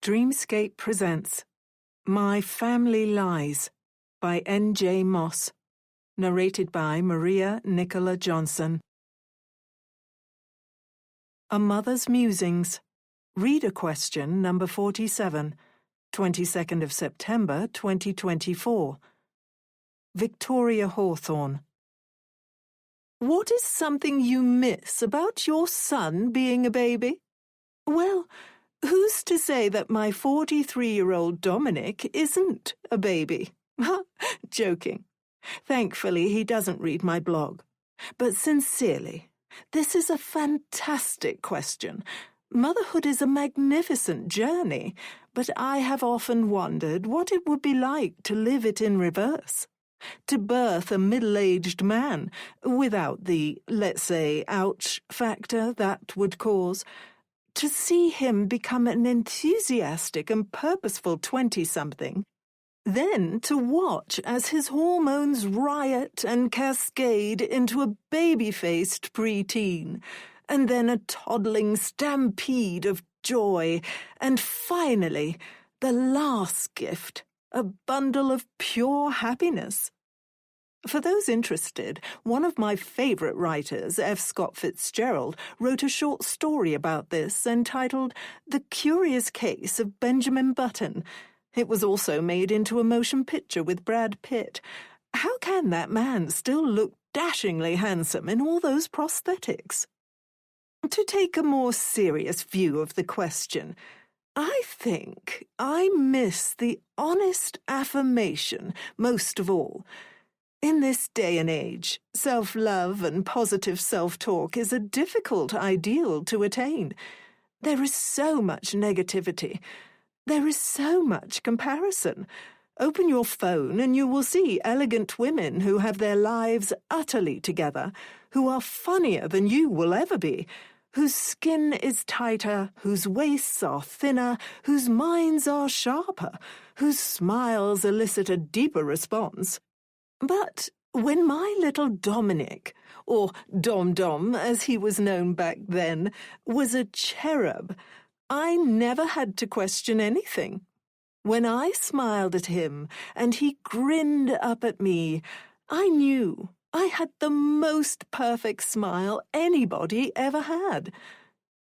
Dreamscape presents My Family Lies by N.J. Moss, narrated by Maria Nicola Johnson. A Mother's Musings, Reader Question number 47, 22nd of September 2024. Victoria Hawthorne. What is something you miss about your son being a baby? Well, who's to say that my 43-year-old Dominic isn't a baby? Joking. Thankfully, he doesn't read my blog. But sincerely, this is a fantastic question. Motherhood is a magnificent journey, but I have often wondered what it would be like to live it in reverse. To birth a middle-aged man, without the, let's say, ouch factor that would cause. To see him become an enthusiastic and purposeful 20-something, then to watch as his hormones riot and cascade into a baby-faced preteen, and then a toddling stampede of joy, and finally, the last gift, a bundle of pure happiness. For those interested, one of my favorite writers, F. Scott Fitzgerald, wrote a short story about this entitled The Curious Case of Benjamin Button. It was also made into a motion picture with Brad Pitt. How can that man still look dashingly handsome in all those prosthetics? To take a more serious view of the question, I think I miss the honest affirmation most of all. In this day and age, self-love and positive self-talk is a difficult ideal to attain. There is so much negativity. There is so much comparison. Open your phone and you will see elegant women who have their lives utterly together, who are funnier than you will ever be, whose skin is tighter, whose waists are thinner, whose minds are sharper, whose smiles elicit a deeper response. But when my little Dominic, or Dom-Dom as he was known back then, was a cherub, I never had to question anything. When I smiled at him and he grinned up at me, I knew I had the most perfect smile anybody ever had.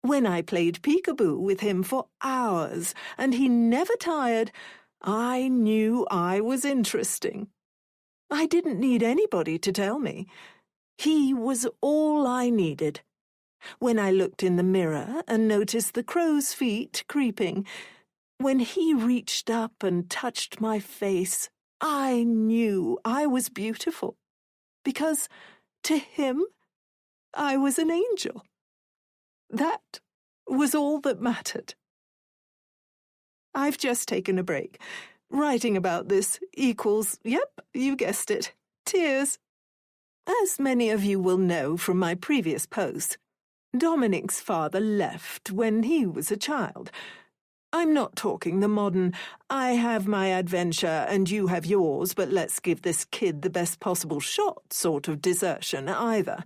When I played peekaboo with him for hours and he never tired, I knew I was interesting. I didn't need anybody to tell me. He was all I needed. When I looked in the mirror and noticed the crow's feet creeping, when he reached up and touched my face, I knew I was beautiful. Because to him, I was an angel. That was all that mattered. I've just taken a break. Writing about this equals, yep, you guessed it, tears. As many of you will know from my previous posts, Dominic's father left when he was a child. I'm not talking the modern, I have my adventure and you have yours, but let's give this kid the best possible shot sort of desertion either.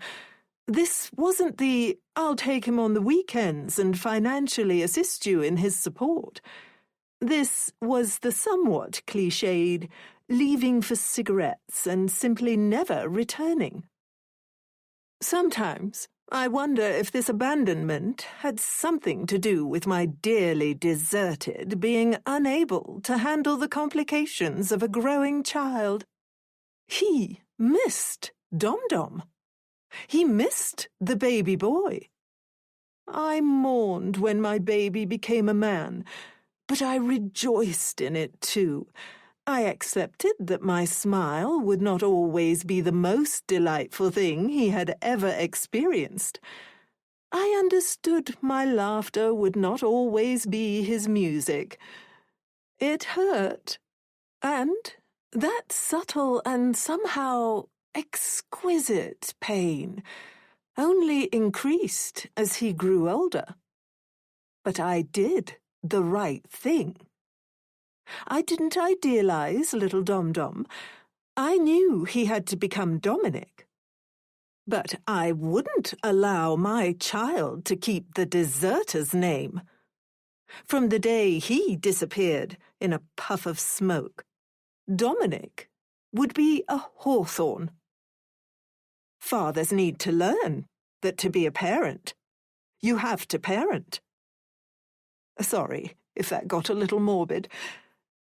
This wasn't the, I'll take him on the weekends and financially assist you in his support. This was the somewhat cliched, leaving for cigarettes and simply never returning. Sometimes I wonder if this abandonment had something to do with my dearly deserted being unable to handle the complications of a growing child. He missed Dom-Dom. He missed the baby boy. I mourned when my baby became a man, but I rejoiced in it too. I accepted that my smile would not always be the most delightful thing he had ever experienced. I understood my laughter would not always be his music. It hurt, and that subtle and somehow exquisite pain only increased as he grew older. But I did the right thing. I didn't idealize little Dom-Dom. I knew he had to become Dominic. But I wouldn't allow my child to keep the deserter's name. From the day he disappeared in a puff of smoke, Dominic would be a hawthorn. Fathers need to learn that to be a parent, you have to parent. Sorry if that got a little morbid.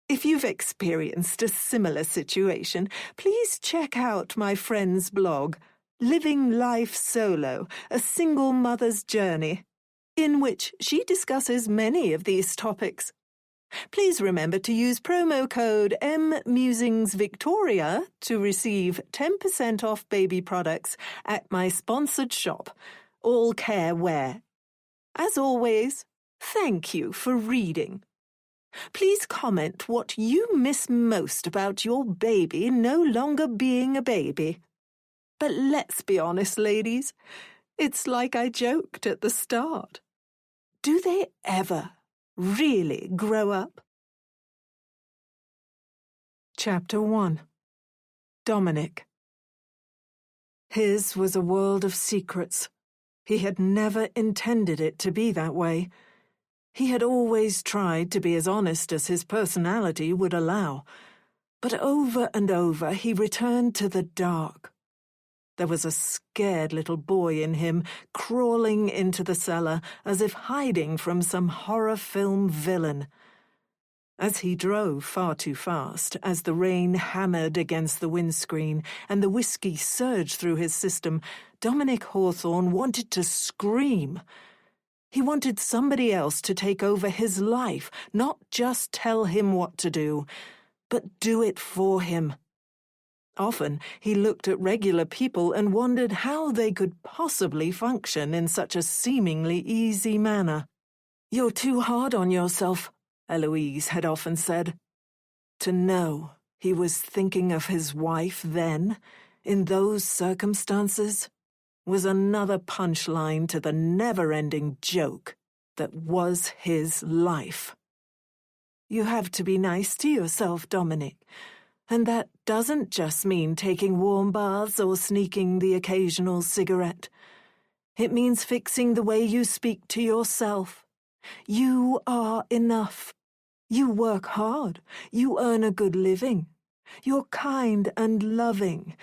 If you've experienced a similar situation, please check out my friend's blog, Living Life Solo, A Single Mother's Journey, in which she discusses many of these topics. Please remember to use promo code MMusingsVictoria to receive 10% off baby products at my sponsored shop, All Care Wear. As always, thank you for reading. Please comment what you miss most about your baby no longer being a baby. But let's be honest, ladies, it's like I joked at the start. Do they ever really grow up? Chapter 1. Dominic. His was a world of secrets. He had never intended it to be that way. He had always tried to be as honest as his personality would allow, but over and over he returned to the dark. There was a scared little boy in him, crawling into the cellar as if hiding from some horror film villain. As he drove far too fast, as the rain hammered against the windscreen and the whiskey surged through his system, Dominic Hawthorne wanted to scream. He wanted somebody else to take over his life, not just tell him what to do, but do it for him. Often he looked at regular people and wondered how they could possibly function in such a seemingly easy manner. "You're too hard on yourself," Eloise had often said. To know he was thinking of his wife then, in those circumstances, was another punchline to the never-ending joke that was his life. You have to be nice to yourself, Dominic, and that doesn't just mean taking warm baths or sneaking the occasional cigarette. It means fixing the way you speak to yourself. You are enough. You work hard. You earn a good living. You're kind and loving,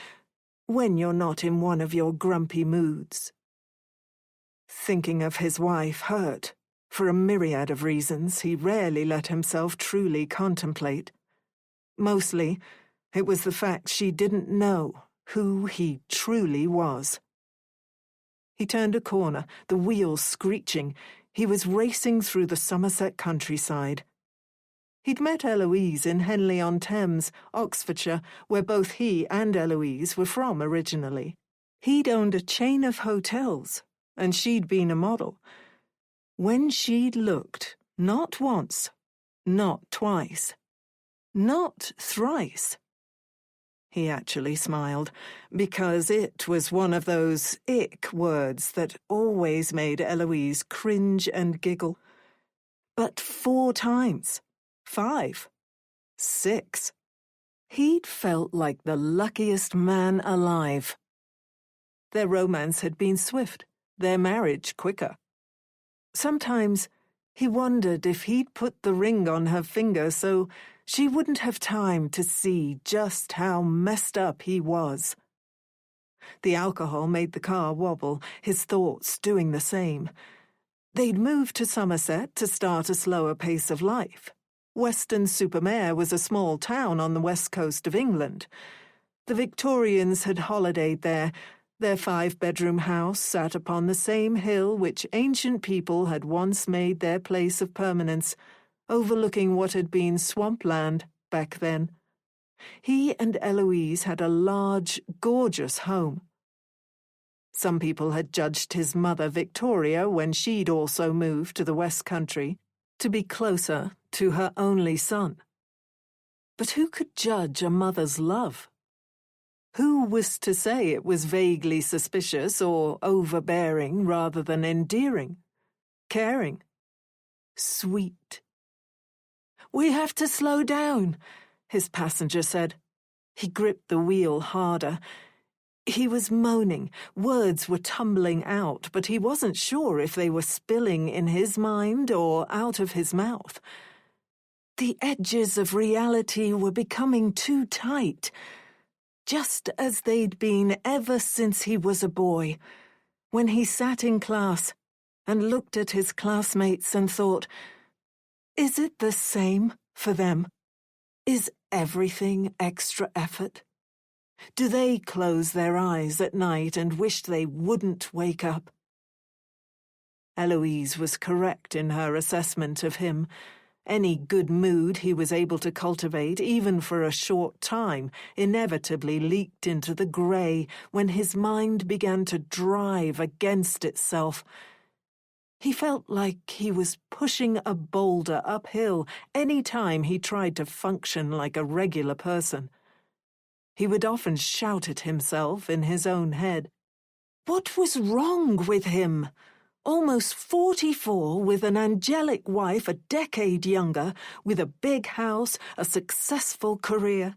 when you're not in one of your grumpy moods. Thinking of his wife hurt. For a myriad of reasons he rarely let himself truly contemplate. Mostly, it was the fact she didn't know who he truly was. He turned a corner, the wheels screeching. He was racing through the Somerset countryside. He'd met Eloise in Henley-on-Thames, Oxfordshire, where both he and Eloise were from originally. He'd owned a chain of hotels, and she'd been a model. When she'd looked, not once, not twice, not thrice. He actually smiled, because it was one of those ick words that always made Eloise cringe and giggle. But 4 times. 5, 6. He'd felt like the luckiest man alive. Their romance had been swift, their marriage quicker. Sometimes he wondered if he'd put the ring on her finger so she wouldn't have time to see just how messed up he was. The alcohol made the car wobble, his thoughts doing the same. They'd moved to Somerset to start a slower pace of life. Weston-super-Mare was a small town on the west coast of England. The Victorians had holidayed there. Their 5-bedroom house sat upon the same hill which ancient people had once made their place of permanence, overlooking what had been swampland back then. He and Eloise had a large, gorgeous home. Some people had judged his mother Victoria, when she'd also moved to the West Country, to be closer to her only son. But who could judge a mother's love? Who was to say it was vaguely suspicious or overbearing rather than endearing, caring, sweet? "We have to slow down," his passenger said. He gripped the wheel harder. He was moaning. Words were tumbling out, but he wasn't sure if they were spilling in his mind or out of his mouth. The edges of reality were becoming too tight, just as they'd been ever since he was a boy, when he sat in class and looked at his classmates and thought, is it the same for them? Is everything extra effort? Do they close their eyes at night and wish they wouldn't wake up? Eloise was correct in her assessment of him. Any good mood he was able to cultivate, even for a short time, inevitably leaked into the grey when his mind began to drive against itself. He felt like he was pushing a boulder uphill any time he tried to function like a regular person. He would often shout at himself in his own head. What was wrong with him? Almost 44, with an angelic wife a decade younger, with a big house, a successful career.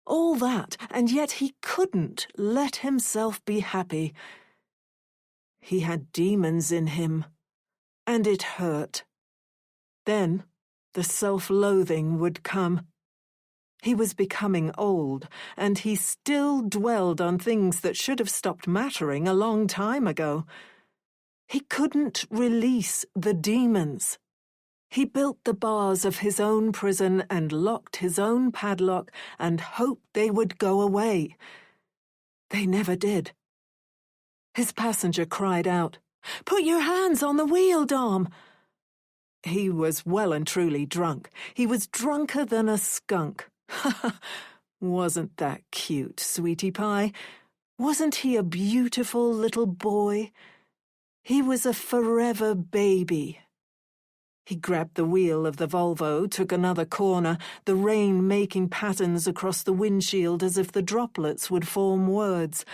All that, and yet he couldn't let himself be happy. He had demons in him, and it hurt. Then the self-loathing would come. He was becoming old, and he still dwelled on things that should have stopped mattering a long time ago. He couldn't release the demons. He built the bars of his own prison and locked his own padlock and hoped they would go away. They never did. His passenger cried out, "Put your hands on the wheel, Dom!" He was well and truly drunk. He was drunker than a skunk. Wasn't that cute, sweetie pie? Wasn't he a beautiful little boy? He was a forever baby. He grabbed the wheel of the Volvo, took another corner, the rain making patterns across the windshield as if the droplets would form words.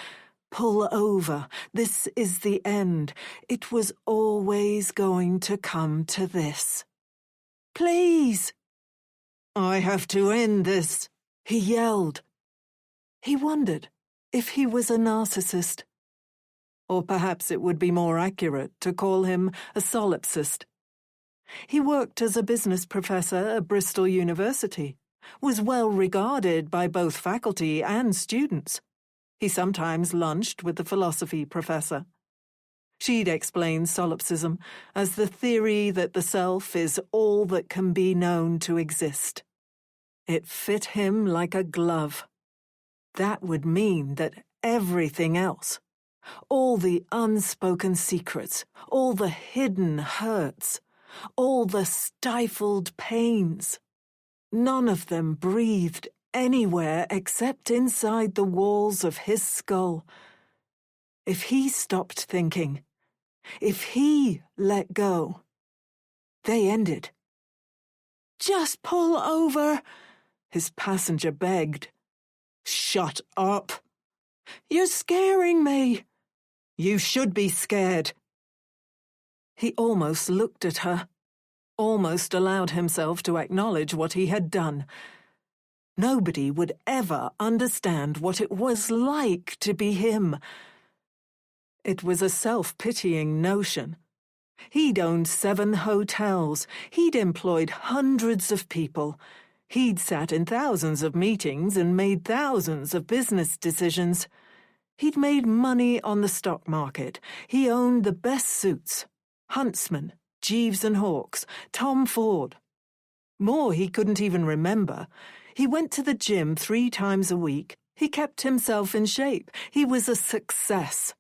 Pull over. This is the end. It was always going to come to this. Please! I have to end this, he yelled. He wondered if he was a narcissist. Or perhaps it would be more accurate to call him a solipsist. He worked as a business professor at Bristol University, was well regarded by both faculty and students. He sometimes lunched with the philosophy professor. She'd explained solipsism as the theory that the self is all that can be known to exist. It fit him like a glove. That would mean that everything else, all the unspoken secrets, all the hidden hurts, all the stifled pains, none of them breathed anywhere except inside the walls of his skull. If he stopped thinking, if he let go, they ended. Just pull over, his passenger begged. Shut up. You're scaring me. You should be scared. He almost looked at her, almost allowed himself to acknowledge what he had done. Nobody would ever understand what it was like to be him. It was a self-pitying notion. He'd owned 7 hotels. He'd employed hundreds of people. He'd sat in thousands of meetings and made thousands of business decisions. He'd made money on the stock market. He owned the best suits. Huntsman, Jeeves and Hawkes, Tom Ford. More he couldn't even remember. He went to the gym 3 times a week. He kept himself in shape. He was a success.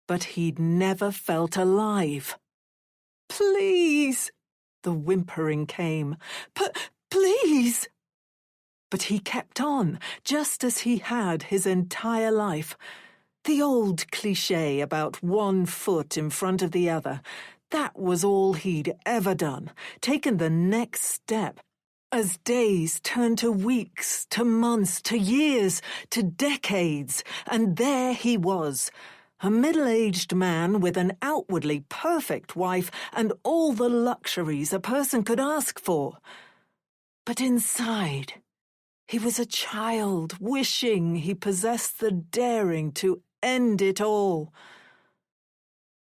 But he'd never felt alive. Please, the whimpering came. Please. But he kept on, just as he had his entire life. The old cliché about one foot in front of the other. That was all he'd ever done, taken the next step. As days turned to weeks, to months, to years, to decades, and there he was, a middle-aged man with an outwardly perfect wife and all the luxuries a person could ask for. But inside, He was a child, wishing he possessed the daring to end it all.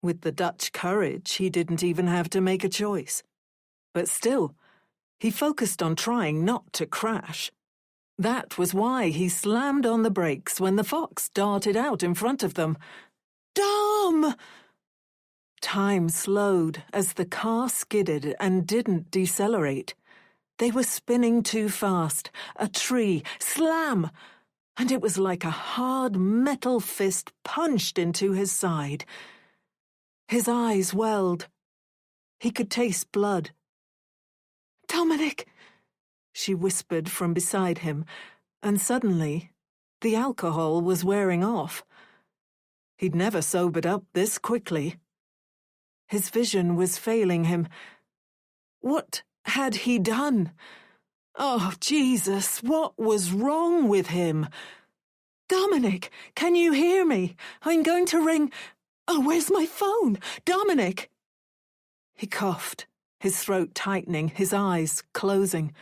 With the Dutch courage, he didn't even have to make a choice. But still, he focused on trying not to crash. That was why he slammed on the brakes when the fox darted out in front of them. Dom! Time slowed as the car skidded and didn't decelerate. They were spinning too fast. A tree, slam! And it was like a hard metal fist punched into his side. His eyes welled. He could taste blood. "Dominic!" she whispered from beside him, and suddenly the alcohol was wearing off. He'd never sobered up this quickly. His vision was failing him. What had he done? Oh, Jesus, what was wrong with him? "Dominic, can you hear me? I'm going to ring... Oh, where's my phone? Dominic!" He coughed, his throat tightening, his eyes closing.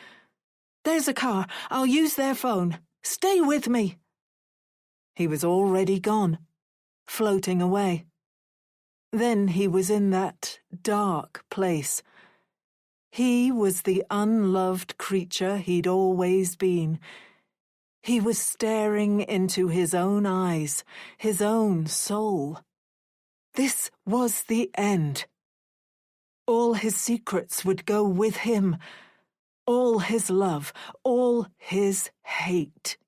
"There's a car. I'll use their phone. Stay with me." He was already gone, floating away. Then he was in that dark place. He was the unloved creature he'd always been. He was staring into his own eyes, his own soul. This was the end. All his secrets would go with him. All his love, all his hate.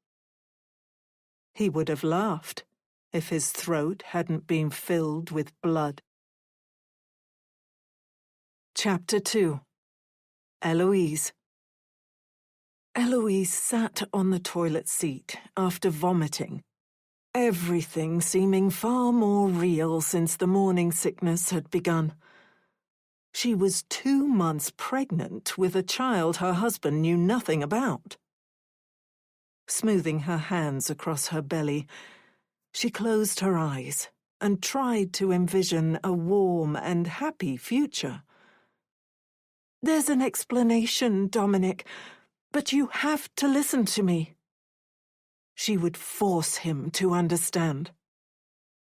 He would have laughed if his throat hadn't been filled with blood. Chapter 2. Eloise. Eloise sat on the toilet seat after vomiting, everything seeming far more real since the morning sickness had begun. She was 2 months pregnant with a child her husband knew nothing about. Smoothing her hands across her belly, she closed her eyes and tried to envision a warm and happy future. "There's an explanation, Dominic, but you have to listen to me." She would force him to understand.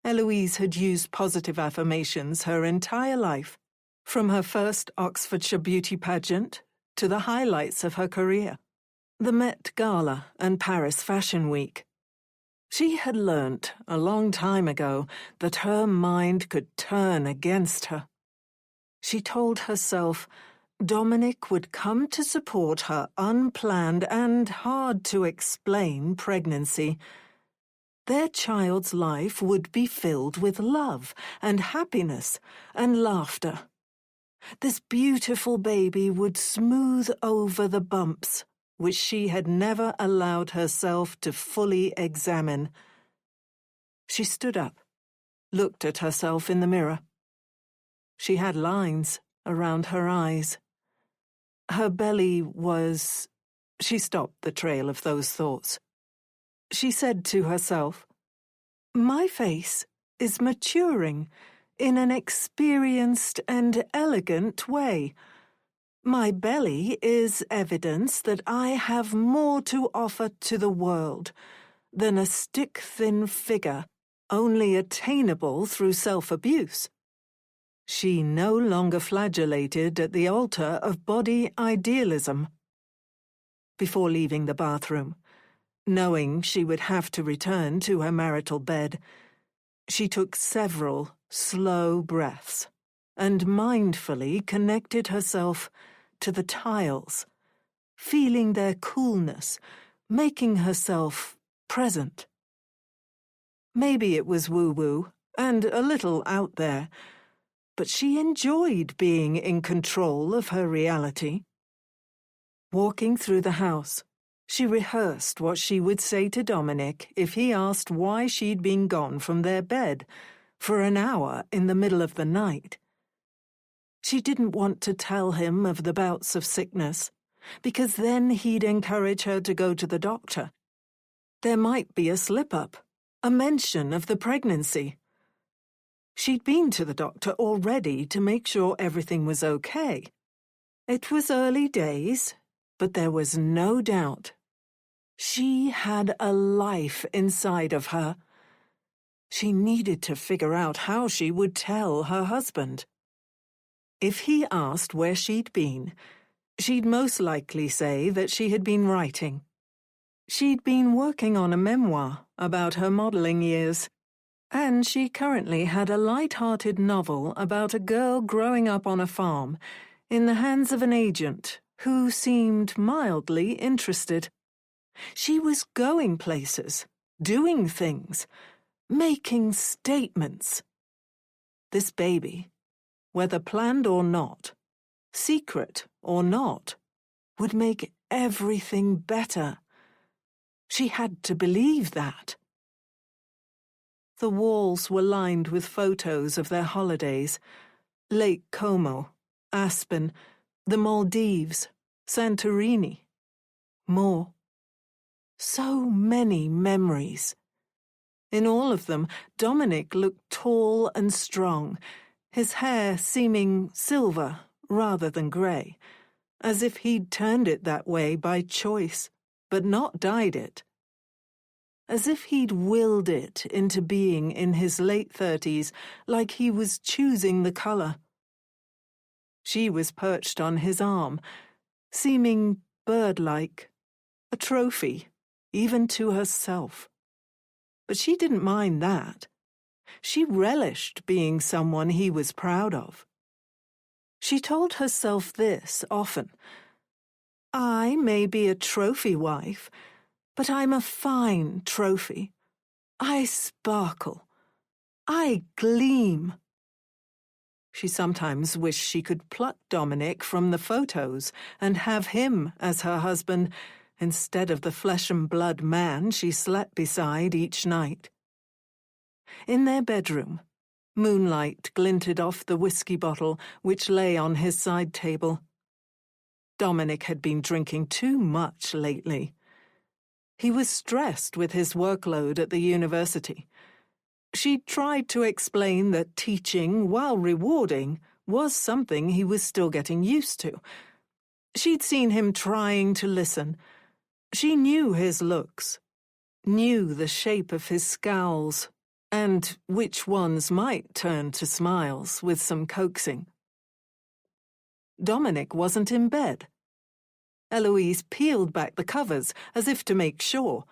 Eloise had used positive affirmations her entire life, from her first Oxfordshire beauty pageant to the highlights of her career, the Met Gala and Paris Fashion Week. She had learnt a long time ago that her mind could turn against her. She told herself Dominic would come to support her unplanned and hard-to-explain pregnancy. Their child's life would be filled with love and happiness and laughter. This beautiful baby would smooth over the bumps, which she had never allowed herself to fully examine. She stood up, looked at herself in the mirror. She had lines around her eyes. Her belly was... She stopped the trail of those thoughts. She said to herself, "My face is maturing in an experienced and elegant way. My belly is evidence that I have more to offer to the world than a stick-thin figure only attainable through self-abuse." She no longer flagellated at the altar of body idealism. Before leaving the bathroom, knowing she would have to return to her marital bed, she took several slow breaths and mindfully connected herself to the tiles, feeling their coolness, making herself present. Maybe it was woo-woo and a little out there, but she enjoyed being in control of her reality. Walking through the house, she rehearsed what she would say to Dominic if he asked why she'd been gone from their bed for an hour in the middle of the night. She didn't want to tell him of the bouts of sickness, because then he'd encourage her to go to the doctor. There might be a slip-up, a mention of the pregnancy. She'd been to the doctor already to make sure everything was okay. It was early days, but there was no doubt She had a life inside of her. She needed to figure out how she would tell her husband. If he asked where she'd been, she'd most likely say that she had been writing. She'd been working on a memoir about her modeling years, and she currently had a light-hearted novel about a girl growing up on a farm in the hands of an agent who seemed mildly interested. She was going places, doing things, making statements. This baby, whether planned or not, secret or not, would make everything better. She had to believe that. The walls were lined with photos of their holidays: Lake Como, Aspen, the Maldives, Santorini. More. So many memories. In all of them, Dominic looked tall and strong, his hair seeming silver rather than grey, as if he'd turned it that way by choice, but not dyed it. As if he'd willed it into being in his late 30s, like he was choosing the colour. She was perched on his arm, seeming bird-like, a trophy, even to herself. But she didn't mind that. She relished being someone he was proud of. She told herself this often: I may be a trophy wife, but I'm a fine trophy. I sparkle. I gleam. She sometimes wished she could pluck Dominic from the photos and have him as her husband, instead of the flesh-and-blood man she slept beside each night. In their bedroom, moonlight glinted off the whiskey bottle which lay on his side table. Dominic had been drinking too much lately. He was stressed with his workload at the university. She tried to explain that teaching, while rewarding, was something he was still getting used to. She'd seen him trying to listen. She knew his looks, knew the shape of his scowls, and which ones might turn to smiles with some coaxing. Dominic wasn't in bed. Eloise peeled back the covers as if to make sure.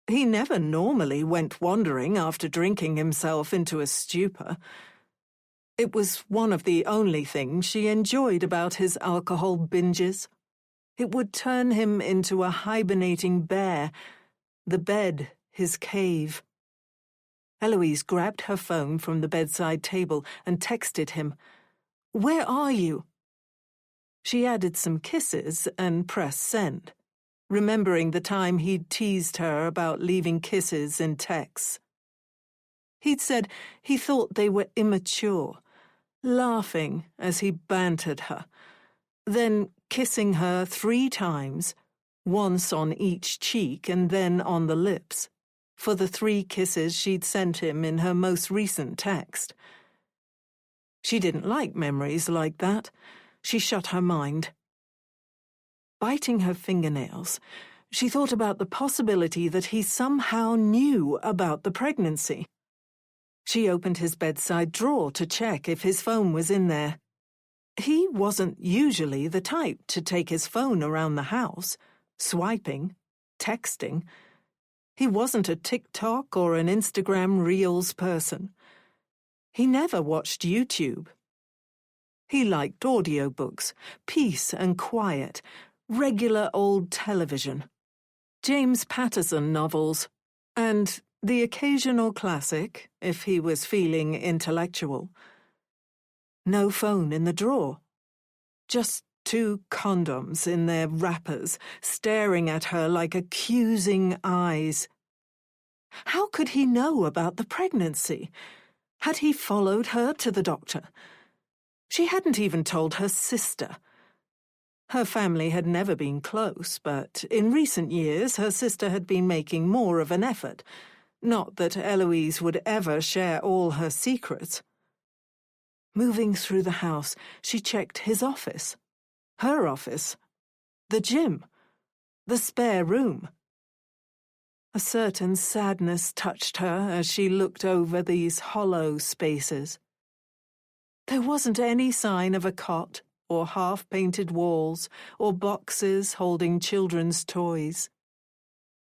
He never normally went wandering after drinking himself into a stupor. It was one of the only things she enjoyed about his alcohol binges. It would turn him into a hibernating bear, the bed his cave. Eloise grabbed her phone from the bedside table and texted him, "Where are you?" She added some kisses and pressed send, remembering the time he'd teased her about leaving kisses in texts. He'd said he thought they were immature, laughing as he bantered her, then kissing her 3 times, once on each cheek and then on the lips, for the 3 kisses she'd sent him in her most recent text. She didn't like memories like that. She shut her mind. Biting her fingernails, she thought about the possibility that he somehow knew about the pregnancy. She opened his bedside drawer to check if his phone was in there. He wasn't usually the type to take his phone around the house, swiping, texting. He wasn't a TikTok or an Instagram Reels person. He never watched YouTube. He liked audiobooks, peace and quiet, regular old television, James Patterson novels, and the occasional classic, if he was feeling intellectual. No phone in the drawer. Just 2 condoms in their wrappers, staring at her like accusing eyes. How could he know about the pregnancy? Had he followed her to the doctor? She hadn't even told her sister. Her family had never been close, but in recent years her sister had been making more of an effort. Not that Eloise would ever share all her secrets. Moving through the house, she checked his office, her office, the gym. The spare room. A certain sadness touched her as she looked over these hollow spaces. There wasn't any sign of a cot, or half-painted walls, or boxes holding children's toys.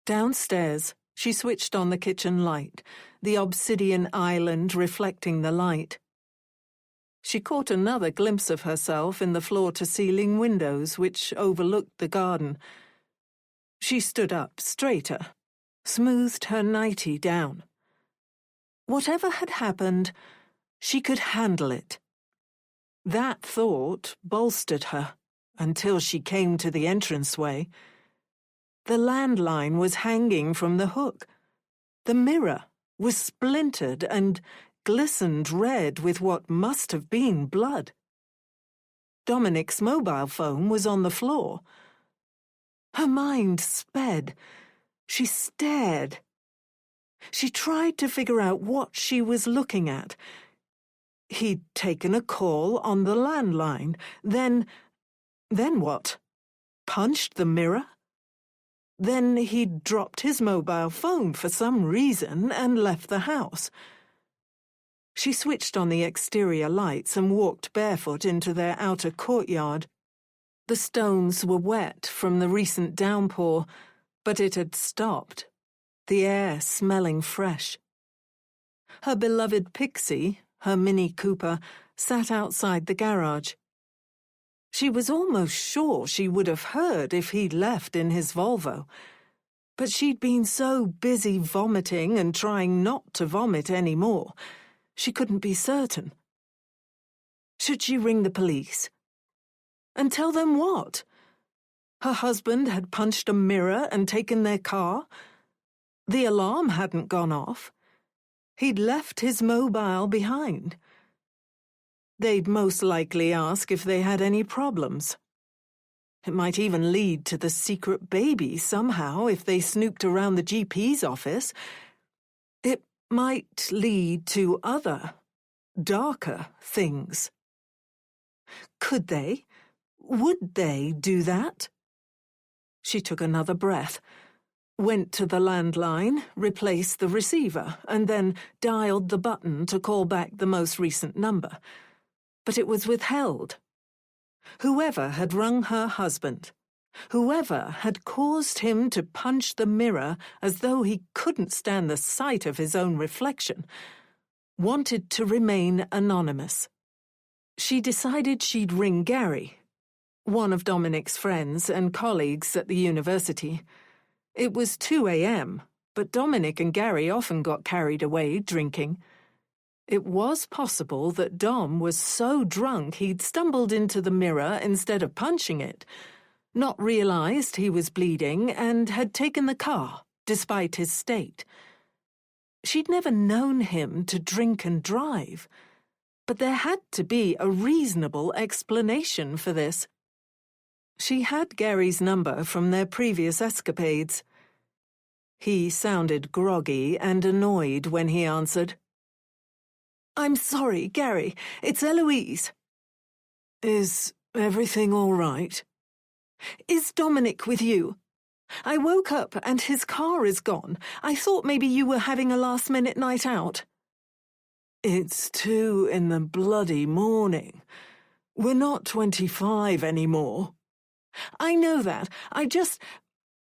Downstairs, she switched on the kitchen light, the obsidian island reflecting the light. She caught another glimpse of herself in the floor-to-ceiling windows which overlooked the garden. She stood up straighter, smoothed her nightie down. Whatever had happened, she could handle it. That thought bolstered her until she came to the entranceway. The landline was hanging from the hook. The mirror was splintered and glistened red with what must have been blood. Dominic's mobile phone was on the floor. Her mind sped. She stared. She tried to figure out what she was looking at. He'd taken a call on the landline. Then what? Punched the mirror? Then he'd dropped his mobile phone for some reason and left the house. She switched on the exterior lights and walked barefoot into their outer courtyard. The stones were wet from the recent downpour, but it had stopped, the air smelling fresh. Her beloved Pixie, her Mini Cooper, sat outside the garage. She was almost sure she would have heard if he'd left in his Volvo, but she'd been so busy vomiting and trying not to vomit any more, she couldn't be certain. Should she ring the police? And tell them what? Her husband had punched a mirror and taken their car? The alarm hadn't gone off. He'd left his mobile behind. They'd most likely ask if they had any problems. It might even lead to the secret baby somehow if they snooped around the GP's office. It might lead to other, darker things. Could they? Would they do that? She took another breath, went to the landline, replaced the receiver, and then dialed the button to call back the most recent number. But it was withheld. Whoever had rung her husband, whoever had caused him to punch the mirror as though he couldn't stand the sight of his own reflection, wanted to remain anonymous. She decided she'd ring Gary, one of Dominic's friends and colleagues at the university. It was 2 a.m., but Dominic and Gary often got carried away drinking. It was possible that Dom was so drunk he'd stumbled into the mirror instead of punching it, not realized he was bleeding, and had taken the car, despite his state. She'd never known him to drink and drive, but there had to be a reasonable explanation for this. She had Gary's number from their previous escapades. He sounded groggy and annoyed when he answered. "I'm sorry, Gary. It's Eloise." "Is everything all right?" "Is Dominic with you? I woke up and his car is gone. I thought maybe you were having a last-minute night out." "It's 2 in the bloody morning. We're not 25 anymore." "I know that.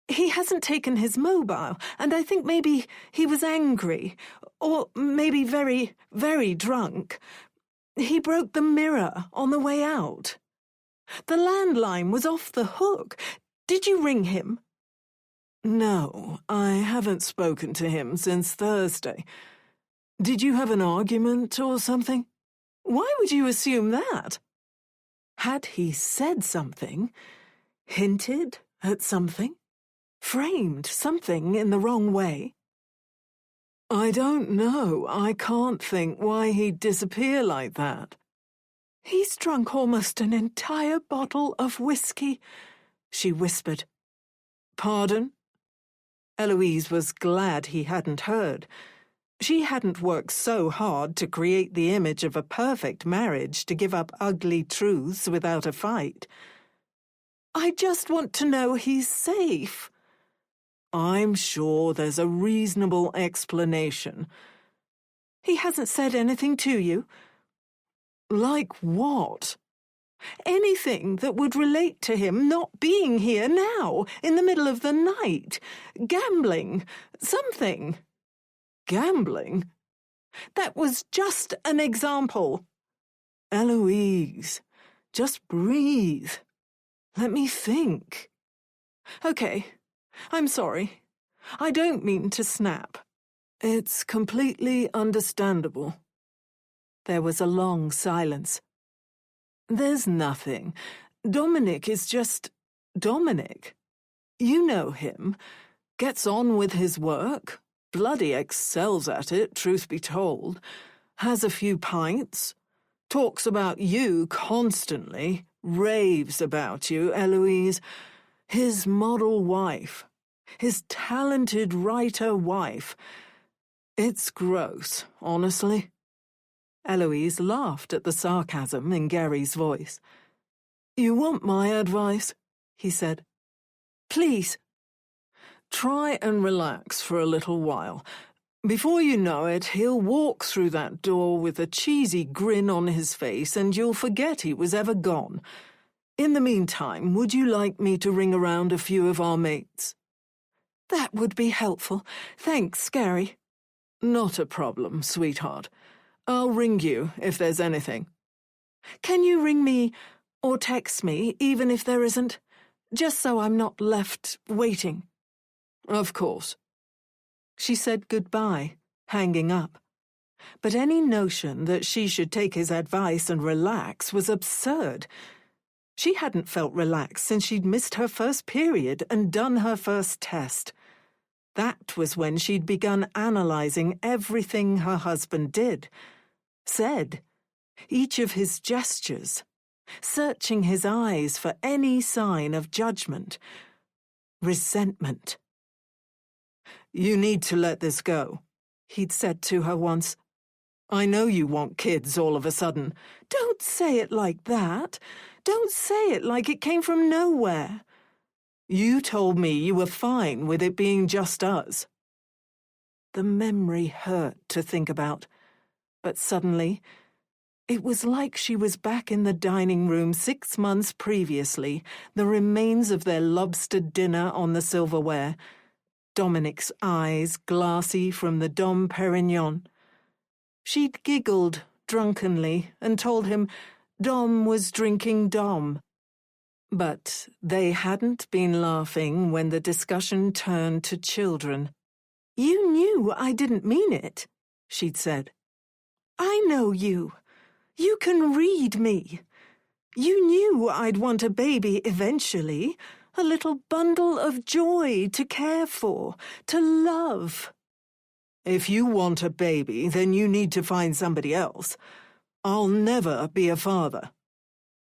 He hasn't taken his mobile, and I think maybe he was angry, or maybe very, very drunk. He broke the mirror on the way out. The landline was off the hook. Did you ring him?" "No, I haven't spoken to him since Thursday. Did you have an argument or something?" "Why would you assume that?" Had he said something? Hinted at something? Framed something in the wrong way? "I don't know. I can't think why he'd disappear like that." "He's drunk almost an entire bottle of whiskey," she whispered. "Pardon?" Eloise was glad he hadn't heard. She hadn't worked so hard to create the image of a perfect marriage to give up ugly truths without a fight. I just want to know he's safe. I'm sure there's a reasonable explanation. He hasn't said anything to you? Like what? Anything that would relate to him not being here now, in the middle of the night. Gambling. Something. Gambling? That was just an example. Eloise, just breathe. Let me think. Okay, I'm sorry. I don't mean to snap. It's completely understandable. There was a long silence. There's nothing. Dominic is just Dominic. You know him. Gets on with his work. Bloody excels at it, truth be told. Has a few pints. Talks about you constantly. Raves about you, Eloise. His model wife. His talented writer wife. It's gross, honestly. Eloise laughed at the sarcasm in Gary's voice. You want my advice? He said. Please. Try and relax for a little while. Before you know it, he'll walk through that door with a cheesy grin on his face and you'll forget he was ever gone. In the meantime, would you like me to ring around a few of our mates? That would be helpful. Thanks, Gary. Not a problem, sweetheart. I'll ring you if there's anything. Can you ring me or text me, even if there isn't? Just so I'm not left waiting. Of course. She said goodbye, hanging up. But any notion that she should take his advice and relax was absurd. She hadn't felt relaxed since she'd missed her first period and done her first test. That was when she'd begun analyzing everything her husband did, said, each of his gestures, searching his eyes for any sign of judgment, resentment. You need to let this go, he'd said to her once. I know you want kids all of a sudden. Don't say it like that. Don't say it like it came from nowhere. You told me you were fine with it being just us. The memory hurt to think about, but suddenly, it was like she was back in the dining room 6 months previously, the remains of their lobster dinner on the silverware, Dominic's eyes glassy from the Dom Perignon. She'd giggled drunkenly and told him Dom was drinking Dom. But they hadn't been laughing when the discussion turned to children. You knew I didn't mean it, she'd said. I know you. You can read me. You knew I'd want a baby eventually, a little bundle of joy to care for, to love. If you want a baby, then you need to find somebody else. I'll never be a father.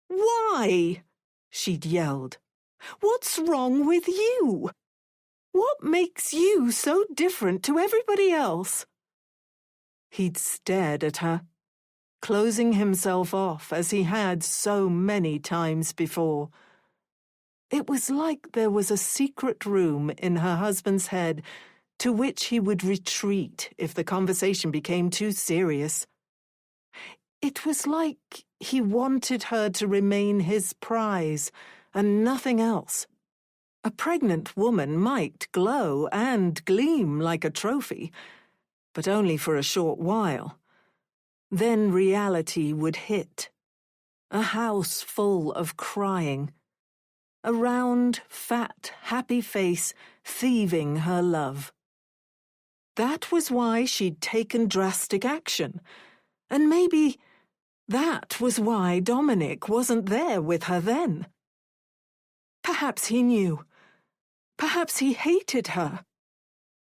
Why? She'd yelled. What's wrong with you? What makes you so different to everybody else? He'd stared at her, closing himself off as he had so many times before. It was like there was a secret room in her husband's head to which he would retreat if the conversation became too serious. It was like he wanted her to remain his prize and nothing else. A pregnant woman might glow and gleam like a trophy, but only for a short while. Then reality would hit. A house full of crying. A round, fat, happy face thieving her love. That was why she'd taken drastic action. And maybe that was why Dominic wasn't there with her then. Perhaps he knew. Perhaps he hated her.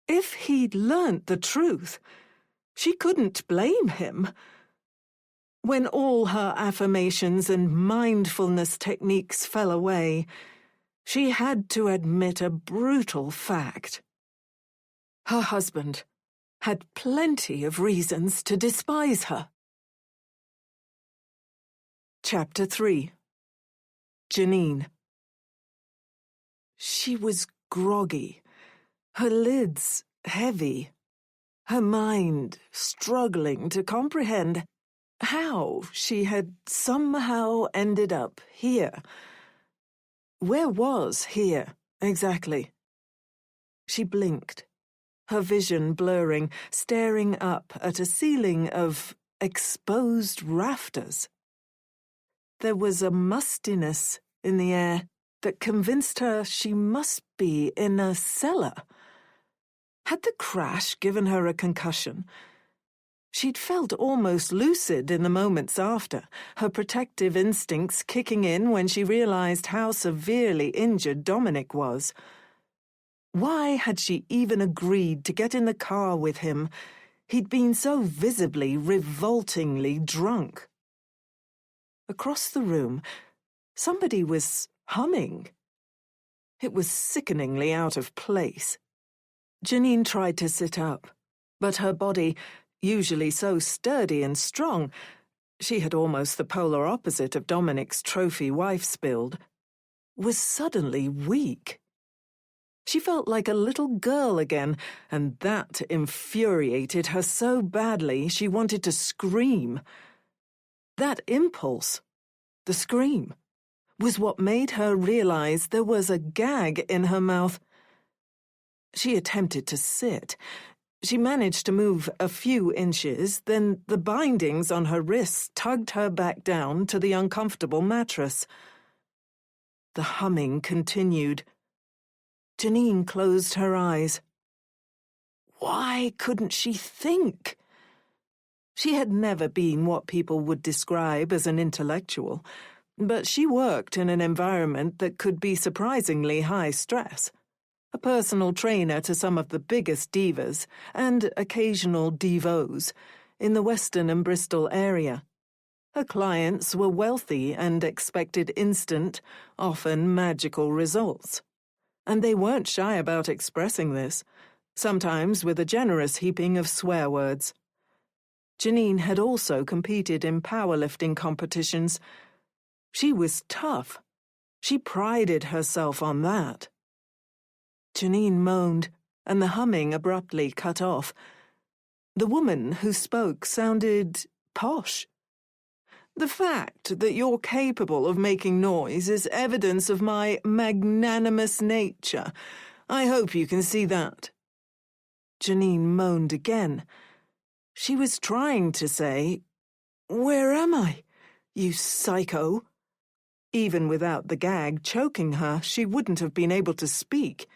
If he'd learnt the truth, she couldn't blame him. When all her affirmations and mindfulness techniques fell away, she had to admit a brutal fact. Her husband had plenty of reasons to despise her. Chapter 3. Janine. She was groggy, her lids heavy, her mind struggling to comprehend how she had somehow ended up here. Where was here, exactly? She blinked, her vision blurring, staring up at a ceiling of exposed rafters. There was a mustiness in the air that convinced her she must be in a cellar. Had the crash given her a concussion? She'd felt almost lucid in the moments after, her protective instincts kicking in when she realized how severely injured Dominic was. Why had she even agreed to get in the car with him? He'd been so visibly, revoltingly drunk. Across the room, somebody was humming. It was sickeningly out of place. Janine tried to sit up, but her body, usually so sturdy and strong, she had almost the polar opposite of Dominic's trophy wife's build, was suddenly weak. She felt like a little girl again, and that infuriated her so badly she wanted to scream. That impulse, the scream, was what made her realize there was a gag in her mouth. She attempted to sit. She managed to move a few inches, then the bindings on her wrists tugged her back down to the uncomfortable mattress. The humming continued. Janine closed her eyes. Why couldn't she think? She had never been what people would describe as an intellectual, but she worked in an environment that could be surprisingly high stress. A personal trainer to some of the biggest divas and occasional divos in the Western and Bristol area. Her clients were wealthy and expected instant, often magical results. And they weren't shy about expressing this, sometimes with a generous heaping of swear words. Janine had also competed in powerlifting competitions. She was tough. She prided herself on that. Janine moaned, and the humming abruptly cut off. The woman who spoke sounded posh. The fact that you're capable of making noise is evidence of my magnanimous nature. I hope you can see that. Janine moaned again. She was trying to say, "Where am I, you psycho?" Even without the gag choking her, she wouldn't have been able to speak.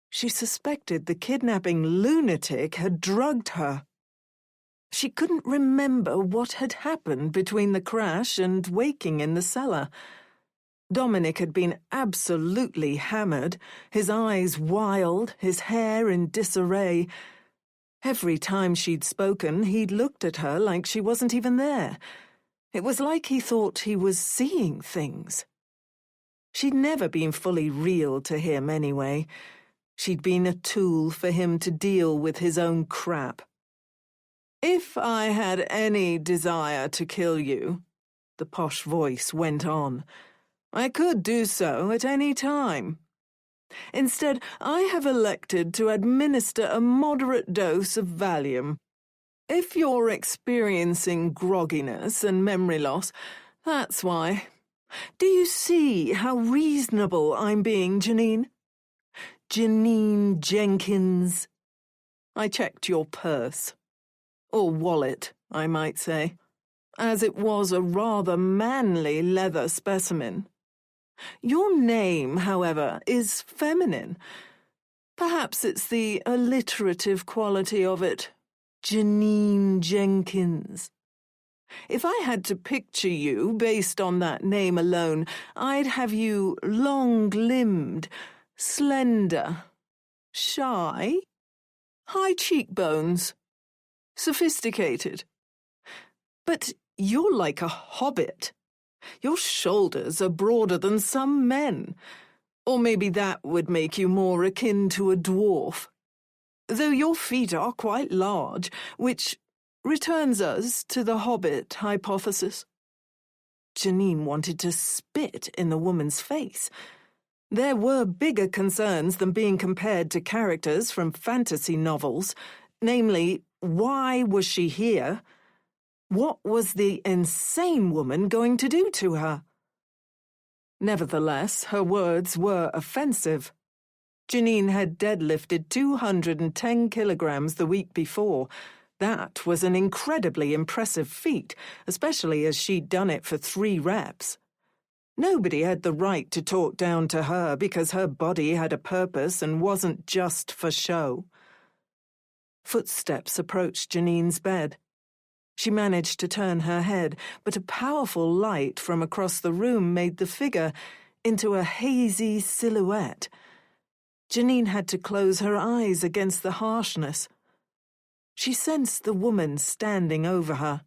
She suspected the kidnapping lunatic had drugged her. She couldn't remember what had happened between the crash and waking in the cellar. Dominic had been absolutely hammered, his eyes wild, his hair in disarray. Every time she'd spoken, he'd looked at her like she wasn't even there. It was like he thought he was seeing things. She'd never been fully real to him anyway. She'd been a tool for him to deal with his own crap. "If I had any desire to kill you," the posh voice went on, "I could do so at any time. Instead, I have elected to administer a moderate dose of Valium. If you're experiencing grogginess and memory loss, that's why. Do you see how reasonable I'm being, Janine? Janine Jenkins. I checked your purse. Or wallet, I might say, as it was a rather manly leather specimen. Your name, however, is feminine. Perhaps it's the alliterative quality of it. Janine Jenkins. If I had to picture you based on that name alone, I'd have you long-limbed, slender, shy, high cheekbones, sophisticated. But you're like a hobbit. Your shoulders are broader than some men. Or maybe that would make you more akin to a dwarf. Though your feet are quite large, which returns us to the hobbit hypothesis. Janine wanted to spit in the woman's face. There were bigger concerns than being compared to characters from fantasy novels, namely, why was she here? What was the insane woman going to do to her? Nevertheless, her words were offensive. Janine had deadlifted 210 kilograms the week before. That was an incredibly impressive feat, especially as she'd done it for 3 reps. Nobody had the right to talk down to her because her body had a purpose and wasn't just for show. Footsteps approached Janine's bed. She managed to turn her head, but a powerful light from across the room made the figure into a hazy silhouette. Janine had to close her eyes against the harshness. She sensed the woman standing over her.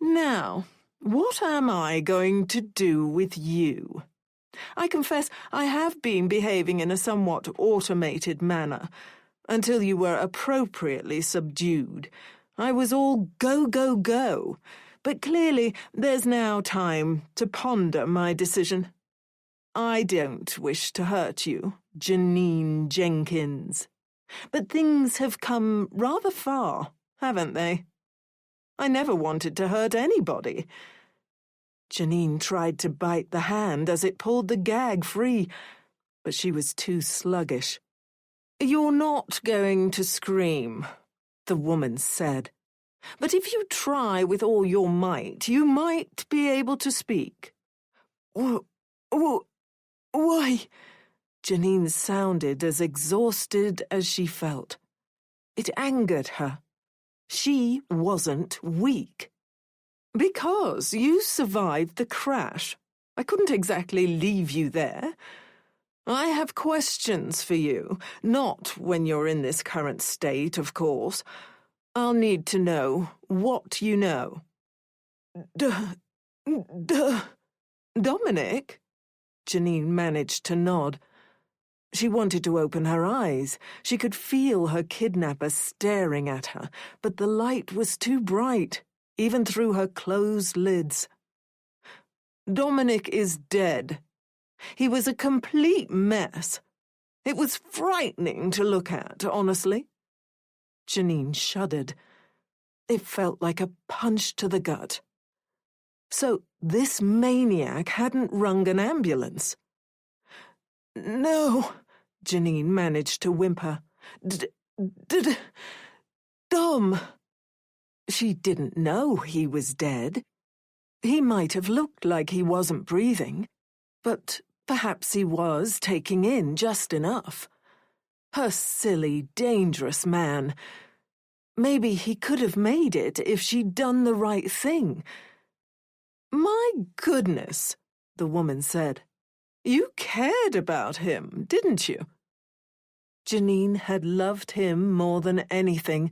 "Now, what am I going to do with you? I confess I have been behaving in a somewhat automated manner. Until you were appropriately subdued. I was all go, go, go. But clearly there's now time to ponder my decision. I don't wish to hurt you, Janine Jenkins. But things have come rather far, haven't they? I never wanted to hurt anybody." Janine tried to bite the hand as it pulled the gag free, but she was too sluggish. "You're not going to scream," the woman said. "But if you try with all your might, you might be able to speak." Why? Janine sounded as exhausted as she felt. It angered her. She wasn't weak. "Because you survived the crash. I couldn't exactly leave you there. I have questions for you, not when you're in this current state, of course. I'll need to know what you know." Dominic? Janine managed to nod. She wanted to open her eyes. She could feel her kidnapper staring at her, but the light was too bright, even through her closed lids. "Dominic is dead. He was a complete mess. It was frightening to look at, honestly." Janine shuddered. It felt like a punch to the gut. So this maniac hadn't rung an ambulance. "No," Janine managed to whimper. Dom." She didn't know he was dead. He might have looked like he wasn't breathing, but perhaps he was taking in just enough. Her silly, dangerous man. Maybe he could have made it if she'd done the right thing. "My goodness," the woman said. "You cared about him, didn't you?" Janine had loved him more than anything,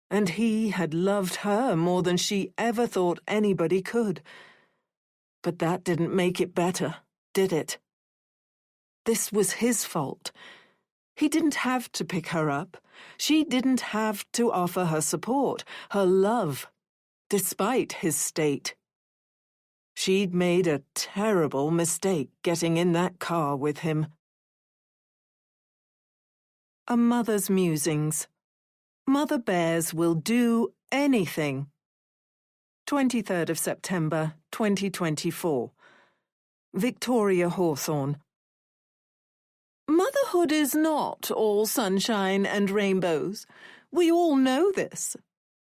and he had loved her more than she ever thought anybody could. But that didn't make it better, did it? This was his fault. He didn't have to pick her up. She didn't have to offer her support, her love, despite his state. She'd made a terrible mistake getting in that car with him. A Mother's Musings. Mother Bears Will Do Anything. 23rd of September, 2024. Victoria Hawthorne. Motherhood is not all sunshine and rainbows. We all know this.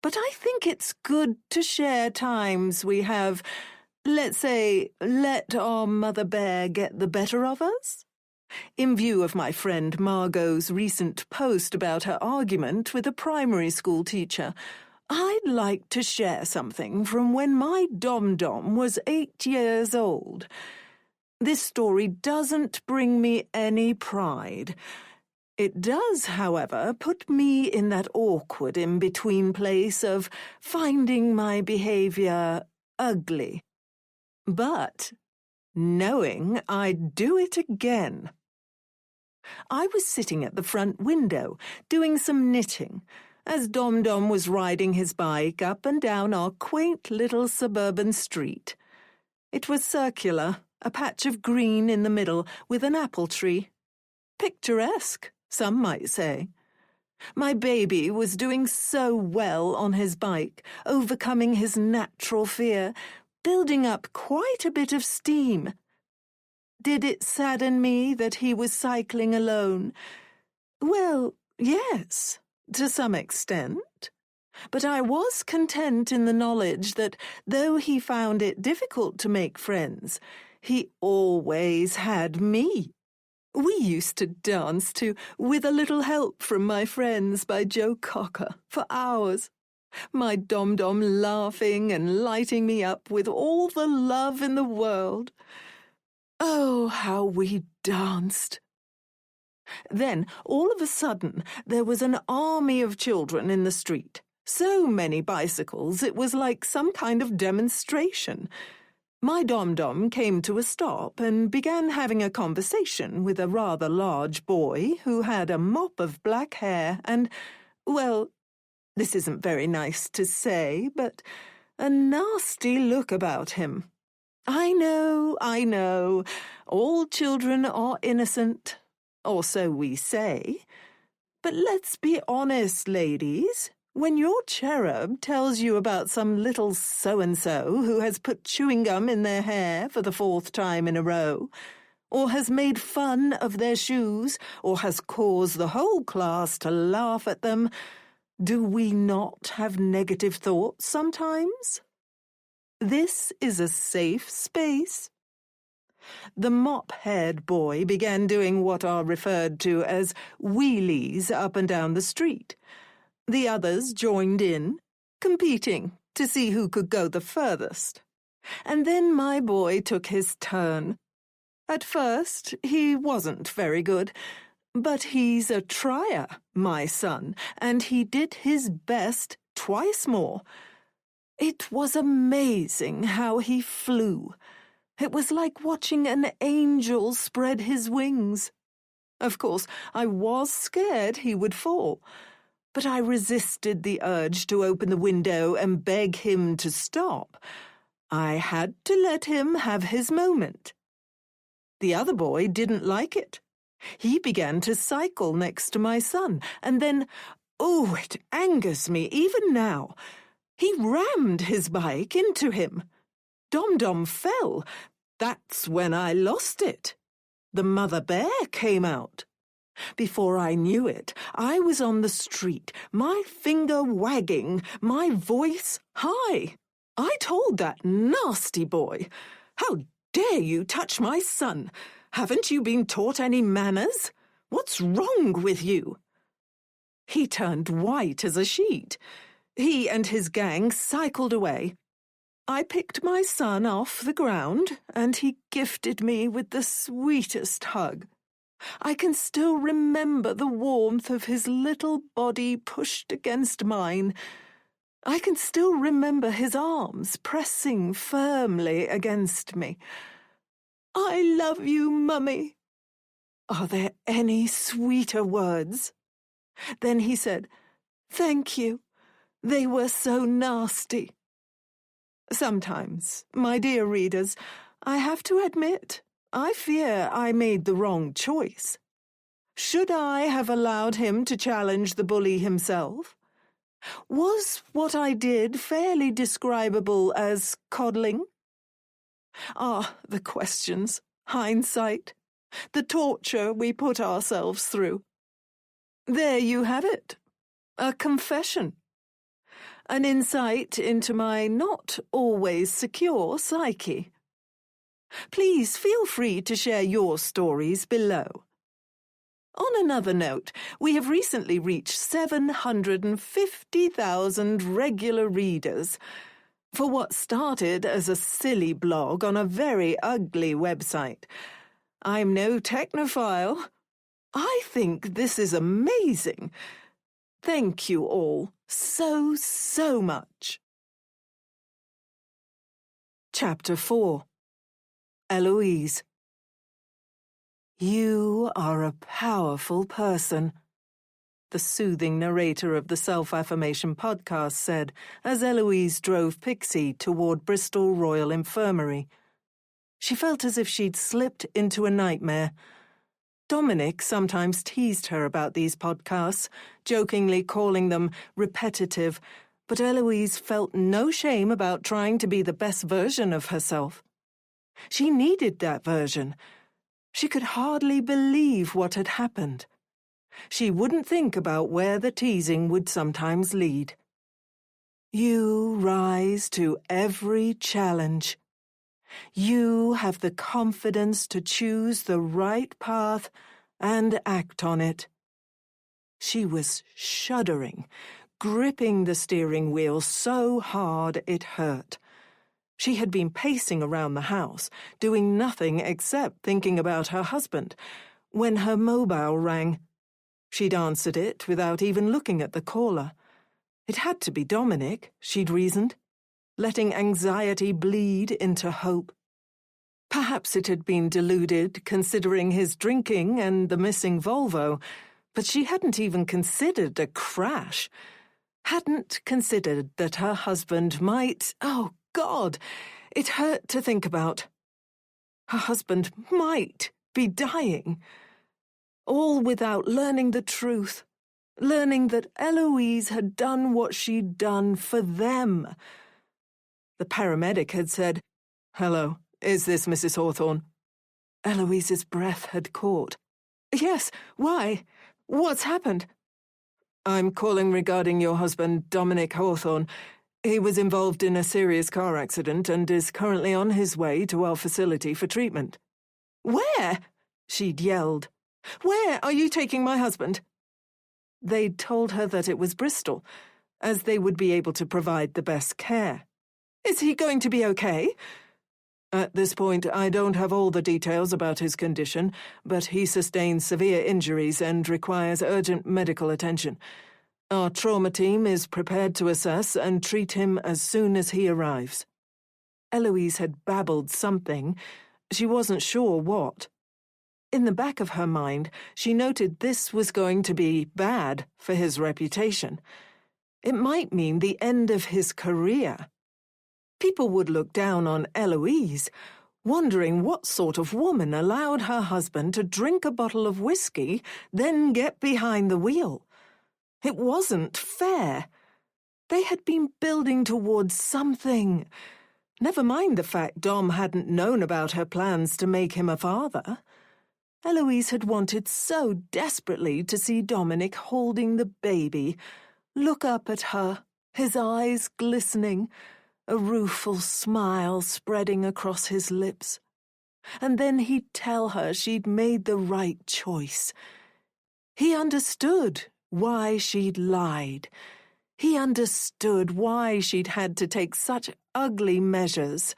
But I think it's good to share times we have, let's say, let our mother bear get the better of us. In view of my friend Margot's recent post about her argument with a primary school teacher, I'd like to share something from when my Dom-Dom was 8 years old. This story doesn't bring me any pride. It does, however, put me in that awkward in-between place of finding my behavior ugly. But knowing I'd do it again. I was sitting at the front window, doing some knitting, as Dom-Dom was riding his bike up and down our quaint little suburban street. It was circular, a patch of green in the middle with an apple tree. Picturesque, some might say. My baby was doing so well on his bike, overcoming his natural fear, building up quite a bit of steam. Did it sadden me that he was cycling alone? Well, yes, to some extent. But I was content in the knowledge that, though he found it difficult to make friends, he always had me. We used to dance to With a Little Help from My Friends by Joe Cocker for hours, my dom-dom laughing and lighting me up with all the love in the world. Oh, how we danced! Then, all of a sudden, there was an army of children in the street. So many bicycles, it was like some kind of demonstration. My dom-dom came to a stop and began having a conversation with a rather large boy who had a mop of black hair and, well, this isn't very nice to say, but a nasty look about him. I know, all children are innocent, or so we say. But let's be honest, ladies. When your cherub tells you about some little so-and-so who has put chewing gum in their hair for the 4th time in a row, or has made fun of their shoes, or has caused the whole class to laugh at them, do we not have negative thoughts sometimes? This is a safe space. The mop-haired boy began doing what are referred to as wheelies up and down the street. The others joined in, competing to see who could go the furthest. And then my boy took his turn. At first, he wasn't very good, but he's a trier, my son, and he did his best twice more. It was amazing how he flew. It was like watching an angel spread his wings. Of course, I was scared he would fall, but I resisted the urge to open the window and beg him to stop. I had to let him have his moment. The other boy didn't like it. He began to cycle next to my son, and then, oh, it angers me even now. He rammed his bike into him. Dom-Dom fell. That's when I lost it. The mother bear came out. Before I knew it, I was on the street, my finger wagging, my voice high. I told that nasty boy, "How dare you touch my son? Haven't you been taught any manners? What's wrong with you?" He turned white as a sheet. He and his gang cycled away. I picked my son off the ground, and he gifted me with the sweetest hug. I can still remember the warmth of his little body pushed against mine. I can still remember his arms pressing firmly against me. "I love you, Mummy." Are there any sweeter words? Then he said, "Thank you. They were so nasty." Sometimes, my dear readers, I have to admit, I fear I made the wrong choice. Should I have allowed him to challenge the bully himself? Was what I did fairly describable as coddling? Ah, the questions, hindsight, the torture we put ourselves through. There you have it, a confession. An insight into my not always secure psyche. Please feel free to share your stories below. On another note, we have recently reached 750,000 regular readers. For what started as a silly blog on a very ugly website. I'm no technophile. I think this is amazing. Thank you all so much. Chapter 4. Eloise. "You are a powerful person," the soothing narrator of the Self-Affirmation podcast said as Eloise drove Pixie toward Bristol Royal Infirmary. She felt as if she'd slipped into a nightmare. Dominic sometimes teased her about these podcasts, jokingly calling them repetitive, but Eloise felt no shame about trying to be the best version of herself. She needed that version. She could hardly believe what had happened. She wouldn't think about where the teasing would sometimes lead. You rise to every challenge. You have the confidence to choose the right path and act on it. She was shuddering, gripping the steering wheel so hard it hurt. She had been pacing around the house, doing nothing except thinking about her husband, when her mobile rang. She'd answered it without even looking at the caller. It had to be Dominic, she'd reasoned, letting anxiety bleed into hope. Perhaps it had been deluded, considering his drinking and the missing Volvo, but she hadn't even considered a crash. Hadn't considered that her husband might— oh, God! It hurt to think about. Her husband might be dying. All without learning the truth, learning that Eloise had done what she'd done for them. The paramedic had said, "Hello, is this Mrs. Hawthorne?" Eloise's breath had caught. "Yes, why? What's happened?" "I'm calling regarding your husband, Dominic Hawthorne. He was involved in a serious car accident and is currently on his way to our facility for treatment." "Where?" she'd yelled. "Where are you taking my husband?" They'd told her that it was Bristol, as they would be able to provide the best care. "Is he going to be okay?" "At this point, I don't have all the details about his condition, but he sustained severe injuries and requires urgent medical attention. Our trauma team is prepared to assess and treat him as soon as he arrives." Eloise had babbled something. She wasn't sure what. In the back of her mind, she noted this was going to be bad for his reputation. It might mean the end of his career. People would look down on Eloise, wondering what sort of woman allowed her husband to drink a bottle of whiskey, then get behind the wheel. It wasn't fair. They had been building towards something. Never mind the fact Dom hadn't known about her plans to make him a father. Eloise had wanted so desperately to see Dominic holding the baby, look up at her, his eyes glistening, a rueful smile spreading across his lips. And then he'd tell her she'd made the right choice. He understood why she'd lied. He understood why she'd had to take such ugly measures.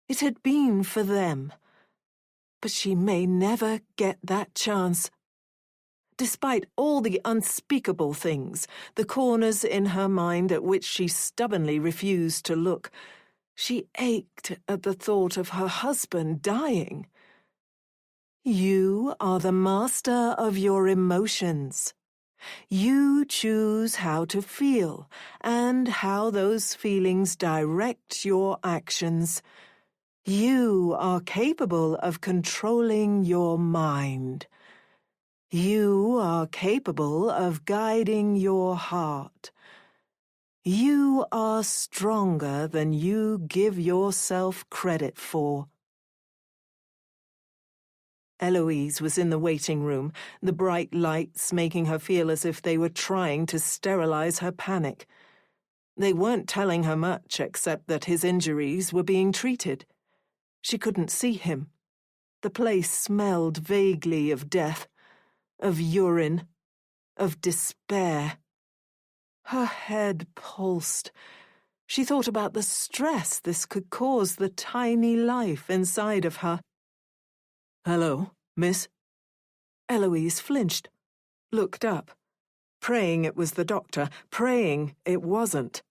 It had been for them. But she may never get that chance. Despite all the unspeakable things, the corners in her mind at which she stubbornly refused to look, she ached at the thought of her husband dying. You are the master of your emotions. You choose how to feel and how those feelings direct your actions. You are capable of controlling your mind. You are capable of guiding your heart. You are stronger than you give yourself credit for. Eloise was in the waiting room, the bright lights making her feel as if they were trying to sterilize her panic. They weren't telling her much except that his injuries were being treated. She couldn't see him. The place smelled vaguely of death, of urine, of despair. Her head pulsed. She thought about the stress this could cause the tiny life inside of her. "Hello, miss?" Eloise flinched, looked up, praying it was the doctor, praying it wasn't.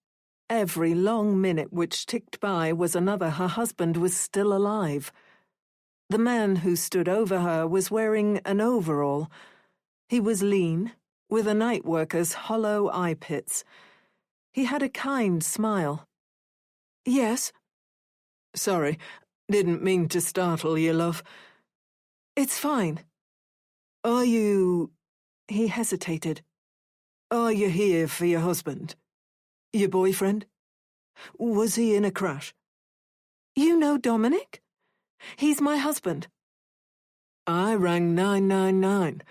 Every long minute which ticked by was another her husband was still alive. The man who stood over her was wearing an overall. He was lean, with a night worker's hollow eye pits. He had a kind smile. "Yes?" "Sorry, Didn't mean to startle you, love. It's fine. Are you... He hesitated. Are you here for your husband? Your boyfriend? Was he in a crash? You know Dominic? He's my husband. I rang 999.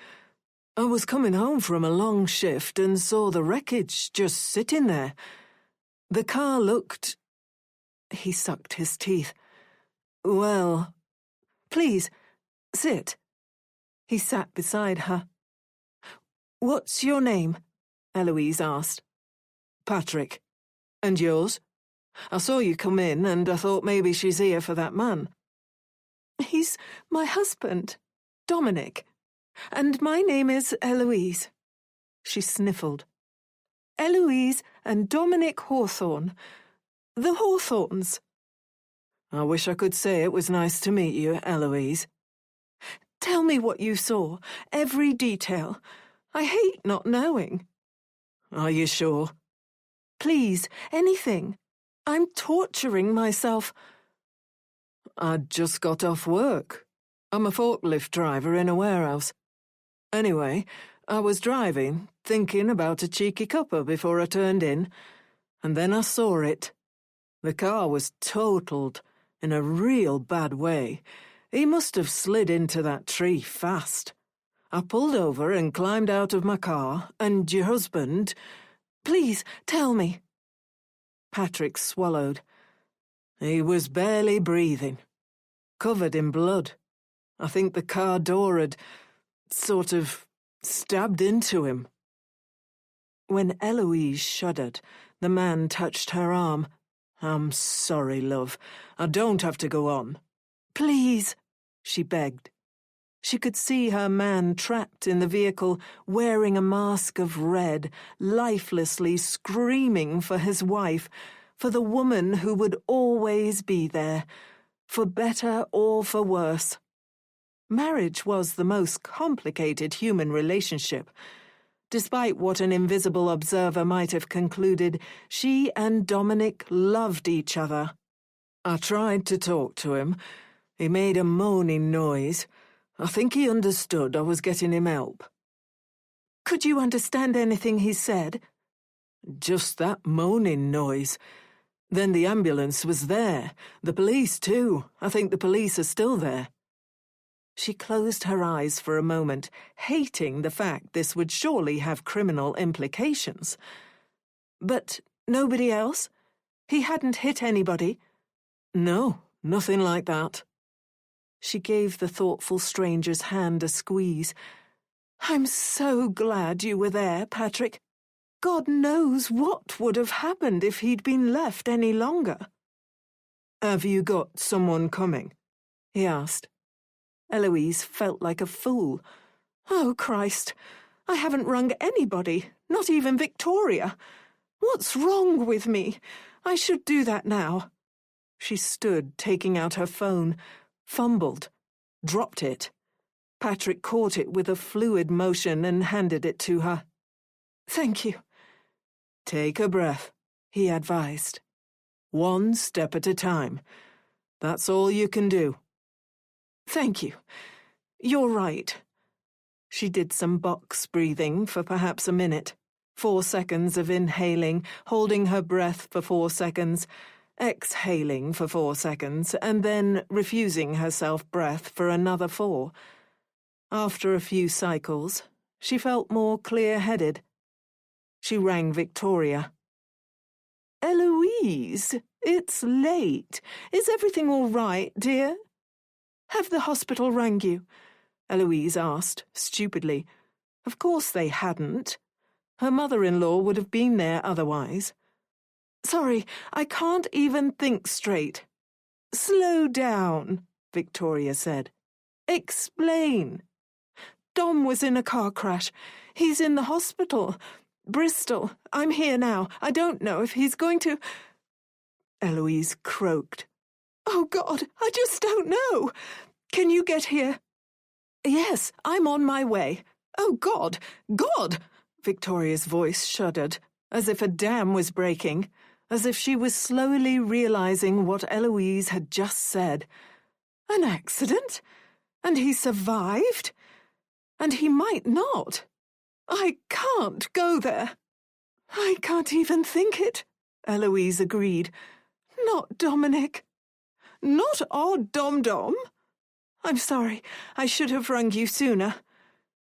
I was coming home from a long shift and saw the wreckage just sitting there. The car looked... He sucked his teeth. Well... Please, sit. He sat beside her. What's your name? Eloise asked. Patrick. And yours? I saw you come in and I thought maybe she's here for that man. He's my husband, Dominic. And my name is Eloise. She sniffled. Eloise and Dominic Hawthorne. The Hawthorns. I wish I could say it was nice to meet you, Eloise. Tell me what you saw, every detail. I hate not knowing. Are you sure? Please, anything. I'm torturing myself. I'd just got off work. I'm a forklift driver in a warehouse. Anyway, I was driving, thinking about a cheeky cuppa before I turned in, and then I saw it. The car was totaled, in a real bad way. He must have slid into that tree fast. I pulled over and climbed out of my car, and your husband... Please, tell me. Patrick swallowed. He was barely breathing, covered in blood. I think the car door had sort of stabbed into him. When Eloise shuddered, the man touched her arm. I'm sorry, love. I don't have to go on. Please, she begged. She could see her man trapped in the vehicle, wearing a mask of red, lifelessly screaming for his wife, for the woman who would always be there, for better or for worse. Marriage was the most complicated human relationship. Despite what an invisible observer might have concluded, she and Dominic loved each other. I tried to talk to him. He made a moaning noise. I think he understood I was getting him help. Could you understand anything he said? Just that moaning noise. Then the ambulance was there. The police, too. I think the police are still there. She closed her eyes for a moment, hating the fact this would surely have criminal implications. But nobody else? He hadn't hit anybody? No, nothing like that. She gave the thoughtful stranger's hand a squeeze. I'm so glad you were there, Patrick. God knows what would have happened if he'd been left any longer. Have you got someone coming? He asked. Eloise felt like a fool. Oh, Christ, I haven't rung anybody, not even Victoria. What's wrong with me? I should do that now. She stood, taking out her phone, fumbled, dropped it. Patrick caught it with a fluid motion and handed it to her. Thank you. Take a breath, he advised. One step at a time. That's all you can do. Thank you. You're right. She did some box breathing for perhaps a minute. 4 seconds of inhaling, holding her breath for 4 seconds, exhaling for 4 seconds, and then refusing herself breath for another 4. After a few cycles, she felt more clear-headed. She rang Victoria. Eloise, it's late. Is everything all right, dear? Have the hospital rang you? Eloise asked, stupidly. Of course they hadn't. Her mother-in-law would have been there otherwise. Sorry, I can't even think straight. Slow down, Victoria said. Explain. Dom was in a car crash. He's in the hospital. Bristol. I'm here now. I don't know if he's going to... Eloise croaked. Oh, God, I just don't know. Can you get here? Yes, I'm on my way. Oh, God, God! Victoria's voice shuddered, as if a dam was breaking, as if she was slowly realizing what Eloise had just said. An accident? And he survived? And he might not. I can't go there. I can't even think it, Eloise agreed. Not Dominic. Not odd Dom-Dom. I'm sorry, I should have rung you sooner.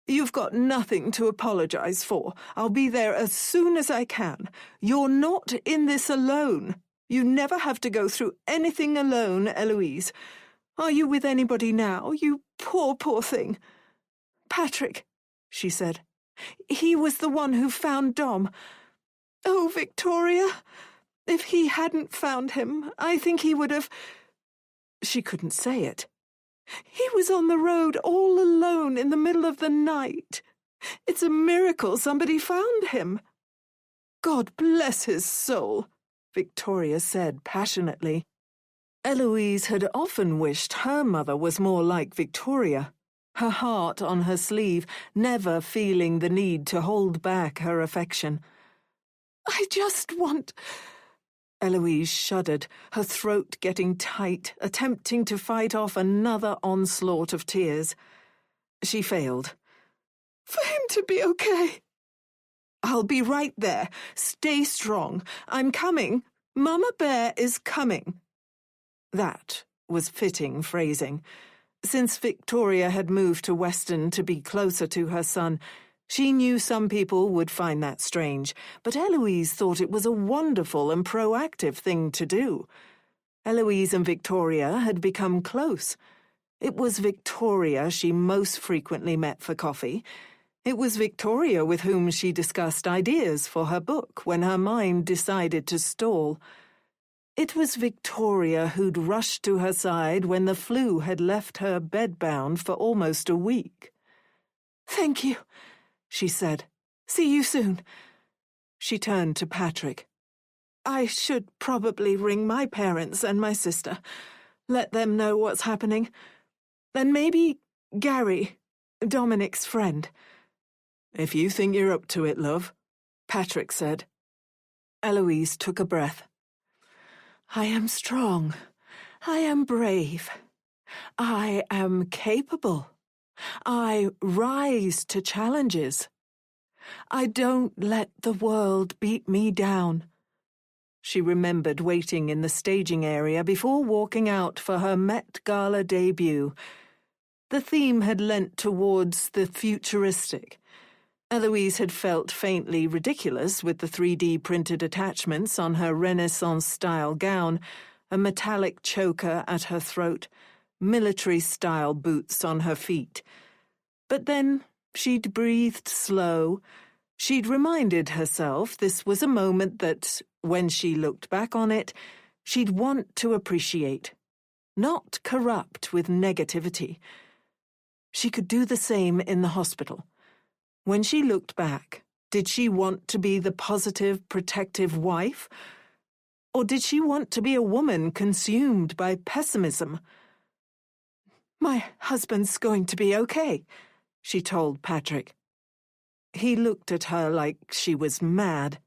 You've got nothing to apologize for. I'll be there as soon as I can. You're not in this alone. You never have to go through anything alone, Eloise. Are you with anybody now, you poor, poor thing? Patrick, she said. He was the one who found Dom. Oh, Victoria, if he hadn't found him, I think he would have... She couldn't say it. He was on the road all alone in the middle of the night. It's a miracle somebody found him. God bless his soul, Victoria said passionately. Eloise had often wished her mother was more like Victoria, her heart on her sleeve, never feeling the need to hold back her affection. I just want... Eloise shuddered, her throat getting tight, attempting to fight off another onslaught of tears. She failed. For him to be okay. I'll be right there. Stay strong. I'm coming. Mama Bear is coming. That was fitting phrasing. Since Victoria had moved to Weston to be closer to her son, she knew some people would find that strange, but Eloise thought it was a wonderful and proactive thing to do. Eloise and Victoria had become close. It was Victoria she most frequently met for coffee. It was Victoria with whom she discussed ideas for her book when her mind decided to stall. It was Victoria who'd rushed to her side when the flu had left her bedbound for almost a week. "Thank you," she said. "See you soon." She turned to Patrick. "I should probably ring my parents and my sister. Let them know what's happening. And maybe Gary, Dominic's friend." "If you think you're up to it, love," Patrick said. Eloise took a breath. "I am strong. I am brave. I am capable. I rise to challenges. I don't let the world beat me down." She remembered waiting in the staging area before walking out for her Met Gala debut. The theme had lent towards the futuristic. Eloise had felt faintly ridiculous with the 3D printed attachments on her Renaissance-style gown, a metallic choker at her throat, military-style boots on her feet. But then she'd breathed slow. She'd reminded herself this was a moment that, when she looked back on it, she'd want to appreciate, not corrupt with negativity. She could do the same in the hospital. When she looked back, did she want to be the positive, protective wife? Or did she want to be a woman consumed by pessimism? "My husband's going to be okay," she told Patrick. He looked at her like she was mad.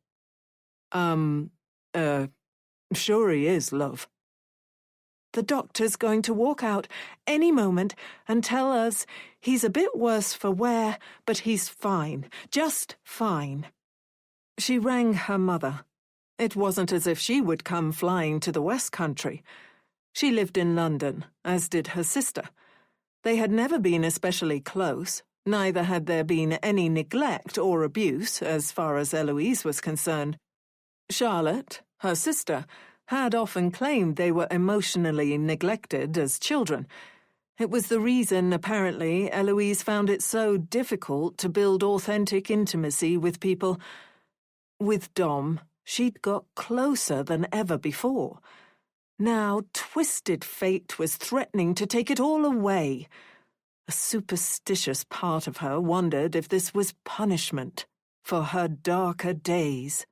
Sure he is, love." "The doctor's going to walk out any moment and tell us he's a bit worse for wear, but he's fine, just fine." She rang her mother. It wasn't as if she would come flying to the West Country. She lived in London, as did her sister. They had never been especially close, neither had there been any neglect or abuse, as far as Eloise was concerned. Charlotte, her sister, had often claimed they were emotionally neglected as children. It was the reason, apparently, Eloise found it so difficult to build authentic intimacy with people. With Dom, she'd got closer than ever before. Now, twisted fate was threatening to take it all away. A superstitious part of her wondered if this was punishment for her darker days.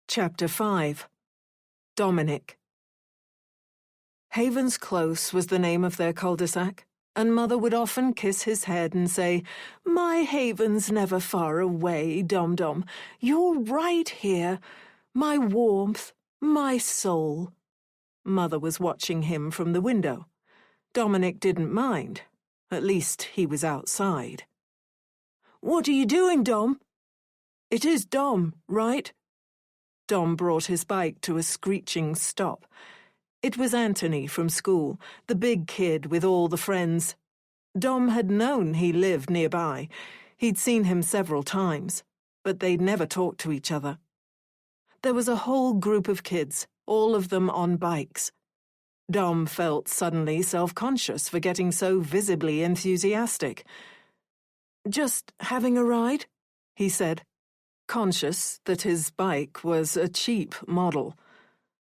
Chapter 5. Dominic. Havens Close was the name of their cul-de-sac, and Mother would often kiss his head and say, "My Haven's never far away, Dom-Dom. You're right here. My warmth, my soul." Mother was watching him from the window. Dominic didn't mind. At least he was outside. "What are you doing, Dom?" "It is Dom, right?" Dom brought his bike to a screeching stop. It was Anthony from school, the big kid with all the friends. Dom had known he lived nearby. He'd seen him several times, but they'd never talked to each other. There was a whole group of kids, all of them on bikes. Dom felt suddenly self-conscious for getting so visibly enthusiastic. "Just having a ride?" he said, conscious that his bike was a cheap model.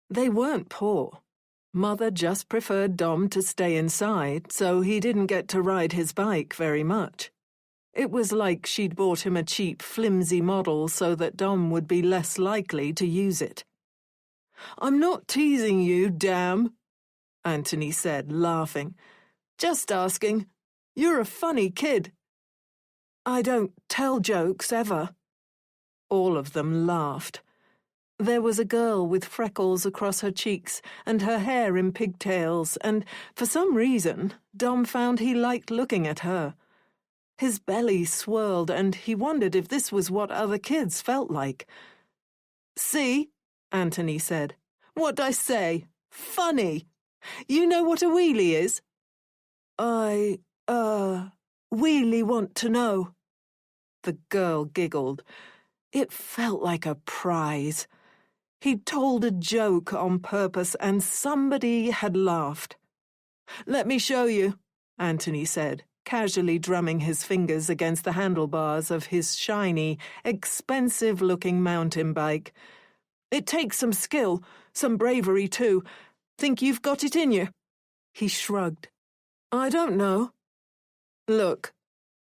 They weren't poor. Mother just preferred Dom to stay inside, so he didn't get to ride his bike very much. It was like she'd bought him a cheap, flimsy model so that Dom would be less likely to use it. "I'm not teasing you, damn," Anthony said, laughing. "Just asking. You're a funny kid." "I don't tell jokes, ever." All of them laughed. There was a girl with freckles across her cheeks and her hair in pigtails, and for some reason, Dom found he liked looking at her. His belly swirled, and he wondered if this was what other kids felt like. "See," Anthony said. "What'd I say? Funny. You know what a wheelie is?" I really want to know." The girl giggled. It felt like a prize. He'd told a joke on purpose, and somebody had laughed. "Let me show you," Anthony said, casually drumming his fingers against the handlebars of his shiny, expensive-looking mountain bike. "It takes some skill, some bravery, too. Think you've got it in you?" He shrugged. "I don't know." "Look."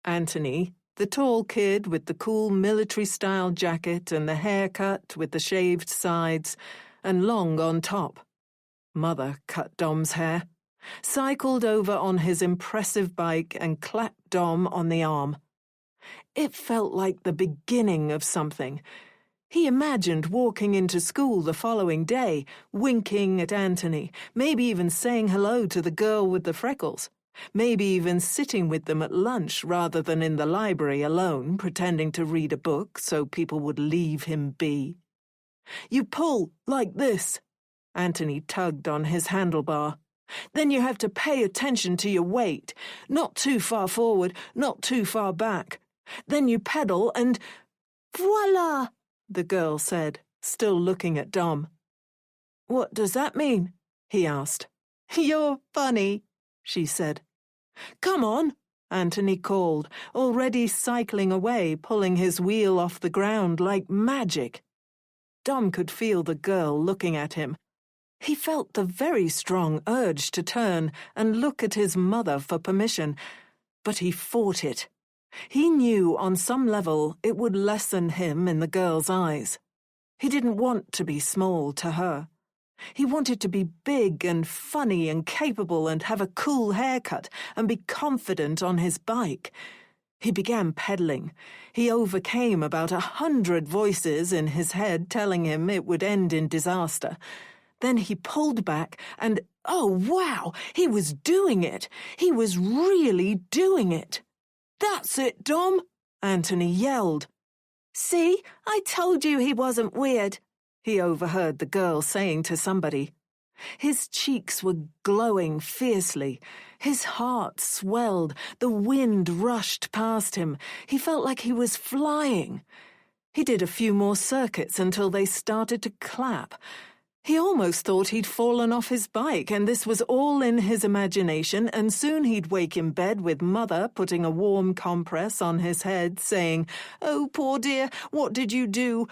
Anthony, the tall kid with the cool military-style jacket and the haircut with the shaved sides and long on top. Mother cut Dom's hair, cycled over on his impressive bike and clapped Dom on the arm. It felt like the beginning of something. He imagined walking into school the following day, winking at Anthony, maybe even saying hello to the girl with the freckles. Maybe even sitting with them at lunch rather than in the library alone, pretending to read a book so people would leave him be. "You pull, like this." Anthony tugged on his handlebar. "Then you have to pay attention to your weight. Not too far forward, not too far back. Then you pedal and... Voila! The girl said, still looking at Dom. "What does that mean?" he asked. "You're funny," she said. "Come on," Anthony called, already cycling away, pulling his wheel off the ground like magic. Dom could feel the girl looking at him. He felt the very strong urge to turn and look at his mother for permission, but he fought it. He knew on some level it would lessen him in the girl's eyes. He didn't want to be small to her. He wanted to be big and funny and capable and have a cool haircut and be confident on his bike. He began pedaling. He overcame about 100 voices in his head telling him it would end in disaster. Then he pulled back and, oh wow, he was doing it. He was really doing it. "That's it, Dom," Anthony yelled. "See, I told you he wasn't weird," he overheard the girl saying to somebody. His cheeks were glowing fiercely. His heart swelled. The wind rushed past him. He felt like he was flying. He did a few more circuits until they started to clap. He almost thought he'd fallen off his bike, and this was all in his imagination, and soon he'd wake in bed with Mother putting a warm compress on his head, saying, "Oh, poor dear, what did you do?"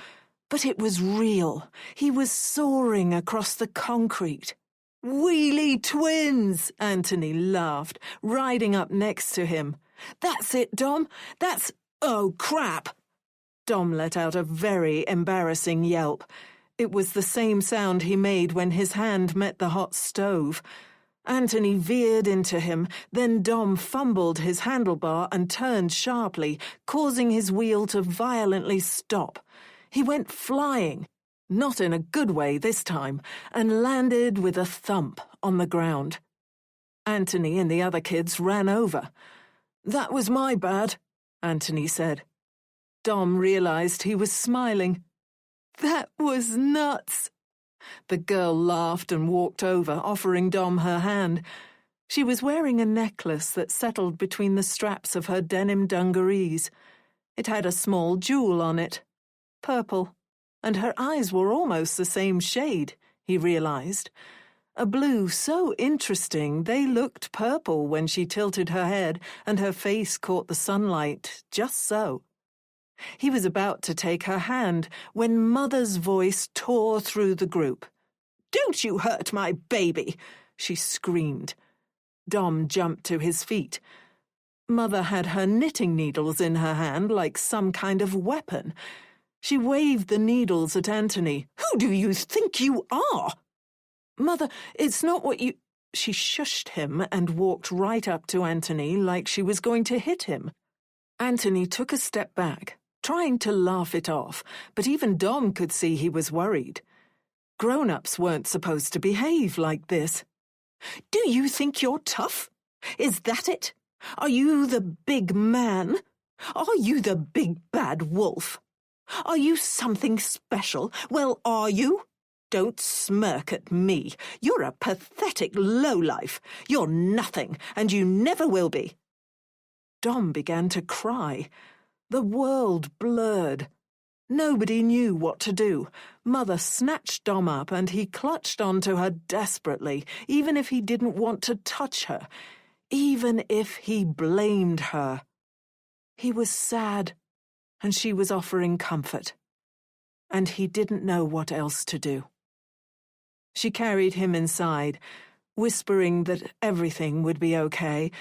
But it was real. He was soaring across the concrete. "Wheelie twins!" Anthony laughed, riding up next to him. "That's it, Dom. That's... oh, crap!" Dom let out a very embarrassing yelp. It was the same sound he made when his hand met the hot stove. Anthony veered into him, then Dom fumbled his handlebar and turned sharply, causing his wheel to violently stop. He went flying. not in a good way this time, and landed with a thump on the ground. Anthony and the other kids ran over. "That was my bad," Anthony said. Dom realized he was smiling. "That was nuts." The girl laughed and walked over, offering Dom her hand. She was wearing a necklace that settled between the straps of her denim dungarees. It had a small jewel on it, purple, and her eyes were almost the same shade, he realized. A blue so interesting they looked purple when she tilted her head and her face caught the sunlight, just so. He was about to take her hand when Mother's voice tore through the group. "Don't you hurt my baby!" she screamed. Dom jumped to his feet. Mother had her knitting needles in her hand like some kind of weapon. She waved the needles at Anthony. "Who do you think you are?" "Mother, it's not what you—" She shushed him and walked right up to Anthony like she was going to hit him. Anthony took a step back, trying to laugh it off, but even Dom could see he was worried. Grown-ups weren't supposed to behave like this. "Do you think you're tough? Is that it? Are you the big man? Are you the big bad wolf? Are you something special? Well, are you? Don't smirk at me. You're a pathetic lowlife. You're nothing, and you never will be." Dom began to cry. The world blurred. Nobody knew what to do. Mother snatched Dom up and he clutched onto her desperately, even if he didn't want to touch her, even if he blamed her. He was sad, and she was offering comfort, and he didn't know what else to do. She carried him inside, whispering that everything would be okay,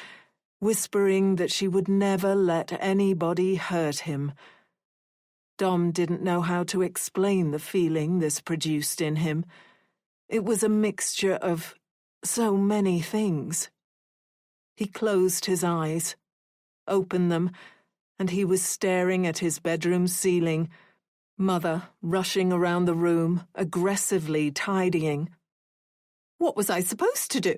whispering that she would never let anybody hurt him. Dom didn't know how to explain the feeling this produced in him. It was a mixture of so many things. He closed his eyes, opened them, and he was staring at his bedroom ceiling, Mother rushing around the room, aggressively tidying. "What was I supposed to do?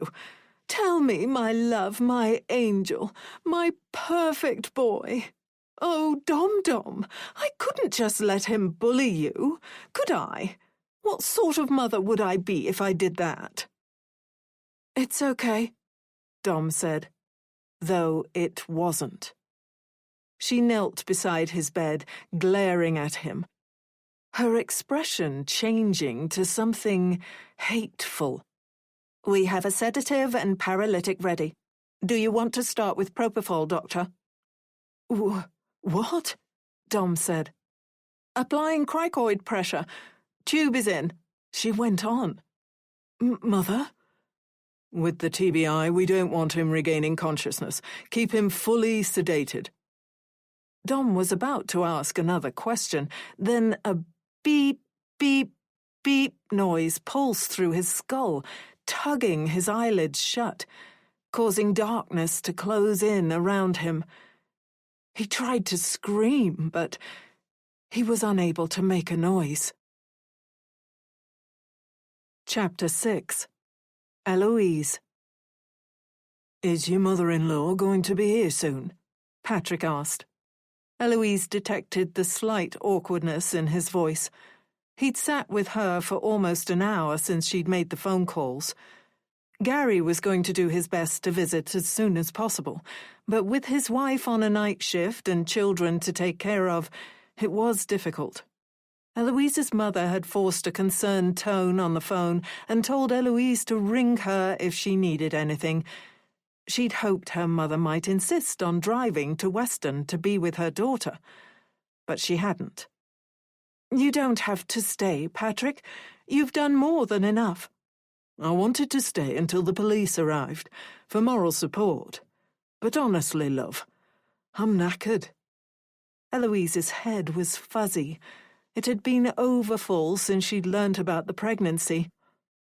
Tell me, my love, my angel, my perfect boy. Oh, Dom, I couldn't just let him bully you, could I? What sort of mother would I be if I did that?" "It's okay," Dom said, though it wasn't. She knelt beside his bed, glaring at him, her expression changing to something hateful. "We have a sedative and paralytic ready. Do you want to start with propofol, Doctor?" What? Dom said. "Applying cricoid pressure. Tube is in," she went on. "Mother?" "With the TBI, we don't want him regaining consciousness. Keep him fully sedated." Dom was about to ask another question, then a beep, beep, beep noise pulsed through his skull, tugging his eyelids shut, causing darkness to close in around him. He tried to scream, but he was unable to make a noise. Chapter 6. Eloise. "Is your mother-in-law going to be here soon?" Patrick asked. Eloise detected the slight awkwardness in his voice. He'd sat with her for almost an hour since she'd made the phone calls. Gary was going to do his best to visit as soon as possible, but with his wife on a night shift and children to take care of, it was difficult. Eloise's mother had forced a concerned tone on the phone and told Eloise to ring her if she needed anything. She'd hoped her mother might insist on driving to Weston to be with her daughter, but she hadn't. "You don't have to stay, Patrick. You've done more than enough." "I wanted to stay until the police arrived, for moral support. But honestly, love, I'm knackered." Eloise's head was fuzzy. It had been overfull since she'd learnt about the pregnancy.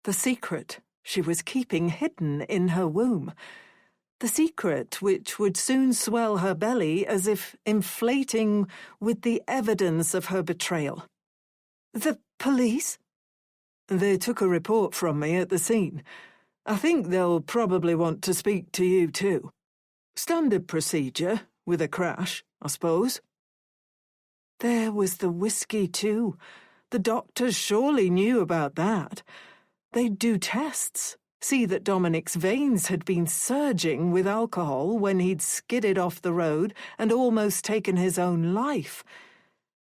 The secret she was keeping hidden in her womb. The secret which would soon swell her belly as if inflating with the evidence of her betrayal. The Police? They took a report from me at the scene. I think they'll probably want to speak to you too. Standard procedure, with a crash, I suppose. There was the whiskey too. The doctors surely knew about that. They'd do tests, see that Dominic's veins had been surging with alcohol when he'd skidded off the road and almost taken his own life.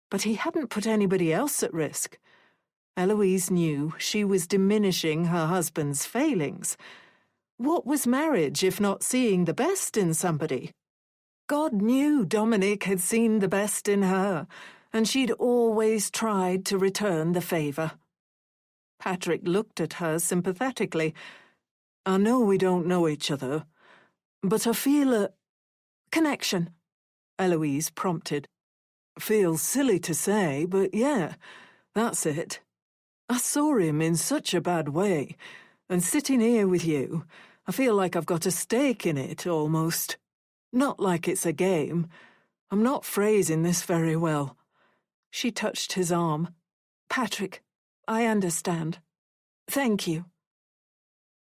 But he hadn't put anybody else at risk. Eloise knew she was diminishing her husband's failings. What was marriage if not seeing the best in somebody? God knew Dominic had seen the best in her, and she'd always tried to return the favour. Patrick looked at her sympathetically. I know we don't know each other, but I feel a connection, Eloise prompted. Feels silly to say, but yeah, that's it. I saw him in such a bad way, and sitting here with you, I feel like I've got a stake in it, almost. Not like it's a game. I'm not phrasing this very well. She touched his arm. Patrick, I understand. Thank you.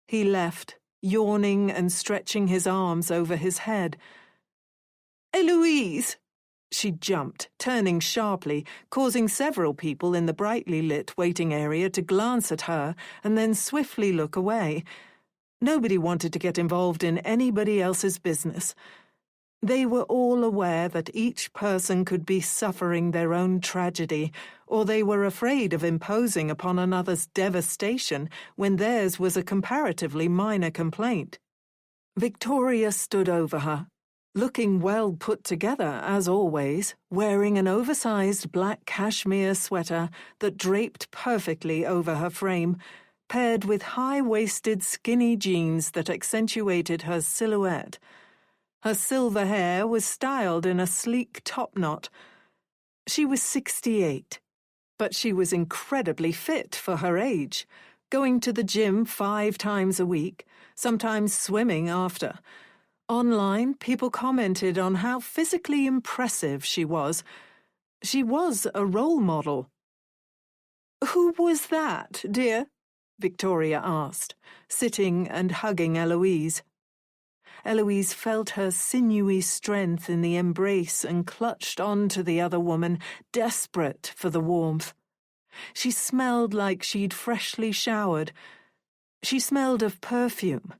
He left, yawning and stretching his arms over his head. Eloise! She jumped, turning sharply, causing several people in the brightly lit waiting area to glance at her and then swiftly look away. Nobody wanted to get involved in anybody else's business. They were all aware that each person could be suffering their own tragedy, or they were afraid of imposing upon another's devastation when theirs was a comparatively minor complaint. Victoria stood over her, looking well put together as always, wearing an oversized black cashmere sweater that draped perfectly over her frame, paired with high-waisted skinny jeans that accentuated her silhouette. Her silver hair was styled in a sleek topknot. She was 68, but she was incredibly fit for her age, going to the gym 5 times a week, sometimes swimming after. Online, people commented on how physically impressive she was. She was a role model. "Who was that, dear?" Victoria asked, sitting and hugging Eloise. Eloise felt her sinewy strength in the embrace and clutched on to the other woman, desperate for the warmth. She smelled like she'd freshly showered. She smelled of perfume.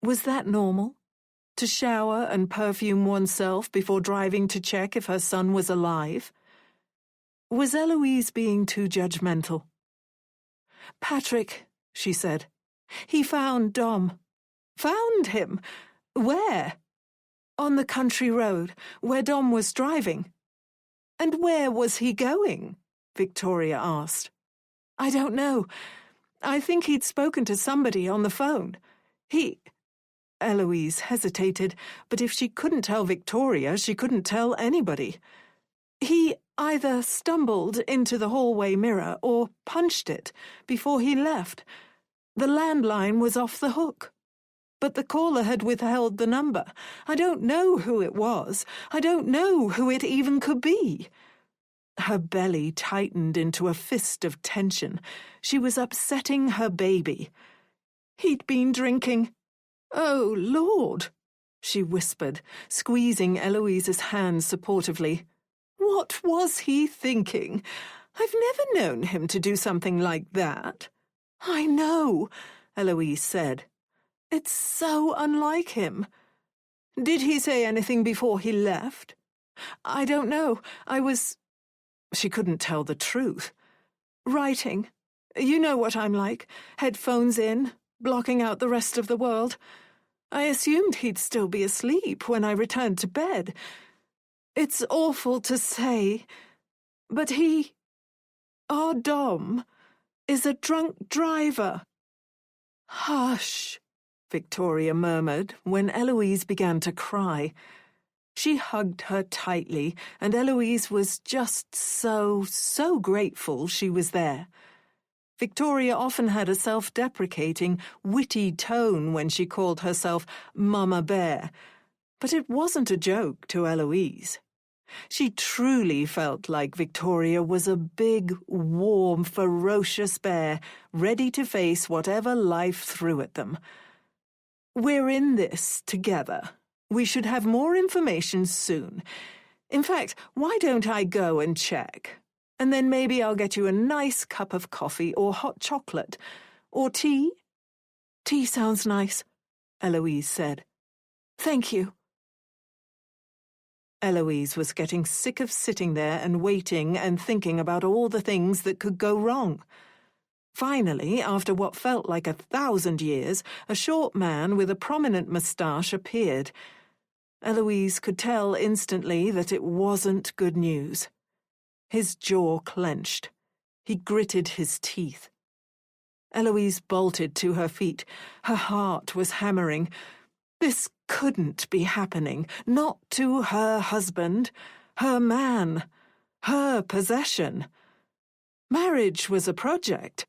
Was that normal? To shower and perfume oneself before driving to check if her son was alive? Was Eloise being too judgmental? "Patrick," she said. "He found Dom." "Found him? Where?" "On the country road, where Dom was driving." "And where was he going?" Victoria asked. "I don't know. I think he'd spoken to somebody on the phone. Eloise hesitated, but if she couldn't tell Victoria, she couldn't tell anybody. "He either stumbled into the hallway mirror or punched it before he left. The landline was off the hook. But the caller had withheld the number. I don't know who it was. I don't know who it even could be." Her belly tightened into a fist of tension. She was upsetting her baby. "He'd been drinking." "Oh, Lord," she whispered, squeezing Eloise's hand supportively. "What was he thinking? I've never known him to do something like that." "I know," Eloise said. "It's so unlike him." "Did he say anything before he left?" "I don't know. She couldn't tell the truth. "Writing. You know what I'm like. Headphones in, blocking out the rest of the world. I assumed he'd still be asleep when I returned to bed. It's awful to say, but our Dom, is a drunk driver." "Hush," Victoria murmured when Eloise began to cry. She hugged her tightly, and Eloise was just so grateful she was there. Victoria often had a self-deprecating, witty tone when she called herself Mama Bear, but it wasn't a joke to Eloise. She truly felt like Victoria was a big, warm, ferocious bear, ready to face whatever life threw at them. "We're in this together. We should have more information soon. In fact, why don't I go and check? And then maybe I'll get you a nice cup of coffee or hot chocolate. Or tea?" "Tea sounds nice," Eloise said. "Thank you." Eloise was getting sick of sitting there and waiting and thinking about all the things that could go wrong. Finally, after what felt like 1,000 years, a short man with a prominent moustache appeared. Eloise could tell instantly that it wasn't good news. His jaw clenched. He gritted his teeth. Eloise bolted to her feet. Her heart was hammering. This couldn't be happening. Not to her husband, her man, her possession. Marriage was a project,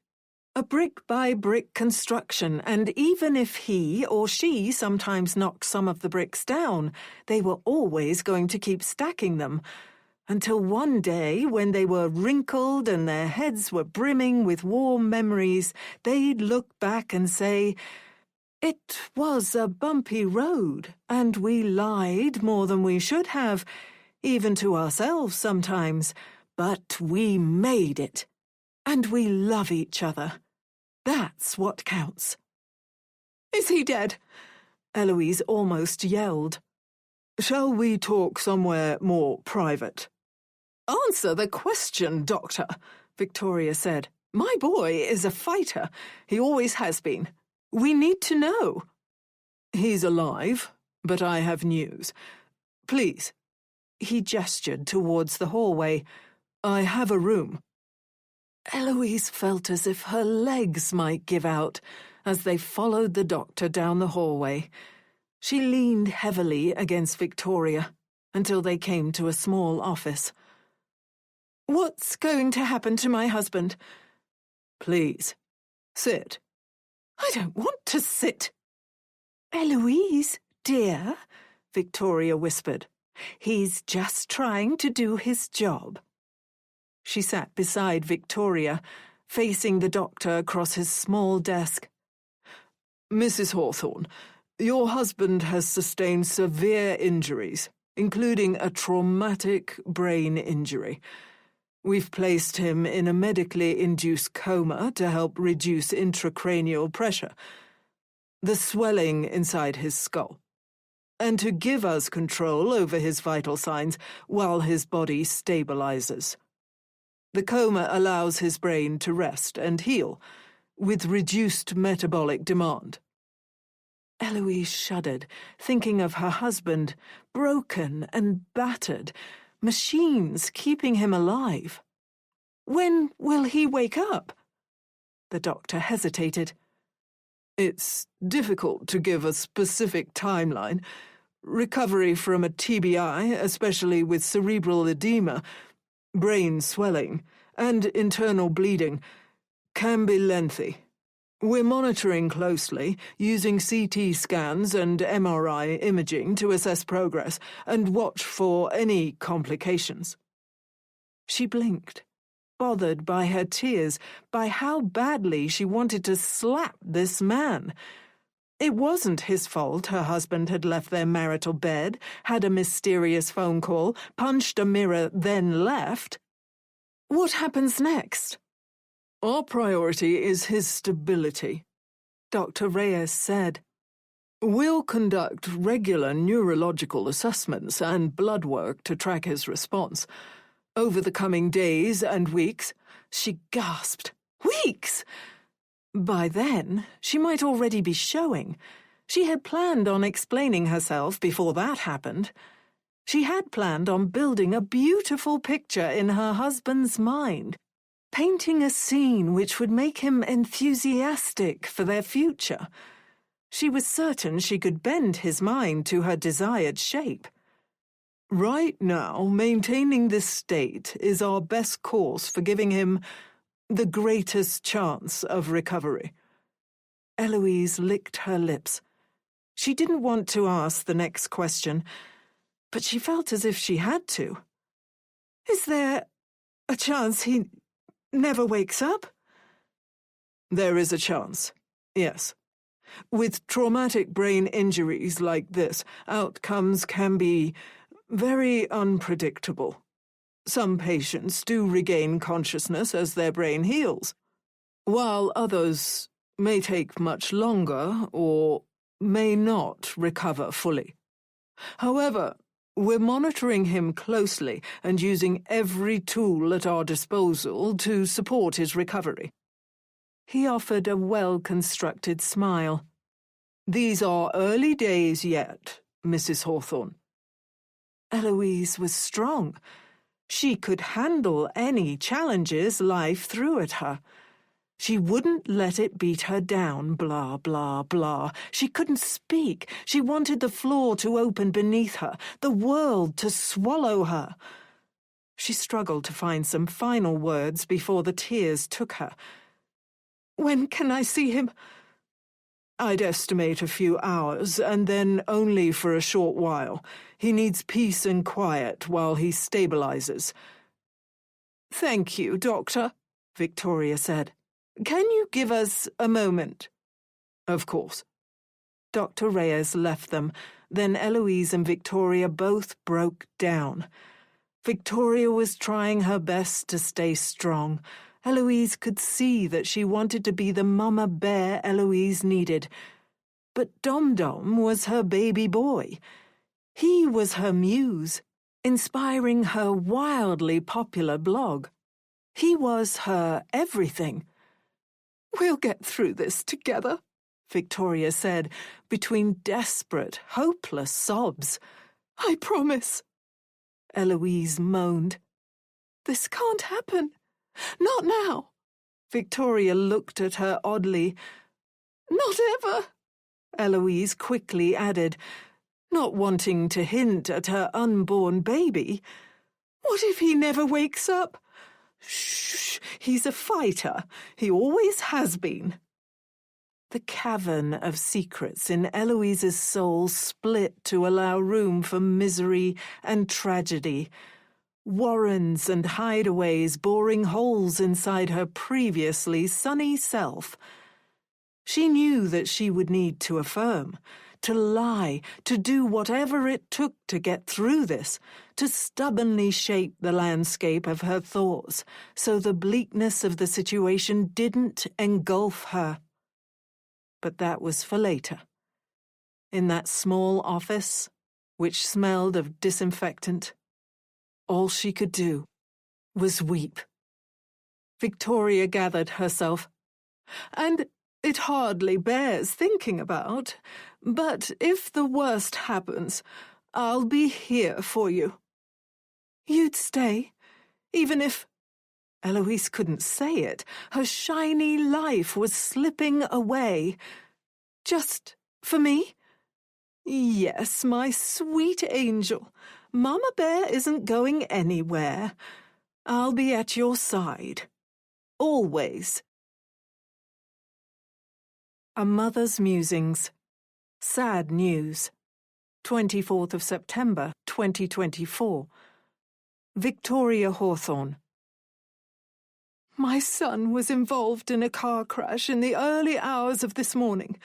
a brick-by-brick construction, and even if he or she sometimes knocked some of the bricks down, they were always going to keep stacking them, until one day, when they were wrinkled and their heads were brimming with warm memories, they'd look back and say, "It was a bumpy road, and we lied more than we should have, even to ourselves sometimes, but we made it, and we love each other. That's what counts." "Is he dead?" Eloise almost yelled. "Shall we talk somewhere more private?" "Answer the question, Doctor," Victoria said. "My boy is a fighter. He always has been. We need to know." "He's alive, but I have news. Please." He gestured towards the hallway. "I have a room." Eloise felt as if her legs might give out as they followed the doctor down the hallway. She leaned heavily against Victoria until they came to a small office. "What's going to happen to my husband?" "Please, sit." "I don't want to sit." "Eloise, dear," Victoria whispered. "He's just trying to do his job." She sat beside Victoria, facing the doctor across his small desk. "Mrs. Hawthorne, your husband has sustained severe injuries, including a traumatic brain injury. We've placed him in a medically induced coma to help reduce intracranial pressure, the swelling inside his skull, and to give us control over his vital signs while his body stabilizes. The coma allows his brain to rest and heal, with reduced metabolic demand." Eloise shuddered, thinking of her husband, broken and battered, machines keeping him alive. "When will he wake up?" The doctor hesitated. "It's difficult to give a specific timeline. Recovery from a TBI, especially with cerebral edema, brain swelling, and internal bleeding, can be lengthy. We're monitoring closely, using CT scans and MRI imaging to assess progress and watch for any complications." She blinked, bothered by her tears, by how badly she wanted to slap this man. It wasn't his fault her husband had left their marital bed, had a mysterious phone call, punched a mirror, then left. What happens next? "Our priority is his stability," Dr. Reyes said. "We'll conduct regular neurological assessments and blood work to track his response. Over the coming days and weeks," she gasped. "Weeks!" By then, she might already be showing. She had planned on explaining herself before that happened. She had planned on building a beautiful picture in her husband's mind, painting a scene which would make him enthusiastic for their future. She was certain she could bend his mind to her desired shape. "Right now, maintaining this state is our best course for giving him the greatest chance of recovery." Eloise licked her lips. She didn't want to ask the next question, but she felt as if she had to. Is there a chance he never wakes up? There is a chance, yes. With traumatic brain injuries like this, outcomes can be very unpredictable. Some patients do regain consciousness as their brain heals, while others may take much longer or may not recover fully. However, we're monitoring him closely and using every tool at our disposal to support his recovery. He offered a well-constructed smile. These are early days yet, Mrs. Hawthorne. Eloise was strong. She could handle any challenges life threw at her. She wouldn't let it beat her down, blah, blah, blah. She couldn't speak. She wanted the floor to open beneath her, the world to swallow her. She struggled to find some final words before the tears took her. When can I see him? I'd estimate a few hours, and then only for a short while. He needs peace and quiet while he stabilizes. Thank you, Doctor, Victoria said. Can you give us a moment? Of course. Dr. Reyes left them. Then Eloise and Victoria both broke down. Victoria was trying her best to stay strong. Eloise could see that she wanted to be the mama bear Eloise needed. But Dom-Dom was her baby boy. He was her muse, inspiring her wildly popular blog. He was her everything. We'll get through this together, Victoria said, between desperate, hopeless sobs. I promise. Eloise moaned. This can't happen. Not now. Victoria looked at her oddly. Not ever, Eloise quickly added, not wanting to hint at her unborn baby. What if he never wakes up? Shh, he's a fighter. He always has been. The cavern of secrets in Eloise's soul split to allow room for misery and tragedy. Warrens and hideaways boring holes inside her previously sunny self. She knew that she would need to affirm, to lie, to do whatever it took to get through this, to stubbornly shape the landscape of her thoughts so the bleakness of the situation didn't engulf her. But that was for later. In that small office, which smelled of disinfectant, all she could do was weep. Victoria gathered herself. And it hardly bears thinking about, but if the worst happens, I'll be here for you. You'd stay, even if... Eloise couldn't say it. Her shiny life was slipping away. Just for me? Yes, my sweet angel. Mama Bear isn't going anywhere. I'll be at your side. Always. A Mother's Musings. Sad news. 24th of September, 2024. Victoria Hawthorne. My son was involved in a car crash in the early hours of this morning.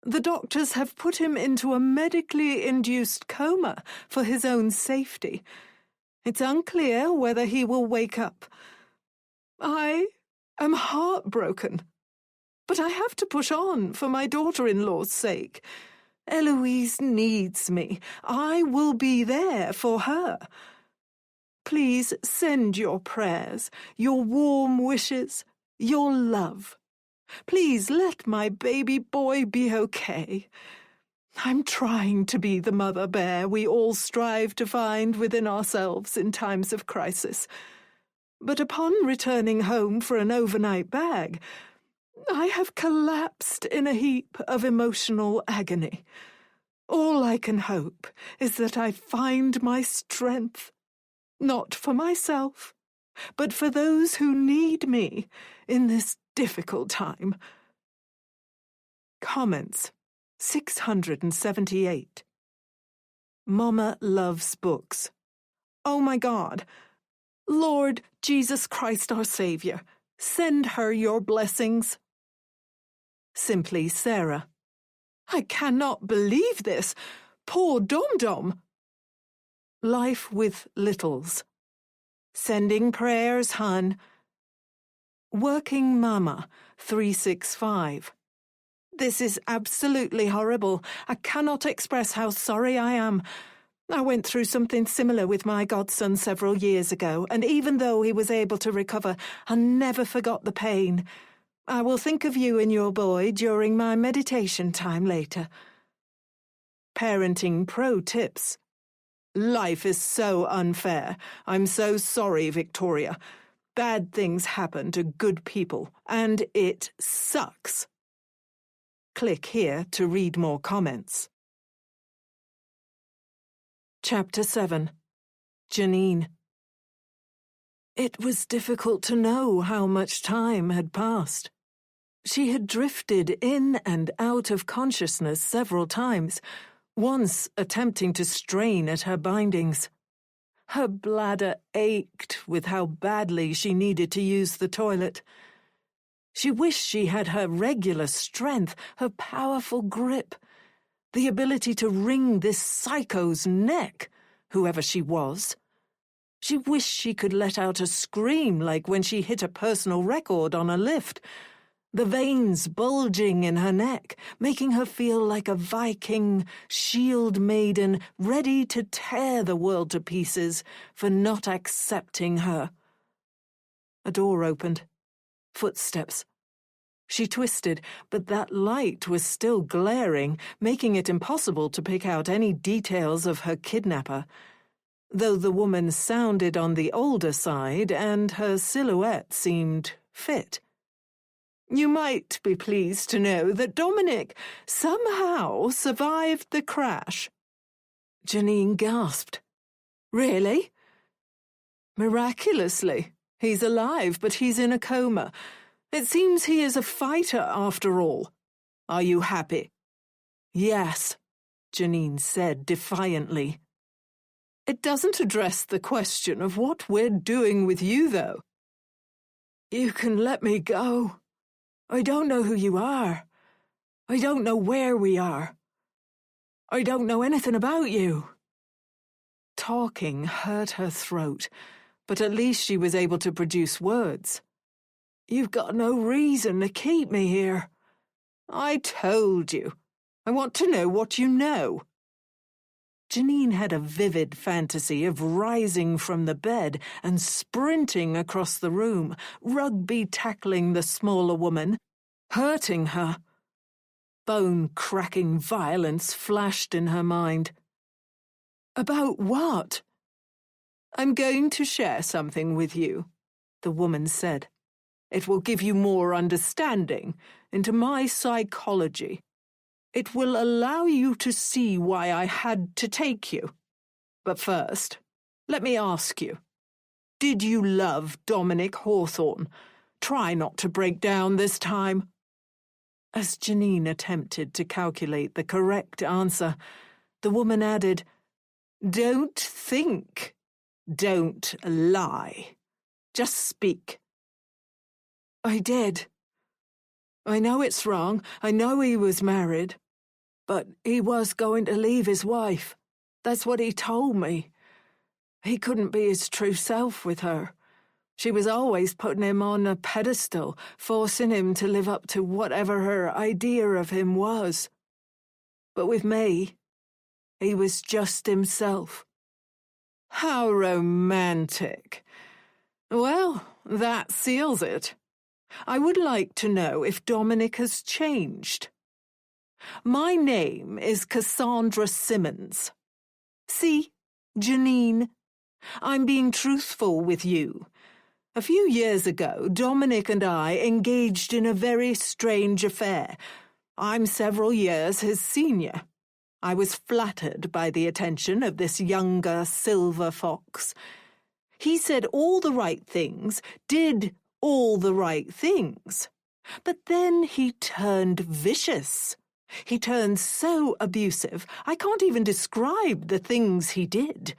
The doctors have put him into a medically induced coma for his own safety. It's unclear whether he will wake up. I am heartbroken. But I have to push on for my daughter-in-law's sake. Eloise needs me. I will be there for her. Please send your prayers, your warm wishes, your love. Please let my baby boy be okay. I'm trying to be the mother bear we all strive to find within ourselves in times of crisis. But upon returning home for an overnight bag, I have collapsed in a heap of emotional agony. All I can hope is that I find my strength, not for myself, but for those who need me in this difficult time. Comments 678. Mama loves books. Oh my God, Lord Jesus Christ our Saviour, send her your blessings. Simply Sarah. I cannot believe this. Poor Dom-Dom. Life with Littles. Sending prayers, hun. Working Mama, 365. This is absolutely horrible. I cannot express how sorry I am. I went through something similar with my godson several years ago, and even though he was able to recover, I never forgot the pain. I will think of you and your boy during my meditation time later. Parenting Pro Tips. Life is so unfair. I'm so sorry, Victoria. Bad things happen to good people, and it sucks. Click here to read more comments. Chapter 7. Janine. It was difficult to know how much time had passed. She had drifted in and out of consciousness several times, once attempting to strain at her bindings. Her bladder ached with how badly she needed to use the toilet. She wished she had her regular strength, her powerful grip, the ability to wring this psycho's neck, whoever she was. She wished she could let out a scream like when she hit a personal record on a lift, the veins bulging in her neck, making her feel like a Viking shield maiden ready to tear the world to pieces for not accepting her. A door opened. Footsteps. She twisted, but that light was still glaring, making it impossible to pick out any details of her kidnapper, though the woman sounded on the older side and her silhouette seemed fit. You might be pleased to know that Dominic somehow survived the crash. Janine gasped. Really? Miraculously. He's alive, but he's in a coma. It seems he is a fighter after all. Are you happy? Yes, Janine said defiantly. It doesn't address the question of what we're doing with you, though. You can let me go. I don't know who you are. I don't know where we are. I don't know anything about you. Talking hurt her throat, but at least she was able to produce words. You've got no reason to keep me here. I told you. I want to know what you know. Janine had a vivid fantasy of rising from the bed and sprinting across the room, rugby tackling the smaller woman, hurting her. Bone-cracking violence flashed in her mind. About what? I'm going to share something with you, the woman said. It will give you more understanding into my psychology. It will allow you to see why I had to take you. But first, let me ask you, did you love Dominic Hawthorne? Try not to break down this time. As Janine attempted to calculate the correct answer, the woman added, Don't think. Don't lie. Just speak. I did. I know it's wrong. I know he was married. But he was going to leave his wife. That's what he told me. He couldn't be his true self with her. She was always putting him on a pedestal, forcing him to live up to whatever her idea of him was. But with me, he was just himself. How romantic. Well, that seals it. I would like to know if Dominic has changed. My name is Cassandra Simmons. See, Janine, I'm being truthful with you. A few years ago, Dominic and I engaged in a very strange affair. I'm several years his senior. I was flattered by the attention of this younger silver fox. He said all the right things, did all the right things. But then he turned vicious. He turned so abusive, I can't even describe the things he did.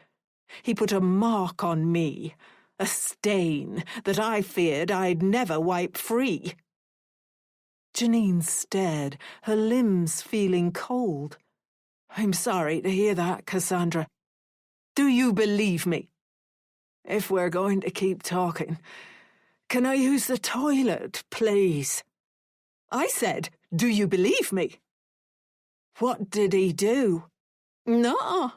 He put a mark on me, A stain that I feared I'd never wipe free. Janine stared, her limbs feeling cold. I'm sorry to hear that, Cassandra. Do you believe me? If we're going to keep talking, can I use the toilet, please? I said, do you believe me? What did he do? Nuh-uh.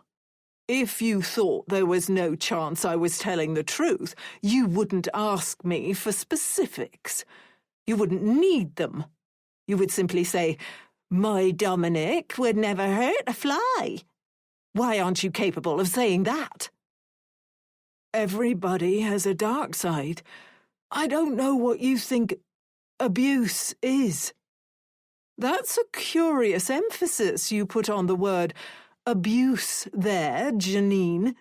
If you thought there was no chance I was telling the truth, you wouldn't ask me for specifics. You wouldn't need them. You would simply say, my Dominic would never hurt a fly. Why aren't you capable of saying that? Everybody has a dark side. I don't know what you think abuse is. That's a curious emphasis you put on the word abuse there, Janine.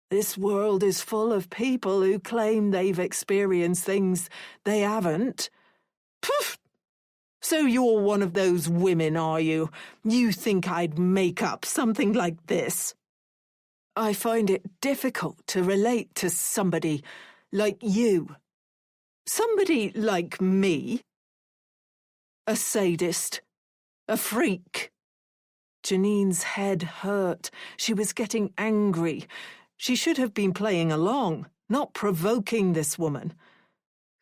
This world is full of people who claim they've experienced things they haven't. Poof! So you're one of those women, are you? You think I'd make up something like this? I find it difficult to relate to somebody like you. Somebody like me. A sadist. A freak. Janine's head hurt. She was getting angry. She should have been playing along, not provoking this woman.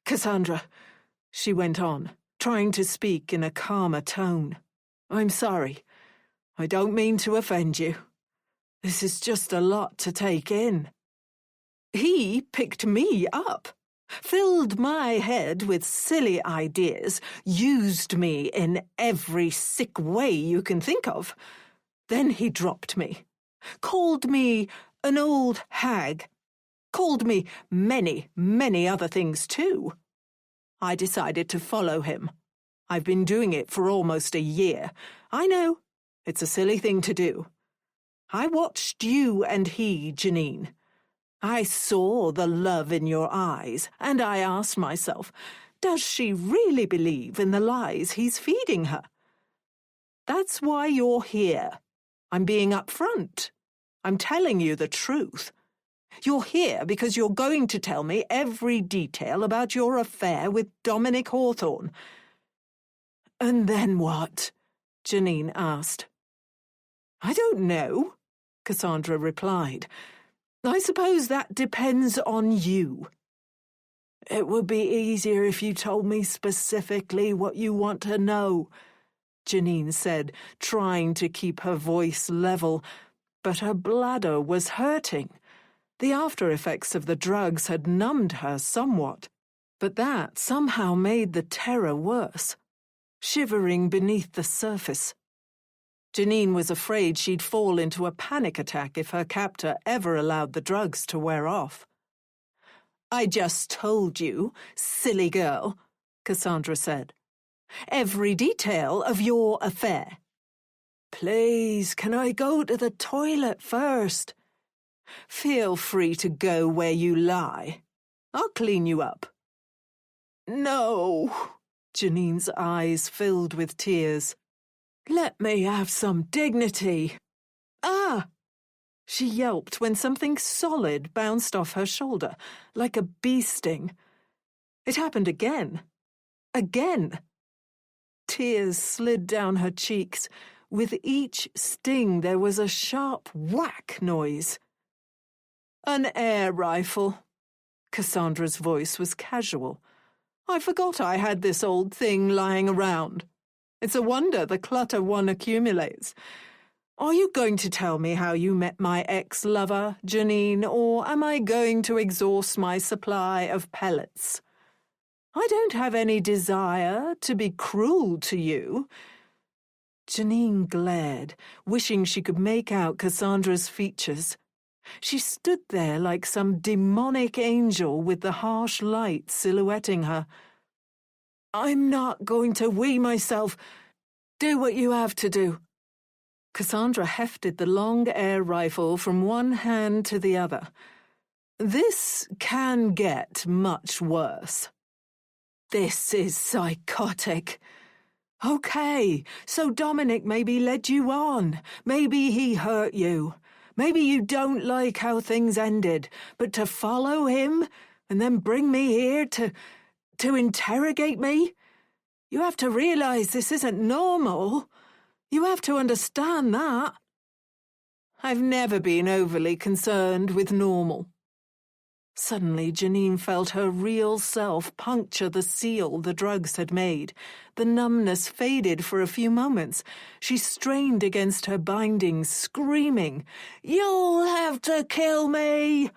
Cassandra, she went on, trying to speak in a calmer tone. I'm sorry. I don't mean to offend you. This is just a lot to take in. He picked me up, filled my head with silly ideas, used me in every sick way you can think of. Then he dropped me, called me an old hag, called me many, many other things too. I decided to follow him. I've been doing it for almost a year. I know, it's a silly thing to do. I watched you and he, Janine. I saw the love in your eyes, and I asked myself, does she really believe in the lies he's feeding her? That's why you're here. I'm being upfront. I'm telling you the truth. You're here because you're going to tell me every detail about your affair with Dominic Hawthorne. And then what? Janine asked. I don't know, Cassandra replied. I suppose that depends on you. It would be easier if you told me specifically what you want to know, Janine said, trying to keep her voice level, but her bladder was hurting. The after-effects of the drugs had numbed her somewhat, but that somehow made the terror worse, shivering beneath the surface. Janine was afraid she'd fall into a panic attack if her captor ever allowed the drugs to wear off. I just told you, silly girl, Cassandra said. Every detail of your affair. Please, can I go to the toilet first? Feel free to go where you lie. I'll clean you up. No, Janine's eyes filled with tears. Let me have some dignity. Ah! She yelped when something solid bounced off her shoulder, like a bee sting. It happened again. Again. Tears slid down her cheeks. With each sting there was a sharp whack noise. An air rifle. Cassandra's voice was casual. I forgot I had this old thing lying around. It's a wonder the clutter one accumulates. Are you going to tell me how you met my ex-lover, Janine, or am I going to exhaust my supply of pellets? I don't have any desire to be cruel to you. Janine glared, wishing she could make out Cassandra's features. She stood there like some demonic angel with the harsh light silhouetting her. I'm not going to wee myself. Do what you have to do. Cassandra hefted the long air rifle from one hand to the other. This can get much worse. This is psychotic. Okay, so Dominic maybe led you on. Maybe he hurt you. Maybe you don't like how things ended, but to follow him and then bring me here to interrogate me? You have to realize this isn't normal. You have to understand that. I've never been overly concerned with normal. Suddenly, Janine felt her real self puncture the seal the drugs had made. The numbness faded for a few moments. She strained against her bindings, screaming, "You'll have to kill me!"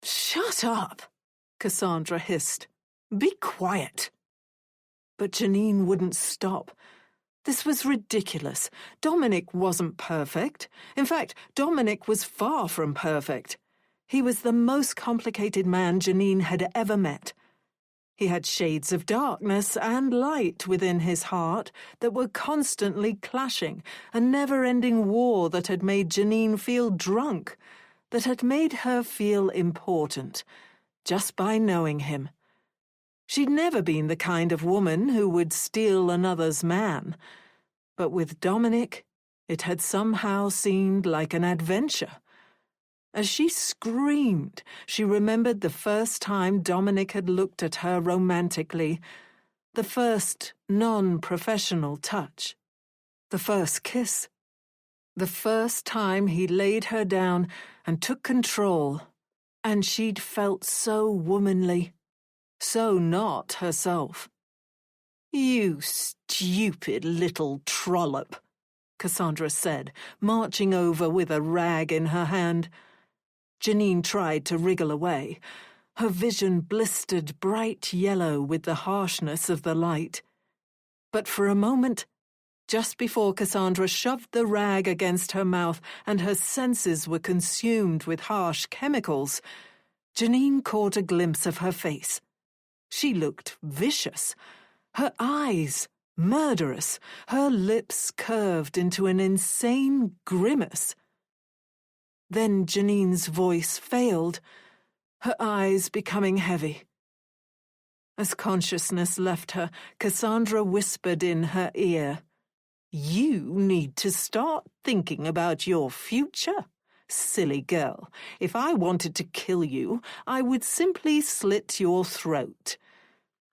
"Shut up," Cassandra hissed. "Be quiet." But Janine wouldn't stop. This was ridiculous. Dominic wasn't perfect. In fact, Dominic was far from perfect. He was the most complicated man Janine had ever met. He had shades of darkness and light within his heart that were constantly clashing, a never-ending war that had made Janine feel drunk, that had made her feel important, just by knowing him. She'd never been the kind of woman who would steal another's man, but with Dominic, it had somehow seemed like an adventure. As she screamed, she remembered the first time Dominic had looked at her romantically, the first non-professional touch, the first kiss, the first time he laid her down and took control, and she'd felt so womanly, so not herself. "You stupid little trollop," Cassandra said, marching over with a rag in her hand. Janine tried to wriggle away. Her vision blistered bright yellow with the harshness of the light. But for a moment, just before Cassandra shoved the rag against her mouth and her senses were consumed with harsh chemicals, Janine caught a glimpse of her face. She looked vicious. Her eyes murderous, her lips curved into an insane grimace. Then Janine's voice failed, her eyes becoming heavy. As consciousness left her, Cassandra whispered in her ear, "You need to start thinking about your future, silly girl. If I wanted to kill you, I would simply slit your throat.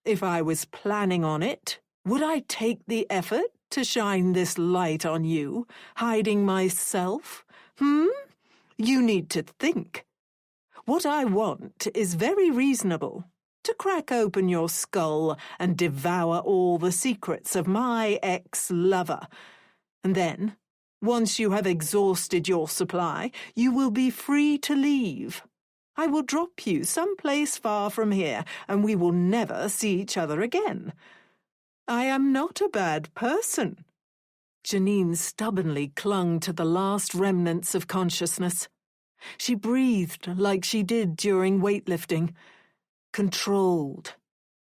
If I was planning on it, would I take the effort to shine this light on you, hiding myself? You need to think. What I want is very reasonable. To crack open your skull and devour all the secrets of my ex-lover. And then, once you have exhausted your supply, you will be free to leave. I will drop you someplace far from here, and we will never see each other again. I am not a bad person." Janine stubbornly clung to the last remnants of consciousness. She breathed like she did during weightlifting, controlled,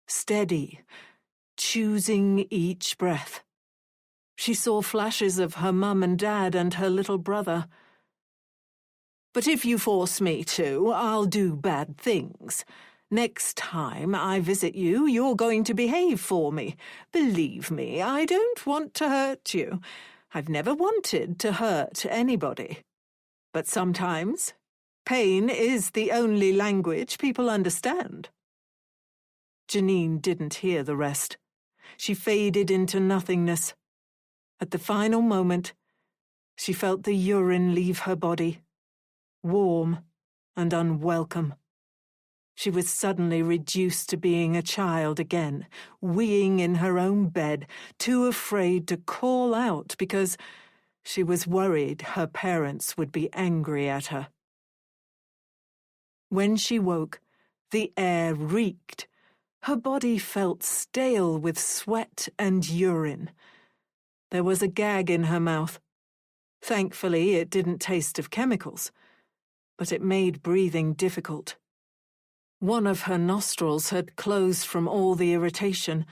steady, choosing each breath. She saw flashes of her mum and dad and her little brother. "But if you force me to, I'll do bad things. Next time I visit you, you're going to behave for me. Believe me, I don't want to hurt you. I've never wanted to hurt anybody. But sometimes, pain is the only language people understand." Janine didn't hear the rest. She faded into nothingness. At the final moment, she felt the urine leave her body, warm and unwelcome. She was suddenly reduced to being a child again, weeing in her own bed, too afraid to call out because she was worried her parents would be angry at her. When she woke, the air reeked. Her body felt stale with sweat and urine. There was a gag in her mouth. Thankfully, it didn't taste of chemicals, but it made breathing difficult. One of her nostrils had closed from all the irritation.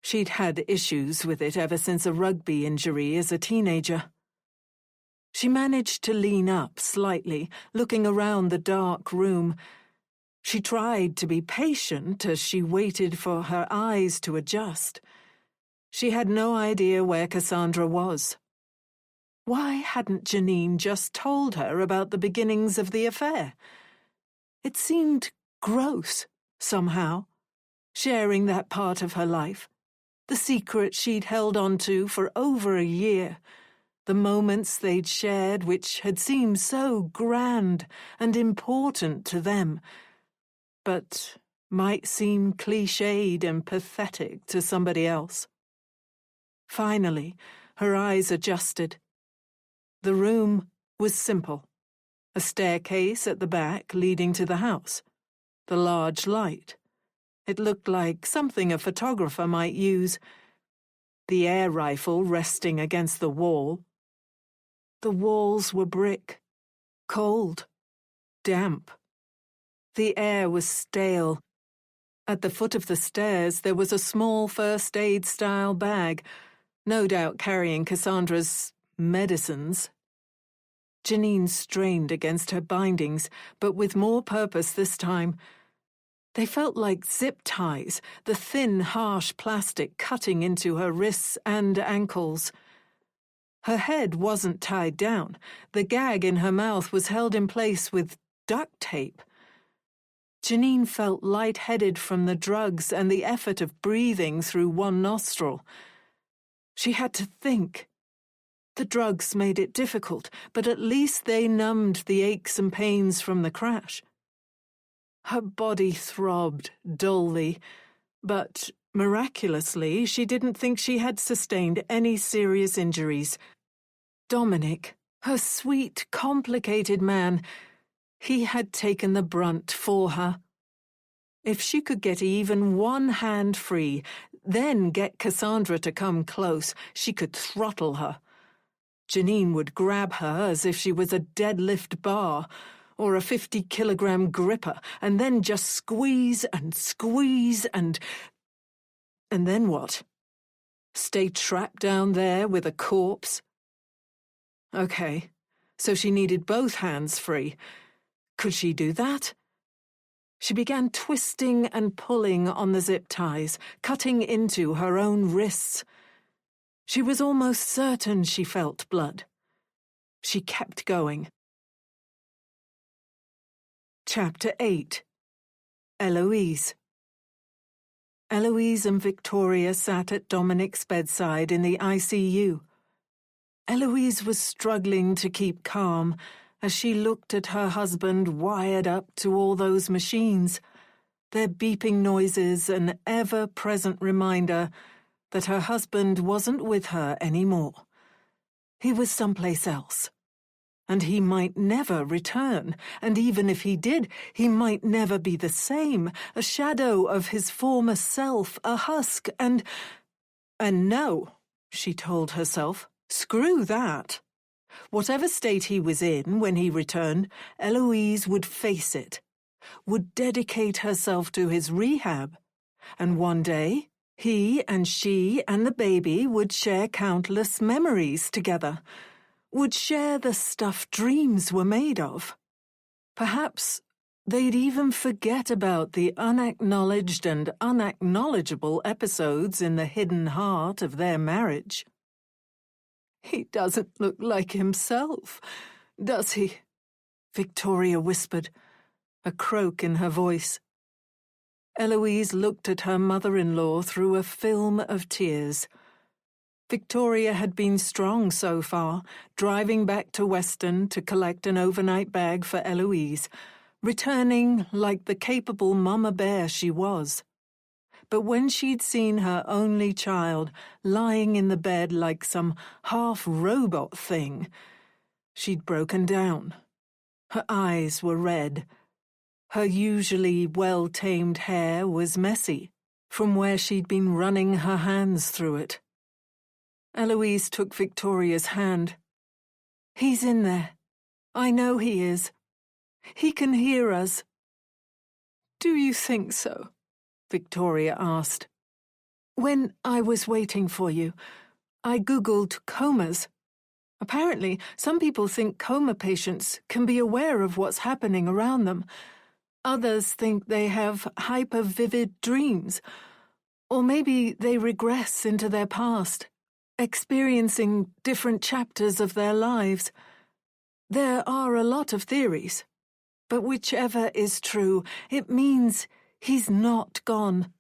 She'd had issues with it ever since a rugby injury as a teenager. She managed to lean up slightly, looking around the dark room. She tried to be patient as she waited for her eyes to adjust. She had no idea where Cassandra was. Why hadn't Janine just told her about the beginnings of the affair? It seemed gross, somehow, sharing that part of her life, the secret she'd held on to for over a year, the moments they'd shared which had seemed so grand and important to them, but might seem cliched and pathetic to somebody else. Finally, her eyes adjusted. The room was simple. A staircase at the back leading to the house. The large light. It looked like something a photographer might use. The air rifle resting against the wall. The walls were brick. Cold. Damp. The air was stale. At the foot of the stairs there was a small first aid-style bag, no doubt carrying Cassandra's medicines. Janine strained against her bindings, but with more purpose this time. They felt like zip ties, the thin, harsh plastic cutting into her wrists and ankles. Her head wasn't tied down. The gag in her mouth was held in place with duct tape. Janine felt lightheaded from the drugs and the effort of breathing through one nostril. She had to think. The drugs made it difficult, but at least they numbed the aches and pains from the crash. Her body throbbed dully, but miraculously she didn't think she had sustained any serious injuries. Dominic, her sweet, complicated man, he had taken the brunt for her. If she could get even one hand free, then get Cassandra to come close, she could throttle her. Janine would grab her as if she was a deadlift bar or a 50-kilogram gripper, and then just squeeze and squeeze and then what? Stay trapped down there with a corpse? Okay, so she needed both hands free. Could she do that? She began twisting and pulling on the zip ties, cutting into her own wrists. She was almost certain she felt blood. She kept going. Chapter 8. Eloise. Eloise and Victoria sat at Dominic's bedside in the ICU. Eloise was struggling to keep calm as she looked at her husband wired up to all those machines, their beeping noises an ever-present reminder that her husband wasn't with her anymore. He was someplace else. And he might never return, and even if he did, he might never be the same, a shadow of his former self, a husk, and no, she told herself, screw that. Whatever state he was in when he returned, Eloise would face it, would dedicate herself to his rehab, and one day, he and she and the baby would share countless memories together, would share the stuff dreams were made of. Perhaps they'd even forget about the unacknowledged and unacknowledgeable episodes in the hidden heart of their marriage. He doesn't look like himself, does he? Victoria whispered, a croak in her voice. Eloise looked at her mother-in-law through a film of tears. Victoria had been strong so far, driving back to Weston to collect an overnight bag for Eloise, returning like the capable mama bear she was. But when she'd seen her only child lying in the bed like some half-robot thing, she'd broken down. Her eyes were red. Her usually well-tamed hair was messy, from where she'd been running her hands through it. Eloise took Victoria's hand. He's in there. I know he is. He can hear us. Do you think so? Victoria asked. When I was waiting for you, I Googled comas. Apparently, some people think coma patients can be aware of what's happening around them. Others think they have hyper-vivid dreams, or maybe they regress into their past. experiencing different chapters of their lives. There are a lot of theories, but whichever is true, it means he's not gone.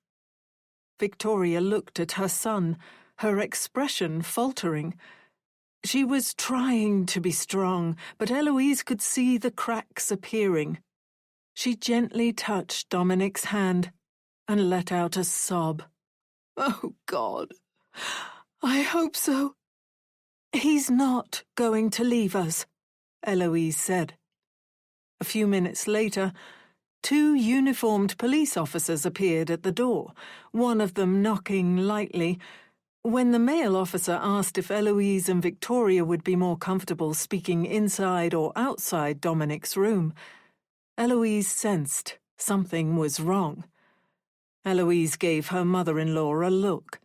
Victoria looked at her son, her expression faltering. She was trying to be strong, but Eloise could see the cracks appearing. She gently touched Dominic's hand and let out a sob. "Oh, God, I hope so." "He's not going to leave us," Eloise said. A few minutes later, 2 uniformed police officers appeared at the door, one of them knocking lightly. When the male officer asked if Eloise and Victoria would be more comfortable speaking inside or outside Dominic's room, Eloise sensed something was wrong. Eloise gave her mother-in-law a look.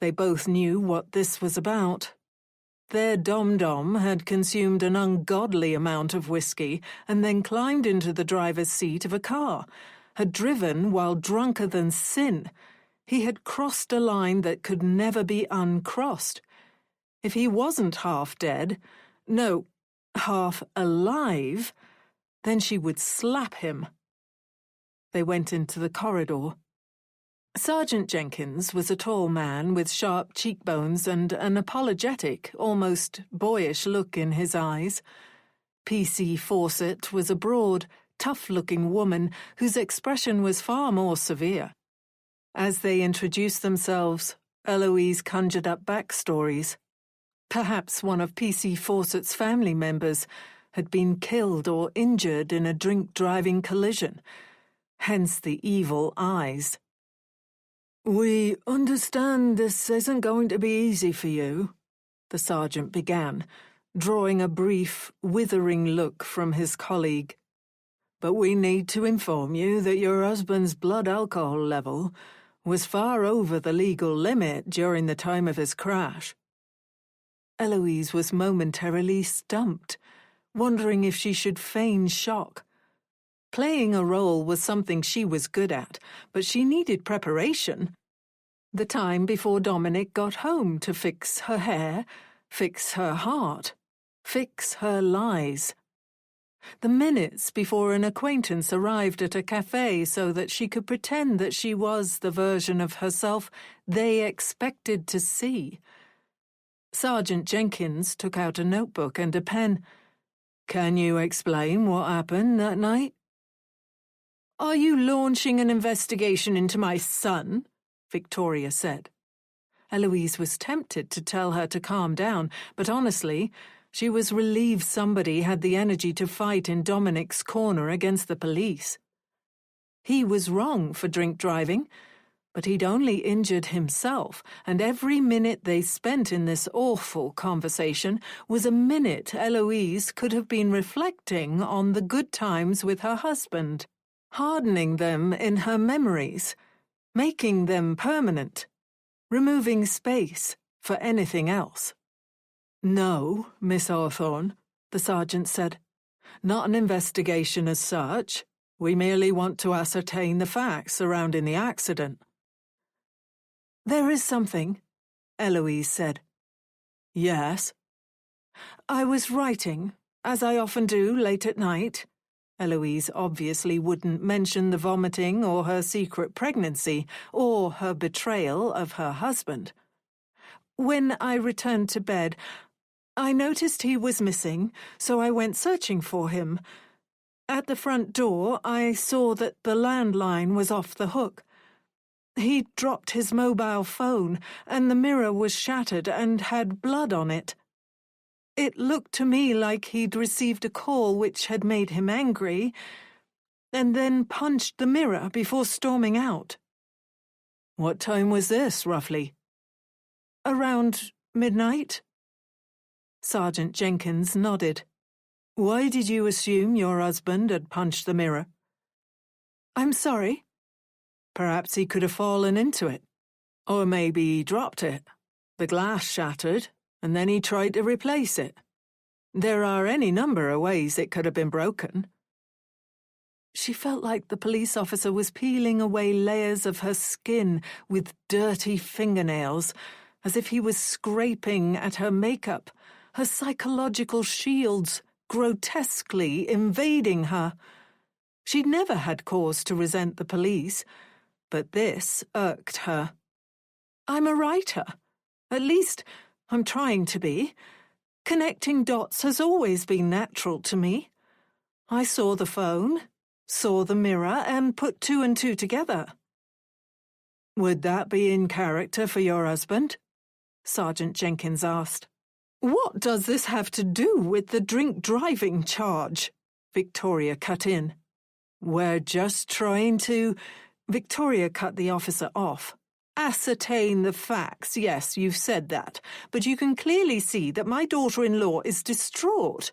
They both knew what this was about. Their dom-dom had consumed an ungodly amount of whiskey and then climbed into the driver's seat of a car, had driven while drunker than sin. He had crossed a line that could never be uncrossed. If he wasn't half dead, no, half alive, then she would slap him. They went into the corridor. Sergeant Jenkins was a tall man with sharp cheekbones and an apologetic, almost boyish look in his eyes. P.C. Fawcett was a broad, tough-looking woman whose expression was far more severe. As they introduced themselves, Eloise conjured up backstories. Perhaps one of P.C. Fawcett's family members had been killed or injured in a drink-driving collision, hence the evil eyes. "We understand this isn't going to be easy for you," the sergeant began, drawing a brief, withering look from his colleague. "But we need to inform you that your husband's blood alcohol level was far over the legal limit during the time of his crash." Eloise was momentarily stumped, wondering if she should feign shock. Playing a role was something she was good at, but she needed preparation. The time before Dominic got home to fix her hair, fix her heart, fix her lies. The minutes before an acquaintance arrived at a cafe so that she could pretend that she was the version of herself they expected to see. Sergeant Jenkins took out a notebook and a pen. "Can you explain what happened that night?" "Are you launching an investigation into my son?" Victoria said. Eloise was tempted to tell her to calm down, but honestly, she was relieved somebody had the energy to fight in Dominic's corner against the police. He was wrong for drink driving, but he'd only injured himself, and every minute they spent in this awful conversation was a minute Eloise could have been reflecting on the good times with her husband, hardening them in her memories, making them permanent, removing space for anything else. "No, Miss Hawthorne," the sergeant said. "Not an investigation as such. We merely want to ascertain the facts surrounding the accident." "There is something," Eloise said. "Yes?" "I was writing, as I often do late at night." Eloise obviously wouldn't mention the vomiting or her secret pregnancy or her betrayal of her husband. "When I returned to bed, I noticed he was missing, so I went searching for him. At the front door, I saw that the landline was off the hook. He'd dropped his mobile phone, and the mirror was shattered and had blood on it. It looked to me like he'd received a call which had made him angry, and then punched the mirror before storming out." "What time was this, roughly?" "Around midnight." Sergeant Jenkins nodded. "Why did you assume your husband had punched the mirror?" "I'm sorry?" "Perhaps he could have fallen into it. Or maybe he dropped it. The glass shattered, and then he tried to replace it. There are any number of ways it could have been broken." She felt like the police officer was peeling away layers of her skin with dirty fingernails, as if he was scraping at her makeup, her psychological shields grotesquely invading her. She'd never had cause to resent the police, but this irked her. I'm a writer. At least, I'm trying to be. Connecting dots has always been natural to me. I saw the phone, saw the mirror, and put two and two together. Would that be in character for your husband? Sergeant Jenkins asked. What does this have to do with the drink-driving charge? Victoria cut in. We're just trying to... Victoria cut the officer off. Ascertain the facts. Yes, you've said that. But you can clearly see that my daughter-in-law is distraught.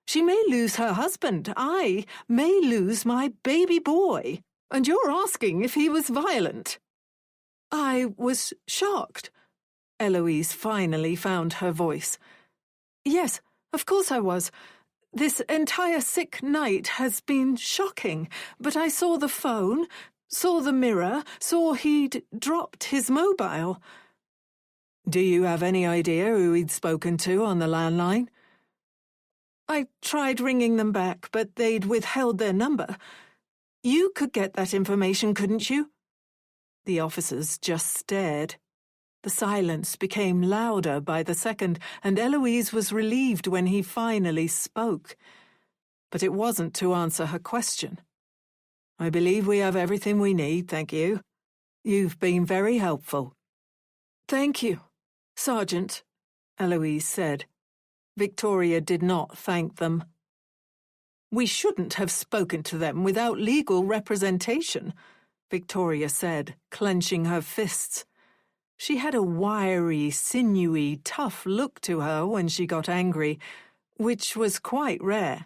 She may lose her husband. I may lose my baby boy. And you're asking if he was violent. I was shocked. Eloise finally found her voice. Yes, of course I was. This entire sick night has been shocking, but I saw the phone, saw the mirror, saw he'd dropped his mobile. Do you have any idea who he'd spoken to on the landline? I tried ringing them back, but they'd withheld their number. You could get that information, couldn't you? The officers just stared. The silence became louder by the second, and Eloise was relieved when he finally spoke. But it wasn't to answer her question. I believe we have everything we need, thank you. You've been very helpful. Thank you, Sergeant, Eloise said. Victoria did not thank them. We shouldn't have spoken to them without legal representation, Victoria said, clenching her fists. She had a wiry, sinewy, tough look to her when she got angry, which was quite rare,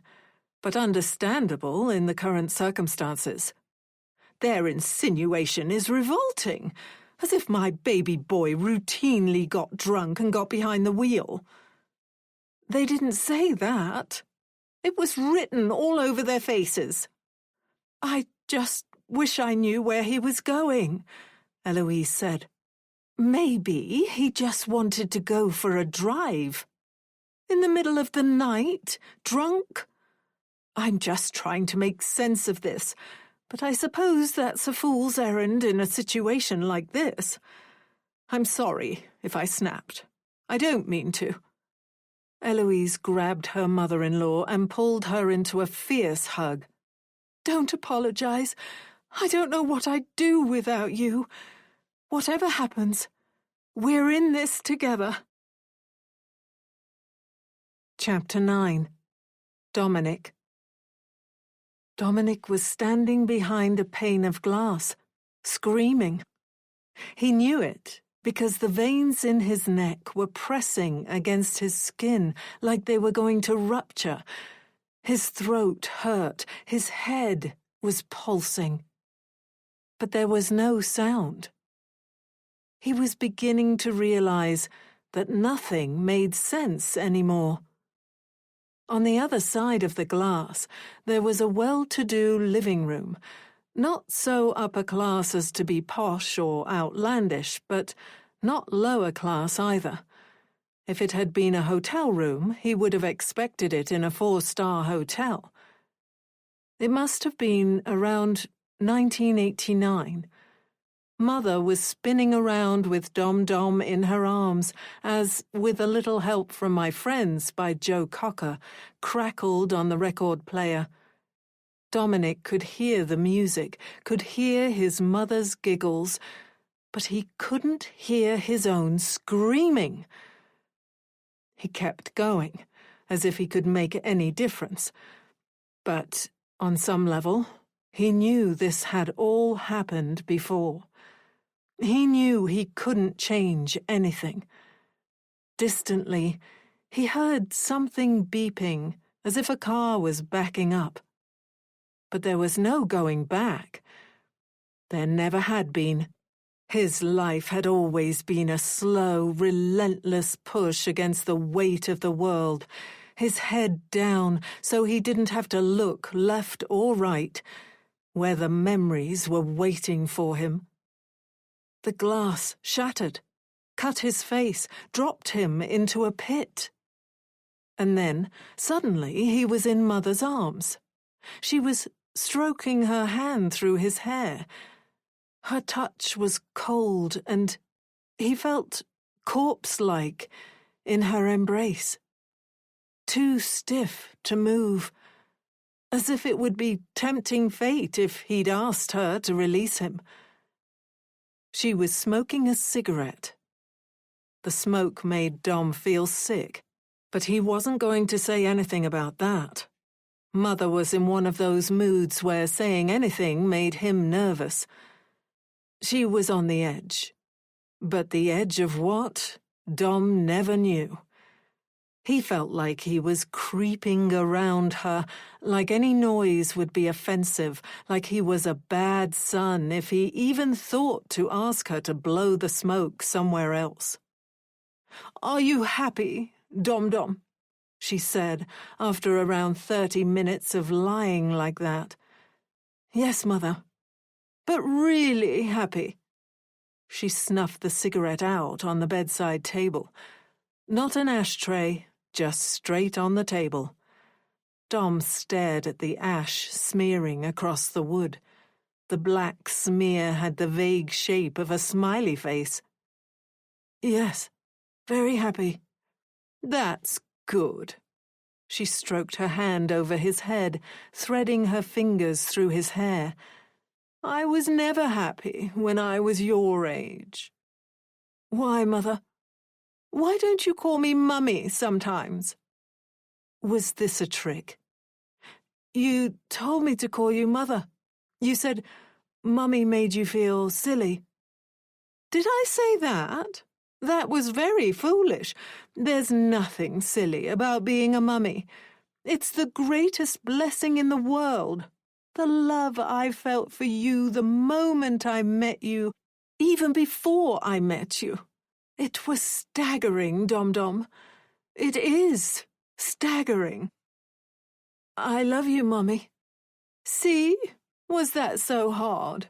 but understandable in the current circumstances. Their insinuation is revolting, as if my baby boy routinely got drunk and got behind the wheel. They didn't say that. It was written all over their faces. I just wish I knew where he was going, Eloise said. Maybe he just wanted to go for a drive. In the middle of the night, drunk? I'm just trying to make sense of this, but I suppose that's a fool's errand in a situation like this. I'm sorry if I snapped. I don't mean to. Eloise grabbed her mother-in-law and pulled her into a fierce hug. Don't apologize. I don't know what I'd do without you. Whatever happens, we're in this together. Chapter 9. Dominic. Dominic was standing behind a pane of glass, screaming. He knew it because the veins in his neck were pressing against his skin like they were going to rupture. His throat hurt, his head was pulsing. But there was no sound. He was beginning to realize that nothing made sense anymore. On the other side of the glass, there was a well-to-do living room, not so upper class as to be posh or outlandish, but not lower class either. If it had been a hotel room, he would have expected it in a 4-star hotel. It must have been around 1989. Mother was spinning around with Dom-Dom in her arms as, with a little help from My Friends by Joe Cocker, crackled on the record player. Dominic could hear the music, could hear his mother's giggles, but he couldn't hear his own screaming. He kept going, as if he could make any difference. But, on some level, he knew this had all happened before. He knew he couldn't change anything. Distantly, he heard something beeping, as if a car was backing up. But there was no going back. There never had been. His life had always been a slow, relentless push against the weight of the world, his head down so he didn't have to look left or right, where the memories were waiting for him. The glass shattered. cut his face, dropped him into a pit. And then, suddenly, he was in Mother's arms. She was stroking her hand through his hair. Her touch was cold, and he felt corpse-like in her embrace. Too stiff to move, as if it would be tempting fate if he'd asked her to release him. She was smoking a cigarette. The smoke made Dom feel sick, but he wasn't going to say anything about that. Mother was in one of those moods where saying anything made him nervous. She was on the edge. But the edge of what? Dom never knew. He felt like he was creeping around her, like any noise would be offensive, like he was a bad son if he even thought to ask her to blow the smoke somewhere else. "Are you happy, Dom-Dom?" she said, after around 30 minutes of lying like that. "Yes, Mother. But really happy." She snuffed the cigarette out on the bedside table. Not an ashtray, just straight on the table. Dom stared at the ash smearing across the wood. The black smear had the vague shape of a smiley face. "Yes, very happy." "That's good." She stroked her hand over his head, threading her fingers through his hair. "I was never happy when I was your age." "Why, Mother? Why don't you call me Mummy sometimes?" Was this a trick? "You told me to call you Mother. You said Mummy made you feel silly." "Did I say that? That was very foolish. There's nothing silly about being a mummy. It's the greatest blessing in the world. The love I felt for you the moment I met you, even before I met you. It was staggering, Dom-Dom. It is staggering." "I love you, Mummy." "See? Was that so hard?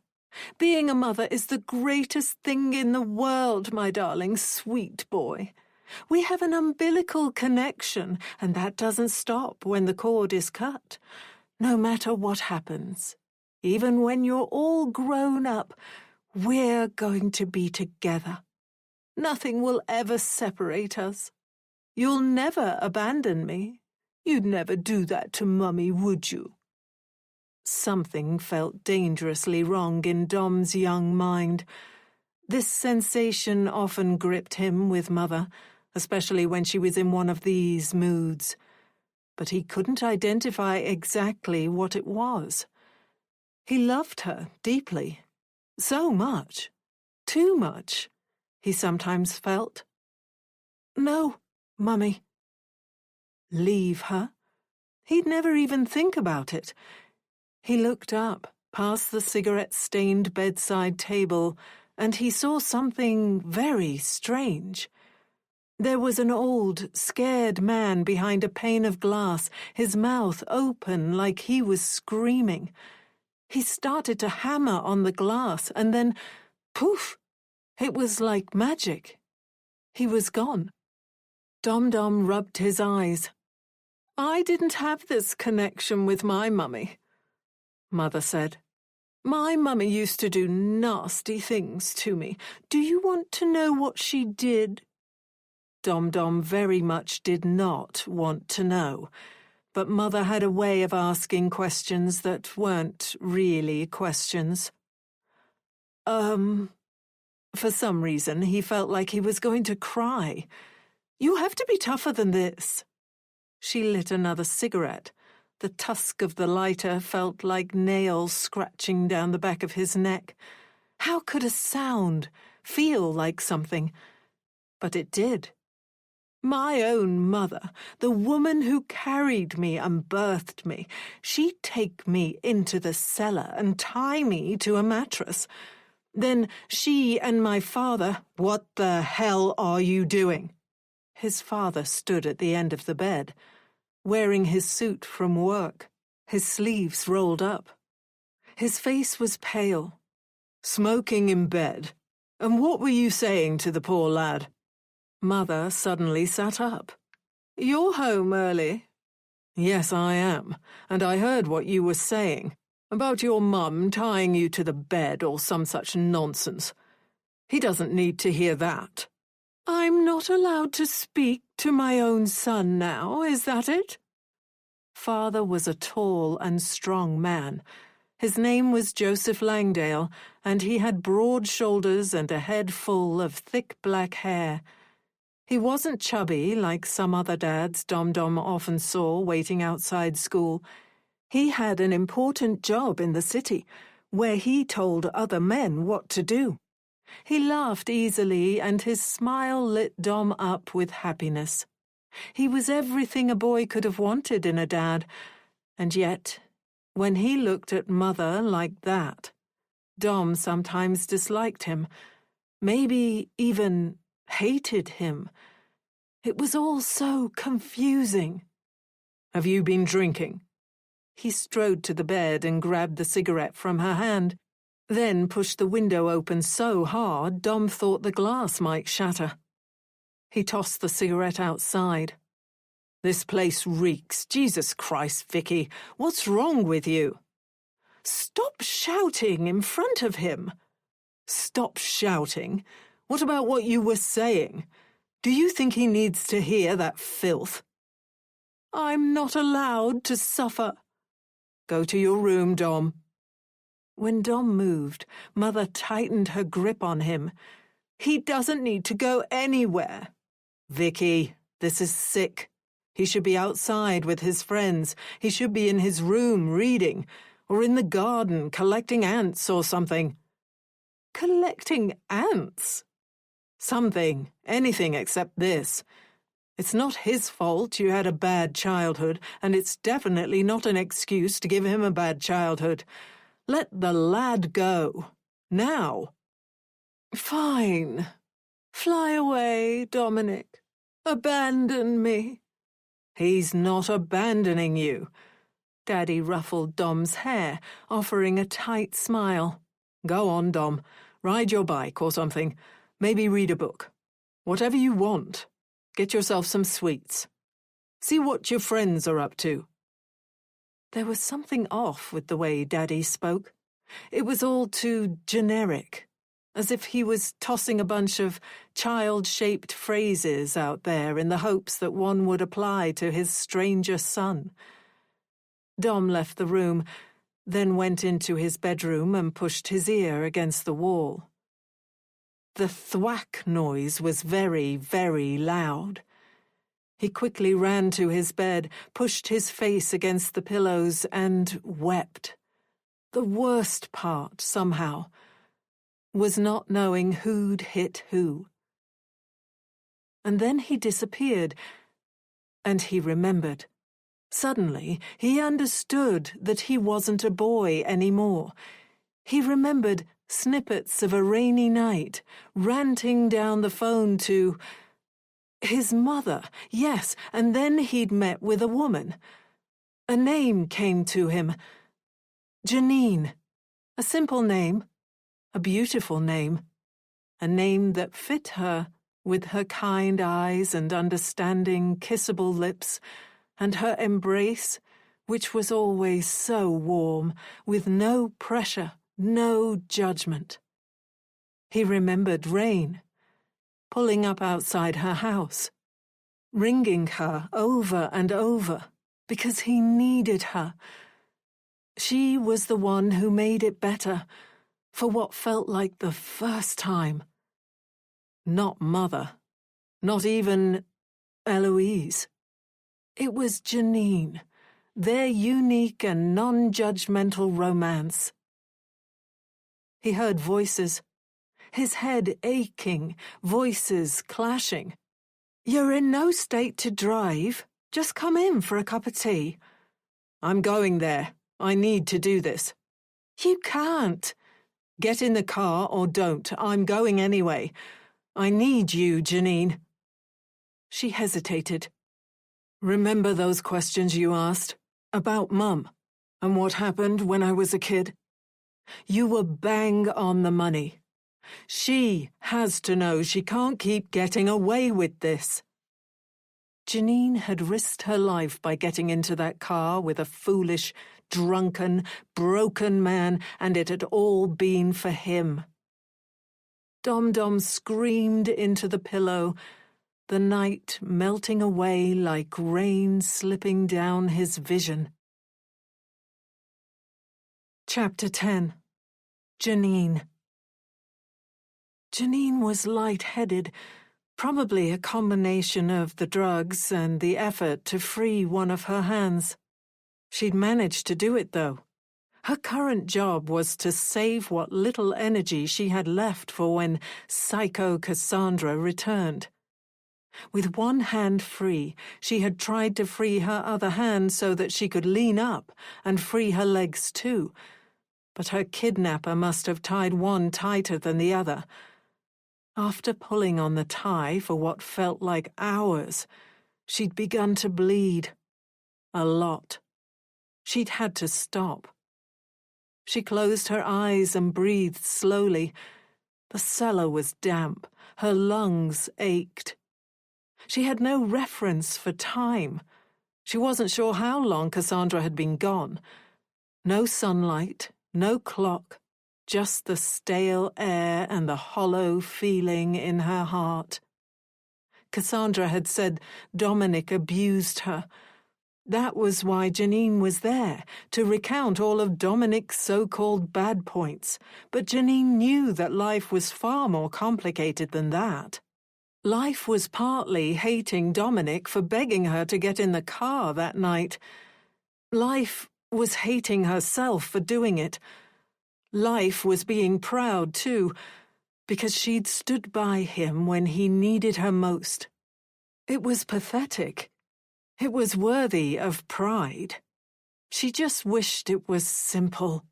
Being a mother is the greatest thing in the world, my darling, sweet boy. We have an umbilical connection, and that doesn't stop when the cord is cut. No matter what happens, even when you're all grown up, we're going to be together. Nothing will ever separate us. You'll never abandon me. You'd never do that to Mummy, would you?" Something felt dangerously wrong in Dom's young mind. This sensation often gripped him with Mother, especially when she was in one of these moods. But he couldn't identify exactly what it was. He loved her deeply. So much. Too much, he sometimes felt. "No, Mummy." Leave her? He'd never even think about it. He looked up, past the cigarette-stained bedside table, and he saw something very strange. There was an old, scared man behind a pane of glass, his mouth open like he was screaming. He started to hammer on the glass, and then, poof! It was like magic. He was gone. Dom-Dom rubbed his eyes. "I didn't have this connection with my mummy," Mother said. "My mummy used to do nasty things to me. Do you want to know what she did?" Dom-Dom very much did not want to know, but Mother had a way of asking questions that weren't really questions. For some reason, he felt like he was going to cry. "You have to be tougher than this." She lit another cigarette. The tusk of the lighter felt like nails scratching down the back of his neck. How could a sound feel like something? But it did. My own mother, the woman who carried me and birthed me, she'd take me into the cellar and tie me to a mattress. Then she and my father— "What the hell are you doing?" His father stood at the end of the bed, wearing his suit from work, his sleeves rolled up. His face was pale. "Smoking in bed? And what were you saying to the poor lad? Mother suddenly sat up. You're home early. Yes, I am, and I heard what you were saying, about your mum tying you to the bed or some such nonsense. He doesn't need to hear that. I'm not allowed to speak to my own son now, is that it? Father was a tall and strong man. His name was Joseph Langdale, and he had broad shoulders and a head full of thick black hair. He wasn't chubby like some other dads Dom often saw waiting outside school. He had an important job in the city, where he told other men what to do. He laughed easily, and his smile lit Dom up with happiness. He was everything a boy could have wanted in a dad, and yet, when he looked at Mother like that, Dom sometimes disliked him, maybe even hated him. It was all so confusing. Have you been drinking? He strode to the bed and grabbed the cigarette from her hand, then pushed the window open so hard Dom thought the glass might shatter. He tossed the cigarette outside. This place reeks. Jesus Christ, Vicky, what's wrong with you? Stop shouting in front of him. Stop shouting? What about what you were saying? Do you think he needs to hear that filth? I'm not allowed to suffer. Go to your room, Dom. When Dom moved, Mother tightened her grip on him. He doesn't need to go anywhere. Vicky, this is sick. He should be outside with his friends. He should be in his room reading, or in the garden collecting ants or something. Collecting ants? Something, anything except this. It's not his fault you had a bad childhood, and it's definitely not an excuse to give him a bad childhood. Let the lad go. Now. Fine. Fly away, Dominic. Abandon me. He's not abandoning you. Daddy ruffled Dom's hair, offering a tight smile. Go on, Dom. Ride your bike or something. Maybe read a book. Whatever you want. Get yourself some sweets. See what your friends are up to. There was something off with the way Daddy spoke. It was all too generic, as if he was tossing a bunch of child-shaped phrases out there in the hopes that one would apply to his stranger son. Dom left the room, then went into his bedroom and pushed his ear against the wall. The thwack noise was very, very loud. He quickly ran to his bed, pushed his face against the pillows, and wept. The worst part, somehow, was not knowing who'd hit who. And then he disappeared, and he remembered. Suddenly, he understood that he wasn't a boy anymore. He remembered snippets of a rainy night, ranting down the phone to his mother, yes, and then he'd met with a woman. A name came to him. Janine. A simple name. A beautiful name. A name that fit her, with her kind eyes and understanding, kissable lips, and her embrace, which was always so warm, with no pressure, no judgment. He remembered Rain, pulling up outside her house, ringing her over and over, because he needed her. She was the one who made it better, for what felt like the first time. Not Mother, not even Eloise. It was Janine, their unique and non-judgmental romance. He heard voices, his head aching, voices clashing. You're in no state to drive. Just come in for a cup of tea. I'm going there. I need to do this. You can't. Get in the car or don't. I'm going anyway. I need you, Janine. She hesitated. Remember those questions you asked? About Mum, and what happened when I was a kid? You were bang on the money. She has to know she can't keep getting away with this. Janine had risked her life by getting into that car with a foolish, drunken, broken man, and it had all been for him. Dom-Dom screamed into the pillow, the night melting away like rain slipping down his vision. Chapter 10. Janine. Janine was light-headed, probably a combination of the drugs and the effort to free one of her hands. She'd managed to do it, though. Her current job was to save what little energy she had left for when Psycho Cassandra returned. With one hand free, she had tried to free her other hand so that she could lean up and free her legs too, but her kidnapper must have tied one tighter than the other. After pulling on the tie for what felt like hours, she'd begun to bleed. A lot. She'd had to stop. She closed her eyes and breathed slowly. The cellar was damp. Her lungs ached. She had no reference for time. She wasn't sure how long Cassandra had been gone. No sunlight, no clock, just the stale air and the hollow feeling in her heart. Cassandra had said Dominic abused her. That was why Janine was there, to recount all of Dominic's so-called bad points. But Janine knew that life was far more complicated than that. Life was partly hating Dominic for begging her to get in the car that night. Life was hating herself for doing it. Life was being proud, too, because she'd stood by him when he needed her most. It was pathetic. It was worthy of pride. She just wished it was simple.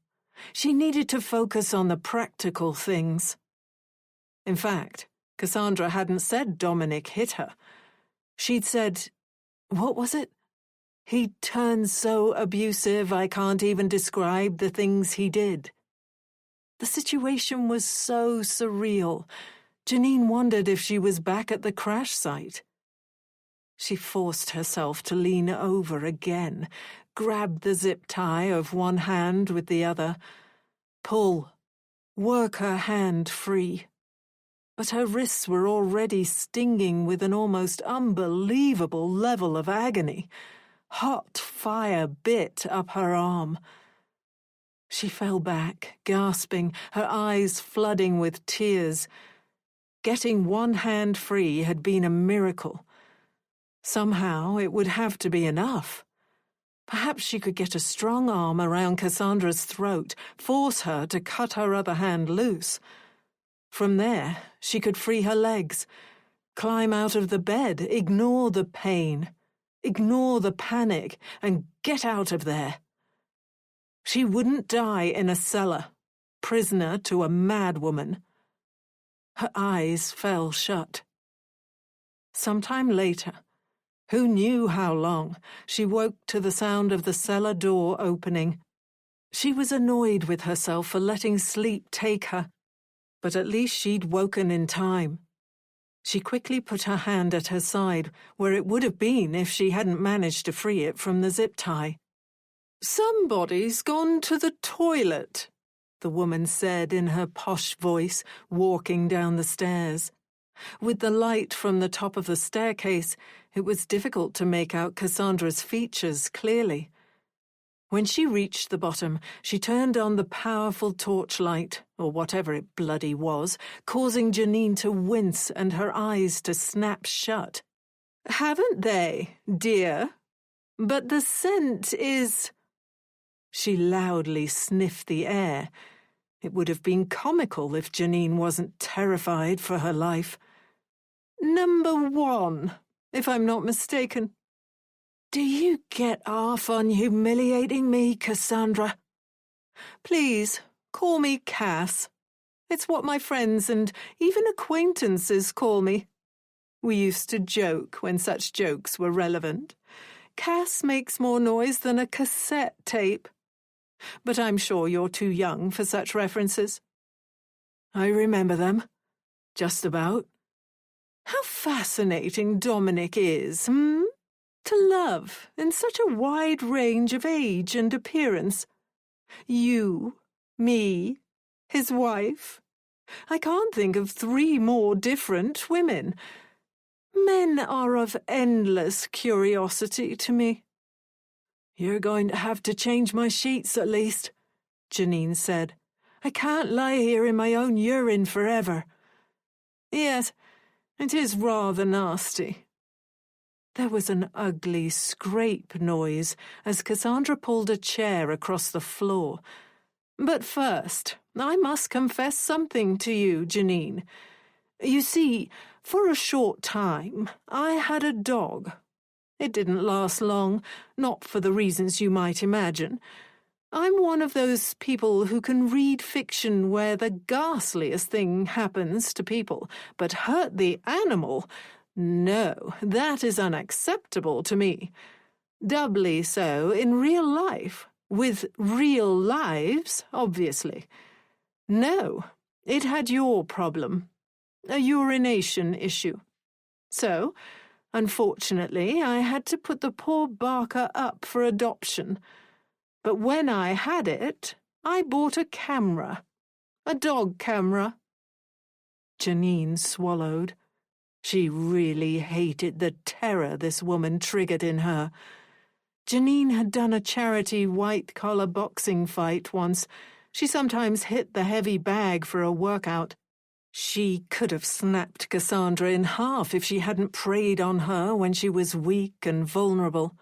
She needed to focus on the practical things. In fact, Cassandra hadn't said Dominic hit her. She'd said, what was it? He turned so abusive I can't even describe the things he did. The situation was so surreal. Janine wondered if she was back at the crash site. She forced herself to lean over again, grab the zip tie of one hand with the other, pull, work her hand free. But her wrists were already stinging with an almost unbelievable level of agony. Hot fire bit up her arm. She fell back, gasping, her eyes flooding with tears. Getting one hand free had been a miracle. Somehow it would have to be enough. Perhaps she could get a strong arm around Cassandra's throat, force her to cut her other hand loose. From there, she could free her legs, climb out of the bed, ignore the pain, ignore the panic, and get out of there. She wouldn't die in a cellar, prisoner to a madwoman. Her eyes fell shut. Sometime later, who knew how long, she woke to the sound of the cellar door opening. She was annoyed with herself for letting sleep take her, but at least she'd woken in time. She quickly put her hand at her side, where it would have been if she hadn't managed to free it from the zip tie. "Somebody's gone to the toilet," the woman said in her posh voice, walking down the stairs. With the light from the top of the staircase, it was difficult to make out Cassandra's features clearly. When she reached the bottom, she turned on the powerful torchlight, or whatever it bloody was, causing Janine to wince and her eyes to snap shut. "Haven't they, dear? But the scent is—" She loudly sniffed the air. It would have been comical if Janine wasn't terrified for her life. "Number 1, if I'm not mistaken." "Do you get off on humiliating me, Cassandra?" "Please, call me Cass. It's what my friends and even acquaintances call me. We used to joke when such jokes were relevant. Cass makes more noise than a cassette tape. But I'm sure you're too young for such references." I remember them. Just about. How fascinating Dominic is, To love in such a wide range of age and appearance. You, me, his wife. I can't think of 3 more different women. Men are of endless curiosity to me. You're going to have to change my sheets at least, Janine said. I can't lie here in my own urine forever. Yes, it is rather nasty. There was an ugly scrape noise as Cassandra pulled a chair across the floor. But first, I must confess something to you, Janine. You see, for a short time, I had a dog. It didn't last long, not for the reasons you might imagine. I'm one of those people who can read fiction where the ghastliest thing happens to people, but hurt the animal? No, that is unacceptable to me. Doubly so in real life, with real lives, obviously. No, it had your problem, a urination issue. So, unfortunately, I had to put the poor Barker up for adoption. But when I had it, I bought a camera. A dog camera. Janine swallowed. She really hated the terror this woman triggered in her. Janine had done a charity white-collar boxing fight once. She sometimes hit the heavy bag for a workout. She could have snapped Cassandra in half if she hadn't preyed on her when she was weak and vulnerable.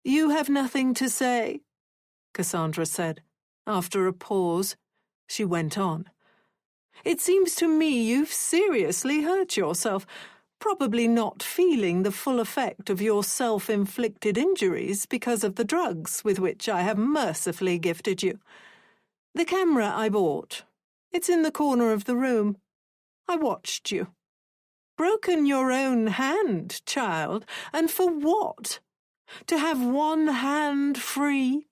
You have nothing to say? Cassandra said. After a pause, she went on. It seems to me you've seriously hurt yourself, probably not feeling the full effect of your self-inflicted injuries because of the drugs with which I have mercifully gifted you. The camera I bought. It's in the corner of the room. I watched you. Broken your own hand, child, and for what? To have one hand free?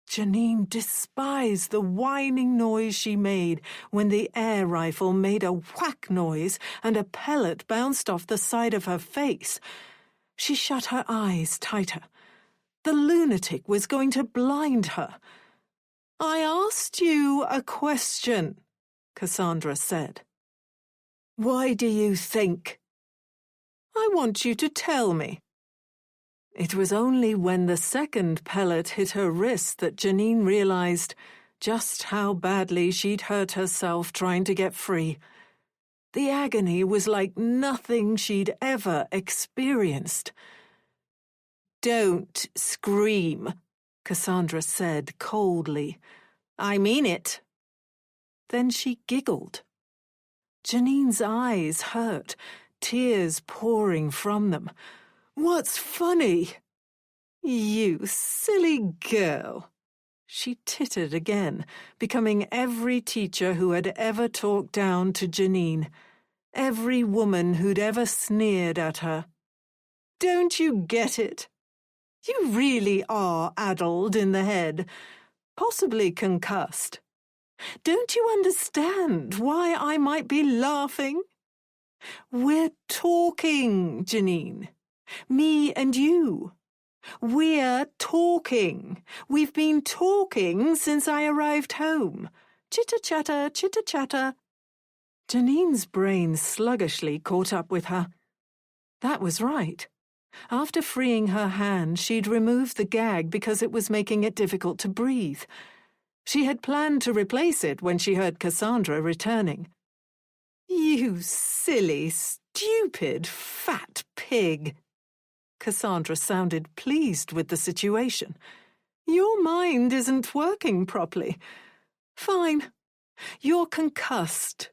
Janine despised the whining noise she made when the air rifle made a whack noise and a pellet bounced off the side of her face. She shut her eyes tighter. The lunatic was going to blind her. I asked you a question, Cassandra said. Why do you think? I want you to tell me. It was only when the second pellet hit her wrist that Janine realized just how badly she'd hurt herself trying to get free. The agony was like nothing she'd ever experienced. Don't scream, Cassandra said coldly. I mean it. Then she giggled. Janine's eyes hurt, tears pouring from them. What's funny? You silly girl. She tittered again, becoming every teacher who had ever talked down to Janine, every woman who'd ever sneered at her. Don't you get it? You really are addled in the head, possibly concussed. Don't you understand why I might be laughing? We're talking, Janine. Me and you. We're talking. We've been talking since I arrived home. Chitter-chatter, chitter-chatter. Janine's brain sluggishly caught up with her. That was right. After freeing her hand, she'd removed the gag because it was making it difficult to breathe. She had planned to replace it when she heard Cassandra returning. You silly, stupid, fat pig. Cassandra sounded pleased with the situation. Your mind isn't working properly. Fine. You're concussed.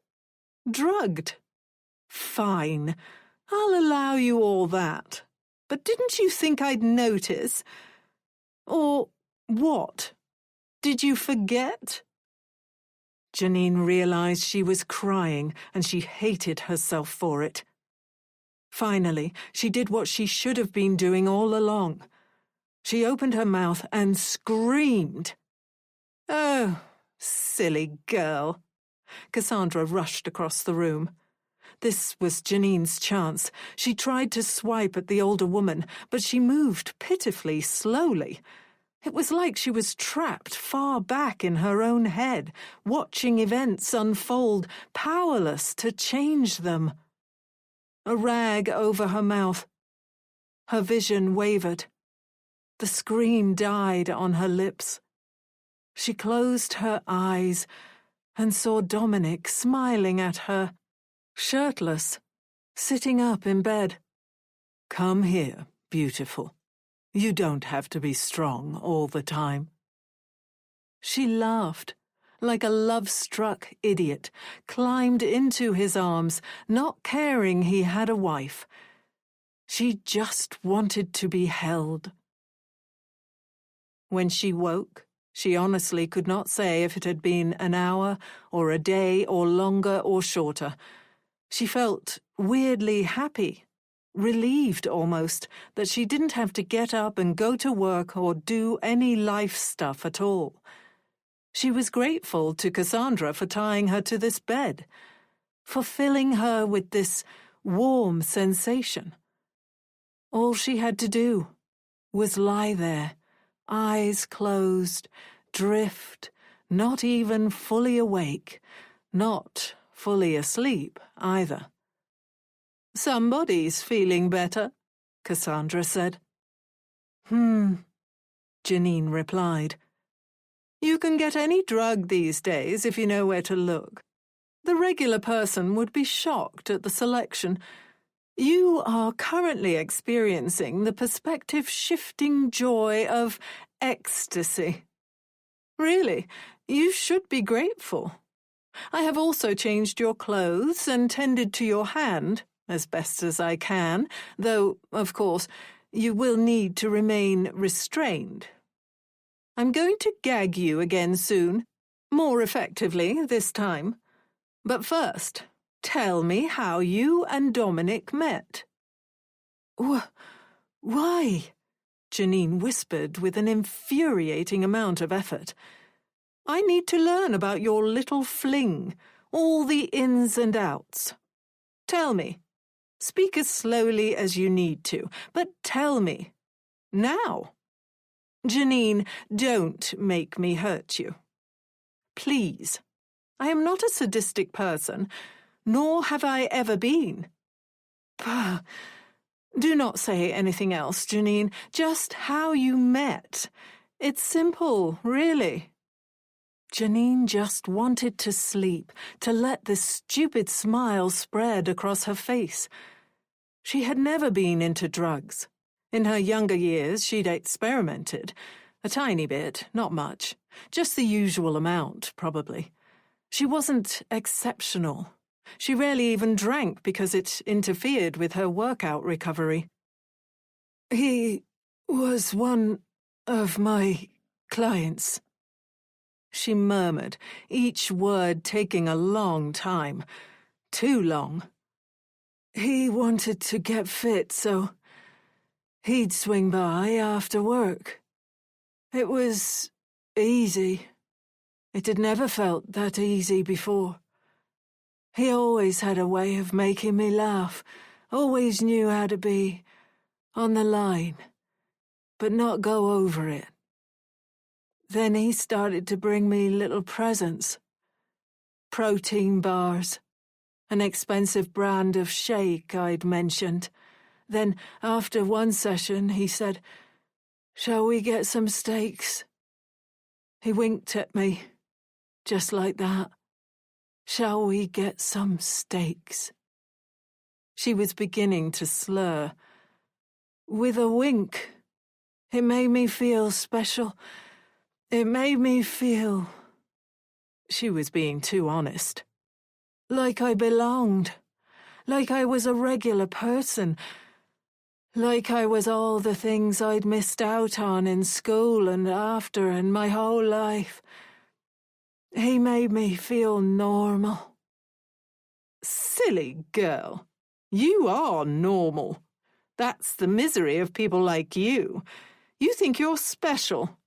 Drugged. Fine. I'll allow you all that. But didn't you think I'd notice? Or what? Did you forget? Janine realized she was crying, and she hated herself for it. Finally, she did what she should have been doing all along. She opened her mouth and screamed. Oh, silly girl. Cassandra rushed across the room. This was Janine's chance. She tried to swipe at the older woman, but she moved pitifully slowly. It was like she was trapped far back in her own head, watching events unfold, powerless to change them. A rag over her mouth. Her vision wavered. The scream died on her lips. She closed her eyes and saw Dominic smiling at her, shirtless, sitting up in bed. "Come here, beautiful. You don't have to be strong all the time." She laughed, like a love-struck idiot, climbed into his arms, not caring he had a wife. She just wanted to be held. When she woke, she honestly could not say if it had been an hour or a day or longer or shorter. She felt weirdly happy, relieved almost, that she didn't have to get up and go to work or do any life stuff at all. She was grateful to Cassandra for tying her to this bed, for filling her with this warm sensation. All she had to do was lie there, eyes closed, drift, not even fully awake, not fully asleep either. "Somebody's feeling better," Cassandra said. Janine replied. "You can get any drug these days if you know where to look. The regular person would be shocked at the selection. You are currently experiencing the perspective-shifting joy of ecstasy. Really, you should be grateful. I have also changed your clothes and tended to your hand, as best as I can, though, of course, you will need to remain restrained. I'm going to gag you again soon, more effectively this time. But first, tell me how you and Dominic met." "Why?" Janine whispered with an infuriating amount of effort. "I need to learn about your little fling, all the ins and outs. Tell me. Speak as slowly as you need to, but tell me. Now. Janine, don't make me hurt you. Please. I am not a sadistic person, nor have I ever been." "Bah. Do not say anything else, Janine. Just how you met. It's simple, really." Janine just wanted to sleep, to let this stupid smile spread across her face. She had never been into drugs. In her younger years, she'd experimented. A tiny bit, not much. Just the usual amount, probably. She wasn't exceptional. She rarely even drank because it interfered with her workout recovery. "He was one of my clients," she murmured, each word taking a long time. Too long. "He wanted to get fit, so he'd swing by after work. It was easy. It had never felt that easy before. He always had a way of making me laugh, always knew how to be on the line, but not go over it. Then he started to bring me little presents. Protein bars, an expensive brand of shake I'd mentioned. Then, after one session, he said, 'Shall we get some steaks?' He winked at me, just like that. 'Shall we get some steaks?' She was beginning to slur. With a wink. It made me feel special. It made me feel..." She was being too honest. "Like I belonged. Like I was a regular person. Like I was all the things I'd missed out on in school and after and my whole life. He made me feel normal." "Silly girl. You are normal. That's the misery of people like you. You think you're special.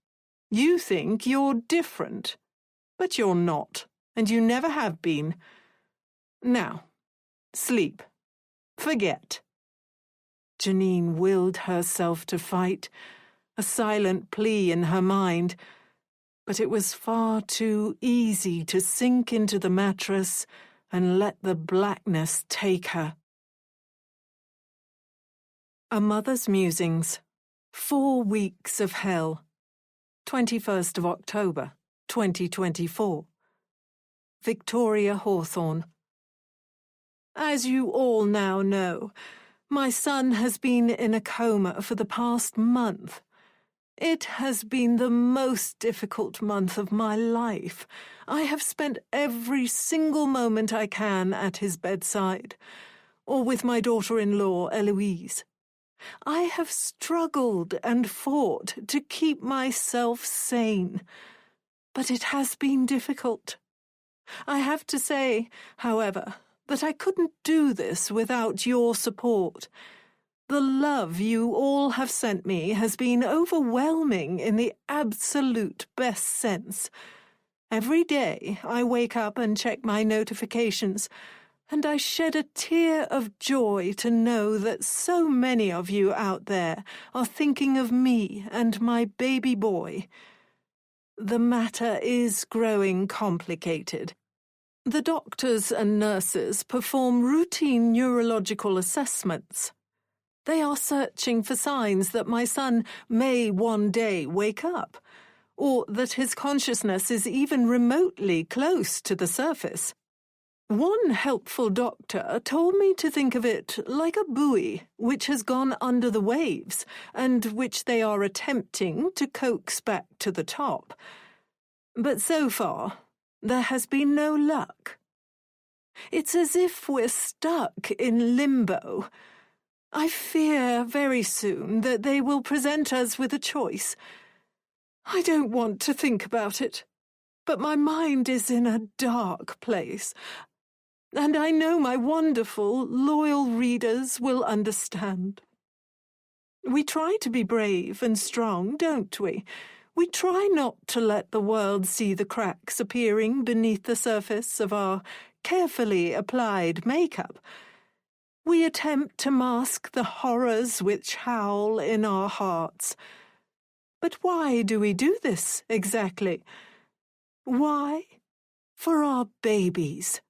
You think you're different. But you're not, and you never have been. Now, sleep. Forget." Janine willed herself to fight, a silent plea in her mind, but it was far too easy to sink into the mattress and let the blackness take her. A Mother's Musings. 4 Weeks of Hell. 21st of October, 2024. Victoria Hawthorne. As you all now know, my son has been in a coma for the past month. It has been the most difficult month of my life. I have spent every single moment I can at his bedside, or with my daughter-in-law, Eloise. I have struggled and fought to keep myself sane, but it has been difficult. I have to say, however, that I couldn't do this without your support. The love you all have sent me has been overwhelming in the absolute best sense. Every day I wake up and check my notifications, and I shed a tear of joy to know that so many of you out there are thinking of me and my baby boy. The matter is growing complicated. The doctors and nurses perform routine neurological assessments. They are searching for signs that my son may one day wake up, or that his consciousness is even remotely close to the surface. One helpful doctor told me to think of it like a buoy which has gone under the waves and which they are attempting to coax back to the top. But so far, there has been no luck. It's as if we're stuck in limbo. I fear very soon that they will present us with a choice. I don't want to think about it, but my mind is in a dark place. And I know my wonderful, loyal readers will understand. We try to be brave and strong, don't we? We try not to let the world see the cracks appearing beneath the surface of our carefully applied makeup. We attempt to mask the horrors which howl in our hearts. But why do we do this exactly? Why? For our babies.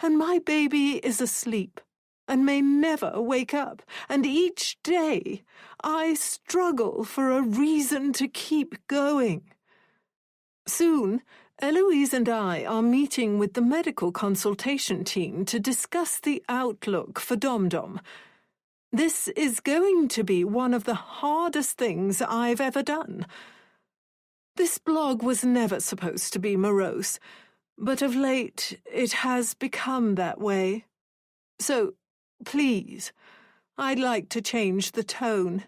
And my baby is asleep and may never wake up, and each day I struggle for a reason to keep going. Soon, Eloise and I are meeting with the medical consultation team to discuss the outlook for Dom-Dom. This is going to be one of the hardest things I've ever done. This blog was never supposed to be morose, but of late it has become that way. So, please, I'd like to change the tone.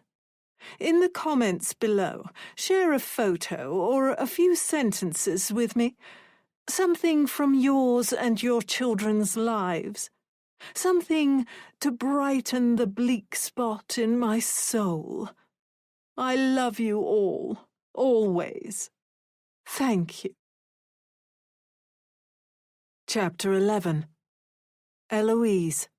In the comments below, share a photo or a few sentences with me. Something from yours and your children's lives. Something to brighten the bleak spot in my soul. I love you all, always. Thank you. Chapter 11. Eloise.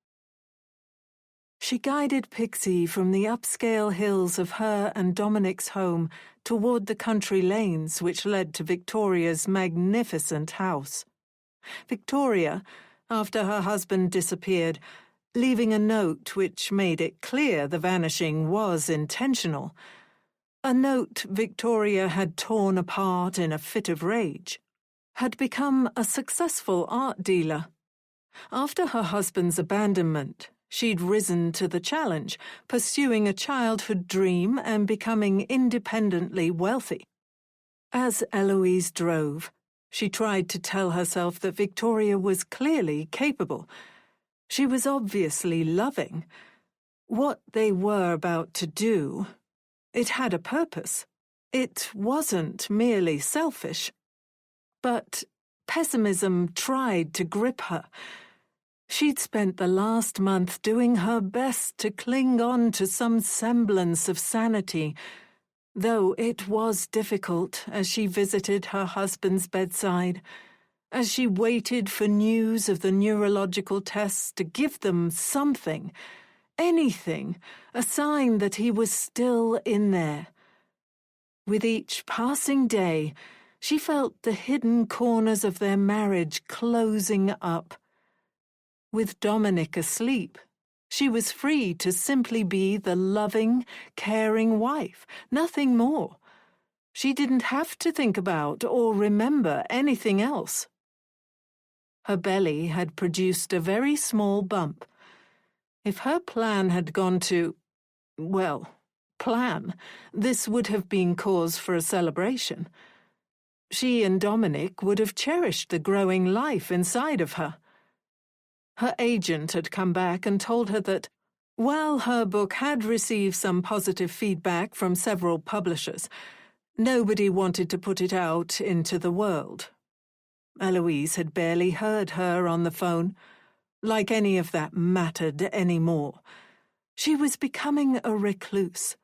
She guided Pixie from the upscale hills of her and Dominic's home toward the country lanes which led to Victoria's magnificent house. Victoria, after her husband disappeared, leaving a note which made it clear the vanishing was intentional. A note Victoria had torn apart in a fit of rage. Had become a successful art dealer. After her husband's abandonment, she'd risen to the challenge, pursuing a childhood dream and becoming independently wealthy. As Eloise drove, she tried to tell herself that Victoria was clearly capable. She was obviously loving. What they were about to do, it had a purpose. It wasn't merely selfish. But pessimism tried to grip her. She'd spent the last month doing her best to cling on to some semblance of sanity, though it was difficult as she visited her husband's bedside, as she waited for news of the neurological tests to give them something, anything, a sign that he was still in there. With each passing day, she felt the hidden corners of their marriage closing up. With Dominic asleep, she was free to simply be the loving, caring wife, nothing more. She didn't have to think about or remember anything else. Her belly had produced a very small bump. If her plan had gone to, well, plan, this would have been cause for a celebration. She and Dominic would have cherished the growing life inside of her. Her agent had come back and told her that, while her book had received some positive feedback from several publishers, nobody wanted to put it out into the world. Eloise had barely heard her on the phone. Like any of that mattered anymore. She was becoming a recluse,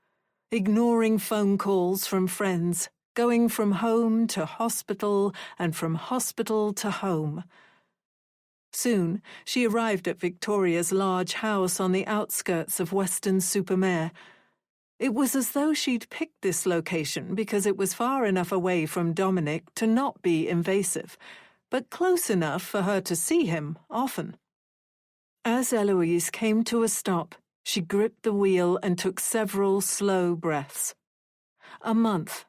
ignoring phone calls from friends, going from home to hospital and from hospital to home. Soon, she arrived at Victoria's large house on the outskirts of Weston-super-Mare. It was as though she'd picked this location because it was far enough away from Dominic to not be invasive, but close enough for her to see him often. As Eloise came to a stop, she gripped the wheel and took several slow breaths. A month,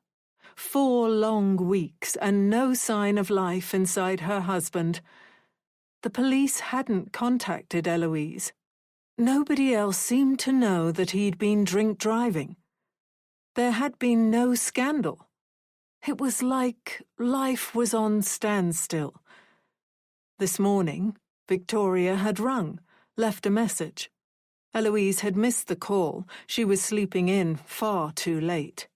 4 long weeks, and no sign of life inside her husband. The police hadn't contacted Eloise. Nobody else seemed to know that he'd been drink driving. There had been no scandal. It was like life was on standstill. This morning, Victoria had rung, left a message. Eloise had missed the call. She was sleeping in far too late.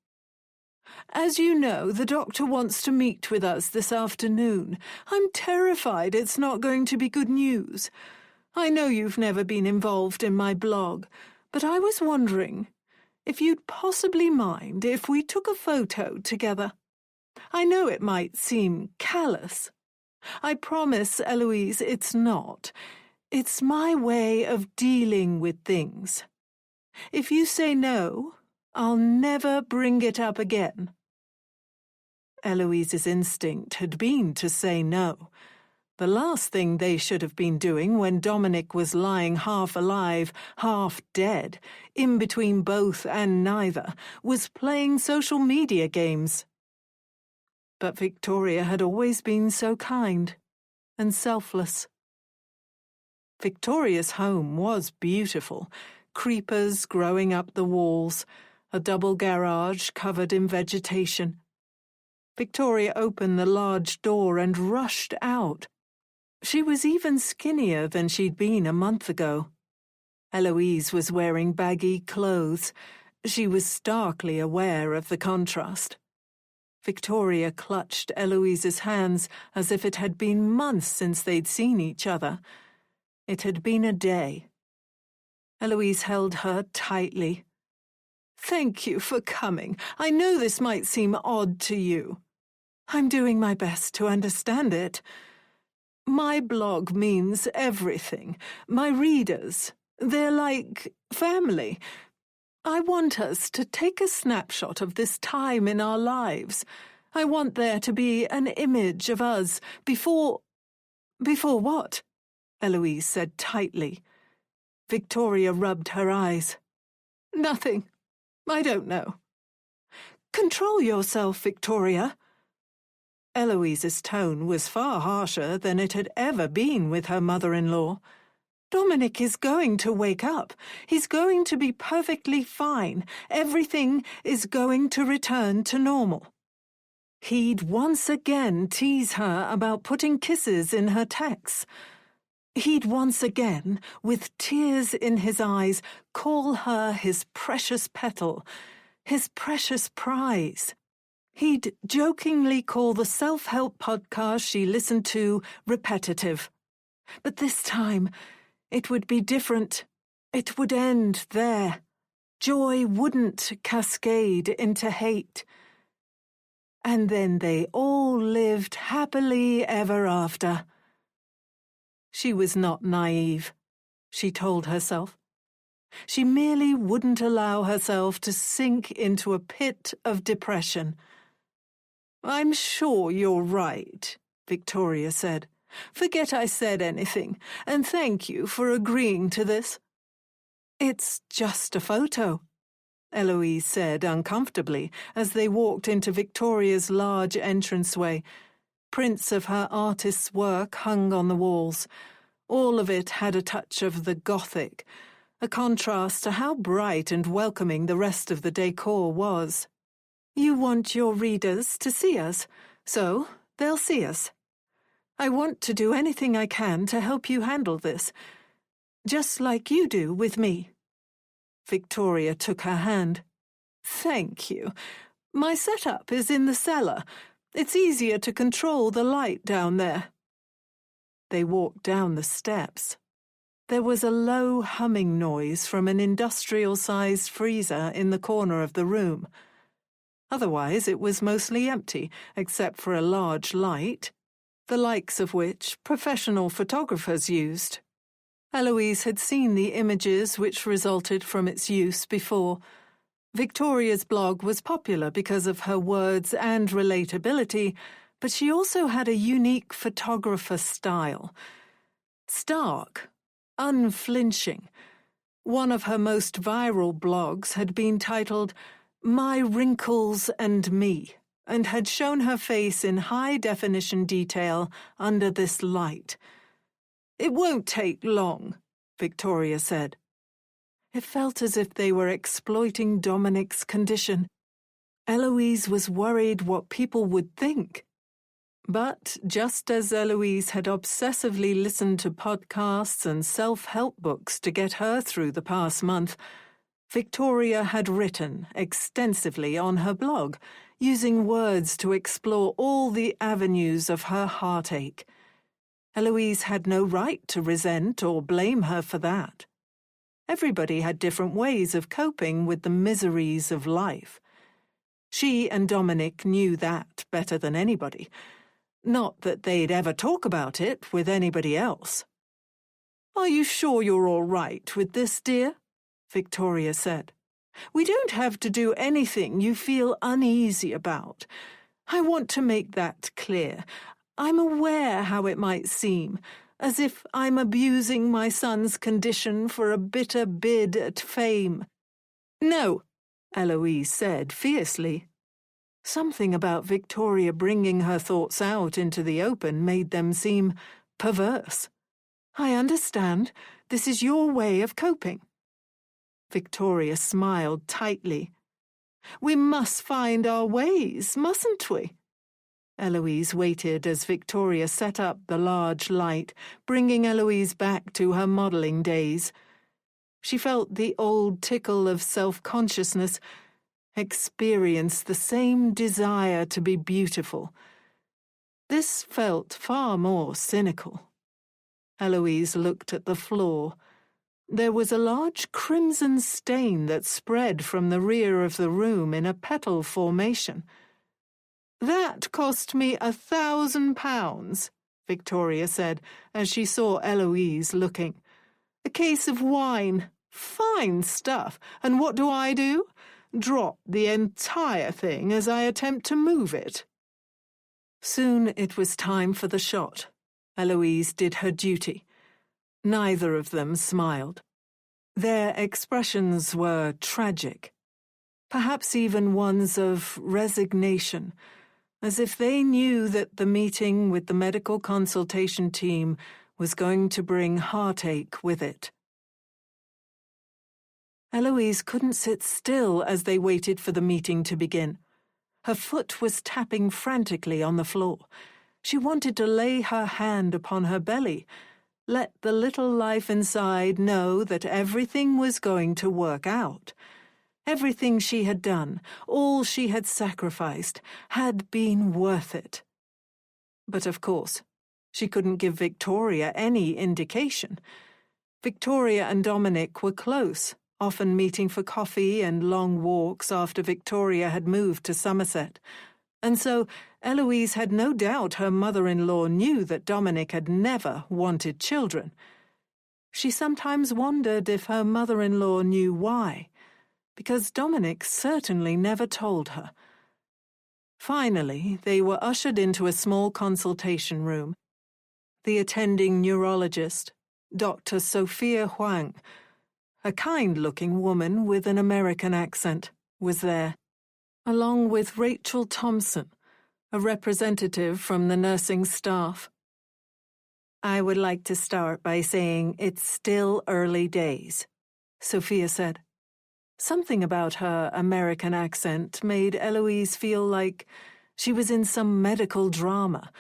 "As you know, the doctor wants to meet with us this afternoon. I'm terrified it's not going to be good news. I know you've never been involved in my blog, but I was wondering if you'd possibly mind if we took a photo together. I know it might seem callous. I promise, Eloise, it's not. It's my way of dealing with things. If you say no, I'll never bring it up again." Eloise's instinct had been to say no. The last thing they should have been doing when Dominic was lying half alive, half dead, in between both and neither, was playing social media games. But Victoria had always been so kind and selfless. Victoria's home was beautiful, creepers growing up the walls, a double garage covered in vegetation. Victoria opened the large door and rushed out. She was even skinnier than she'd been a month ago. Eloise was wearing baggy clothes. She was starkly aware of the contrast. Victoria clutched Eloise's hands as if it had been months since they'd seen each other. It had been a day. Eloise held her tightly. "Thank you for coming. I know this might seem odd to you. I'm doing my best to understand it. My blog means everything. My readers, they're like family. I want us to take a snapshot of this time in our lives. I want there to be an image of us before... Before what?" Eloise said tightly. Victoria rubbed her eyes. "Nothing. I don't know." "Control yourself, Victoria." Eloise's tone was far harsher than it had ever been with her mother-in-law. "Dominic is going to wake up. He's going to be perfectly fine. Everything is going to return to normal." He'd once again tease her about putting kisses in her texts. He'd once again, with tears in his eyes, call her his precious petal, his precious prize. He'd jokingly call the self-help podcast she listened to repetitive. But this time, it would be different. It would end there. Joy wouldn't cascade into hate. And then they all lived happily ever after. She was not naive, she told herself. She merely wouldn't allow herself to sink into a pit of depression. "I'm sure you're right," Victoria said. "Forget I said anything, and thank you for agreeing to this." "It's just a photo," Eloise said uncomfortably as they walked into Victoria's large entranceway. Prints of her artist's work hung on the walls. All of it had a touch of the Gothic, a contrast to how bright and welcoming the rest of the decor was. "You want your readers to see us, so they'll see us. I want to do anything I can to help you handle this, just like you do with me." Victoria took her hand. "Thank you. My setup is in the cellar. It's easier to control the light down there." They walked down the steps. There was a low humming noise from an industrial-sized freezer in the corner of the room. Otherwise, it was mostly empty, except for a large light, the likes of which professional photographers used. Eloise had seen the images which resulted from its use before. Victoria's blog was popular because of her words and relatability, but she also had a unique photographer style. Stark, unflinching. One of her most viral blogs had been titled "My Wrinkles and Me," and had shown her face in high-definition detail under this light. "It won't take long," Victoria said. It felt as if they were exploiting Dominic's condition. Eloise was worried what people would think. But just as Eloise had obsessively listened to podcasts and self-help books to get her through the past month, Victoria had written extensively on her blog, using words to explore all the avenues of her heartache. Eloise had no right to resent or blame her for that. Everybody had different ways of coping with the miseries of life. She and Dominic knew that better than anybody. Not that they'd ever talk about it with anybody else. "Are you sure you're all right with this, dear?" Victoria said. "We don't have to do anything you feel uneasy about. I want to make that clear. I'm aware how it might seem, as if I'm abusing my son's condition for a bitter bid at fame." "No," Eloise said fiercely. Something about Victoria bringing her thoughts out into the open made them seem perverse. "I understand. This is your way of coping." Victoria smiled tightly. "We must find our ways, mustn't we?" Eloise waited as Victoria set up the large light, bringing Eloise back to her modelling days. She felt the old tickle of self-consciousness, experienced the same desire to be beautiful. This felt far more cynical. Eloise looked at the floor. There was a large crimson stain that spread from the rear of the room in a petal formation. "That cost me £1,000, Victoria said, as she saw Eloise looking. "A case of wine. Fine stuff. And what do? Drop the entire thing as I attempt to move it." Soon it was time for the shot. Eloise did her duty. Neither of them smiled. Their expressions were tragic, perhaps even ones of resignation, as if they knew that the meeting with the medical consultation team was going to bring heartache with it. Eloise couldn't sit still as they waited for the meeting to begin. Her foot was tapping frantically on the floor. She wanted to lay her hand upon her belly, let the little life inside know that everything was going to work out. Everything she had done, all she had sacrificed, had been worth it. But of course, she couldn't give Victoria any indication. Victoria and Dominic were close, often meeting for coffee and long walks after Victoria had moved to Somerset. And so Eloise had no doubt her mother-in-law knew that Dominic had never wanted children. She sometimes wondered if her mother-in-law knew why, because Dominic certainly never told her. Finally, they were ushered into a small consultation room. The attending neurologist, Dr. Sophia Huang, a kind-looking woman with an American accent, was there, along with Rachel Thompson, a representative from the nursing staff. "I would like to start by saying it's still early days," Sophia said. Something about her American accent made Eloise feel like she was in some medical drama,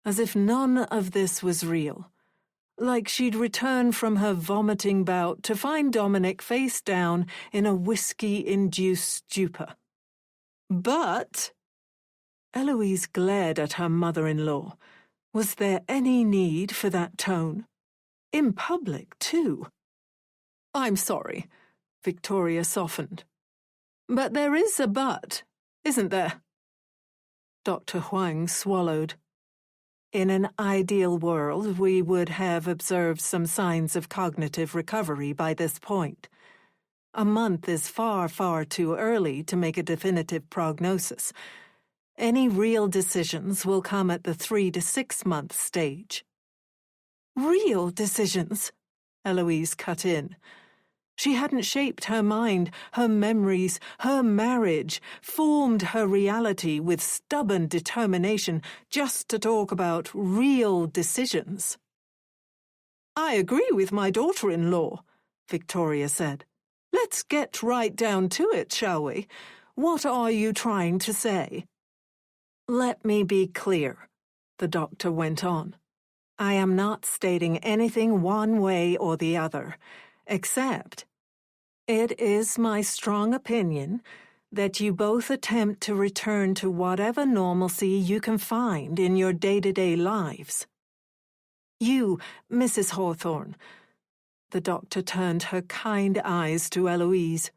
as if none of this was real. Like she'd returned from her vomiting bout to find Dominic face down in a whiskey-induced stupor. But Eloise glared at her mother-in-law. Was there any need for that tone? In public, too. "I'm sorry," Victoria softened. "But there is a but, isn't there?" Dr. Huang swallowed. In an ideal world, we would have observed some signs of cognitive recovery by this point. A month is far, far too early to make a definitive prognosis. Any real decisions will come at the 3 to 6 month stage. "Real decisions?" Eloise cut in. She hadn't shaped her mind, her memories, her marriage, formed her reality with stubborn determination just to talk about real decisions. "I agree with my daughter-in-law," Victoria said. "Let's get right down to it, shall we? What are you trying to say?" "Let me be clear," the doctor went on. "I am not stating anything one way or the other, except it is my strong opinion that you both attempt to return to whatever normalcy you can find in your day-to-day lives. You, Mrs. Hawthorne," the doctor turned her kind eyes to Eloise,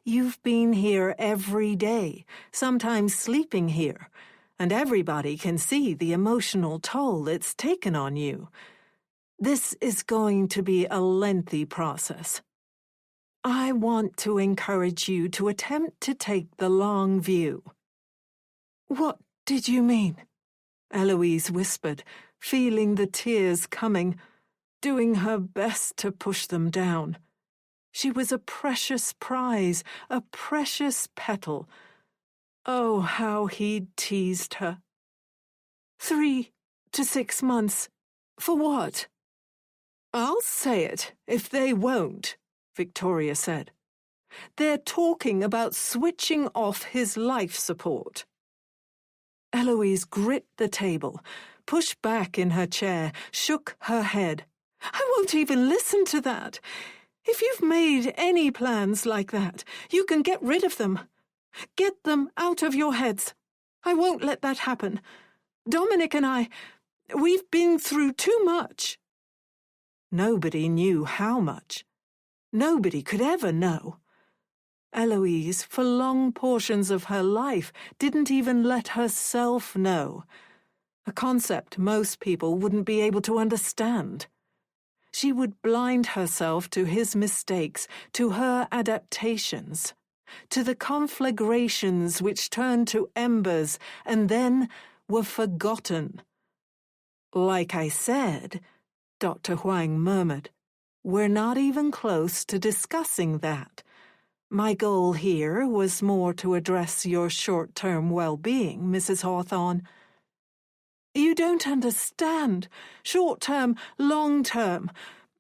"you've been here every day, sometimes sleeping here, and everybody can see the emotional toll it's taken on you. This is going to be a lengthy process. I want to encourage you to attempt to take the long view." "What did you mean?" Eloise whispered, feeling the tears coming, doing her best to push them down. She was a precious prize, a precious petal. Oh, how he'd teased her. 3 to 6 months. For what? "I'll say it, if they won't," Victoria said. "They're talking about switching off his life support." Eloise gripped the table, pushed back in her chair, shook her head. "I won't even listen to that. If you've made any plans like that, you can get rid of them. Get them out of your heads. I won't let that happen. Dominic and we've been through too much." Nobody knew how much. Nobody could ever know. Eloise, for long portions of her life, didn't even let herself know. A concept most people wouldn't be able to understand. She would blind herself to his mistakes, to her adaptations, to the conflagrations which turned to embers and then were forgotten. "Like I said," Dr. Huang murmured, "we're not even close to discussing that. My goal here was more to address your short-term well-being, Mrs. Hawthorne." "You don't understand. Short-term, long-term.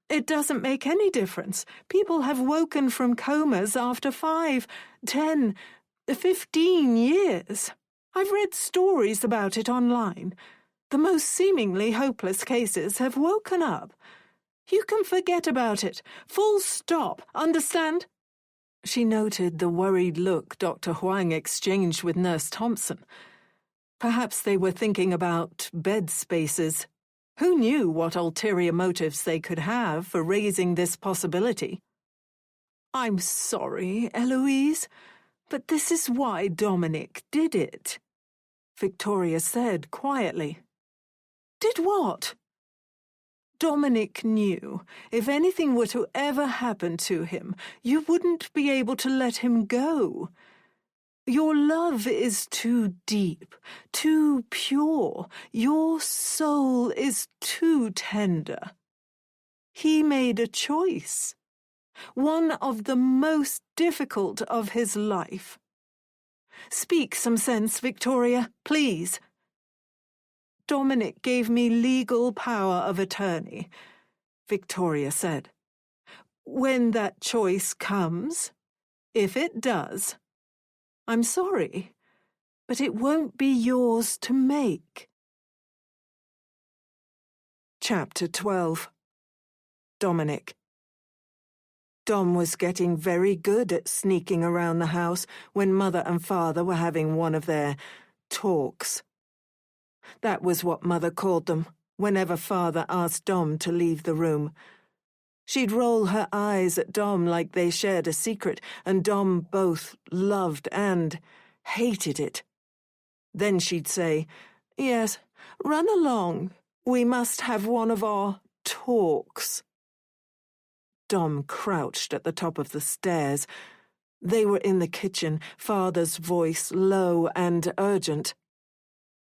It doesn't make any difference. People have woken from comas after 5, 10, 15 years. I've read stories about it online. The most seemingly hopeless cases have woken up. You can forget about it. Full stop. Understand?" She noted the worried look Dr. Huang exchanged with Nurse Thompson. Perhaps they were thinking about bed spaces. Who knew what ulterior motives they could have for raising this possibility? "I'm sorry, Eloise, but this is why Dominic did it." Victoria said quietly. Did what? Dominic knew if anything were to ever happen to him, you wouldn't be able to let him go. Your love is too deep, too pure. Your soul is too tender. He made a choice, one of the most difficult of his life. Speak some sense, Victoria, please. Dominic gave me legal power of attorney, Victoria said. When that choice comes, if it does, I'm sorry, but it won't be yours to make. Chapter 12. Dominic. Dom was getting very good at sneaking around the house when Mother and Father were having one of their talks. That was what Mother called them whenever Father asked Dom to leave the room. She'd roll her eyes at Dom like they shared a secret, and Dom both loved and hated it. Then she'd say, "Yes, run along. We must have one of our talks." Dom crouched at the top of the stairs. They were in the kitchen, Father's voice low and urgent.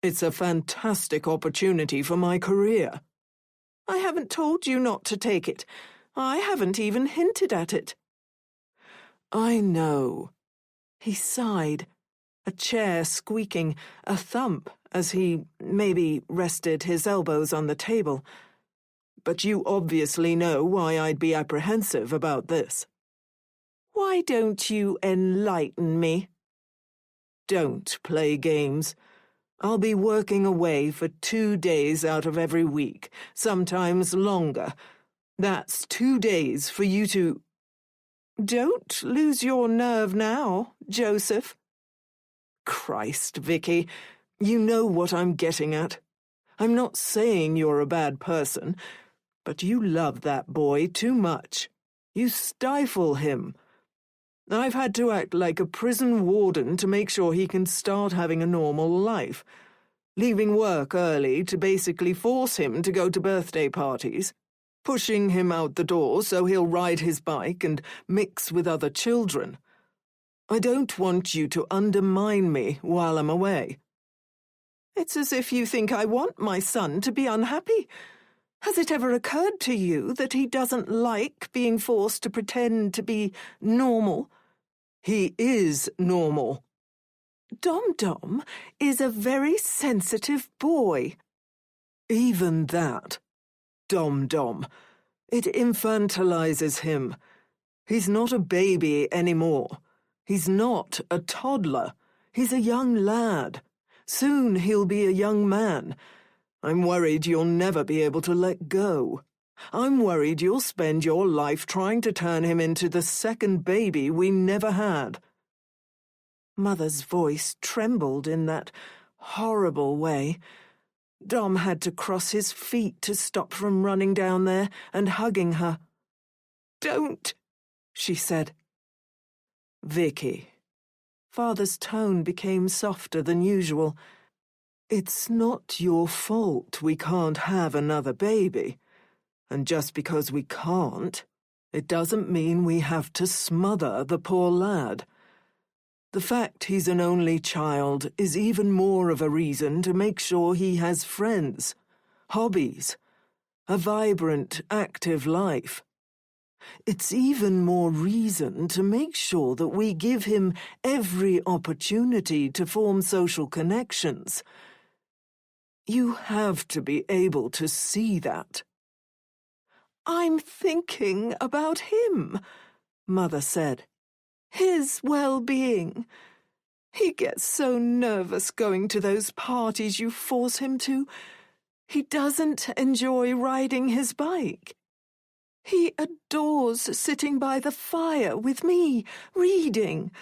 "It's a fantastic opportunity for my career." "I haven't told you not to take it. I haven't even hinted at it." "I know." He sighed, a chair squeaking, a thump as he maybe rested his elbows on the table. "But you obviously know why I'd be apprehensive about this." "Why don't you enlighten me?" "Don't play games. I'll be working away for 2 days out of every week, sometimes longer. That's 2 days for you to—" "Don't lose your nerve now, Joseph." "Christ, Vicky, you know what I'm getting at. I'm not saying you're a bad person, but you love that boy too much. You stifle him. I've had to act like a prison warden to make sure he can start having a normal life, leaving work early to basically force him to go to birthday parties, pushing him out the door so he'll ride his bike and mix with other children. I don't want you to undermine me while I'm away." "It's as if you think I want my son to be unhappy. Has it ever occurred to you that he doesn't like being forced to pretend to be normal?" "He is normal." Dom is a very sensitive boy." "Even that. Dom. It infantilizes him. He's not a baby anymore. He's not a toddler. He's a young lad. Soon he'll be a young man. I'm worried you'll never be able to let go. I'm worried you'll spend your life trying to turn him into the second baby we never had." Mother's voice trembled in that horrible way. Dom had to cross his feet to stop from running down there and hugging her. "Don't," she said. "Vicky." Father's tone became softer than usual. "It's not your fault we can't have another baby. And just because we can't, it doesn't mean we have to smother the poor lad. The fact he's an only child is even more of a reason to make sure he has friends, hobbies, a vibrant, active life. It's even more reason to make sure that we give him every opportunity to form social connections. You have to be able to see that." "I'm thinking about him," Mother said. "His well-being. He gets so nervous going to those parties you force him to. He doesn't enjoy riding his bike. He adores sitting by the fire with me, reading.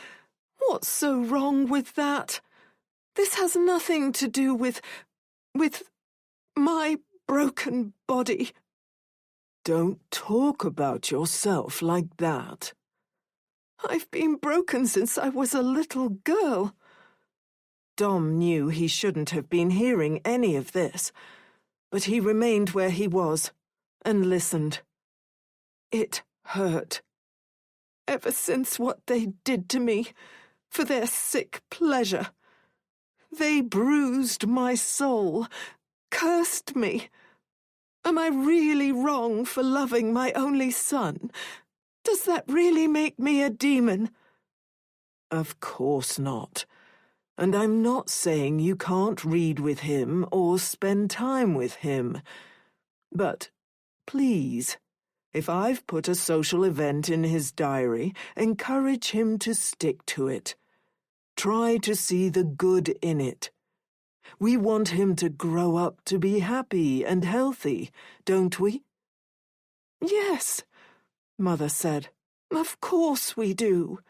What's so wrong with that? This has nothing to do with my broken body." "Don't talk about yourself like that." "I've been broken since I was a little girl. Dom knew he shouldn't have been hearing any of this, but he remained where he was and listened. It hurt. Ever since what they did to me, for their sick pleasure. They bruised my soul, cursed me. Am I really wrong for loving my only son? Does that really make me a demon? Of course not. And I'm not saying you can't read with him or spend time with him. But, please, if I've put a social event in his diary, encourage him to stick to it. Try to see the good in it. We want him to grow up to be happy and healthy, don't we? Yes, Mother said. Of course we do.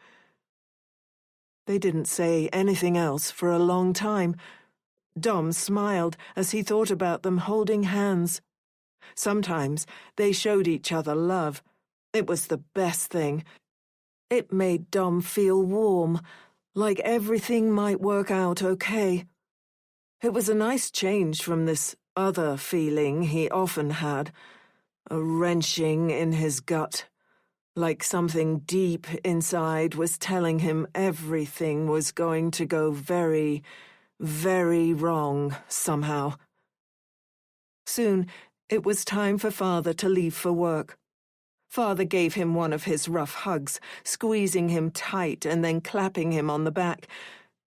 They didn't say anything else for a long time. Dom smiled as he thought about them holding hands. Sometimes they showed each other love. It was the best thing. It made Dom feel warm, like everything might work out okay. It was a nice change from this other feeling he often had, a wrenching in his gut, like something deep inside was telling him everything was going to go very, very wrong somehow. Soon, it was time for Father to leave for work. Father gave him one of his rough hugs, squeezing him tight and then clapping him on the back.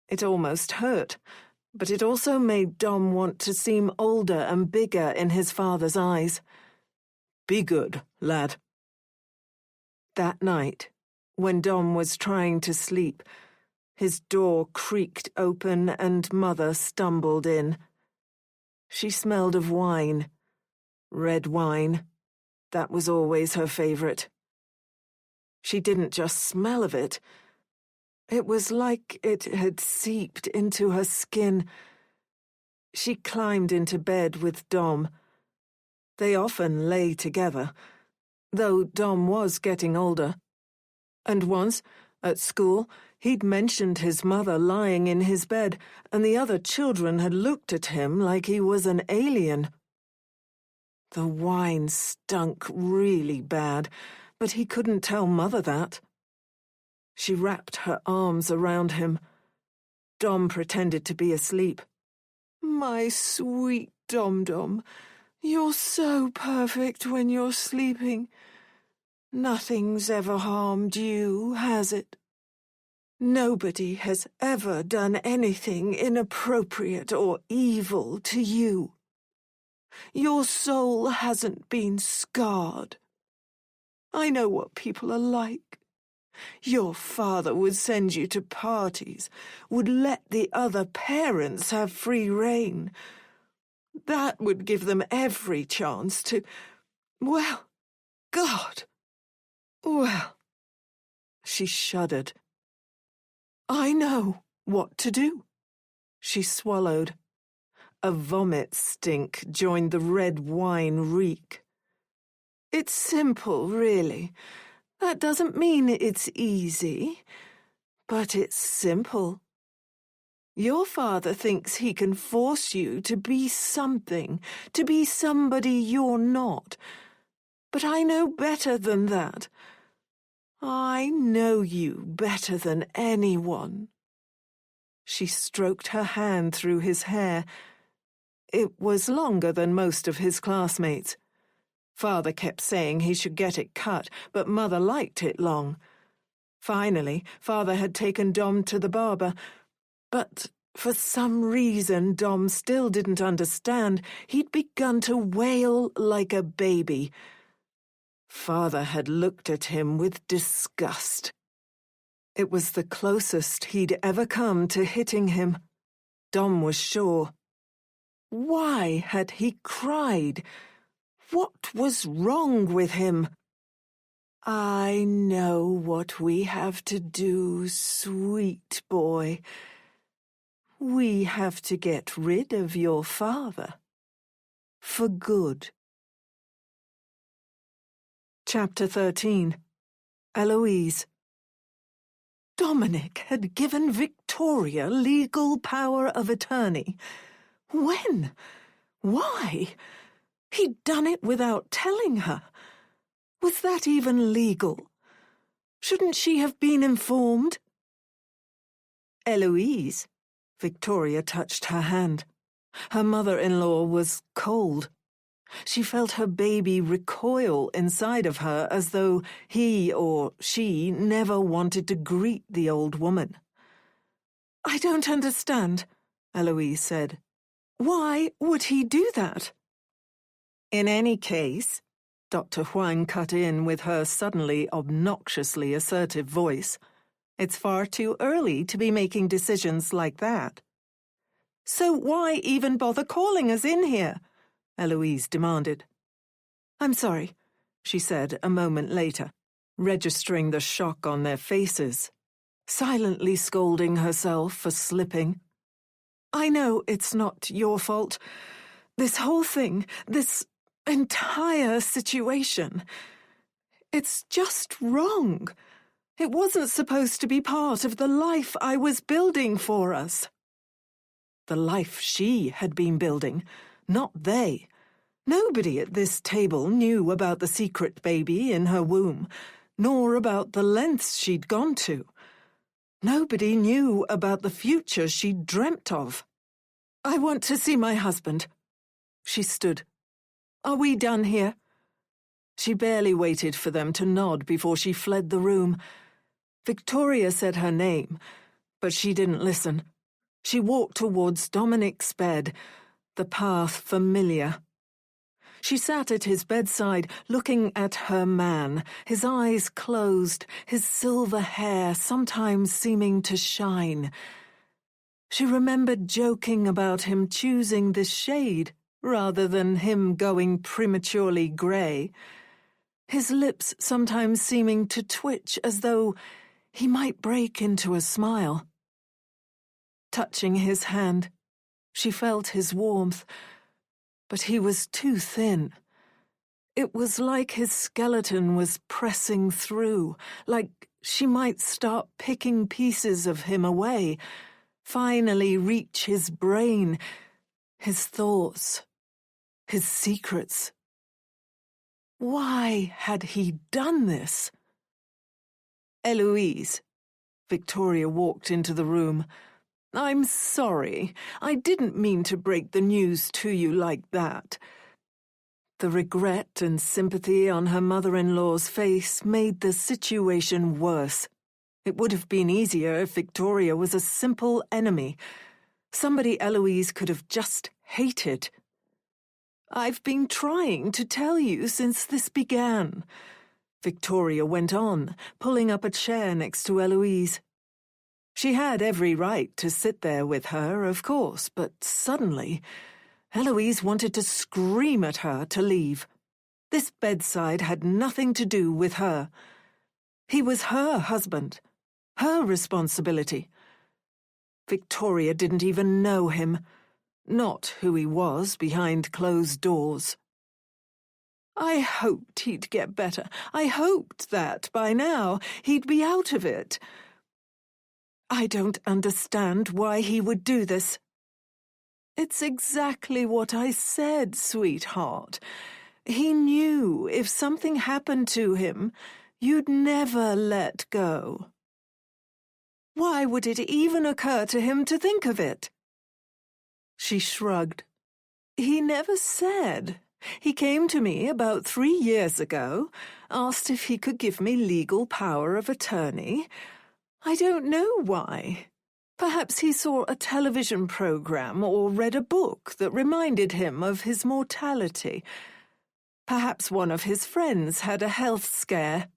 It almost hurt, but it also made Dom want to seem older and bigger in his father's eyes. Be good, lad. That night, when Dom was trying to sleep, his door creaked open and Mother stumbled in. She smelled of wine. Red wine. That was always her favorite. She didn't just smell of it. It was like it had seeped into her skin. She climbed into bed with Dom. They often lay together, though Dom was getting older. And once, at school, he'd mentioned his mother lying in his bed, and the other children had looked at him like he was an alien. The wine stunk really bad, but he couldn't tell Mother that. She wrapped her arms around him. Dom pretended to be asleep. My sweet Dom-Dom, you're so perfect when you're sleeping. Nothing's ever harmed you, has it? Nobody has ever done anything inappropriate or evil to you. Your soul hasn't been scarred. I know what people are like. Your father would send you to parties, would let the other parents have free rein. That would give them every chance to, well, God. Well, she shuddered. I know what to do. She swallowed. A vomit stink joined the red wine reek. It's simple, really. That doesn't mean it's easy, but it's simple. Your father thinks he can force you to be something, to be somebody you're not. But I know better than that. I know you better than anyone. She stroked her hand through his hair. It was longer than most of his classmates. Father kept saying he should get it cut, but Mother liked it long. Finally, Father had taken Dom to the barber, but for some reason Dom still didn't understand. He'd begun to wail like a baby. Father had looked at him with disgust. It was the closest he'd ever come to hitting him. Dom was sure. Why had he cried? What was wrong with him? I know what we have to do, sweet boy. We have to get rid of your father. For good. Chapter 13. Eloise. Dominic had given Victoria legal power of attorney. When? Why? He'd done it without telling her. Was that even legal? Shouldn't she have been informed? Eloise. Victoria touched her hand. Her mother-in-law was cold. She felt her baby recoil inside of her as though he or she never wanted to greet the old woman. "I don't understand," Eloise said. "Why would he do that?" "In any case," Dr. Huang cut in with her suddenly obnoxiously assertive voice, "it's far too early to be making decisions like that." "So why even bother calling us in here?" Eloise demanded. "I'm sorry," she said a moment later, registering the shock on their faces, silently scolding herself for slipping. "I know it's not your fault. This whole thing, this entire situation, it's just wrong. It wasn't supposed to be part of the life I was building for us." The life she had been building, not they. Nobody at this table knew about the secret baby in her womb, nor about the lengths she'd gone to. Nobody knew about the future she'd dreamt of. "I want to see my husband." She stood. "Are we done here?" She barely waited for them to nod before she fled the room. Victoria said her name, but she didn't listen. She walked towards Dominic's bed, the path familiar. She sat at his bedside, looking at her man, his eyes closed, his silver hair sometimes seeming to shine. She remembered joking about him choosing this shade rather than him going prematurely grey, his lips sometimes seeming to twitch as though he might break into a smile. Touching his hand, she felt his warmth, but he was too thin. It was like his skeleton was pressing through, like she might start picking pieces of him away, finally reach his brain, his thoughts, his secrets. Why had he done this? "Eloise." Victoria walked into the room. "I'm sorry. I didn't mean to break the news to you like that." The regret and sympathy on her mother-in-law's face made the situation worse. It would have been easier if Victoria was a simple enemy, somebody Eloise could have just hated. "I've been trying to tell you since this began," Victoria went on, pulling up a chair next to Eloise. She had every right to sit there with her, of course, but suddenly Eloise wanted to scream at her to leave. This bedside had nothing to do with her. He was her husband, her responsibility. Victoria didn't even know him, not who he was behind closed doors. "I hoped he'd get better. I hoped that by now he'd be out of it. I don't understand why he would do this." "It's exactly what I said, sweetheart. He knew if something happened to him, you'd never let go." "Why would it even occur to him to think of it?" She shrugged. "He never said. He came to me about 3 years ago, asked if he could give me legal power of attorney. I don't know why. Perhaps he saw a television program or read a book that reminded him of his mortality. Perhaps one of his friends had a health scare.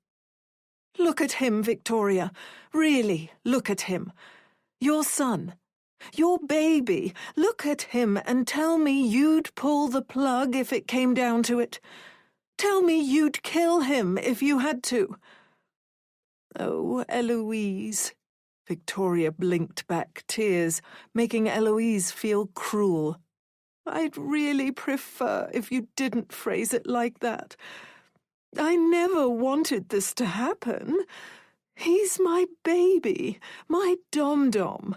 Look at him, Victoria. Really, look at him. Your son. Your baby. Look at him and tell me you'd pull the plug if it came down to it. Tell me you'd kill him if you had to." "Oh, Eloise." Victoria blinked back tears, making Eloise feel cruel. "I'd really prefer if you didn't phrase it like that. I never wanted this to happen. He's my baby, my dom-dom.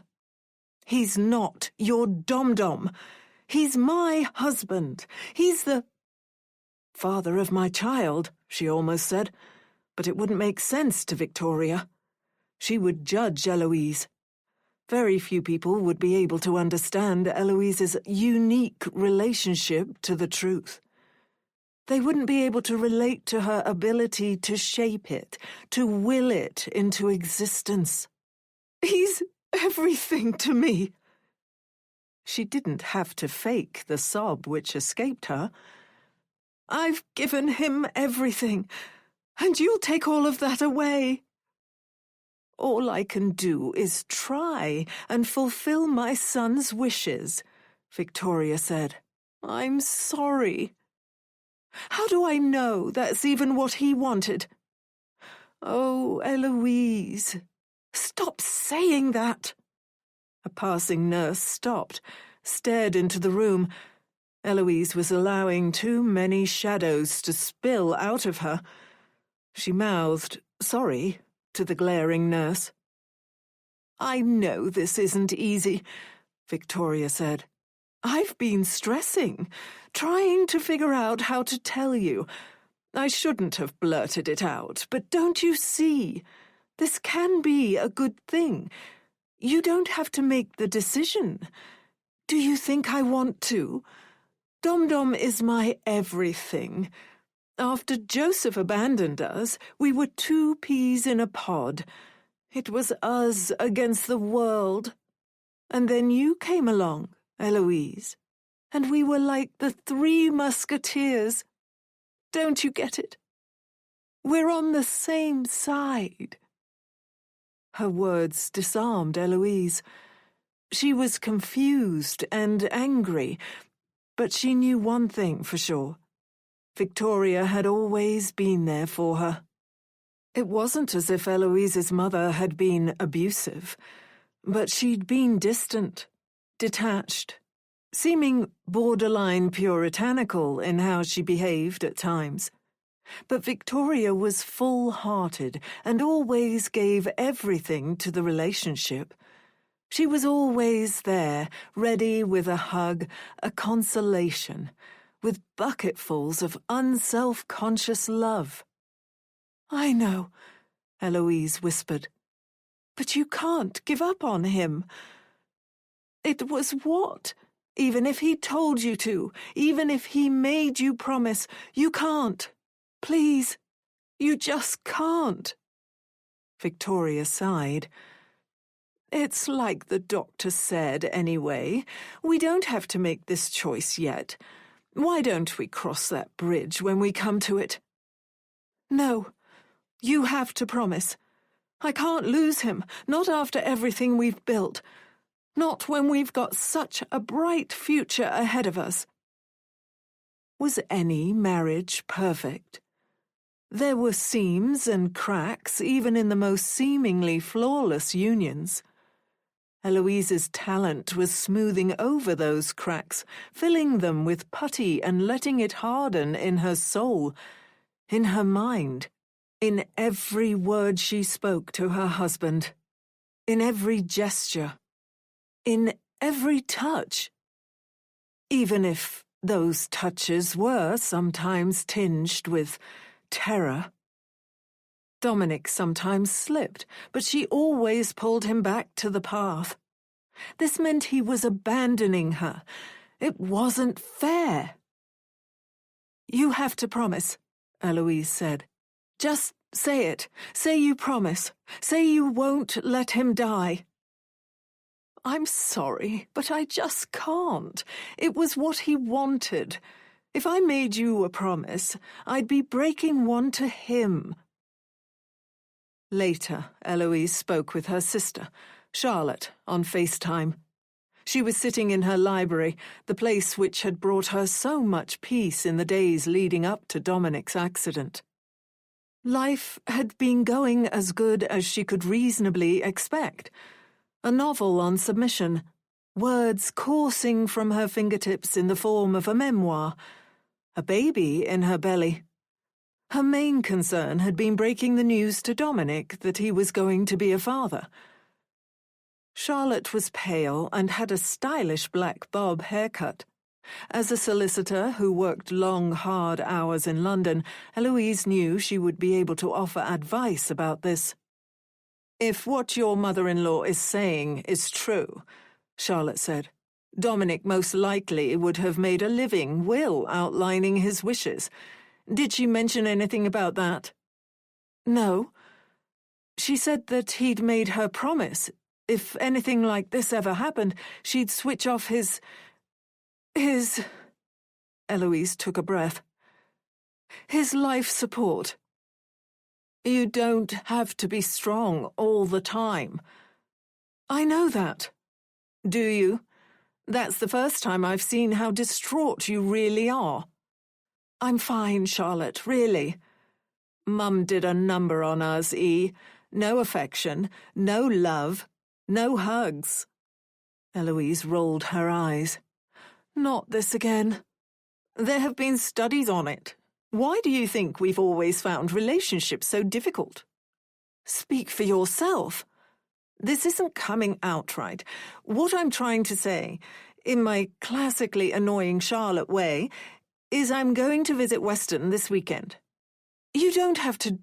He's not your dom-dom. He's my husband. He's the father of my child, she almost said, but it wouldn't make sense to Victoria. She would judge Eloise. Very few people would be able to understand Eloise's unique relationship to the truth. They wouldn't be able to relate to her ability to shape it, to will it into existence. He's everything to me. She didn't have to fake the sob which escaped her. I've given him everything, and you'll take all of that away. All I can do is try and fulfill my son's wishes, Victoria said. I'm sorry. How do I know that's even what he wanted? Oh, Eloise, stop saying that. A passing nurse stopped, stared into the room. Eloise was allowing too many shadows to spill out of her. She mouthed, sorry, to the glaring nurse. I know this isn't easy, Victoria said. I've been stressing, trying to figure out how to tell you. I shouldn't have blurted it out, but don't you see? This can be a good thing. You don't have to make the decision. Do you think I want to? Dom-Dom is my everything. After Joseph abandoned us, we were two peas in a pod. It was us against the world. And then you came along, Eloise, and we were like the Three Musketeers. Don't you get it? We're on the same side. Her words disarmed Eloise. She was confused and angry, but she knew one thing for sure. Victoria had always been there for her. It wasn't as if Eloise's mother had been abusive, but she'd been distant, detached, seeming borderline puritanical in how she behaved at times. But Victoria was full-hearted and always gave everything to the relationship. She was always there, ready with a hug, a consolation, with bucketfuls of unself-conscious love. I know, Eloise whispered, but you can't give up on him. It was what? Even if he told you to, even if he made you promise, you can't. Please, you just can't. Victoria sighed. It's like the doctor said anyway. We don't have to make this choice yet. Why don't we cross that bridge when we come to it? No, you have to promise. I can't lose him, not after everything we've built. Not when we've got such a bright future ahead of us. Was any marriage perfect? There were seams and cracks even in the most seemingly flawless unions. Eloise's talent was smoothing over those cracks, filling them with putty and letting it harden in her soul, in her mind, in every word she spoke to her husband, in every gesture, in every touch. Even if those touches were sometimes tinged with terror. Dominic sometimes slipped, but she always pulled him back to the path. This meant he was abandoning her. It wasn't fair. You have to promise, Eloise said. Just say it. Say you promise. Say you won't let him die. I'm sorry, but I just can't. It was what he wanted. If I made you a promise, I'd be breaking one to him. Later, Eloise spoke with her sister, Charlotte, on FaceTime. She was sitting in her library, the place which had brought her so much peace in the days leading up to Dominic's accident. Life had been going as good as she could reasonably expect. A novel on submission, words coursing from her fingertips in the form of a memoir, a baby in her belly. Her main concern had been breaking the news to Dominic that he was going to be a father. Charlotte was pale and had a stylish black bob haircut. As a solicitor who worked long, hard hours in London, Eloise knew she would be able to offer advice about this. "If what your mother-in-law is saying is true," Charlotte said, "Dominic most likely would have made a living will outlining his wishes. Did she mention anything about that?" "No. She said that he'd made her promise. If anything like this ever happened, she'd switch off his... Eloise took a breath. "His life support. You don't have to be strong all the time." "I know that." "Do you? That's the first time I've seen how distraught you really are." "I'm fine, Charlotte, really." "Mum did a number on us, E. No affection, no love, no hugs." Eloise rolled her eyes. "Not this again." "There have been studies on it. Why do you think we've always found relationships so difficult?" "Speak for yourself." "This isn't coming out right. What I'm trying to say, in my classically annoying Charlotte way, is I'm going to visit Weston this weekend." "You don't have to..."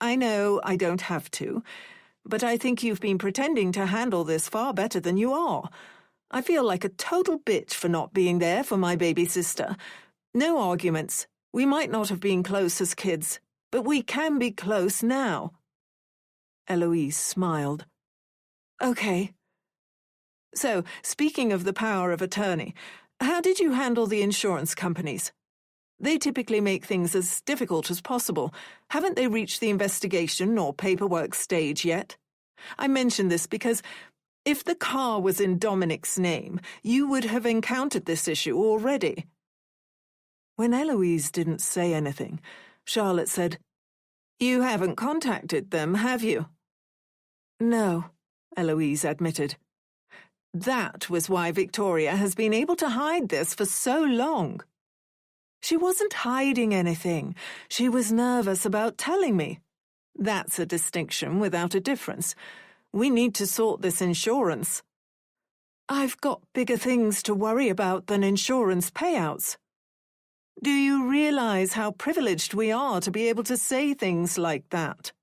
"I know I don't have to, but I think you've been pretending to handle this far better than you are. I feel like a total bitch for not being there for my baby sister. No arguments. We might not have been close as kids, but we can be close now." Eloise smiled. "Okay. So, speaking of the power of attorney, how did you handle the insurance companies? They typically make things as difficult as possible. Haven't they reached the investigation or paperwork stage yet? I mention this because if the car was in Dominic's name, you would have encountered this issue already." When Eloise didn't say anything, Charlotte said, "You haven't contacted them, have you?" "No," Eloise admitted. "That was why Victoria has been able to hide this for so long." "She wasn't hiding anything. She was nervous about telling me." "That's a distinction without a difference. We need to sort this insurance." "I've got bigger things to worry about than insurance payouts." "Do you realize how privileged we are to be able to say things like that?"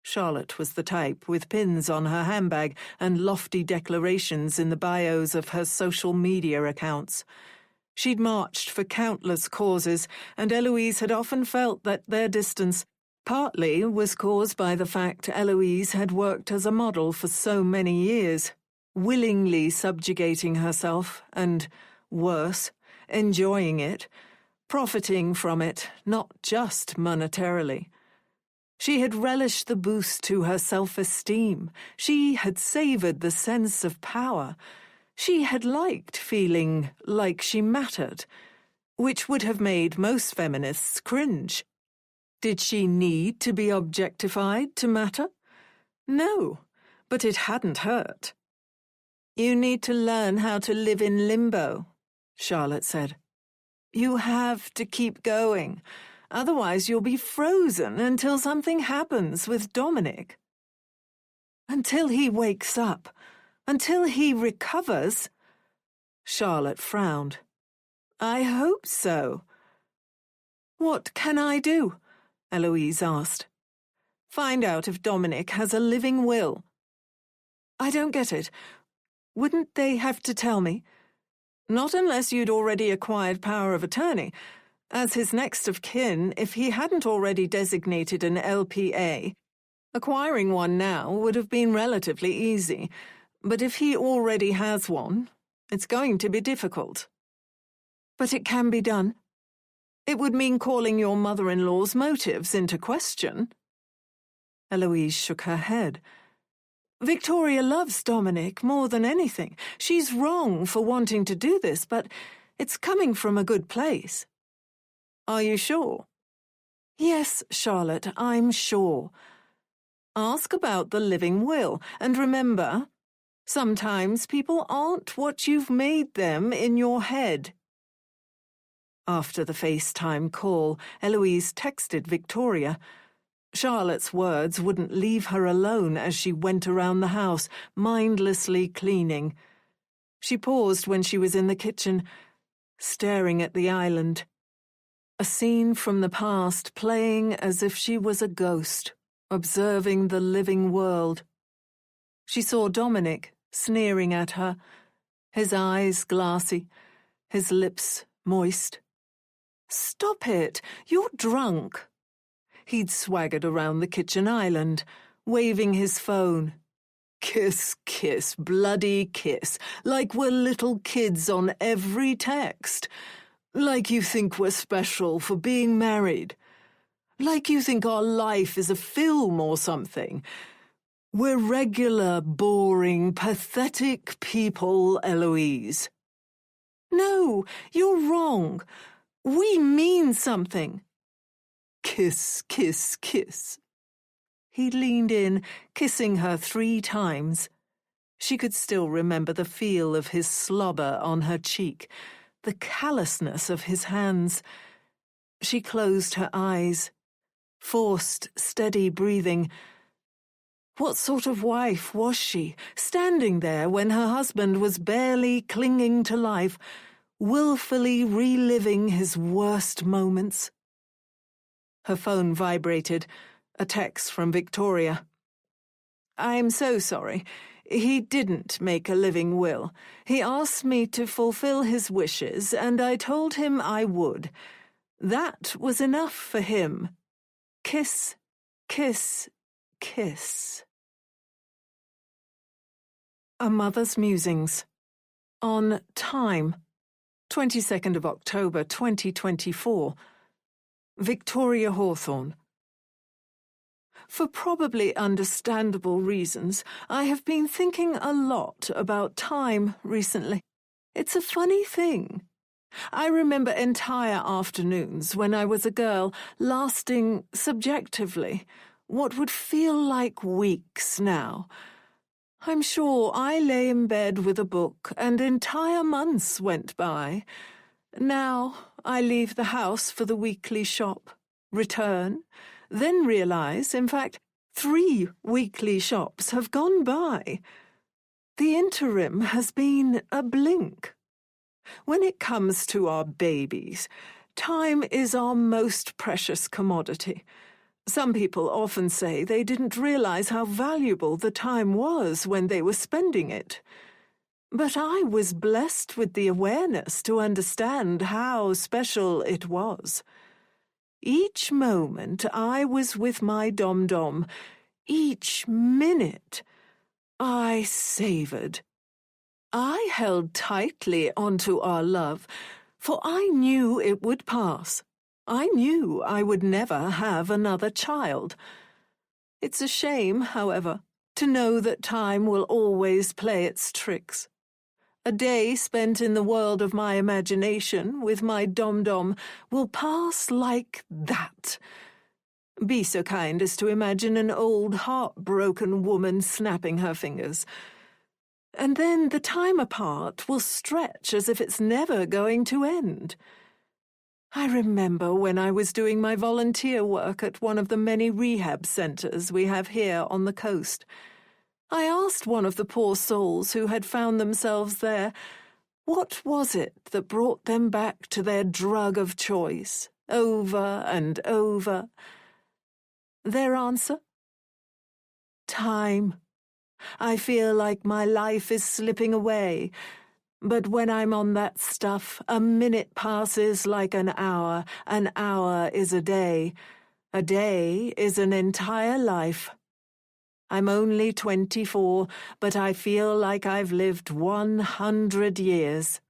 Charlotte was the type with pins on her handbag and lofty declarations in the bios of her social media accounts. She'd marched for countless causes, and Eloise had often felt that their distance partly was caused by the fact Eloise had worked as a model for so many years, willingly subjugating herself and, worse, enjoying it, profiting from it, not just monetarily. She had relished the boost to her self-esteem. She had savoured the sense of power. She had liked feeling like she mattered, which would have made most feminists cringe. Did she need to be objectified to matter? No, but it hadn't hurt. "You need to learn how to live in limbo," Charlotte said. "You have to keep going. Otherwise you'll be frozen until something happens with Dominic." "Until he wakes up. Until he recovers." Charlotte frowned. "I hope so." "What can I do?" Eloise asked. "Find out if Dominic has a living will." "I don't get it. Wouldn't they have to tell me?" "Not unless you'd already acquired power of attorney. As his next of kin, if he hadn't already designated an LPA, acquiring one now would have been relatively easy. But if he already has one, it's going to be difficult." "But it can be done." "It would mean calling your mother-in-law's motives into question." Eloise shook her head. "Victoria loves Dominic more than anything. She's wrong for wanting to do this, but it's coming from a good place." "Are you sure?" "Yes, Charlotte, I'm sure." "Ask about the living will, and remember, sometimes people aren't what you've made them in your head." After the FaceTime call, Eloise texted Victoria. Charlotte's words wouldn't leave her alone as she went around the house, mindlessly cleaning. She paused when she was in the kitchen, staring at the island. A scene from the past playing as if she was a ghost, observing the living world. She saw Dominic sneering at her, his eyes glassy, his lips moist. "Stop it! You're drunk!" He'd swaggered around the kitchen island, waving his phone. Kiss, kiss, bloody kiss, like we're little kids on every text. Like you think we're special for being married. Like you think our life is a film or something. We're regular, boring, pathetic people, Eloise. No, you're wrong. We mean something. Kiss, kiss, kiss. He leaned in, kissing her 3 times. She could still remember the feel of his slobber on her cheek, the callousness of his hands. She closed her eyes, forced steady breathing. What sort of wife was she, standing there when her husband was barely clinging to life, willfully reliving his worst moments? Her phone vibrated, a text from Victoria. "I'm so sorry. He didn't make a living will. He asked me to fulfill his wishes, and I told him I would. That was enough for him. Kiss, kiss, kiss." A Mother's Musings. On Time, 22nd of October 2024. Victoria Hawthorne. For probably understandable reasons, I have been thinking a lot about time recently. It's a funny thing. I remember entire afternoons when I was a girl lasting, subjectively, what would feel like weeks now. I'm sure I lay in bed with a book and entire months went by. Now I leave the house for the weekly shop, return, then realize, in fact, 3 weekly shops have gone by. The interim has been a blink. When it comes to our babies, time is our most precious commodity. Some people often say they didn't realize how valuable the time was when they were spending it. But I was blessed with the awareness to understand how special it was. Each moment I was with my dom-dom, each minute I savored. I held tightly onto our love, for I knew it would pass. I knew I would never have another child. It's a shame, however, to know that time will always play its tricks. A day spent in the world of my imagination with my dom-dom will pass like that. Be so kind as to imagine an old heartbroken woman snapping her fingers. And then the time apart will stretch as if it's never going to end. I remember when I was doing my volunteer work at one of the many rehab centres we have here on the coast. I asked one of the poor souls who had found themselves there, what was it that brought them back to their drug of choice, over and over? Their answer? Time. I feel like my life is slipping away, but when I'm on that stuff, a minute passes like an hour is a day is an entire life. I'm only 24, but I feel like I've lived 100 years.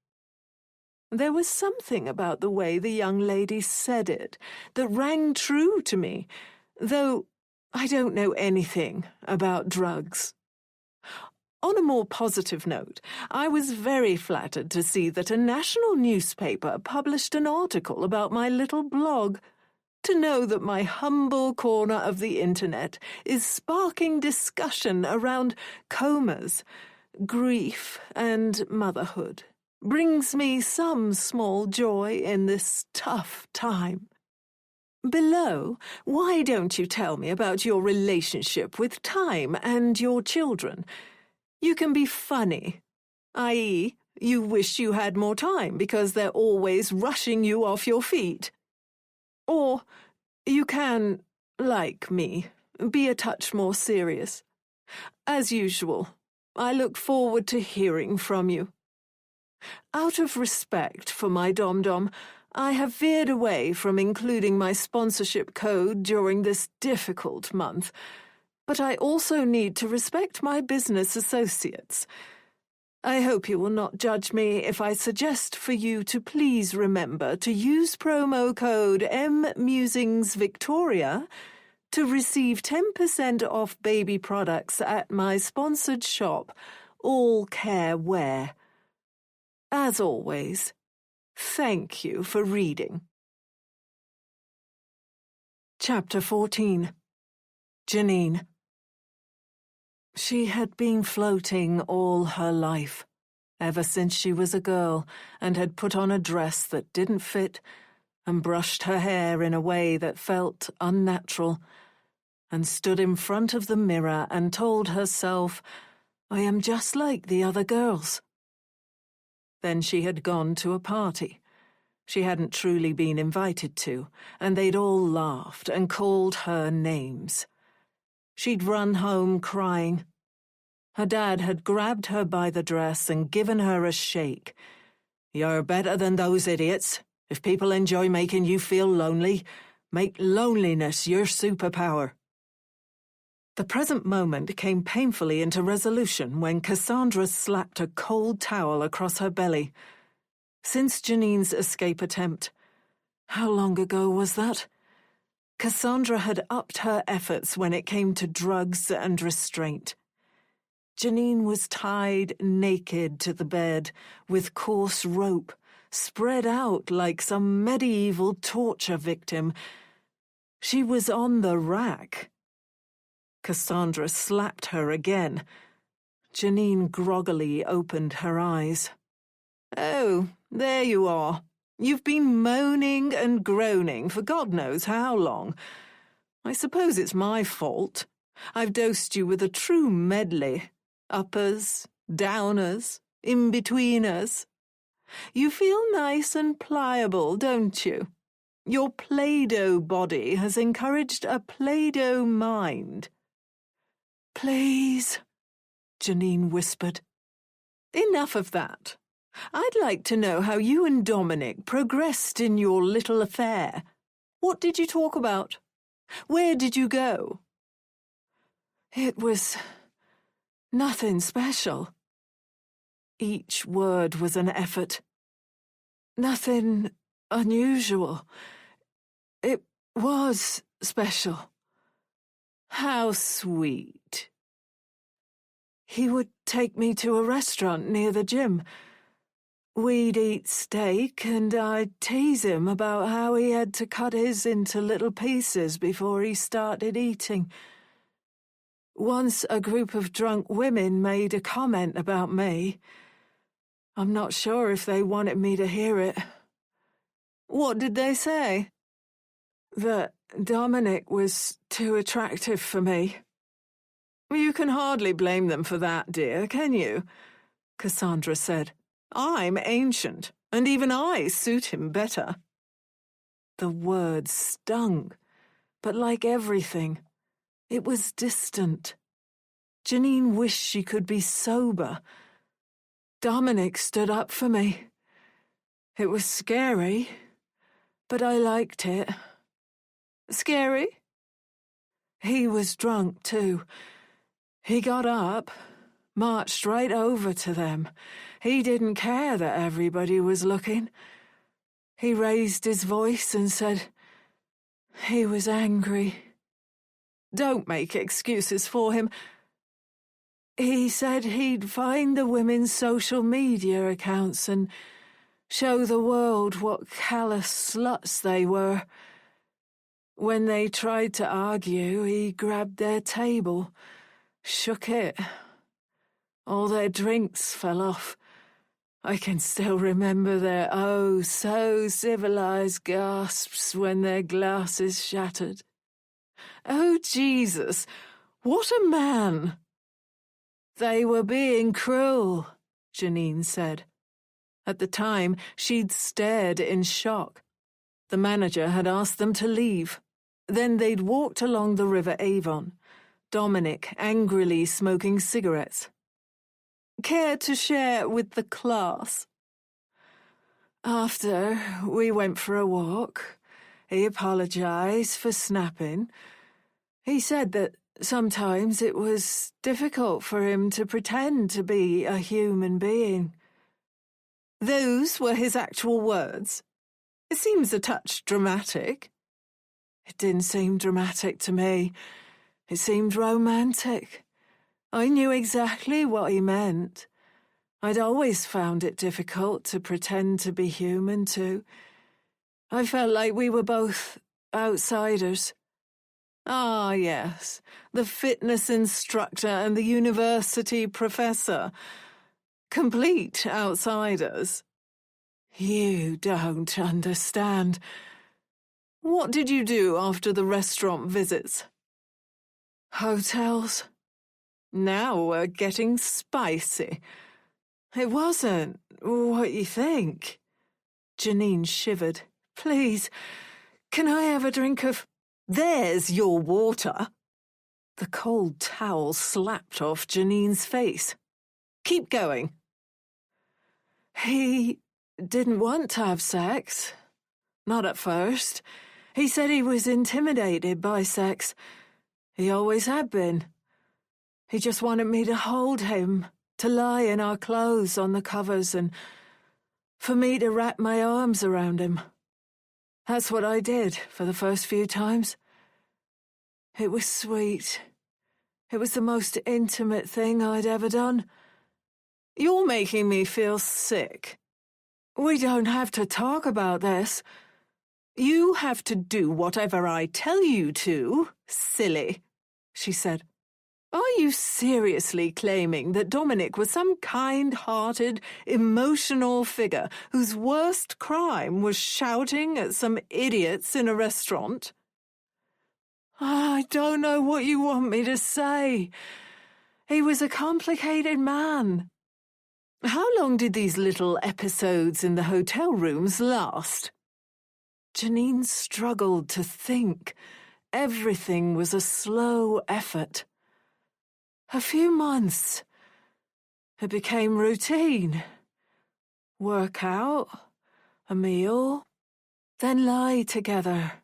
There was something about the way the young lady said it that rang true to me, though I don't know anything about drugs. On a more positive note, I was very flattered to see that a national newspaper published an article about my little blog. To know that my humble corner of the internet is sparking discussion around comas, grief, and motherhood brings me some small joy in this tough time. Below, why don't you tell me about your relationship with time and your children? You can be funny, i.e., you wish you had more time because they're always rushing you off your feet. Or you can, like me, be a touch more serious. As usual, I look forward to hearing from you. Out of respect for my dom-dom, I have veered away from including my sponsorship code during this difficult month, but I also need to respect my business associates. I hope you will not judge me if I suggest for you to please remember to use promo code MMusingsVictoria to receive 10% off baby products at my sponsored shop, All Care Wear. As always, thank you for reading. Chapter 14. Janine. She had been floating all her life, ever since she was a girl, and had put on a dress that didn't fit, and brushed her hair in a way that felt unnatural, and stood in front of the mirror and told herself, "I am just like the other girls." Then she had gone to a party she hadn't truly been invited to, and they'd all laughed and called her names. She'd run home crying. Her dad had grabbed her by the dress and given her a shake. "You're better than those idiots. If people enjoy making you feel lonely, make loneliness your superpower." The present moment came painfully into resolution when Cassandra slapped a cold towel across her belly. Since Janine's escape attempt, how long ago was that? Cassandra had upped her efforts when it came to drugs and restraint. Janine was tied naked to the bed with coarse rope, spread out like some medieval torture victim. She was on the rack. Cassandra slapped her again. Janine groggily opened her eyes. "Oh, there you are. You've been moaning and groaning for God knows how long. I suppose it's my fault. I've dosed you with a true medley. Uppers, downers, in-betweeners. You feel nice and pliable, don't you? Your Play-Doh body has encouraged a Play-Doh mind." "Please," Janine whispered. "Enough of that. I'd like to know how you and Dominic progressed in your little affair. What did you talk about? Where did you go?" "It was nothing special." Each word was an effort. "Nothing unusual. It was special." "How sweet." "He would take me to a restaurant near the gym. We'd eat steak, and I'd tease him about how he had to cut his into little pieces before he started eating. Once a group of drunk women made a comment about me. I'm not sure if they wanted me to hear it." "What did they say?" "That Dominic was too attractive for me." "You can hardly blame them for that, dear, can you?" Cassandra said. "I'm ancient, and even I suit him better." The words stung, but like everything, it was distant. Janine wished she could be sober. Dominic stood up for me. It was scary, but I liked it. "Scary?" "He was drunk, too. He got up, marched right over to them. He didn't care that everybody was looking. He raised his voice and said he was angry." "Don't make excuses for him." "He said he'd find the women's social media accounts and show the world what callous sluts they were. When they tried to argue, he grabbed their table, shook it. All their drinks fell off. I can still remember their oh-so-civilized gasps when their glasses shattered. Oh, Jesus, what a man! They were being cruel, Janine said. At the time, she'd stared in shock. The manager had asked them to leave. Then they'd walked along the River Avon, Dominic angrily smoking cigarettes. Care to share with the class? After we went for a walk, he apologized for snapping. He said that sometimes it was difficult for him to pretend to be a human being. Those were his actual words. It seems a touch dramatic. It didn't seem dramatic to me. It seemed romantic. I knew exactly what he meant. I'd always found it difficult to pretend to be human, too. I felt like we were both outsiders. Ah, yes, the fitness instructor and the university professor. Complete outsiders. You don't understand. What did you do after the restaurant visits? Hotels. Now we're getting spicy. It wasn't what you think. Janine shivered. Please, can I have a drink of... There's your water. The cold towel slapped off Janine's face. Keep going. He didn't want to have sex. Not at first. He said he was intimidated by sex. He always had been. He just wanted me to hold him, to lie in our clothes on the covers and for me to wrap my arms around him. That's what I did for the first few times. It was sweet. It was the most intimate thing I'd ever done. You're making me feel sick. We don't have to talk about this. You have to do whatever I tell you to, silly, she said. Are you seriously claiming that Dominic was some kind-hearted, emotional figure whose worst crime was shouting at some idiots in a restaurant? I don't know what you want me to say. He was a complicated man. How long did these little episodes in the hotel rooms last? Janine struggled to think. Everything was a slow effort. A few months. It became routine. Workout, a meal, then lie together.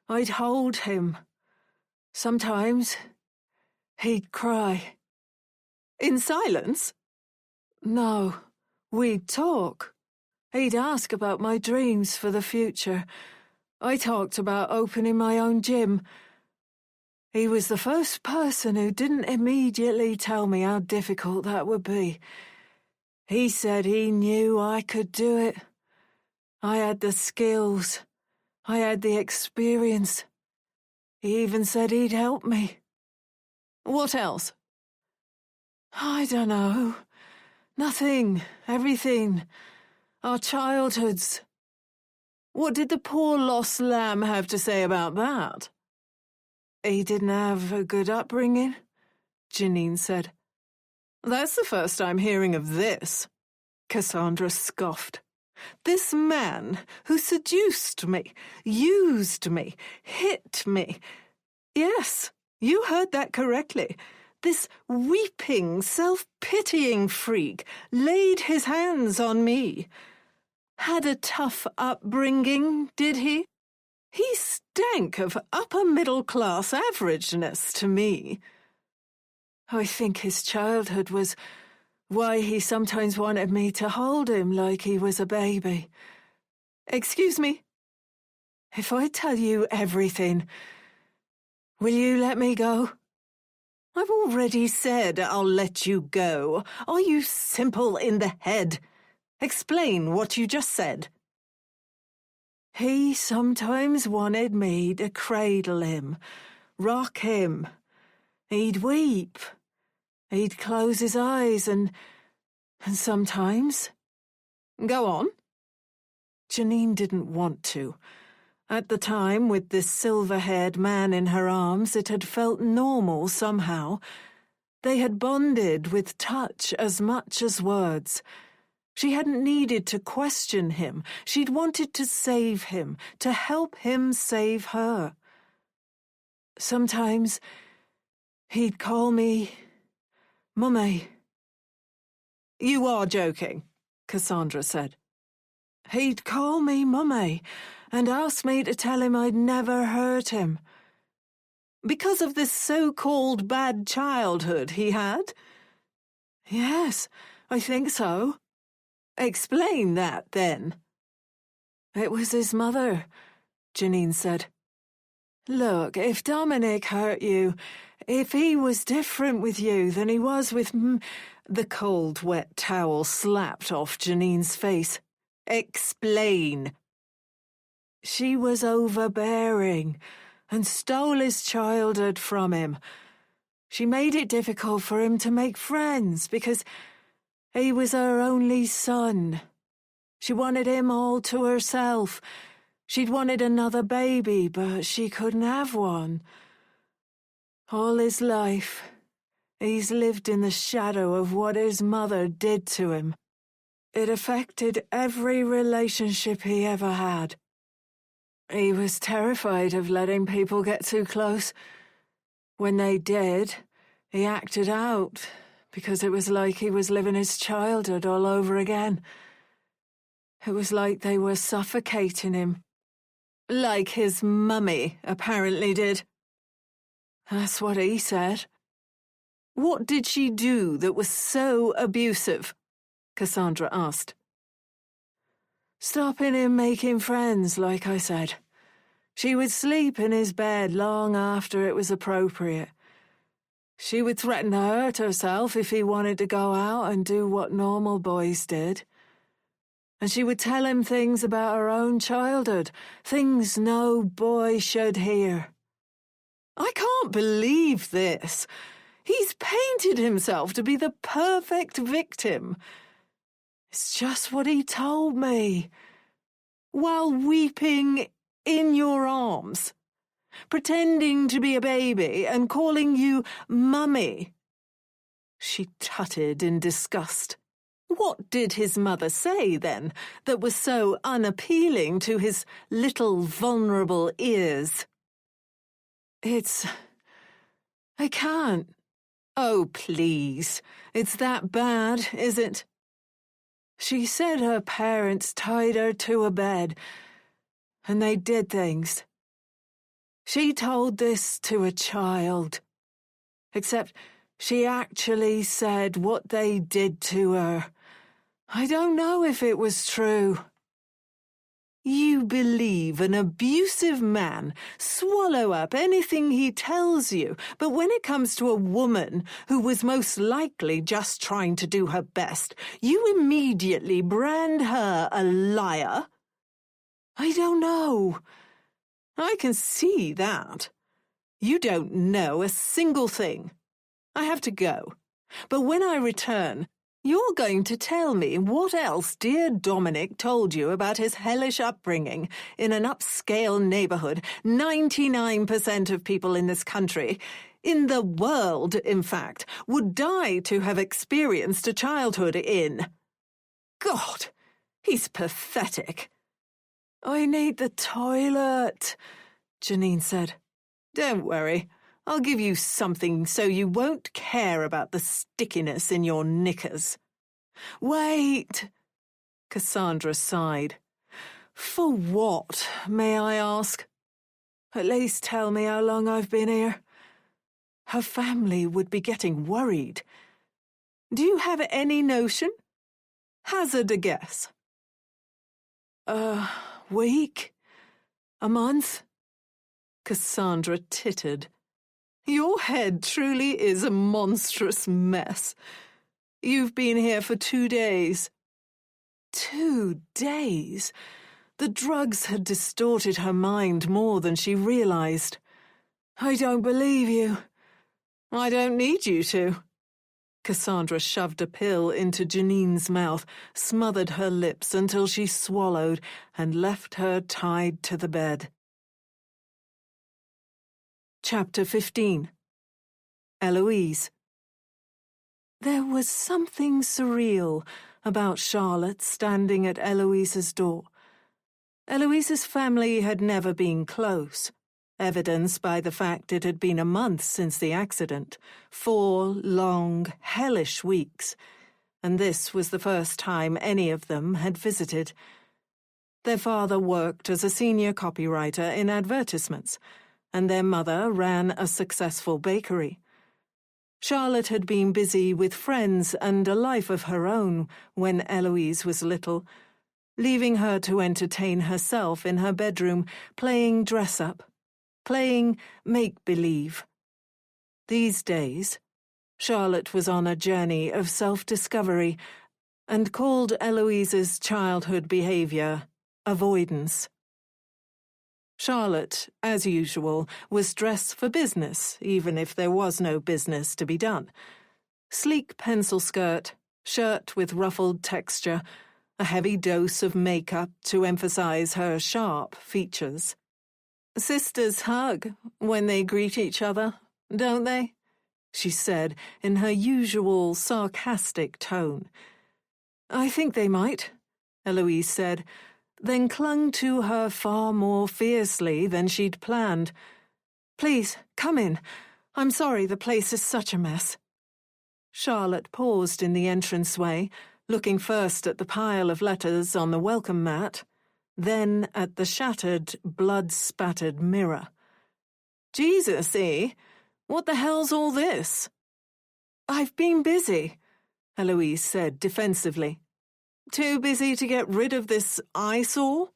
I'd hold him. Sometimes he'd cry. In silence? No, we'd talk. He'd ask about my dreams for the future. I talked about opening my own gym. He was the first person who didn't immediately tell me how difficult that would be. He said he knew I could do it. I had the skills. I had the experience. He even said he'd help me. What else? I don't know. Nothing. Everything. Our childhoods. What did the poor lost lamb have to say about that? He didn't have a good upbringing, Janine said. That's the first I'm hearing of this, Cassandra scoffed. This man who seduced me, used me, hit me. Yes, you heard that correctly. This weeping, self-pitying freak laid his hands on me. Had a tough upbringing, did he? He stank of upper-middle-class averageness to me. I think his childhood was why he sometimes wanted me to hold him like he was a baby. Excuse me? If I tell you everything, will you let me go? I've already said I'll let you go. Are you simple in the head? Explain what you just said. He sometimes wanted me to cradle him, rock him. He'd weep. He'd close his eyes and sometimes Go on. Janine didn't want to. At the time, with this silver-haired man in her arms, it had felt normal somehow. They had bonded with touch as much as words. She hadn't needed to question him. She'd wanted to save him, to help him save her. Sometimes he'd call me Mummy. You are joking, Cassandra said. He'd call me Mummy and ask me to tell him I'd never hurt him. Because of this so-called bad childhood he had? Yes, I think so. Explain that, then. It was his mother, Janine said. Look, if Dominic hurt you, if he was different with you than he was with The cold, wet towel slapped off Janine's face. Explain. She was overbearing and stole his childhood from him. She made it difficult for him to make friends because he was her only son. She wanted him all to herself. She'd wanted another baby, but she couldn't have one. All his life, he's lived in the shadow of what his mother did to him. It affected every relationship he ever had. He was terrified of letting people get too close. When they did, he acted out, because it was like he was living his childhood all over again. It was like they were suffocating him. Like his mummy apparently did. That's what he said. What did she do that was so abusive? Cassandra asked. Stopping him making friends, like I said. She would sleep in his bed long after it was appropriate. She would threaten to hurt herself if he wanted to go out and do what normal boys did. And she would tell him things about her own childhood, things no boy should hear. I can't believe this. He's painted himself to be the perfect victim. It's just what he told me. While weeping in your arms, pretending to be a baby and calling you Mummy. She tutted in disgust. What did his mother say, then, that was so unappealing to his little vulnerable ears? I can't. Oh, please. It's that bad, is it? She said her parents tied her to a bed, and they did things. She told this to a child. Except she actually said what they did to her. I don't know if it was true. You believe an abusive man, swallow up anything he tells you, but when it comes to a woman who was most likely just trying to do her best, you immediately brand her a liar? I don't know. I can see that. You don't know a single thing. I have to go. But when I return, you're going to tell me what else dear Dominic told you about his hellish upbringing in an upscale neighborhood 99% of people in this country, in the world, in fact, would die to have experienced a childhood in. God, he's pathetic. I need the toilet, Janine said. Don't worry. I'll give you something so you won't care about the stickiness in your knickers. Wait, Cassandra sighed. For what, may I ask? At least tell me how long I've been here. Her family would be getting worried. Do you have any notion? Hazard a guess. A week? A month? Cassandra tittered. Your head truly is a monstrous mess. You've been here for 2 days. 2 days? The drugs had distorted her mind more than she realized. I don't believe you. I don't need you to. Cassandra shoved a pill into Janine's mouth, smothered her lips until she swallowed, and left her tied to the bed. Chapter 15. Eloise. There was something surreal about Charlotte standing at Eloise's door. Eloise's family had never been close, evidenced by the fact it had been a month since the accident, 4 long, hellish weeks, and this was the first time any of them had visited. Their father worked as a senior copywriter in advertisements, and their mother ran a successful bakery. Charlotte had been busy with friends and a life of her own when Eloise was little, leaving her to entertain herself in her bedroom, playing dress-up, playing make-believe. These days, Charlotte was on a journey of self-discovery and called Eloise's childhood behavior avoidance. Charlotte, as usual, was dressed for business, even if there was no business to be done. Sleek pencil skirt, shirt with ruffled texture, a heavy dose of makeup to emphasize her sharp features. Sisters hug when they greet each other, don't they? She said in her usual sarcastic tone. I think they might, Eloise said, then clung to her far more fiercely than she'd planned. Please, come in. I'm sorry the place is such a mess. Charlotte paused in the entranceway, looking first at the pile of letters on the welcome mat, then at the shattered, blood-spattered mirror. Jesus, eh? What the hell's all this? I've been busy, Eloise said defensively. Too busy to get rid of this eyesore?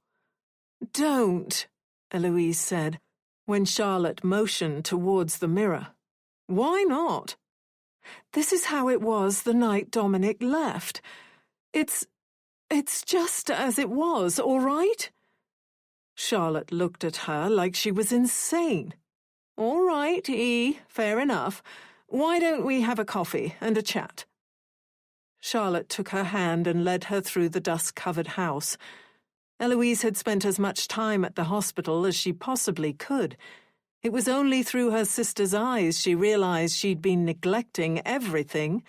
Don't, Eloise said, when Charlotte motioned towards the mirror. Why not? This is how it was the night Dominic left. It's just as it was, all right? Charlotte looked at her like she was insane. All right, E, fair enough. Why don't we have a coffee and a chat? Charlotte took her hand and led her through the dust-covered house. Eloise had spent as much time at the hospital as she possibly could. It was only through her sister's eyes she realized she'd been neglecting everything,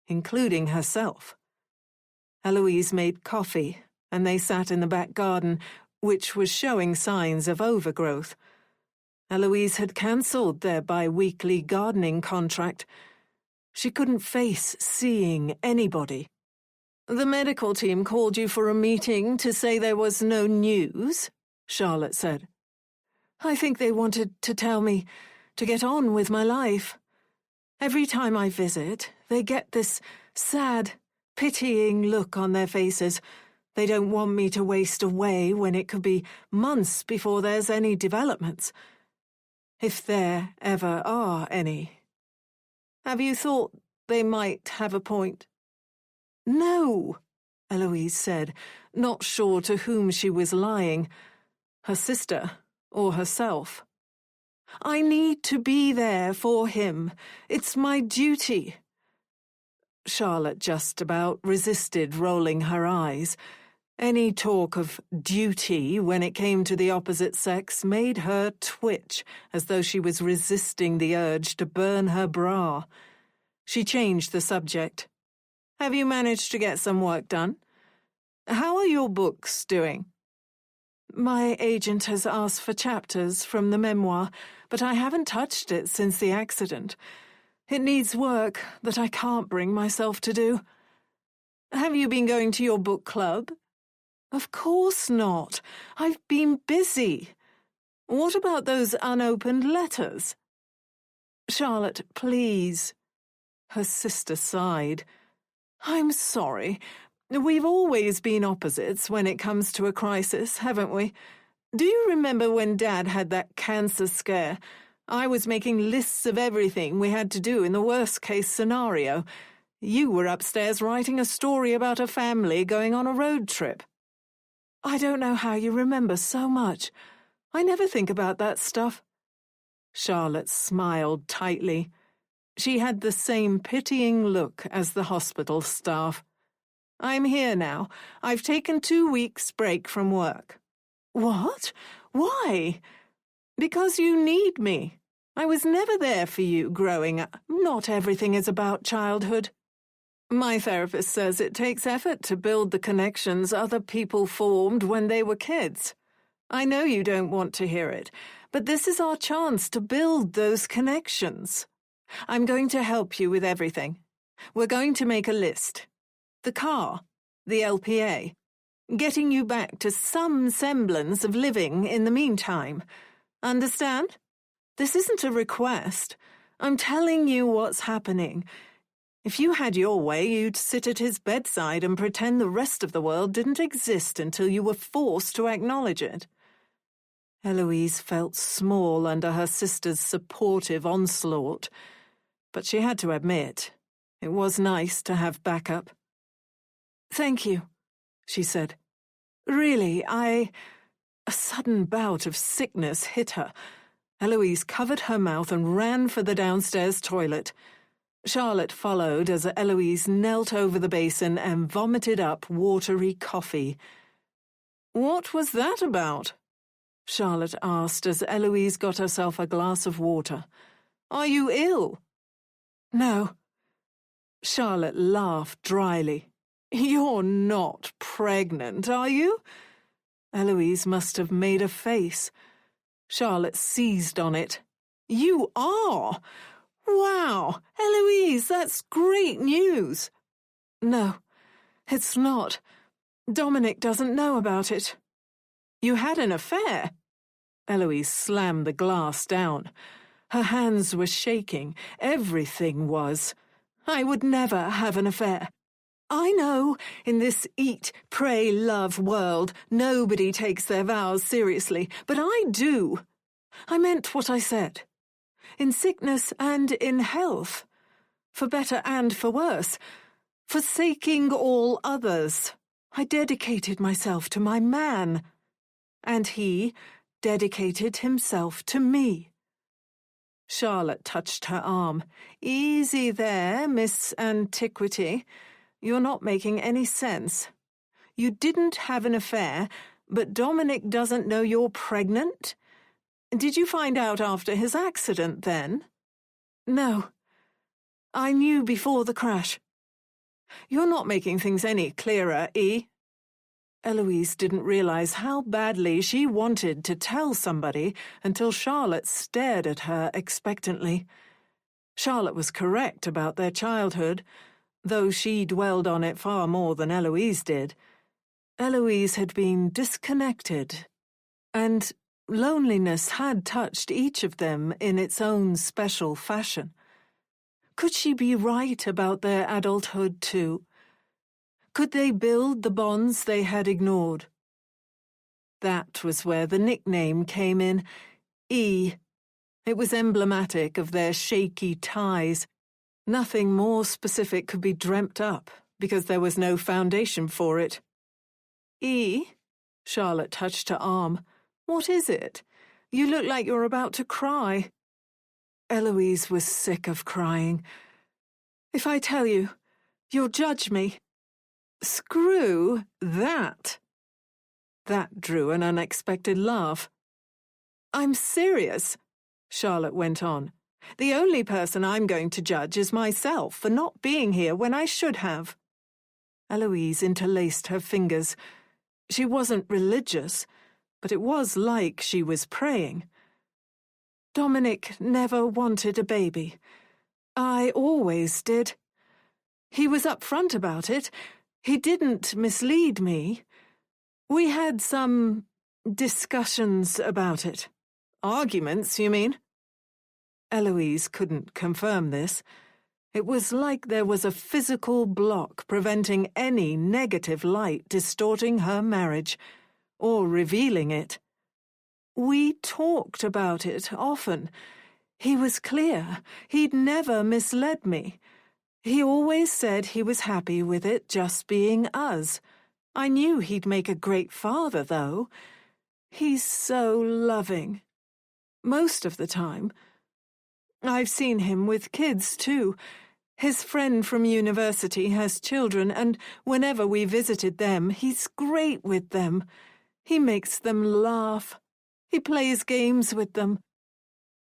including herself. Eloise made coffee, and they sat in the back garden, which was showing signs of overgrowth. Eloise had cancelled their bi-weekly gardening contract. She couldn't face seeing anybody. The medical team called you for a meeting to say there was no news, Charlotte said. I think they wanted to tell me to get on with my life. Every time I visit, they get this sad, pitying look on their faces. They don't want me to waste away when it could be months before there's any developments. If there ever are any. Have you thought they might have a point? No, Eloise said, not sure to whom she was lying, her sister or herself. I need to be there for him. It's my duty. Charlotte just about resisted rolling her eyes. Any talk of duty when it came to the opposite sex made her twitch, as though she was resisting the urge to burn her bra. She changed the subject. Have you managed to get some work done? How are your books doing? My agent has asked for chapters from the memoir, but I haven't touched it since the accident. It needs work that I can't bring myself to do. Have you been going to your book club? Of course not. I've been busy. What about those unopened letters? Charlotte, please. Her sister sighed. I'm sorry. We've always been opposites when it comes to a crisis, haven't we? Do you remember when Dad had that cancer scare? I was making lists of everything we had to do in the worst-case scenario. You were upstairs writing a story about a family going on a road trip. I don't know how you remember so much. I never think about that stuff. Charlotte smiled tightly. She had the same pitying look as the hospital staff. "I'm here now. I've taken 2 weeks' break from work." "What? Why?" "Because you need me. I was never there for you growing up. Not everything is about childhood. My therapist says it takes effort to build the connections other people formed when they were kids. I know you don't want to hear it, but this is our chance to build those connections. I'm going to help you with everything. We're going to make a list. The car, the LPA, getting you back to some semblance of living in the meantime. Understand? This isn't a request. I'm telling you what's happening. If you had your way, you'd sit at his bedside and pretend the rest of the world didn't exist until you were forced to acknowledge it." Eloise felt small under her sister's supportive onslaught, but she had to admit, it was nice to have backup. "Thank you," she said. "Really, A sudden bout of sickness hit her. Eloise covered her mouth and ran for the downstairs toilet. Charlotte followed as Eloise knelt over the basin and vomited up watery coffee. "What was that about?" Charlotte asked as Eloise got herself a glass of water. "Are you ill?" "No." Charlotte laughed dryly. "You're not pregnant, are you?" Eloise must have made a face. Charlotte seized on it. "You are! Wow! Eloise, that's great news!" "No, it's not. Dominic doesn't know about it." "You had an affair?" Eloise slammed the glass down. Her hands were shaking. Everything was. "I would never have an affair. I know, in this eat, pray, love world, nobody takes their vows seriously, but I do. I meant what I said. In sickness and in health. For better and for worse. Forsaking all others. I dedicated myself to my man. And he dedicated himself to me." Charlotte touched her arm. "Easy there, Miss Antiquity. You're not making any sense. You didn't have an affair, but Dominic doesn't know you're pregnant? Did you find out after his accident, then?" "No. I knew before the crash." "You're not making things any clearer, E." Eloise didn't realize how badly she wanted to tell somebody until Charlotte stared at her expectantly. Charlotte was correct about their childhood, though she dwelled on it far more than Eloise did. Eloise had been disconnected, and loneliness had touched each of them in its own special fashion. Could she be right about their adulthood, too? Could they build the bonds they had ignored? That was where the nickname came in, E. It was emblematic of their shaky ties. Nothing more specific could be dreamt up, because there was no foundation for it. "E?" Charlotte touched her arm. "What is it? You look like you're about to cry." Eloise was sick of crying. "If I tell you, you'll judge me." "Screw that." That drew an unexpected laugh. "I'm serious," Charlotte went on. "The only person I'm going to judge is myself for not being here when I should have." Eloise interlaced her fingers. She wasn't religious, but it was like she was praying. "Dominic never wanted a baby. I always did. He was upfront about it. He didn't mislead me. We had some discussions about it." "Arguments, you mean?" Eloise couldn't confirm this. It was like there was a physical block preventing any negative light distorting her marriage, or revealing it. "We talked about it often. He was clear. He'd never misled me. He always said he was happy with it just being us. I knew he'd make a great father, though. He's so loving. Most of the time. I've seen him with kids, too. His friend from university has children, and whenever we visited them, he's great with them. He makes them laugh. He plays games with them.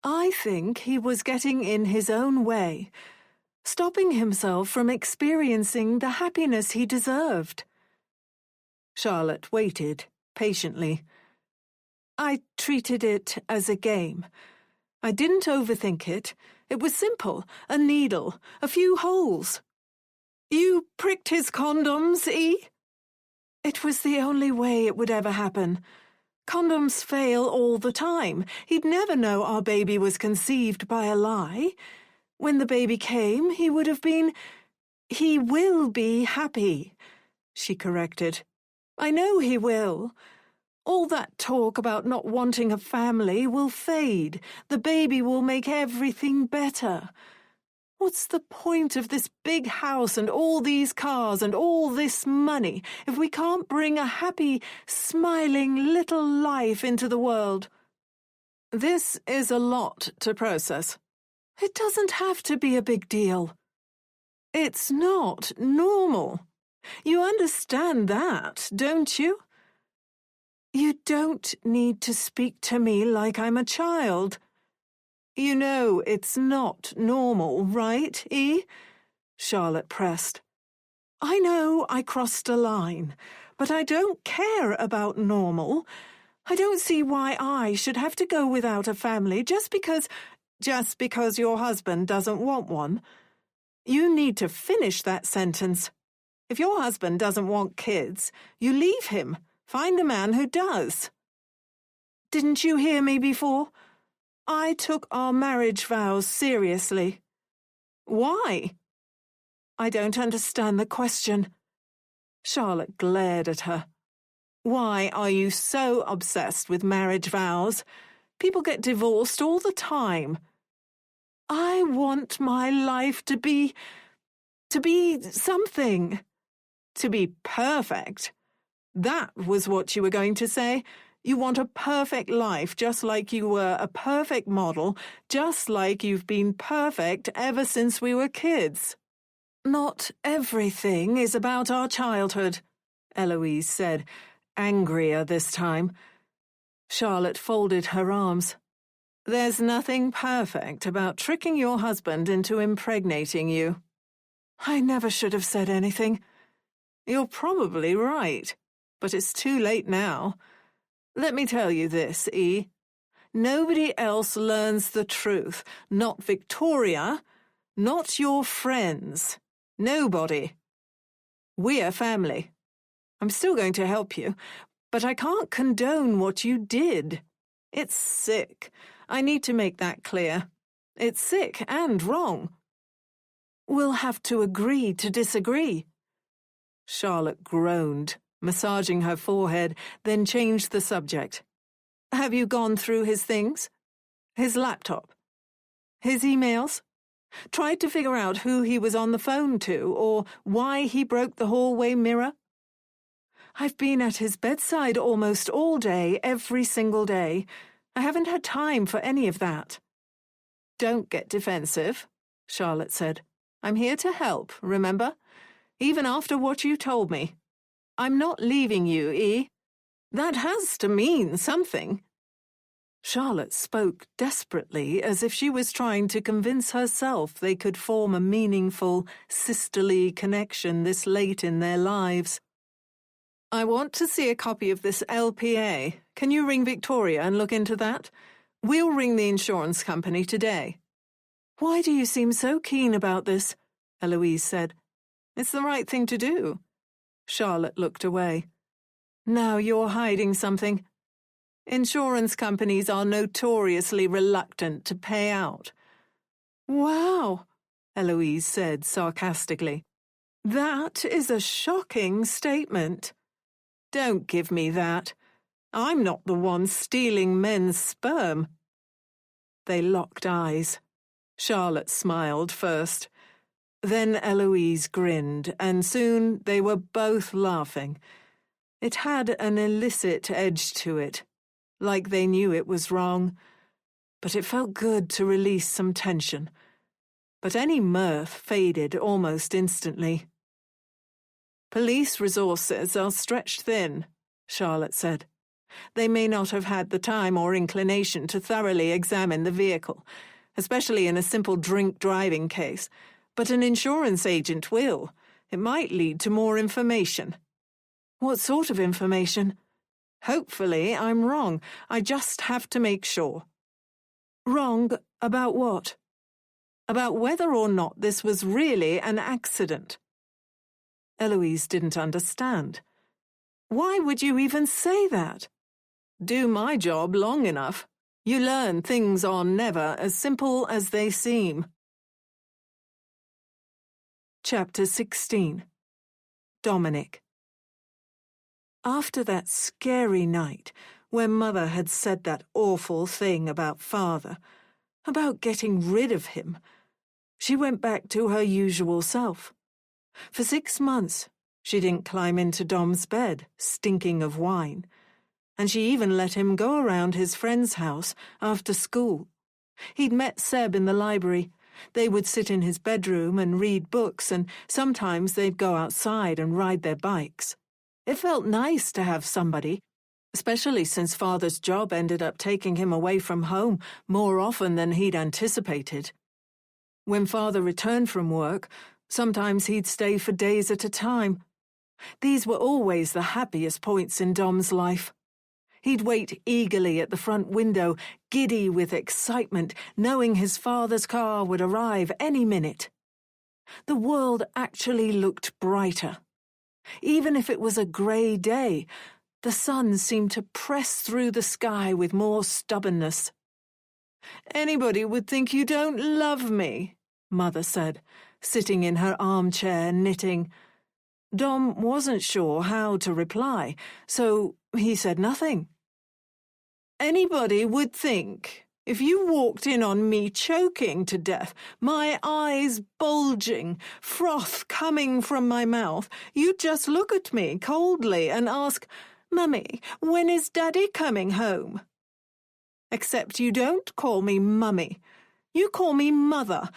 I think he was getting in his own way, stopping himself from experiencing the happiness he deserved. Charlotte waited patiently. I treated it as a game. I didn't overthink it. It was simple, a needle, a few holes. You pricked his condoms, E? It was the only way it would ever happen. Condoms fail all the time. He'd never know our baby was conceived by a lie. When the baby came, he would have been... He will be happy, she corrected. I know he will. All that talk about not wanting a family will fade. The baby will make everything better. What's the point of this big house and all these cars and all this money if we can't bring a happy, smiling little life into the world? This is a lot to process. It doesn't have to be a big deal. It's not normal. You understand that, don't you? You don't need to speak to me like I'm a child. You know it's not normal, right, E? Charlotte pressed. I know I crossed a line, but I don't care about normal. I don't see why I should have to go without a family just because your husband doesn't want one. You need to finish that sentence. If your husband doesn't want kids, you leave him. Find a man who does. Didn't you hear me before? I took our marriage vows seriously. Why? I don't understand the question. Charlotte glared at her. Why are you so obsessed with marriage vows? People get divorced all the time. I want my life to be something. To be perfect. That was what you were going to say. You want a perfect life, just like you were a perfect model, just like you've been perfect ever since we were kids. Not everything is about our childhood, Eloise said, angrier this time. Charlotte folded her arms. There's nothing perfect about tricking your husband into impregnating you. I never should have said anything. You're probably right, but it's too late now. Let me tell you this, E. Nobody else learns the truth. Not Victoria, not your friends. Nobody. We're family. I'm still going to help you, but I can't condone what you did. It's sick. I need to make that clear. It's sick and wrong. We'll have to agree to disagree. Charlotte groaned, massaging her forehead, then changed the subject. Have you gone through his things? His laptop? His emails? Tried to figure out who he was on the phone to, or why he broke the hallway mirror? I've been at his bedside almost all day, every single day. I haven't had time for any of that. Don't get defensive, Charlotte said. I'm here to help, remember? Even after what you told me. I'm not leaving you, E. That has to mean something. Charlotte spoke desperately, as if she was trying to convince herself they could form a meaningful, sisterly connection this late in their lives. I want to see a copy of this LPA. Can you ring Victoria and look into that? We'll ring the insurance company today. Why do you seem so keen about this? Eloise said. It's the right thing to do. Charlotte looked away. Now you're hiding something. Insurance companies are notoriously reluctant to pay out. Wow, Eloise said sarcastically. That is a shocking statement. Don't give me that. I'm not the one stealing men's sperm. They locked eyes. Charlotte smiled first. Then Eloise grinned, and soon they were both laughing. It had an illicit edge to it, like they knew it was wrong. but it felt good to release some tension. But any mirth faded almost instantly. "Police resources are stretched thin," Charlotte said. "They may not have had the time or inclination to thoroughly examine the vehicle, especially in a simple drink-driving case, but an insurance agent will. It might lead to more information." "What sort of information?" "Hopefully I'm wrong. I just have to make sure." "Wrong about what?" "About whether or not this was really an accident." Eloise didn't understand. "Why would you even say that?" "Do my job long enough. You learn things are never as simple as they seem." Chapter 16. Dominic. After that scary night, when Mother had said that awful thing about Father, about getting rid of him, she went back to her usual self. For 6 months, she didn't climb into Dom's bed, stinking of wine, and she even let him go around his friend's house after school. He'd met Seb in the library. They would sit in his bedroom and read books, and sometimes they'd go outside and ride their bikes. It felt nice to have somebody, especially since Father's job ended up taking him away from home more often than he'd anticipated. When Father returned from work, sometimes he'd stay for days at a time. These were always the happiest points in Dom's life. He'd wait eagerly at the front window, giddy with excitement, knowing his father's car would arrive any minute. The world actually looked brighter. Even if it was a grey day, the sun seemed to press through the sky with more stubbornness. "Anybody would think you don't love me," Mother said, sitting in her armchair knitting. Dom wasn't sure how to reply, so he said nothing. "Anybody would think, if you walked in on me choking to death, my eyes bulging, froth coming from my mouth, you'd just look at me coldly and ask, 'Mummy, when is Daddy coming home?' Except you don't call me Mummy. You call me Mother,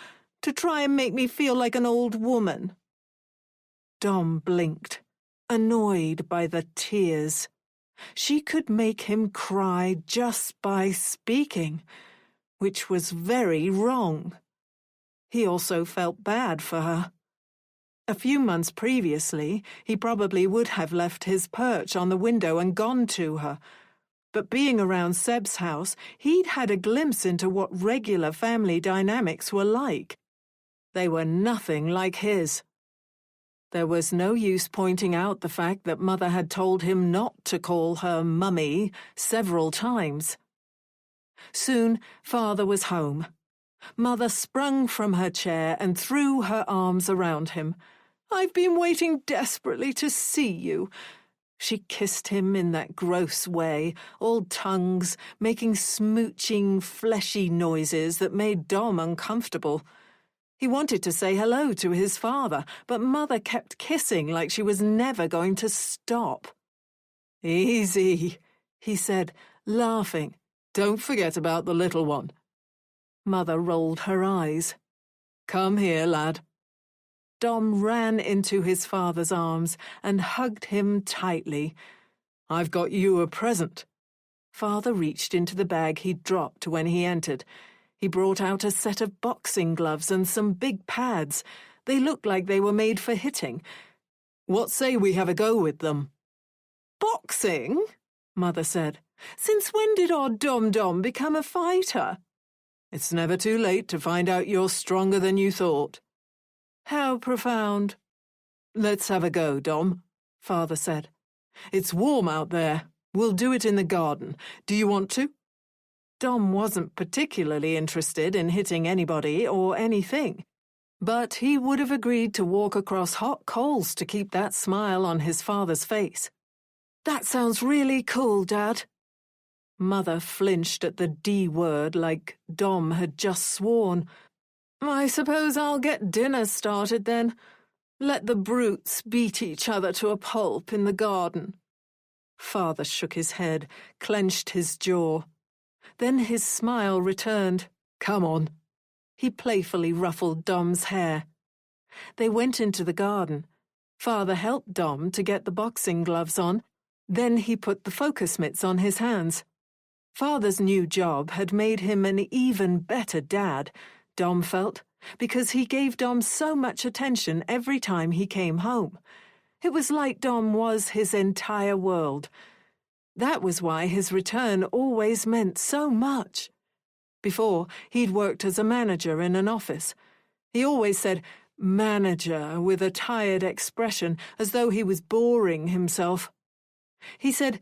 to try and make me feel like an old woman." Dom blinked, annoyed by the tears. She could make him cry just by speaking, which was very wrong. He also felt bad for her. A few months previously, he probably would have left his perch on the window and gone to her. But being around Seb's house, he'd had a glimpse into what regular family dynamics were like. They were nothing like his. There was no use pointing out the fact that Mother had told him not to call her Mummy several times. Soon, Father was home. Mother sprung from her chair and threw her arms around him. "I've been waiting desperately to see you." She kissed him in that gross way, all tongues, making smooching, fleshy noises that made Dom uncomfortable. He wanted to say hello to his father, but Mother kept kissing like she was never going to stop. "Easy," he said, laughing. "Don't forget about the little one." Mother rolled her eyes. "Come here, lad." Dom ran into his father's arms and hugged him tightly. "I've got you a present." Father reached into the bag he'd dropped when he entered. He brought out a set of boxing gloves and some big pads. They looked like they were made for hitting. "What say we have a go with them?" "Boxing?" Mother said. "Since when did our Dom become a fighter?" "It's never too late to find out you're stronger than you thought." "How profound." "Let's have a go, Dom," Father said. "It's warm out there. We'll do it in the garden. Do you want to?" Dom wasn't particularly interested in hitting anybody or anything, but he would have agreed to walk across hot coals to keep that smile on his father's face. "That sounds really cool, Dad." Mother flinched at the D word like Dom had just sworn. "I suppose I'll get dinner started then. Let the brutes beat each other to a pulp in the garden." Father shook his head, clenched his jaw. Then his smile returned. "Come on." He playfully ruffled Dom's hair. They went into the garden. Father helped Dom to get the boxing gloves on. Then he put the focus mitts on his hands. Father's new job had made him an even better dad, Dom felt, because he gave Dom so much attention every time he came home. It was like Dom was his entire world. That was why his return always meant so much. Before, he'd worked as a manager in an office. He always said "manager" with a tired expression, as though he was boring himself. He said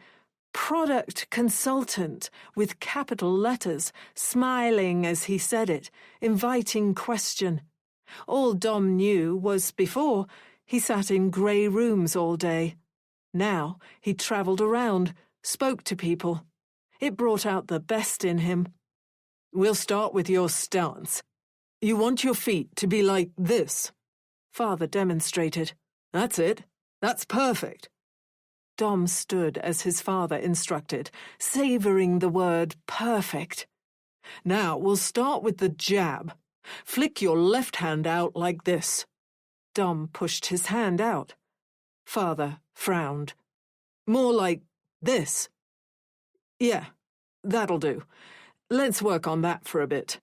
"product consultant" with capital letters, smiling as he said it, inviting question. All Dom knew was before, he sat in grey rooms all day. Now he travelled around, spoke to people. It brought out the best in him. "We'll start with your stance. You want your feet to be like this." Father demonstrated. "That's it. That's perfect." Dom stood as his father instructed, savouring the word perfect. "Now we'll start with the jab. Flick your left hand out like this." Dom pushed his hand out. Father frowned. "More like this." "Yeah, that'll do. Let's work on that for a bit."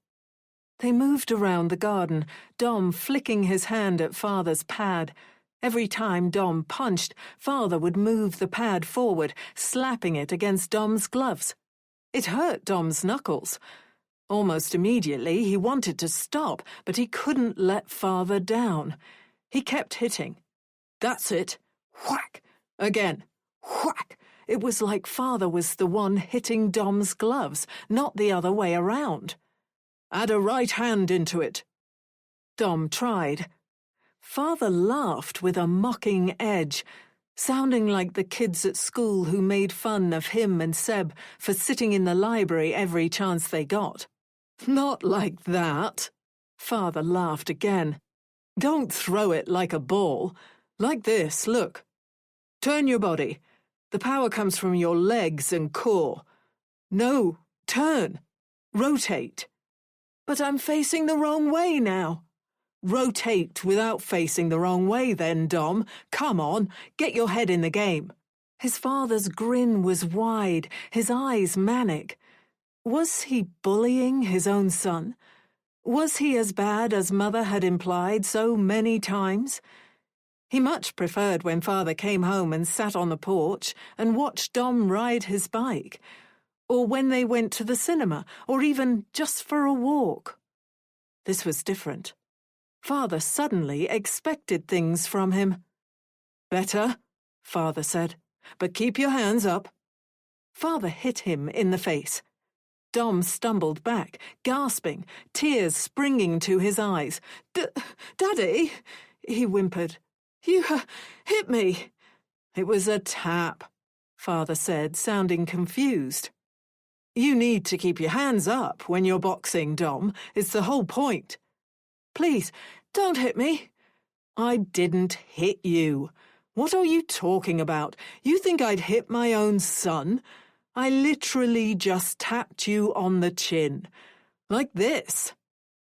They moved around the garden, Dom flicking his hand at Father's pad. Every time Dom punched, Father would move the pad forward, slapping it against Dom's gloves. It hurt Dom's knuckles. Almost immediately he wanted to stop, but he couldn't let Father down. He kept hitting. "That's it. Whack! Again. Whack!" It was like Father was the one hitting Dom's gloves, not the other way around. "Add a right hand into it." Dom tried. Father laughed with a mocking edge, sounding like the kids at school who made fun of him and Seb for sitting in the library every chance they got. "Not like that." Father laughed again. "Don't throw it like a ball. Like this, look. Turn your body. The power comes from your legs and core. No, turn. Rotate." "But I'm facing the wrong way now." "Rotate without facing the wrong way then, Dom. Come on, get your head in the game." His father's grin was wide, his eyes manic. Was he bullying his own son? Was he as bad as Mother had implied so many times? He much preferred when Father came home and sat on the porch and watched Dom ride his bike, or when they went to the cinema, or even just for a walk. This was different. Father suddenly expected things from him. "Better," Father said, "but keep your hands up." Father hit him in the face. Dom stumbled back, gasping, tears springing to his eyes. Daddy," he whimpered, "you hit me." "It was a tap," Father said, sounding confused. "You need to keep your hands up when you're boxing, Dom. It's the whole point." "Please, don't hit me." "I didn't hit you. What are you talking about? You think I'd hit my own son? I literally just tapped you on the chin. Like this."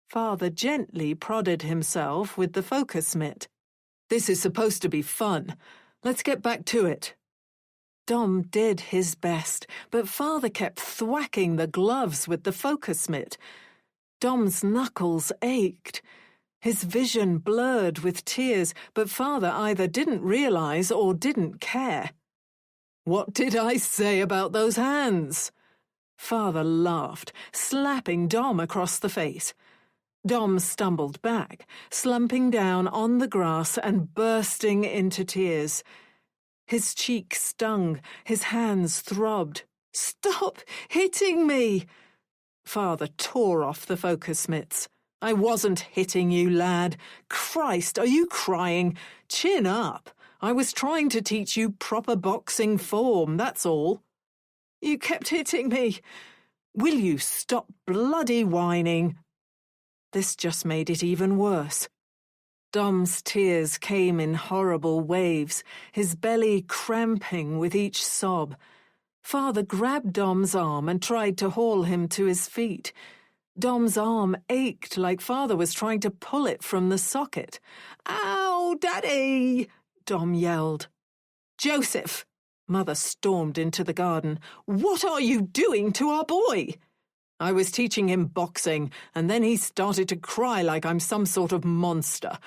Father gently prodded himself with the focus mitt. "This is supposed to be fun. Let's get back to it." Dom did his best, but Father kept thwacking the gloves with the focus mitt. Dom's knuckles ached. His vision blurred with tears, but Father either didn't realize or didn't care. "What did I say about those hands?" Father laughed, slapping Dom across the face. Dom stumbled back, slumping down on the grass and bursting into tears. His cheek stung, his hands throbbed. "Stop hitting me!" Father tore off the focus mitts. "I wasn't hitting you, lad. Christ, are you crying? Chin up. I was trying to teach you proper boxing form, that's all." "You kept hitting me." "Will you stop bloody whining?" This just made it even worse. Dom's tears came in horrible waves, his belly cramping with each sob. Father grabbed Dom's arm and tried to haul him to his feet. Dom's arm ached like Father was trying to pull it from the socket. "Ow, Daddy!" Dom yelled. "Joseph!" Mother stormed into the garden. "What are you doing to our boy?" "I was teaching him boxing, and then he started to cry like I'm some sort of monster.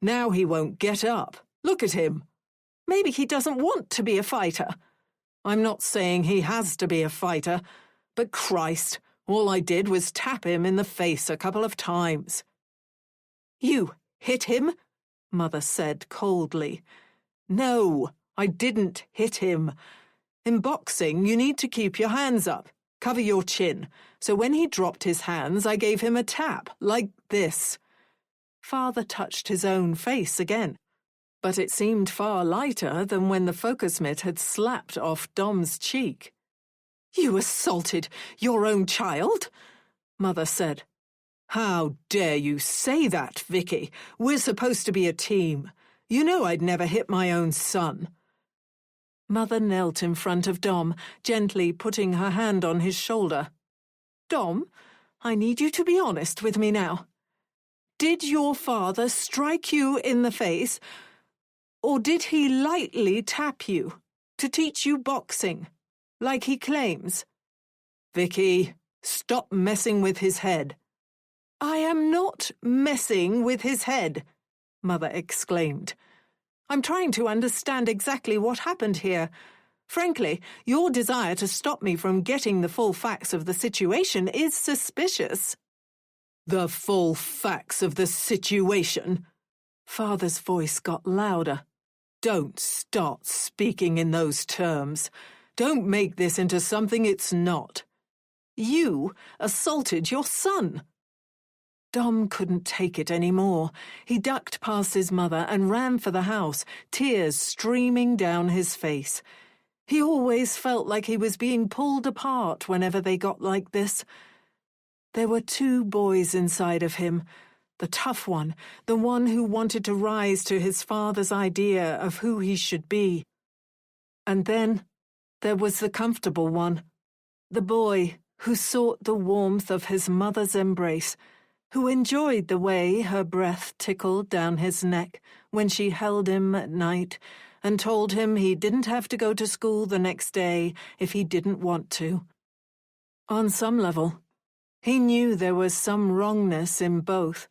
Now he won't get up. Look at him. Maybe he doesn't want to be a fighter. I'm not saying he has to be a fighter, but Christ, all I did was tap him in the face a couple of times." "You hit him?" Mother said coldly. "No, I didn't hit him. In boxing, you need to keep your hands up, cover your chin. So when he dropped his hands, I gave him a tap, like this." Father touched his own face again, but it seemed far lighter than when the focus mitt had slapped off Dom's cheek. "You assaulted your own child?" Mother said. "How dare you say that, Vicky? We're supposed to be a team. You know I'd never hit my own son." Mother knelt in front of Dom, gently putting her hand on his shoulder. "Dom, I need you to be honest with me now. Did your father strike you in the face, or did he lightly tap you to teach you boxing, like he claims?" "Vicky, stop messing with his head." "I am not messing with his head," Mother exclaimed. "I'm trying to understand exactly what happened here. Frankly, your desire to stop me from getting the full facts of the situation is suspicious." "The full facts of the situation?" Father's voice got louder. "Don't start speaking in those terms. Don't make this into something it's not. You assaulted your son." Dom couldn't take it anymore. He ducked past his mother and ran for the house, tears streaming down his face. He always felt like he was being pulled apart whenever they got like this. There were two boys inside of him. The tough one, the one who wanted to rise to his father's idea of who he should be. And then there was the comfortable one, the boy who sought the warmth of his mother's embrace, who enjoyed the way her breath tickled down his neck when she held him at night and told him he didn't have to go to school the next day if he didn't want to. On some level, he knew there was some wrongness in both,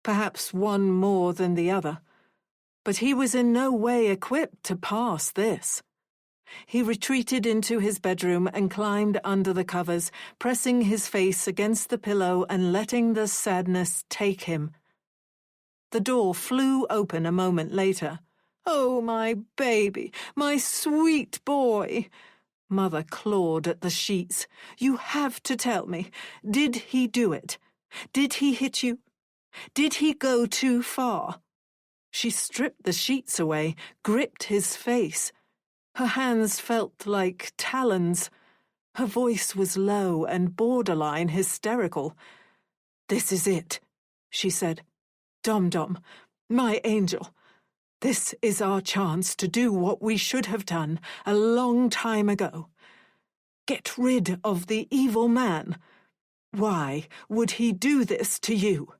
perhaps one more than the other, but he was in no way equipped to pass this. He retreated into his bedroom and climbed under the covers, pressing his face against the pillow and letting the sadness take him. The door flew open a moment later. "Oh, my baby, my sweet boy!" Mother clawed at the sheets. "You have to tell me. Did he do it? Did he hit you? Did he go too far?" She stripped the sheets away, gripped his face. Her hands felt like talons. Her voice was low and borderline hysterical. "This is it," she said. "Dom, my angel. This is our chance to do what we should have done a long time ago. Get rid of the evil man. Why would he do this to you?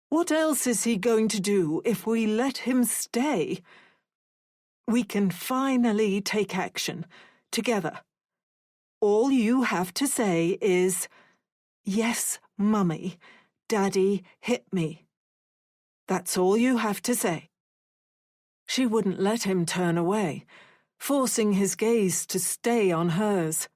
What else is he going to do if we let him stay? We can finally take action, together. All you have to say is, 'Yes, Mummy, Daddy hit me.' That's all you have to say." She wouldn't let him turn away, forcing his gaze to stay on hers.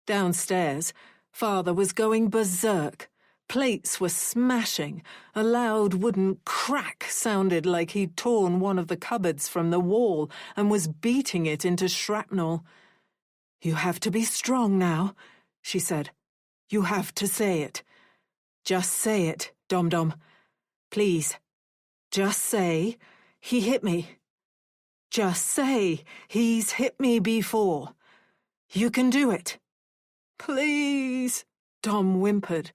Downstairs, Father was going berserk. Plates were smashing. A loud wooden crack sounded like he'd torn one of the cupboards from the wall and was beating it into shrapnel. "You have to be strong now," she said. "You have to say it. Just say it, Dom. Please. Just say, 'He hit me.' Just say, 'He's hit me before.' You can do it." "Please," Dom whimpered.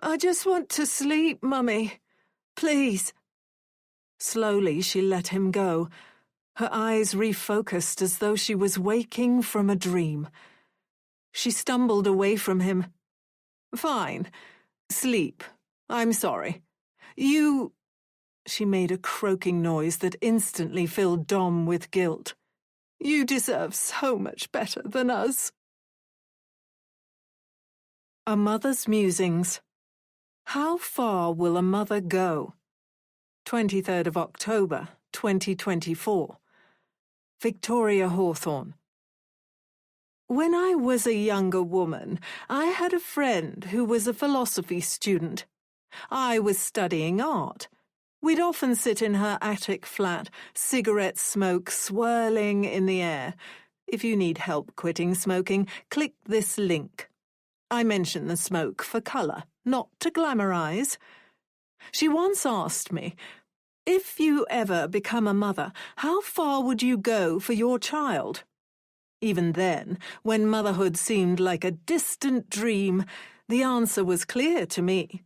"I just want to sleep, Mummy. Please." Slowly she let him go, her eyes refocused as though she was waking from a dream. She stumbled away from him. "Fine. Sleep. I'm sorry. You—" She made a croaking noise that instantly filled Dom with guilt. "You deserve so much better than us." A Mother's Musings. How far will a mother go? 23rd of October, 2024. Victoria Hawthorne. When I was a younger woman, I had a friend who was a philosophy student. I was studying art. We'd often sit in her attic flat, cigarette smoke swirling in the air. If you need help quitting smoking, click this link. I mention the smoke for colour, not to glamorize. She once asked me, "If you ever become a mother, how far would you go for your child?" Even then, when motherhood seemed like a distant dream, the answer was clear to me.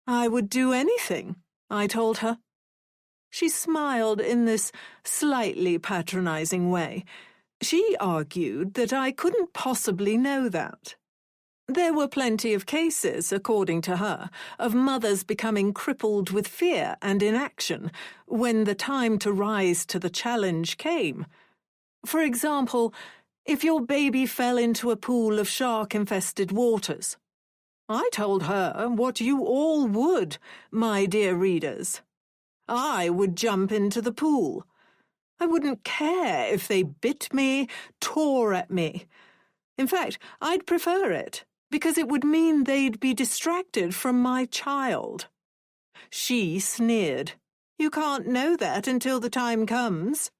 "I would do anything," I told her. She smiled in this slightly patronizing way. She argued that I couldn't possibly know that. There were plenty of cases, according to her, of mothers becoming crippled with fear and inaction when the time to rise to the challenge came. For example, if your baby fell into a pool of shark-infested waters. I told her what you all would, my dear readers. I would jump into the pool. I wouldn't care if they bit me, tore at me. In fact, I'd prefer it, because it would mean they'd be distracted from my child. She sneered. You can't know that until the time comes.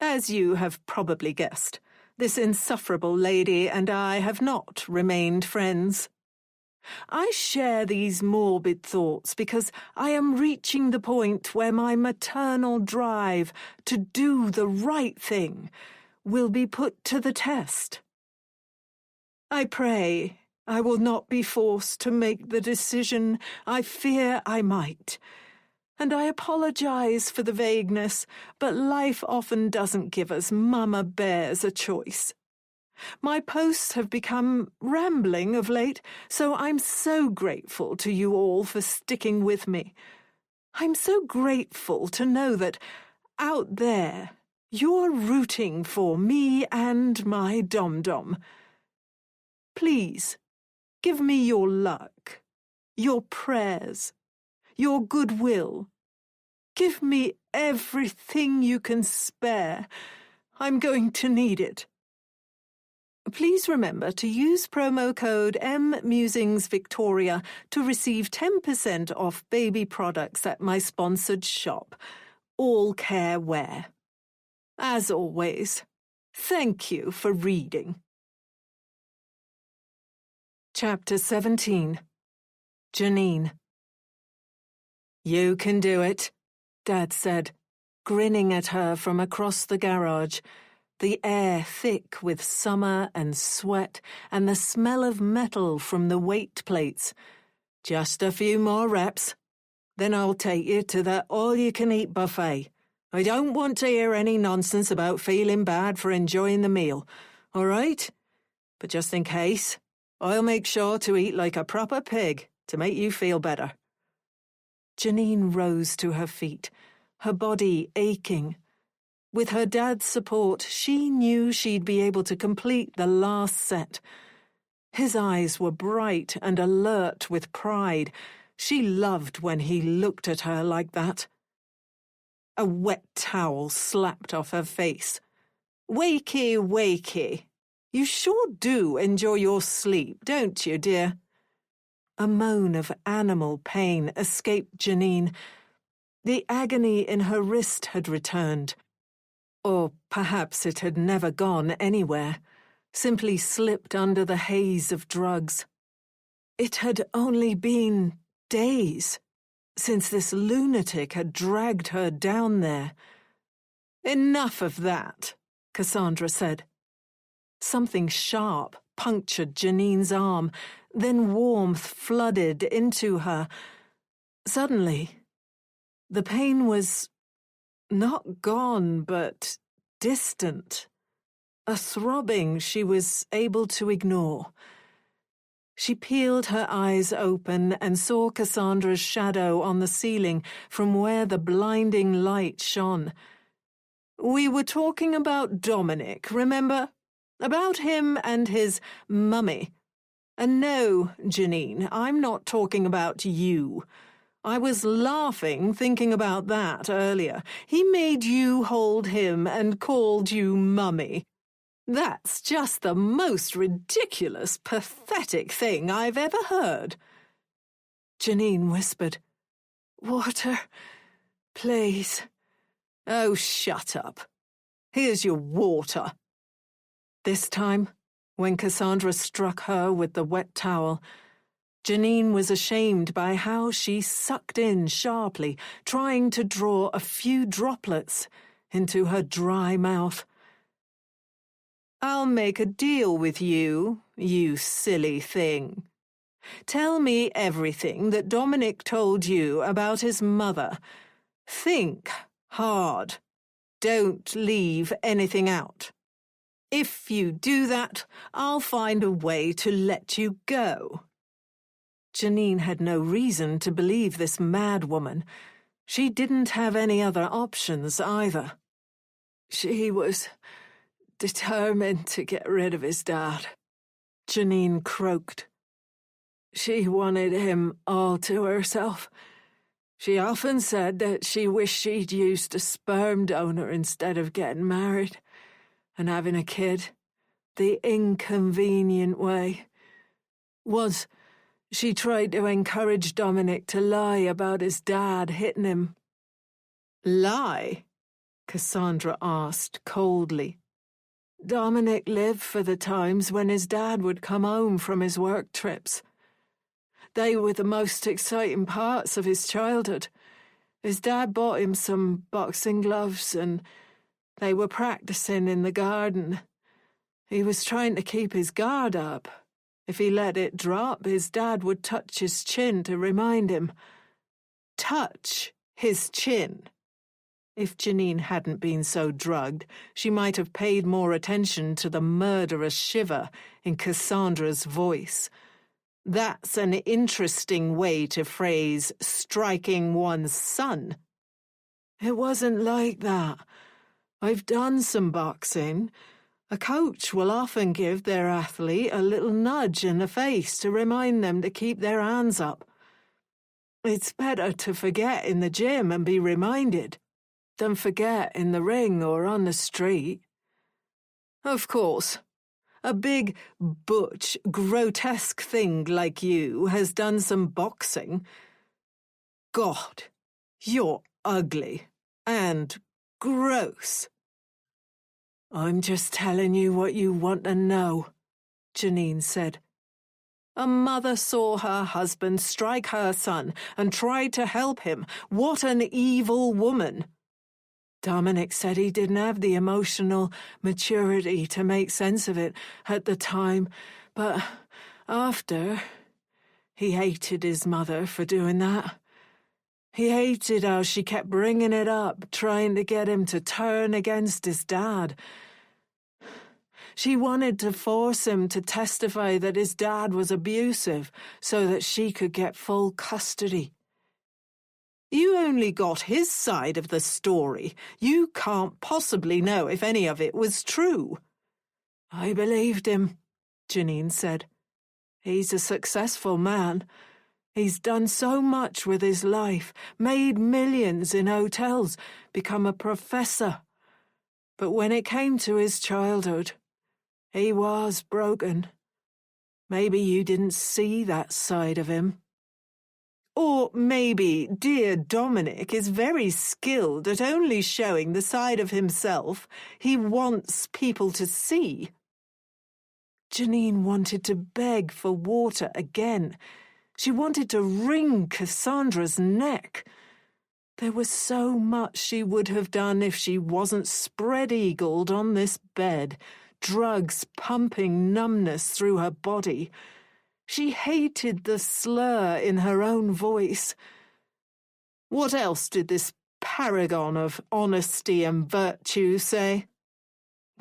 As you have probably guessed, this insufferable lady and I have not remained friends. I share these morbid thoughts because I am reaching the point where my maternal drive to do the right thing will be put to the test. I pray I will not be forced to make the decision I fear I might. And I apologize for the vagueness, but life often doesn't give us mama bears a choice. My posts have become rambling of late, so I'm so grateful to you all for sticking with me. I'm so grateful to know that, out there, you're rooting for me and my dom-dom. Please, give me your luck, your prayers, your goodwill. Give me everything you can spare. I'm going to need it. Please remember to use promo code MMusingsVictoria to receive 10% off baby products at my sponsored shop, All Care Wear. As always, thank you for reading. Chapter 17. Janine. You can do it, Dad said, grinning at her from across the garage, the air thick with summer and sweat and the smell of metal from the weight plates. Just a few more reps. Then I'll take you to that all-you-can-eat buffet. I don't want to hear any nonsense about feeling bad for enjoying the meal, all right? But just in case, I'll make sure to eat like a proper pig to make you feel better. Janine rose to her feet, her body aching. With her dad's support, she knew she'd be able to complete the last set. His eyes were bright and alert with pride. She loved when he looked at her like that. A wet towel slapped off her face. Wakey, wakey. You sure do enjoy your sleep, don't you, dear? A moan of animal pain escaped Janine. The agony in her wrist had returned. Or perhaps it had never gone anywhere, simply slipped under the haze of drugs. It had only been days since this lunatic had dragged her down there. Enough of that, Cassandra said. Something sharp punctured Janine's arm, then warmth flooded into her. Suddenly, the pain was not gone, but distant. a throbbing she was able to ignore. She peeled her eyes open and saw Cassandra's shadow on the ceiling from where the blinding light shone. "We were talking about Dominic, remember? About him and his mummy. And no, Janine, I'm not talking about you. I was laughing thinking about that earlier. He made you hold him and called you mummy. That's just the most ridiculous, pathetic thing I've ever heard." Janine whispered, "Water, please." "Oh, shut up. Here's your water." This time, when Cassandra struck her with the wet towel, Janine was ashamed by how she sucked in sharply, trying to draw a few droplets into her dry mouth. "I'll make a deal with you, you silly thing. Tell me everything that Dominic told you about his mother. Think hard. Don't leave anything out. If you do that, I'll find a way to let you go." Janine had no reason to believe this mad woman. She didn't have any other options either. "She was determined to get rid of his dad," Janine croaked. "She wanted him all to herself. She often said that she wished she'd used a sperm donor instead of getting married and having a kid, the inconvenient way. Once, she tried to encourage Dominic to lie about his dad hitting him." "Lie?" Cassandra asked coldly. "Dominic lived for the times when his dad would come home from his work trips. They were the most exciting parts of his childhood. His dad bought him some boxing gloves and they were practicing in the garden. He was trying to keep his guard up. If he let it drop, his dad would touch his chin to remind him." Touch his chin? If Janine hadn't been so drugged, she might have paid more attention to the murderous shiver in Cassandra's voice. That's an interesting way to phrase striking one's son. "It wasn't like that. I've done some boxing. A coach will often give their athlete a little nudge in the face to remind them to keep their hands up. It's better to forget in the gym and be reminded than forget in the ring or on the street. Of course, a big, butch, grotesque thing like you has done some boxing. God, you're ugly and gross." "I'm just telling you what you want to know," Janine said. "A mother saw her husband strike her son and tried to help him. What an evil woman. Dominic said he didn't have the emotional maturity to make sense of it at the time, but after, he hated his mother for doing that. He hated how she kept bringing it up, trying to get him to turn against his dad. She wanted to force him to testify that his dad was abusive so that she could get full custody. You only got his side of the story. You can't possibly know if any of it was true." "I believed him," Janine said. "He's a successful man. He's done so much with his life, made millions in hotels, become a professor. But when it came to his childhood, he was broken. Maybe you didn't see that side of him. Or maybe dear Dominic is very skilled at only showing the side of himself he wants people to see." Janine wanted to beg for water again. She wanted to wring Cassandra's neck. There was so much she would have done if she wasn't spread-eagled on this bed, drugs pumping numbness through her body. She hated the slur in her own voice. What else did this paragon of honesty and virtue say?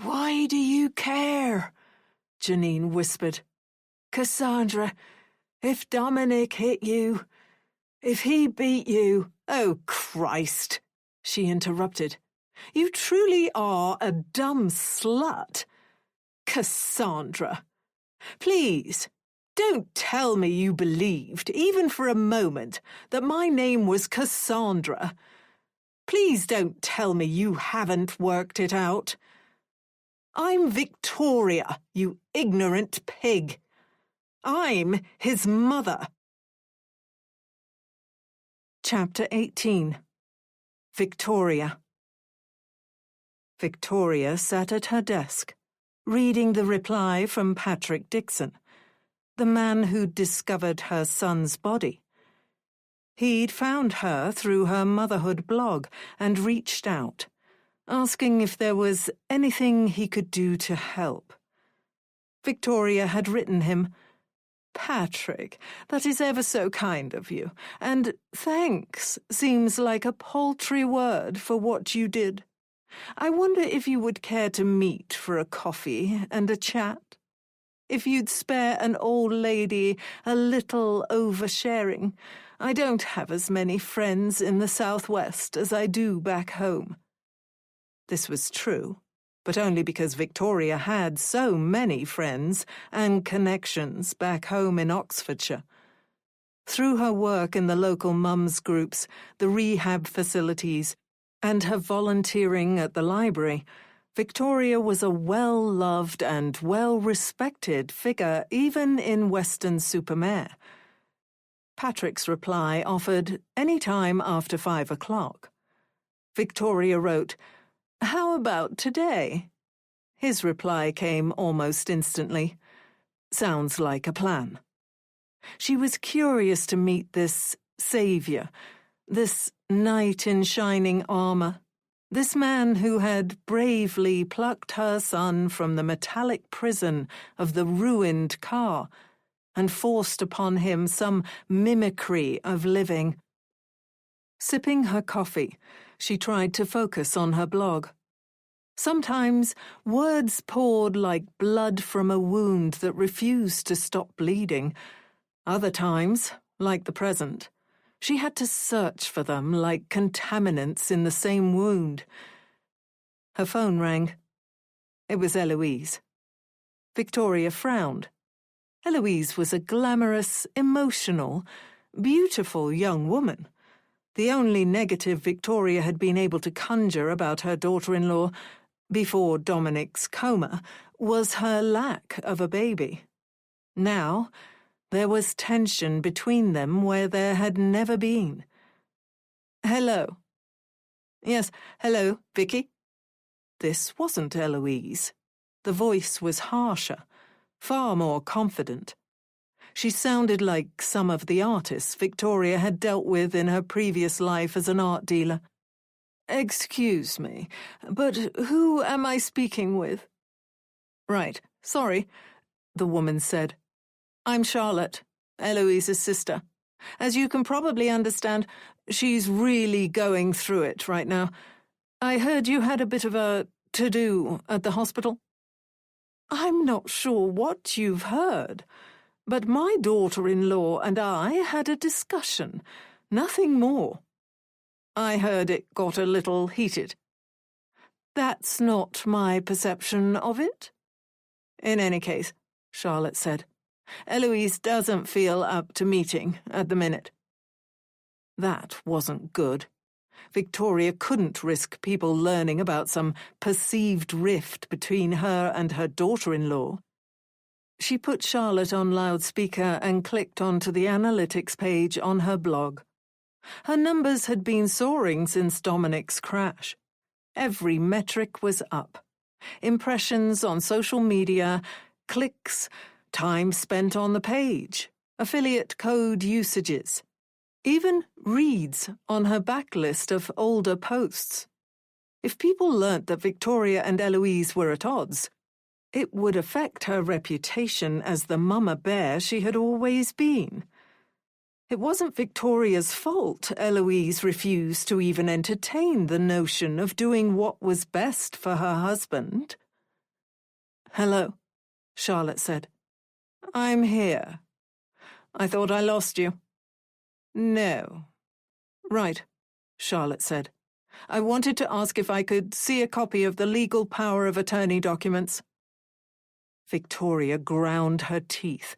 "Why do you care?" Janine whispered. "Cassandra, if Dominic hit you, if he beat you—" "Oh, Christ," she interrupted. "You truly are a dumb slut. Cassandra, please, don't tell me you believed, even for a moment, that my name was Cassandra. Please don't tell me you haven't worked it out. I'm Victoria, you ignorant pig. I'm his mother." Chapter 18. Victoria. Victoria sat at her desk, reading the reply from Patrick Dixon, the man who'd discovered her son's body. He'd found her through her motherhood blog and reached out, asking if there was anything he could do to help. Victoria had written him, "Patrick, that is ever so kind of you, and thanks seems like a paltry word for what you did. I wonder if you would care to meet for a coffee and a chat? If you'd spare an old lady a little oversharing. I don't have as many friends in the Southwest as I do back home." This was true, but only because Victoria had so many friends and connections back home in Oxfordshire. Through her work in the local mums groups, the rehab facilities, and her volunteering at the library, Victoria was a well-loved and well-respected figure even in Weston-super-Mare. Patrick's reply offered any time after 5 o'clock. Victoria wrote, "How about today?" His reply came almost instantly. "Sounds like a plan." She was curious to meet this savior, this knight in shining armor, this man who had bravely plucked her son from the metallic prison of the ruined car and forced upon him some mimicry of living. Sipping her coffee, she tried to focus on her blog. Sometimes words poured like blood from a wound that refused to stop bleeding. Other times, like the present, she had to search for them like contaminants in the same wound. Her phone rang. It was Eloise. Victoria frowned. Eloise was a glamorous, emotional, beautiful young woman. The only negative Victoria had been able to conjure about her daughter-in-law, before Dominic's coma, was her lack of a baby. Now, there was tension between them where there had never been. "Hello." "Yes, hello, Vicky." This wasn't Eloise. The voice was harsher, far more confident. She sounded like some of the artists Victoria had dealt with in her previous life as an art dealer. "Excuse me, but who am I speaking with?" "Right, sorry," the woman said. "I'm Charlotte, Eloise's sister. As you can probably understand, she's really going through it right now. I heard you had a bit of a to-do at the hospital." "I'm not sure what you've heard, but my daughter-in-law and I had a discussion, nothing more. I heard it got a little heated." "That's not my perception of it." "In any case," Charlotte said, "Eloise doesn't feel up to meeting at the minute." That wasn't good. Victoria couldn't risk people learning about some perceived rift between her and her daughter-in-law. She put Charlotte on loudspeaker and clicked onto the analytics page on her blog. Her numbers had been soaring since Dominic's crash. Every metric was up. Impressions on social media, clicks, time spent on the page, affiliate code usages, even reads on her backlist of older posts. If people learnt that Victoria and Eloise were at odds, it would affect her reputation as the mama bear she had always been. It wasn't Victoria's fault Eloise refused to even entertain the notion of doing what was best for her husband. Hello, Charlotte said. I'm here. I thought I lost you. No. Right, Charlotte said. I wanted to ask if I could see a copy of the legal power of attorney documents. Victoria ground her teeth.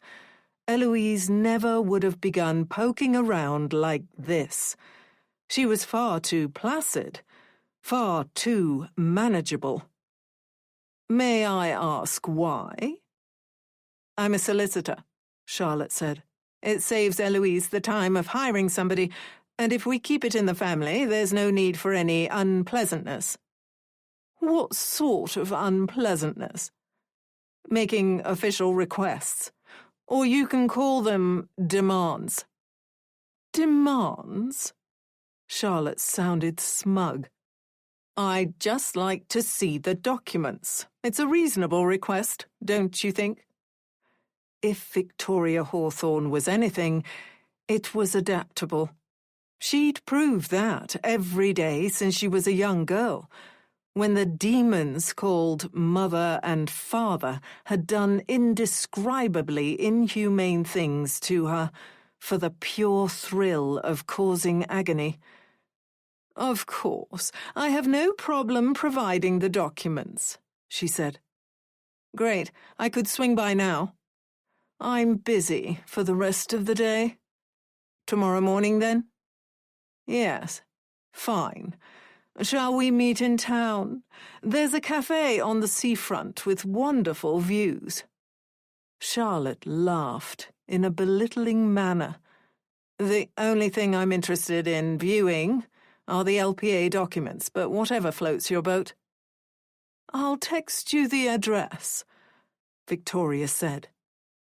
Eloise never would have begun poking around like this. She was far too placid, far too manageable. May I ask why? I'm a solicitor, Charlotte said. It saves Eloise the time of hiring somebody, and if we keep it in the family, there's no need for any unpleasantness. What sort of unpleasantness? Making official requests. Or you can call them demands. Demands? Charlotte sounded smug. I'd just like to see the documents. It's a reasonable request, don't you think? If Victoria Hawthorne was anything, it was adaptable. She'd proved that every day since she was a young girl, when the demons called mother and father had done indescribably inhumane things to her for the pure thrill of causing agony. Of course, I have no problem providing the documents, she said. Great, I could swing by now. I'm busy for the rest of the day. Tomorrow morning, then? Yes, fine. Shall we meet in town? There's a cafe on the seafront with wonderful views. Charlotte laughed in a belittling manner. The only thing I'm interested in viewing are the LPA documents, but whatever floats your boat. I'll text you the address, Victoria said.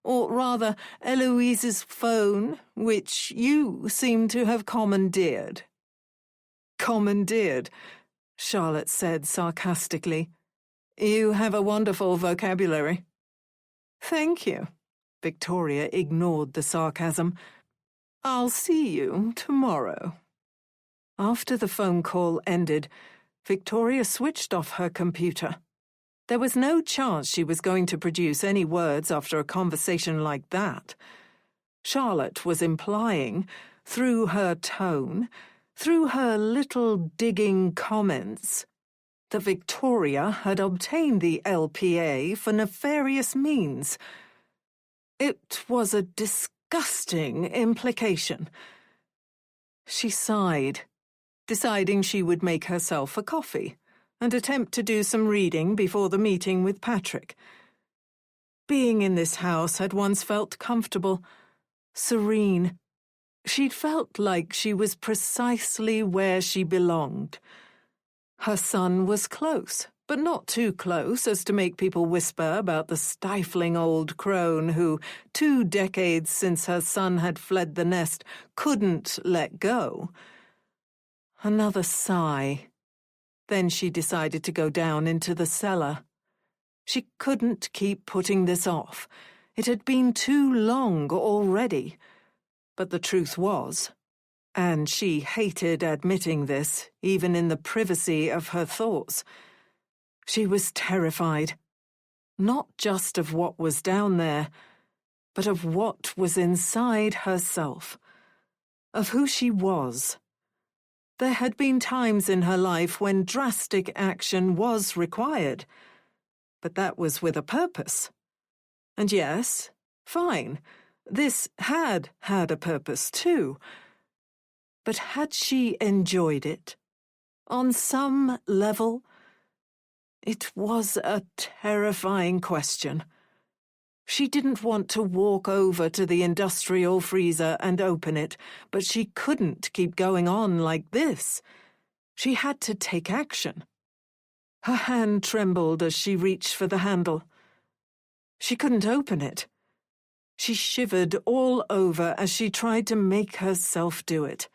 Or rather, Eloise's phone, which you seem to have commandeered. Commandeered, Charlotte said sarcastically. You have a wonderful vocabulary. Thank you. Victoria ignored the sarcasm. I'll see you tomorrow. After the phone call ended, Victoria switched off her computer. There was no chance she was going to produce any words after a conversation like that. Charlotte was implying, through her tone, through her little digging comments, that Victoria had obtained the LPA for nefarious means. It was a disgusting implication. She sighed, deciding she would make herself a coffee and attempt to do some reading before the meeting with Patrick. Being in this house had once felt comfortable, serene. She'd felt like she was precisely where she belonged. Her son was close, but not too close as to make people whisper about the stifling old crone who, 2 decades since her son had fled the nest, couldn't let go. Another sigh. Then she decided to go down into the cellar. She couldn't keep putting this off. It had been too long already. But the truth was, and she hated admitting this, even in the privacy of her thoughts, she was terrified. Not just of what was down there, but of what was inside herself, of who she was. There had been times in her life when drastic action was required, but that was with a purpose. And yes, fine, this had had a purpose too. But had she enjoyed it? On some level? It was a terrifying question. She didn't want to walk over to the industrial freezer and open it, but she couldn't keep going on like this. She had to take action. Her hand trembled as she reached for the handle. She couldn't open it. She shivered all over as she tried to make herself do it.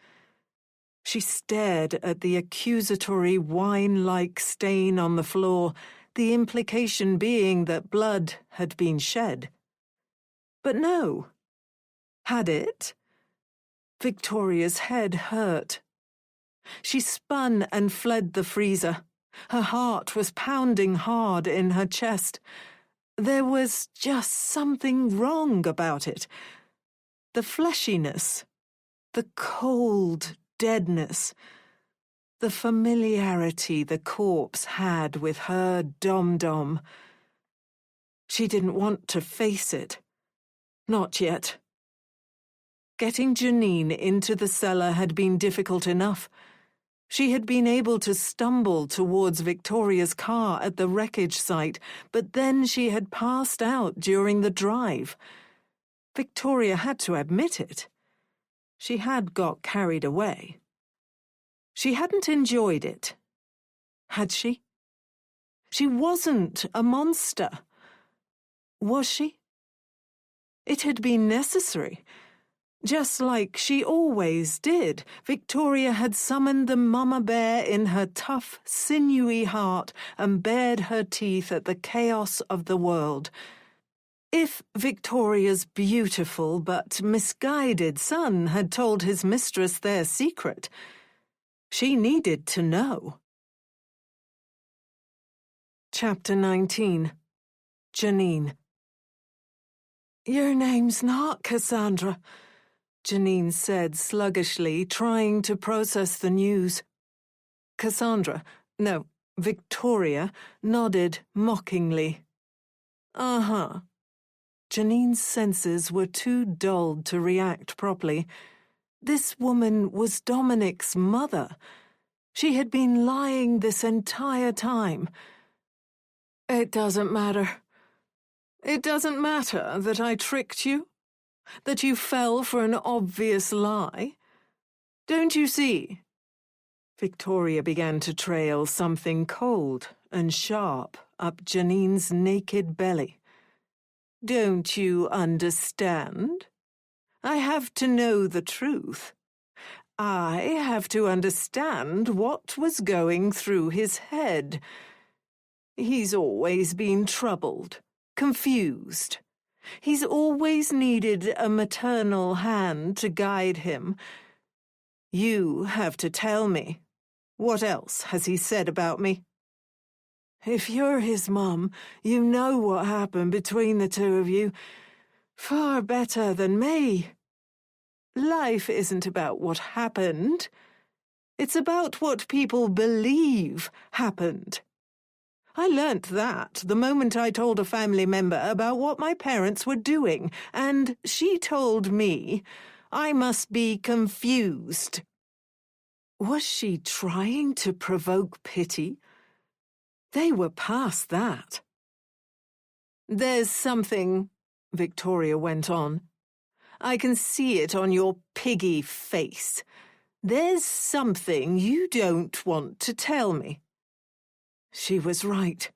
She stared at the accusatory wine-like stain on the floor, the implication being that blood had been shed. But no. Had it? Victoria's head hurt. She spun and fled the freezer. Her heart was pounding hard in her chest. There was just something wrong about it. The fleshiness, the cold deadness, the familiarity the corpse had with her dom-dom. She didn't want to face it. Not yet. Getting Janine into the cellar had been difficult enough. She had been able to stumble towards Victoria's car at the wreckage site, but then she had passed out during the drive. Victoria had to admit it. She had got carried away. She hadn't enjoyed it. Had she? She wasn't a monster. Was she? It had been necessary. Just like she always did, Victoria had summoned the mama bear in her tough, sinewy heart and bared her teeth at the chaos of the world. If Victoria's beautiful but misguided son had told his mistress their secret, she needed to know. Chapter 19. Janine. "Your name's not Cassandra," Janine said sluggishly, trying to process the news. Cassandra, no, Victoria, nodded mockingly. Uh-huh. Janine's senses were too dulled to react properly. This woman was Dominic's mother. She had been lying this entire time. It doesn't matter. It doesn't matter that I tricked you? That you fell for an obvious lie? Don't you see? Victoria began to trail something cold and sharp up Janine's naked belly. Don't you understand? I have to know the truth. I have to understand what was going through his head. He's always been troubled, confused. He's always needed a maternal hand to guide him. You have to tell me. What else has he said about me? If you're his mum, you know what happened between the two of you. Far better than me. Life isn't about what happened. It's about what people believe happened. I learnt that the moment I told a family member about what my parents were doing, and she told me I must be confused. Was she trying to provoke pity? They were past that. There's something, Victoria went on. I can see it on your piggy face. There's something you don't want to tell me. She was right.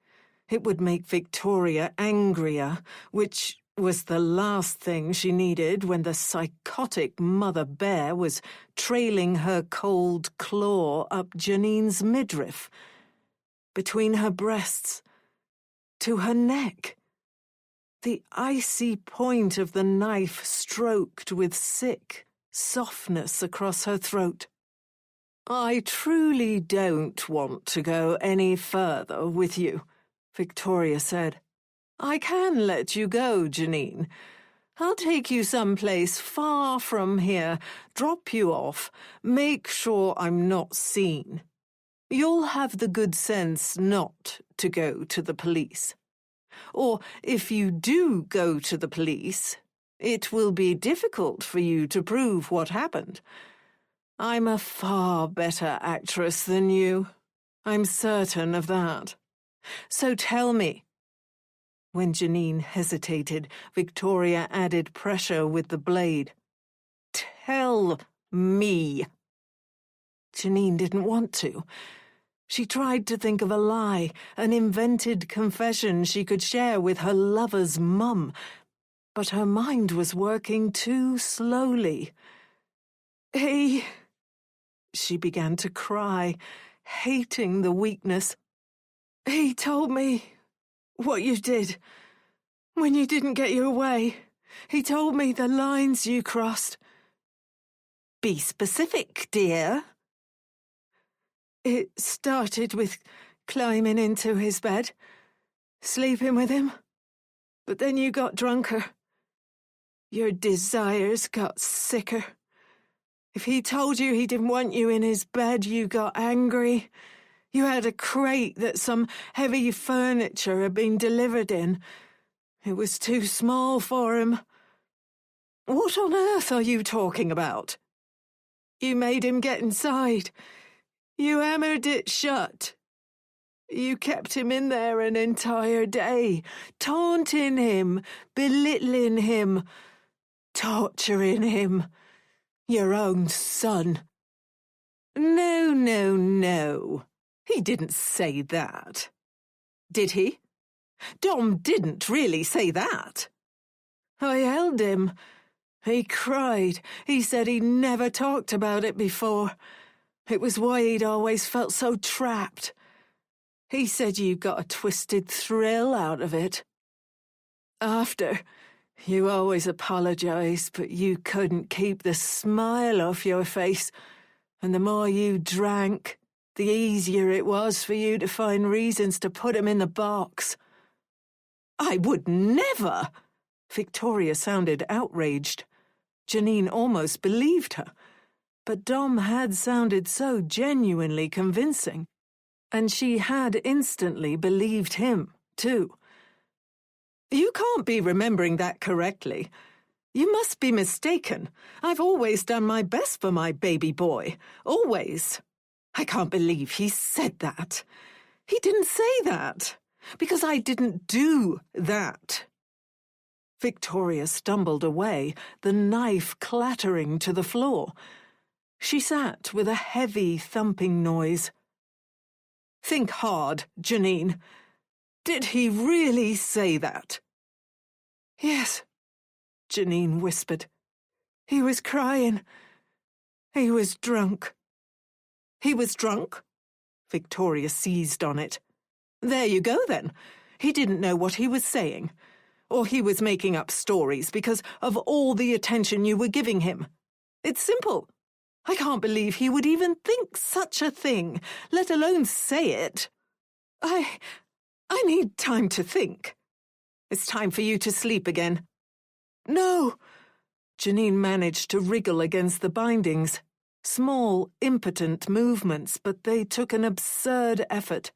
It would make Victoria angrier, which was the last thing she needed when the psychotic mother bear was trailing her cold claw up Janine's midriff, between her breasts, to her neck. The icy point of the knife stroked with sick softness across her throat. I truly don't want to go any further with you, Victoria said. I can let you go, Janine. I'll take you someplace far from here, drop you off, make sure I'm not seen. You'll have the good sense not to go to the police. Or if you do go to the police, it will be difficult for you to prove what happened. I'm a far better actress than you. I'm certain of that. So tell me. When Janine hesitated, Victoria added pressure with the blade. Tell me. Janine didn't want to. She tried to think of a lie, an invented confession she could share with her lover's mum, but her mind was working too slowly. She began to cry, hating the weakness. He told me what you did when you didn't get your way. He told me the lines you crossed. Be specific, dear. It started with climbing into his bed, sleeping with him, But then you got drunker. Your desires got sicker. If he told you he didn't want you in his bed, you got angry. You had a crate that some heavy furniture had been delivered in. It was too small for him. What on earth are you talking about? You made him get inside. You hammered it shut. You kept him in there an entire day, taunting him, belittling him, torturing him. Your own son. No, no, no. He didn't say that. Did he? Dom didn't really say that. I held him. He cried. He said he never talked about it before. It was why he'd always felt so trapped. He said you got a twisted thrill out of it. After, you always apologized, but you couldn't keep the smile off your face, and the more you drank, the easier it was for you to find reasons to put him in the box. I would never! Victoria sounded outraged. Janine almost believed her, but Dom had sounded so genuinely convincing, and she had instantly believed him, too. You can't be remembering that correctly. You must be mistaken. I've always done my best for my baby boy. Always. I can't believe he said that. He didn't say that. Because I didn't do that. Victoria stumbled away, the knife clattering to the floor. She sat with a heavy thumping noise. Think hard, Janine. Did he really say that? Yes, Janine whispered. He was crying. He was drunk. He was drunk? Victoria seized on it. There you go, then. He didn't know what he was saying. Or he was making up stories because of all the attention you were giving him. It's simple. I can't believe he would even think such a thing, let alone say it. I need time to think. It's time for you to sleep again. No! Janine managed to wriggle against the bindings. Small, impotent movements, but they took an absurd effort.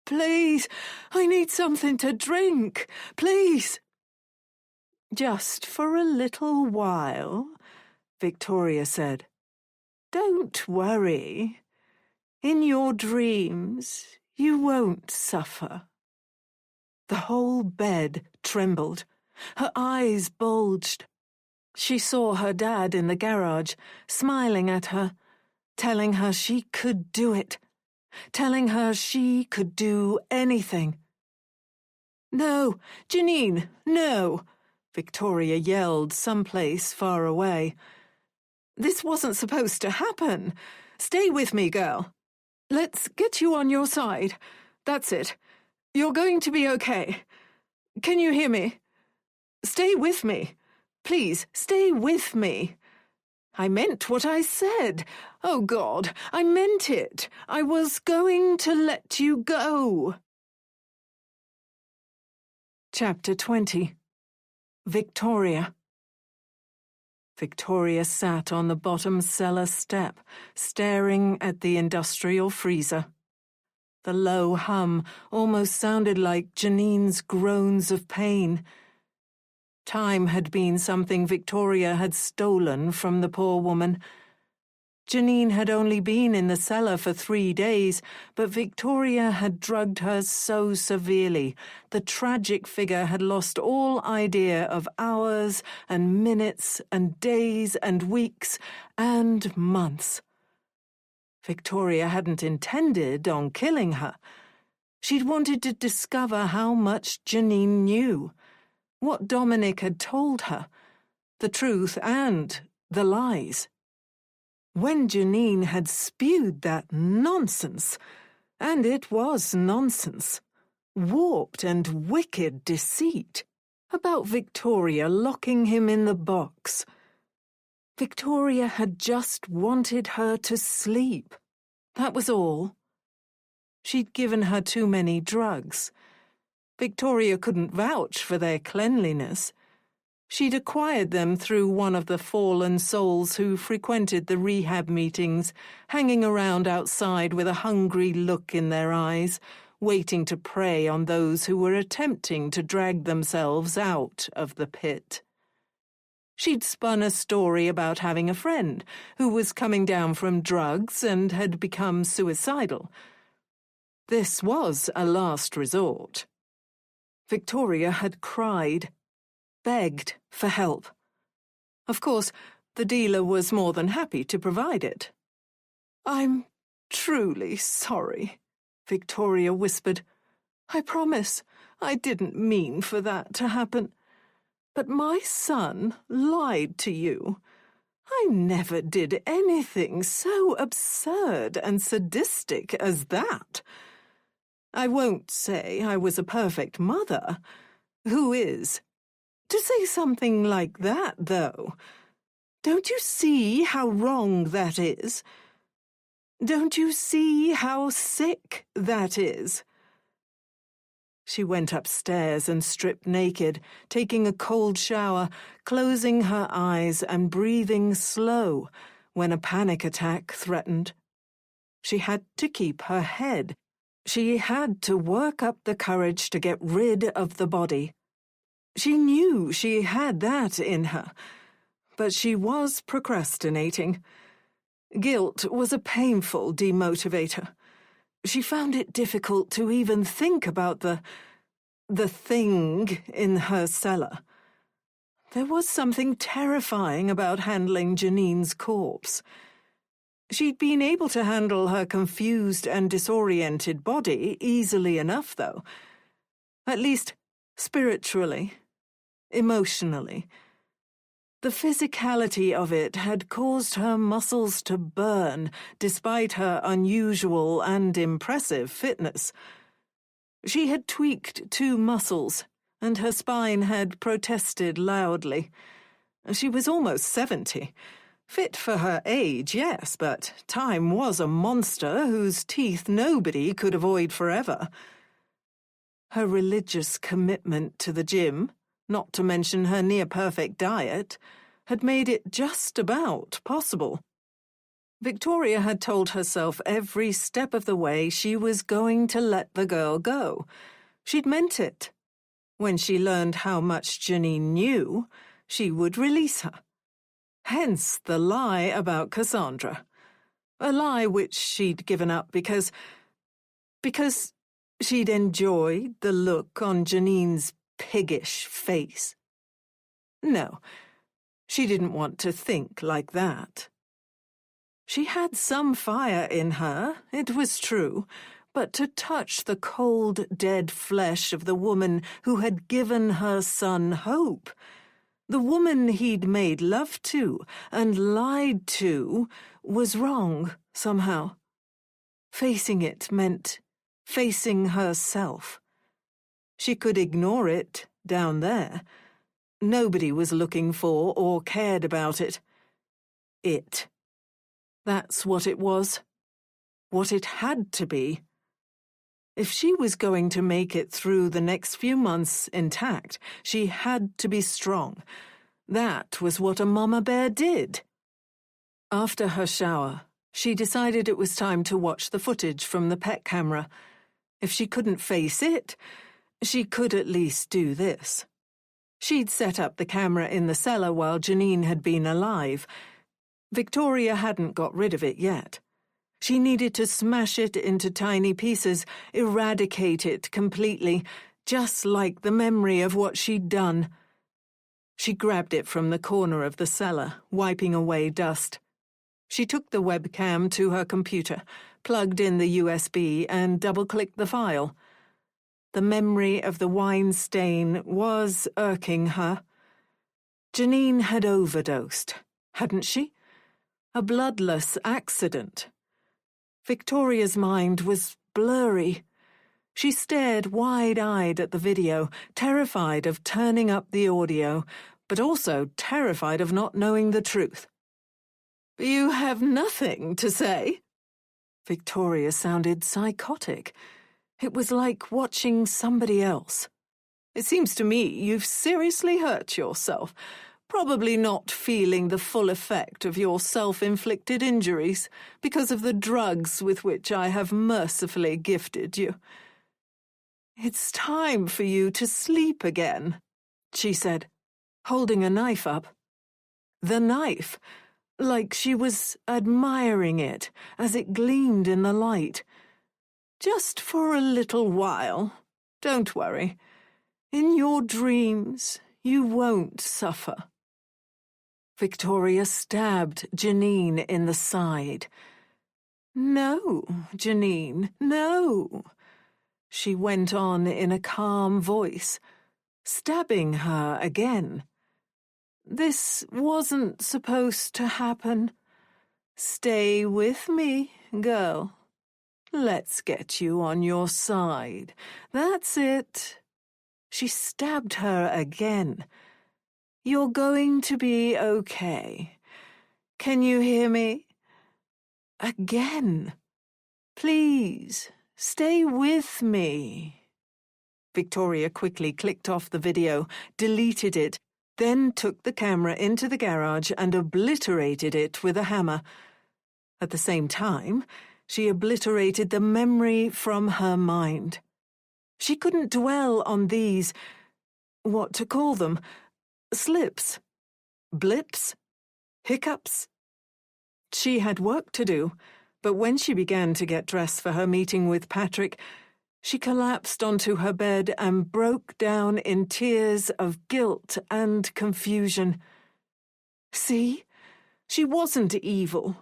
Please, I need something to drink. Please. Just for a little while, Victoria said. Don't worry. In your dreams, you won't suffer. The whole bed trembled. Her eyes bulged. She saw her dad in the garage, smiling at her, telling her she could do it, telling her she could do anything. No, Janine, no, Victoria yelled someplace far away. This wasn't supposed to happen. Stay with me, girl. Let's get you on your side. That's it. You're going to be okay. Can you hear me? Stay with me. Please, stay with me. I meant what I said. Oh, God, I meant it. I was going to let you go. Chapter 20. Victoria. Victoria sat on the bottom cellar step, staring at the industrial freezer. The low hum almost sounded like Janine's groans of pain. Time had been something Victoria had stolen from the poor woman. Janine had only been in the cellar for 3 days, but Victoria had drugged her so severely the tragic figure had lost all idea of hours and minutes and days and weeks and months. Victoria hadn't intended on killing her. She'd wanted to discover how much Janine knew, what Dominic had told her, the truth and the lies. When Janine had spewed that nonsense, and it was nonsense, warped and wicked deceit, about Victoria locking him in the box, Victoria had just wanted her to sleep. That was all. She'd given her too many drugs. Victoria couldn't vouch for their cleanliness. She'd acquired them through one of the fallen souls who frequented the rehab meetings, hanging around outside with a hungry look in their eyes, waiting to prey on those who were attempting to drag themselves out of the pit. She'd spun a story about having a friend who was coming down from drugs and had become suicidal. This was a last resort. Victoria had cried, begged for help. Of course, the dealer was more than happy to provide it. "I'm truly sorry," Victoria whispered. "I promise I didn't mean for that to happen. But my son lied to you. I never did anything so absurd and sadistic as that. I won't say I was a perfect mother. Who is? To say something like that, though, don't you see how wrong that is? Don't you see how sick that is?" She went upstairs and stripped naked, taking a cold shower, closing her eyes and breathing slow when a panic attack threatened. She had to keep her head. She had to work up the courage to get rid of the body. She knew she had that in her, but she was procrastinating. Guilt was a painful demotivator. She found it difficult to even think about the thing in her cellar. There was something terrifying about handling Janine's corpse. She'd been able to handle her confused and disoriented body easily enough, though. At least spiritually, emotionally. The physicality of it had caused her muscles to burn, despite her unusual and impressive fitness. She had tweaked 2 muscles, and her spine had protested loudly. She was almost 70. Fit for her age, yes, but time was a monster whose teeth nobody could avoid forever. Her religious commitment to the gym, not to mention her near-perfect diet, had made it just about possible. Victoria had told herself every step of the way she was going to let the girl go. She'd meant it. When she learned how much Janine knew, she would release her. Hence the lie about Cassandra. A lie which she'd given up because she'd enjoyed the look on Janine's piggish face. No, she didn't want to think like that. She had some fire in her, it was true, but to touch the cold, dead flesh of the woman who had given her son hope, the woman he'd made love to and lied to, was wrong somehow. Facing it meant facing herself. She could ignore it down there. Nobody was looking for or cared about it. It. That's what it was. What it had to be. If she was going to make it through the next few months intact, she had to be strong. That was what a mama bear did. After her shower, she decided it was time to watch the footage from the pet camera. If she couldn't face it, she could at least do this. She'd set up the camera in the cellar while Janine had been alive. Victoria hadn't got rid of it yet. She needed to smash it into tiny pieces, eradicate it completely, just like the memory of what she'd done. She grabbed it from the corner of the cellar, wiping away dust. She took the webcam to her computer, plugged in the USB, and double-clicked the file. The memory of the wine stain was irking her. Janine had overdosed, hadn't she? A bloodless accident. Victoria's mind was blurry. She stared wide-eyed at the video, terrified of turning up the audio, but also terrified of not knowing the truth. "You have nothing to say?" Victoria sounded psychotic. It was like watching somebody else. It seems to me you've seriously hurt yourself, probably not feeling the full effect of your self-inflicted injuries because of the drugs with which I have mercifully gifted you. It's time for you to sleep again, she said, holding a knife up. The knife, like she was admiring it as it gleamed in the light. Just for a little while. Don't worry. In your dreams, you won't suffer. Victoria stabbed Janine in the side. No, Janine, no. She went on in a calm voice, stabbing her again. This wasn't supposed to happen. Stay with me, girl. Let's get you on your side. That's it. She stabbed her again. You're going to be okay. Can you hear me? Again. Please, stay with me. Victoria quickly clicked off the video, deleted it, then took the camera into the garage and obliterated it with a hammer. At the same time, she obliterated the memory from her mind. She couldn't dwell on these, what to call them, slips, blips, hiccups. She had work to do, but when she began to get dressed for her meeting with Patrick, she collapsed onto her bed and broke down in tears of guilt and confusion. See? She wasn't evil.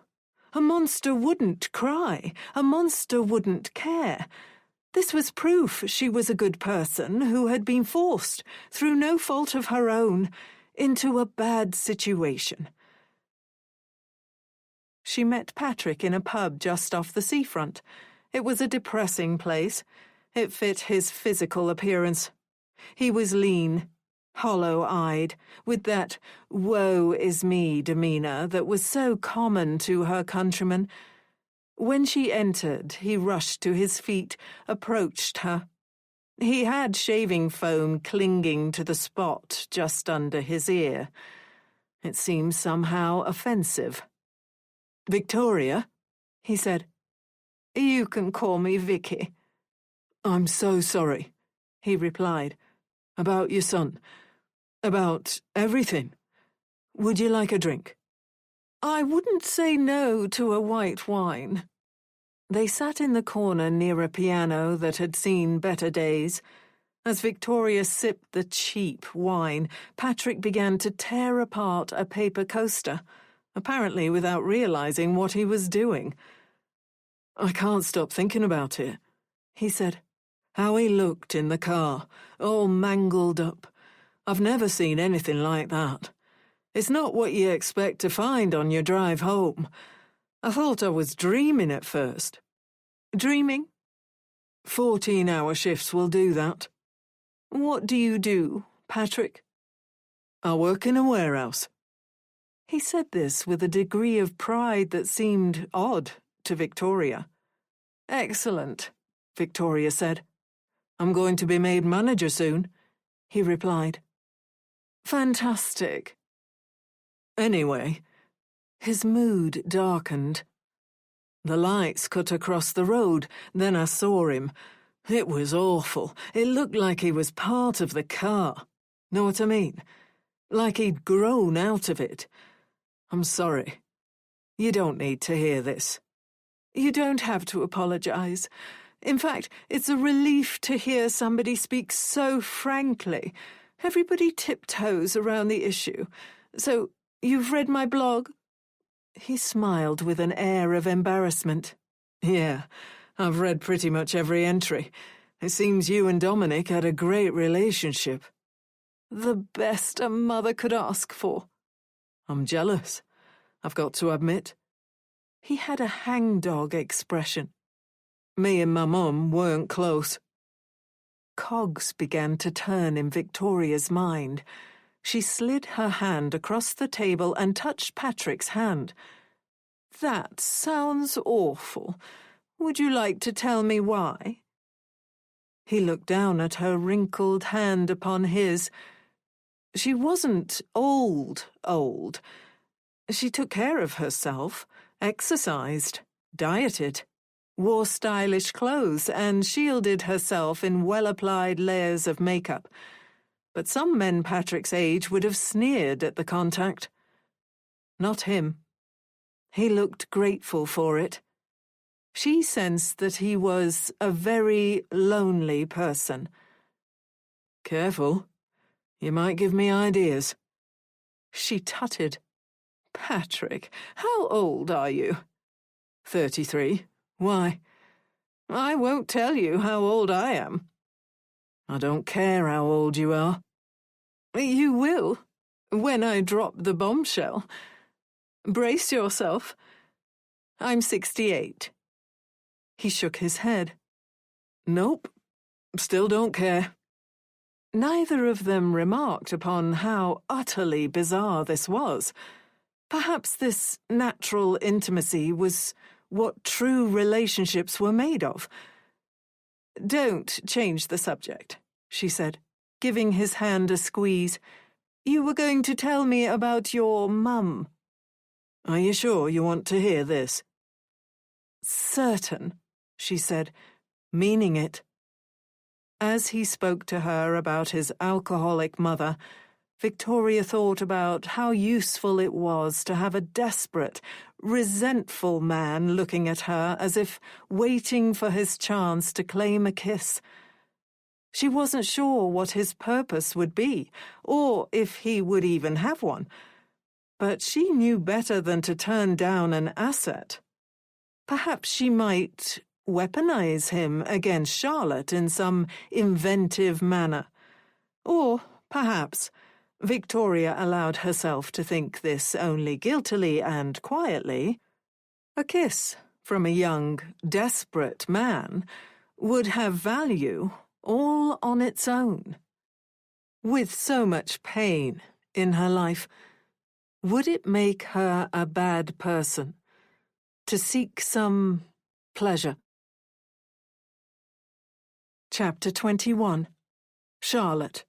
A monster wouldn't cry. A monster wouldn't care. This was proof she was a good person who had been forced, through no fault of her own, into a bad situation. She met Patrick in a pub just off the seafront. It was a depressing place. It fit his physical appearance. He was lean, hollow-eyed, with that woe-is-me demeanour that was so common to her countrymen. When she entered, he rushed to his feet, approached her. He had shaving foam clinging to the spot just under his ear. It seemed somehow offensive. "Victoria," he said. "You can call me Vicky." "I'm so sorry," he replied. "About your son. About everything. Would you like a drink?" "I wouldn't say no to a white wine." They sat in the corner near a piano that had seen better days. As Victoria sipped the cheap wine, Patrick began to tear apart a paper coaster, apparently without realizing what he was doing. "I can't stop thinking about it," he said. "How he looked in the car, all mangled up. I've never seen anything like that. It's not what you expect to find on your drive home. I thought I was dreaming at first." "Dreaming?" 14-hour shifts will do that." "What do you do, Patrick?" "I work in a warehouse." He said this with a degree of pride that seemed odd to Victoria. "Excellent," Victoria said. "I'm going to be made manager soon," he replied. "Fantastic." Anyway, his mood darkened. The lights cut across the road, then I saw him. It was awful. It looked like he was part of the car. Know what I mean? Like he'd grown out of it. I'm sorry. You don't need to hear this. You don't have to apologize. In fact, it's a relief to hear somebody speak so frankly. Everybody tiptoes around the issue. So, you've read my blog?" He smiled with an air of embarrassment. "Yeah, I've read pretty much every entry. It seems you and Dominic had a great relationship." "The best a mother could ask for." "I'm jealous, I've got to admit." He had a hangdog expression. "Me and my mum weren't close." Cogs began to turn in Victoria's mind. She slid her hand across the table and touched Patrick's hand. "That sounds awful. Would you like to tell me why?" He looked down at her wrinkled hand upon his. She wasn't old. She took care of herself, exercised, dieted, wore stylish clothes, and shielded herself in well-applied layers of makeup. But some men Patrick's age would have sneered at the contact. Not him. He looked grateful for it. She sensed that he was a very lonely person. Careful. You might give me ideas. She tutted. Patrick, how old are you? 33. Why? I won't tell you how old I am. I don't care how old you are. You will, when I drop the bombshell. Brace yourself. I'm 68. He shook his head. Nope, still don't care. Neither of them remarked upon how utterly bizarre this was. Perhaps this natural intimacy was what true relationships were made of. Don't change the subject, she said, giving his hand a squeeze. You were going to tell me about your mum. Are you sure you want to hear this? Certain, she said, meaning it. As he spoke to her about his alcoholic mother, Victoria thought about how useful it was to have a desperate, resentful man looking at her as if waiting for his chance to claim a kiss. She wasn't sure what his purpose would be, or if he would even have one. But she knew better than to turn down an asset. Perhaps she might weaponize him against Charlotte in some inventive manner. Or, perhaps, Victoria allowed herself to think this only guiltily and quietly, a kiss from a young, desperate man would have value all on its own. With so much pain in her life, would it make her a bad person to seek some pleasure? Chapter 21. Charlotte.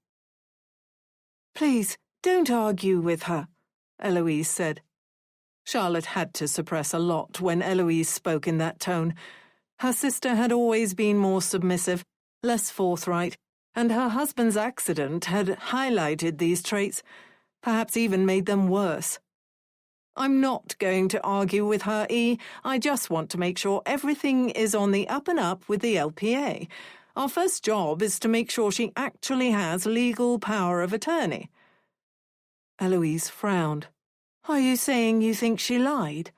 Please, don't argue with her, Eloise said. Charlotte had to suppress a lot when Eloise spoke in that tone. Her sister had always been more submissive, less forthright, and her husband's accident had highlighted these traits, perhaps even made them worse. I'm not going to argue with her, E. I just want to make sure everything is on the up and up with the LPA. Our first job is to make sure she actually has legal power of attorney. Eloise frowned. Are you saying you think she lied?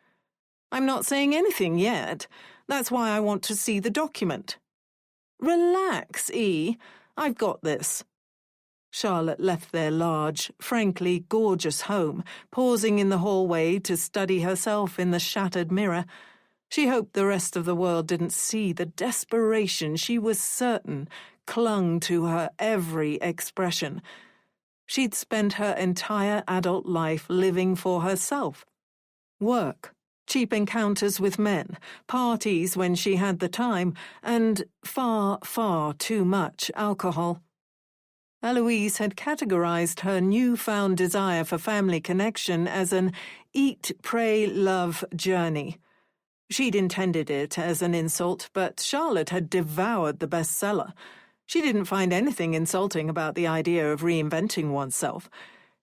I'm not saying anything yet. That's why I want to see the document. Relax, E. I've got this. Charlotte left their large, frankly gorgeous home, pausing in the hallway to study herself in the shattered mirror. She hoped the rest of the world didn't see the desperation she was certain clung to her every expression. She'd spent her entire adult life living for herself. Work, cheap encounters with men, parties when she had the time, and far, far too much alcohol. Eloise had categorized her newfound desire for family connection as an eat, pray, love journey. She'd intended it as an insult, but Charlotte had devoured the bestseller. She didn't find anything insulting about the idea of reinventing oneself.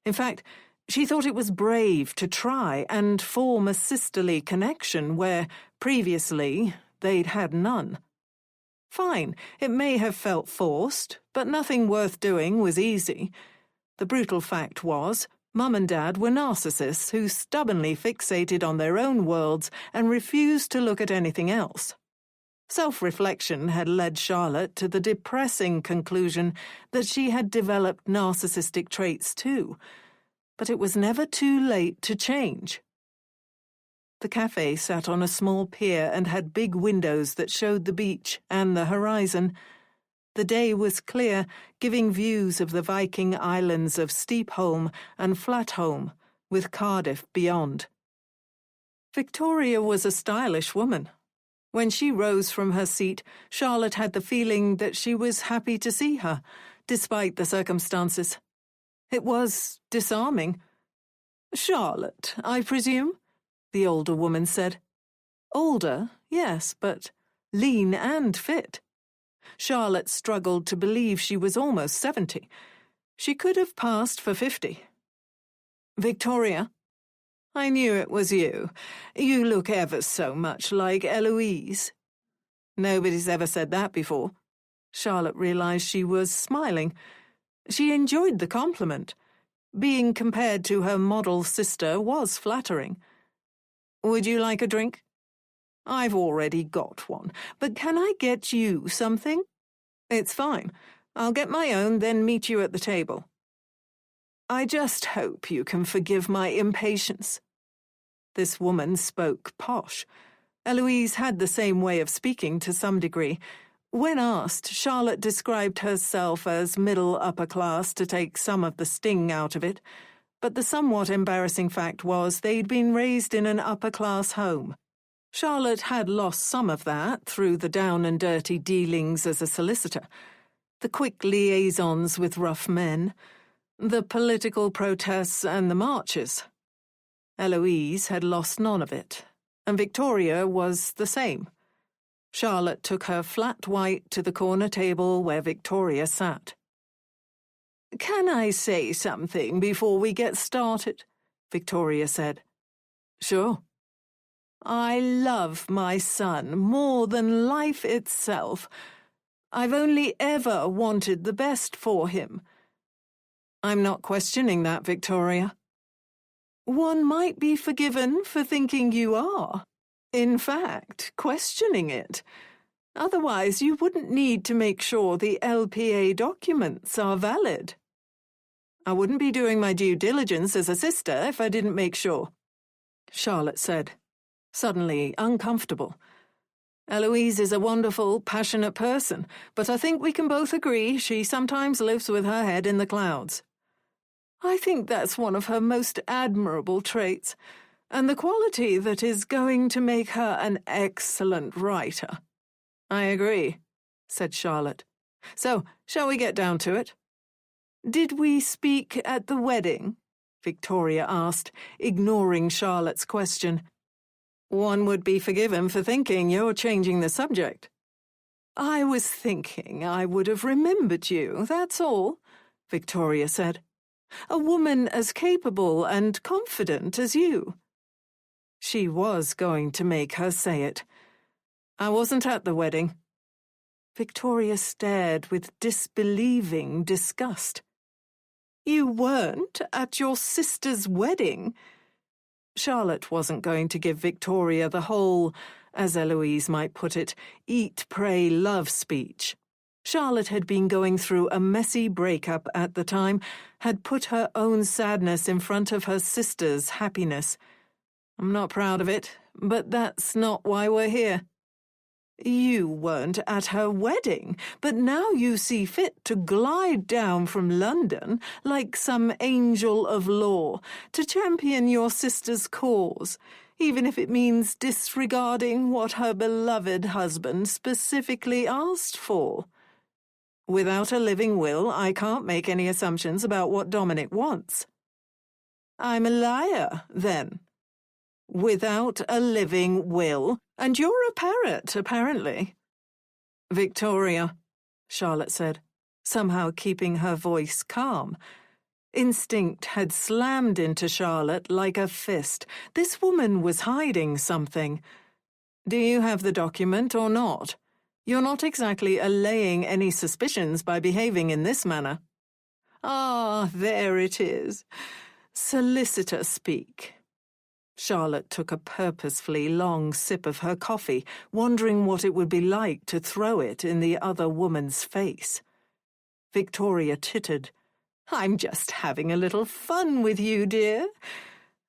In fact, she thought it was brave to try and form a sisterly connection where, previously, they'd had none. Fine, it may have felt forced, but nothing worth doing was easy. The brutal fact was, Mum and Dad were narcissists who stubbornly fixated on their own worlds and refused to look at anything else. Self-reflection had led Charlotte to the depressing conclusion that she had developed narcissistic traits too, but it was never too late to change. The cafe sat on a small pier and had big windows that showed the beach and the horizon. The day was clear, giving views of the Viking islands of Steepholm and Flatholm, with Cardiff beyond. Victoria was a stylish woman. When she rose from her seat, Charlotte had the feeling that she was happy to see her, despite the circumstances. It was disarming. "Charlotte, I presume?" the older woman said. Older, yes, but lean and fit. Charlotte struggled to believe she was almost 70. She could have passed for 50. "Victoria? I knew it was you. You look ever so much like Eloise." Nobody's ever said that before. Charlotte realized she was smiling. She enjoyed the compliment. Being compared to her model sister was flattering. "Would you like a drink?" "I've already got one, but can I get you something?" "It's fine. I'll get my own, then meet you at the table." "I just hope you can forgive my impatience." This woman spoke posh. Eloise had the same way of speaking to some degree. When asked, Charlotte described herself as middle-upper class to take some of the sting out of it, but the somewhat embarrassing fact was they'd been raised in an upper-class home. Charlotte had lost some of that through the down-and-dirty dealings as a solicitor, the quick liaisons with rough men, the political protests and the marches. Eloise had lost none of it, and Victoria was the same. Charlotte took her flat white to the corner table where Victoria sat. "Can I say something before we get started?" Victoria said. "Sure." "I love my son more than life itself. I've only ever wanted the best for him." "I'm not questioning that, Victoria." "One might be forgiven for thinking you are. In fact, questioning it. Otherwise, you wouldn't need to make sure the LPA documents are valid." "I wouldn't be doing my due diligence as a sister if I didn't make sure," Charlotte said, suddenly uncomfortable. "Eloise is a wonderful, passionate person, but I think we can both agree she sometimes lives with her head in the clouds." "I think that's one of her most admirable traits, and the quality that is going to make her an excellent writer." "I agree," said Charlotte. "So, shall we get down to it?" "Did we speak at the wedding?" Victoria asked, ignoring Charlotte's question. "One would be forgiven for thinking you're changing the subject." "I was thinking I would have remembered you, that's all," Victoria said. "A woman as capable and confident as you." She was going to make her say it. "I wasn't at the wedding." Victoria stared with disbelieving disgust. "You weren't at your sister's wedding?" Charlotte wasn't going to give Victoria the whole, as Eloise might put it, eat, pray, love speech. Charlotte had been going through a messy breakup at the time, had put her own sadness in front of her sister's happiness. "I'm not proud of it, but that's not why we're here." "You weren't at her wedding, but now you see fit to glide down from London like some angel of law to champion your sister's cause, even if it means disregarding what her beloved husband specifically asked for." "Without a living will, I can't make any assumptions about what Dominic wants." "I'm a liar, then." "Without a living will, and you're a parrot, apparently." "Victoria," Charlotte said, somehow keeping her voice calm. Instinct had slammed into Charlotte like a fist. This woman was hiding something. "Do you have the document or not? You're not exactly allaying any suspicions by behaving in this manner." "Ah, there it is. Solicitor speak." Charlotte took a purposefully long sip of her coffee, wondering what it would be like to throw it in the other woman's face. Victoria tittered. "I'm just having a little fun with you, dear.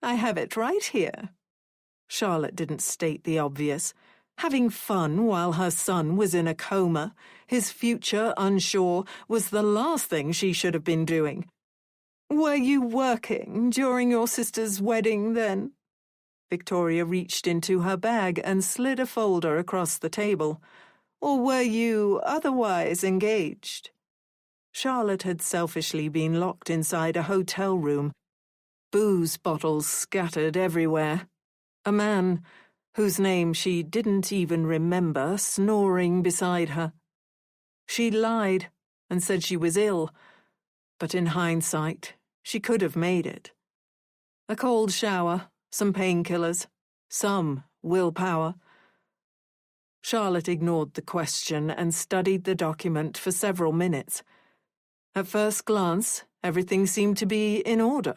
I have it right here." Charlotte didn't state the obvious. Having fun while her son was in a coma, his future unsure, was the last thing she should have been doing. "Were you working during your sister's wedding, then?" Victoria reached into her bag and slid a folder across the table. Or were you otherwise engaged? Charlotte had selfishly been locked inside a hotel room, booze bottles scattered everywhere. A man, whose name she didn't even remember, snoring beside her. She lied and said she was ill, but in hindsight, she could have made it. A cold shower, some painkillers, some willpower. Charlotte ignored the question and studied the document for several minutes. At first glance, everything seemed to be in order.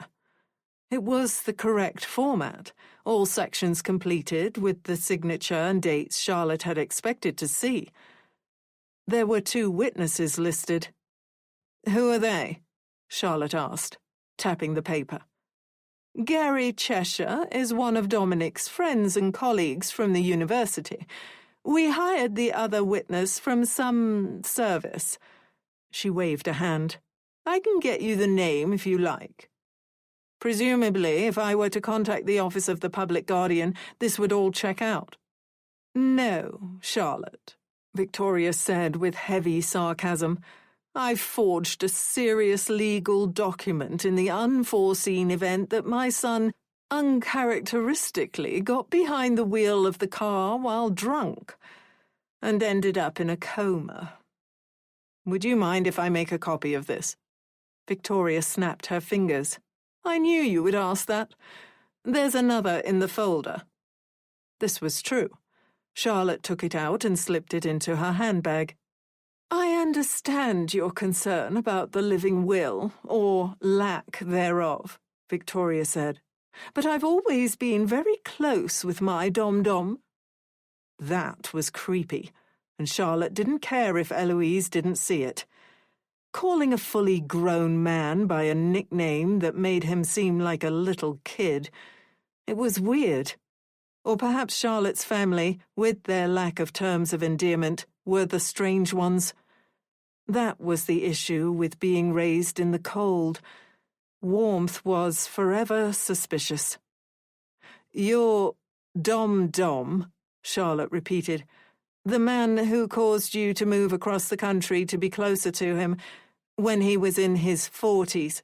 It was the correct format, all sections completed with the signature and dates Charlotte had expected to see. There were 2 witnesses listed. "Who are they?" Charlotte asked, tapping the paper. "Gary Cheshire is one of Dominic's friends and colleagues from the university. We hired the other witness from some service." She waved a hand. "I can get you the name if you like." "Presumably, if I were to contact the Office of the Public Guardian, this would all check out." "No, Charlotte," Victoria said with heavy sarcasm. "I've forged a serious legal document in the unforeseen event that my son uncharacteristically got behind the wheel of the car while drunk and ended up in a coma. Would you mind if I make a copy of this?" Victoria snapped her fingers. "I knew you would ask that. There's another in the folder." This was true. Charlotte took it out and slipped it into her handbag. "I understand your concern about the living will, or lack thereof," Victoria said. "But I've always been very close with my dom-dom." That was creepy, and Charlotte didn't care if Eloise didn't see it. Calling a fully grown man by a nickname that made him seem like a little kid, it was weird. Or perhaps Charlotte's family, with their lack of terms of endearment, were the strange ones. That was the issue with being raised in the cold. Warmth was forever suspicious. "Your dom-dom," Charlotte repeated. "The man who caused you to move across the country to be closer to him when he was in his 40s.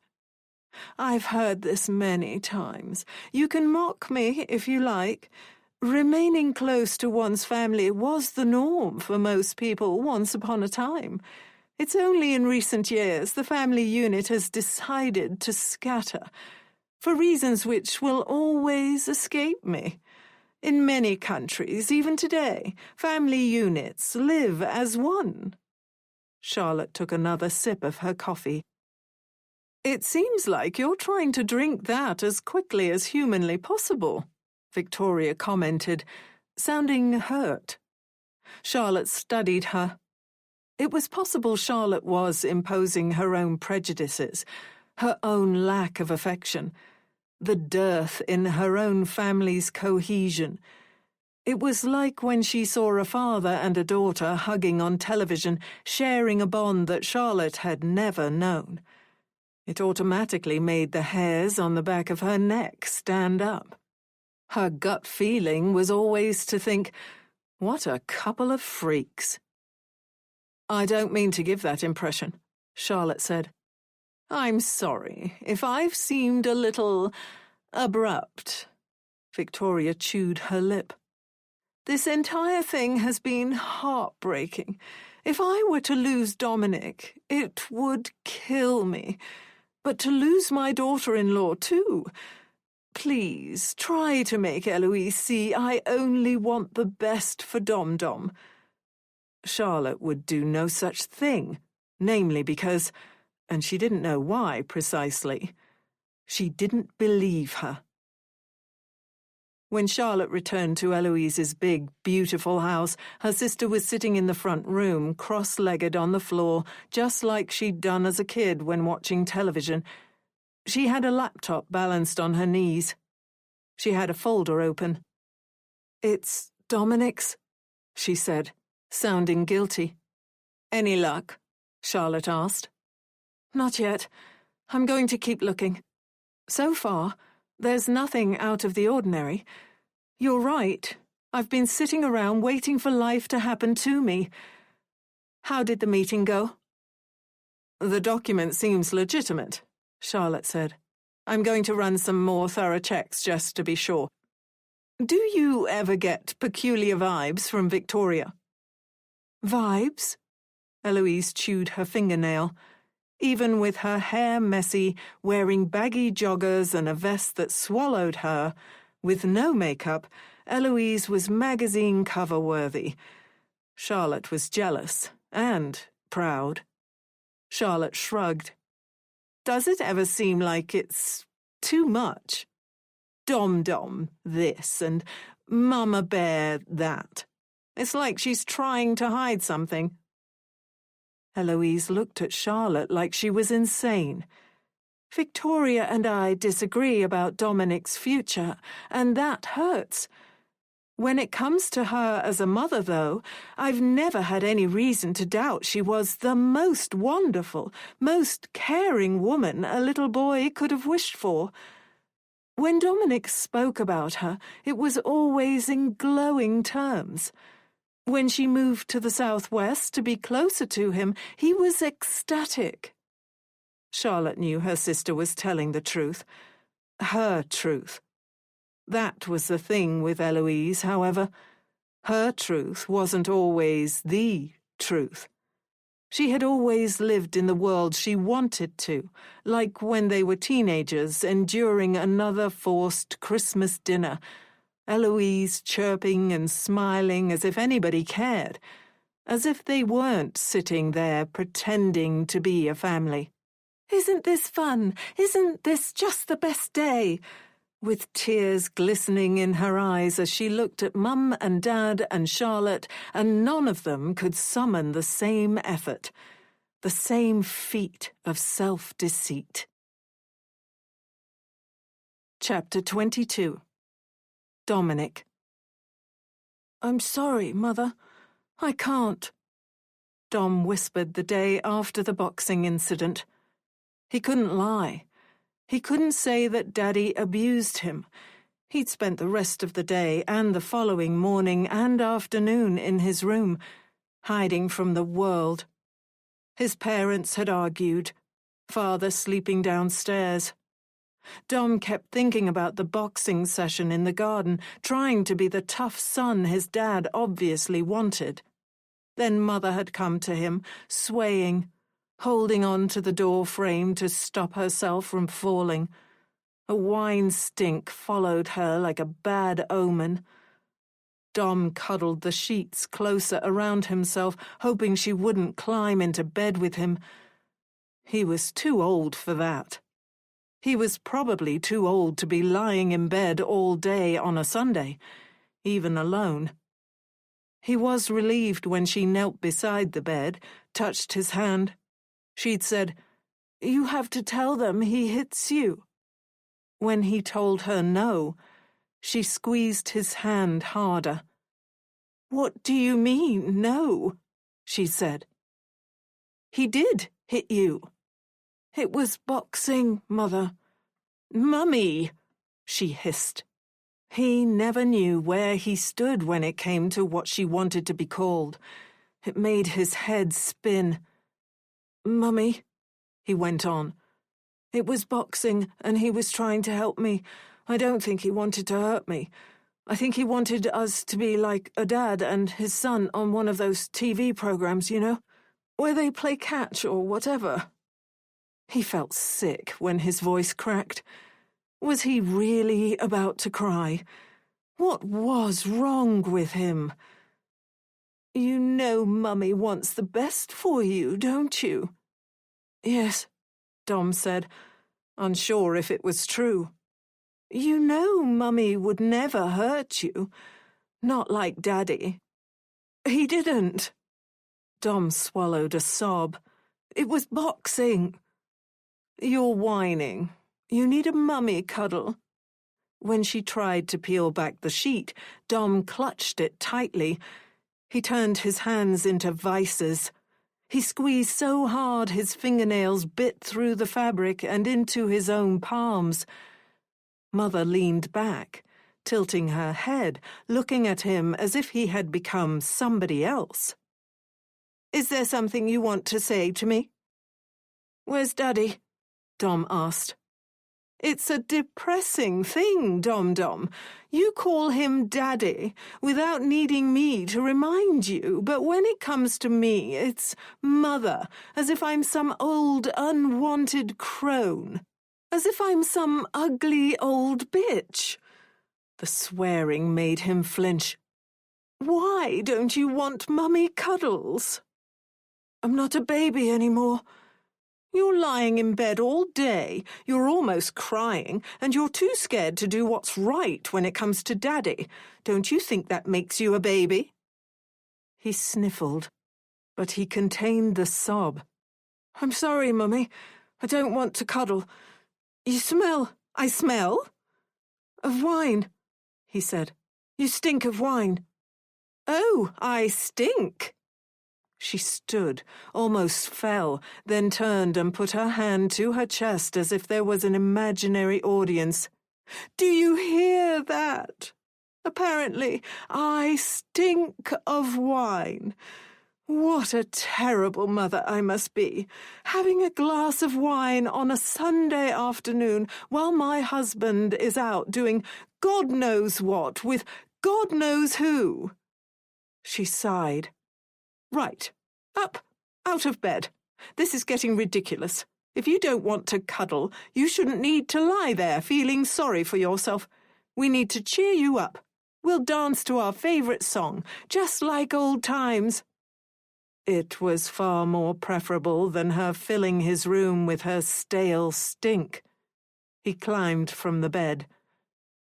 I've heard this many times. You can mock me if you like. Remaining close to one's family was the norm for most people once upon a time. It's only in recent years the family unit has decided to scatter, for reasons which will always escape me. In many countries, even today, family units live as one." Charlotte took another sip of her coffee. "It seems like you're trying to drink that as quickly as humanly possible," Victoria commented, sounding hurt. Charlotte studied her. It was possible Charlotte was imposing her own prejudices, her own lack of affection, the dearth in her own family's cohesion. It was like when she saw a father and a daughter hugging on television, sharing a bond that Charlotte had never known. It automatically made the hairs on the back of her neck stand up. Her gut feeling was always to think, what a couple of freaks. "I don't mean to give that impression," Charlotte said. "I'm sorry if I've seemed a little abrupt." Victoria chewed her lip. "This entire thing has been heartbreaking. If I were to lose Dominic, it would kill me. But to lose my daughter-in-law too. Please, try to make Eloise see I only want the best for Dom-Dom." Charlotte would do no such thing, namely because, and she didn't know why precisely, she didn't believe her. When Charlotte returned to Eloise's big, beautiful house, her sister was sitting in the front room, cross-legged on the floor, just like she'd done as a kid when watching television. She had a laptop balanced on her knees. She had a folder open. "It's Dominic's," she said, sounding guilty. "Any luck?" Charlotte asked. "Not yet. I'm going to keep looking. So far, there's nothing out of the ordinary. You're right. I've been sitting around waiting for life to happen to me. How did the meeting go? The document seems legitimate, Charlotte said. I'm going to run some more thorough checks just to be sure. Do you ever get peculiar vibes from Victoria? Vibes? Eloise chewed her fingernail. Even with her hair messy, wearing baggy joggers and a vest that swallowed her, with no makeup, Eloise was magazine cover-worthy. Charlotte was jealous and proud. Charlotte shrugged. Does it ever seem like it's too much? Dom-Dom this and Mama Bear that. It's like she's trying to hide something. Eloise looked at Charlotte like she was insane. Victoria and I disagree about Dominic's future, and that hurts. When it comes to her as a mother, though, I've never had any reason to doubt she was the most wonderful, most caring woman a little boy could have wished for. When Dominic spoke about her, it was always in glowing terms. When she moved to the southwest to be closer to him, he was ecstatic. Charlotte knew her sister was telling the truth. Her truth. That was the thing with Eloise, however. Her truth wasn't always the truth. She had always lived in the world she wanted to, like when they were teenagers enduring another forced Christmas dinner, Eloise chirping and smiling as if anybody cared, as if they weren't sitting there pretending to be a family. "Isn't this fun? Isn't this just the best day?" With tears glistening in her eyes as she looked at Mum and Dad and Charlotte, and none of them could summon the same effort, the same feat of self-deceit. Chapter 22. Dominic. "I'm sorry, Mother. I can't," Dom whispered the day after the boxing incident. He couldn't lie. He couldn't say that Daddy abused him. He'd spent the rest of the day and the following morning and afternoon in his room, hiding from the world. His parents had argued, Father sleeping downstairs. Dom kept thinking about the boxing session in the garden, trying to be the tough son his dad obviously wanted. Then Mother had come to him, swaying, holding on to the door frame to stop herself from falling. A wine stink followed her like a bad omen. Dom cuddled the sheets closer around himself, hoping she wouldn't climb into bed with him. He was too old for that. He was probably too old to be lying in bed all day on a Sunday, even alone. He was relieved when she knelt beside the bed, touched his hand. She'd said, "You have to tell them he hits you." When he told her no, she squeezed his hand harder. "What do you mean, no?" she said. "He did hit you." "It was boxing, Mother." "Mummy," she hissed. He never knew where he stood when it came to what she wanted to be called. It made his head spin. "Mummy," he went on. "It was boxing, and he was trying to help me. I don't think he wanted to hurt me. I think he wanted us to be like a dad and his son on one of those TV programs, you know, where they play catch or whatever." He felt sick when his voice cracked. Was he really about to cry? What was wrong with him? "You know Mummy wants the best for you, don't you?" "Yes," Dom said, unsure if it was true. "You know Mummy would never hurt you. Not like Daddy." "He didn't." Dom swallowed a sob. "It was boxing." "You're whining. You need a mummy cuddle." When she tried to peel back the sheet, Dom clutched it tightly. He turned his hands into vices. He squeezed so hard his fingernails bit through the fabric and into his own palms. Mother leaned back, tilting her head, looking at him as if he had become somebody else. "Is there something you want to say to me?" "Where's Daddy?" Dom asked. "It's a depressing thing, Dom. You call him Daddy without needing me to remind you, but when it comes to me, it's Mother, as if I'm some old, unwanted crone, as if I'm some ugly old bitch." The swearing made him flinch. "Why don't you want Mummy cuddles?" "I'm not a baby anymore." "You're lying in bed all day, you're almost crying, and you're too scared to do what's right when it comes to Daddy. Don't you think that makes you a baby?" He sniffled, but he contained the sob. "I'm sorry, Mummy. I don't want to cuddle. You smell—" "I smell?" "Of wine," he said. "You stink of wine." "Oh, I stink." She stood, almost fell, then turned and put her hand to her chest as if there was an imaginary audience. "Do you hear that? Apparently, I stink of wine. What a terrible mother I must be, having a glass of wine on a Sunday afternoon while my husband is out doing God knows what with God knows who." She sighed. "Right. Up. Out of bed. This is getting ridiculous. If you don't want to cuddle, you shouldn't need to lie there feeling sorry for yourself. We need to cheer you up. We'll dance to our favourite song, just like old times." It was far more preferable than her filling his room with her stale stink. He climbed from the bed.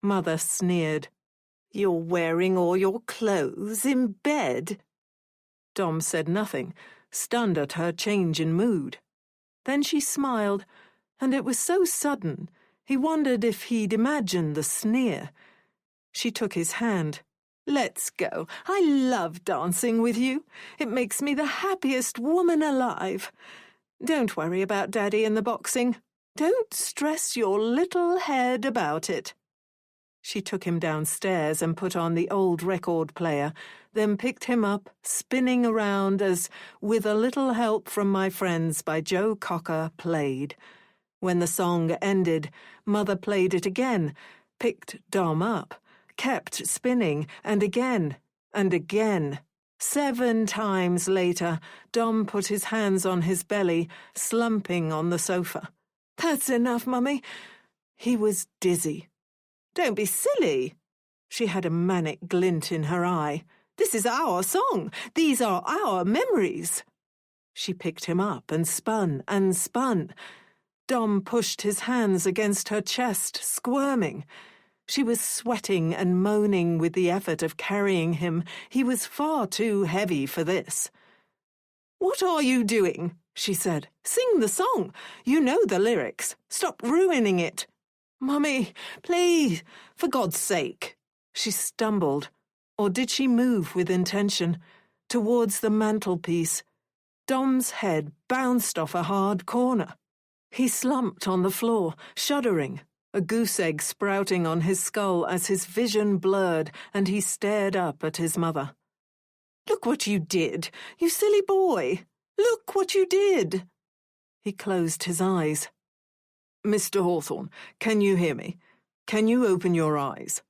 Mother sneered. "You're wearing all your clothes in bed?" Dom said nothing, stunned at her change in mood. Then she smiled, and it was so sudden, he wondered if he'd imagined the sneer. She took his hand. "Let's go. I love dancing with you. It makes me the happiest woman alive. Don't worry about Daddy and the boxing. Don't stress your little head about it." She took him downstairs and put on the old record player, then picked him up, spinning around as With a Little Help from My Friends by Joe Cocker played. When the song ended, Mother played it again, picked Dom up, kept spinning, and again, and again. 7 times later, Dom put his hands on his belly, slumping on the sofa. "That's enough, Mummy." He was dizzy. "Don't be silly." She had a manic glint in her eye. "This is our song. These are our memories." She picked him up and spun and spun. Dom pushed his hands against her chest, squirming. She was sweating and moaning with the effort of carrying him. He was far too heavy for this. "What are you doing?" she said. "Sing the song. You know the lyrics. Stop ruining it." "Mummy, please, for God's sake." She stumbled, or did she move with intention, towards the mantelpiece. Dom's head bounced off a hard corner. He slumped on the floor, shuddering, a goose egg sprouting on his skull as his vision blurred and he stared up at his mother. "Look what you did, you silly boy! Look what you did!" He closed his eyes. "Mr. Hawthorne, can you hear me? Can you open your eyes?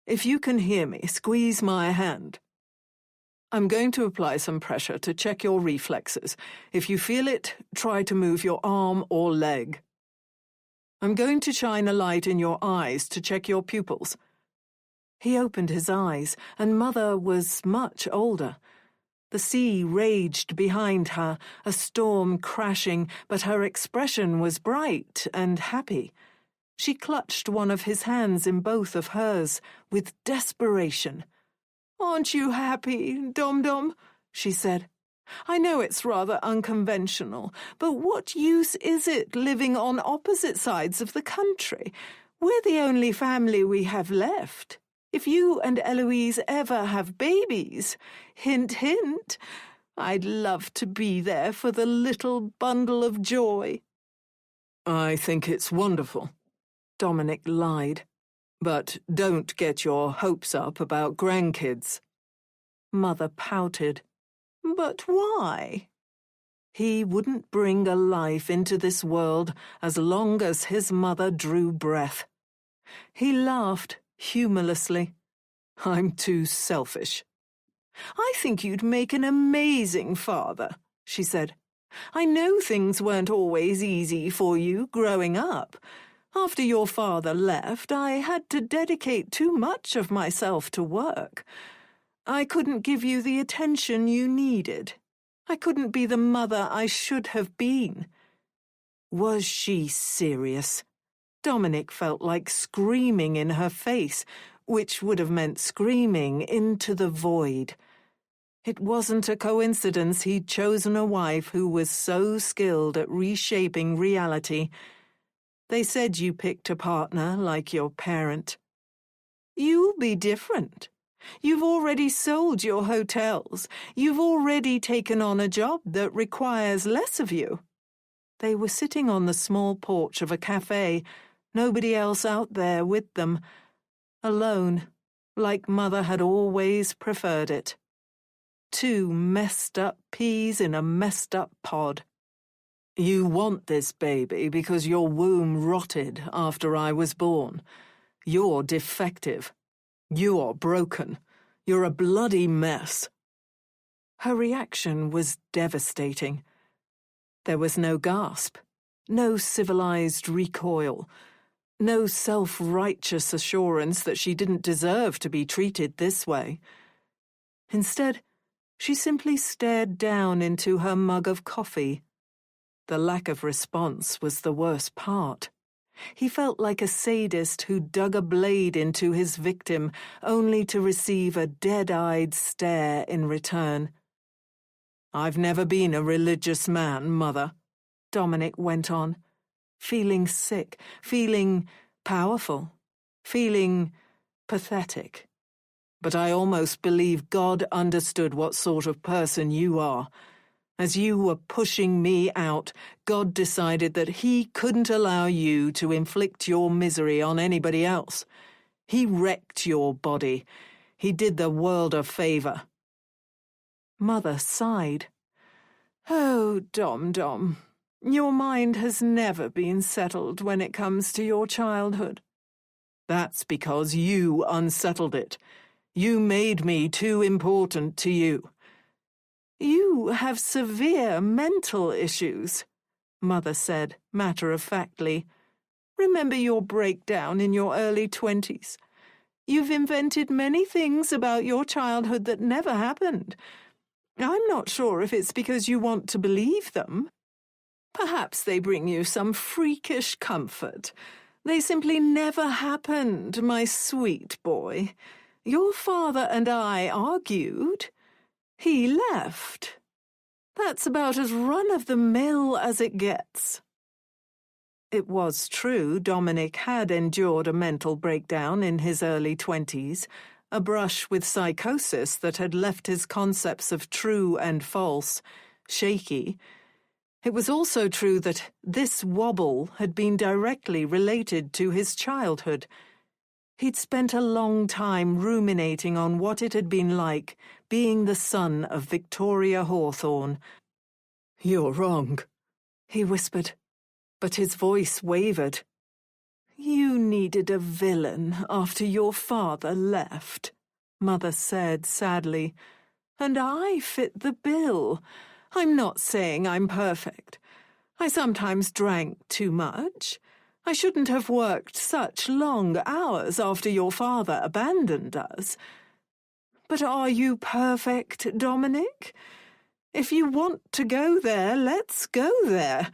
If you can hear me, squeeze my hand. I'm going to apply some pressure to check your reflexes. If you feel it, try to move your arm or leg. I'm going to shine a light in your eyes to check your pupils." He opened his eyes, and Mother was much older. The sea raged behind her, a storm crashing, but her expression was bright and happy. She clutched one of his hands in both of hers, with desperation. "Aren't you happy, Dom?" she said. "I know it's rather unconventional, but what use is it living on opposite sides of the country? We're the only family we have left. If you and Eloise ever have babies, hint, hint, I'd love to be there for the little bundle of joy." "I think it's wonderful," Dominic lied. But don't get your hopes up about grandkids. Mother pouted. But why? He wouldn't bring a life into this world as long as his mother drew breath. He laughed humorlessly. I'm too selfish. I think you'd make an amazing father, she said. I know things weren't always easy for you growing up. After your father left, I had to dedicate too much of myself to work. I couldn't give you the attention you needed. I couldn't be the mother I should have been. Was she serious? Dominic felt like screaming in her face, which would have meant screaming into the void. It wasn't a coincidence he'd chosen a wife who was so skilled at reshaping reality. They said you picked a partner like your parent. You'll be different. You've already sold your hotels. You've already taken on a job that requires less of you. They were sitting on the small porch of a cafe, nobody else out there with them, alone, like Mother had always preferred it. Two messed-up peas in a messed-up pod. You want this baby because your womb rotted after I was born. You're defective. You're broken. You're a bloody mess. Her reaction was devastating. There was no gasp, no civilized recoil, no self-righteous assurance that she didn't deserve to be treated this way. Instead, she simply stared down into her mug of coffee. The lack of response was the worst part. He felt like a sadist who dug a blade into his victim only to receive a dead-eyed stare in return. I've never been a religious man, Mother, Dominic went on, feeling sick, feeling powerful, feeling pathetic. But I almost believe God understood what sort of person you are. As you were pushing me out, God decided that He couldn't allow you to inflict your misery on anybody else. He wrecked your body. He did the world a favor. Mother sighed. Oh, Dom, your mind has never been settled when it comes to your childhood. That's because you unsettled it. You made me too important to you. You have severe mental issues, Mother said, matter-of-factly. Remember your breakdown in your early 20s. You've invented many things about your childhood that never happened. I'm not sure if it's because you want to believe them. Perhaps they bring you some freakish comfort. They simply never happened, my sweet boy. Your father and I argued. He left. That's about as run-of-the-mill as it gets. It was true Dominic had endured a mental breakdown in his early 20s, a brush with psychosis that had left his concepts of true and false shaky. It was also true that this wobble had been directly related to his childhood. He'd spent a long time ruminating on what it had been like being the son of Victoria Hawthorne. You're wrong, he whispered, but his voice wavered. You needed a villain after your father left, Mother said sadly, and I fit the bill. I'm not saying I'm perfect. I sometimes drank too much. I shouldn't have worked such long hours after your father abandoned us. But are you perfect, Dominic? If you want to go there, let's go there.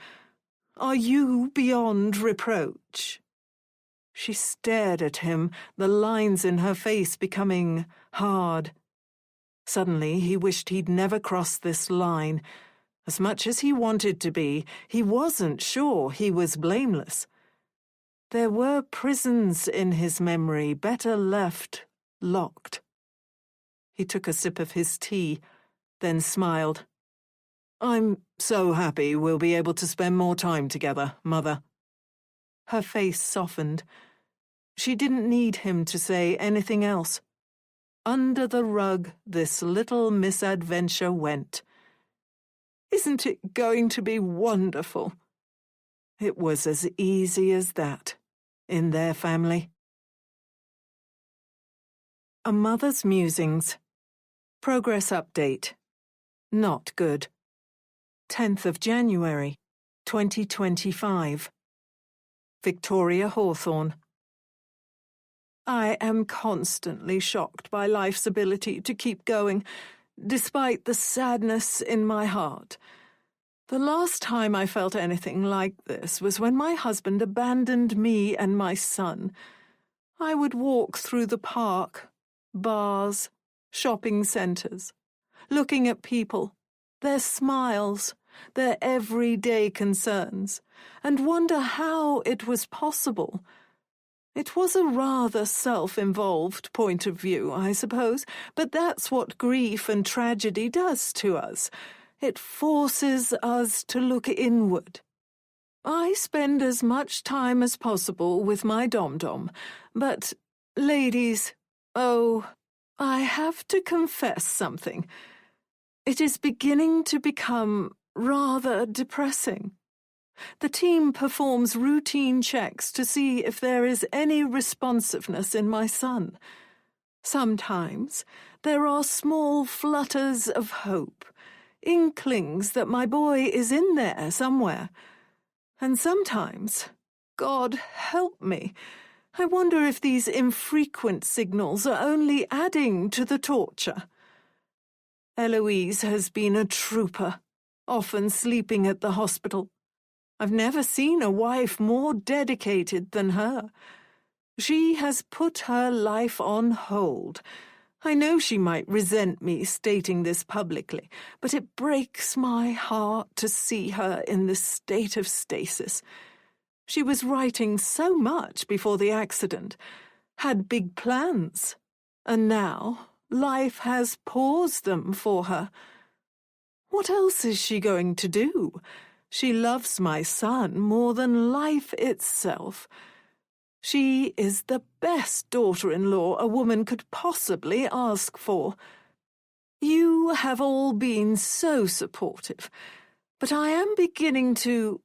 Are you beyond reproach? She stared at him, the lines in her face becoming hard. Suddenly he wished he'd never crossed this line. As much as he wanted to be, he wasn't sure he was blameless. There were prisons in his memory better left locked. He took a sip of his tea, then smiled. I'm so happy we'll be able to spend more time together, Mother. Her face softened. She didn't need him to say anything else. Under the rug this little misadventure went. Isn't it going to be wonderful? It was as easy as that, in their family. A Mother's Musings. Progress Update. Not good. 10th of January, 2025. Victoria Hawthorne. I am constantly shocked by life's ability to keep going, despite the sadness in my heart. The last time I felt anything like this was when my husband abandoned me and my son. I would walk through the park, bars, shopping centres, looking at people, their smiles, their everyday concerns, and wonder how it was possible. It was a rather self-involved point of view, I suppose, but that's what grief and tragedy does to us. It forces us to look inward. I spend as much time as possible with my dom-dom, but, ladies, oh, I have to confess something. It is beginning to become rather depressing. The team performs routine checks to see if there is any responsiveness in my son. Sometimes there are small flutters of hope, inklings that my boy is in there somewhere. And sometimes, God help me, I wonder if these infrequent signals are only adding to the torture. Eloise has been a trooper, often sleeping at the hospital. I've never seen a wife more dedicated than her. She has put her life on hold. I know she might resent me stating this publicly, but it breaks my heart to see her in this state of stasis. She was writing so much before the accident, had big plans, and now life has paused them for her. What else is she going to do? She loves my son more than life itself. She is the best daughter-in-law a woman could possibly ask for. You have all been so supportive, but I am beginning to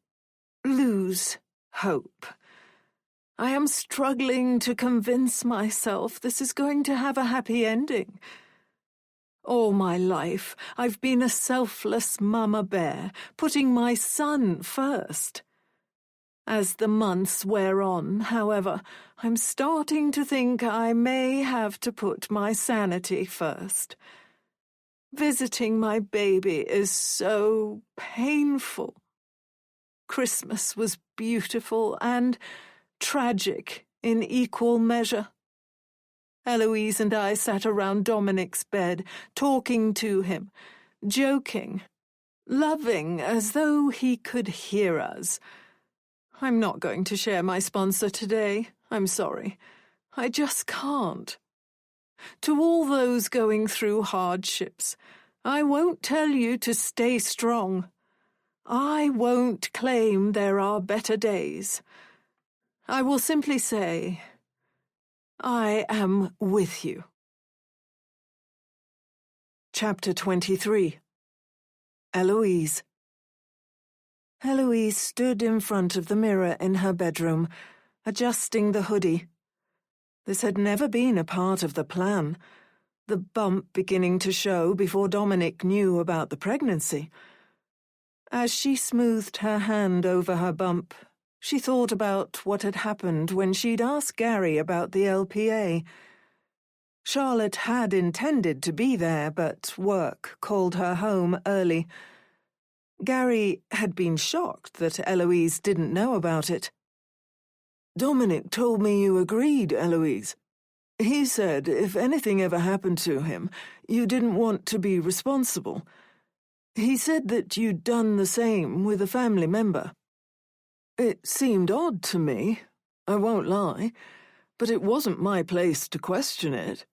lose hope. I am struggling to convince myself this is going to have a happy ending. All my life, I've been a selfless mama bear, putting my son first. As the months wear on, however, I'm starting to think I may have to put my sanity first. Visiting my baby is so painful. Christmas was beautiful and tragic in equal measure. Eloise and I sat around Dominic's bed, talking to him, joking, loving as though he could hear us. I'm not going to share my sponsor today. I'm sorry. I just can't. To all those going through hardships, I won't tell you to stay strong. I won't claim there are better days. I will simply say, I am with you. Chapter 23. Eloise. Eloise stood in front of the mirror in her bedroom, adjusting the hoodie. This had never been a part of the plan, the bump beginning to show before Dominic knew about the pregnancy. As she smoothed her hand over her bump, she thought about what had happened when she'd asked Gary about the LPA. Charlotte had intended to be there, but work called her home early. Gary had been shocked that Eloise didn't know about it. "Dominic told me you agreed, Eloise. He said if anything ever happened to him, you didn't want to be responsible. He said that you'd done the same with a family member. It seemed odd to me, I won't lie, but it wasn't my place to question it.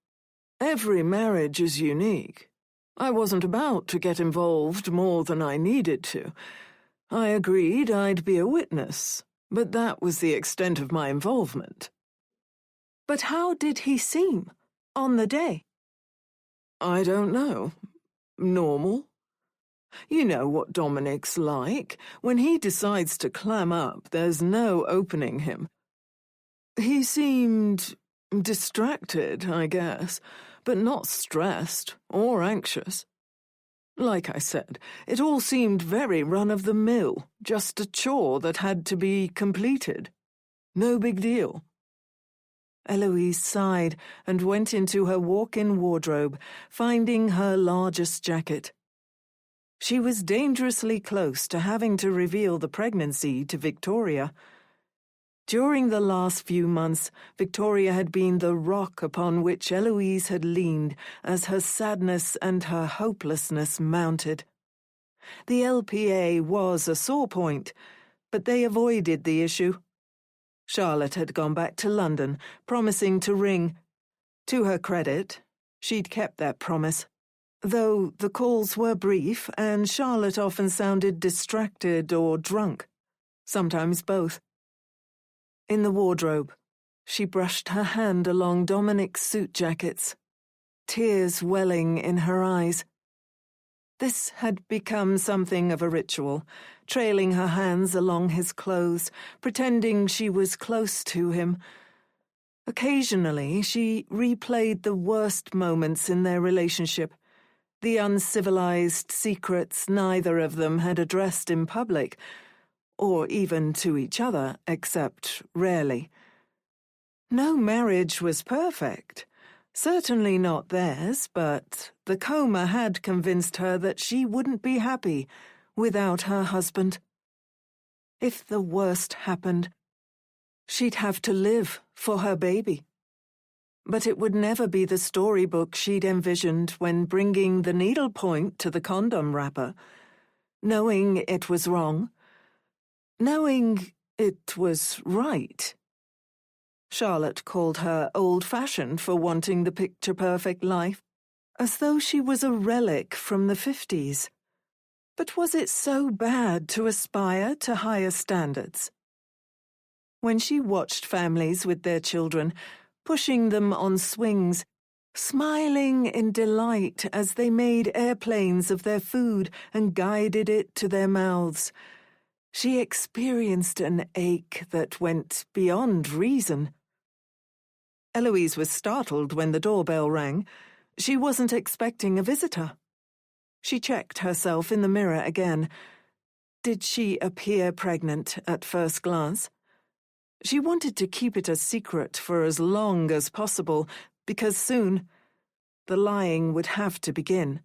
Every marriage is unique. I wasn't about to get involved more than I needed to. I agreed I'd be a witness, but that was the extent of my involvement." But how did he seem on the day? I don't know. Normal. You know what Dominic's like. When he decides to clam up, there's no opening him. He seemed distracted, I guess, but not stressed or anxious. Like I said, it all seemed very run-of-the-mill, just a chore that had to be completed. No big deal. Eloise sighed and went into her walk-in wardrobe, finding her largest jacket. She was dangerously close to having to reveal the pregnancy to Victoria. During the last few months, Victoria had been the rock upon which Eloise had leaned as her sadness and her hopelessness mounted. The LPA was a sore point, but they avoided the issue. Charlotte had gone back to London, promising to ring. To her credit, she'd kept that promise, though the calls were brief and Charlotte often sounded distracted or drunk, sometimes both. In the wardrobe, she brushed her hand along Dominic's suit jackets, tears welling in her eyes. This had become something of a ritual, trailing her hands along his clothes, pretending she was close to him. Occasionally, she replayed the worst moments in their relationship, the uncivilized secrets neither of them had addressed in public, or even to each other, except rarely. No marriage was perfect. Certainly not theirs, but the coma had convinced her that she wouldn't be happy without her husband. If the worst happened, she'd have to live for her baby. But it would never be the storybook she'd envisioned when bringing the needlepoint to the condom wrapper, knowing it was wrong, knowing it was right. Charlotte called her old-fashioned for wanting the picture-perfect life, as though she was a relic from the 50s. But was it so bad to aspire to higher standards? When she watched families with their children, pushing them on swings, smiling in delight as they made airplanes of their food and guided it to their mouths, she experienced an ache that went beyond reason. Eloise was startled when the doorbell rang. She wasn't expecting a visitor. She checked herself in the mirror again. Did she appear pregnant at first glance? She wanted to keep it a secret for as long as possible, because soon the lying would have to begin.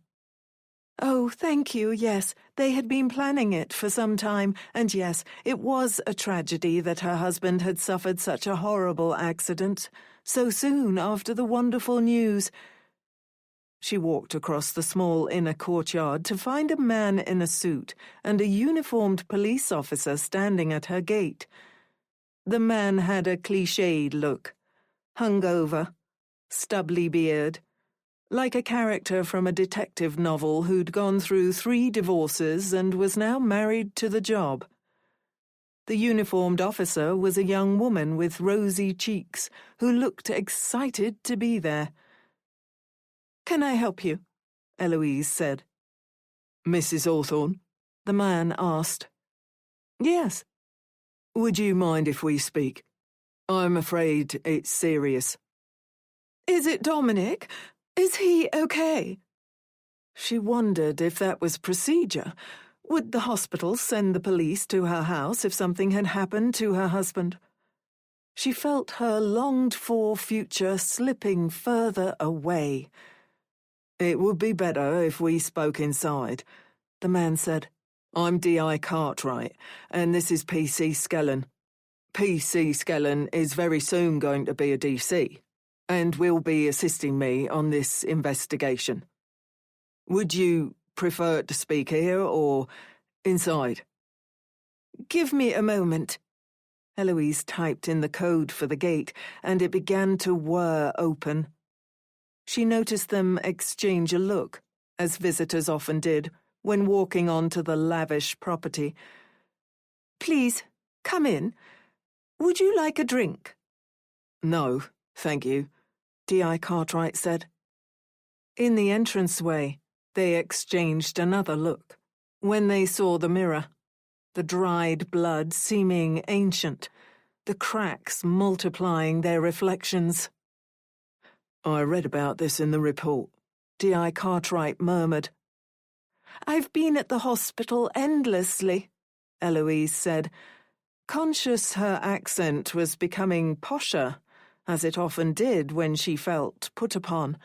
Oh, thank you, yes, they had been planning it for some time, and yes, it was a tragedy that her husband had suffered such a horrible accident, so soon after the wonderful news. She walked across the small inner courtyard to find a man in a suit and a uniformed police officer standing at her gate. The man had a cliched look, hungover, stubbly beard, like a character from a detective novel who'd gone through 3 divorces and was now married to the job. The uniformed officer was a young woman with rosy cheeks who looked excited to be there. "Can I help you?" Eloise said. "Mrs. Hawthorne?" the man asked. "Yes." "Would you mind if we speak? I'm afraid it's serious." "Is it Dominic? Is he okay?" She wondered if that was procedure. Would the hospital send the police to her house if something had happened to her husband? She felt her longed-for future slipping further away. "It would be better if we spoke inside," the man said. "I'm D.I. Cartwright, and this is P.C. Skellen. P.C. Skellen is very soon going to be a D.C., and will be assisting me on this investigation. Would you prefer to speak here or inside?" "Give me a moment." Eloise typed in the code for the gate, and it began to whir open. She noticed them exchange a look, as visitors often did, when walking onto the lavish property. "Please, come in. Would you like a drink?" "No, Thank you, D.I. Cartwright said. In the entranceway, they exchanged another look. When they saw the mirror, the dried blood seeming ancient, the cracks multiplying their reflections. I read about this in the report, D.I. Cartwright murmured. I've been at the hospital endlessly, Eloise said, conscious her accent was becoming posher, as it often did when she felt put upon.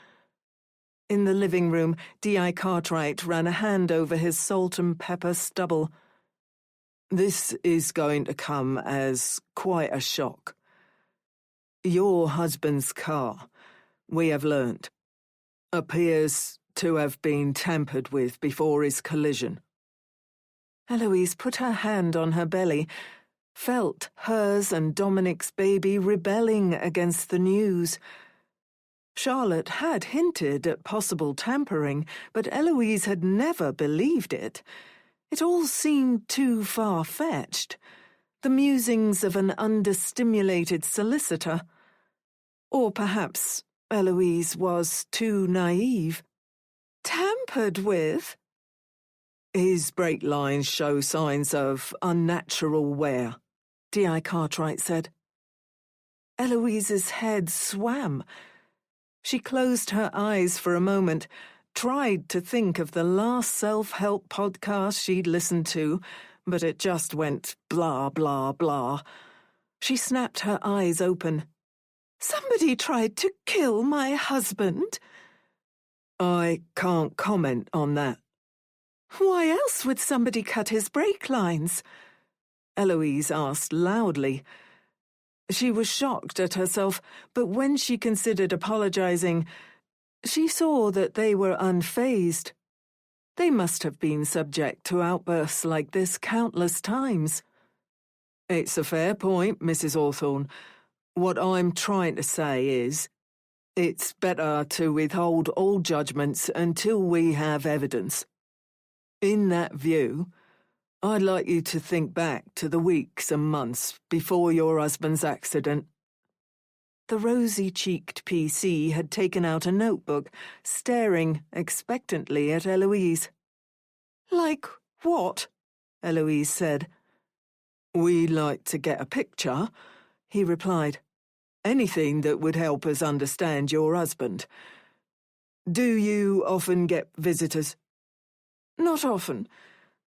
In the living room, D.I. Cartwright ran a hand over his salt and pepper stubble. This is going to come as quite a shock. Your husband's car, we have learnt, appears to have been tampered with before his collision. Eloise put her hand on her belly, felt hers and Dominic's baby rebelling against the news. Charlotte had hinted at possible tampering, but Eloise had never believed it. It all seemed too far-fetched. The musings of an understimulated solicitor. Or perhaps Eloise was too naive. Tampered with? His brake lines show signs of unnatural wear, D.I. Cartwright said. Eloise's head swam. She closed her eyes for a moment, tried to think of the last self-help podcast she'd listened to, but it just went blah, blah, blah. She snapped her eyes open. Somebody tried to kill my husband? I can't comment on that. Why else would somebody cut his brake lines? Eloise asked loudly. She was shocked at herself, but when she considered apologizing, she saw that they were unfazed. They must have been subject to outbursts like this countless times. It's a fair point, Mrs. Hawthorne. What I'm trying to say is, it's better to withhold all judgments until we have evidence. In that view, I'd like you to think back to the weeks and months before your husband's accident. The rosy-cheeked PC had taken out a notebook, staring expectantly at Eloise. Like what? Eloise said. We'd like to get a picture, he replied. Anything that would help us understand your husband. Do you often get visitors? Not often,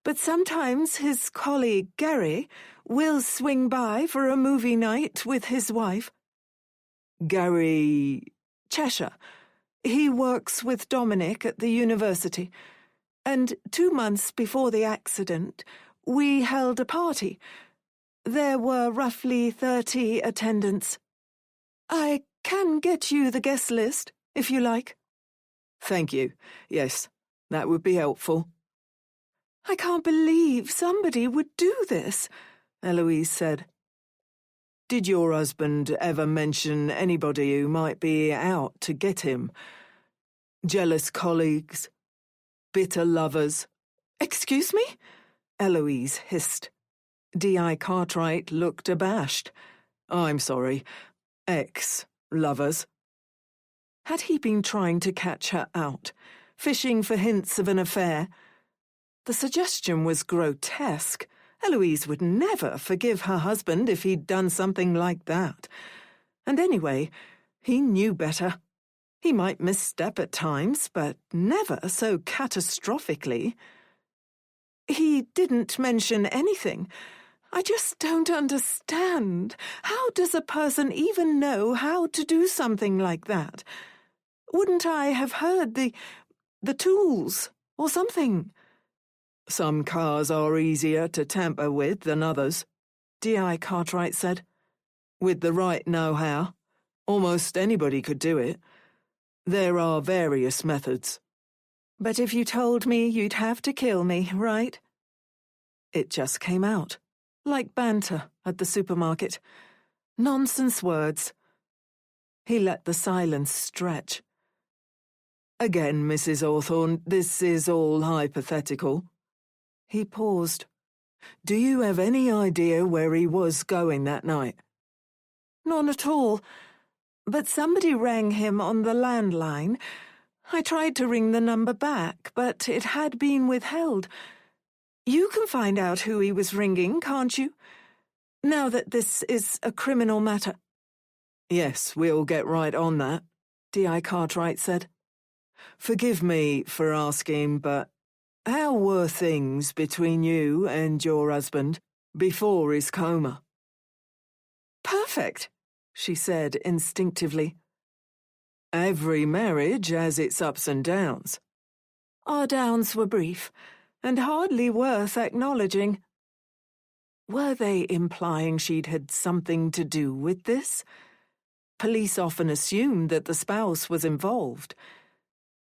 but sometimes his colleague Gary will swing by for a movie night with his wife. Gary... Cheshire. He works with Dominic at the university. And 2 months before the accident, we held a party. There were roughly 30 attendants. I can get you the guest list, if you like. Thank you. Yes, that would be helpful. I can't believe somebody would do this, Eloise said. Did your husband ever mention anybody who might be out to get him? Jealous colleagues? Bitter lovers? Excuse me? Eloise hissed. D.I. Cartwright looked abashed. I'm sorry. Ex-lovers. Had he been trying to catch her out, fishing for hints of an affair? The suggestion was grotesque. Eloise would never forgive her husband if he'd done something like that. And anyway, he knew better. He might misstep at times, but never so catastrophically. He didn't mention anything. I just don't understand. How does a person even know how to do something like that? Wouldn't I have heard the tools or something? Some cars are easier to tamper with than others, D.I. Cartwright said. With the right know-how, almost anybody could do it. There are various methods. But if you told me, you'd have to kill me, right? It just came out, like banter at the supermarket. Nonsense words. He let the silence stretch. Again, Mrs. Hawthorne, this is all hypothetical. He paused. Do you have any idea where he was going that night? None at all. But somebody rang him on the landline. I tried to ring the number back, but it had been withheld. You can find out who he was ringing, can't you? Now that this is a criminal matter." "Yes, we'll get right on that," D.I. Cartwright said. "Forgive me for asking, but how were things between you and your husband before his coma?" "Perfect," she said instinctively. "Every marriage has its ups and downs." "Our downs were brief, and hardly worth acknowledging." Were they implying she'd had something to do with this? Police often assumed that the spouse was involved.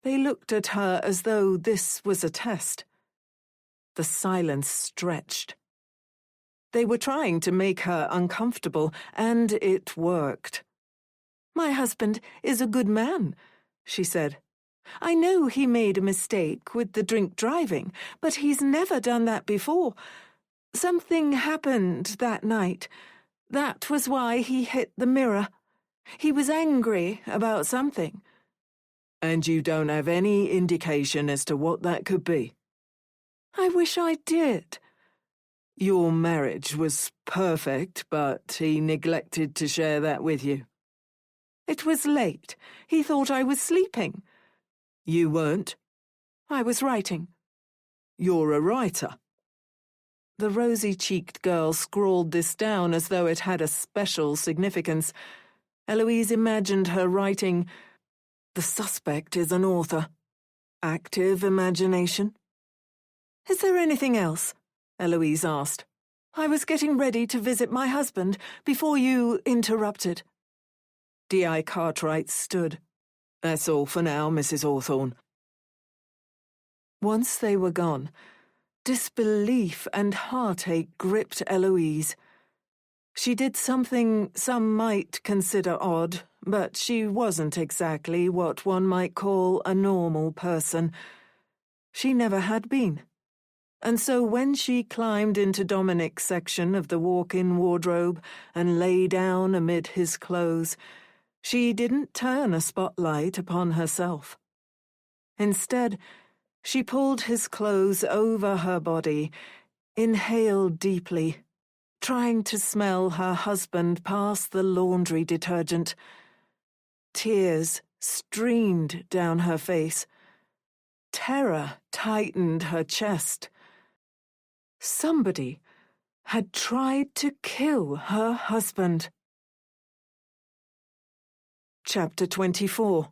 They looked at her as though this was a test. The silence stretched. They were trying to make her uncomfortable, and it worked. "My husband is a good man," she said. "I know he made a mistake with the drink driving, but he's never done that before. Something happened that night. That was why he hit the mirror. He was angry about something." "And you don't have any indication as to what that could be?" "I wish I did." "Your marriage was perfect, but he neglected to share that with you?" "It was late. He thought I was sleeping." "You weren't?" "I was writing." "You're a writer?" The rosy-cheeked girl scrawled this down as though it had a special significance. Eloise imagined her writing, "The suspect is an author. Active imagination." "Is there anything else?" Eloise asked. "I was getting ready to visit my husband before you interrupted." D.I. Cartwright stood. "That's all for now, Mrs. Hawthorne." Once they were gone, disbelief and heartache gripped Eloise. She did something some might consider odd, but she wasn't exactly what one might call a normal person. She never had been. And so when she climbed into Dominic's section of the walk-in wardrobe and lay down amid his clothes, she didn't turn a spotlight upon herself. Instead, she pulled his clothes over her body, inhaled deeply, trying to smell her husband past the laundry detergent. Tears streamed down her face. Terror tightened her chest. Somebody had tried to kill her husband. Chapter 24.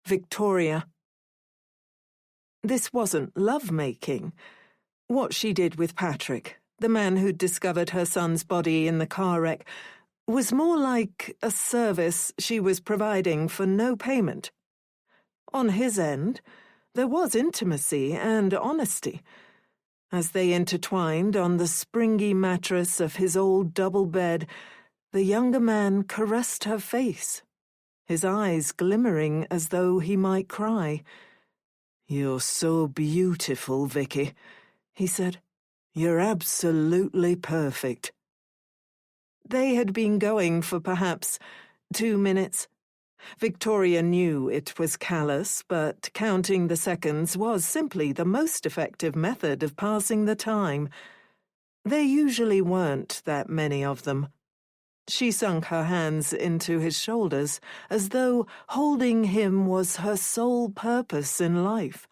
Victoria. This wasn't love-making. What she did with Patrick, the man who'd discovered her son's body in the car wreck, was more like a service she was providing for no payment. On his end, there was intimacy and honesty. As they intertwined on the springy mattress of his old double bed, the younger man caressed her face, his eyes glimmering as though he might cry. "You're so beautiful, Vicky," he said. "You're absolutely perfect." They had been going for perhaps 2 minutes. Victoria knew it was callous, but counting the seconds was simply the most effective method of passing the time. There usually weren't that many of them. She sunk her hands into his shoulders, as though holding him was her sole purpose in life.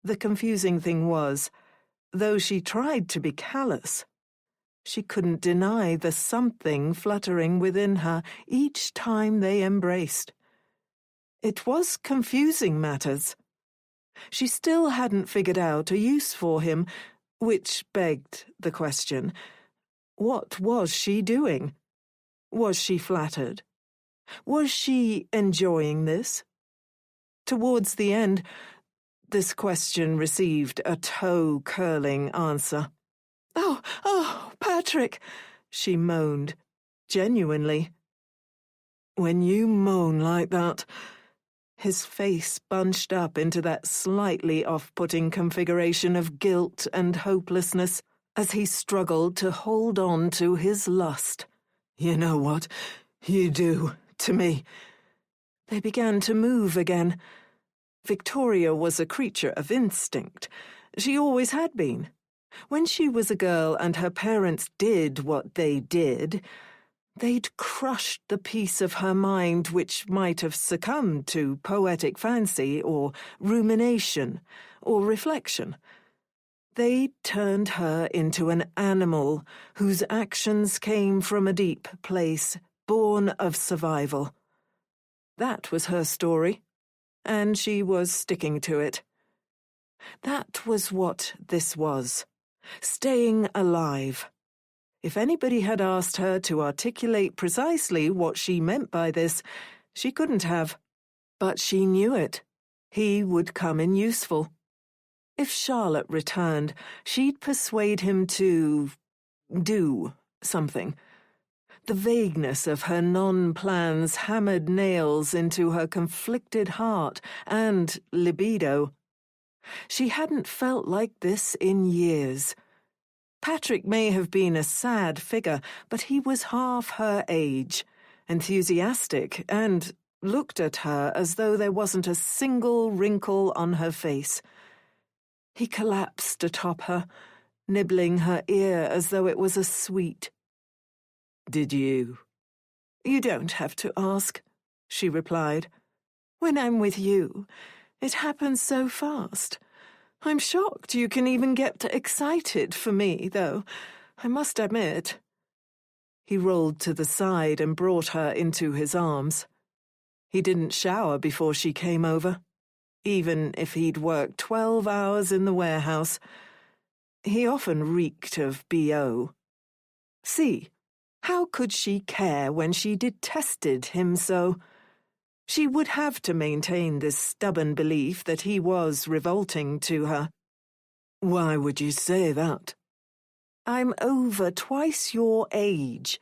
The confusing thing was, though she tried to be callous, she couldn't deny the something fluttering within her each time they embraced. It was confusing matters. She still hadn't figured out a use for him, which begged the question, what was she doing? Was she flattered? Was she enjoying this? Towards the end, this question received a toe-curling answer. Oh, Patrick," she moaned, genuinely. "When you moan like that—" His face bunched up into that slightly off-putting configuration of guilt and hopelessness as he struggled to hold on to his lust. "You know what? You do, to me." They began to move again. Victoria was a creature of instinct. She always had been. When she was a girl and her parents did what they did, they'd crushed the piece of her mind which might have succumbed to poetic fancy or rumination or reflection. They turned her into an animal whose actions came from a deep place, born of survival. That was her story, and she was sticking to it. That was what this was, staying alive. If anybody had asked her to articulate precisely what she meant by this, she couldn't have. But she knew it. He would come in useful. If Charlotte returned, she'd persuade him to do something. The vagueness of her non-plans hammered nails into her conflicted heart and libido. She hadn't felt like this in years. Patrick may have been a sad figure, but he was half her age, enthusiastic, and looked at her as though there wasn't a single wrinkle on her face. He collapsed atop her, nibbling her ear as though it was a sweet. "Did you?" "You don't have to ask," she replied. "When I'm with you, it happens so fast. I'm shocked you can even get excited for me, though, I must admit." He rolled to the side and brought her into his arms. He didn't shower before she came over, even if he'd worked 12 hours in the warehouse. He often reeked of B.O. See, how could she care when she detested him so? She would have to maintain this stubborn belief that he was revolting to her. "Why would you say that?" "I'm over twice your age."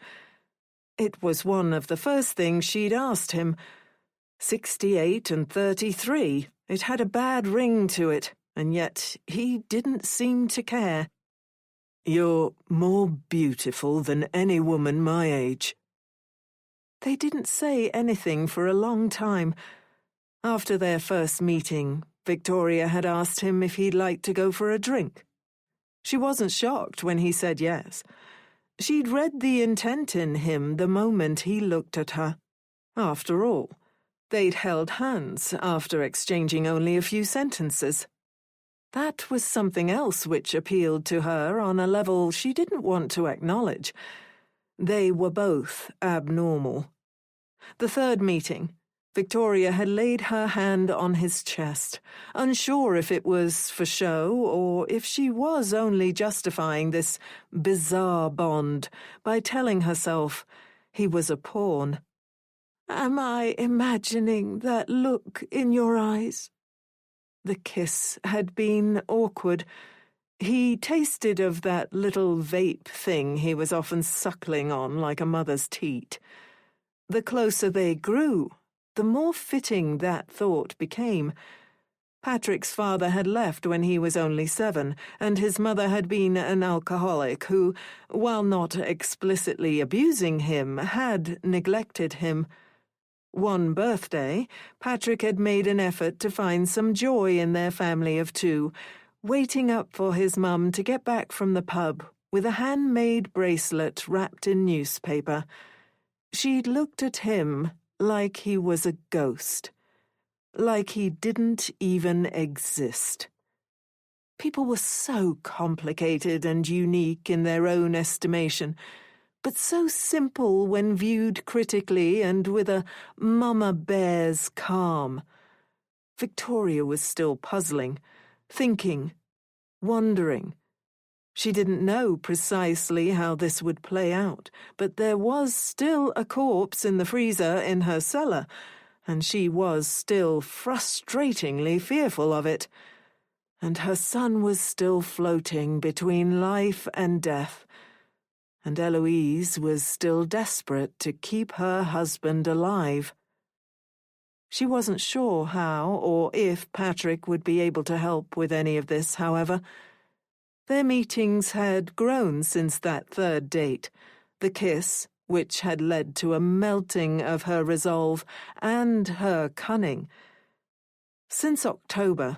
It was one of the first things she'd asked him. 68 and 33. It had a bad ring to it, and yet he didn't seem to care. "You're more beautiful than any woman my age." They didn't say anything for a long time. After their first meeting, Victoria had asked him if he'd like to go for a drink. She wasn't shocked when he said yes. She'd read the intent in him the moment he looked at her. After all, they'd held hands after exchanging only a few sentences. That was something else which appealed to her on a level she didn't want to acknowledge. They were both abnormal. The third meeting, Victoria had laid her hand on his chest, unsure if it was for show or if she was only justifying this bizarre bond by telling herself he was a pawn. "Am I imagining that look in your eyes?" The kiss had been awkward. He tasted of that little vape thing he was often suckling on like a mother's teat. The closer they grew, the more fitting that thought became. Patrick's father had left when he was only 7, and his mother had been an alcoholic who, while not explicitly abusing him, had neglected him. One birthday, Patrick had made an effort to find some joy in their family of 2, waiting up for his mum to get back from the pub with a handmade bracelet wrapped in newspaper. She'd looked at him like he was a ghost, like he didn't even exist. People were so complicated and unique in their own estimation, but so simple when viewed critically and with a mama bear's calm. Victoria was still puzzling, thinking, wondering. She didn't know precisely how this would play out, but there was still a corpse in the freezer in her cellar, and she was still frustratingly fearful of it. And her son was still floating between life and death, and Eloise was still desperate to keep her husband alive. She wasn't sure how or if Patrick would be able to help with any of this, however. Their meetings had grown since that third date, the kiss, which had led to a melting of her resolve and her cunning. Since October,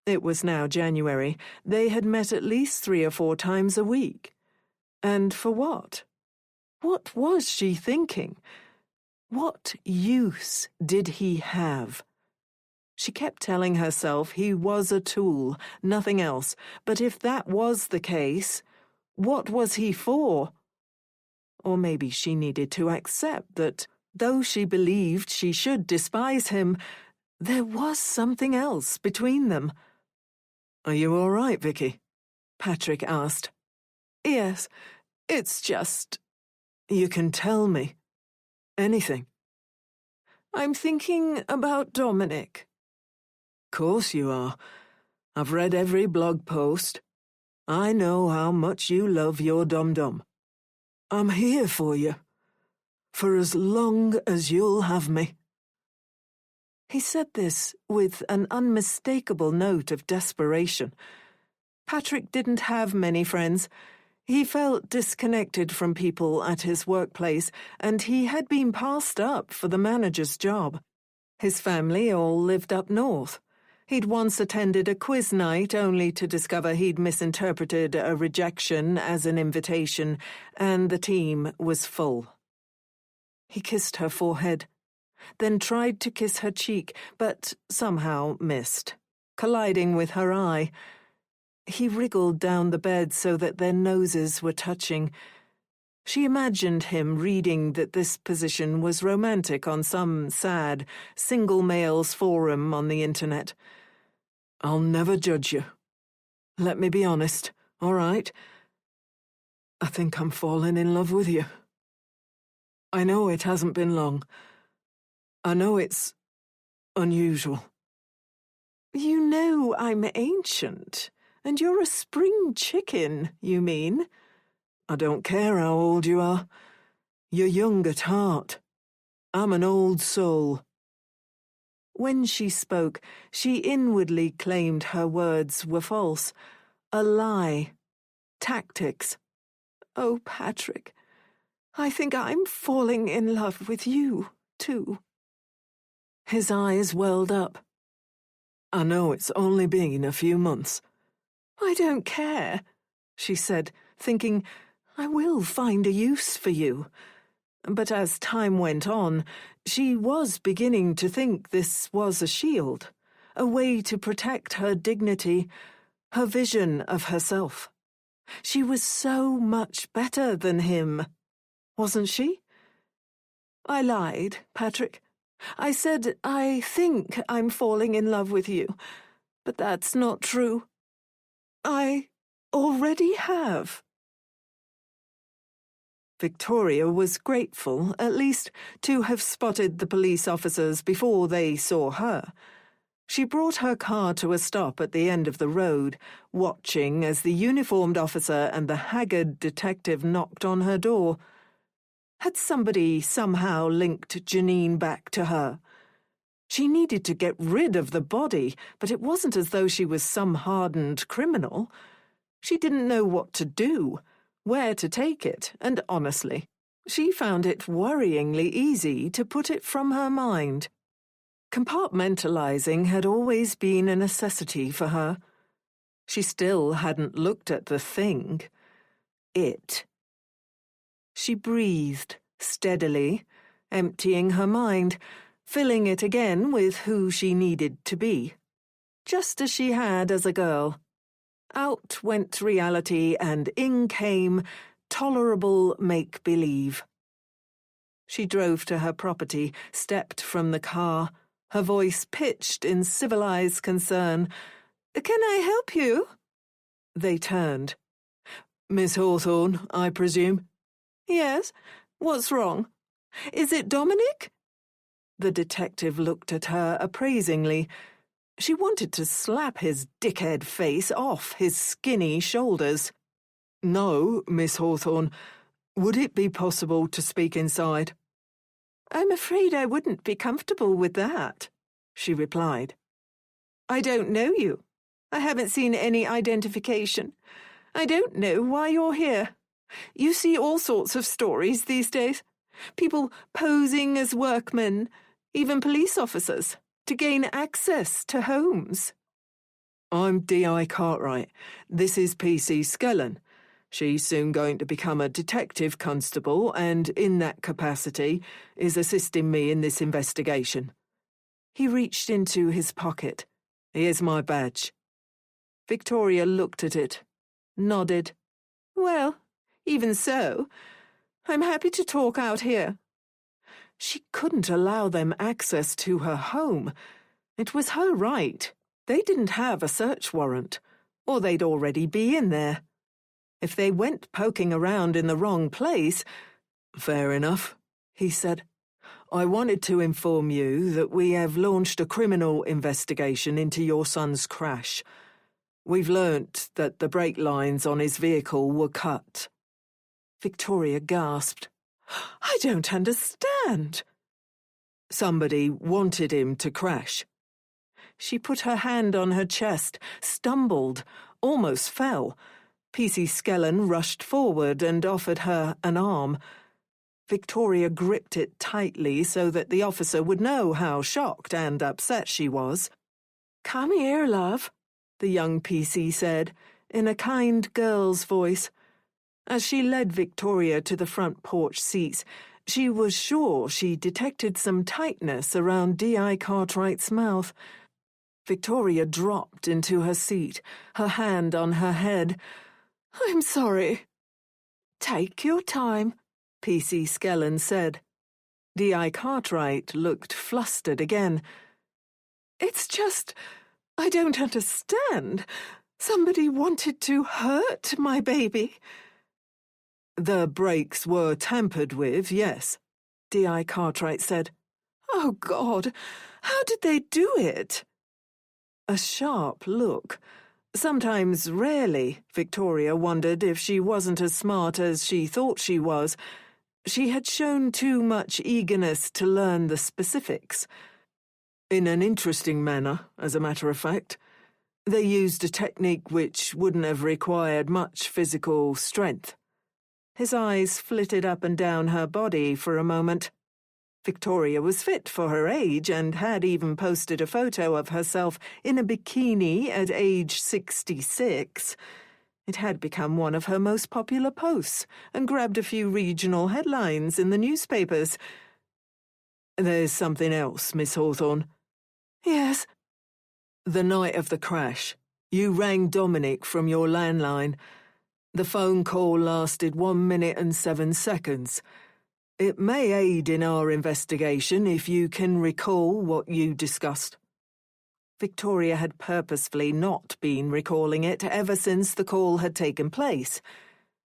it was now January, they had met at least 3 or 4 times a week. And for what? What was she thinking? What use did he have? She kept telling herself he was a tool, nothing else. But if that was the case, what was he for? Or maybe she needed to accept that, though she believed she should despise him, there was something else between them. "Are you all right, Vicky?" Patrick asked. "Yes, it's just—" "You can tell me. Anything." "I'm thinking about Dominic." "Course you are. I've read every blog post. I know how much you love your dum-dum. I'm here for you. For as long as you'll have me." He said this with an unmistakable note of desperation. Patrick didn't have many friends. He felt disconnected from people at his workplace, and he had been passed up for the manager's job. His family all lived up north. He'd once attended a quiz night only to discover he'd misinterpreted a rejection as an invitation, and the team was full. He kissed her forehead, then tried to kiss her cheek, but somehow missed, colliding with her eye. He wriggled down the bed so that their noses were touching. She imagined him reading that this position was romantic on some sad, single males forum on the internet. "I'll never judge you. Let me be honest, all right? I think I'm falling in love with you. I know it hasn't been long. I know it's unusual." "You know I'm ancient, and you're a spring chicken, you mean?" "I don't care how old you are. You're young at heart. I'm an old soul." When she spoke, she inwardly claimed her words were false, a lie, tactics. "Oh, Patrick, I think I'm falling in love with you, too." His eyes welled up. "I know it's only been a few months." "I don't care," she said, thinking, "I will find a use for you." But as time went on, she was beginning to think this was a shield, a way to protect her dignity, her vision of herself. She was so much better than him, wasn't she? "I lied, Patrick. I said I think I'm falling in love with you, but that's not true. I already have." Victoria was grateful, at least, to have spotted the police officers before they saw her. She brought her car to a stop at the end of the road, watching as the uniformed officer and the haggard detective knocked on her door. Had somebody somehow linked Janine back to her? She needed to get rid of the body, but it wasn't as though she was some hardened criminal. She didn't know what to do, where to take it, and honestly, she found it worryingly easy to put it from her mind. Compartmentalizing had always been a necessity for her. She still hadn't looked at the thing. It. She breathed steadily, emptying her mind, filling it again with who she needed to be, just as she had as a girl. Out went reality, and in came tolerable make-believe. She drove to her property, stepped from the car, her voice pitched in civilized concern. "Can I help you?" They turned. "Miss Hawthorne, I presume?" "Yes. What's wrong? Is it Dominic?" The detective looked at her appraisingly. She wanted to slap his dickhead face off his skinny shoulders. "No, Miss Hawthorne. Would it be possible to speak inside?" "I'm afraid I wouldn't be comfortable with that," she replied. "I don't know you. I haven't seen any identification. I don't know why you're here. You see all sorts of stories these days. People posing as workmen, even police officers, to gain access to homes. I'm D.I. Cartwright. This is P.C. Skellen. She's soon going to become a detective constable and, in that capacity, is assisting me in this investigation. He reached into his pocket. Here's my badge. Victoria looked at it, nodded. Well, even so, I'm happy to talk out here. She couldn't allow them access to her home. It was her right. They didn't have a search warrant, or they'd already be in there. If they went poking around in the wrong place— Fair enough, he said. I wanted to inform you that we have launched a criminal investigation into your son's crash. We've learnt that the brake lines on his vehicle were cut. Victoria gasped. I don't understand. Somebody wanted him to crash. She put her hand on her chest, stumbled, almost fell. P.C. Skellen rushed forward and offered her an arm. Victoria gripped it tightly so that the officer would know how shocked and upset she was. Come here, love, the young P.C. said, in a kind girl's voice. As she led Victoria to the front porch seats, she was sure she detected some tightness around D.I. Cartwright's mouth. Victoria dropped into her seat, her hand on her head. I'm sorry. Take your time, P.C. Skellen said. D.I. Cartwright looked flustered again. It's just, I don't understand. Somebody wanted to hurt my baby. The brakes were tampered with, yes, D.I. Cartwright said. Oh, God, how did they do it? A sharp look. Sometimes, rarely, Victoria wondered if she wasn't as smart as she thought she was. She had shown too much eagerness to learn the specifics. In an interesting manner, as a matter of fact. They used a technique which wouldn't have required much physical strength. His eyes flitted up and down her body for a moment. Victoria was fit for her age and had even posted a photo of herself in a bikini at age 66. It had become one of her most popular posts and grabbed a few regional headlines in the newspapers. There's something else, Miss Hawthorne. Yes. The night of the crash, you rang Dominic from your landline. The phone call lasted 1 minute and 7 seconds. It may aid in our investigation if you can recall what you discussed. Victoria had purposefully not been recalling it ever since the call had taken place.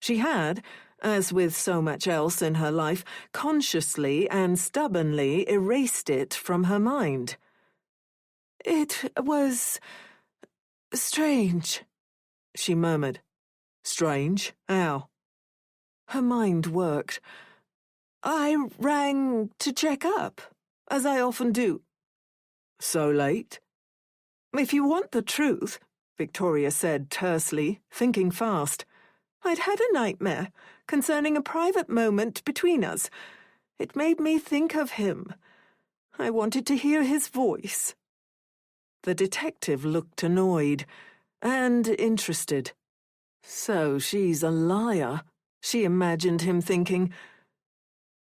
She had, as with so much else in her life, consciously and stubbornly erased it from her mind. It was strange, she murmured. Strange? How? Her mind worked. I rang to check up, as I often do. So late? If you want the truth, Victoria said tersely, thinking fast. I'd had a nightmare concerning a private moment between us. It made me think of him. I wanted to hear his voice. The detective looked annoyed and interested. So she's a liar, she imagined him thinking.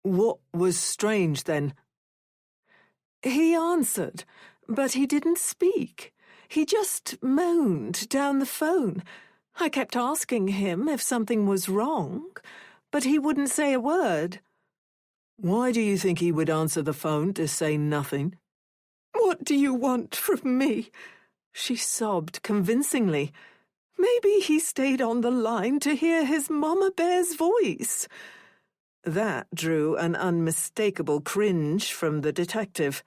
What was strange, then? He answered, but he didn't speak. He just moaned down the phone. I kept asking him if something was wrong, but he wouldn't say a word. Why do you think he would answer the phone to say nothing? What do you want from me? She sobbed convincingly. Maybe he stayed on the line to hear his Mama Bear's voice. That drew an unmistakable cringe from the detective.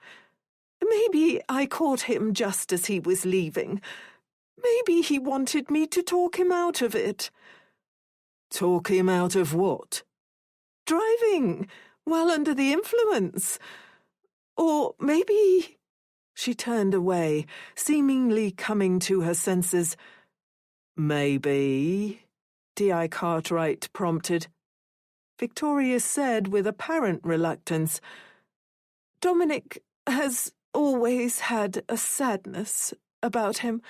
Maybe I caught him just as he was leaving. Maybe he wanted me to talk him out of it. Talk him out of what? Driving, while under the influence. Or maybe... She turned away, seemingly coming to her senses. Maybe... D.I. Cartwright prompted. Victoria said with apparent reluctance, "Dominic has always had a sadness about him.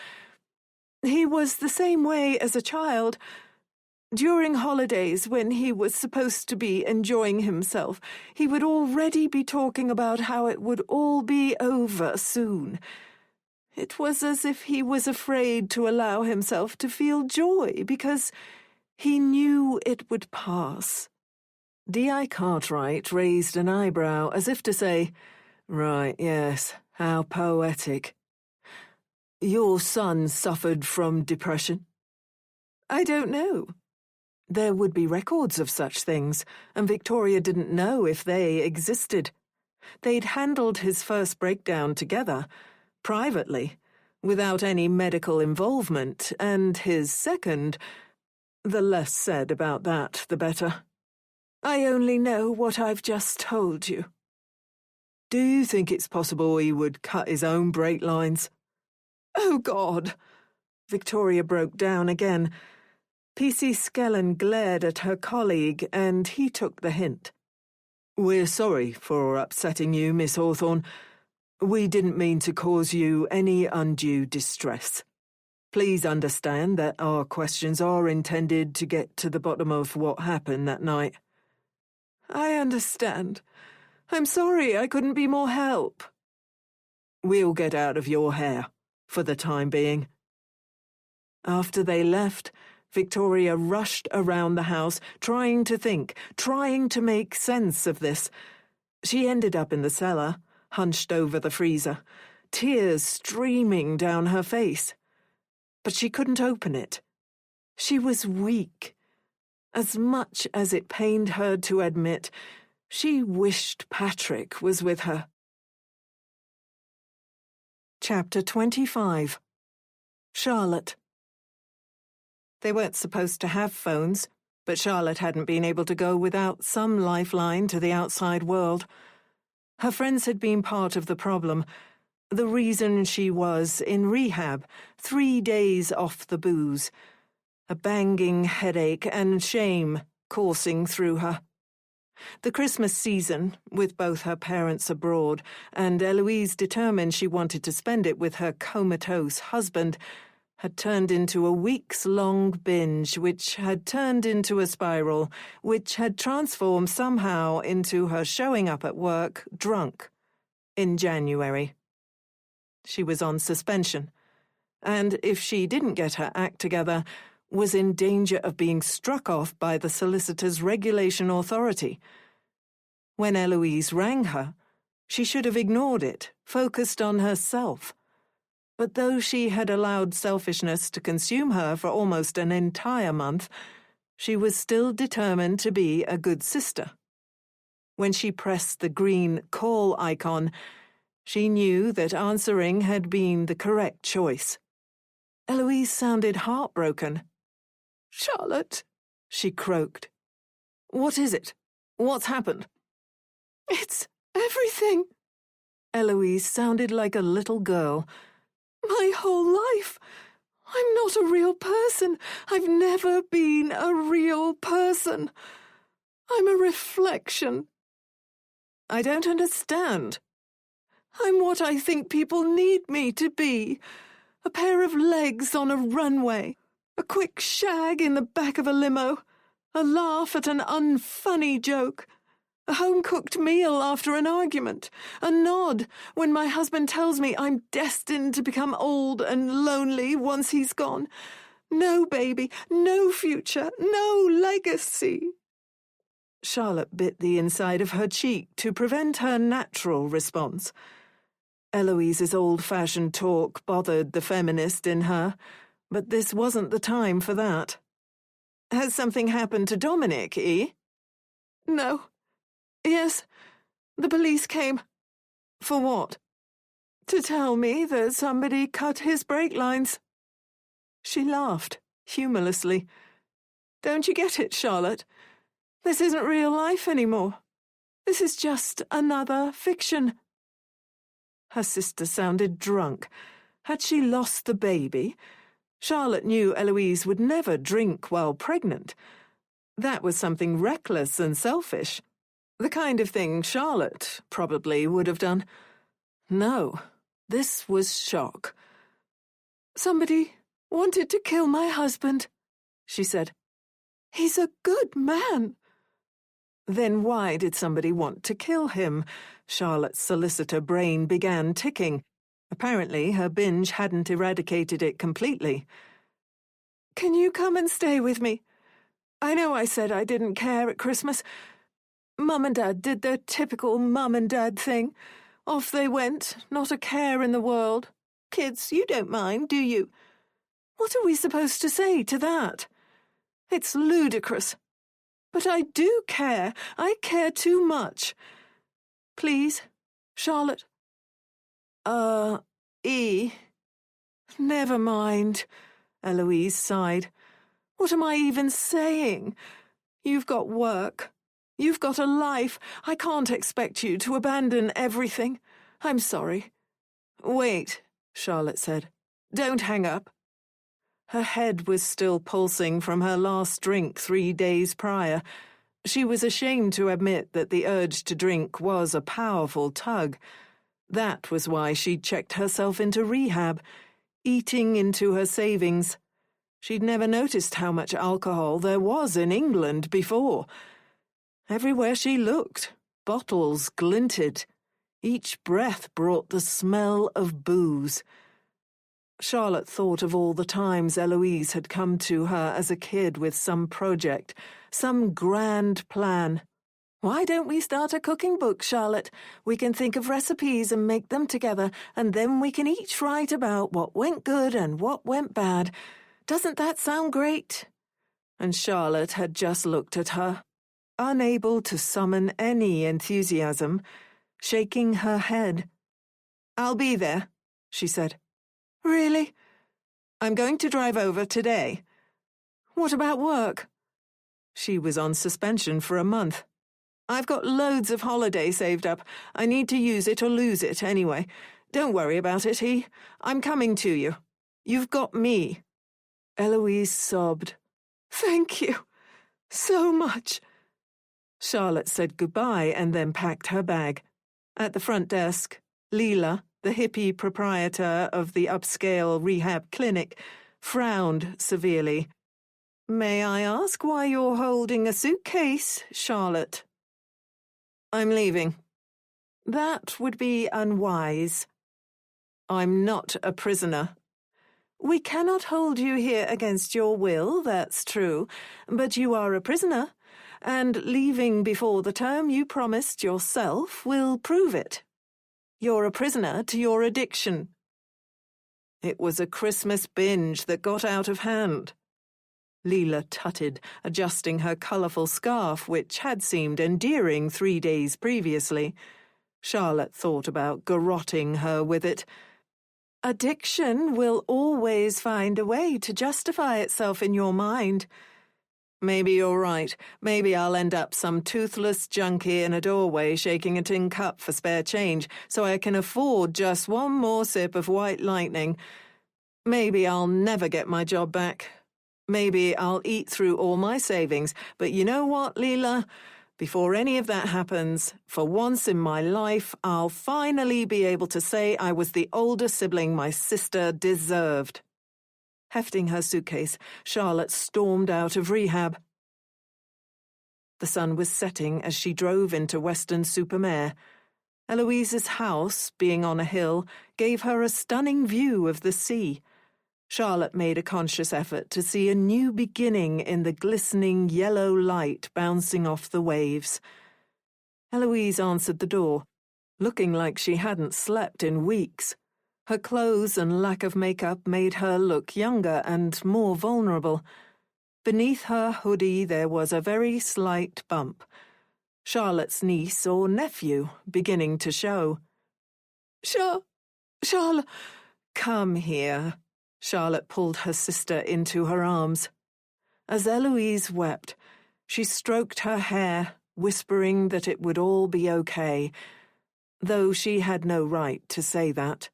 He was the same way as a child. During holidays, when he was supposed to be enjoying himself, he would already be talking about how it would all be over soon. It was as if he was afraid to allow himself to feel joy because he knew it would pass." D.I. Cartwright raised an eyebrow as if to say, "Right, yes, how poetic. Your son suffered from depression?" "I don't know." There would be records of such things, and Victoria didn't know if they existed. They'd handled his first breakdown together, privately, without any medical involvement, and his second— the less said about that, the better. "I only know what I've just told you." "Do you think it's possible he would cut his own brake lines?" "Oh, God!" Victoria broke down again. P.C. Skellen glared at her colleague, and he took the hint. "We're sorry for upsetting you, Miss Hawthorne. We didn't mean to cause you any undue distress. Please understand that our questions are intended to get to the bottom of what happened that night." "I understand. I'm sorry I couldn't be more help." "We'll get out of your hair, for the time being." After they left, Victoria rushed around the house, trying to think, trying to make sense of this. She ended up in the cellar, hunched over the freezer, tears streaming down her face. But she couldn't open it. She was weak. As much as it pained her to admit, she wished Patrick was with her. Chapter 25. Charlotte. They weren't supposed to have phones, but Charlotte hadn't been able to go without some lifeline to the outside world. Her friends had been part of the problem, the reason she was in rehab, 3 days off the booze, a banging headache and shame coursing through her. The Christmas season, with both her parents abroad, and Eloise determined she wanted to spend it with her comatose husband, had turned into a weeks-long binge, which had turned into a spiral, which had transformed somehow into her showing up at work drunk in January. She was on suspension, and if she didn't get her act together, was in danger of being struck off by the solicitor's regulation authority. When Eloise rang her, she should have ignored it, focused on herself. But though she had allowed selfishness to consume her for almost an entire month, she was still determined to be a good sister. When she pressed the green call icon, she knew that answering had been the correct choice. Eloise sounded heartbroken. "Charlotte," she croaked. "What is it? What's happened?" "It's everything." Eloise sounded like a little girl. "My whole life. I'm not a real person. I've never been a real person. I'm a reflection." "I don't understand." "I'm what I think people need me to be. A pair of legs on a runway, a quick shag in the back of a limo, a laugh at an unfunny joke, a home-cooked meal after an argument, a nod when my husband tells me I'm destined to become old and lonely once he's gone. No baby, no future, no legacy." Charlotte bit the inside of her cheek to prevent her natural response. Eloise's old-fashioned talk bothered the feminist in her, but this wasn't the time for that. "Has something happened to Dominic, E?" "No. Yes, the police came." "For what?" "To tell me that somebody cut his brake lines." She laughed, humorlessly. "Don't you get it, Charlotte? This isn't real life anymore. This is just another fiction." Her sister sounded drunk. Had she lost the baby? Charlotte knew Eloise would never drink while pregnant. That was something reckless and selfish. The kind of thing Charlotte probably would have done. No, this was shock. "Somebody wanted to kill my husband," she said. "He's a good man." Then why did somebody want to kill him? Charlotte's solicitor brain began ticking. Apparently her binge hadn't eradicated it completely. "Can you come and stay with me? I know I said I didn't care at Christmas. Mum and Dad did their typical Mum and Dad thing. Off they went, not a care in the world. Kids, you don't mind, do you? What are we supposed to say to that? It's ludicrous. But I do care. I care too much. Please, Charlotte." E. Never mind," Eloise sighed. "What am I even saying? You've got work. You've got a life. I can't expect you to abandon everything. I'm sorry." "Wait," Charlotte said. "Don't hang up." Her head was still pulsing from her last drink 3 days prior. She was ashamed to admit that the urge to drink was a powerful tug. That was why she'd checked herself into rehab, eating into her savings. She'd never noticed how much alcohol there was in England before. Everywhere she looked, bottles glinted. Each breath brought the smell of booze. Charlotte thought of all the times Eloise had come to her as a kid with some project, some grand plan. "Why don't we start a cooking book, Charlotte? We can think of recipes and make them together, and then we can each write about what went good and what went bad. Doesn't that sound great?" And Charlotte had just looked at her, unable to summon any enthusiasm, shaking her head. "I'll be there," she said. "Really?" "I'm going to drive over today." "What about work?" She was on suspension for a month. "I've got loads of holiday saved up. I need to use it or lose it anyway. Don't worry about it, I'm coming to you. You've got me." Eloise sobbed. "Thank you so much." Charlotte said goodbye and then packed her bag. At the front desk, Leela, the hippie proprietor of the upscale rehab clinic, frowned severely. "May I ask why you're holding a suitcase, Charlotte?" "I'm leaving." "That would be unwise." "I'm not a prisoner." "We cannot hold you here against your will, that's true, but you are a prisoner, and leaving before the term you promised yourself will prove it. You're a prisoner to your addiction." "It was a Christmas binge that got out of hand." Leela tutted, adjusting her colourful scarf, which had seemed endearing 3 days previously. Charlotte thought about garrotting her with it. "Addiction will always find a way to justify itself in your mind." "Maybe you're right. Maybe I'll end up some toothless junkie in a doorway shaking a tin cup for spare change so I can afford just one more sip of white lightning. Maybe I'll never get my job back. Maybe I'll eat through all my savings. But you know what, Leela? Before any of that happens, for once in my life, I'll finally be able to say I was the older sibling my sister deserved." Hefting her suitcase, Charlotte stormed out of rehab. The sun was setting as she drove into Weston-super-Mare. Eloise's house, being on a hill, gave her a stunning view of the sea. Charlotte made a conscious effort to see a new beginning in the glistening yellow light bouncing off the waves. Eloise answered the door, looking like she hadn't slept in weeks. Her clothes and lack of makeup made her look younger and more vulnerable. Beneath her hoodie there was a very slight bump. Charlotte's niece or nephew beginning to show. Charlotte, come here." Charlotte pulled her sister into her arms. As Eloise wept, she stroked her hair, whispering that it would all be okay, though she had no right to say that.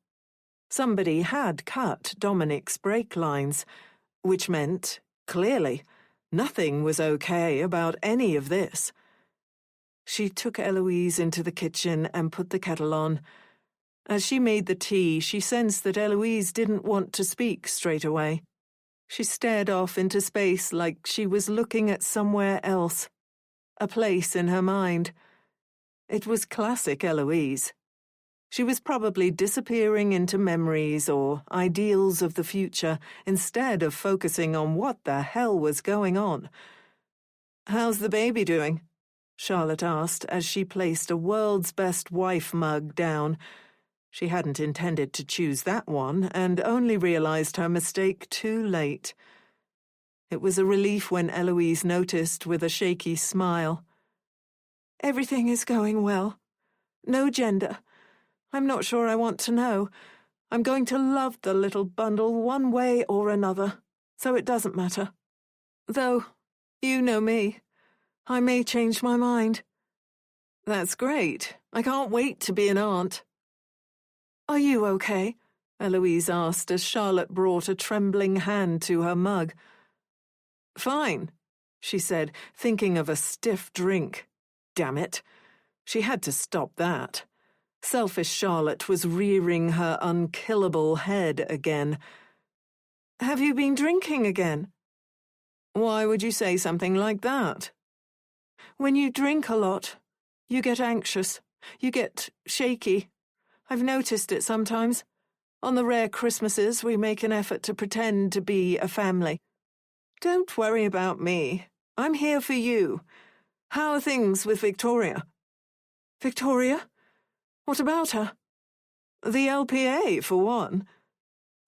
Somebody had cut Dominic's brake lines, which meant, clearly, Nothing was okay about any of this. She took Eloise into the kitchen and put the kettle on. As she made the tea, she sensed that Eloise didn't want to speak straight away. She stared off into space like she was looking at somewhere else, a place in her mind. It was classic Eloise. She was probably disappearing into memories or ideals of the future instead of focusing on what the hell was going on. "How's the baby doing?" Charlotte asked as she placed a World's Best Wife mug down. She hadn't intended to choose that one and only realized her mistake too late. It was a relief when Eloise noticed with a shaky smile. "Everything is going well. No gender. I'm not sure I want to know. I'm going to love the little bundle one way or another, so it doesn't matter. Though, you know me. I may change my mind." "That's great. I can't wait to be an aunt." "Are you okay?" Eloise asked as Charlotte brought a trembling hand to her mug. "Fine," she said, thinking of a stiff drink. Damn it. She had to stop that. Selfish Charlotte was rearing her unkillable head again. "Have you been drinking again?" "Why would you say something like that?" "When you drink a lot, you get anxious. You get shaky. I've noticed it sometimes. On the rare Christmases, we make an effort to pretend to be a family. Don't worry about me. I'm here for you. How are things with Victoria?" "Victoria? What about her?" "The LPA, for one."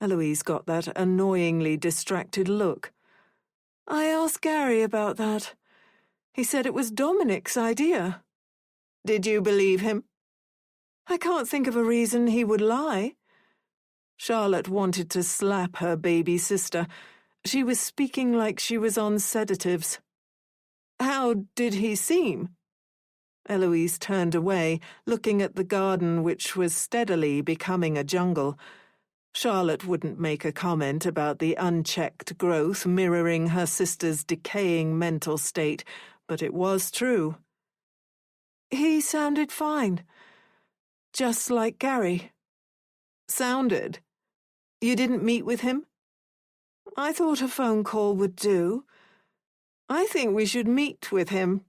Eloise got that annoyingly distracted look. "I asked Gary about that. He said it was Dominic's idea." "Did you believe him?" "I can't think of a reason he would lie." Charlotte wanted to slap her baby sister. She was speaking like she was on sedatives. "How did he seem?" Eloise turned away, looking at the garden which was steadily becoming a jungle. Charlotte wouldn't make a comment about the unchecked growth mirroring her sister's decaying mental state, but it was true. "He sounded fine. Just like Gary." "Sounded? You didn't meet with him?" "I thought a phone call would do." "I think we should meet with him."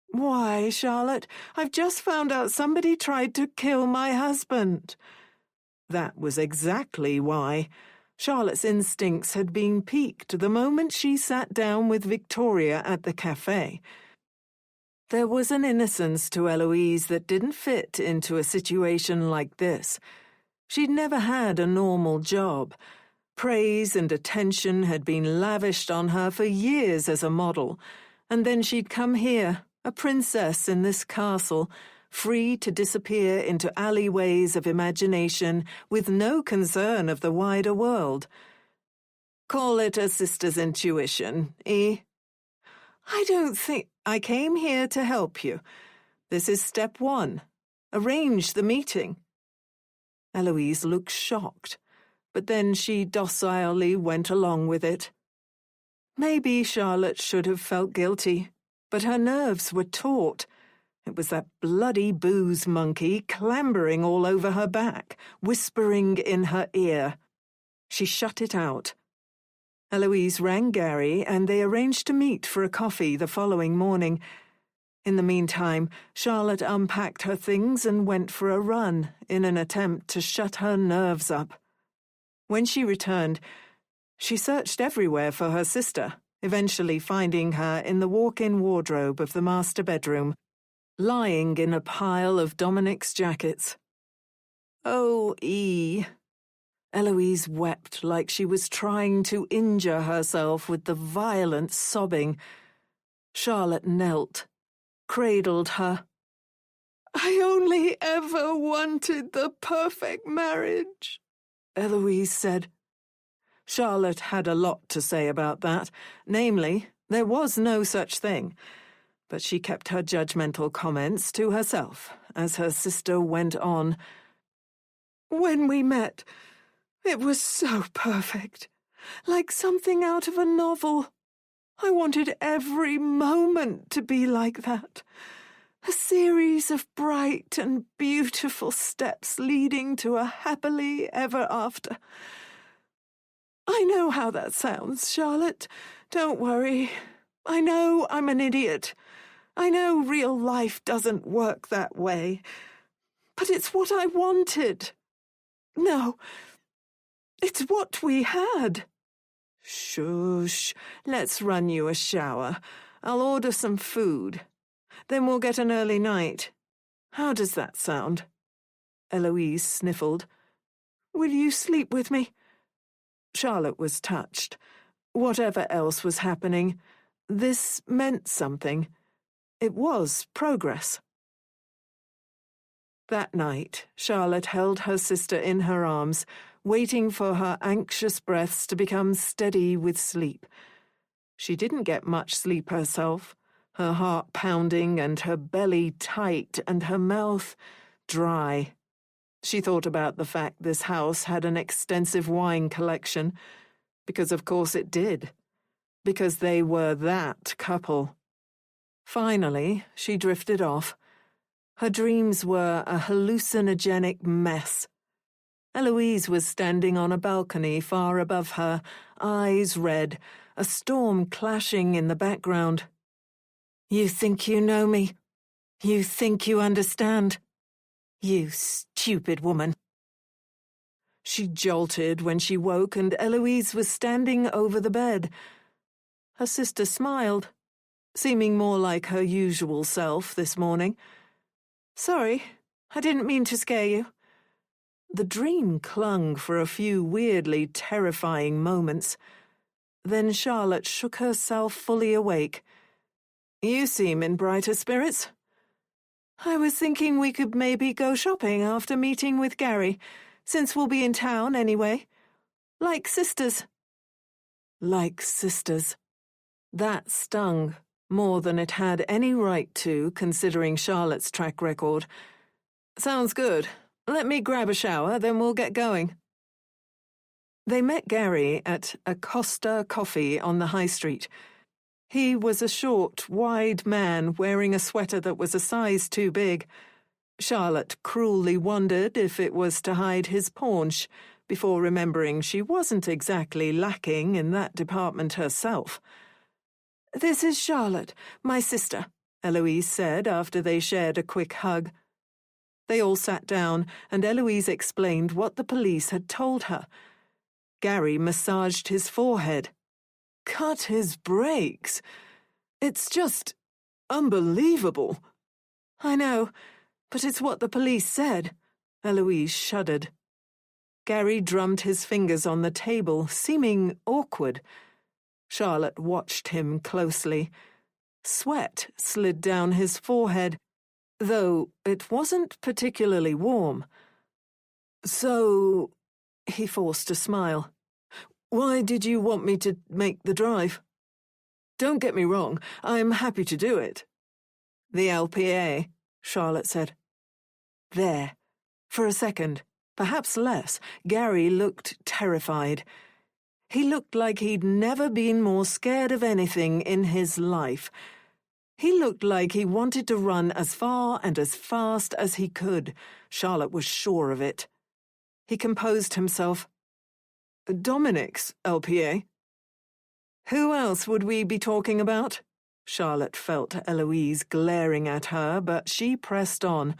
"Why, Charlotte? I've just found out somebody tried to kill my husband." That was exactly why. Charlotte's instincts had been piqued the moment she sat down with Victoria at the cafe. There was an innocence to Eloise that didn't fit into a situation like this. She'd never had a normal job. Praise and attention had been lavished on her for years as a model, and then she'd come here, a princess in this castle, free to disappear into alleyways of imagination with no concern of the wider world. Call it a sister's intuition, eh? "I don't think... I came here to help you. This is step one. Arrange the meeting." Eloise looked shocked, but then she docilely went along with it. Maybe Charlotte should have felt guilty, but her nerves were taut. It was that bloody booze monkey clambering all over her back, whispering in her ear. She shut it out. Eloise rang Gary, and they arranged to meet for a coffee the following morning. In the meantime, Charlotte unpacked her things and went for a run in an attempt to shut her nerves up. When she returned, she searched everywhere for her sister, eventually finding her in the walk-in wardrobe of the master bedroom, lying in a pile of Dominic's jackets. "Oh, E." Eloise wept like she was trying to injure herself with the violent sobbing. Charlotte knelt, cradled her. "I only ever wanted the perfect marriage," Eloise said. Charlotte had a lot to say about that, namely, there was no such thing. But she kept her judgmental comments to herself as her sister went on. "When we met, it was so perfect, like something out of a novel. I wanted every moment to be like that. A series of bright and beautiful steps leading to a happily ever after. I know how that sounds, Charlotte. Don't worry. I know I'm an idiot. I know real life doesn't work that way. But it's what I wanted. No, it's what we had. Shush. Let's run you a shower. I'll order some food. Then we'll get an early night. How does that sound? Eloise sniffled. Will you sleep with me? Charlotte was touched. Whatever else was happening, this meant something. It was progress. That night, Charlotte held her sister in her arms, waiting for her anxious breaths to become steady with sleep. She didn't get much sleep herself, her heart pounding and her belly tight and her mouth dry. She thought about the fact this house had an extensive wine collection, because of course it did, because they were that couple. Finally, she drifted off. Her dreams were a hallucinogenic mess. Eloise was standing on a balcony far above her, eyes red, a storm clashing in the background. You think you know me? You think you understand? You stupid woman. She jolted when she woke, and Eloise was standing over the bed. Her sister smiled, seeming more like her usual self this morning. Sorry, I didn't mean to scare you. The dream clung for a few weirdly terrifying moments. Then Charlotte shook herself fully awake. You seem in brighter spirits. I was thinking we could maybe go shopping after meeting with Gary, since we'll be in town anyway. Like sisters. Like sisters. That stung, more than it had any right to, considering Charlotte's track record. Sounds good. Let me grab a shower, then we'll get going. They met Gary at a Costa Coffee on the high street. He was a short, wide man wearing a sweater that was a size too big. Charlotte cruelly wondered if it was to hide his paunch, before remembering she wasn't exactly lacking in that department herself. This is Charlotte, my sister, Eloise said after they shared a quick hug. They all sat down, and Eloise explained what the police had told her. Gary massaged his forehead. Cut his brakes. It's just unbelievable. I know, but it's what the police said. Eloise shuddered. Gary drummed his fingers on the table, seeming awkward. Charlotte watched him closely. Sweat slid down his forehead, though it wasn't particularly warm. So, he forced a smile. Why did you want me to make the drive? Don't get me wrong, I'm happy to do it. The LPA, Charlotte said. There. For a second, perhaps less, Gary looked terrified. He looked like he'd never been more scared of anything in his life. He looked like he wanted to run as far and as fast as he could. Charlotte was sure of it. He composed himself. Dominic's LPA. Who else would we be talking about? Charlotte felt Eloise glaring at her, but she pressed on.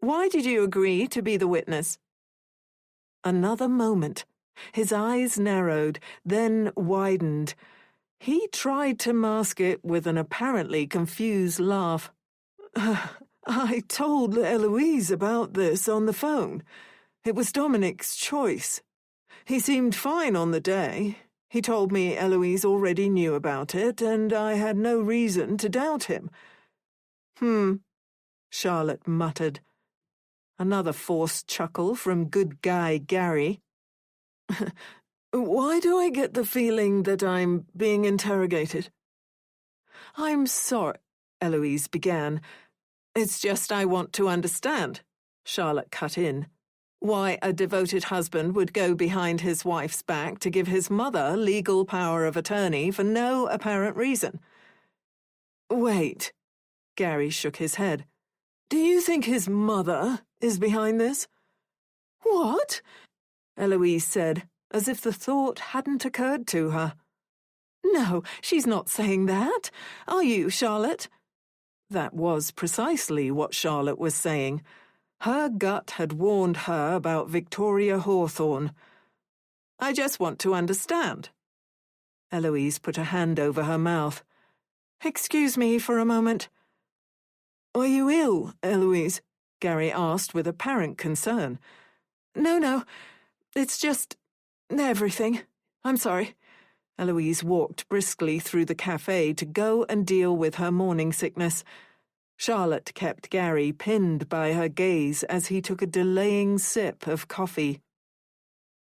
Why did you agree to be the witness? Another moment. His eyes narrowed, then widened. He tried to mask it with an apparently confused laugh. I told Eloise about this on the phone. It was Dominic's choice. He seemed fine on the day. He told me Eloise already knew about it, and I had no reason to doubt him. Charlotte muttered. Another forced chuckle from good guy Gary. Why do I get the feeling that I'm being interrogated? I'm sorry, Eloise began. It's just I want to understand, Charlotte cut in. Why a devoted husband would go behind his wife's back to give his mother legal power of attorney for no apparent reason. Wait. Gary shook his head. Do you think his mother is behind this? What? Eloise said, as if the thought hadn't occurred to her. No, she's not saying that. Are you, Charlotte? That was precisely what Charlotte was saying. Her gut had warned her about Victoria Hawthorne. I just want to understand. Eloise put a hand over her mouth. Excuse me for a moment. Are you ill, Eloise? Gary asked with apparent concern. No, it's just everything. I'm sorry. Eloise walked briskly through the cafe to go and deal with her morning sickness. Charlotte kept Gary pinned by her gaze as he took a delaying sip of coffee.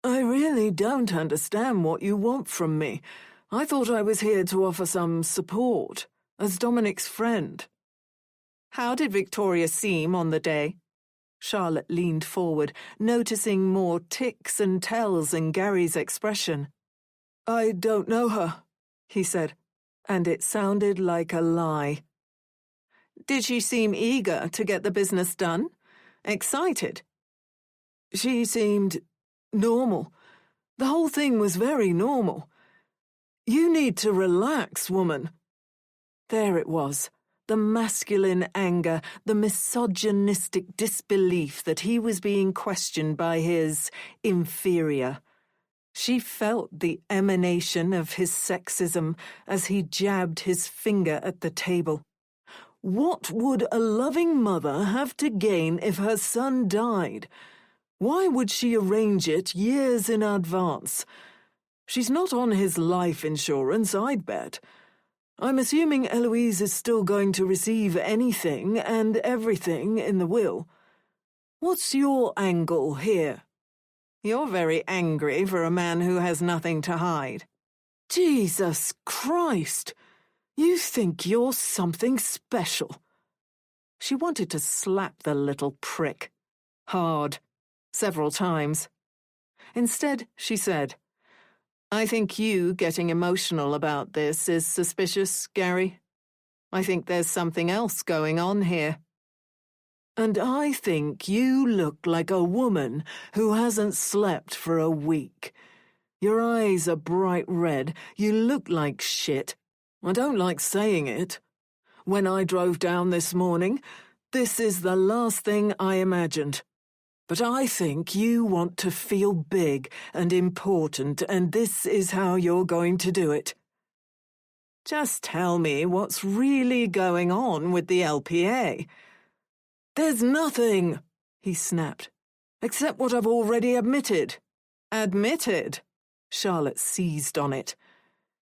I really don't understand what you want from me. I thought I was here to offer some support, as Dominic's friend. How did Victoria seem on the day? Charlotte leaned forward, noticing more ticks and tells in Gary's expression. I don't know her, he said, and it sounded like a lie. Did she seem eager to get the business done? Excited? She seemed normal. The whole thing was very normal. You need to relax, woman. There it was. The masculine anger, the misogynistic disbelief that he was being questioned by his inferior. She felt the emanation of his sexism as he jabbed his finger at the table. What would a loving mother have to gain if her son died? Why would she arrange it years in advance? She's not on his life insurance, I'd bet. I'm assuming Eloise is still going to receive anything and everything in the will. What's your angle here? You're very angry for a man who has nothing to hide. Jesus Christ! You think you're something special. She wanted to slap the little prick. Hard. Several times. Instead, she said, I think you getting emotional about this is suspicious, Gary. I think there's something else going on here. And I think you look like a woman who hasn't slept for a week. Your eyes are bright red. You look like shit. I don't like saying it. When I drove down this morning, this is the last thing I imagined. But I think you want to feel big and important, and this is how you're going to do it. Just tell me what's really going on with the LPA. There's nothing, he snapped, except what I've already admitted. Admitted? Charlotte seized on it.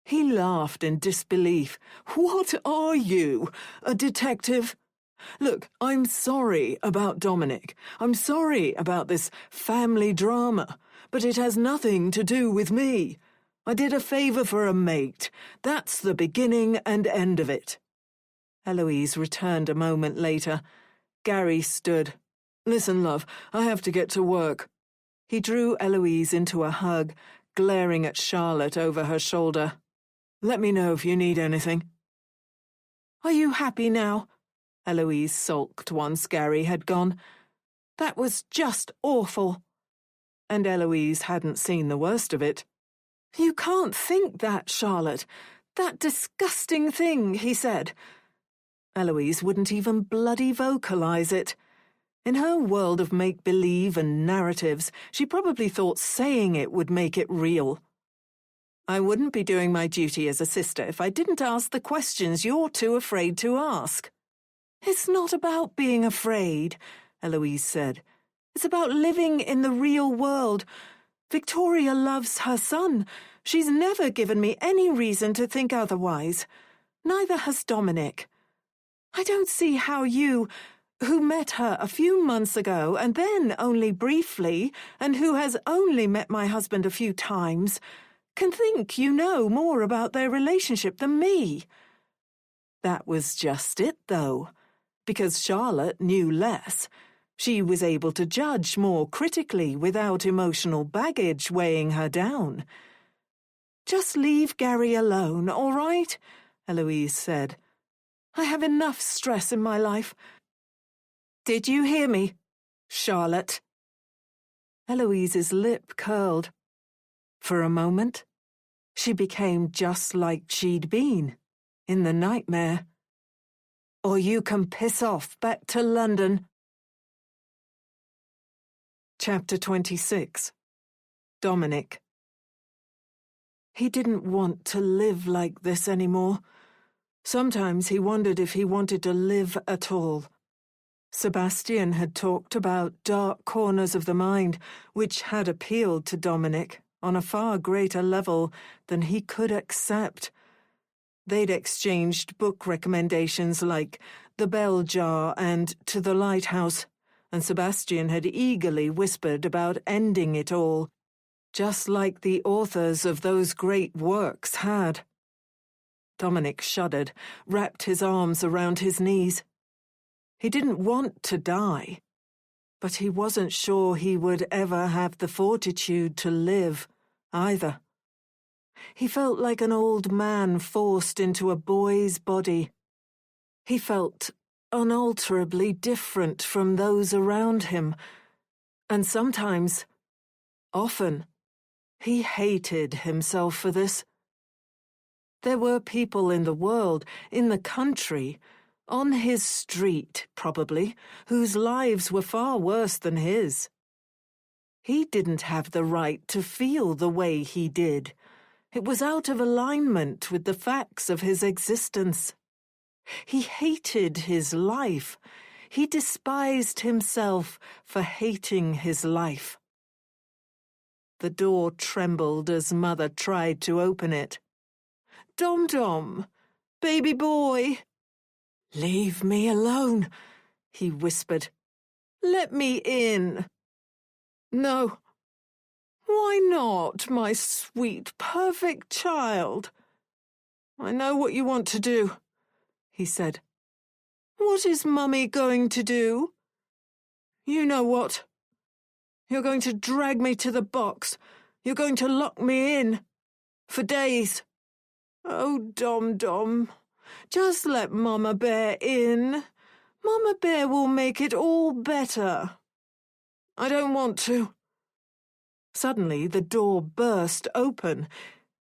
He laughed in disbelief. What are you, a detective? Look, I'm sorry about Dominic. I'm sorry about this family drama, but it has nothing to do with me. I did a favor for a mate. That's the beginning and end of it. Eloise returned a moment later. Gary stood. Listen, love, I have to get to work. He drew Eloise into a hug, glaring at Charlotte over her shoulder. Let me know if you need anything. Are you happy now? Eloise sulked once Gary had gone. That was just awful. And Eloise hadn't seen the worst of it. You can't think that, Charlotte. That disgusting thing, he said. Eloise wouldn't even bloody vocalize it. In her world of make-believe and narratives, she probably thought saying it would make it real. I wouldn't be doing my duty as a sister if I didn't ask the questions you're too afraid to ask. It's not about being afraid, Eloise said. It's about living in the real world. Victoria loves her son. She's never given me any reason to think otherwise. Neither has Dominic. I don't see how you, who met her a few months ago and then only briefly, and who has only met my husband a few times, can think you know more about their relationship than me. That was just it, though. Because Charlotte knew less. She was able to judge more critically without emotional baggage weighing her down. "Just leave Gary alone, all right?" Eloise said. "I have enough stress in my life. Did you hear me, Charlotte?" Eloise's lip curled. For a moment, she became just like she'd been, in the nightmare. "Or you can piss off back to London." Chapter 26. Dominic. He didn't want to live like this anymore. Sometimes he wondered if he wanted to live at all. Sebastian had talked about dark corners of the mind which had appealed to Dominic on a far greater level than he could accept. They'd exchanged book recommendations like The Bell Jar and To the Lighthouse, and Sebastian had eagerly whispered about ending it all, just like the authors of those great works had. Dominic shuddered, wrapped his arms around his knees. He didn't want to die, but he wasn't sure he would ever have the fortitude to live, either. He felt like an old man forced into a boy's body. He felt unalterably different from those around him, and sometimes, often, he hated himself for this. There were people in the world, in the country, on his street, probably, whose lives were far worse than his. He didn't have the right to feel the way he did. It was out of alignment with the facts of his existence. He hated his life. He despised himself for hating his life. The door trembled as Mother tried to open it. "Dom-Dom, baby boy." "Leave me alone," he whispered. "Let me in." "No." "Why not, my sweet, perfect child?" "I know what you want to do," he said. "What is Mummy going to do?" "You know what. You're going to drag me to the box. You're going to lock me in. For days. Oh, Dom-Dom. Just let Mama Bear in. Mama Bear will make it all better." "I don't want to." Suddenly the door burst open.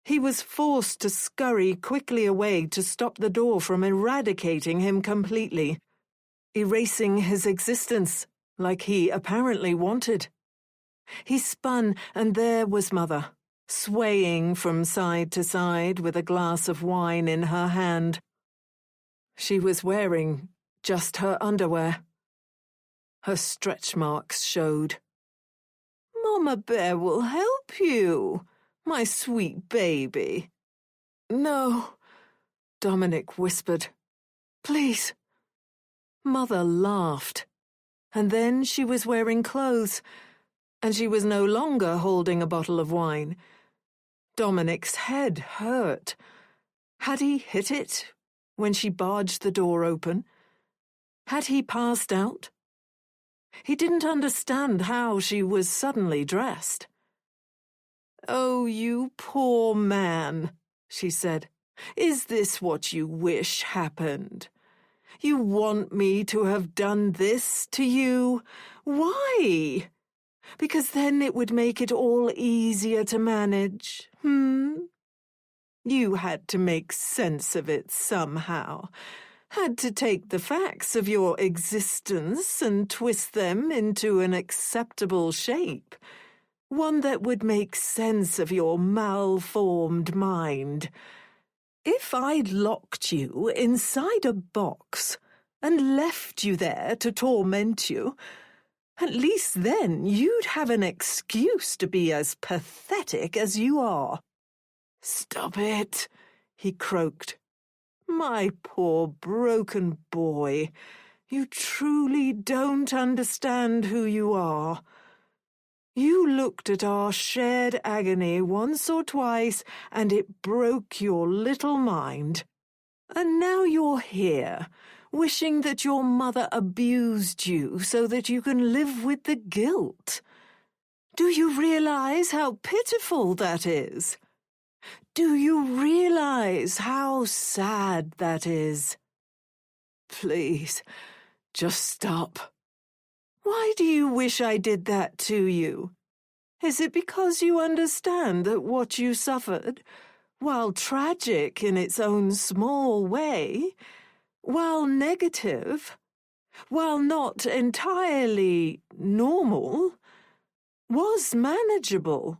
He was forced to scurry quickly away to stop the door from eradicating him completely, erasing his existence, like he apparently wanted. He spun, and there was Mother, swaying from side to side with a glass of wine in her hand. She was wearing just her underwear. Her stretch marks showed. "Mama Bear will help you, my sweet baby." "No," Dominic whispered. "Please." Mother laughed. And then she was wearing clothes, and she was no longer holding a bottle of wine. Dominic's head hurt. Had he hit it when she barged the door open? Had he passed out? He didn't understand how she was suddenly dressed. "Oh, you poor man," she said. "Is this what you wish happened? You want me to have done this to you? Why? Because then it would make it all easier to manage, You had to make sense of it somehow. Had to take the facts of your existence and twist them into an acceptable shape. One that would make sense of your malformed mind. If I'd locked you inside a box and left you there to torment you, at least then you'd have an excuse to be as pathetic as you are." "Stop it," he croaked. "My poor broken boy, you truly don't understand who you are. You looked at our shared agony once or twice, and it broke your little mind. And now you're here, wishing that your mother abused you so that you can live with the guilt. Do you realize how pitiful that is? Do you realize how sad that is? Please, just stop. Why do you wish I did that to you? Is it because you understand that what you suffered, while tragic in its own small way, while negative, while not entirely normal, was manageable?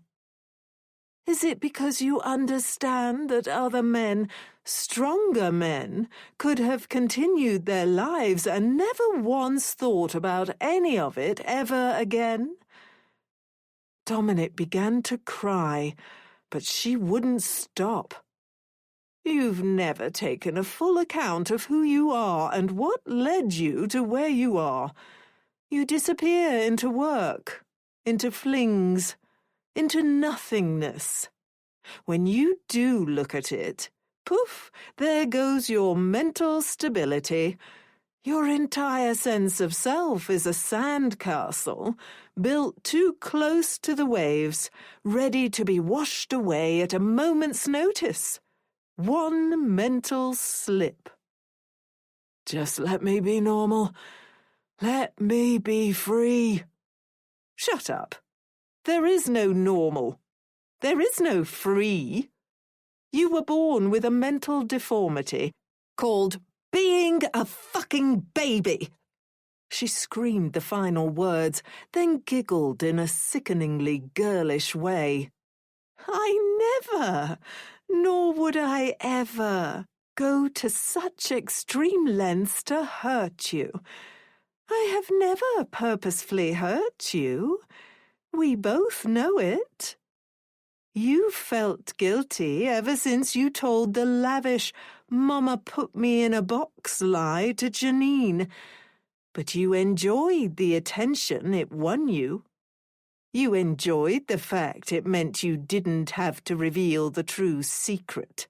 Is it because you understand that other men, stronger men, could have continued their lives and never once thought about any of it ever again? Dominic began to cry, but she wouldn't stop. You've never taken a full account of who you are and what led you to where you are. You disappear into work, into flings, into nothingness. When you do look at it, poof, there goes your mental stability. Your entire sense of self is a sandcastle, built too close to the waves, ready to be washed away at a moment's notice. One mental slip. Just let me be normal. Let me be free. Shut up. There is no normal. There is no free. You were born with a mental deformity called being a fucking baby. She screamed the final words, then giggled in a sickeningly girlish way. I never, nor would I ever, go to such extreme lengths to hurt you. I have never purposefully hurt you. We both know it. You felt guilty ever since you told the lavish "Mama put me in a box" lie to Janine. But you enjoyed the attention it won you. You enjoyed the fact it meant you didn't have to reveal the true secret.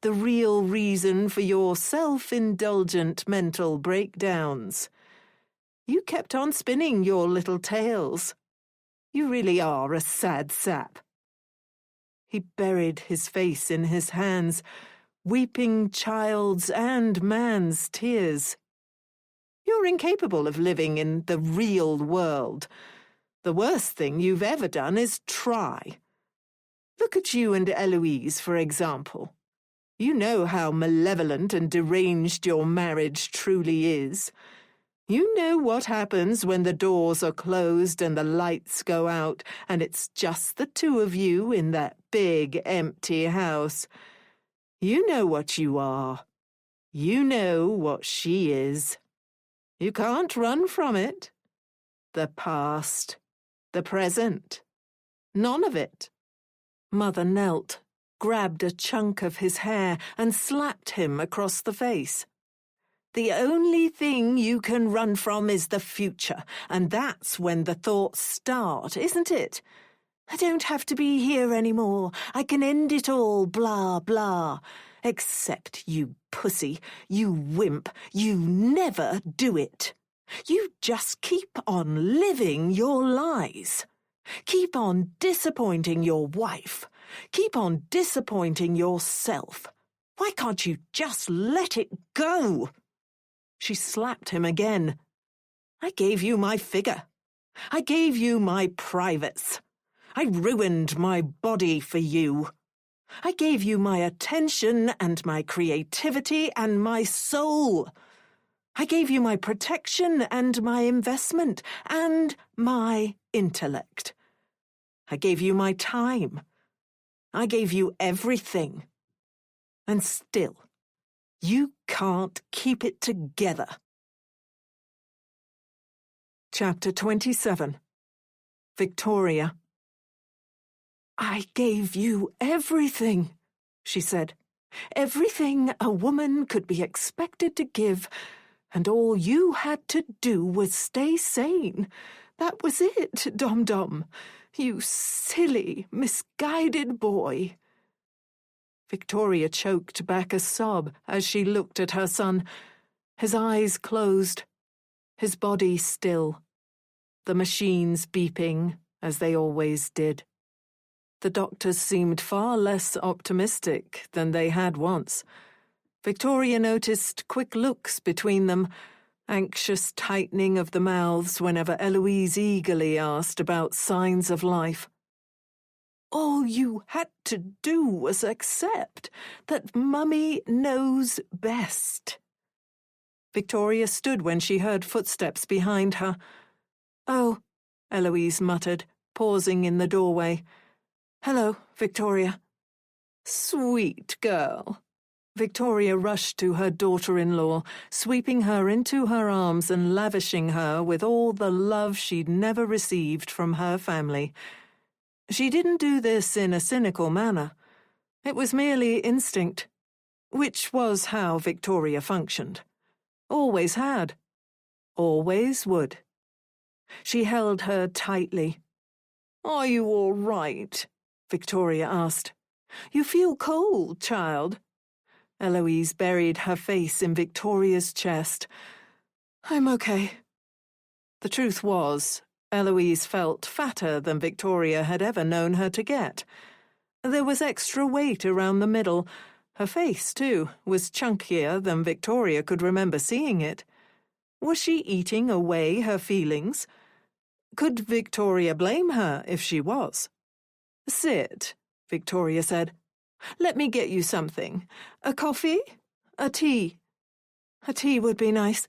The real reason for your self-indulgent mental breakdowns. You kept on spinning your little tales. You really are a sad sap. He buried his face in his hands, weeping child's and man's tears. You're incapable of living in the real world. The worst thing you've ever done is try. Look at you and Eloise, for example. You know how malevolent and deranged your marriage truly is. You know what happens when the doors are closed and the lights go out and it's just the two of you in that big empty house. You know what you are. You know what she is. You can't run from it. The past. The present. None of it. Mother knelt, grabbed a chunk of his hair and slapped him across the face. The only thing you can run from is the future, and that's when the thoughts start, isn't it? I don't have to be here anymore. I can end it all, blah, blah. Except, you pussy, you wimp, you never do it. You just keep on living your lies. Keep on disappointing your wife. Keep on disappointing yourself. Why can't you just let it go? She slapped him again. I gave you my figure. I gave you my privates. I ruined my body for you. I gave you my attention and my creativity and my soul. I gave you my protection and my investment and my intellect. I gave you my time. I gave you everything. And still, you can't keep it together. Chapter 27. Victoria. I gave you everything, she said. Everything a woman could be expected to give, and all you had to do was stay sane. That was it, Dom-Dom. You silly, misguided boy. Victoria choked back a sob as she looked at her son. His eyes closed, his body still, the machines beeping, as they always did. The doctors seemed far less optimistic than they had once. Victoria noticed quick looks between them, anxious tightening of the mouths whenever Eloise eagerly asked about signs of life. All you had to do was accept that Mummy knows best. Victoria stood when she heard footsteps behind her. "Oh," Eloise muttered, pausing in the doorway. "Hello, Victoria." "Sweet girl." Victoria rushed to her daughter-in-law, sweeping her into her arms and lavishing her with all the love she'd never received from her family. She didn't do this in a cynical manner. It was merely instinct, which was how Victoria functioned. Always had. Always would. She held her tightly. "Are you all right?" Victoria asked. "You feel cold, child." Eloise buried her face in Victoria's chest. "I'm okay." The truth was, Eloise felt fatter than Victoria had ever known her to get. There was extra weight around the middle. Her face, too, was chunkier than Victoria could remember seeing it. Was she eating away her feelings? Could Victoria blame her if she was? "Sit," Victoria said. "Let me get you something. A coffee? A tea?" "A tea would be nice.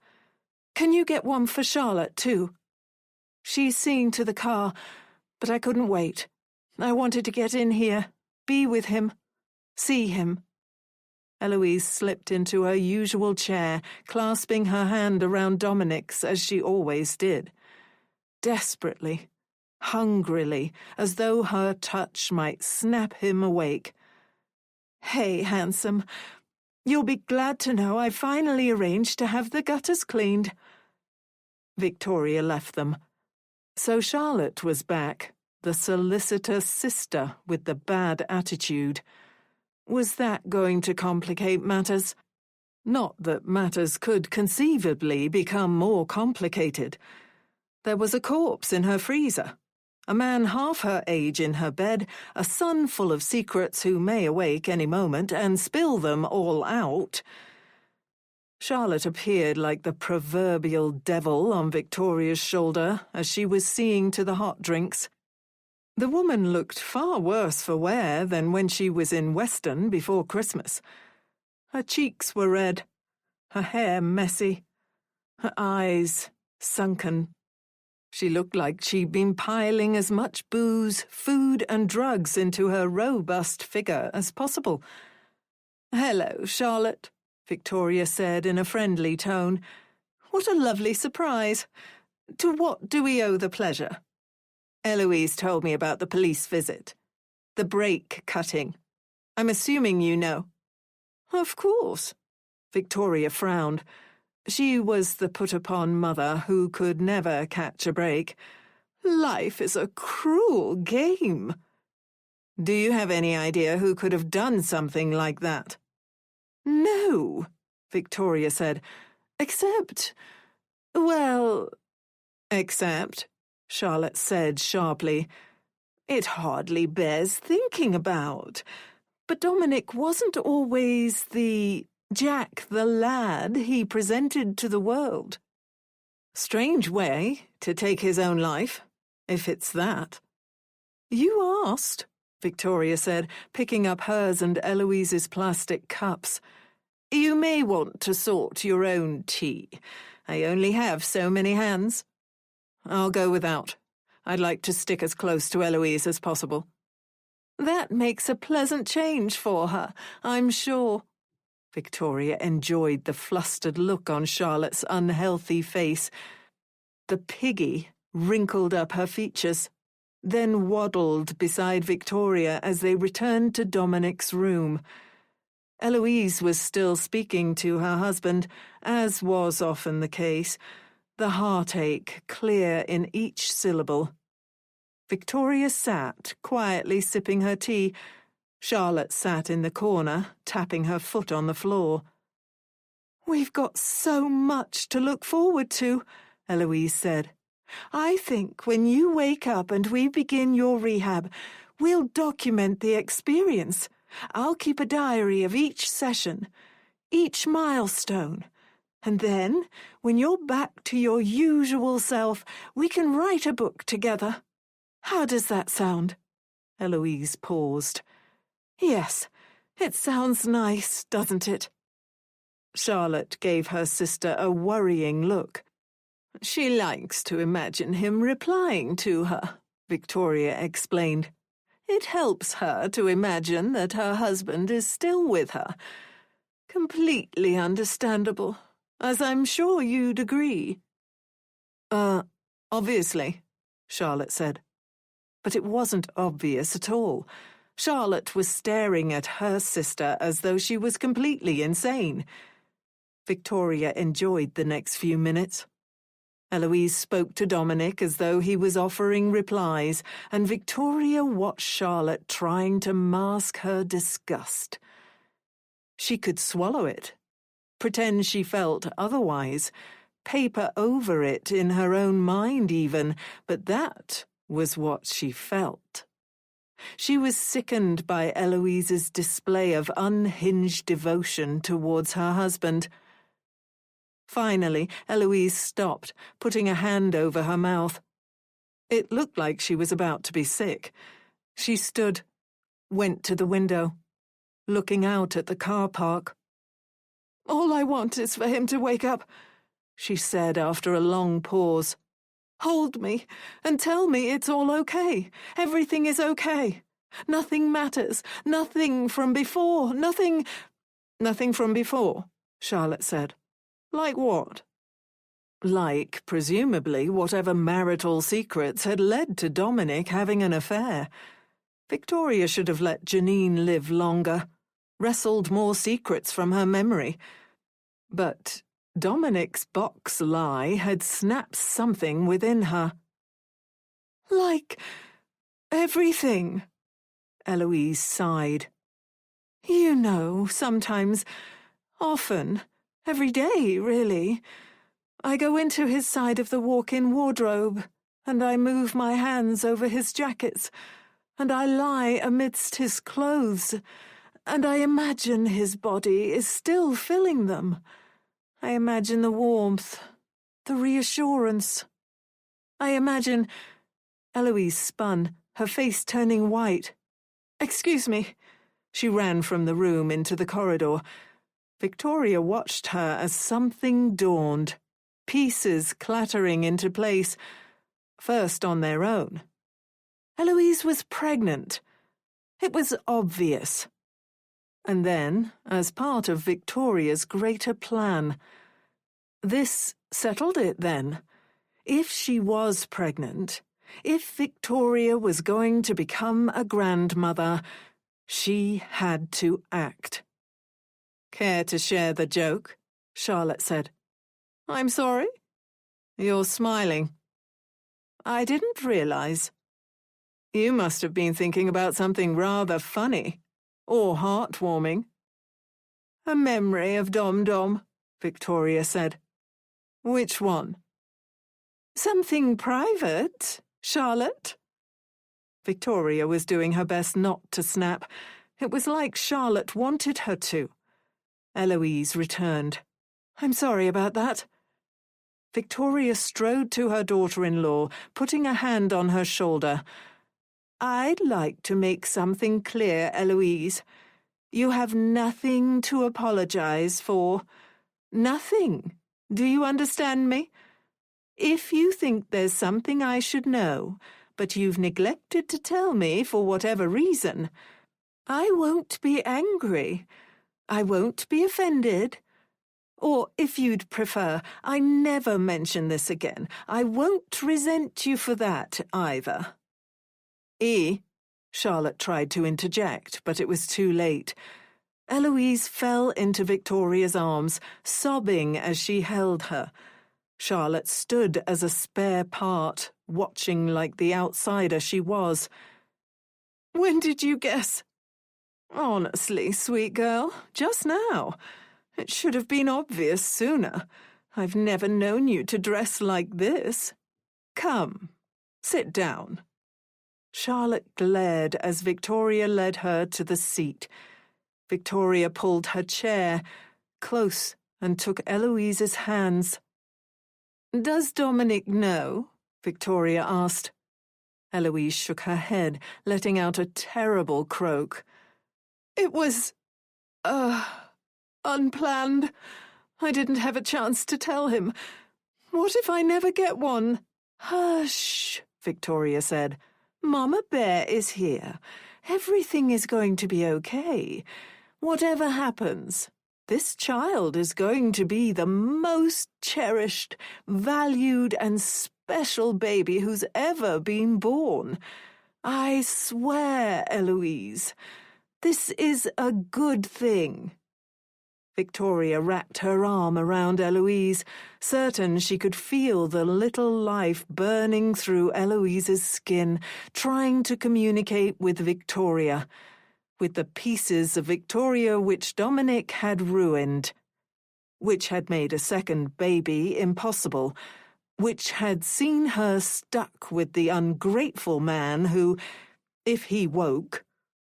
Can you get one for Charlotte, too?" "She's seeing to the car, but I couldn't wait. I wanted to get in here, be with him, see him." Eloise slipped into her usual chair, clasping her hand around Dominic's as she always did. Desperately, hungrily, as though her touch might snap him awake. "Hey, handsome, you'll be glad to know I finally arranged to have the gutters cleaned." Victoria left them. So Charlotte was back, the solicitor's sister with the bad attitude. Was that going to complicate matters? Not that matters could conceivably become more complicated. There was a corpse in her freezer, a man half her age in her bed, a son full of secrets who may awake any moment and spill them all out. Charlotte appeared like the proverbial devil on Victoria's shoulder as she was seeing to the hot drinks. The woman looked far worse for wear than when she was in Weston before Christmas. Her cheeks were red, her hair messy, her eyes sunken. She looked like she'd been piling as much booze, food, and drugs into her robust figure as possible. "Hello, Charlotte," Victoria said in a friendly tone. "What a lovely surprise. To what do we owe the pleasure?" "Eloise told me about the police visit. The brake cutting. I'm assuming you know." "Of course." Victoria frowned. She was the put-upon mother who could never catch a break. "Life is a cruel game." "Do you have any idea who could have done something like that?" "No," Victoria said, "except, well—" "Except?" Charlotte said sharply. "It hardly bears thinking about. But Dominic wasn't always the Jack the lad he presented to the world. Strange way to take his own life, if it's that." "You asked," Victoria said, picking up hers and Eloise's plastic cups. "You may want to sort your own tea. I only have so many hands." "I'll go without. I'd like to stick as close to Eloise as possible." "That makes a pleasant change for her, I'm sure." Victoria enjoyed the flustered look on Charlotte's unhealthy face. The piggy wrinkled up her features, then waddled beside Victoria as they returned to Dominic's room. Eloise was still speaking to her husband, as was often the case, the heartache clear in each syllable. Victoria sat, quietly sipping her tea. Charlotte sat in the corner, tapping her foot on the floor. "We've got so much to look forward to," Eloise said. "I think when you wake up and we begin your rehab, we'll document the experience. I'll keep a diary of each session, each milestone. And then, when you're back to your usual self, we can write a book together. How does that sound?" Eloise paused. "Yes, it sounds nice, doesn't it?" Charlotte gave her sister a worrying look. "She likes to imagine him replying to her," Victoria explained. "It helps her to imagine that her husband is still with her. Completely understandable, as I'm sure you'd agree." Obviously," Charlotte said. But it wasn't obvious at all. Charlotte was staring at her sister as though she was completely insane. Victoria enjoyed the next few minutes. Eloise spoke to Dominic as though he was offering replies, and Victoria watched Charlotte trying to mask her disgust. She could swallow it, pretend she felt otherwise, paper over it in her own mind even, but that was what she felt. She was sickened by Eloise's display of unhinged devotion towards her husband. Finally, Eloise stopped, putting a hand over her mouth. It looked like she was about to be sick. She stood, went to the window, looking out at the car park. "All I want is for him to wake up," she said after a long pause. "Hold me and tell me it's all okay. Everything is okay. Nothing matters. Nothing from before. Nothing—" "Nothing from before," Charlotte said. "Like what?" Like, presumably, whatever marital secrets had led to Dominic having an affair. Victoria should have let Janine live longer, wrestled more secrets from her memory. But Dominic's box lie had snapped something within her. "Like everything," Eloise sighed. "You know, sometimes, often, every day, really. I go into his side of the walk-in wardrobe, and I move my hands over his jackets, and I lie amidst his clothes, and I imagine his body is still filling them. I imagine the warmth, the reassurance. I imagine—" Eloise spun, her face turning white. "Excuse me." She ran from the room into the corridor. Victoria watched her as something dawned, pieces clattering into place, first on their own. Eloise was pregnant. It was obvious. And then, as part of Victoria's greater plan. This settled it, then. If she was pregnant, if Victoria was going to become a grandmother, she had to act. "Care to share the joke?" Charlotte said. "I'm sorry?" "You're smiling." "I didn't realize." "You must have been thinking about something rather funny, or heartwarming." "A memory of Dom-Dom," Victoria said. "Which one?" "Something private, Charlotte." Victoria was doing her best not to snap. It was like Charlotte wanted her to. Eloise returned. "I'm sorry about that." Victoria strode to her daughter-in-law, putting a hand on her shoulder. "I'd like to make something clear, Eloise. You have nothing to apologize for. Nothing. Do you understand me? If you think there's something I should know, but you've neglected to tell me for whatever reason, I won't be angry. I won't be offended. Or, if you'd prefer, I never mention this again. I won't resent you for that, either." Charlotte tried to interject, but it was too late. Eloise fell into Victoria's arms, sobbing as she held her. Charlotte stood as a spare part, watching like the outsider she was. "When did you guess?" "Honestly, sweet girl, just now. It should have been obvious sooner. I've never known you to dress like this. Come, sit down." Charlotte glared as Victoria led her to the seat. Victoria pulled her chair close and took Eloise's hands. "Does Dominic know?" Victoria asked. Eloise shook her head, letting out a terrible croak. "It was, unplanned. I didn't have a chance to tell him. What if I never get one?" "Hush," Victoria said. "Mama Bear is here. Everything is going to be okay. Whatever happens, this child is going to be the most cherished, valued, and special baby who's ever been born. I swear, Eloise, this is a good thing." Victoria wrapped her arm around Eloise, certain she could feel the little life burning through Eloise's skin, trying to communicate with Victoria, with the pieces of Victoria which Dominic had ruined, which had made a second baby impossible, which had seen her stuck with the ungrateful man who, if he woke,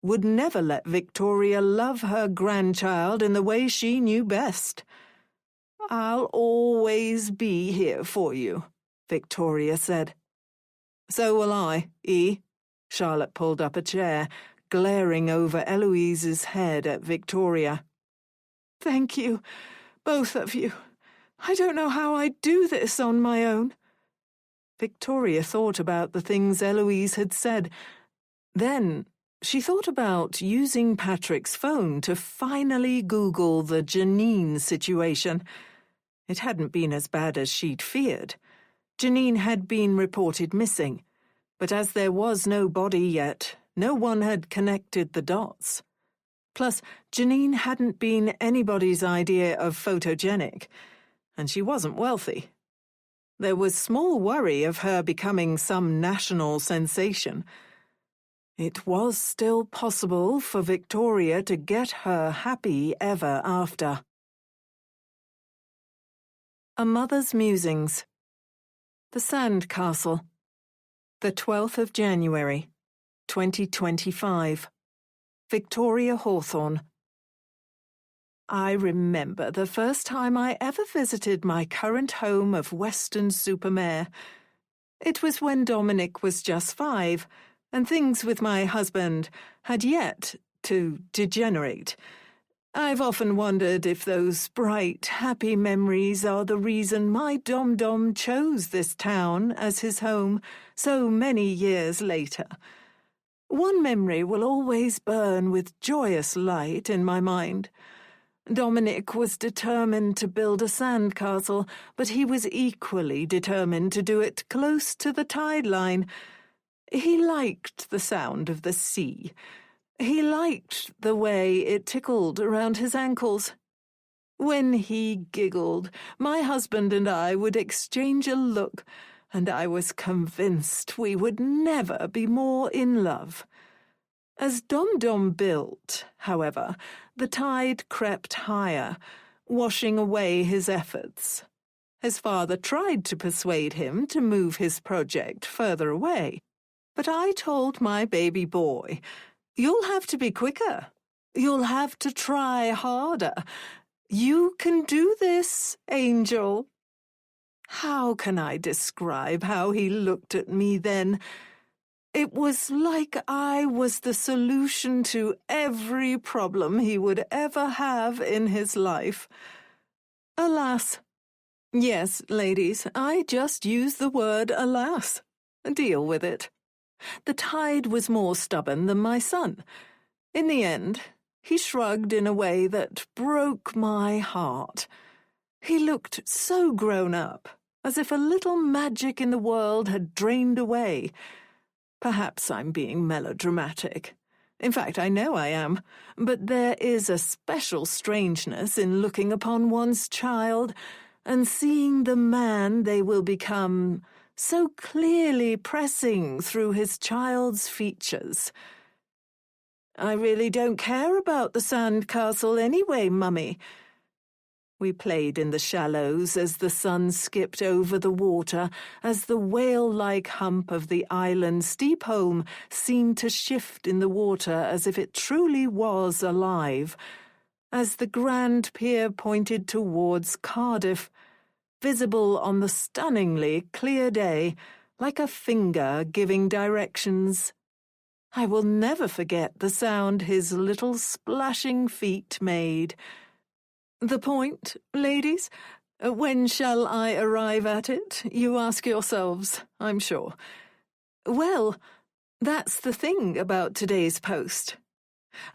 would never let Victoria love her grandchild in the way she knew best. "I'll always be here for you," Victoria said. "So will I, E." Charlotte pulled up a chair, glaring over Eloise's head at Victoria. "Thank you, both of you. I don't know how I'd do this on my own." Victoria thought about the things Eloise had said. Then she thought about using Patrick's phone to finally Google the Janine situation. It hadn't been as bad as she'd feared. Janine had been reported missing, but as there was no body yet, no one had connected the dots. Plus, Janine hadn't been anybody's idea of photogenic, and she wasn't wealthy. There was small worry of her becoming some national sensation. It was still possible for Victoria to get her happy ever after. A Mother's Musings. The Sandcastle. The 12th of January, 2025. Victoria Hawthorne. I remember the first time I ever visited my current home of Weston-super-Mare. It was when Dominic was just 5, and things with my husband had yet to degenerate. I've often wondered if those bright, happy memories are the reason my Dom-Dom chose this town as his home so many years later. One memory will always burn with joyous light in my mind. Dominic was determined to build a sandcastle, but he was equally determined to do it close to the tide line. He liked the sound of the sea. He liked the way it tickled around his ankles. When he giggled, my husband and I would exchange a look, and I was convinced we would never be more in love. As Dom-Dom built, however, the tide crept higher, washing away his efforts. His father tried to persuade him to move his project further away. But I told my baby boy, "You'll have to be quicker. You'll have to try harder. You can do this, Angel." How can I describe how he looked at me then? It was like I was the solution to every problem he would ever have in his life. Alas. Yes, ladies, I just use the word alas. Deal with it. The tide was more stubborn than my son. In the end, he shrugged in a way that broke my heart. He looked so grown up, as if a little magic in the world had drained away. Perhaps I'm being melodramatic. In fact, I know I am. But there is a special strangeness in looking upon one's child and seeing the man they will become so clearly pressing through his child's features. "I really don't care about the sandcastle anyway, Mummy. We played in the shallows as the sun skipped over the water, as the whale-like hump of the island Steepholm seemed to shift in the water as if it truly was alive, as the grand pier pointed towards Cardiff, visible on the stunningly clear day, like a finger giving directions. I will never forget the sound his little splashing feet made. The point, ladies? When shall I arrive at it, you ask yourselves, I'm sure. Well, that's the thing about today's post.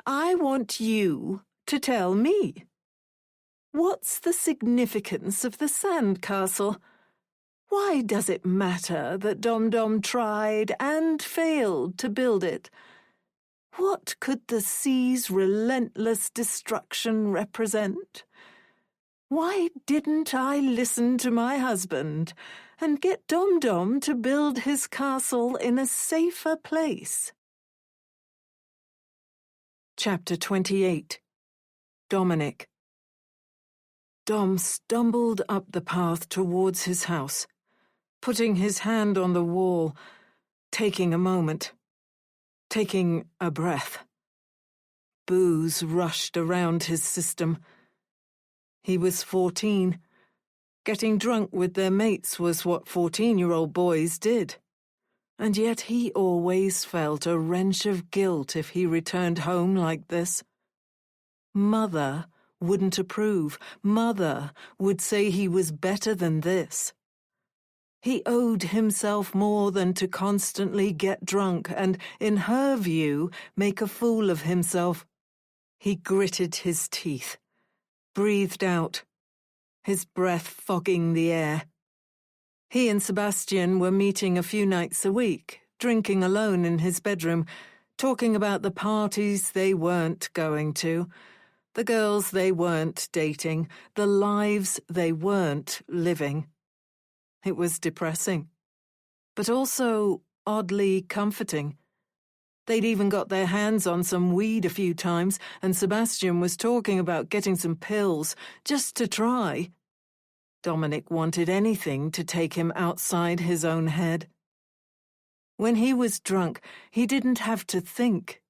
I want you to tell me. What's the significance of the sandcastle? Why does it matter that Dom tried and failed to build it? What could the sea's relentless destruction represent? Why didn't I listen to my husband and get Dom to build his castle in a safer place? Chapter 28. Dominic. Dom stumbled up the path towards his house, putting his hand on the wall, taking a moment, taking a breath. Booze rushed around his system. He was 14. Getting drunk with their mates was what 14-year-old boys did. And yet he always felt a wrench of guilt if he returned home like this. Mother wouldn't approve. Mother would say he was better than this. He owed himself more than to constantly get drunk and, in her view, make a fool of himself. He gritted his teeth, breathed out, his breath fogging the air. He and Sebastian were meeting a few nights a week, drinking alone in his bedroom, talking about the parties they weren't going to, the girls they weren't dating, the lives they weren't living. It was depressing, but also oddly comforting. They'd even got their hands on some weed a few times, and Sebastian was talking about getting some pills, just to try. Dominic wanted anything to take him outside his own head. When he was drunk, he didn't have to think.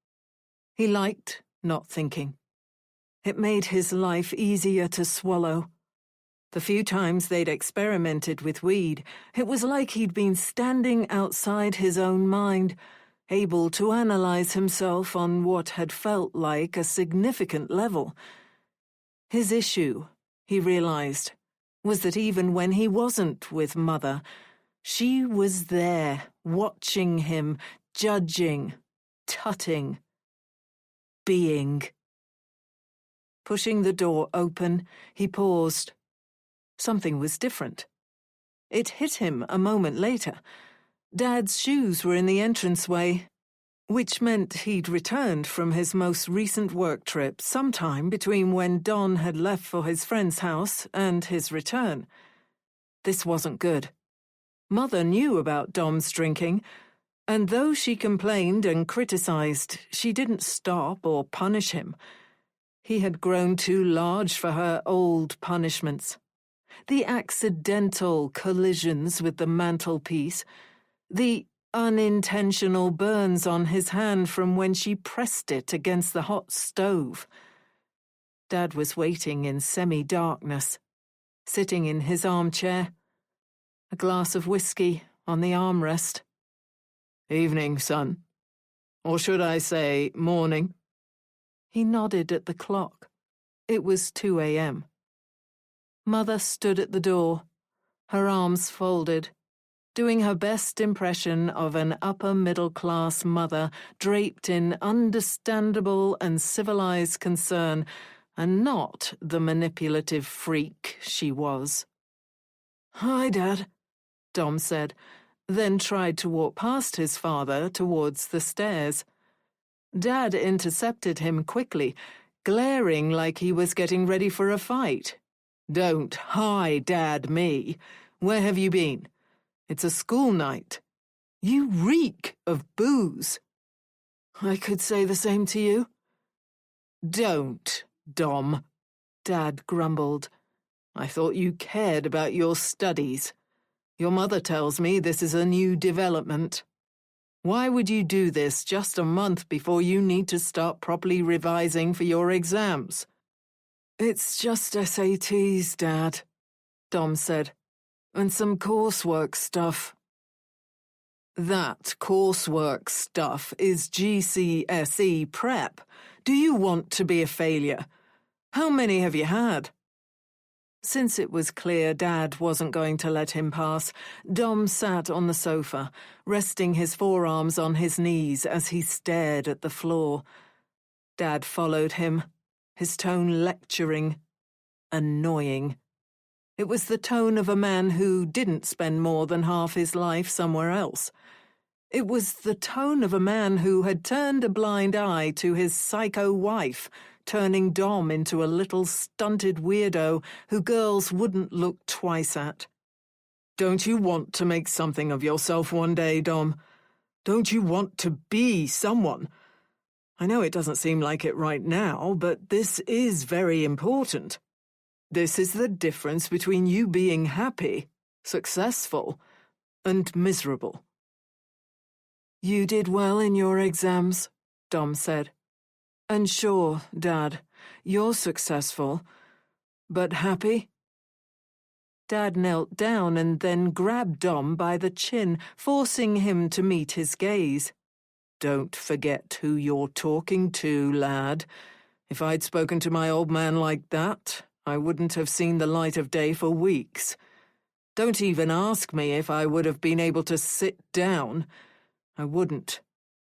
He liked not thinking. It made his life easier to swallow. The few times they'd experimented with weed, it was like he'd been standing outside his own mind, able to analyze himself on what had felt like a significant level. His issue, he realized, was that even when he wasn't with Mother, she was there, watching him, judging, tutting, being. Pushing the door open, he paused. Something was different. It hit him a moment later. Dad's shoes were in the entranceway, which meant he'd returned from his most recent work trip sometime between when Don had left for his friend's house and his return. This wasn't good. Mother knew about Dom's drinking, and though she complained and criticized, she didn't stop or punish him. He had grown too large for her old punishments. The accidental collisions with the mantelpiece, the unintentional burns on his hand from when she pressed it against the hot stove. Dad was waiting in semi-darkness, sitting in his armchair, a glass of whiskey on the armrest. "Evening, son. Or should I say morning?" He nodded at the clock. It was 2 a.m. Mother stood at the door, her arms folded, doing her best impression of an upper-middle-class mother draped in understandable and civilized concern, and not the manipulative freak she was. "Hi, Dad," Dom said, then tried to walk past his father towards the stairs. Dad intercepted him quickly, glaring like he was getting ready for a fight. "Don't hi, Dad, me. Where have you been? It's a school night. You reek of booze." "I could say the same to you." "Don't, Dom," Dad grumbled. I thought you cared about your studies. Your mother tells me this is a new development. Why would you do this just a month before you need to start properly revising for your exams? It's just SATs, Dad, Dom said, and some coursework stuff. That coursework stuff is GCSE prep. Do you want to be a failure? How many have you had? Since it was clear Dad wasn't going to let him pass, Dom sat on the sofa, resting his forearms on his knees as he stared at the floor. Dad followed him, his tone lecturing, annoying. It was the tone of a man who didn't spend more than half his life somewhere else. It was the tone of a man who had turned a blind eye to his psycho wife, turning Dom into a little stunted weirdo who girls wouldn't look twice at. Don't you want to make something of yourself one day, Dom? Don't you want to be someone? I know it doesn't seem like it right now, but this is very important. This is the difference between you being happy, successful, and miserable. You did well in your exams, Dom said. And sure, Dad, you're successful, but happy? Dad knelt down and then grabbed Dom by the chin, forcing him to meet his gaze. Don't forget who you're talking to, lad. If I'd spoken to my old man like that, I wouldn't have seen the light of day for weeks. Don't even ask me if I would have been able to sit down. I wouldn't,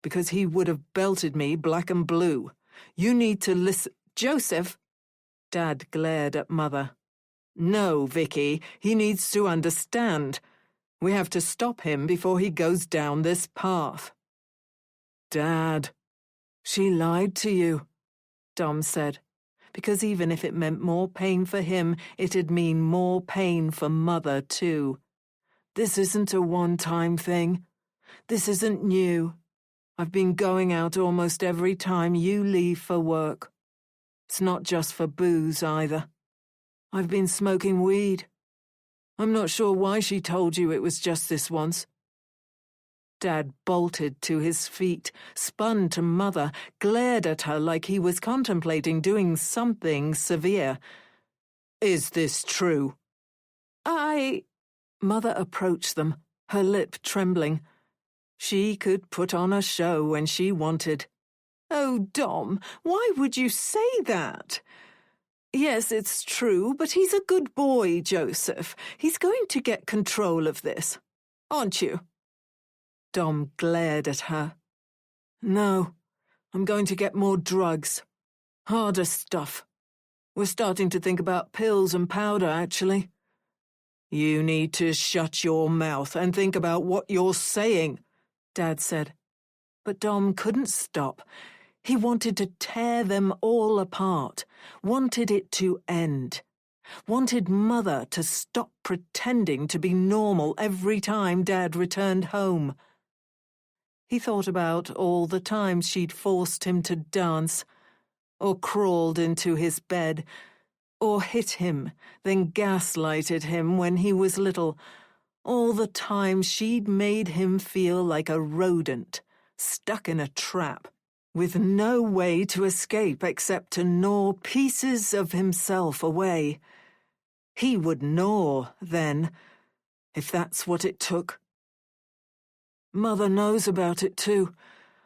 because he would have belted me black and blue. You need to listen— Joseph! Dad glared at Mother. No, Vicky, he needs to understand. We have to stop him before he goes down this path. Dad, she lied to you, Dom said, because even if it meant more pain for him, it'd mean more pain for Mother too. This isn't a one-time thing. This isn't new. I've been going out almost every time you leave for work. It's not just for booze either. I've been smoking weed. I'm not sure why she told you it was just this once. Dad bolted to his feet, spun to Mother, glared at her like he was contemplating doing something severe. Is this true? Mother approached them, her lip trembling. She could put on a show when she wanted. Oh, Dom, why would you say that? Yes, it's true, but he's a good boy, Joseph. He's going to get control of this. Aren't you? Dom glared at her. No, I'm going to get more drugs. Harder stuff. We're starting to think about pills and powder, actually. You need to shut your mouth and think about what you're saying, Dad said. But Dom couldn't stop. He wanted to tear them all apart, wanted it to end, wanted Mother to stop pretending to be normal every time Dad returned home. He thought about all the times she'd forced him to dance, or crawled into his bed, or hit him, then gaslighted him when he was little, all the times she'd made him feel like a rodent, stuck in a trap, with no way to escape except to gnaw pieces of himself away. He would gnaw, then, if that's what it took. Mother knows about it too.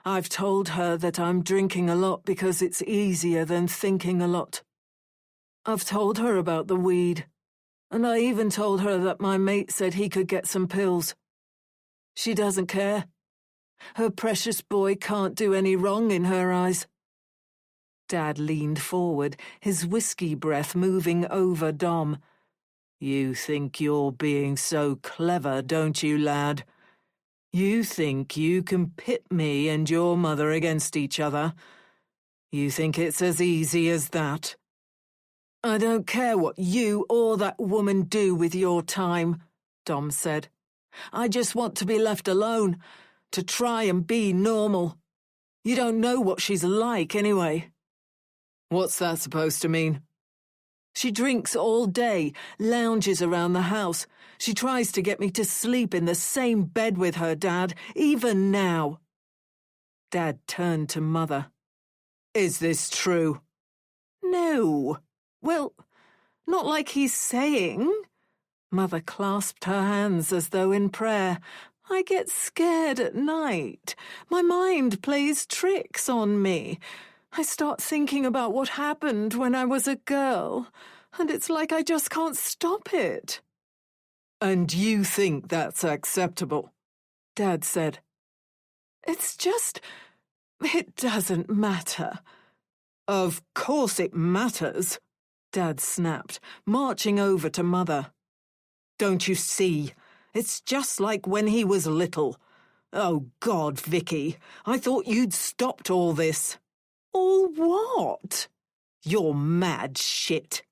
I've told her that I'm drinking a lot because it's easier than thinking a lot. I've told her about the weed, and I even told her that my mate said he could get some pills. She doesn't care. Her precious boy can't do any wrong in her eyes. Dad leaned forward, his whiskey breath moving over Dom. You think you're being so clever, don't you, lad? You think you can pit me and your mother against each other? You think it's as easy as that? I don't care what you or that woman do with your time, Dom said. I just want to be left alone, to try and be normal. You don't know what she's like, anyway. What's that supposed to mean? She drinks all day, lounges around the house. She tries to get me to sleep in the same bed with her, Dad, even now." Dad turned to Mother. "Is this true?" "No. Well, not like he's saying." Mother clasped her hands as though in prayer. "I get scared at night. My mind plays tricks on me. I start thinking about what happened when I was a girl, and it's like I just can't stop it." "And you think that's acceptable?" Dad said. "It's just... it doesn't matter." "Of course it matters," Dad snapped, marching over to Mother. "Don't you see? It's just like when he was little. Oh, God, Vicky, I thought you'd stopped all this." "All what?" "Your mad shit,"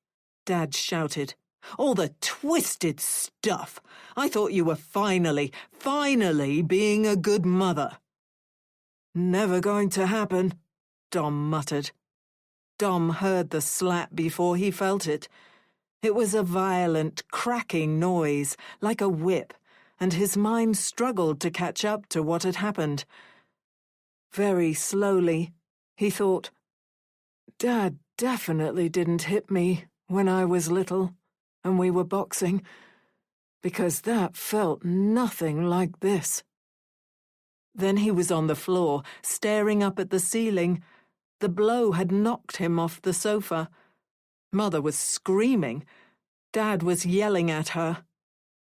Dad shouted. "All the twisted stuff. I thought you were finally being a good mother." "Never going to happen," Dom muttered. Dom heard the slap before he felt it. It was a violent, cracking noise, like a whip, and his mind struggled to catch up to what had happened. Very slowly, he thought, "Dad definitely didn't hit me when I was little and we were boxing, because that felt nothing like this." Then he was on the floor, staring up at the ceiling. The blow had knocked him off the sofa. Mother was screaming. Dad was yelling at her.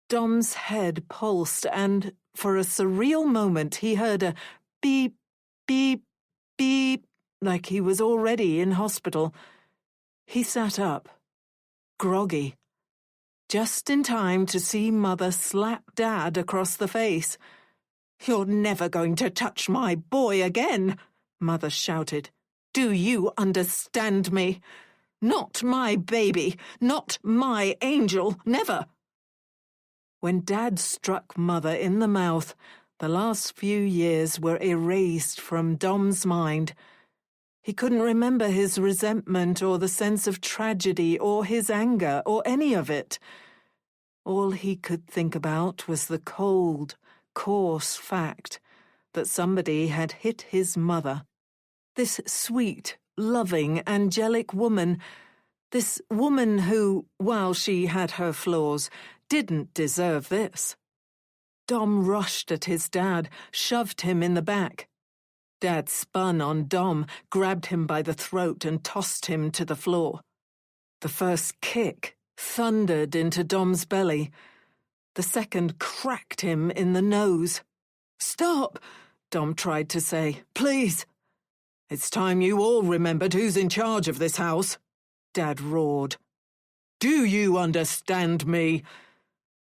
Dom's head pulsed, and for a surreal moment he heard a beep, beep, beep, like he was already in hospital. He sat up, groggy, just in time to see Mother slap Dad across the face. "You're never going to touch my boy again," Mother shouted. "Do you understand me? Not my baby, not my angel, never." When Dad struck Mother in the mouth, the last few years were erased from Dom's mind. He couldn't remember his resentment or the sense of tragedy or his anger or any of it. All he could think about was the cold, coarse fact that somebody had hit his mother. This sweet, loving, angelic woman, this woman who, while she had her flaws, didn't deserve this. Dom rushed at his dad, shoved him in the back. Dad spun on Dom, grabbed him by the throat and tossed him to the floor. The first kick thundered into Dom's belly. The second cracked him in the nose. "Stop," Dom tried to say. "Please." "It's time you all remembered who's in charge of this house," Dad roared. "Do you understand me?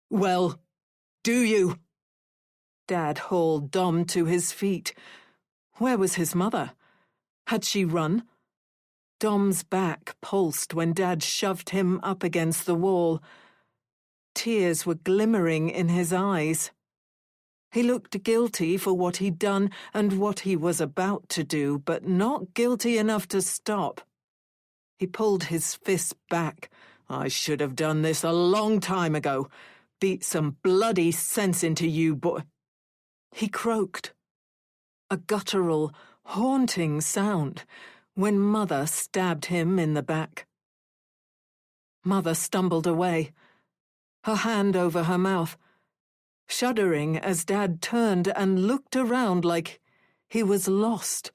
Well, do you?" Dad hauled Dom to his feet. Where was his mother? Had she run? Dom's back pulsed when Dad shoved him up against the wall. Tears were glimmering in his eyes. He looked guilty for what he'd done and what he was about to do, but not guilty enough to stop. He pulled his fist back. "I should have done this a long time ago. Beat some bloody sense into you, boy." He croaked. A guttural, haunting sound when Mother stabbed him in the back. Mother stumbled away, her hand over her mouth, shuddering as Dad turned and looked around like he was lost.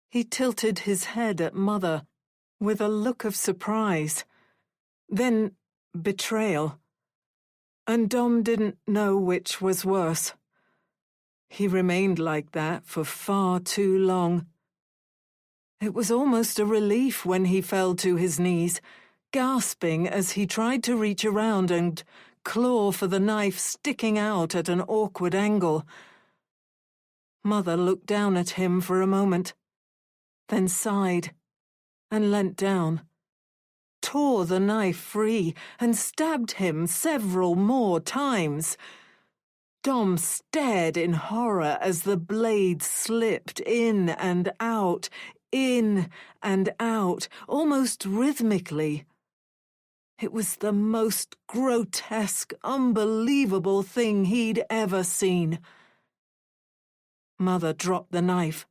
He tilted his head at Mother with a look of surprise, then betrayal, and Dom didn't know which was worse. He remained like that for far too long. It was almost a relief when he fell to his knees, gasping as he tried to reach around and claw for the knife sticking out at an awkward angle. Mother looked down at him for a moment, then sighed and leant down, tore the knife free, and stabbed him several more times. Dom stared in horror as the blade slipped in and out, in and out, almost rhythmically. It was the most grotesque, unbelievable thing he'd ever seen. Mother dropped the knife,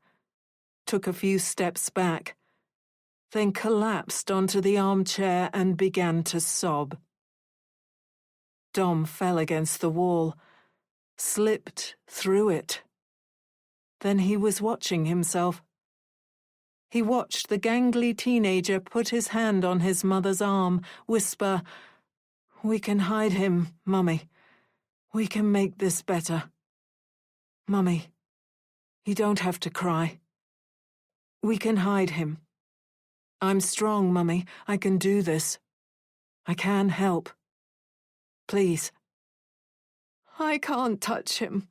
took a few steps back, then collapsed onto the armchair and began to sob. Dom fell against the wall, slipped through it. Then he was watching himself. He watched the gangly teenager put his hand on his mother's arm, whisper, "We can hide him, Mummy. We can make this better. Mummy, you don't have to cry. We can hide him. I'm strong, Mummy. I can do this. I can help. Please." "I can't touch him.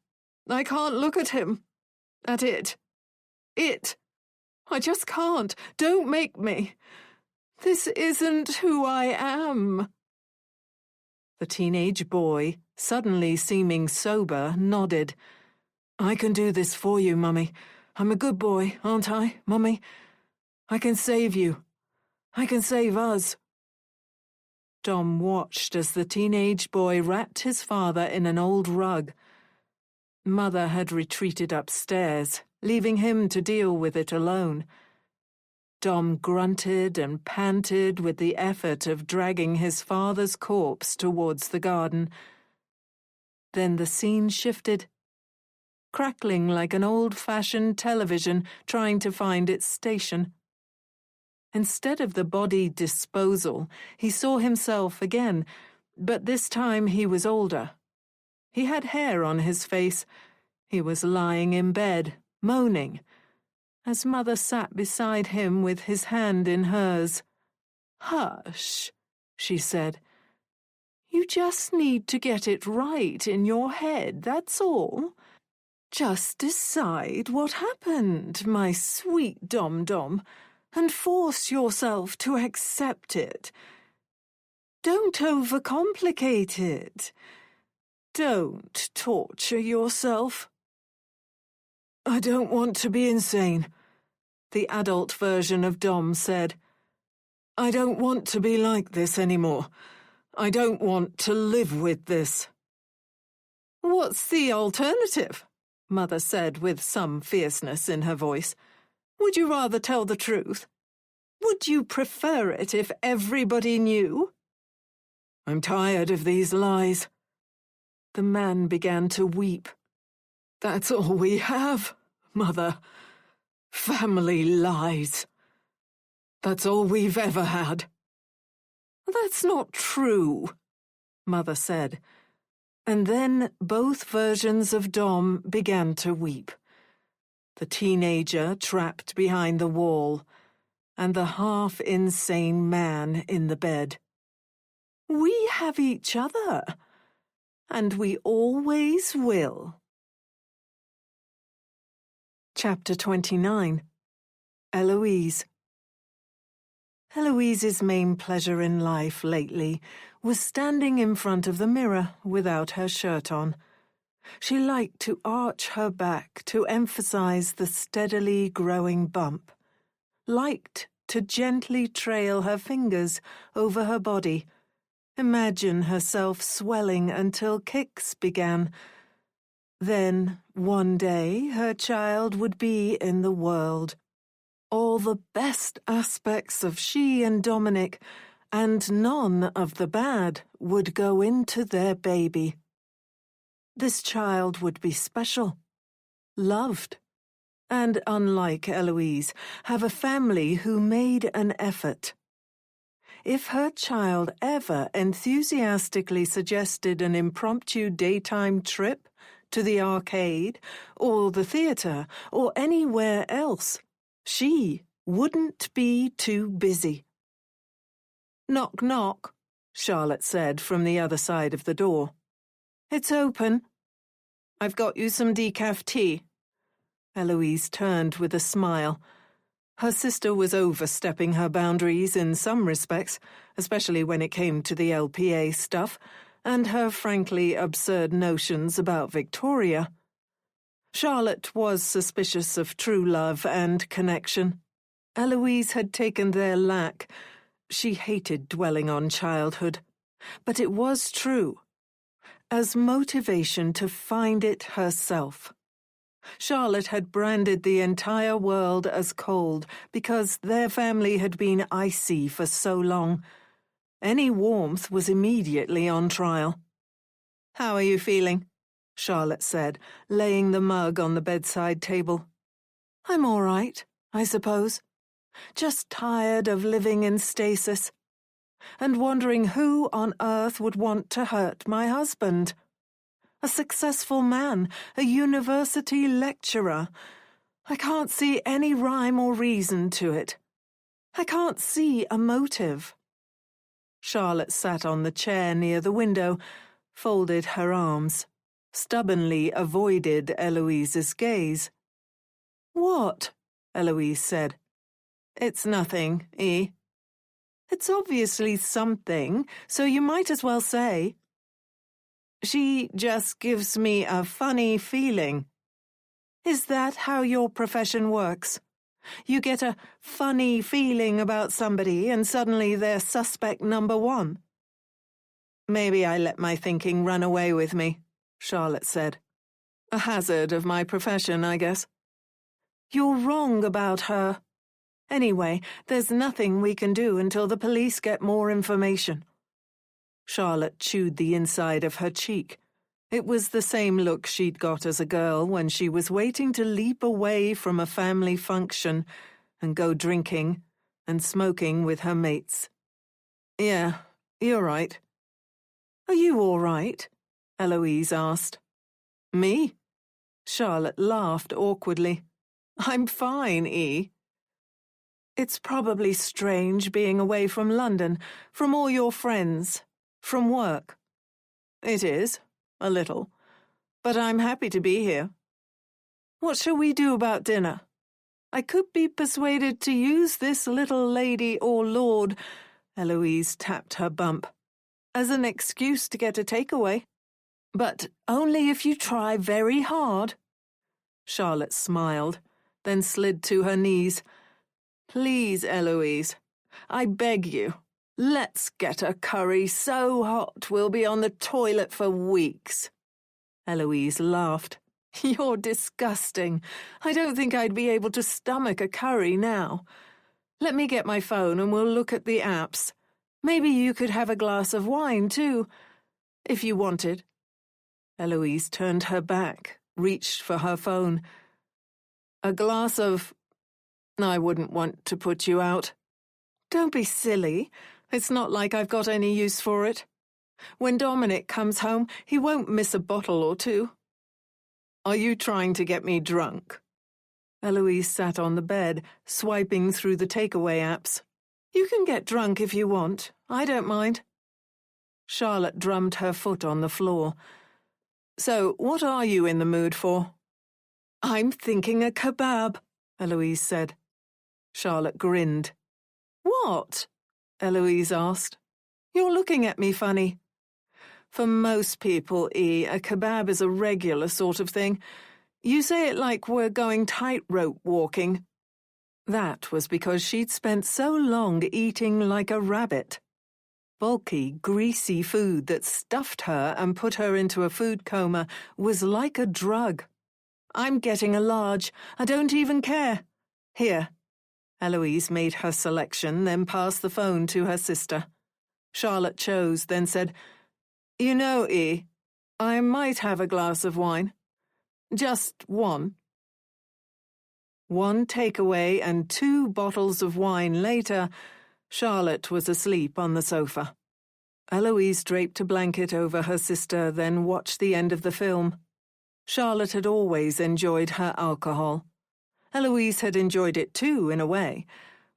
I can't look at him. At it. I just can't. Don't make me. This isn't who I am." The teenage boy, suddenly seeming sober, nodded. "I can do this for you, Mummy. I'm a good boy, aren't I, Mummy? I can save you. I can save us." Dom watched as the teenage boy wrapped his father in an old rug. Mother had retreated upstairs, leaving him to deal with it alone. Dom grunted and panted with the effort of dragging his father's corpse towards the garden. Then the scene shifted, crackling like an old-fashioned television trying to find its station. Instead of the body disposal, he saw himself again, but this time he was older. He had hair on his face. He was lying in bed, moaning, as Mother sat beside him with his hand in hers. "Hush," she said. "You just need to get it right in your head, that's all. Just decide what happened, my sweet Dom-Dom, and force yourself to accept it. Don't overcomplicate it. Don't torture yourself." "I don't want to be insane," the adult version of Dom said. "I don't want to be like this anymore. I don't want to live with this." "What's the alternative?" Mother said with some fierceness in her voice. "Would you rather tell the truth? Would you prefer it if everybody knew?" "I'm tired of these lies." The man began to weep. "That's all we have, Mother. Family lies. That's all we've ever had." "That's not true," Mother said. And then both versions of Dom began to weep. The teenager trapped behind the wall, and the half-insane man in the bed. "We have each other, and we always will." Chapter 29. Eloise. Eloise's main pleasure in life lately was standing in front of the mirror without her shirt on. She liked to arch her back to emphasize the steadily growing bump, liked to gently trail her fingers over her body, imagine herself swelling until kicks began. Then, one day, her child would be in the world. All the best aspects of she and Dominic, and none of the bad, would go into their baby. This child would be special, loved, and, unlike Eloise, have a family who made an effort. If her child ever enthusiastically suggested an impromptu daytime trip to the arcade, or the theatre, or anywhere else, she wouldn't be too busy. "Knock, knock," Charlotte said from the other side of the door. "It's open. I've got you some decaf tea." Eloise turned with a smile. Her sister was overstepping her boundaries in some respects, especially when it came to the LPA stuff, and her frankly absurd notions about Victoria. Charlotte was suspicious of true love and connection. Eloise had taken their lack. She hated dwelling on childhood. But it was true. As motivation to find it herself. Charlotte had branded the entire world as cold because their family had been icy for so long. Any warmth was immediately on trial. "How are you feeling?" Charlotte said, laying the mug on the bedside table. "I'm all right, I suppose. Just tired of living in stasis. And wondering who on earth would want to hurt my husband. A successful man, a university lecturer. I can't see any rhyme or reason to it. I can't see a motive." Charlotte sat on the chair near the window, folded her arms, stubbornly avoided Eloise's gaze. "What?" Eloise said. "It's nothing, E." "It's obviously something, so you might as well say." "She just gives me a funny feeling." "Is that how your profession works? You get a funny feeling about somebody and suddenly they're suspect number one?" "Maybe I let my thinking run away with me," Charlotte said. "A hazard of my profession, I guess." "You're wrong about her. Anyway, there's nothing we can do until the police get more information." Charlotte chewed the inside of her cheek. It was the same look she'd got as a girl when she was waiting to leap away from a family function and go drinking and smoking with her mates. "Yeah, you're right." "Are you all right?" Eloise asked. "Me?" Charlotte laughed awkwardly. "I'm fine, E." "It's probably strange being away from London, from all your friends, from work." "It is, a little. But I'm happy to be here." "What shall we do about dinner? I could be persuaded to use this little lady or lord," Eloise tapped her bump, "as an excuse to get a takeaway. But only if you try very hard." Charlotte smiled, then slid to her knees. "Please, Eloise, I beg you, let's get a curry so hot we'll be on the toilet for weeks." Eloise laughed. "You're disgusting. I don't think I'd be able to stomach a curry now. Let me get my phone and we'll look at the apps. Maybe you could have a glass of wine, too, if you wanted." Eloise turned her back, reached for her phone. "A glass of... I wouldn't want to put you out." "Don't be silly. It's not like I've got any use for it. When Dominic comes home, he won't miss a bottle or two." "Are you trying to get me drunk?" Eloise sat on the bed, swiping through the takeaway apps. "You can get drunk if you want. I don't mind." Charlotte drummed her foot on the floor. "So, what are you in the mood for?" "I'm thinking a kebab," Eloise said. Charlotte grinned. "What?" Eloise asked. "You're looking at me funny." "For most people, E, a kebab is a regular sort of thing. You say it like we're going tightrope walking." That was because she'd spent so long eating like a rabbit. Bulky, greasy food that stuffed her and put her into a food coma was like a drug. "I'm getting a large. I don't even care. Here." Eloise made her selection, then passed the phone to her sister. Charlotte chose, then said, "You know, E, I might have a glass of wine. Just one." 1 takeaway and 2 bottles of wine later, Charlotte was asleep on the sofa. Eloise draped a blanket over her sister, then watched the end of the film. Charlotte had always enjoyed her alcohol. Eloise had enjoyed it too, in a way,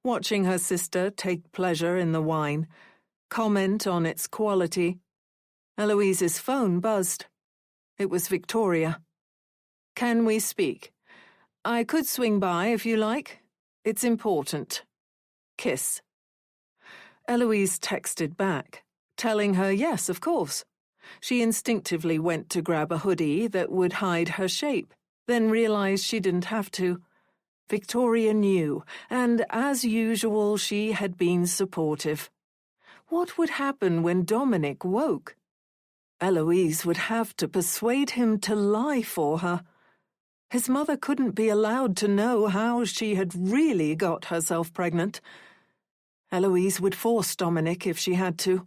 watching her sister take pleasure in the wine, comment on its quality. Eloise's phone buzzed. It was Victoria. "Can we speak? I could swing by if you like. It's important. Kiss." Eloise texted back, telling her yes, of course. She instinctively went to grab a hoodie that would hide her shape, then realized she didn't have to. Victoria knew, and as usual she had been supportive. What would happen when Dominic woke? Eloise would have to persuade him to lie for her. His mother couldn't be allowed to know how she had really got herself pregnant. Eloise would force Dominic if she had to.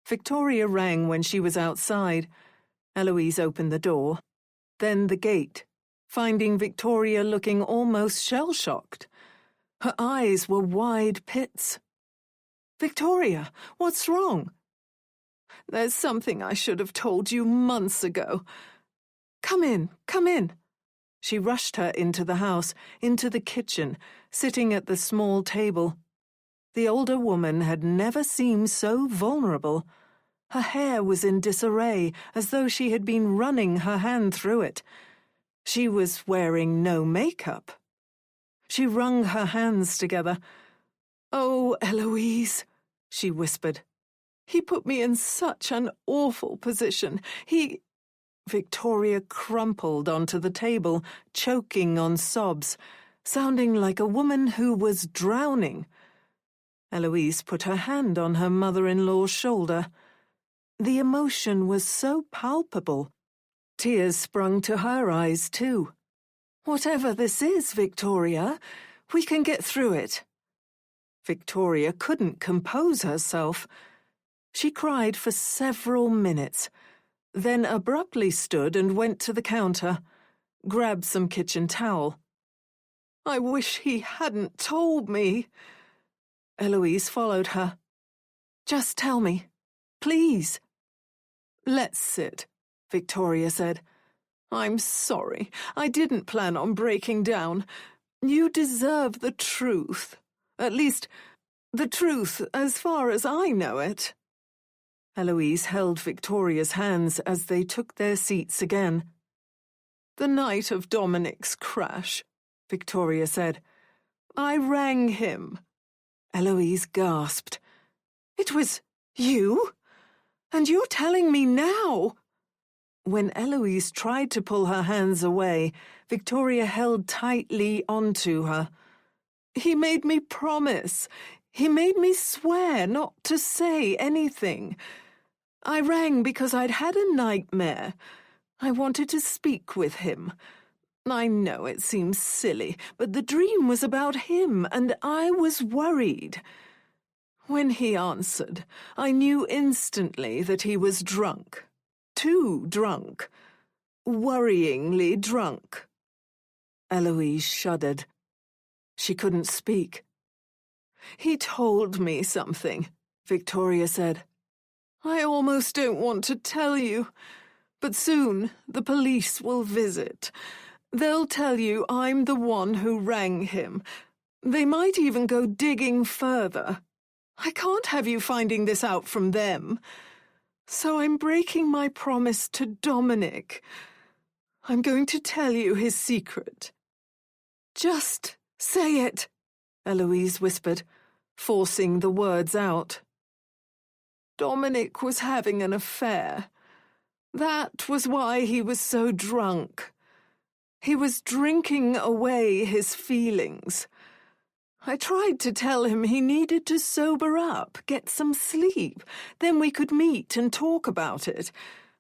Victoria rang when she was outside. Eloise opened the door, then the gate, finding Victoria looking almost shell-shocked. Her eyes were wide pits. "Victoria, what's wrong?" "There's something I should have told you months ago." Come in, come in." She rushed her into the house, into the kitchen, sitting at the small table. The older woman had never seemed so vulnerable. Her hair was in disarray, as though she had been running her hand through it. She was wearing no makeup. She wrung her hands together. "Oh, Eloise," she whispered. "He put me in such an awful position. Victoria crumpled onto the table, choking on sobs, sounding like a woman who was drowning. Eloise put her hand on her mother-in-law's shoulder. The emotion was so palpable. Tears sprung to her eyes, too. "Whatever this is, Victoria, we can get through it." Victoria couldn't compose herself. She cried for several minutes, then abruptly stood and went to the counter, grabbed some kitchen towel. "I wish he hadn't told me." Eloise followed her. "Just tell me, please." "Let's sit," Victoria said. "I'm sorry. I didn't plan on breaking down. You deserve the truth. At least, the truth as far as I know it." Eloise held Victoria's hands as they took their seats again. "The night of Dominic's crash," Victoria said, "I rang him." Eloise gasped. "It was you? And you're telling me now?" When Eloise tried to pull her hands away, Victoria held tightly onto her. "He made me promise. He made me swear not to say anything. I rang because I'd had a nightmare. I wanted to speak with him. I know it seems silly, but the dream was about him, and I was worried. When he answered, I knew instantly that he was drunk. Too drunk. Worryingly drunk." Eloise shuddered. She couldn't speak. "He told me something," Victoria said. "I almost don't want to tell you, but soon the police will visit. They'll tell you I'm the one who rang him. They might even go digging further. I can't have you finding this out from them. So I'm breaking my promise to Dominic. I'm going to tell you his secret." "Just say it," Eloise whispered, forcing the words out. "Dominic was having an affair. That was why he was so drunk. He was drinking away his feelings. I tried to tell him he needed to sober up, get some sleep, then we could meet and talk about it.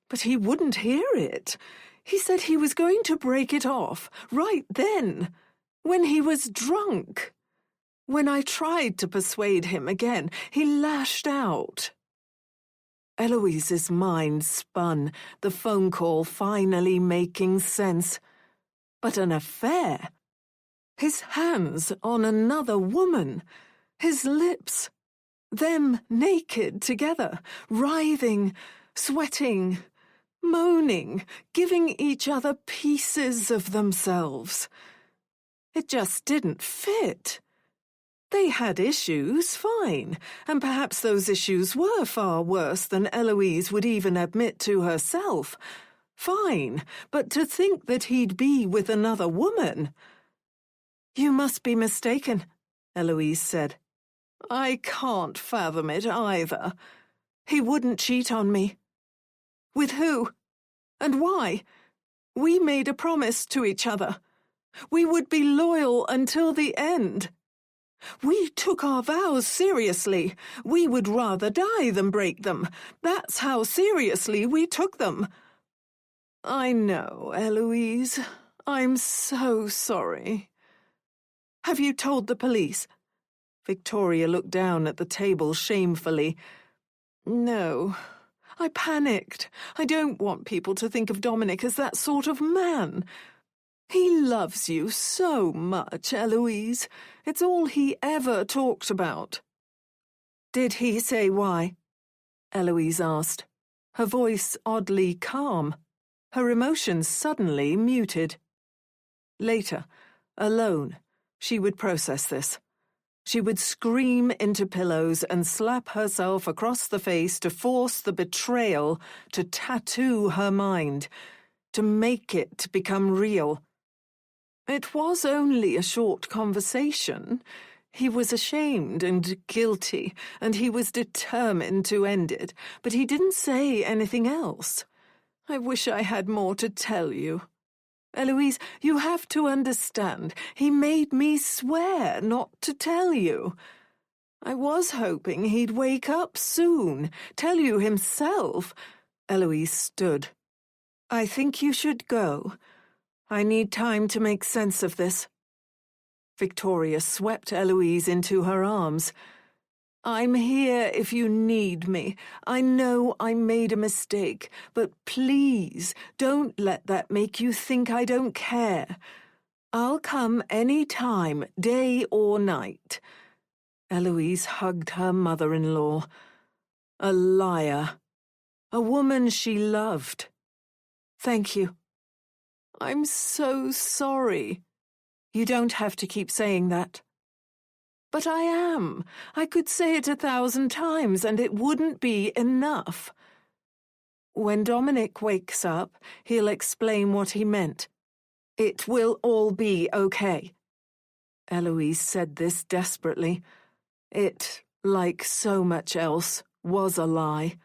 But he wouldn't hear it. He said he was going to break it off, right then, when he was drunk. When I tried to persuade him again, he lashed out." Eloise's mind spun, the phone call finally making sense. But an affair? His hands on another woman, his lips, them naked together, writhing, sweating, moaning, giving each other pieces of themselves. It just didn't fit. They had issues, fine, and perhaps those issues were far worse than Eloise would even admit to herself. Fine, but to think that he'd be with another woman— "You must be mistaken," Eloise said. "I can't fathom it either. He wouldn't cheat on me." "With who? And why? We made a promise to each other. We would be loyal until the end. We took our vows seriously. We would rather die than break them. That's how seriously we took them. I know, Eloise. I'm so sorry. Have you told the police? Victoria looked down at the table shamefully. No. I panicked. I don't want people to think of Dominic as that sort of man. He loves you so much, Eloise. It's all he ever talked about. Did he say why? Eloise asked, her voice oddly calm, her emotions suddenly muted. Later, alone, she would process this. She would scream into pillows and slap herself across the face to force the betrayal to tattoo her mind, to make it become real. It was only a short conversation. He was ashamed and guilty, and he was determined to end it, but he didn't say anything else. I wish I had more to tell you. Eloise, you have to understand, he made me swear not to tell you. I was hoping he'd wake up soon, tell you himself. Eloise stood. I think you should go. I need time to make sense of this. Victoria swept Eloise into her arms. I'm here if you need me. I know I made a mistake, but please don't let that make you think I don't care. I'll come any time, day or night. Eloise hugged her mother-in-law. A liar. A woman she loved. Thank you. I'm so sorry. You don't have to keep saying that. But I am. I could say it 1,000 times and it wouldn't be enough. When Dominic wakes up, he'll explain what he meant. It will all be okay. Eloise said this desperately. It, like so much else, was a lie.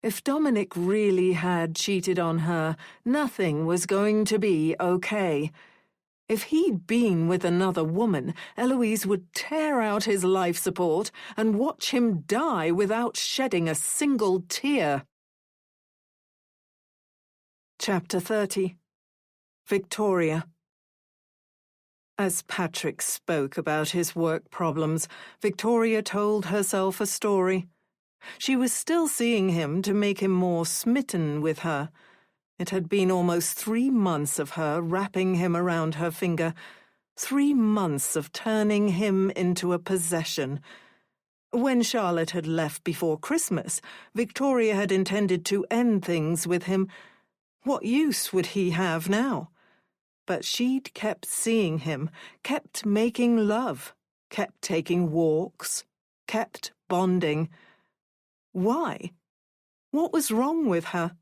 If Dominic really had cheated on her, nothing was going to be okay. If he'd been with another woman, Eloise would tear out his life support and watch him die without shedding a single tear. Chapter 30. Victoria. As Patrick spoke about his work problems, Victoria told herself a story. She was still seeing him to make him more smitten with her. It had been almost 3 months of her wrapping him around her finger, 3 months of turning him into a possession. When Charlotte had left before Christmas, Victoria had intended to end things with him. What use would he have now? But she'd kept seeing him, kept making love, kept taking walks, kept bonding. Why? What was wrong with her?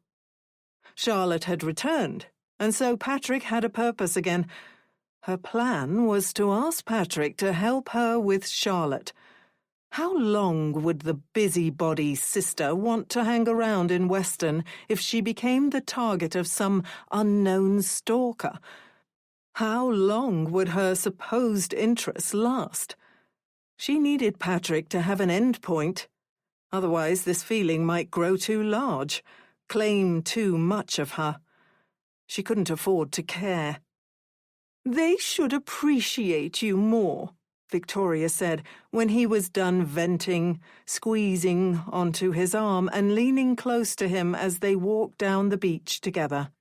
Charlotte had returned, and so Patrick had a purpose again. Her plan was to ask Patrick to help her with Charlotte. How long would the busybody sister want to hang around in Weston if she became the target of some unknown stalker? How long would her supposed interest last? She needed Patrick to have an end point. Otherwise, this feeling might grow too large, claim too much of her. She couldn't afford to care. They should appreciate you more, Victoria said, when he was done venting, squeezing onto his arm and leaning close to him as they walked down the beach together.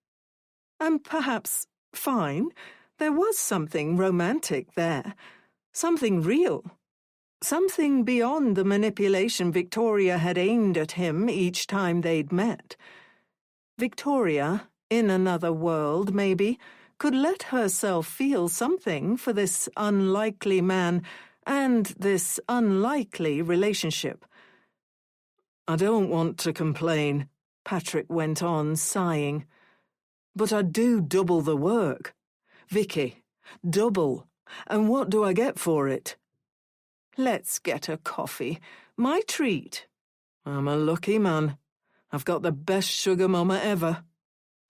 And perhaps, fine, there was something romantic there, something real. Something beyond the manipulation Victoria had aimed at him each time they'd met. Victoria, in another world maybe, could let herself feel something for this unlikely man and this unlikely relationship. I don't want to complain, Patrick went on, sighing. But I do double the work. Vicky, double. And what do I get for it? Let's get a coffee. My treat. I'm a lucky man. I've got the best sugar mama ever.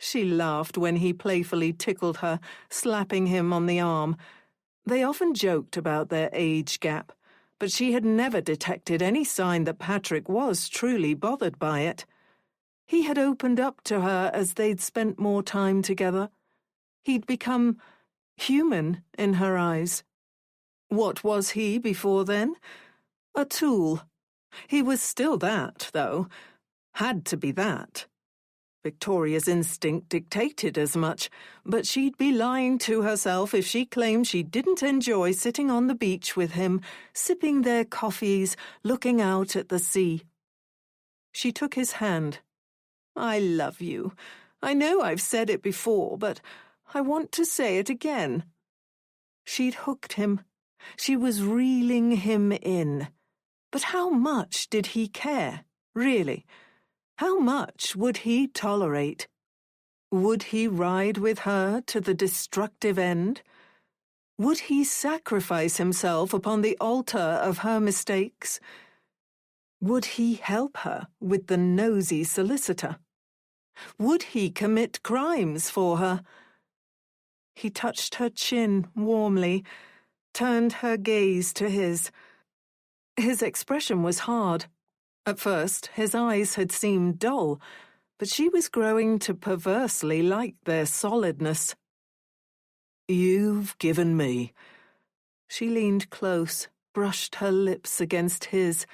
She laughed when he playfully tickled her, slapping him on the arm. They often joked about their age gap, but she had never detected any sign that Patrick was truly bothered by it. He had opened up to her as they'd spent more time together. He'd become human in her eyes. What was he before then? A tool. He was still that, though. Had to be that. Victoria's instinct dictated as much, but she'd be lying to herself if she claimed she didn't enjoy sitting on the beach with him, sipping their coffees, looking out at the sea. She took his hand. "I love you. I know I've said it before, but I want to say it again." She'd hooked him. She was reeling him in. But how much did he care, really? How much would he tolerate? Would he ride with her to the destructive end? Would he sacrifice himself upon the altar of her mistakes? Would he help her with the nosy solicitor? Would he commit crimes for her? He touched her chin warmly, turned her gaze to his. His expression was hard. At first, his eyes had seemed dull, but she was growing to perversely like their solidness. "You've given me." She leaned close, brushed her lips against his,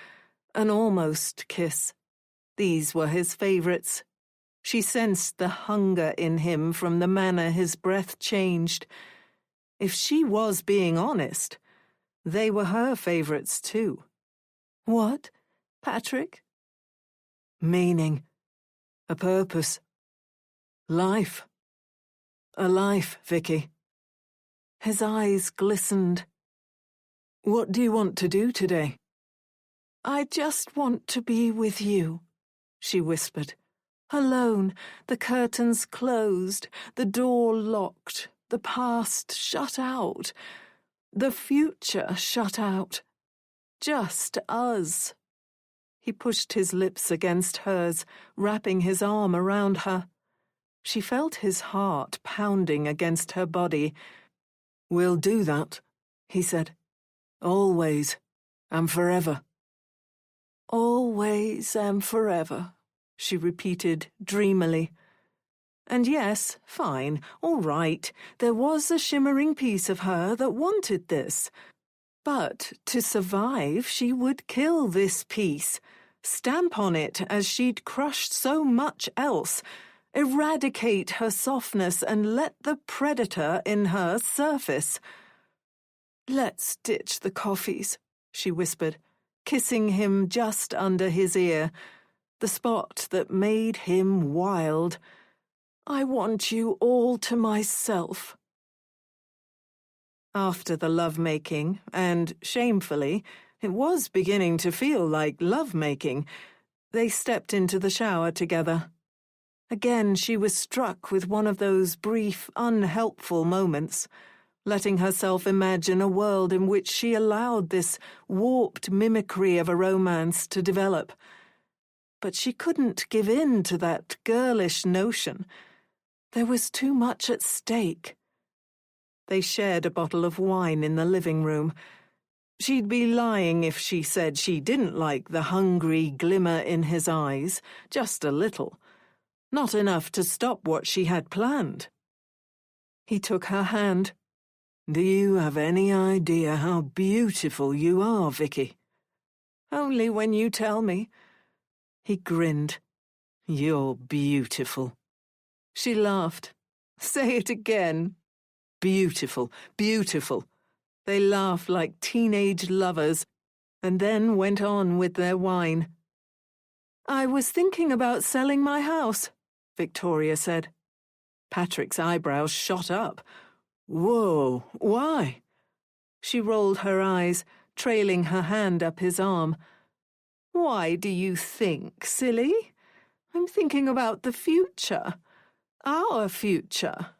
an almost kiss. These were his favourites. She sensed the hunger in him from the manner his breath changed. If she was being honest, they were her favourites too. "What, Patrick?" "Meaning. A purpose. Life. A life, Vicky." His eyes glistened. "What do you want to do today?" "I just want to be with you," she whispered. "Alone, the curtains closed, the door locked, the past shut out, the future shut out. Just us." He pushed his lips against hers, wrapping his arm around her. She felt his heart pounding against her body. "We'll do that," he said. "Always and forever." "Always and forever," she repeated dreamily. And yes, fine, all right, there was a shimmering piece of her that wanted this. But to survive, she would kill this piece, stamp on it as she'd crushed so much else, eradicate her softness and let the predator in her surface. "Let's ditch the coffees," she whispered, kissing him just under his ear, the spot that made him wild. "I want you all to myself." After the love-making, and shamefully, it was beginning to feel like love-making, they stepped into the shower together. Again she was struck with one of those brief, unhelpful moments, letting herself imagine a world in which she allowed this warped mimicry of a romance to develop. But she couldn't give in to that girlish notion. There was too much at stake. They shared a bottle of wine in the living room. She'd be lying if she said she didn't like the hungry glimmer in his eyes, just a little. Not enough to stop what she had planned. He took her hand. "Do you have any idea how beautiful you are, Vicky?" "Only when you tell me." He grinned. "You're beautiful." She laughed. "Say it again." "Beautiful, beautiful." They laughed like teenage lovers, and then went on with their wine. "I was thinking about selling my house," Victoria said. Patrick's eyebrows shot up. "Whoa, why?" She rolled her eyes, trailing her hand up his arm. "Why do you think, silly? I'm thinking about the future. Our future.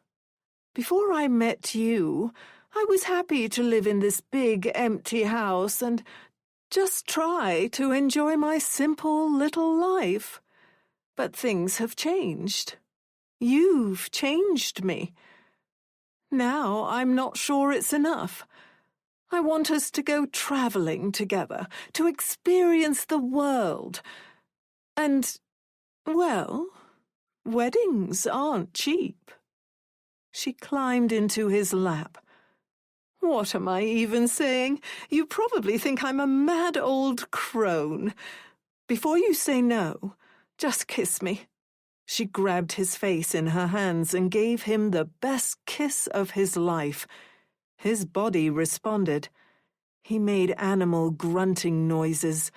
Before I met you, I was happy to live in this big, empty house and just try to enjoy my simple little life. But things have changed. You've changed me. Now I'm not sure it's enough. I want us to go travelling together, to experience the world. And, well, weddings aren't cheap. She climbed into his lap. What am I even saying? You probably think I'm a mad old crone. Before you say no, just kiss me. She grabbed his face in her hands and gave him the best kiss of his life. His body responded. He made animal grunting noises.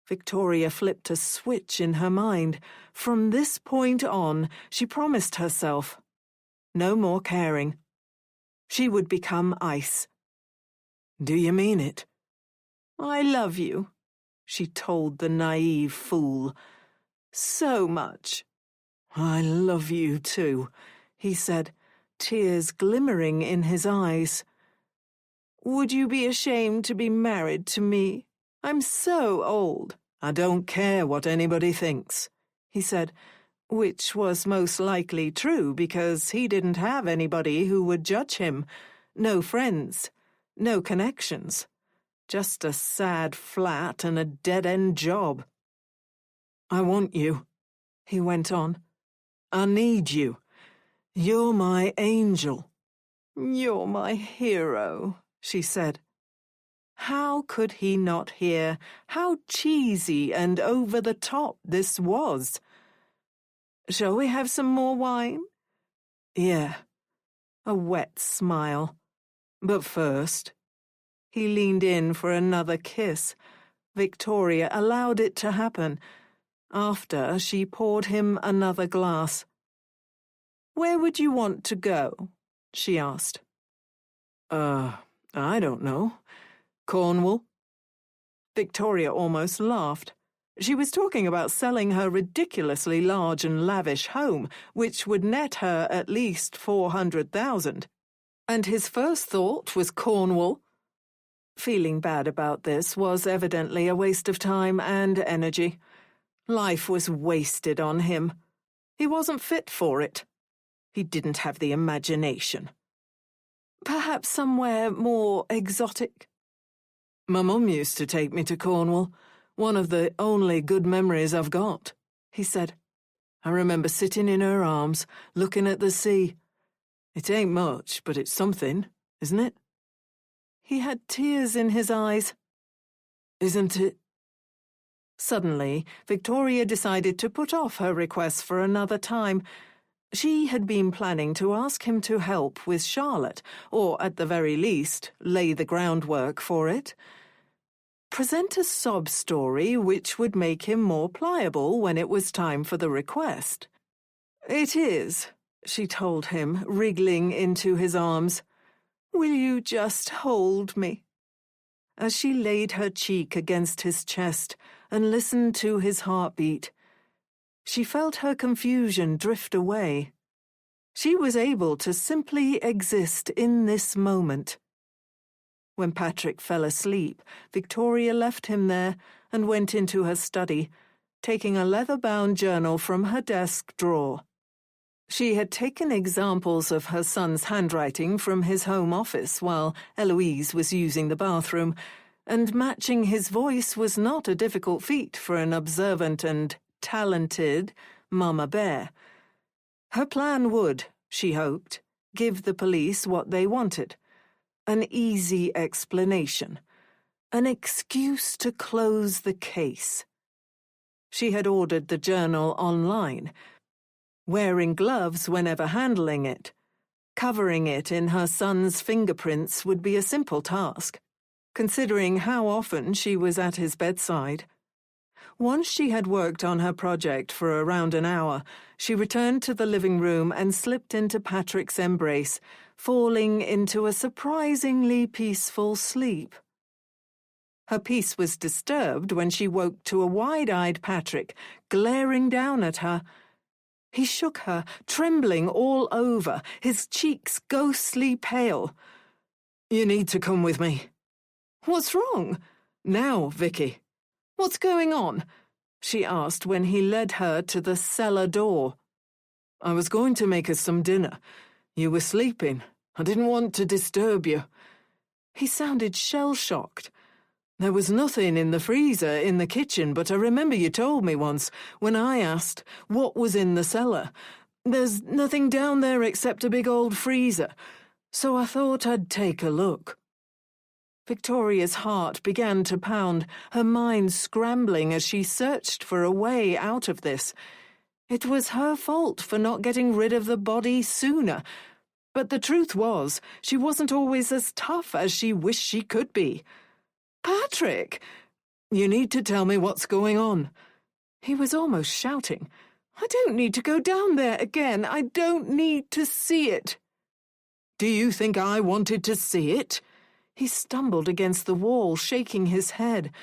Victoria flipped a switch in her mind. From this point on, she promised herself, no more caring. She would become ice. Do you mean it? I love you, she told the naive fool. So much. I love you too, he said, tears glimmering in his eyes. Would you be ashamed to be married to me? I'm so old. I don't care what anybody thinks, he said, which was most likely true because he didn't have anybody who would judge him. No friends, no connections. Just a sad flat and a dead-end job. I want you, he went on. I need you. You're my angel. You're my hero, she said. How could he not hear how cheesy and over the top this was? Shall we have some more wine? Yeah. A wet smile. But first... He leaned in for another kiss. Victoria allowed it to happen. After, she poured him another glass. Where would you want to go? She asked. I don't know. Cornwall? Victoria almost laughed. She was talking about selling her ridiculously large and lavish home, which would net her at least 400,000. And his first thought was Cornwall. Feeling bad about this was evidently a waste of time and energy. Life was wasted on him. He wasn't fit for it. He didn't have the imagination. Perhaps somewhere more exotic? My mum used to take me to Cornwall, one of the only good memories I've got, he said. I remember sitting in her arms, looking at the sea. It ain't much, but it's something, isn't it? He had tears in his eyes. Isn't it? Suddenly, Victoria decided to put off her request for another time. She had been planning to ask him to help with Charlotte, or at the very least, lay the groundwork for it. Present a sob story which would make him more pliable when it was time for the request. It is, she told him, wriggling into his arms. Will you just hold me? As she laid her cheek against his chest and listened to his heartbeat, she felt her confusion drift away. She was able to simply exist in this moment. When Patrick fell asleep, Victoria left him there and went into her study, taking a leather-bound journal from her desk drawer. She had taken examples of her son's handwriting from his home office while Eloise was using the bathroom, and matching his voice was not a difficult feat for an observant and talented Mama Bear. Her plan would, she hoped, give the police what they wanted. An easy explanation. An excuse to close the case. She had ordered the journal online, wearing gloves whenever handling it. Covering it in her son's fingerprints would be a simple task, considering how often she was at his bedside. Once she had worked on her project for around an hour, she returned to the living room and slipped into Patrick's embrace, falling into a surprisingly peaceful sleep. Her peace was disturbed when she woke to a wide-eyed Patrick glaring down at her. He shook her, trembling all over, his cheeks ghostly pale. You need to come with me. What's wrong? Now, Vicky. What's going on? She asked when he led her to the cellar door. I was going to make us some dinner. You were sleeping. I didn't want to disturb you." He sounded shell-shocked. "There was nothing in the freezer in the kitchen, but I remember you told me once, when I asked what was in the cellar. There's nothing down there except a big old freezer, so I thought I'd take a look." Victoria's heart began to pound, her mind scrambling as she searched for a way out of this. It was her fault for not getting rid of the body sooner, but the truth was, she wasn't always as tough as she wished she could be. "Patrick!" "You need to tell me what's going on." He was almost shouting. "I don't need to go down there again. I don't need to see it." "Do you think I wanted to see it?" He stumbled against the wall, shaking his head.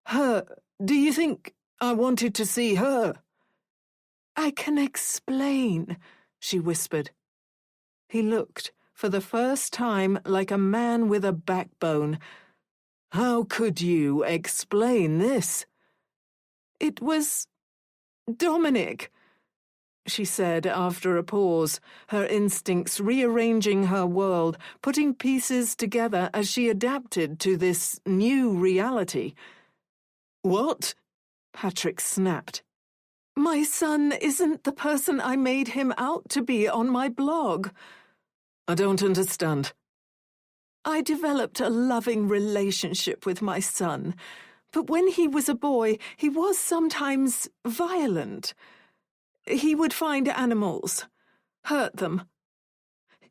"Her? Do you think I wanted to see her?" "I can explain," she whispered. He looked, for the first time, like a man with a backbone. "How could you explain this?" "It was Dominic," she said after a pause, her instincts rearranging her world, putting pieces together as she adapted to this new reality. "What?" Patrick snapped. "My son isn't the person I made him out to be on my blog." "I don't understand." "I developed a loving relationship with my son, but when he was a boy, he was sometimes violent. He would find animals, hurt them.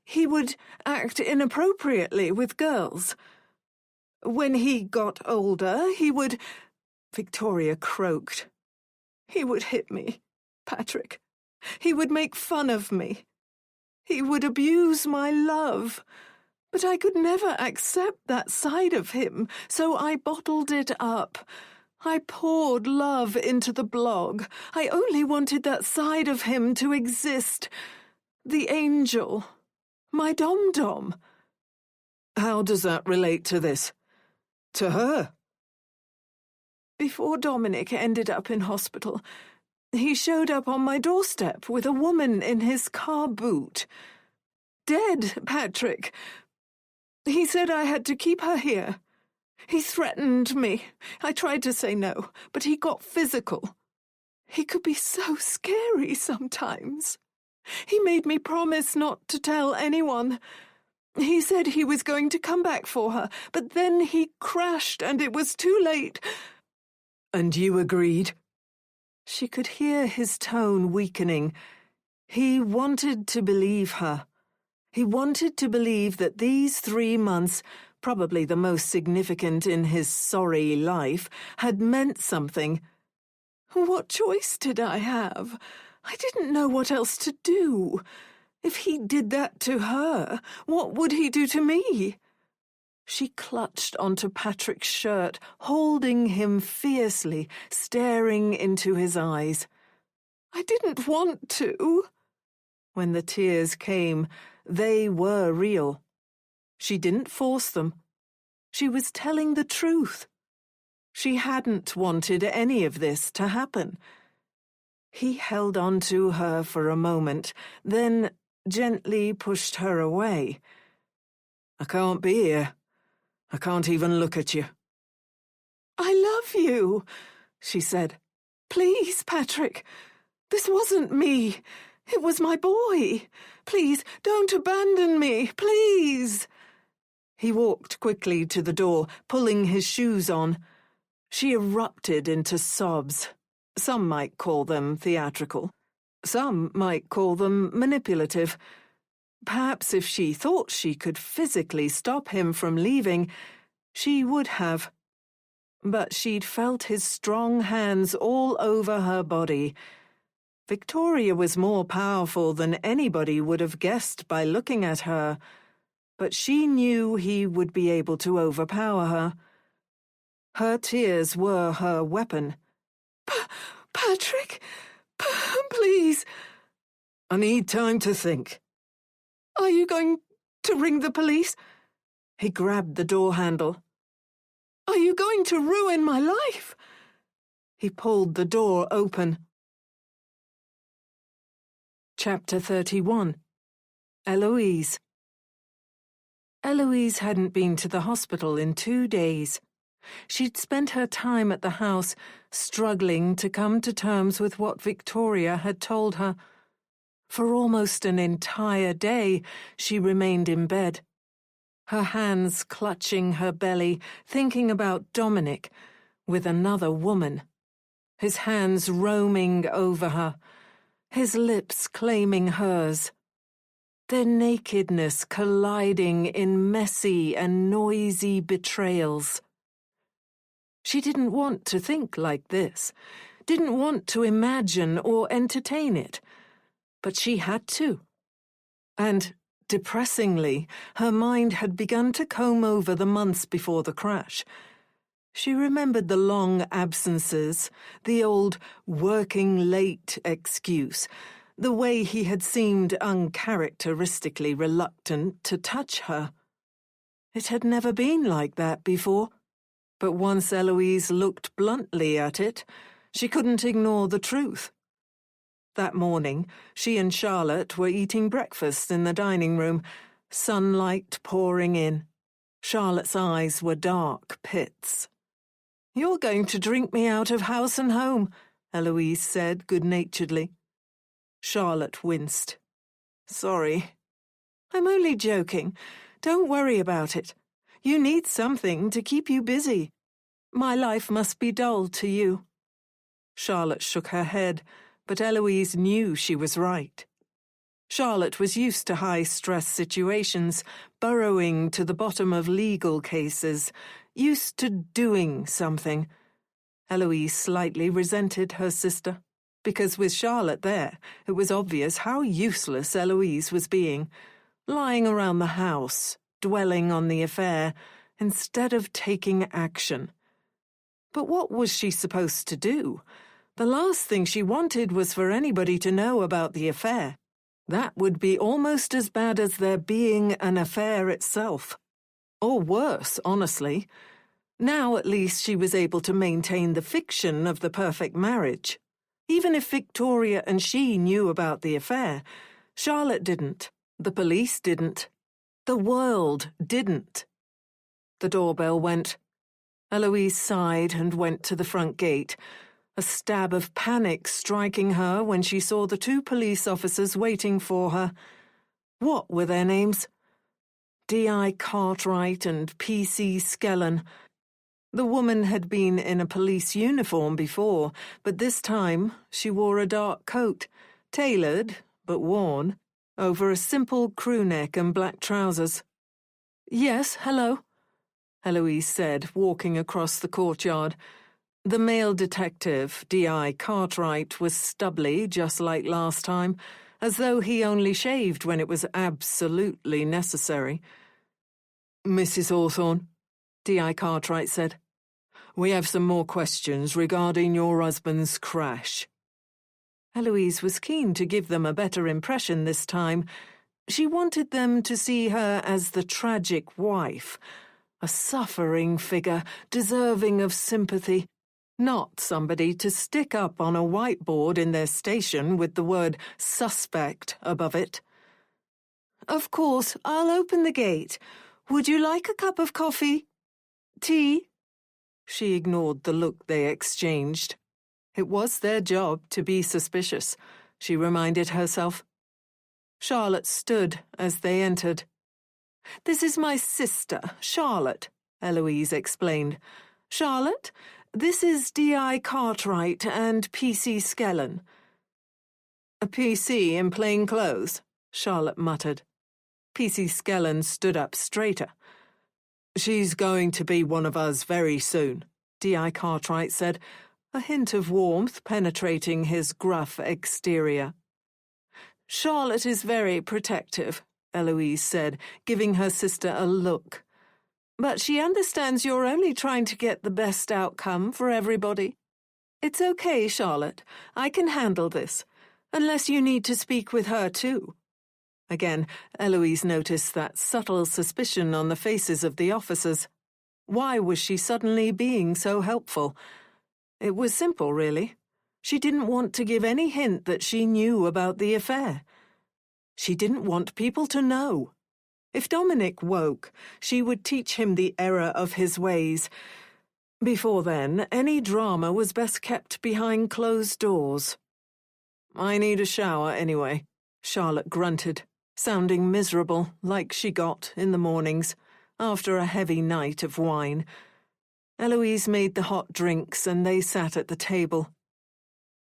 He would act inappropriately with girls. When he got older, he would—" Victoria croaked. "He would hit me, Patrick. He would make fun of me. He would abuse my love. But I could never accept that side of him, so I bottled it up. I poured love into the blog. I only wanted that side of him to exist. The angel. My dom-dom." "How does that relate to this? To her?" "Before Dominic ended up in hospital, he showed up on my doorstep with a woman in his car boot. Dead, Patrick. He said I had to keep her here. He threatened me. I tried to say no, but he got physical. He could be so scary sometimes. He made me promise not to tell anyone. He said he was going to come back for her, but then he crashed and it was too late." "And you agreed?" She could hear his tone weakening. He wanted to believe her. He wanted to believe that these 3 months, probably the most significant in his sorry life, had meant something. What choice did I have? I didn't know what else to do. If he did that to her, what would he do to me? She clutched onto Patrick's shirt, holding him fiercely, staring into his eyes. "I didn't want to." When the tears came, they were real. She didn't force them. She was telling the truth. She hadn't wanted any of this to happen. He held on to her for a moment, then gently pushed her away. "I can't be here. I can't even look at you." "I love you," she said. "Please, Patrick. This wasn't me. It was my boy. Please, don't abandon me, please." He walked quickly to the door, pulling his shoes on. She erupted into sobs. Some might call them theatrical. Some might call them manipulative. Perhaps if she thought she could physically stop him from leaving, she would have. But she'd felt his strong hands all over her body. Victoria was more powerful than anybody would have guessed by looking at her, but she knew he would be able to overpower her. Her tears were her weapon. Patrick, please." "I need time to think." "Are you going to ring the police?" He grabbed the door handle. "Are you going to ruin my life?" He pulled the door open. Chapter 31. Eloise. Eloise hadn't been to the hospital in 2 days. She'd spent her time at the house struggling to come to terms with what Victoria had told her. For almost an entire day, she remained in bed, her hands clutching her belly, thinking about Dominic with another woman, his hands roaming over her, his lips claiming hers, their nakedness colliding in messy and noisy betrayals. She didn't want to think like this, didn't want to imagine or entertain it, but she had to. And, depressingly, her mind had begun to comb over the months before the crash. She remembered the long absences, the old working late excuse, the way he had seemed uncharacteristically reluctant to touch her. It had never been like that before, but once Eloise looked bluntly at it, she couldn't ignore the truth. That morning, she and Charlotte were eating breakfast in the dining room, sunlight pouring in. Charlotte's eyes were dark pits. "You're going to drink me out of house and home," Eloise said good-naturedly. Charlotte winced. "Sorry." "I'm only joking. Don't worry about it. You need something to keep you busy. My life must be dull to you." Charlotte shook her head, but Eloise knew she was right. Charlotte was used to high-stress situations, burrowing to the bottom of legal cases, used to doing something. Eloise slightly resented her sister, because with Charlotte there, it was obvious how useless Eloise was being, lying around the house, dwelling on the affair, instead of taking action. But what was she supposed to do? The last thing she wanted was for anybody to know about the affair. That would be almost as bad as there being an affair itself. Or worse, honestly. Now at least she was able to maintain the fiction of the perfect marriage. Even if Victoria and she knew about the affair, Charlotte didn't. The police didn't. The world didn't. The doorbell went. Eloise sighed and went to the front gate, a stab of panic striking her when she saw the 2 police officers waiting for her. What were their names? D.I. Cartwright and P.C. Skellen. The woman had been in a police uniform before, but this time she wore a dark coat, tailored, but worn, over a simple crewneck and black trousers. "Yes, hello," Eloise said, walking across the courtyard. The male detective, D.I. Cartwright, was stubbly, just like last time, as though he only shaved when it was absolutely necessary. "Mrs. Hawthorne," D.I. Cartwright said, "we have some more questions regarding your husband's crash." Eloise was keen to give them a better impression this time. She wanted them to see her as the tragic wife, a suffering figure deserving of sympathy, not somebody to stick up on a whiteboard in their station with the word suspect above it. "Of course, I'll open the gate. Would you like a cup of coffee? Tea?" She ignored the look they exchanged. It was their job to be suspicious, she reminded herself. Charlotte stood as they entered. "This is my sister, Charlotte," Eloise explained. "Charlotte, this is D.I. Cartwright and P.C. Skellen." "A P.C. in plain clothes," Charlotte muttered. P.C. Skellen stood up straighter. "She's going to be one of us very soon," D.I. Cartwright said, a hint of warmth penetrating his gruff exterior. "Charlotte is very protective," Eloise said, giving her sister a look. "But she understands you're only trying to get the best outcome for everybody. It's okay, Charlotte. I can handle this, unless you need to speak with her too." Again, Eloise noticed that subtle suspicion on the faces of the officers. Why was she suddenly being so helpful? It was simple, really. She didn't want to give any hint that she knew about the affair. She didn't want people to know. If Dominic woke, she would teach him the error of his ways. Before then, any drama was best kept behind closed doors. "I need a shower anyway," Charlotte grunted, sounding miserable like she got in the mornings, after a heavy night of wine. Eloise made the hot drinks and they sat at the table.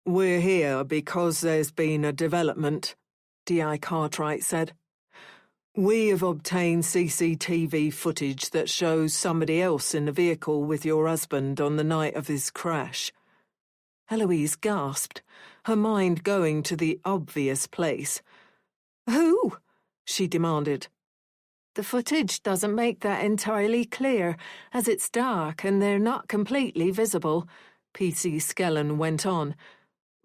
"We're here because there's been a development," D.I. Cartwright said. "We have obtained CCTV footage that shows somebody else in the vehicle with your husband on the night of his crash." Eloise gasped, her mind going to the obvious place. "Who?" she demanded. "The footage doesn't make that entirely clear, as it's dark and they're not completely visible," P.C. Skellen went on.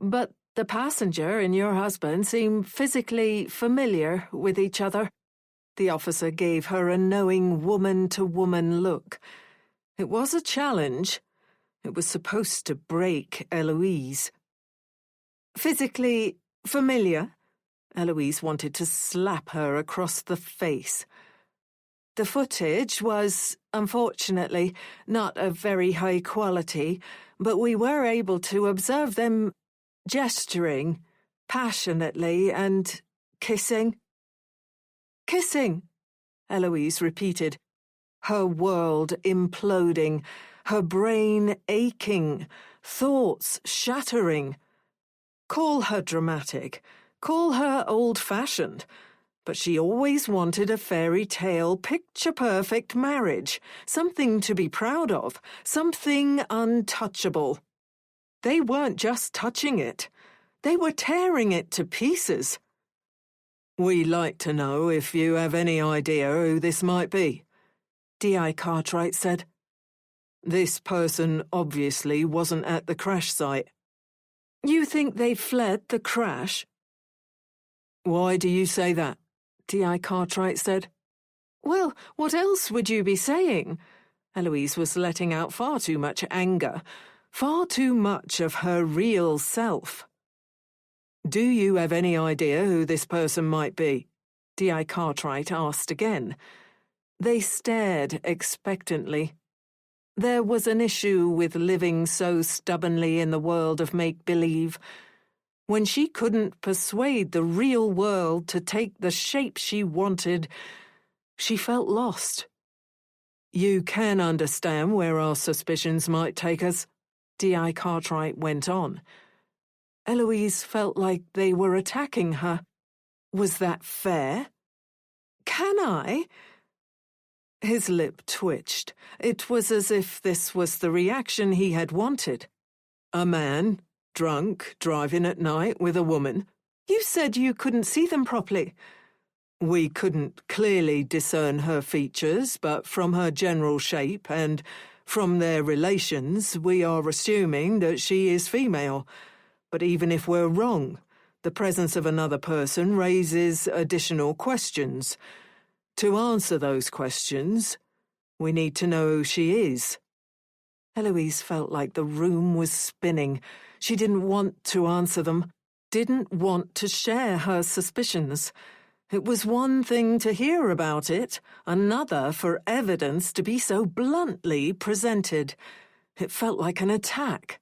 "But the passenger and your husband seem physically familiar with each other." The officer gave her a knowing woman-to-woman look. It was a challenge. It was supposed to break Eloise. "Physically familiar?" Eloise wanted to slap her across the face. "The footage was, unfortunately, not of very high quality, but we were able to observe them gesturing passionately and kissing." "Kissing," Eloise repeated, her world imploding, her brain aching, thoughts shattering. Call her dramatic, call her old-fashioned, but she always wanted a fairy tale, picture-perfect marriage, something to be proud of, something untouchable. They weren't just touching it, they were tearing it to pieces. "We'd like to know if you have any idea who this might be," D.I. Cartwright said. "This person obviously wasn't at the crash site." "You think they fled the crash?" "Why do you say that?" D.I. Cartwright said. "Well, what else would you be saying?" Eloise was letting out far too much anger, far too much of her real self. "Do you have any idea who this person might be?" D.I. Cartwright asked again. They stared expectantly. There was an issue with living so stubbornly in the world of make-believe. When she couldn't persuade the real world to take the shape she wanted, she felt lost. "You can understand where our suspicions might take us," D.I. Cartwright went on. Eloise felt like they were attacking her. Was that fair? "Can I?" His lip twitched. It was as if this was the reaction he had wanted. "A man, drunk, driving at night with a woman." "You said you couldn't see them properly." "We couldn't clearly discern her features, but from her general shape and from their relations, we are assuming that she is female. But even if we're wrong, the presence of another person raises additional questions. To answer those questions, we need to know who she is." Eloise felt like the room was spinning. She didn't want to answer them, didn't want to share her suspicions. It was one thing to hear about it, another for evidence to be so bluntly presented. It felt like an attack.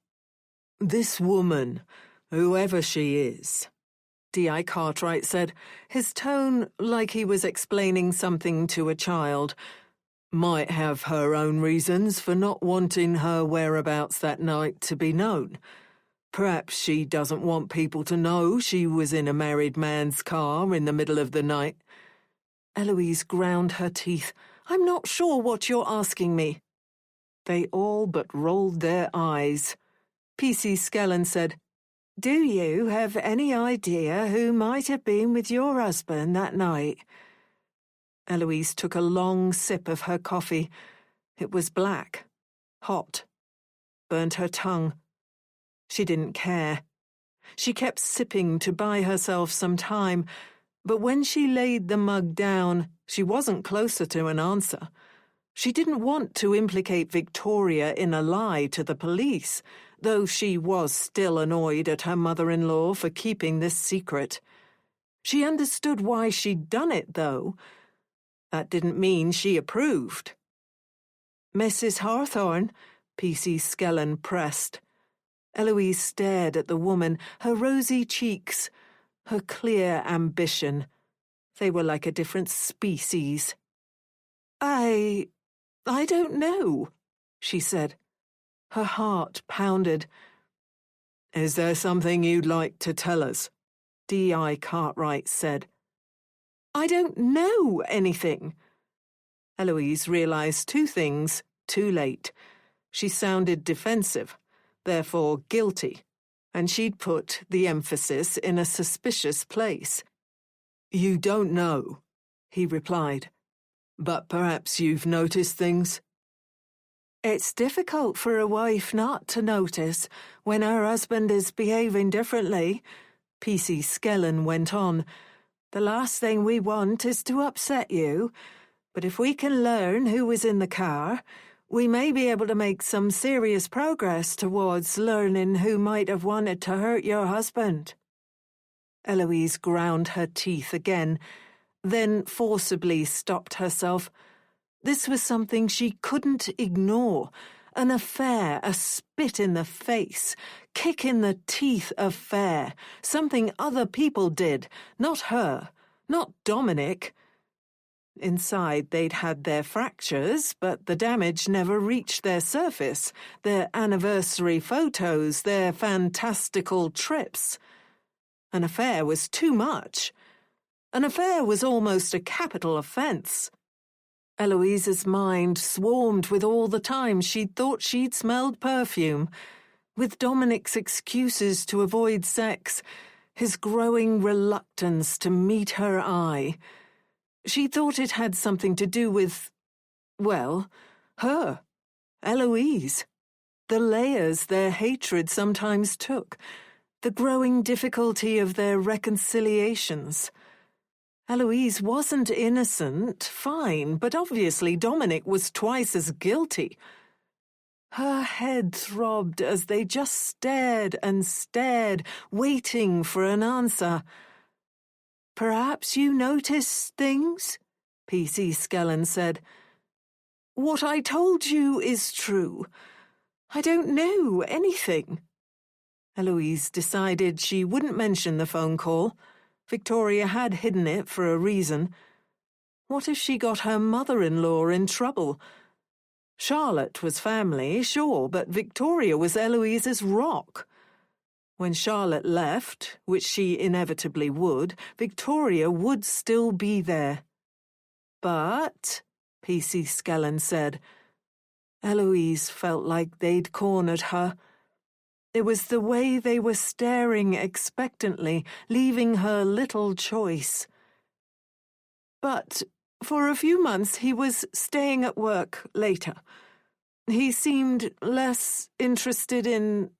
"This woman, whoever she is," D.I. Cartwright said, his tone like he was explaining something to a child, "might have her own reasons for not wanting her whereabouts that night to be known. Perhaps she doesn't want people to know she was in a married man's car in the middle of the night." Eloise ground her teeth. "I'm not sure what you're asking me." They all but rolled their eyes. P.C. Skellen said, "Do you have any idea who might have been with your husband that night?" Eloise took a long sip of her coffee. It was black, hot, burnt her tongue. She didn't care. She kept sipping to buy herself some time, but when she laid the mug down, she wasn't closer to an answer. She didn't want to implicate Victoria in a lie to the police. though she was still annoyed at her mother-in-law for keeping this secret. She understood why she'd done it, though. That didn't mean she approved. "Mrs. Hawthorne," P.C. Skellen pressed. Eloise stared at the woman, her rosy cheeks, her clear ambition. They were like a different species. I don't know," she said. Her heart pounded. "Is there something you'd like to tell us?" D.I. Cartwright said. "I don't know anything." Eloise realized two things too late. She sounded defensive, therefore guilty, and she'd put the emphasis in a suspicious place. "You don't know," he replied. "But perhaps you've noticed things?" "It's difficult for a wife not to notice when her husband is behaving differently," P.C. Skellen went on. "The last thing we want is to upset you, but if we can learn who was in the car, we may be able to make some serious progress towards learning who might have wanted to hurt your husband." Eloise ground her teeth again, then forcibly stopped herself. This was something she couldn't ignore. An affair, a spit in the face, kick in the teeth affair, something other people did, not her, not Dominic. Inside they'd had their fractures, but the damage never reached their surface, their anniversary photos, their fantastical trips. An affair was too much. An affair was almost a capital offense. Eloise's mind swarmed with all the times she'd thought she'd smelled perfume, with Dominic's excuses to avoid sex, his growing reluctance to meet her eye. She thought it had something to do with, well, her, Eloise. The layers their hatred sometimes took, the growing difficulty of their reconciliations. Eloise wasn't innocent, fine, but obviously Dominic was twice as guilty. Her head throbbed as they just stared and stared, waiting for an answer. "Perhaps you noticed things?" P.C. Skellen said. "What I told you is true. I don't know anything." Eloise decided she wouldn't mention the phone call. Victoria had hidden it for a reason. What if she got her mother-in-law in trouble? Charlotte was family, sure, but Victoria was Eloise's rock. When Charlotte left, which she inevitably would, Victoria would still be there. "But," P.C. Skellen said, Eloise felt like they'd cornered her. It was the way they were staring expectantly, leaving her little choice. "But for a few months he was staying at work later. He seemed less interested in,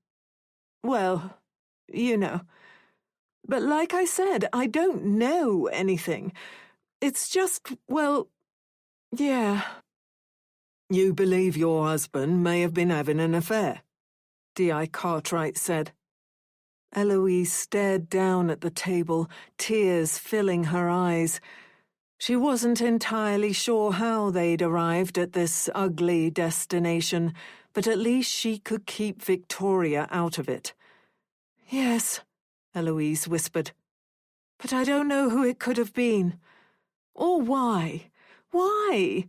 well, you know. But like I said, I don't know anything. It's just, well, yeah." "You believe your husband may have been having an affair?" D.I. Cartwright said. Eloise stared down at the table, tears filling her eyes. She wasn't entirely sure how they'd arrived at this ugly destination, but at least she could keep Victoria out of it. "Yes," Eloise whispered. "But I don't know who it could have been. Or why. Why?"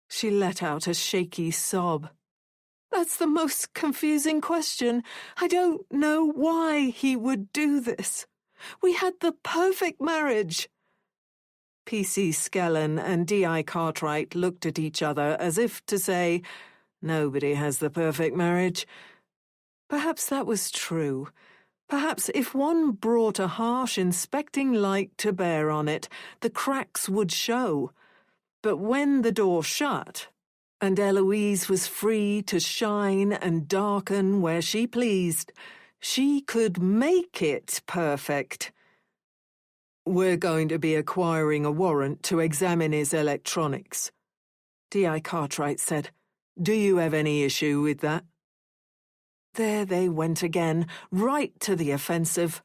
She let out a shaky sob. "That's the most confusing question. I don't know why he would do this. We had the perfect marriage." P.C. Skellen and D.I. Cartwright looked at each other as if to say, "Nobody has the perfect marriage." Perhaps that was true. Perhaps if one brought a harsh inspecting light to bear on it, the cracks would show. But when the door shut, and Eloise was free to shine and darken where she pleased, she could make it perfect. "We're going to be acquiring a warrant to examine his electronics," D.I. Cartwright said. "Do you have any issue with that?" There they went again, right to the offensive.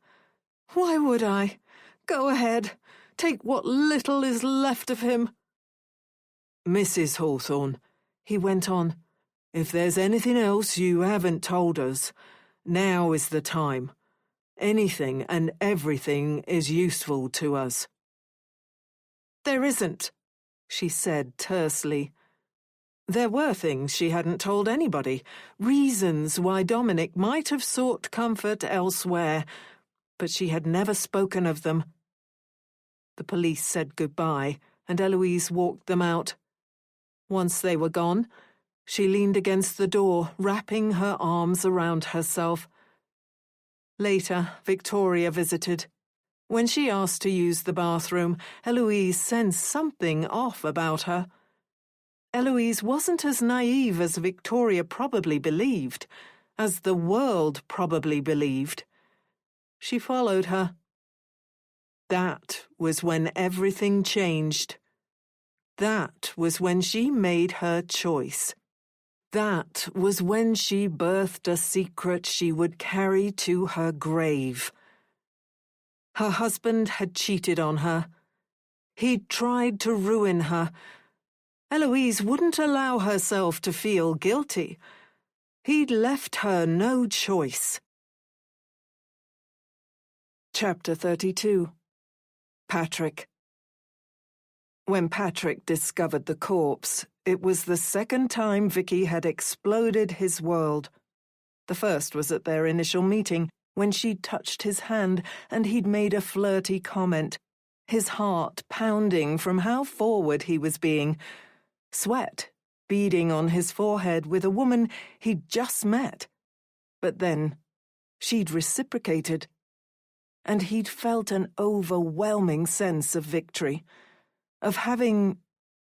Why would I? Go ahead. Take what little is left of him. Mrs. Hawthorne, he went on, if there's anything else you haven't told us, now is the time. Anything and everything is useful to us. There isn't, she said tersely. There were things she hadn't told anybody, reasons why Dominic might have sought comfort elsewhere, but she had never spoken of them. The police said goodbye, and Eloise walked them out. Once they were gone, she leaned against the door, wrapping her arms around herself. Later, Victoria visited. When she asked to use the bathroom, Eloise sensed something off about her. Eloise wasn't as naive as Victoria probably believed, as the world probably believed. She followed her. That was when everything changed. That was when she made her choice. That was when she birthed a secret she would carry to her grave. Her husband had cheated on her. He'd tried to ruin her. Eloise wouldn't allow herself to feel guilty. He'd left her no choice. Chapter 32. Patrick. When Patrick discovered the corpse, it was the second time Vicky had exploded his world. The first was at their initial meeting, when she'd touched his hand and he'd made a flirty comment, his heart pounding from how forward he was being, sweat beading on his forehead with a woman he'd just met. But then she'd reciprocated, and he'd felt an overwhelming sense of victory, of having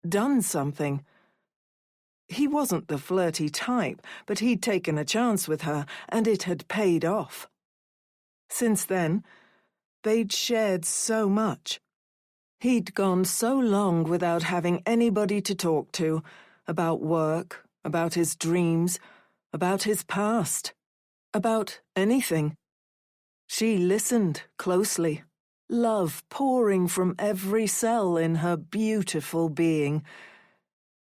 done something. He wasn't the flirty type, but he'd taken a chance with her, and it had paid off. Since then, they'd shared so much. He'd gone so long without having anybody to talk to, about work, about his dreams, about his past, about anything. She listened closely, love pouring from every cell in her beautiful being.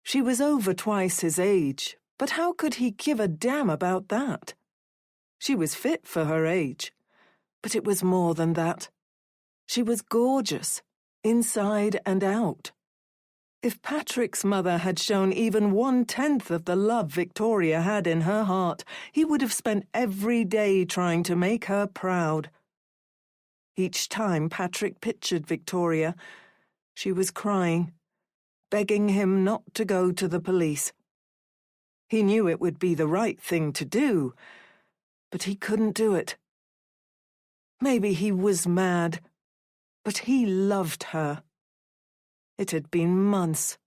She was over twice his age, but how could he give a damn about that? She was fit for her age, but it was more than that. She was gorgeous, inside and out. If Patrick's mother had shown even 1/10 of the love Victoria had in her heart, he would have spent every day trying to make her proud. Each time Patrick pictured Victoria, she was crying, begging him not to go to the police. He knew it would be the right thing to do, but he couldn't do it. Maybe he was mad, but he loved her. It had been months,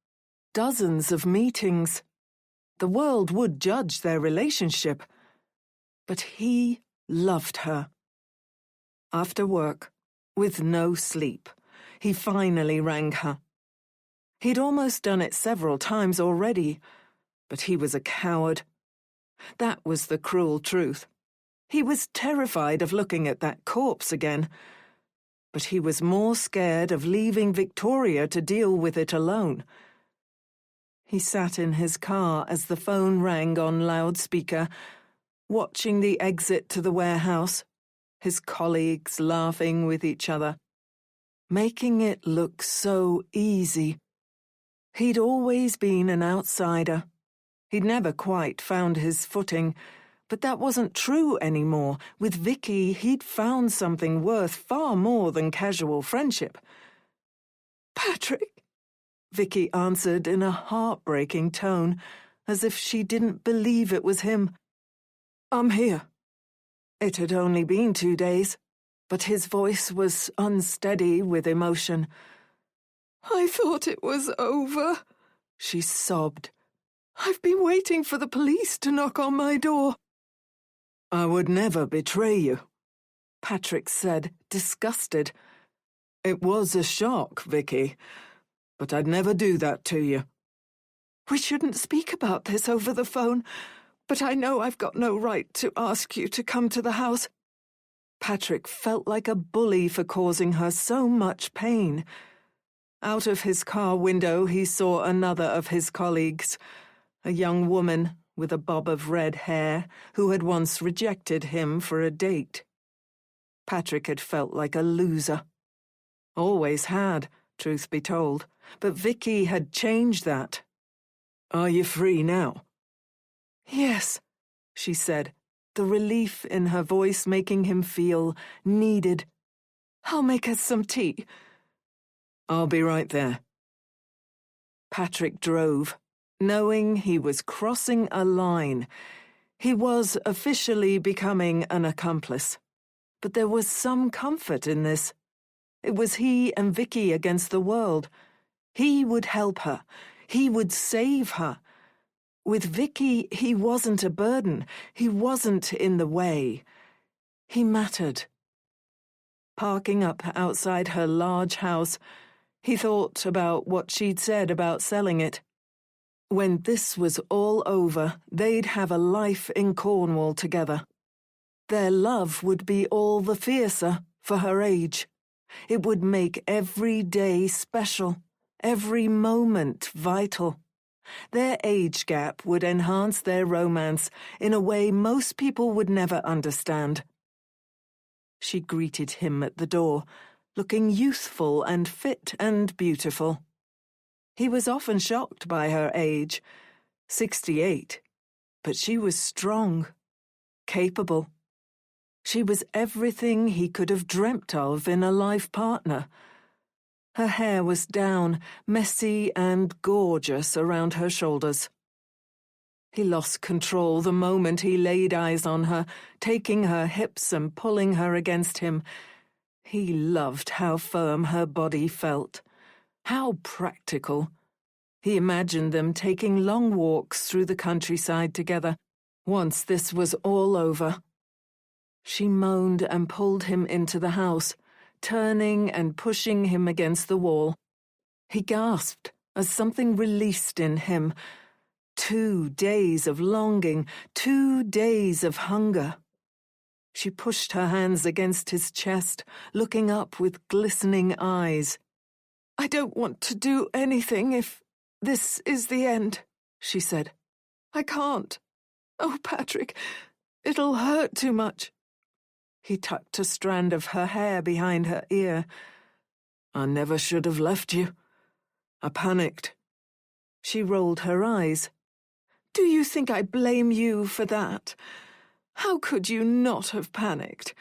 dozens of meetings. The world would judge their relationship, but he loved her. After work, with no sleep, he finally rang her. He'd almost done it several times already, but he was a coward. That was the cruel truth. He was terrified of looking at that corpse again, but he was more scared of leaving Victoria to deal with it alone. He sat in his car as the phone rang on loudspeaker, watching the exit to the warehouse, his colleagues laughing with each other, making it look so easy. He'd always been an outsider. He'd never quite found his footing, but that wasn't true anymore. With Vicky, he'd found something worth far more than casual friendship. "Patrick," Vicky answered in a heartbreaking tone, as if she didn't believe it was him. "I'm here." It had only been 2 days, but his voice was unsteady with emotion. "I thought it was over," she sobbed. "I've been waiting for the police to knock on my door." "I would never betray you," Patrick said, disgusted. "It was a shock, Vicky, but I'd never do that to you." "We shouldn't speak about this over the phone. but I know I've got no right to ask you to come to the house." Patrick felt like a bully for causing her so much pain. Out of his car window he saw another of his colleagues, a young woman with a bob of red hair who had once rejected him for a date. Patrick had felt like a loser. Always had, truth be told, but Vicky had changed that. "Are you free now?" "Yes," she said, the relief in her voice making him feel needed. "I'll make us some tea." "I'll be right there." Patrick drove, knowing he was crossing a line. He was officially becoming an accomplice. But there was some comfort in this. It was he and Vicky against the world. He would help her. He would save her. With Vicky, he wasn't a burden. He wasn't in the way. He mattered. Parking up outside her large house, he thought about what she'd said about selling it. When this was all over, they'd have a life in Cornwall together. Their love would be all the fiercer for her age. It would make every day special, every moment vital. Their age gap would enhance their romance in a way most people would never understand. She greeted him at the door, looking youthful and fit and beautiful. He was often shocked by her age, 68, but she was strong, capable. She was everything he could have dreamt of in a life partner. Her hair was down, messy and gorgeous around her shoulders. He lost control the moment he laid eyes on her, taking her hips and pulling her against him. He loved how firm her body felt. How practical. He imagined them taking long walks through the countryside together, once this was all over. She moaned and pulled him into the house, turning and pushing him against the wall. He gasped as something released in him. 2 days of longing, 2 days of hunger. She pushed her hands against his chest, looking up with glistening eyes. "I don't want to do anything if this is the end," she said. "I can't. Oh, Patrick, it'll hurt too much." He tucked a strand of her hair behind her ear. "I never should have left you. I panicked." She rolled her eyes. "Do you think I blame you for that? How could you not have panicked?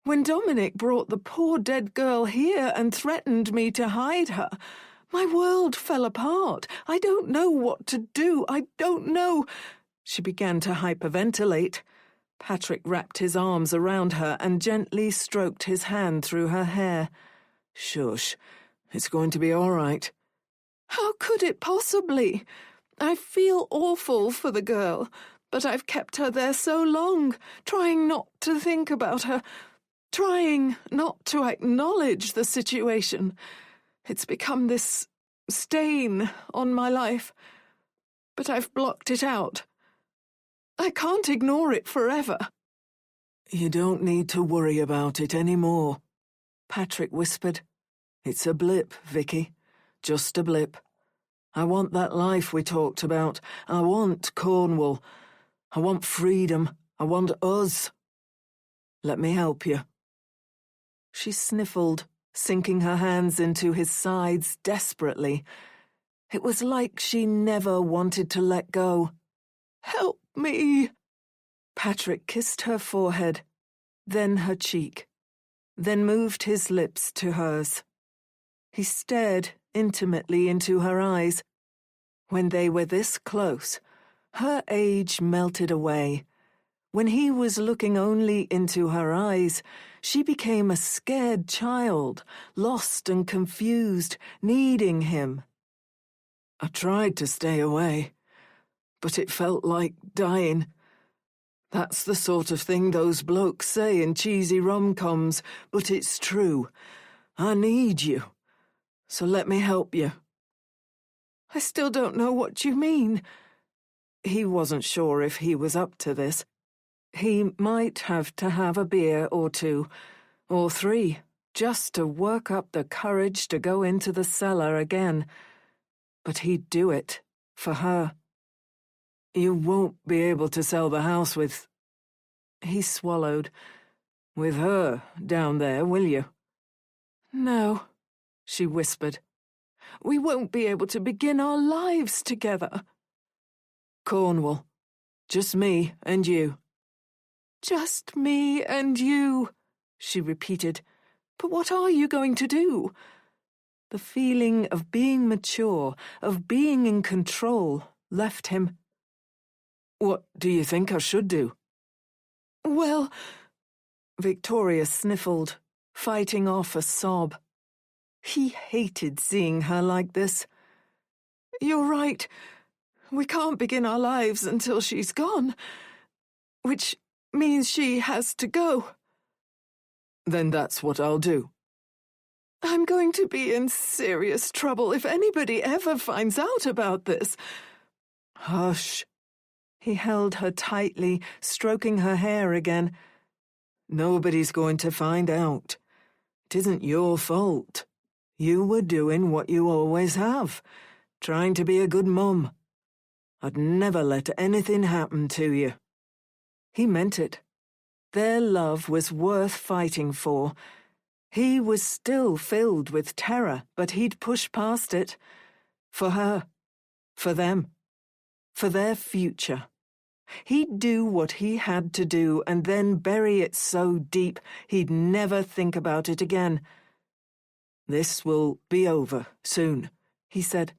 When Dominic brought the poor dead girl here and threatened me to hide her, my world fell apart. I don't know what to do. I don't know." She began to hyperventilate. Patrick wrapped his arms around her and gently stroked his hand through her hair. "Shush. It's going to be all right." "How could it possibly? I feel awful for the girl, but I've kept her there so long, trying not to think about her, trying not to acknowledge the situation. It's become this stain on my life, but I've blocked it out. I can't ignore it forever." "You don't need to worry about it anymore," Patrick whispered. "It's a blip, Vicky. Just a blip. I want that life we talked about. I want Cornwall. I want freedom. I want us. Let me help you." She sniffled, sinking her hands into his sides desperately. It was like she never wanted to let go. "Help me!" Patrick kissed her forehead, then her cheek, then moved his lips to hers. He stared intimately into her eyes. When they were this close, her age melted away. When he was looking only into her eyes, she became a scared child, lost and confused, needing him. "I tried to stay away, but it felt like dying. That's the sort of thing those blokes say in cheesy rom-coms, but it's true. I need you. So let me help you." "I still don't know what you mean." He wasn't sure if he was up to this. He might have to have a beer or two, or three, just to work up the courage to go into the cellar again. But he'd do it, for her. You won't be able to sell the house with... He swallowed. With her down there, will you? No, she whispered. We won't be able to begin our lives together. Cornwall. Just me and you. Just me and you, she repeated. But what are you going to do? The feeling of being mature, of being in control, left him. What do you think I should do? Well, Victoria sniffled, fighting off a sob. He hated seeing her like this. You're right. We can't begin our lives until she's gone, which means she has to go. Then that's what I'll do. I'm going to be in serious trouble if anybody ever finds out about this. Hush. He held her tightly, stroking her hair again. Nobody's going to find out. It isn't your fault. You were doing what you always have, trying to be a good mum. I'd never let anything happen to you. He meant it. Their love was worth fighting for. He was still filled with terror, but he'd push past it. For her. For them. For their future. He'd do what he had to do and then bury it so deep he'd never think about it again. This will be over soon, he said.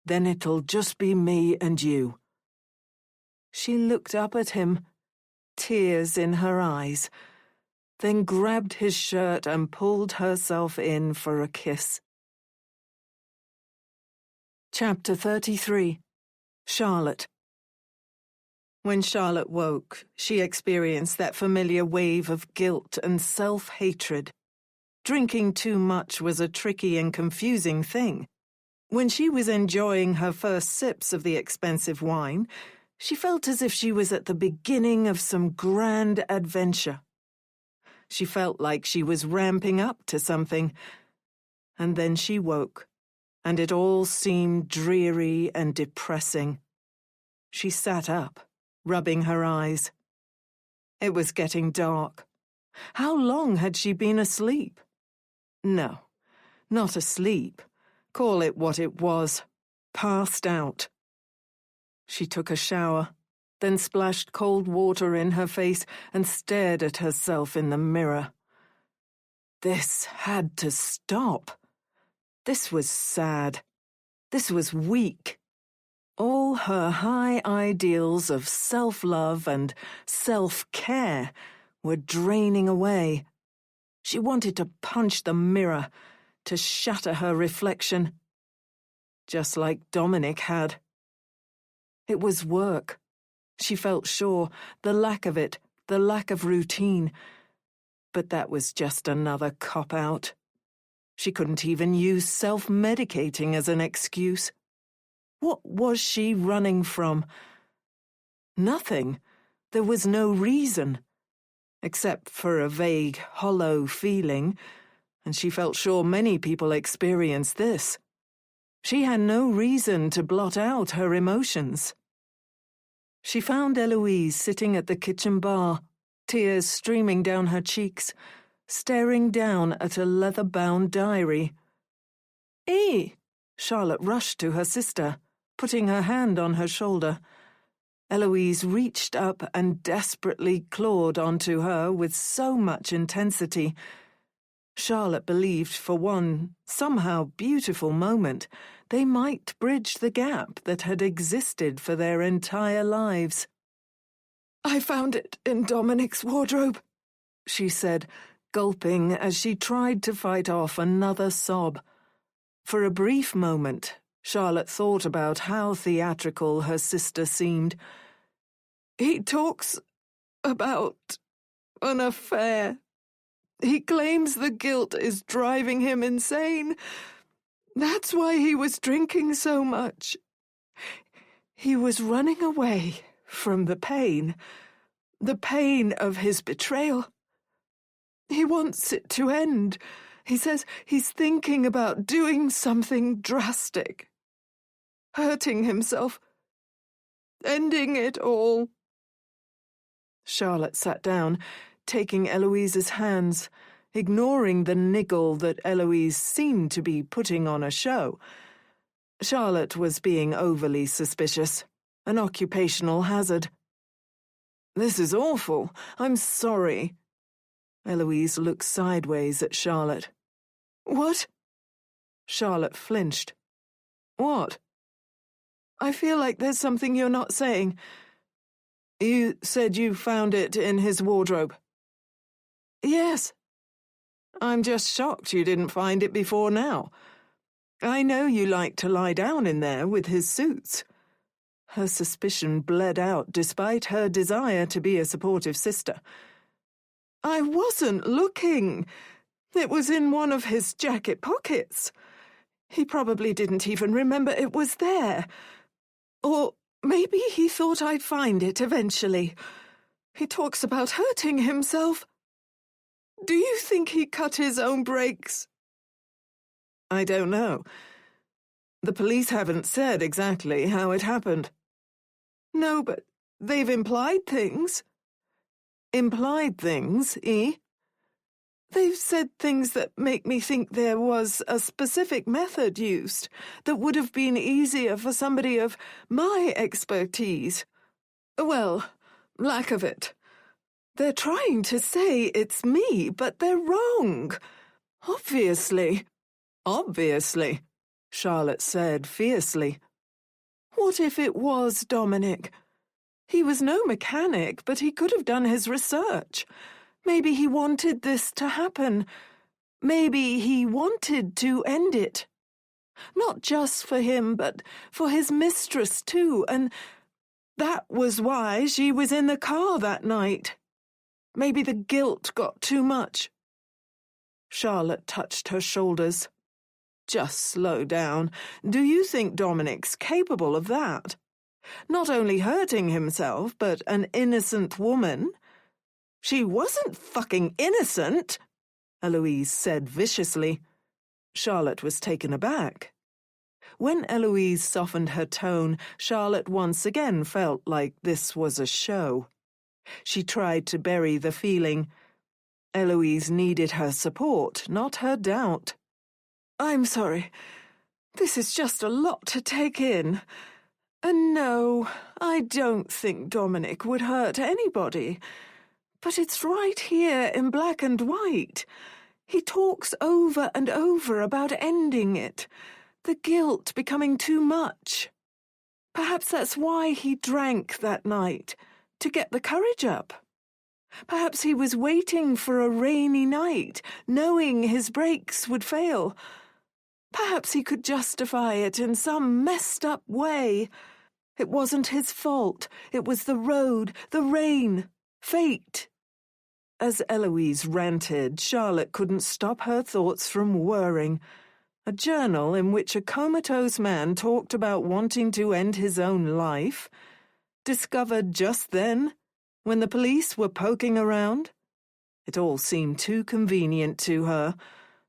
Then it'll just be me and you. She looked up at him, tears in her eyes, then grabbed his shirt and pulled herself in for a kiss. Chapter 33. Charlotte. When Charlotte woke, she experienced that familiar wave of guilt and self-hatred. Drinking too much was a tricky and confusing thing. When she was enjoying her first sips of the expensive wine, she felt as if she was at the beginning of some grand adventure. She felt like she was ramping up to something. And then she woke, and it all seemed dreary and depressing. She sat up, rubbing her eyes. It was getting dark. How long had she been asleep? No, not asleep. Call it what it was. Passed out. She took a shower, then splashed cold water in her face and stared at herself in the mirror. This had to stop. This was sad. This was weak. All her high ideals of self-love and self-care were draining away. She wanted to punch the mirror, to shatter her reflection. Just like Dominic had. It was work. She felt sure, the lack of it, the lack of routine. But that was just another cop-out. She couldn't even use self-medicating as an excuse. What was she running from? Nothing. There was no reason. Except for a vague, hollow feeling, and she felt sure many people experienced this. She had no reason to blot out her emotions. She found Eloise sitting at the kitchen bar, tears streaming down her cheeks, staring down at a leather-bound diary. Charlotte rushed to her sister, putting her hand on her shoulder. Eloise reached up and desperately clawed onto her with so much intensity. Charlotte believed for one, somehow beautiful moment, they might bridge the gap that had existed for their entire lives. "I found it in Dominic's wardrobe," she said, gulping as she tried to fight off another sob. For a brief moment, Charlotte thought about how theatrical her sister seemed. "He talks about an affair. He claims the guilt is driving him insane. That's why he was drinking so much. He was running away from the pain of his betrayal. He wants it to end. He says he's thinking about doing something drastic. Hurting himself. Ending it all. Charlotte sat down, taking Eloise's hands, ignoring the niggle that Eloise seemed to be putting on a show. Charlotte was being overly suspicious, an occupational hazard. "This is awful. I'm sorry." Eloise looked sideways at Charlotte. "What?" Charlotte flinched. "What?" "I feel like there's something you're not saying." "You said you found it in his wardrobe." "Yes." "I'm just shocked you didn't find it before now. I know you like to lie down in there with his suits." Her suspicion bled out despite her desire to be a supportive sister. "I wasn't looking. It was in one of his jacket pockets. He probably didn't even remember it was there. Or maybe he thought I'd find it eventually. He talks about hurting himself. Do you think he cut his own brakes?" "I don't know. The police haven't said exactly how it happened." "No, but they've implied things." "Implied things, eh?" "They've said things that make me think there was a specific method used that would have been easier for somebody of my expertise. Well, lack of it. They're trying to say it's me, but they're wrong. Obviously." "Obviously," Charlotte said fiercely. "What if it was Dominic? He was no mechanic, but he could have done his research. Maybe he wanted this to happen. Maybe he wanted to end it. Not just for him, but for his mistress too, and that was why she was in the car that night. Maybe the guilt got too much." Charlotte touched her shoulders. "Just slow down. Do you think Dominic's capable of that? Not only hurting himself, but an innocent woman?" "She wasn't fucking innocent," Eloise said viciously. Charlotte was taken aback. When Eloise softened her tone, Charlotte once again felt like this was a show. She tried to bury the feeling. Eloise needed her support, not her doubt. "I'm sorry. This is just a lot to take in. And no, I don't think Dominic would hurt anybody. But it's right here in black and white. He talks over and over about ending it, the guilt becoming too much. Perhaps that's why he drank that night, to get the courage up. Perhaps he was waiting for a rainy night, knowing his brakes would fail. Perhaps he could justify it in some messed up way. It wasn't his fault. It was the road, the rain, fate." As Eloise ranted, Charlotte couldn't stop her thoughts from whirring. A journal in which a comatose man talked about wanting to end his own life? Discovered just then, when the police were poking around? It all seemed too convenient to her,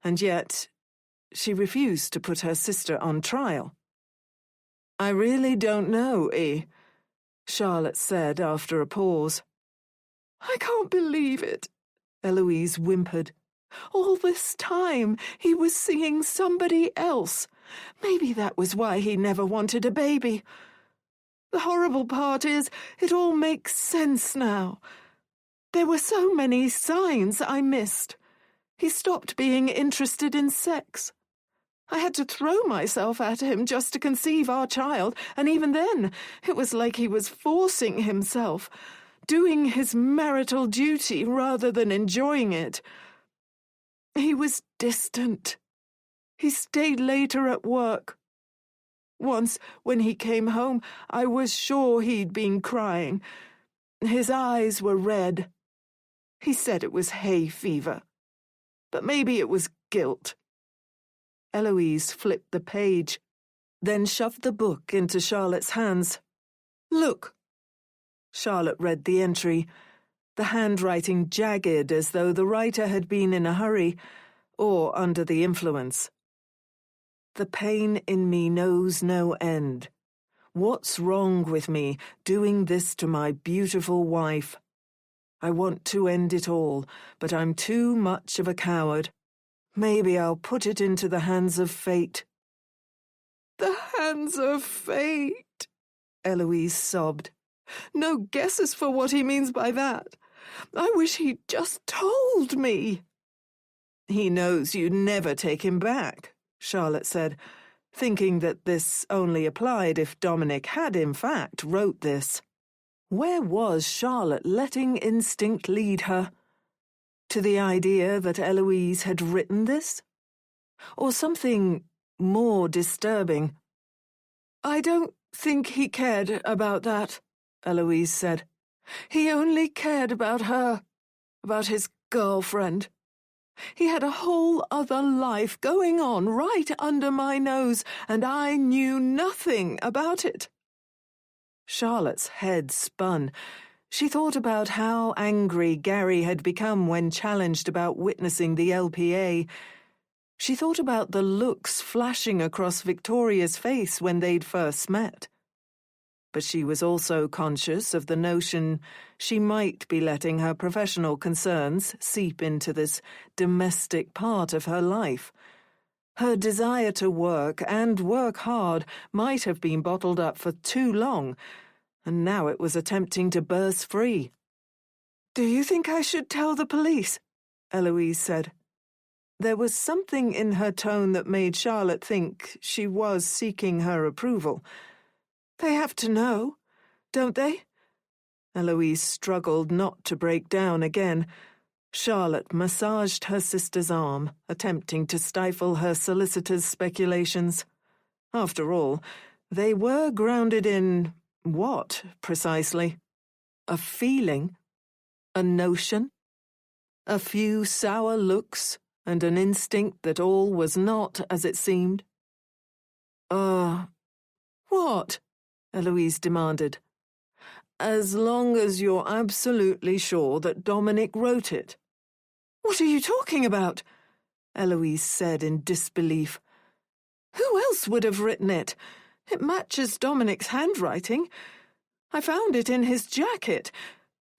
and yet she refused to put her sister on trial. "I really don't know, Charlotte said after a pause. "I can't believe it," Eloise whimpered. "All this time he was seeing somebody else. Maybe that was why he never wanted a baby. The horrible part is, it all makes sense now. There were so many signs I missed. He stopped being interested in sex. I had to throw myself at him just to conceive our child, and even then, it was like he was forcing himself, doing his marital duty rather than enjoying it. He was distant. He stayed later at work. Once, when he came home, I was sure he'd been crying. His eyes were red. He said it was hay fever. But maybe it was guilt." Eloise flipped the page, then shoved the book into Charlotte's hands. Look. Charlotte read the entry, the handwriting jagged as though the writer had been in a hurry or under the influence. The pain in me knows no end. What's wrong with me, doing this to my beautiful wife? I want to end it all, but I'm too much of a coward. Maybe I'll put it into the hands of fate. The hands of fate, Eloise sobbed. No guesses for what he means by that. I wish he'd just told me. He knows you'd never take him back, Charlotte said, thinking that this only applied if Dominic had in fact wrote this. Where was Charlotte letting instinct lead her? To the idea that Eloise had written this? Or something more disturbing? I don't think he cared about that, Eloise said. He only cared about her, about his girlfriend. He had a whole other life going on right under my nose, and I knew nothing about it. Charlotte's head spun. She thought about how angry Gary had become when challenged about witnessing the LPA. She thought about the looks flashing across Victoria's face when they'd first met. But she was also conscious of the notion she might be letting her professional concerns seep into this domestic part of her life. Her desire to work, and work hard, might have been bottled up for too long, and now it was attempting to burst free. "Do you think I should tell the police?" Eloise said. There was something in her tone that made Charlotte think she was seeking her approval. "They have to know, don't they?" Eloise struggled not to break down again. Charlotte massaged her sister's arm, attempting to stifle her solicitor's speculations. After all, they were grounded in what, precisely? A feeling? A notion? A few sour looks and an instinct that all was not as it seemed? What?" Eloise demanded. "As long as you're absolutely sure that Dominic wrote it." "What are you talking about?" Eloise said in disbelief. "Who else would have written it? It matches Dominic's handwriting. I found it in his jacket.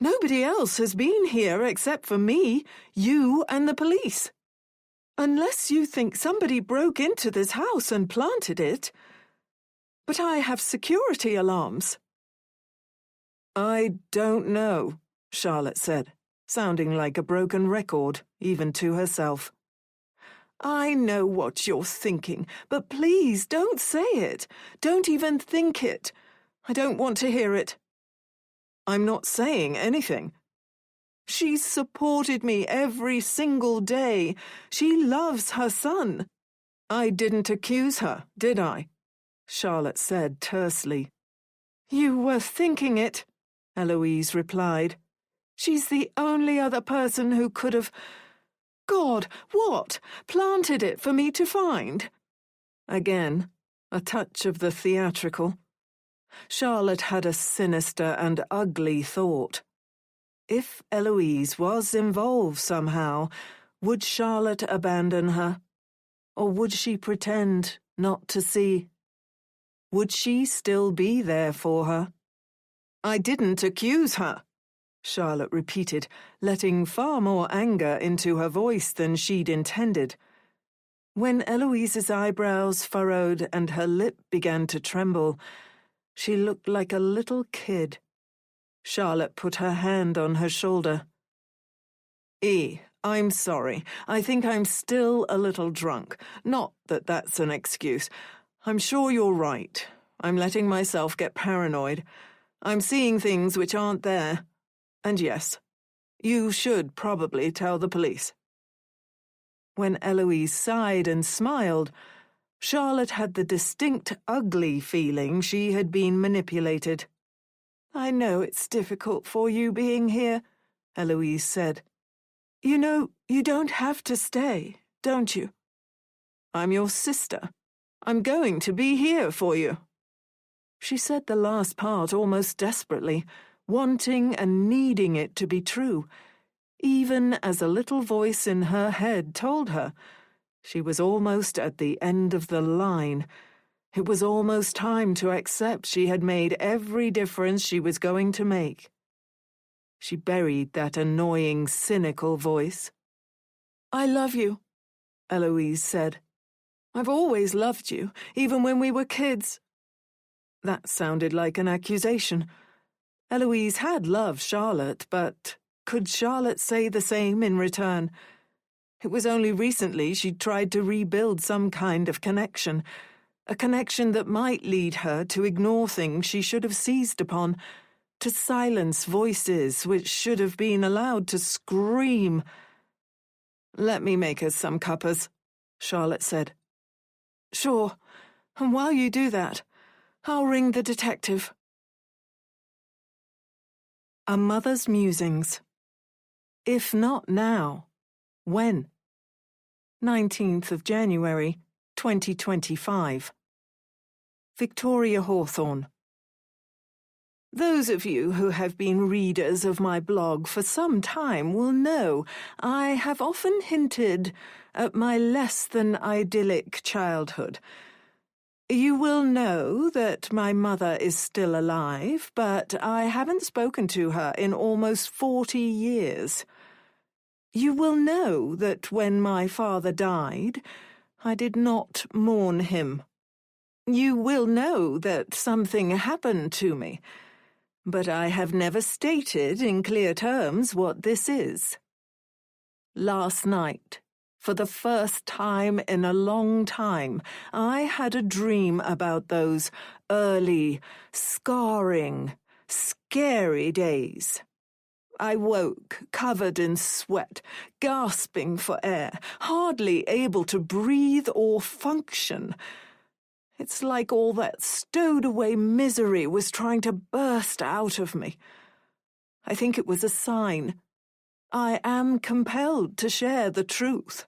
Nobody else has been here except for me, you, and the police. Unless you think somebody broke into this house and planted it. But I have security alarms." "I don't know," Charlotte said, sounding like a broken record, even to herself. "I know what you're thinking, but please don't say it. Don't even think it. I don't want to hear it." "I'm not saying anything." "She's supported me every single day. She loves her son." "I didn't accuse her, did I?" Charlotte said tersely. "You were thinking it," Eloise replied. "She's the only other person who could have... God, what? Planted it for me to find?" Again, a touch of the theatrical. Charlotte had a sinister and ugly thought. If Eloise was involved somehow, would Charlotte abandon her? Or would she pretend not to see? Would she still be there for her? "I didn't accuse her," Charlotte repeated, letting far more anger into her voice than she'd intended. When Eloise's eyebrows furrowed and her lip began to tremble, she looked like a little kid. Charlotte put her hand on her shoulder. I'm sorry. I think I'm still a little drunk. Not that that's an excuse. I'm sure you're right. I'm letting myself get paranoid. I'm seeing things which aren't there. And yes, you should probably tell the police." When Eloise sighed and smiled, Charlotte had the distinct ugly feeling she had been manipulated. "I know it's difficult for you being here," Eloise said. "You know, you don't have to stay, don't you? I'm your sister. I'm going to be here for you." She said the last part almost desperately, wanting and needing it to be true, even as a little voice in her head told her she was almost at the end of the line. It was almost time to accept she had made every difference she was going to make. She buried that annoying, cynical voice. "I love you," Eloise said. "I've always loved you, even when we were kids." That sounded like an accusation. Eloise had loved Charlotte, but could Charlotte say the same in return? It was only recently she'd tried to rebuild some kind of connection, a connection that might lead her to ignore things she should have seized upon, to silence voices which should have been allowed to scream. "Let me make us some cuppers," Charlotte said. "Sure, and while you do that, I'll ring the detective." A Mother's Musings. If not now, when? 19th of January, 2025. Victoria Hawthorne. Those of you who have been readers of my blog for some time will know I have often hinted at my less than idyllic childhood. You will know that my mother is still alive, but I haven't spoken to her in almost 40 years. You will know that when my father died, I did not mourn him. You will know that something happened to me, but I have never stated in clear terms what this is. Last night, for the first time in a long time, I had a dream about those early, scarring, scary days. I woke, covered in sweat, gasping for air, hardly able to breathe or function. It's like all that stowed-away misery was trying to burst out of me. I think it was a sign. I am compelled to share the truth.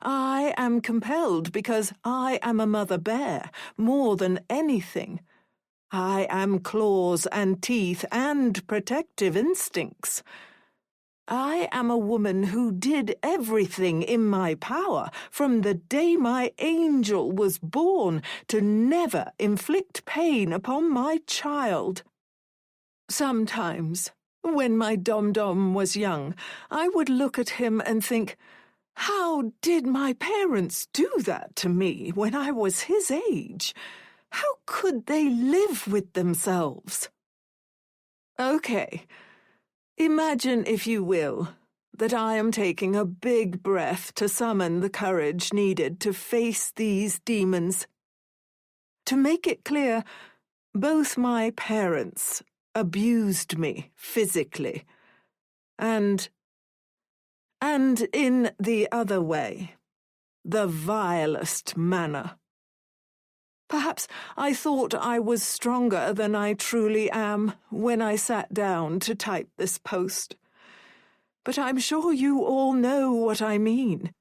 I am compelled because I am a mother bear, more than anything. I am claws and teeth and protective instincts. I am a woman who did everything in my power from the day my angel was born to never inflict pain upon my child. Sometimes, when my dom-dom was young, I would look at him and think, how did my parents do that to me when I was his age? How could they live with themselves? Okay, imagine, if you will, that I am taking a big breath to summon the courage needed to face these demons. To make it clear, both my parents abused me physically, and in the other way, the vilest manner. Perhaps I thought I was stronger than I truly am when I sat down to type this post. But I'm sure you all know what I mean.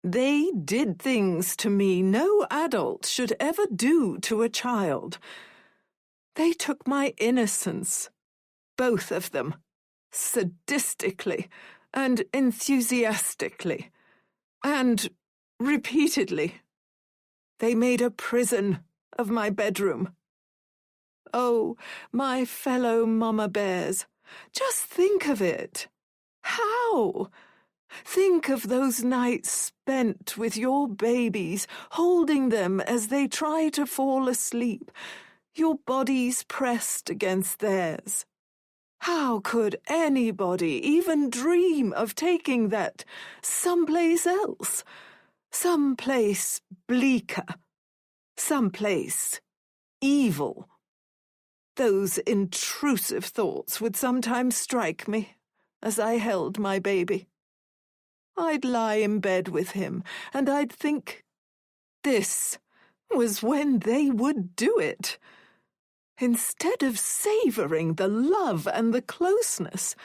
They did things to me no adult should ever do to a child. They took my innocence, both of them, sadistically and enthusiastically, and repeatedly. They made a prison of my bedroom. Oh, my fellow mama bears, just think of it. How? Think of those nights spent with your babies, holding them as they try to fall asleep, your bodies pressed against theirs. How could anybody even dream of taking that someplace else? Someplace bleaker, someplace evil. Those intrusive thoughts would sometimes strike me as I held my baby. I'd lie in bed with him, and I'd think, this was when they would do it. Instead of savoring the love and the closeness,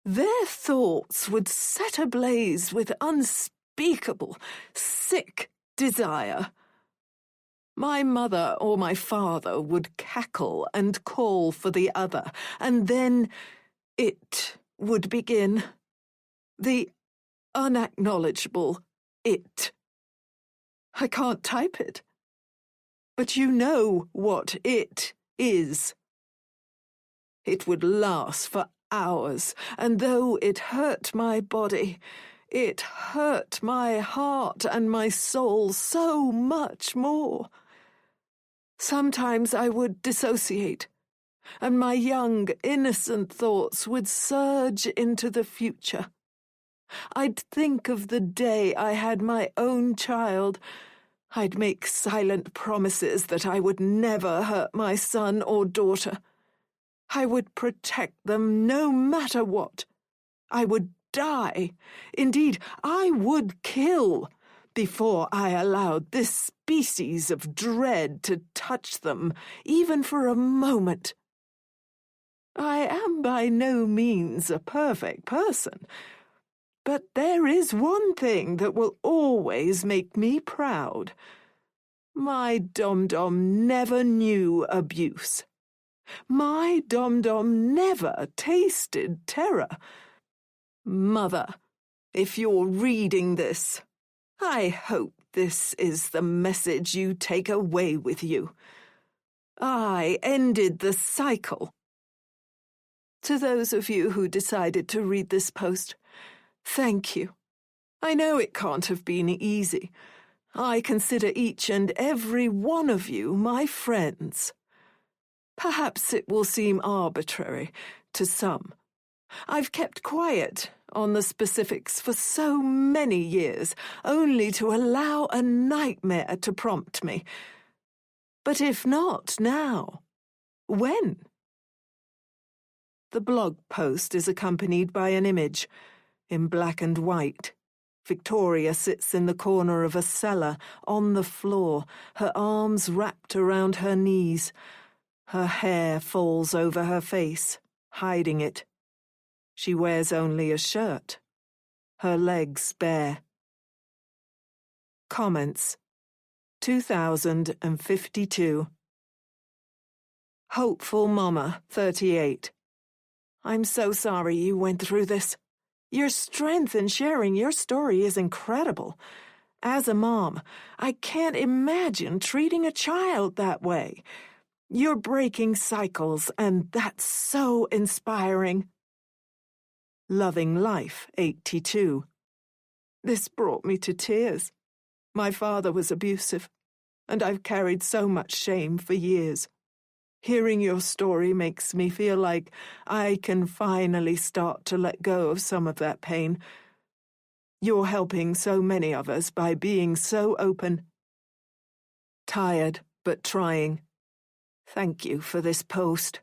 their thoughts would set ablaze with unspeakable, sick desire. My mother or my father would cackle and call for the other, and then it would begin. The unacknowledgeable it. I can't type it. But you know what it is. It would last for hours, and though it hurt my body, it hurt my heart and my soul so much more. Sometimes I would dissociate, and my young, innocent thoughts would surge into the future. I'd think of the day I had my own child. I'd make silent promises that I would never hurt my son or daughter. I would protect them no matter what. I would die. Indeed, I would kill before I allowed this species of dread to touch them, even for a moment. I am by no means a perfect person, but there is one thing that will always make me proud. My Dom-Dom never knew abuse. My Dom-Dom never tasted terror. Mother, if you're reading this, I hope this is the message you take away with you. I ended the cycle. To those of you who decided to read this post, thank you. I know it can't have been easy. I consider each and every one of you my friends. Perhaps it will seem arbitrary to some. I've kept quiet on the specifics for so many years, only to allow a nightmare to prompt me. But if not now, when? The blog post is accompanied by an image in black and white. Victoria sits in the corner of a cellar, on the floor, her arms wrapped around her knees. Her hair falls over her face, hiding it. She wears only a shirt, her legs bare. Comments. 2052. Hopeful Mama, 38. I'm so sorry you went through this. Your strength in sharing your story is incredible. As a mom, I can't imagine treating a child that way. You're breaking cycles, and that's so inspiring. Loving Life, 82. This brought me to tears. My father was abusive, and I've carried so much shame for years. Hearing your story makes me feel like I can finally start to let go of some of that pain. You're helping so many of us by being so open. Tired, but trying. Thank you for this post.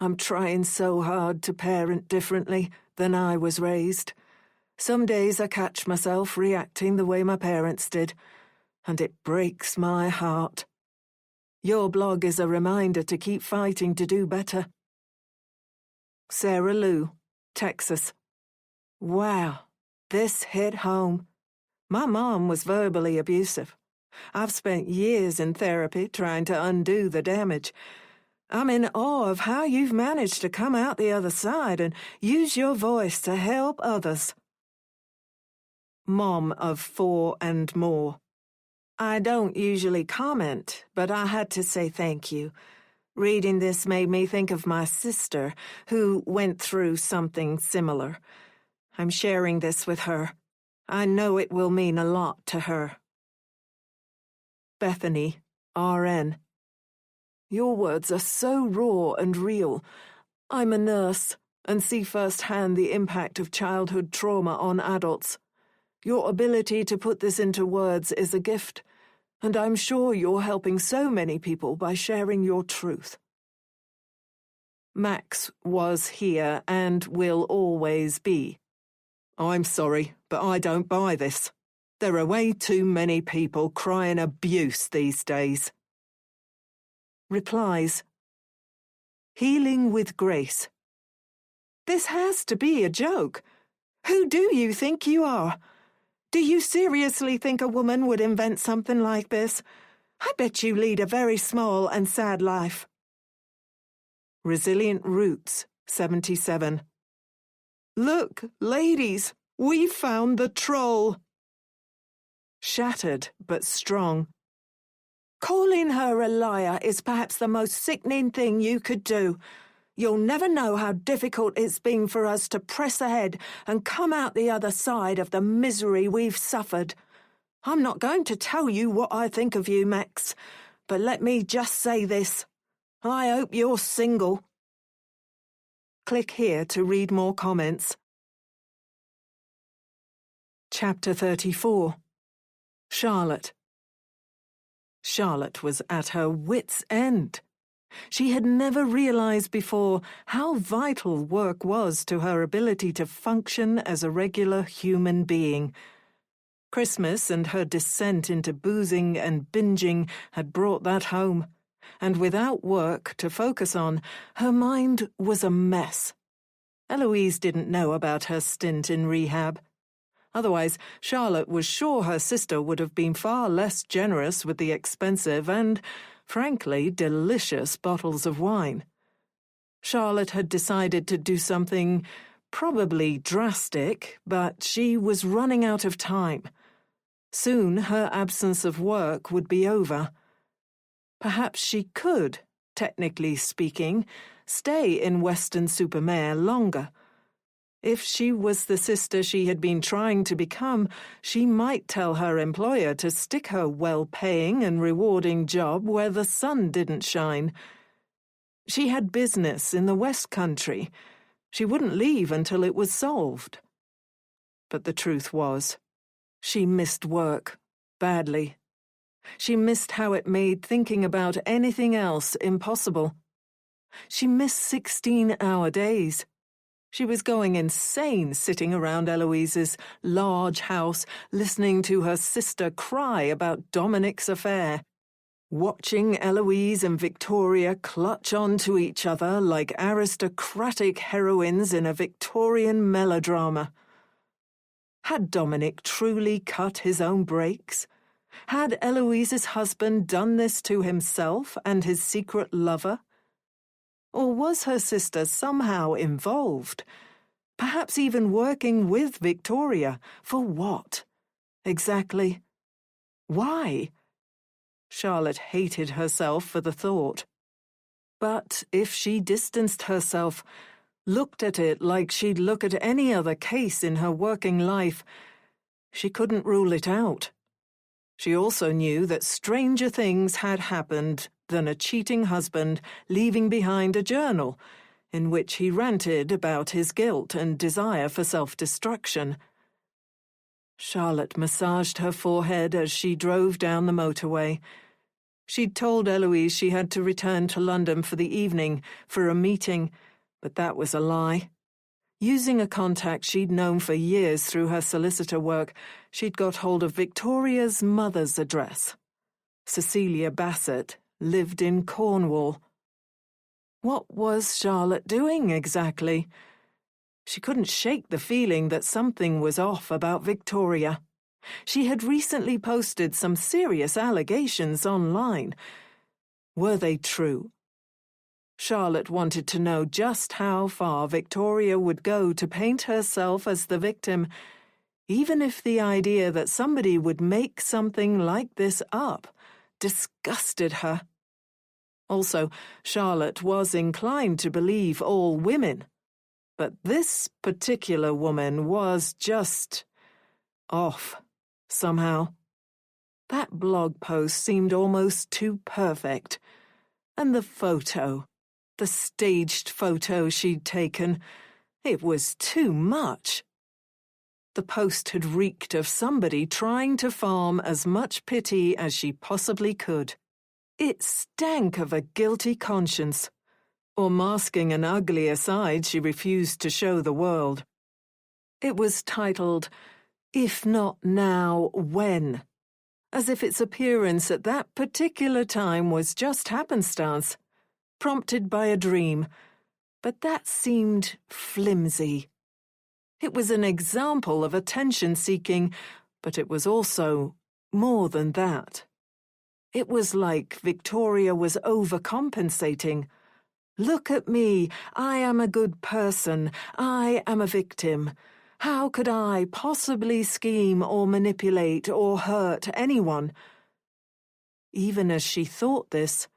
I'm trying so hard to parent differently than I was raised. Some days I catch myself reacting the way my parents did, and it breaks my heart. Your blog is a reminder to keep fighting to do better. Sarah Lou, Texas. Wow, this hit home. My mom was verbally abusive. I've spent years in therapy trying to undo the damage. I'm in awe of how you've managed to come out the other side and use your voice to help others. Mom of 4 and more. I don't usually comment, but I had to say thank you. Reading this made me think of my sister, who went through something similar. I'm sharing this with her. I know it will mean a lot to her. Bethany, RN. Your words are so raw and real. I'm a nurse and see firsthand the impact of childhood trauma on adults. Your ability to put this into words is a gift, and I'm sure you're helping so many people by sharing your truth. Max was here and will always be. I'm sorry, but I don't buy this. There are way too many people crying abuse these days. Replies. Healing with Grace. This has to be a joke. Who do you think you are? Do you seriously think a woman would invent something like this? I bet you lead a very small and sad life. Resilient Roots, 77. Look, ladies, we found the troll. Shattered but strong. Calling her a liar is perhaps the most sickening thing you could do. You'll never know how difficult it's been for us to press ahead and come out the other side of the misery we've suffered. I'm not going to tell you what I think of you, Max, but let me just say this. I hope you're single. Click here to read more comments. Chapter 34. Charlotte. Charlotte was at her wits' end. She had never realized before how vital work was to her ability to function as a regular human being. Christmas and her descent into boozing and binging had brought that home, and without work to focus on, her mind was a mess. Eloise didn't know about her stint in rehab. Otherwise, Charlotte was sure her sister would have been far less generous with the expensive and, frankly, delicious bottles of wine. Charlotte had decided to do something probably drastic, but she was running out of time. Soon her absence of work would be over. Perhaps she could, technically speaking, stay in Weston-super-Mare longer. If she was the sister she had been trying to become, she might tell her employer to stick her well-paying and rewarding job where the sun didn't shine. She had business in the West Country. She wouldn't leave until it was solved. But the truth was, she missed work, badly. She missed how it made thinking about anything else impossible. She missed 16-hour days. She was going insane sitting around Eloise's large house, listening to her sister cry about Dominic's affair, watching Eloise and Victoria clutch onto each other like aristocratic heroines in a Victorian melodrama. Had Dominic truly cut his own brakes? Had Eloise's husband done this to himself and his secret lover? Or was her sister somehow involved? Perhaps even working with Victoria. For what? Exactly. Why? Charlotte hated herself for the thought. But if she distanced herself, looked at it like she'd look at any other case in her working life, she couldn't rule it out. She also knew that stranger things had happened than a cheating husband leaving behind a journal in which he ranted about his guilt and desire for self-destruction. Charlotte massaged her forehead as she drove down the motorway. She'd told Eloise she had to return to London for the evening for a meeting, but that was a lie. Using a contact she'd known for years through her solicitor work, she'd got hold of Victoria's mother's address. Cecilia Bassett lived in Cornwall. What was Charlotte doing exactly? She couldn't shake the feeling that something was off about Victoria. She had recently posted some serious allegations online. Were they true? Charlotte wanted to know just how far Victoria would go to paint herself as the victim, even if the idea that somebody would make something like this up disgusted her. Also, Charlotte was inclined to believe all women, but this particular woman was just off, somehow. That blog post seemed almost too perfect. And the photo, the staged photo she'd taken, it was too much. The post had reeked of somebody trying to farm as much pity as she possibly could. It stank of a guilty conscience, or masking an uglier side she refused to show the world. It was titled, "If Not Now, When?" as if its appearance at that particular time was just happenstance, prompted by a dream, but that seemed flimsy. It was an example of attention-seeking, but it was also more than that. It was like Victoria was overcompensating. "Look at me. I am a good person. I am a victim. How could I possibly scheme or manipulate or hurt anyone?" Even as she thought this,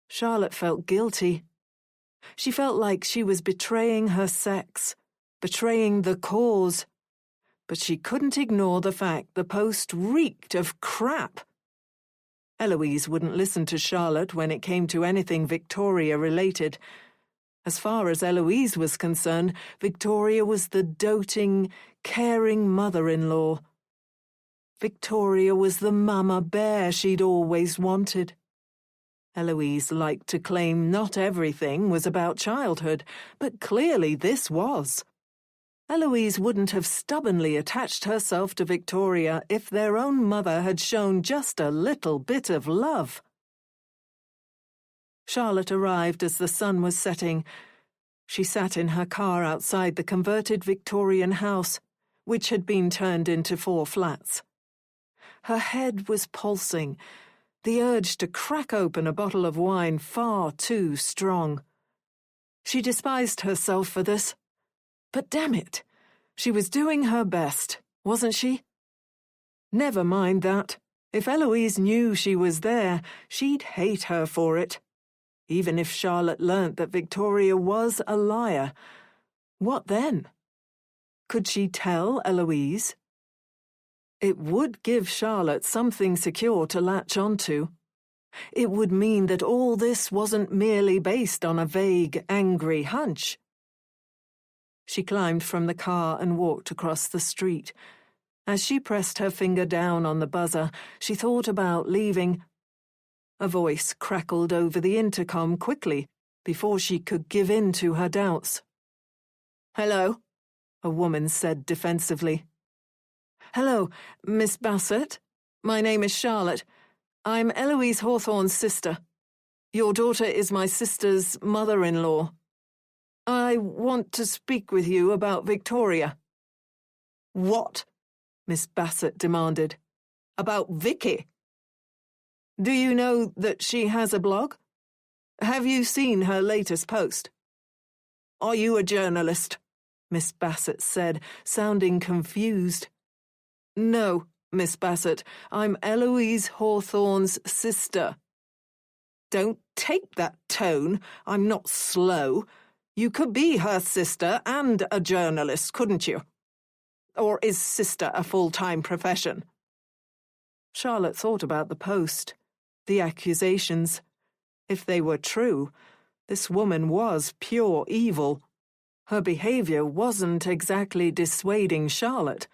Charlotte felt guilty. She felt like she was betraying her sex, betraying the cause. But she couldn't ignore the fact the post reeked of crap. Eloise wouldn't listen to Charlotte when it came to anything Victoria-related. As far as Eloise was concerned, Victoria was the doting, caring mother-in-law. Victoria was the mama bear she'd always wanted. Eloise liked to claim not everything was about childhood, but clearly this was. Eloise wouldn't have stubbornly attached herself to Victoria if their own mother had shown just a little bit of love. Charlotte arrived as the sun was setting. She sat in her car outside the converted Victorian house, which had been turned into 4 flats. Her head was pulsing, the urge to crack open a bottle of wine far too strong. She despised herself for this. But damn it, she was doing her best, wasn't she? Never mind that. If Eloise knew she was there, she'd hate her for it. Even if Charlotte learnt that Victoria was a liar, what then? Could she tell Eloise? It would give Charlotte something secure to latch onto. It would mean that all this wasn't merely based on a vague, angry hunch. She climbed from the car and walked across the street. As she pressed her finger down on the buzzer, she thought about leaving. A voice crackled over the intercom quickly, before she could give in to her doubts. "Hello," a woman said defensively. "Hello, Miss Bassett. My name is Charlotte. I'm Eloise Hawthorne's sister. Your daughter is my sister's mother-in-law. I want to speak with you about Victoria." "What?" Miss Bassett demanded. "About Vicky?" "Do you know that she has a blog? Have you seen her latest post?" "Are you a journalist?" Miss Bassett said, sounding confused. "No, Miss Bassett, I'm Eloise Hawthorne's sister." "Don't take that tone. I'm not slow. You could be her sister and a journalist, couldn't you? Or is sister a full-time profession?" Charlotte thought about the post, the accusations. If they were true, this woman was pure evil. Her behavior wasn't exactly dissuading Charlotte.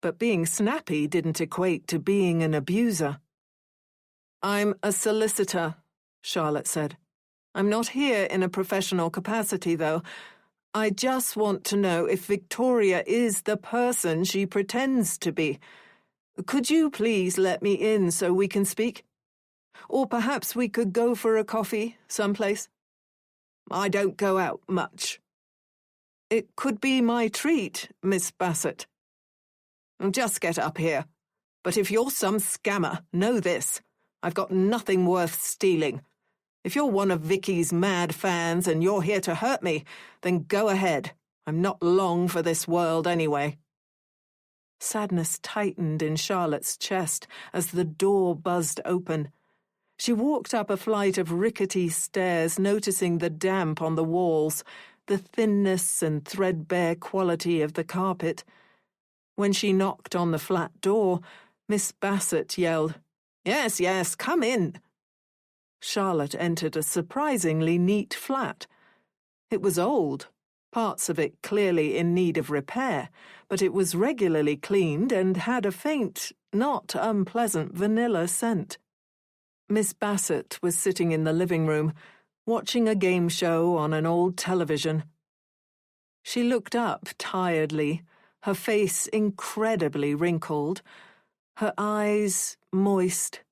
But being snappy didn't equate to being an abuser. "I'm a solicitor," Charlotte said. "I'm not here in a professional capacity, though. I just want to know if Victoria is the person she pretends to be. Could you please let me in so we can speak? Or perhaps we could go for a coffee someplace? I don't go out much." "It could be my treat, Miss Bassett." "Just get up here. But if you're some scammer, know this. I've got nothing worth stealing. If you're one of Vicky's mad fans and you're here to hurt me, then go ahead. I'm not long for this world anyway." Sadness tightened in Charlotte's chest as the door buzzed open. She walked up a flight of rickety stairs, noticing the damp on the walls, the thinness and threadbare quality of the carpet. When she knocked on the flat door, Miss Bassett yelled, "Yes, yes, come in." Charlotte entered a surprisingly neat flat. It was old, parts of it clearly in need of repair, but it was regularly cleaned and had a faint, not unpleasant vanilla scent. Miss Bassett was sitting in the living room, watching a game show on an old television. She looked up tiredly, her face incredibly wrinkled, her eyes moist.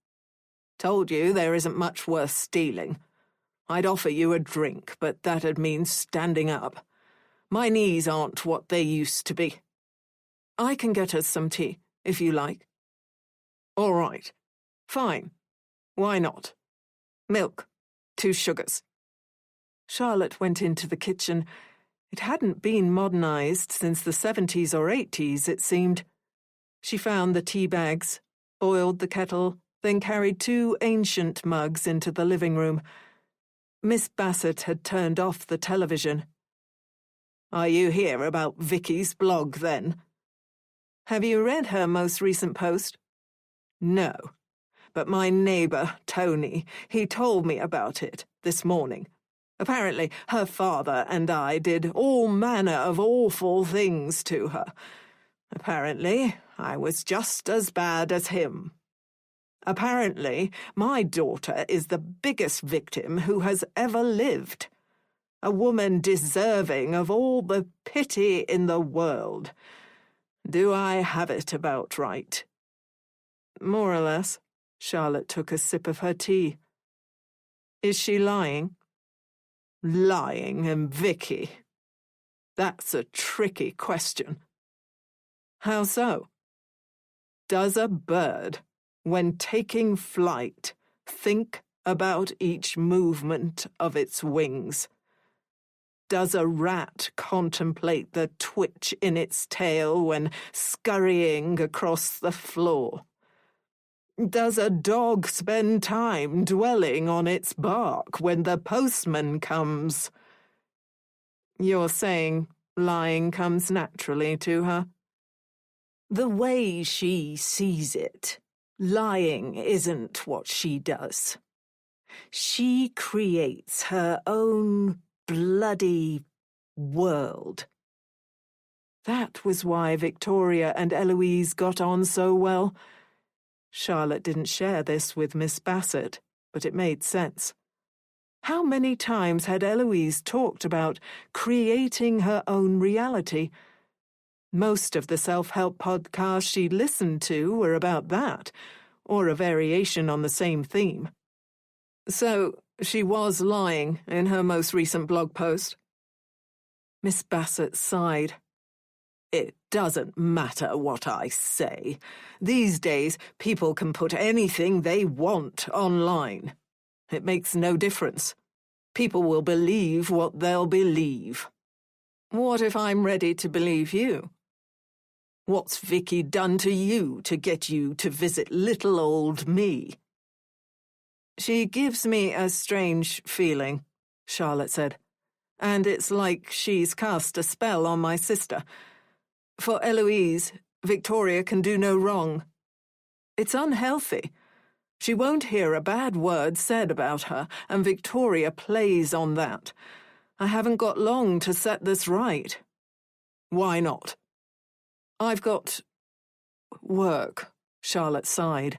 "Told you there isn't much worth stealing. I'd offer you a drink, but that'd mean standing up. My knees aren't what they used to be." "I can get us some tea, if you like." "All right. Fine. Why not? Milk, 2 sugars. Charlotte went into the kitchen. It hadn't been modernized since the 70s or 80s, it seemed. She found the tea bags, boiled the kettle, then carried 2 ancient mugs into the living room. Miss Bassett had turned off the television. Are you here about Vicky's blog, then? Have you read her most recent post? No, but my neighbour, Tony, he told me about it this morning. Apparently, her father and I did all manner of awful things to her. Apparently, I was just as bad as him. Apparently, my daughter is the biggest victim who has ever lived. A woman deserving of all the pity in the world. Do I have it about right? More or less. Charlotte took a sip of her tea. Is she lying? Lying and Vicky. That's a tricky question. How so? Does a bird, when taking flight, think about each movement of its wings? Does a rat contemplate the twitch in its tail when scurrying across the floor? Does a dog spend time dwelling on its bark when the postman comes? You're saying lying comes naturally to her? The way she sees it, lying isn't what she does. She creates her own bloody world. That was why Victoria and Eloise got on so well. Charlotte didn't share this with Miss Bassett, but it made sense. How many times had Eloise talked about creating her own reality? Most of the self-help podcasts she listened to were about that, or a variation on the same theme. So, she was lying in her most recent blog post? Miss Bassett sighed. It doesn't matter what I say. These days, people can put anything they want online. It makes no difference. People will believe what they'll believe. What if I'm ready to believe you? What's Vicky done to you to get you to visit little old me? She gives me a strange feeling, Charlotte said. And it's like she's cast a spell on my sister. For Eloise, Victoria can do no wrong. It's unhealthy. She won't hear a bad word said about her, and Victoria plays on that. I haven't got long to set this right. Why not? I've got work, Charlotte sighed.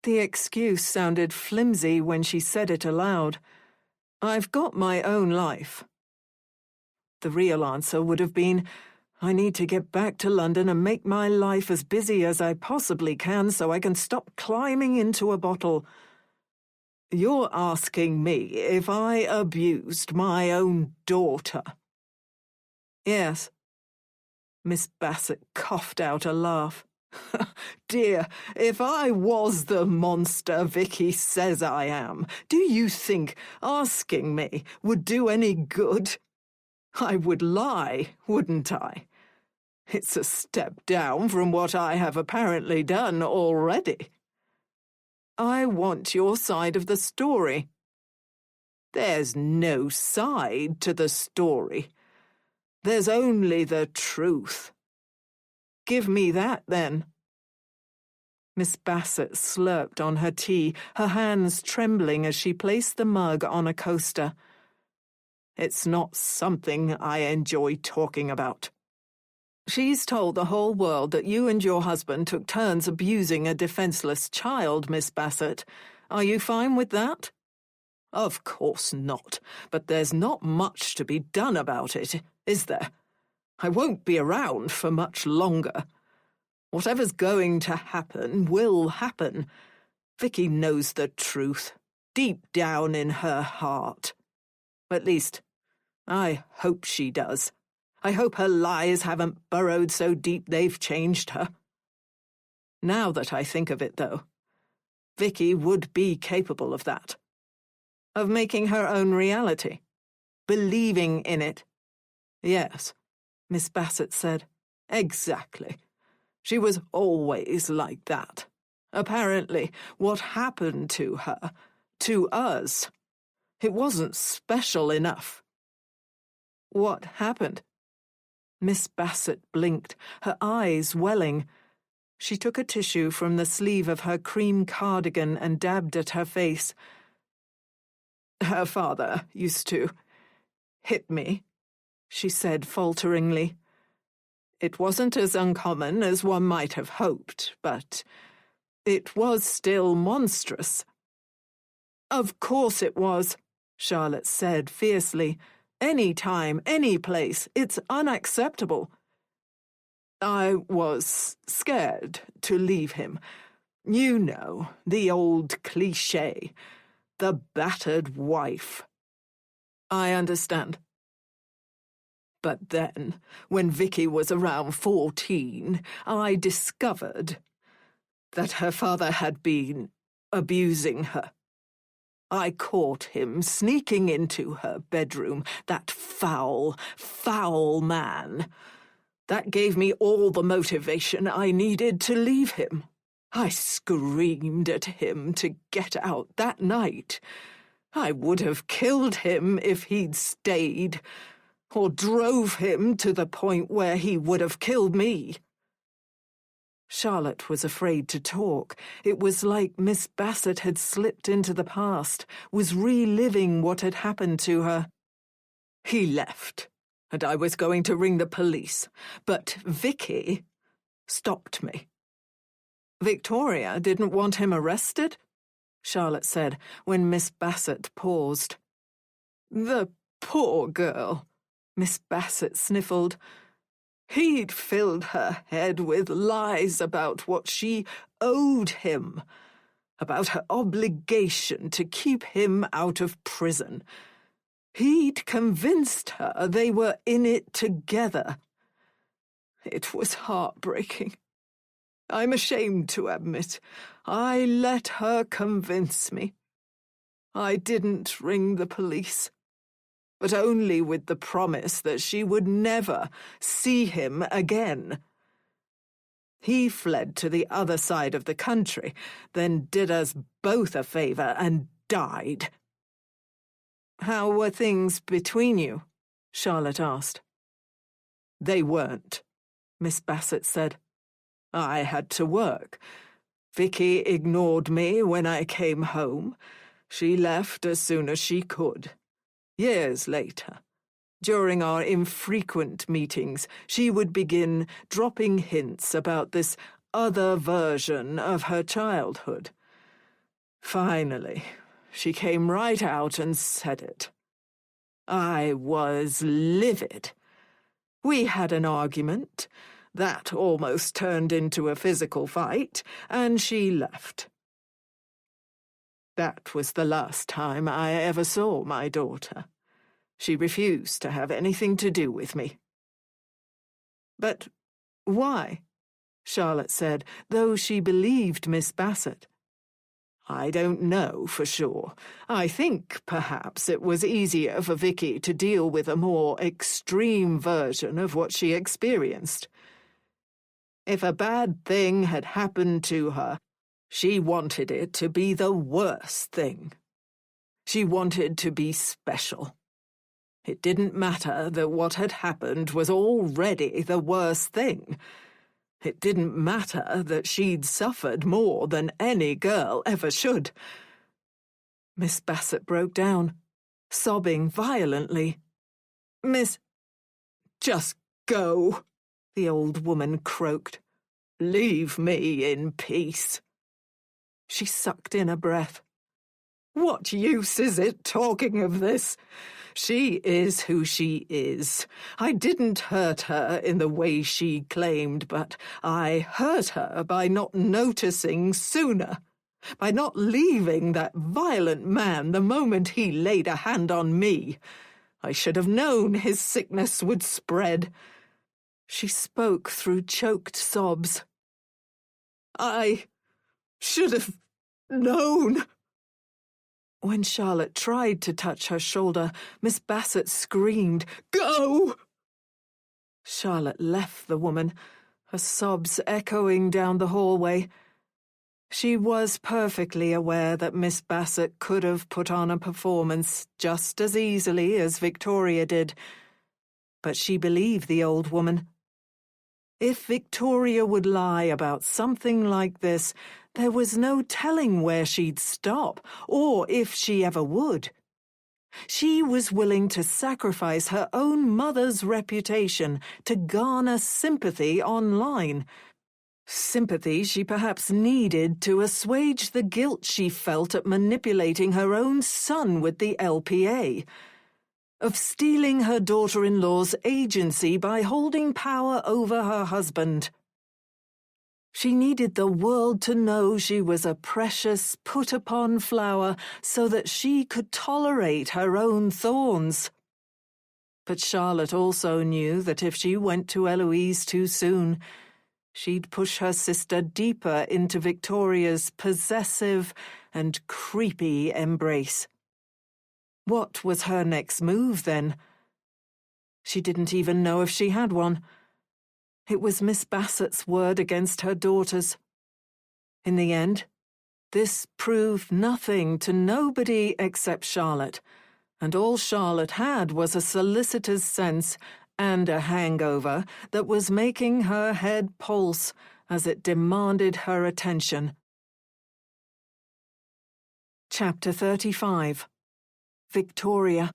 The excuse sounded flimsy when she said it aloud. I've got my own life. The real answer would have been, I need to get back to London and make my life as busy as I possibly can so I can stop climbing into a bottle. You're asking me if I abused my own daughter? Yes. Miss Bassett coughed out a laugh. Dear, if I was the monster Vicky says I am, do you think asking me would do any good? I would lie, wouldn't I? It's a step down from what I have apparently done already. I want your side of the story. There's no side to the story. There's only the truth. Give me that, then. Miss Bassett slurped on her tea, her hands trembling as she placed the mug on a coaster. It's not something I enjoy talking about. She's told the whole world that you and your husband took turns abusing a defenseless child, Miss Bassett. Are you fine with that? Of course not, but there's not much to be done about it, is there? I won't be around for much longer. Whatever's going to happen will happen. Vicky knows the truth, deep down in her heart. At least, I hope she does. I hope her lies haven't burrowed so deep they've changed her. Now that I think of it, though, Vicky would be capable of that. Of making her own reality. Believing in it. Yes, Miss Bassett said. Exactly. She was always like that. Apparently, what happened to her, to us, it wasn't special enough. What happened? Miss Bassett blinked, her eyes welling. She took a tissue from the sleeve of her cream cardigan and dabbed at her face. Her father used to hit me, she said falteringly. It wasn't as uncommon as one might have hoped, but it was still monstrous. Of course it was, Charlotte said fiercely. Any time, any place, it's unacceptable. I was scared to leave him. You know, the old cliché. The battered wife. I understand. But then, when Vicky was around 14, I discovered that her father had been abusing her. I caught him sneaking into her bedroom, that foul, foul man. That gave me all the motivation I needed to leave him. I screamed at him to get out that night. I would have killed him if he'd stayed, or drove him to the point where he would have killed me. Charlotte was afraid to talk. It was like Miss Bassett had slipped into the past, was reliving what had happened to her. He left, and I was going to ring the police, but Vicky stopped me. Victoria didn't want him arrested? Charlotte said, when Miss Bassett paused. The poor girl, Miss Bassett sniffled. He'd filled her head with lies about what she owed him, about her obligation to keep him out of prison. He'd convinced her they were in it together. It was heartbreaking. I'm ashamed to admit, I let her convince me. I didn't ring the police, but only with the promise that she would never see him again. He fled to the other side of the country, then did us both a favor and died. How were things between you? Charlotte asked. They weren't, Miss Bassett said. I had to work. Vicky ignored me when I came home. She left as soon as she could. Years later, during our infrequent meetings, she would begin dropping hints about this other version of her childhood. Finally, she came right out and said it. I was livid. We had an argument. That almost turned into a physical fight, and she left. That was the last time I ever saw my daughter. She refused to have anything to do with me. But why? Charlotte said, though she believed Miss Bassett. I don't know for sure. I think perhaps it was easier for Vicky to deal with a more extreme version of what she experienced. If a bad thing had happened to her, she wanted it to be the worst thing. She wanted to be special. It didn't matter that what had happened was already the worst thing. It didn't matter that she'd suffered more than any girl ever should. Miss Bassett broke down, sobbing violently. Miss, just go, the old woman croaked. Leave me in peace. She sucked in a breath. What use is it talking of this? She is who she is. I didn't hurt her in the way she claimed, but I hurt her by not noticing sooner, by not leaving that violent man the moment he laid a hand on me. I should have known his sickness would spread. She spoke through choked sobs. I should have known. When Charlotte tried to touch her shoulder, Miss Bassett screamed, Go! Charlotte left the woman, her sobs echoing down the hallway. She was perfectly aware that Miss Bassett could have put on a performance just as easily as Victoria did, but she believed the old woman. If Victoria would lie about something like this, there was no telling where she'd stop, or if she ever would. She was willing to sacrifice her own mother's reputation to garner sympathy online. Sympathy she perhaps needed to assuage the guilt she felt at manipulating her own son with the LPA, of stealing her daughter-in-law's agency by holding power over her husband. She needed the world to know she was a precious, put-upon flower so that she could tolerate her own thorns. But Charlotte also knew that if she went to Eloise too soon, she'd push her sister deeper into Victoria's possessive and creepy embrace. What was her next move, then? She didn't even know if she had one. It was Miss Bassett's word against her daughters. In the end, this proved nothing to nobody except Charlotte, and all Charlotte had was a solicitor's sense and a hangover that was making her head pulse as it demanded her attention. Chapter 35. Victoria.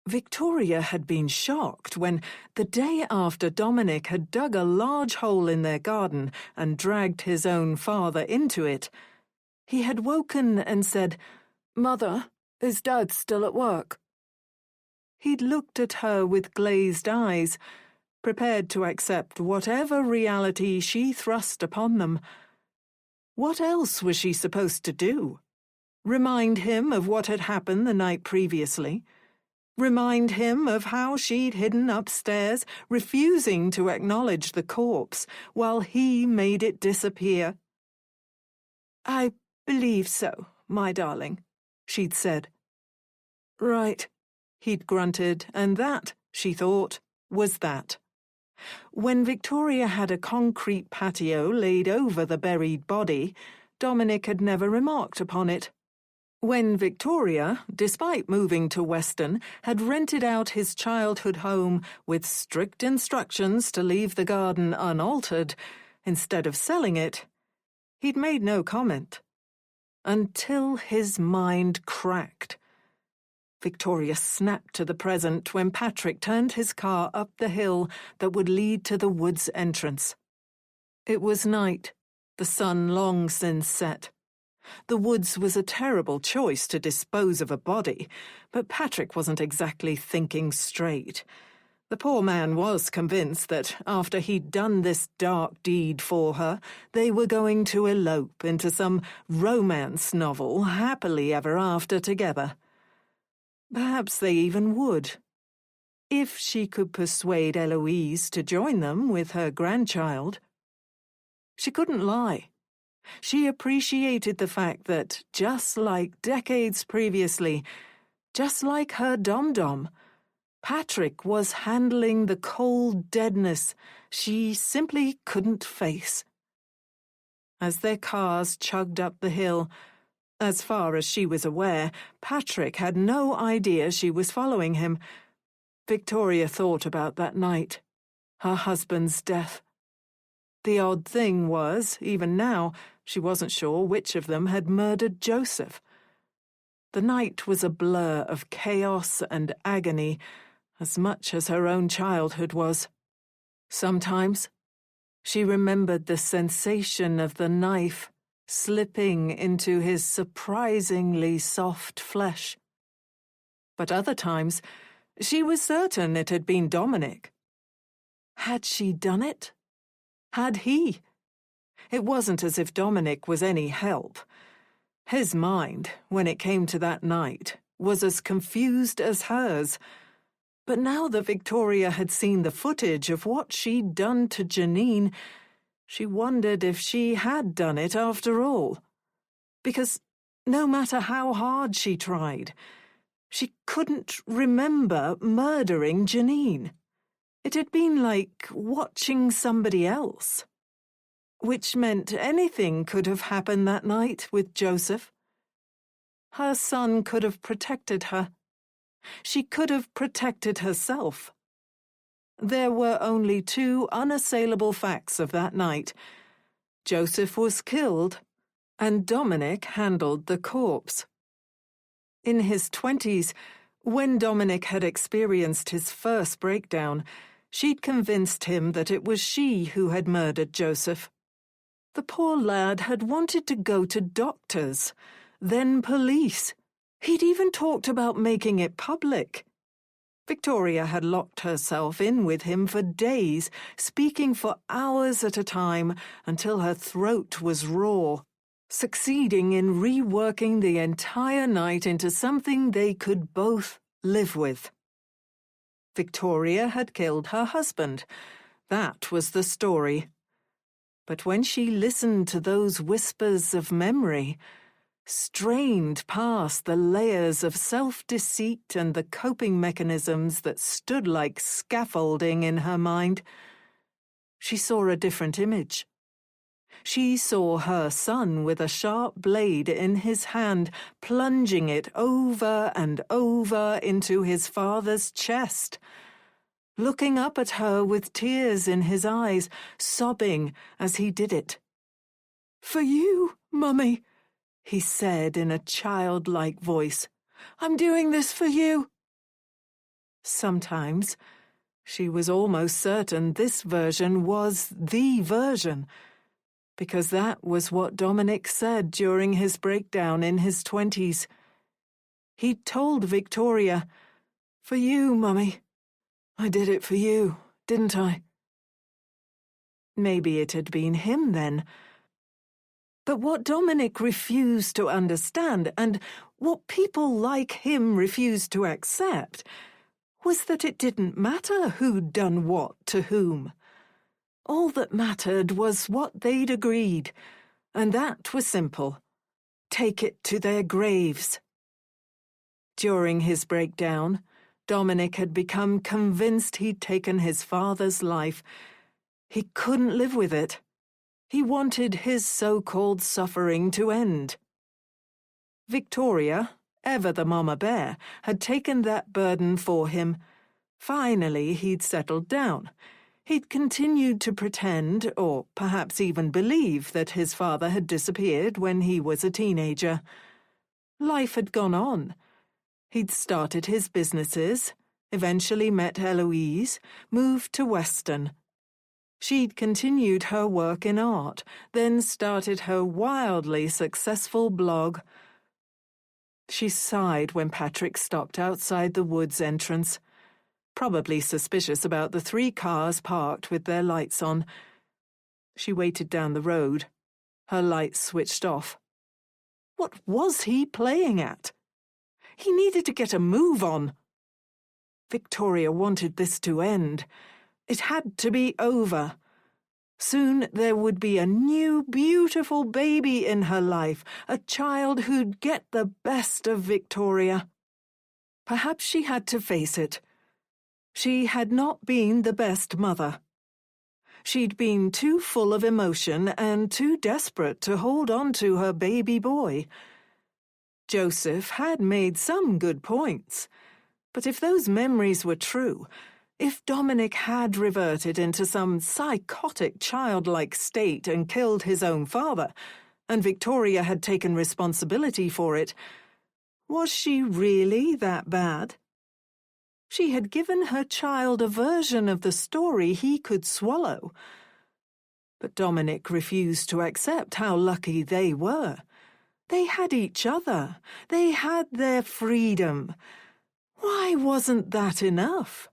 Victoria had been shocked when, the day after Dominic had dug a large hole in their garden and dragged his own father into it, he had woken and said, "Mother, is Dad still at work?" He'd looked at her with glazed eyes, prepared to accept whatever reality she thrust upon them. What else was she supposed to do? Remind him of what had happened the night previously? Remind him of how she'd hidden upstairs, refusing to acknowledge the corpse, while he made it disappear? "I believe so, my darling," she'd said. "Right," he'd grunted, and that, she thought, was that. When Victoria had a concrete patio laid over the buried body, Dominic had never remarked upon it. When Victoria, despite moving to Weston, had rented out his childhood home with strict instructions to leave the garden unaltered, instead of selling it, he'd made no comment. Until his mind cracked. Victoria snapped to the present when Patrick turned his car up the hill that would lead to the wood's entrance. It was night, the sun long since set. The woods was a terrible choice to dispose of a body, but Patrick wasn't exactly thinking straight. The poor man was convinced that after he'd done this dark deed for her, they were going to elope into some romance novel, happily ever after together. Perhaps they even would, if she could persuade Eloise to join them with her grandchild. She couldn't lie. She appreciated the fact that, just like decades previously, just like her dom-dom, Patrick was handling the cold deadness she simply couldn't face. As their cars chugged up the hill, as far as she was aware, Patrick had no idea she was following him. Victoria thought about that night, her husband's death. The odd thing was, even now, she wasn't sure which of them had murdered Joseph. The night was a blur of chaos and agony, as much as her own childhood was. Sometimes she remembered the sensation of the knife slipping into his surprisingly soft flesh. But other times, she was certain it had been Dominic. Had she done it? Had he? It wasn't as if Dominic was any help. His mind, when it came to that night, was as confused as hers. But now that Victoria had seen the footage of what she'd done to Janine, she wondered if she had done it after all. because no matter how hard she tried, she couldn't remember murdering Janine. It had been like watching somebody else. Which meant anything could have happened that night with Joseph. Her son could have protected her. She could have protected herself. There were only two unassailable facts of that night. Joseph was killed, and Dominic handled the corpse. In his 20s, when Dominic had experienced his first breakdown, she'd convinced him that it was she who had murdered Joseph. The poor lad had wanted to go to doctors, then police. He'd even talked about making it public. Victoria had locked herself in with him for days, speaking for hours at a time until her throat was raw, succeeding in reworking the entire night into something they could both live with. Victoria had killed her husband. That was the story. But when she listened to those whispers of memory, strained past the layers of self-deceit and the coping mechanisms that stood like scaffolding in her mind, she saw a different image. She saw her son with a sharp blade in his hand, plunging it over and over into his father's chest, looking up at her with tears in his eyes, sobbing as he did it. "For you, Mummy," he said in a childlike voice. "I'm doing this for you." Sometimes she was almost certain this version was the version, because that was what Dominic said during his breakdown in his 20s. He'd told Victoria, "For you, Mummy. I did it for you, didn't I?" Maybe it had been him then. But what Dominic refused to understand, and what people like him refused to accept, was that it didn't matter who'd done what to whom. All that mattered was what they'd agreed, and that was simple. Take it to their graves. During his breakdown, Dominic had become convinced he'd taken his father's life. He couldn't live with it. He wanted his so-called suffering to end. Victoria, ever the mama bear, had taken that burden for him. Finally, he'd settled down. He'd continued to pretend, or perhaps even believe, that his father had disappeared when he was a teenager. Life had gone on. He'd started his businesses, eventually met Eloise, moved to Weston. She'd continued her work in art, then started her wildly successful blog. She sighed when Patrick stopped outside the woods entrance, probably suspicious about the 3 cars parked with their lights on. She waited down the road, her lights switched off. What was he playing at? He needed to get a move on. Victoria wanted this to end. It had to be over. Soon there would be a new, beautiful baby in her life, a child who'd get the best of Victoria. Perhaps she had to face it. She had not been the best mother. She'd been too full of emotion and too desperate to hold on to her baby boy. Joseph had made some good points, but if those memories were true, if Dominic had reverted into some psychotic childlike state and killed his own father, and Victoria had taken responsibility for it, was she really that bad? She had given her child a version of the story he could swallow. But Dominic refused to accept how lucky they were. They had each other. They had their freedom. Why wasn't that enough?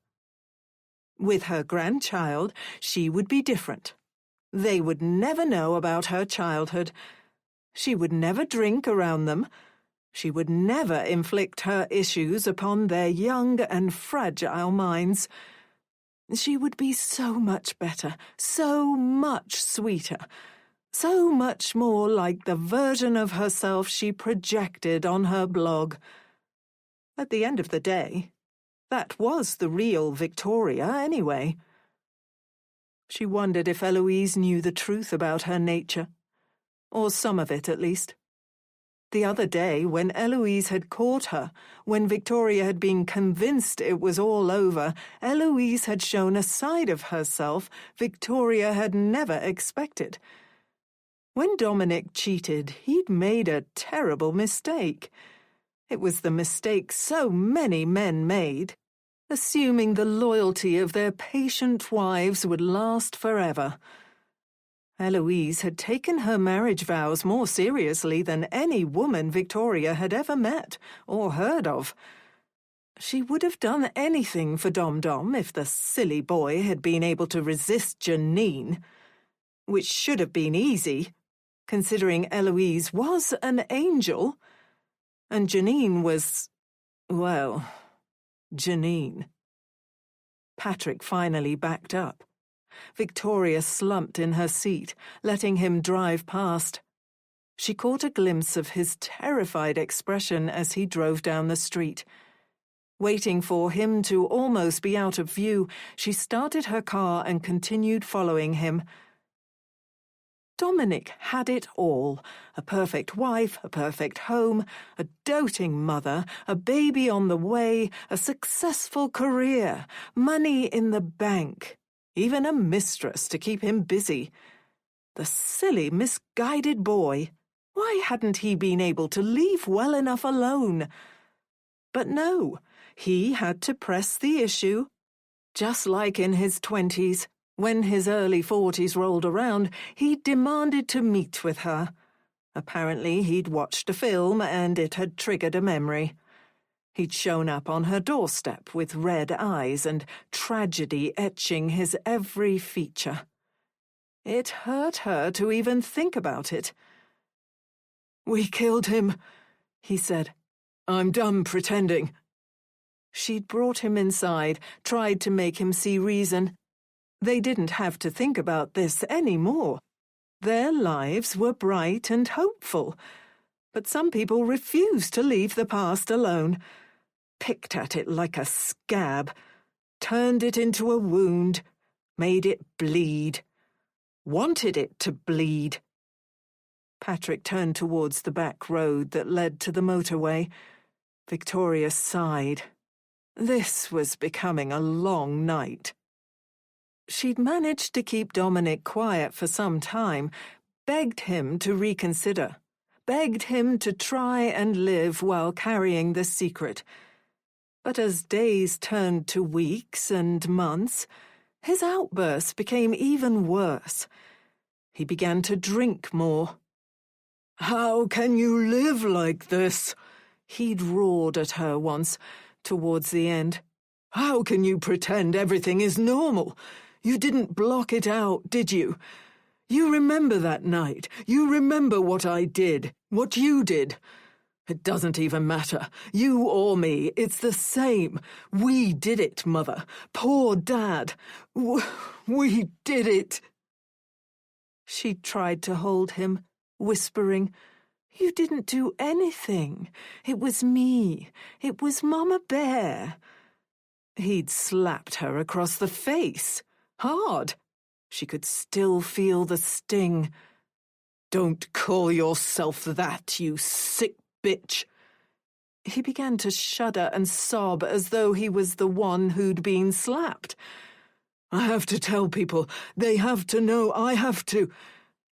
With her grandchild, she would be different. They would never know about her childhood. She would never drink around them. She would never inflict her issues upon their young and fragile minds. She would be so much better, so much sweeter. So much more like the version of herself she projected on her blog. At the end of the day, that was the real Victoria anyway. She wondered if Eloise knew the truth about her nature, or some of it at least. The other day, when Eloise had caught her, when Victoria had been convinced it was all over, Eloise had shown a side of herself Victoria had never expected. When Dominic cheated, he'd made a terrible mistake. It was the mistake so many men made, assuming the loyalty of their patient wives would last forever. Eloise had taken her marriage vows more seriously than any woman Victoria had ever met or heard of. She would have done anything for Dom if the silly boy had been able to resist Janine, which should have been easy, considering Eloise was an angel, and Janine was, well, Janine. Patrick finally backed up. Victoria slumped in her seat, letting him drive past. She caught a glimpse of his terrified expression as he drove down the street. Waiting for him to almost be out of view, she started her car and continued following him. Dominic had it all: a perfect wife, a perfect home, a doting mother, a baby on the way, a successful career, money in the bank, even a mistress to keep him busy. The silly, misguided boy. Why hadn't he been able to leave well enough alone? But no, he had to press the issue. Just like in his 20s, when his early 40s rolled around, he demanded to meet with her. Apparently he'd watched a film and it had triggered a memory. He'd shown up on her doorstep with red eyes and tragedy etching his every feature. It hurt her to even think about it. "We killed him," he said. "I'm done pretending." She'd brought him inside, tried to make him see reason. They didn't have to think about this anymore. Their lives were bright and hopeful. But some people refused to leave the past alone. Picked at it like a scab, turned it into a wound, made it bleed, wanted it to bleed. Patrick turned towards the back road that led to the motorway. Victoria sighed. This was becoming a long night. She'd managed to keep Dominic quiet for some time, begged him to reconsider, begged him to try and live while carrying the secret. But as days turned to weeks and months, his outbursts became even worse. He began to drink more. "How can you live like this?" he'd roared at her once, towards the end. "How can you pretend everything is normal? You didn't block it out, did you? You remember that night. You remember what I did, what you did. It doesn't even matter. You or me, it's the same. We did it, Mother. Poor Dad. We did it." She tried to hold him, whispering, "You didn't do anything. It was me. It was Mama Bear." He'd slapped her across the face. Hard. She could still feel the sting. "Don't call yourself that, you sick bitch." He began to shudder and sob as though he was the one who'd been slapped. "I have to tell people. They have to know. I have to."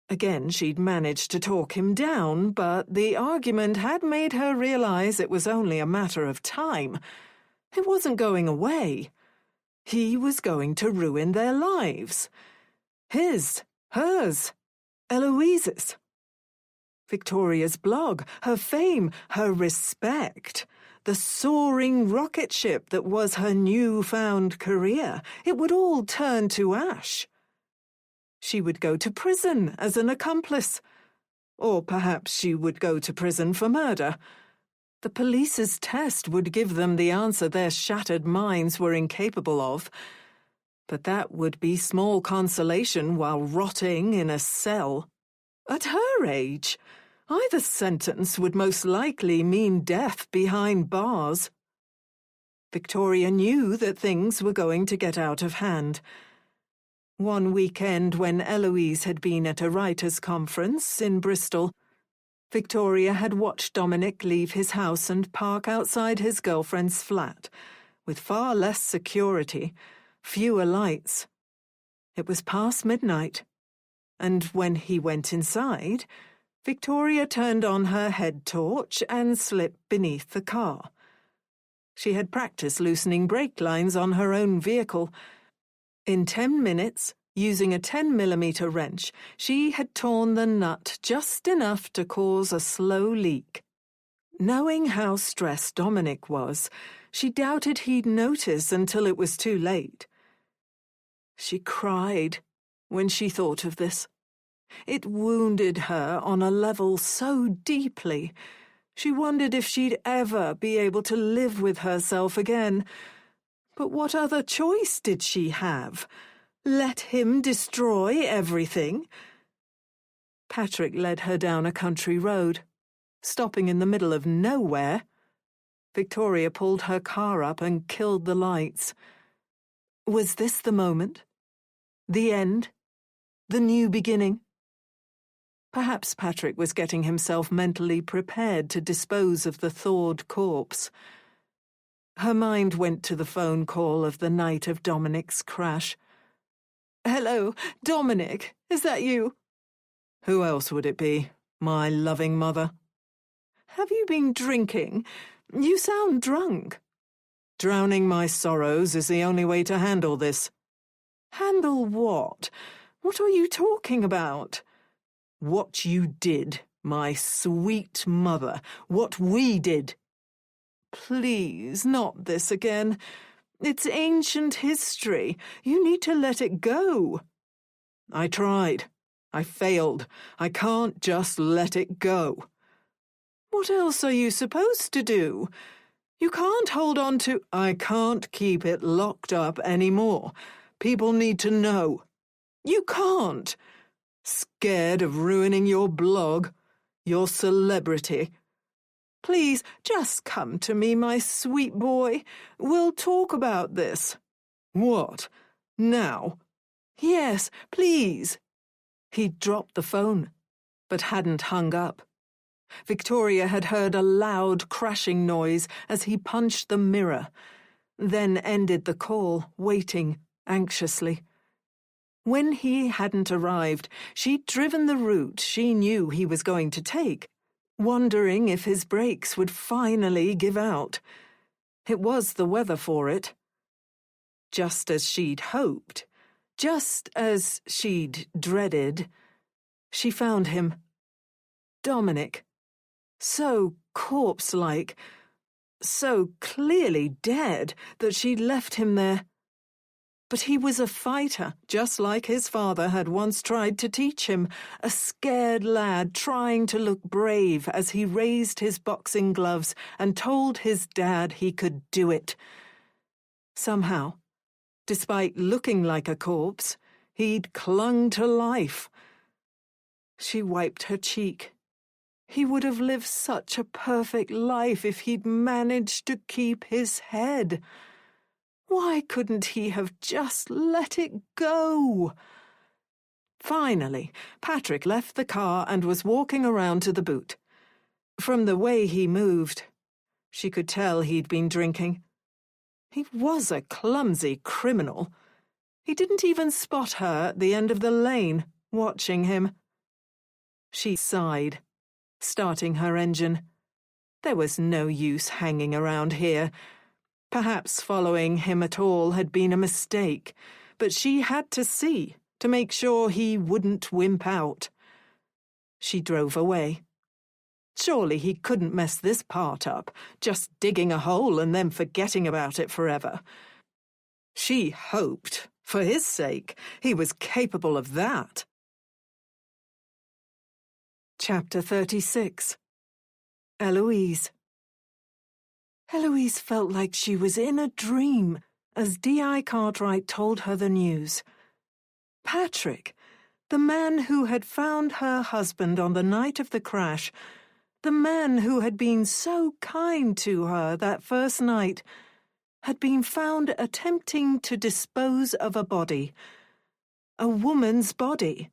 Again, she'd managed to talk him down, but the argument had made her realize it was only a matter of time. It wasn't going away. He was going to ruin their lives. His, hers, Eloise's. Victoria's blog, her fame, her respect, the soaring rocket ship that was her newfound career, it would all turn to ash. She would go to prison as an accomplice. Or perhaps she would go to prison for murder. The police's test would give them the answer their shattered minds were incapable of. But that would be small consolation while rotting in a cell. At her age, either sentence would most likely mean death behind bars. Victoria knew that things were going to get out of hand. One weekend when Eloise had been at a writers' conference in Bristol, Victoria had watched Dominic leave his house and park outside his girlfriend's flat, with far less security, fewer lights. It was past midnight, and when he went inside, Victoria turned on her head torch and slipped beneath the car. She had practiced loosening brake lines on her own vehicle. In 10 minutes, using a 10mm wrench, she had torn the nut just enough to cause a slow leak. Knowing how stressed Dominic was, she doubted he'd notice until it was too late. She cried when she thought of this. It wounded her on a level so deeply. She wondered if she'd ever be able to live with herself again. But what other choice did she have? Let him destroy everything? Patrick led her down a country road, stopping in the middle of nowhere. Victoria pulled her car up and killed the lights. Was this the moment? The end? The new beginning? Perhaps Patrick was getting himself mentally prepared to dispose of the thawed corpse. Her mind went to the phone call of the night of Dominic's crash. "Hello, Dominic, is that you?" "Who else would it be, my loving mother?" "Have you been drinking? You sound drunk." "Drowning my sorrows is the only way to handle this." "Handle what? What are you talking about?" "What you did, my sweet mother, what we did." "Please, not this again. It's ancient history. You need to let it go." "I tried. I failed. I can't just let it go." "What else are you supposed to do? You can't hold on to—" "I can't keep it locked up anymore. People need to know." "You can't." "Scared of ruining your blog, your celebrity." "Please, just come to me, my sweet boy. We'll talk about this." "What? Now?" "Yes, please." He dropped the phone, but hadn't hung up. Victoria had heard a loud crashing noise as he punched the mirror, then ended the call, waiting anxiously. When he hadn't arrived, she'd driven the route she knew he was going to take, wondering if his brakes would finally give out. It was the weather for it. Just as she'd hoped, just as she'd dreaded, she found him. Dominic. So corpse-like, so clearly dead that she'd left him there. But he was a fighter, just like his father had once tried to teach him, a scared lad trying to look brave as he raised his boxing gloves and told his dad he could do it. Somehow, despite looking like a corpse, he'd clung to life. She wiped her cheek. He would have lived such a perfect life if he'd managed to keep his head. Why couldn't he have just let it go? Finally, Patrick left the car and was walking around to the boot. From the way he moved, she could tell he'd been drinking. He was a clumsy criminal. He didn't even spot her at the end of the lane, watching him. She sighed, starting her engine. There was no use hanging around here. Perhaps following him at all had been a mistake, but she had to see, to make sure he wouldn't wimp out. She drove away. Surely he couldn't mess this part up, just digging a hole and then forgetting about it forever. She hoped, for his sake, he was capable of that. Chapter 36. Eloise. Eloise felt like she was in a dream as D.I. Cartwright told her the news. Patrick, The man who had found her husband on the night of the crash, the man who had been so kind to her that first night, had been found attempting to dispose of a body. A woman's body.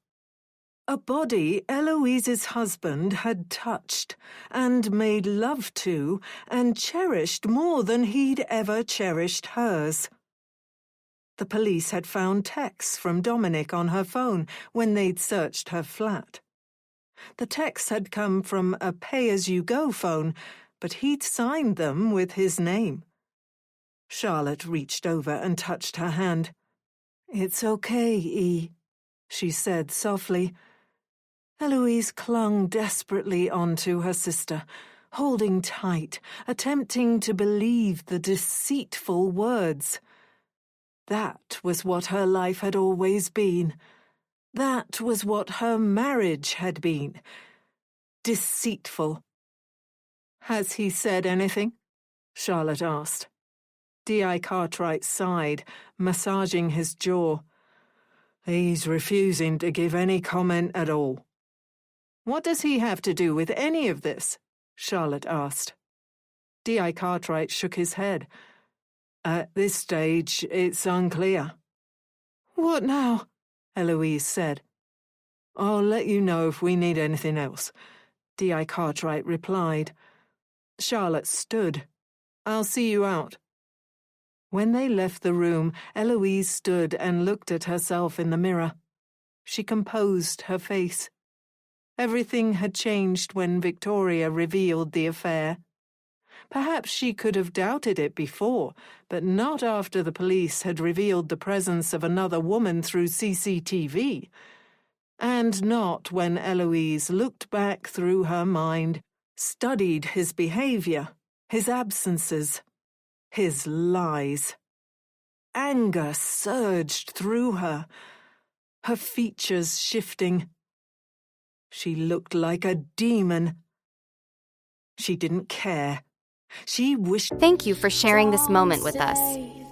A body Eloise's husband had touched and made love to and cherished more than he'd ever cherished hers. The police had found texts from Dominic on her phone when they'd searched her flat. The texts had come from a pay-as-you-go phone, but he'd signed them with his name. Charlotte reached over and touched her hand. "It's okay, E," she said softly. Eloise clung desperately onto her sister, holding tight, attempting to believe the deceitful words. That was what her life had always been. That was what her marriage had been. Deceitful. "Has he said anything?" Charlotte asked. D.I. Cartwright sighed, massaging his jaw. "He's refusing to give any comment at all." "What does he have to do with any of this?" Charlotte asked. D.I. Cartwright shook his head. "At this stage, it's unclear." "What now?" Eloise said. "I'll let you know if we need anything else," D.I. Cartwright replied. Charlotte stood. "I'll see you out." When they left the room, Eloise stood and looked at herself in the mirror. She composed her face. Everything had changed when Victoria revealed the affair. Perhaps she could have doubted it before, but not after the police had revealed the presence of another woman through CCTV. And not when Eloise looked back through her mind, studied his behavior, his absences, his lies. Anger surged through her, her features shifting. She looked like a demon. She didn't care. She wished... Thank you for sharing this moment with us.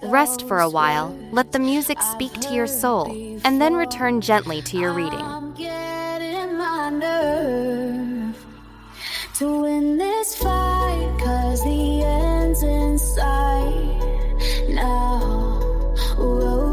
Rest for a while, let the music speak to your soul, and then return gently to your reading. I'm getting my nerve to win this fight, 'cause the end's in sight now. Whoa.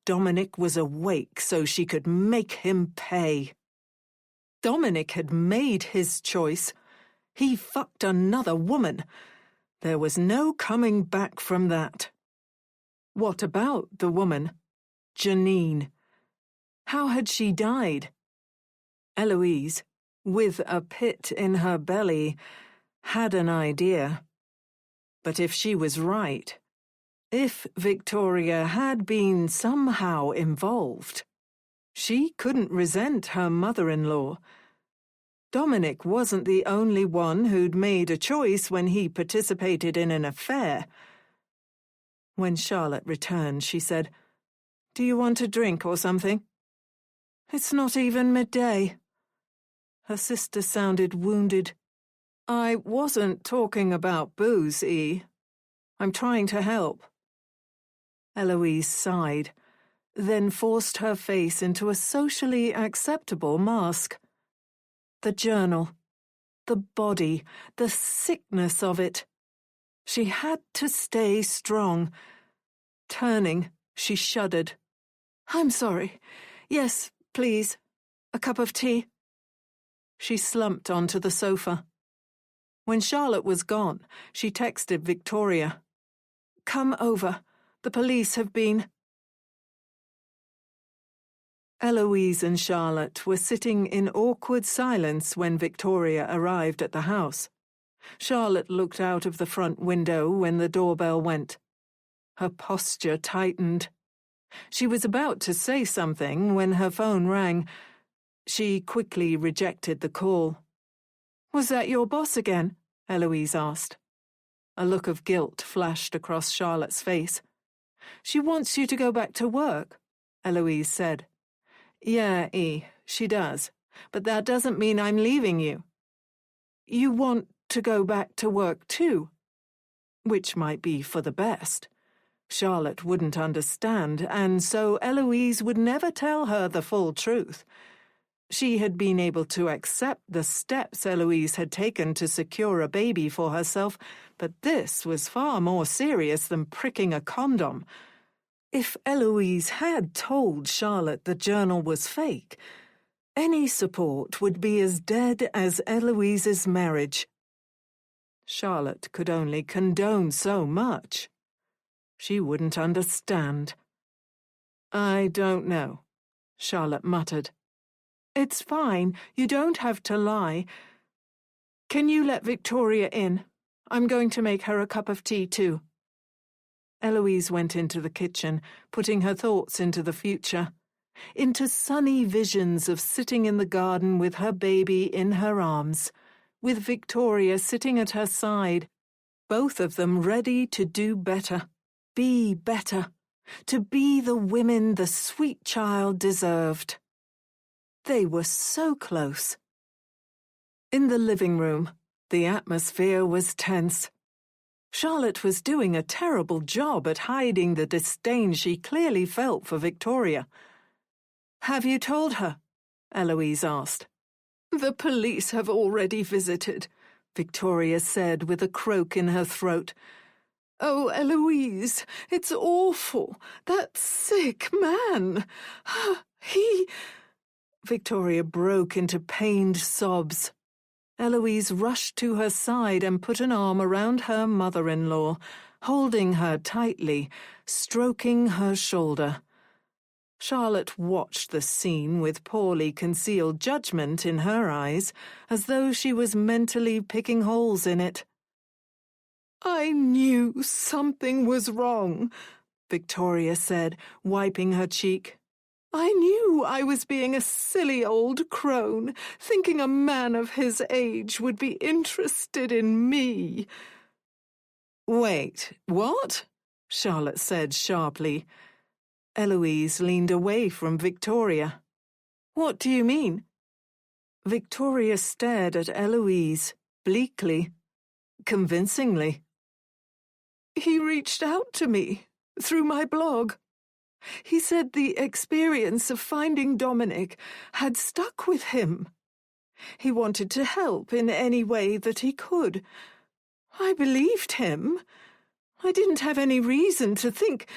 Dominic was awake so she could make him pay. Dominic had made his choice. He fucked another woman. There was no coming back from that. What about the woman? Janine. How had she died? Eloise, with a pit in her belly, had an idea. But if she was right, if Victoria had been somehow involved, she couldn't resent her mother-in-law. Dominic wasn't the only one who'd made a choice when he participated in an affair. When Charlotte returned, she said, "Do you want a drink or something?" "It's not even midday." Her sister sounded wounded. "I wasn't talking about booze, E. I'm trying to help." Eloise sighed, then forced her face into a socially acceptable mask. The journal, the body, the sickness of it. She had to stay strong. Turning, she shuddered. "I'm sorry. Yes, please. A cup of tea." She slumped onto the sofa. When Charlotte was gone, she texted Victoria. "Come over. The police have been—" Eloise and Charlotte were sitting in awkward silence when Victoria arrived at the house. Charlotte looked out of the front window when the doorbell went. Her posture tightened. She was about to say something when her phone rang. She quickly rejected the call. "Was that your boss again?" Eloise asked. A look of guilt flashed across Charlotte's face. "She wants you to go back to work," Eloise said. "Yeah, E, she does. But that doesn't mean I'm leaving you." "You want to go back to work too?" Which might be for the best. Charlotte wouldn't understand, and so Eloise would never tell her the full truth. She had been able to accept the steps Eloise had taken to secure a baby for herself, but this was far more serious than pricking a condom. If Eloise had told Charlotte the journal was fake, any support would be as dead as Eloise's marriage. Charlotte could only condone so much. She wouldn't understand. "I don't know," Charlotte muttered. "It's fine. You don't have to lie. Can you let Victoria in? I'm going to make her a cup of tea too." Eloise went into the kitchen, putting her thoughts into the future, into sunny visions of sitting in the garden with her baby in her arms, with Victoria sitting at her side, both of them ready to do better, be better, to be the women the sweet child deserved. They were so close. In the living room, the atmosphere was tense. Charlotte was doing a terrible job at hiding the disdain she clearly felt for Victoria. "Have you told her?" Eloise asked. "The police have already visited," Victoria said with a croak in her throat. "Oh, Eloise, it's awful. That sick man. He—" Victoria broke into pained sobs. Eloise rushed to her side and put an arm around her mother-in-law, holding her tightly, stroking her shoulder. Charlotte watched the scene with poorly concealed judgment in her eyes, as though she was mentally picking holes in it. "I knew something was wrong," Victoria said, wiping her cheek. "I knew I was being a silly old crone, thinking a man of his age would be interested in me." "Wait, what?" Charlotte said sharply. Eloise leaned away from Victoria. "What do you mean?" Victoria stared at Eloise, bleakly, convincingly. "He reached out to me, through my blog. He said the experience of finding Dominic had stuck with him. He wanted to help in any way that he could. I believed him. I didn't have any reason to think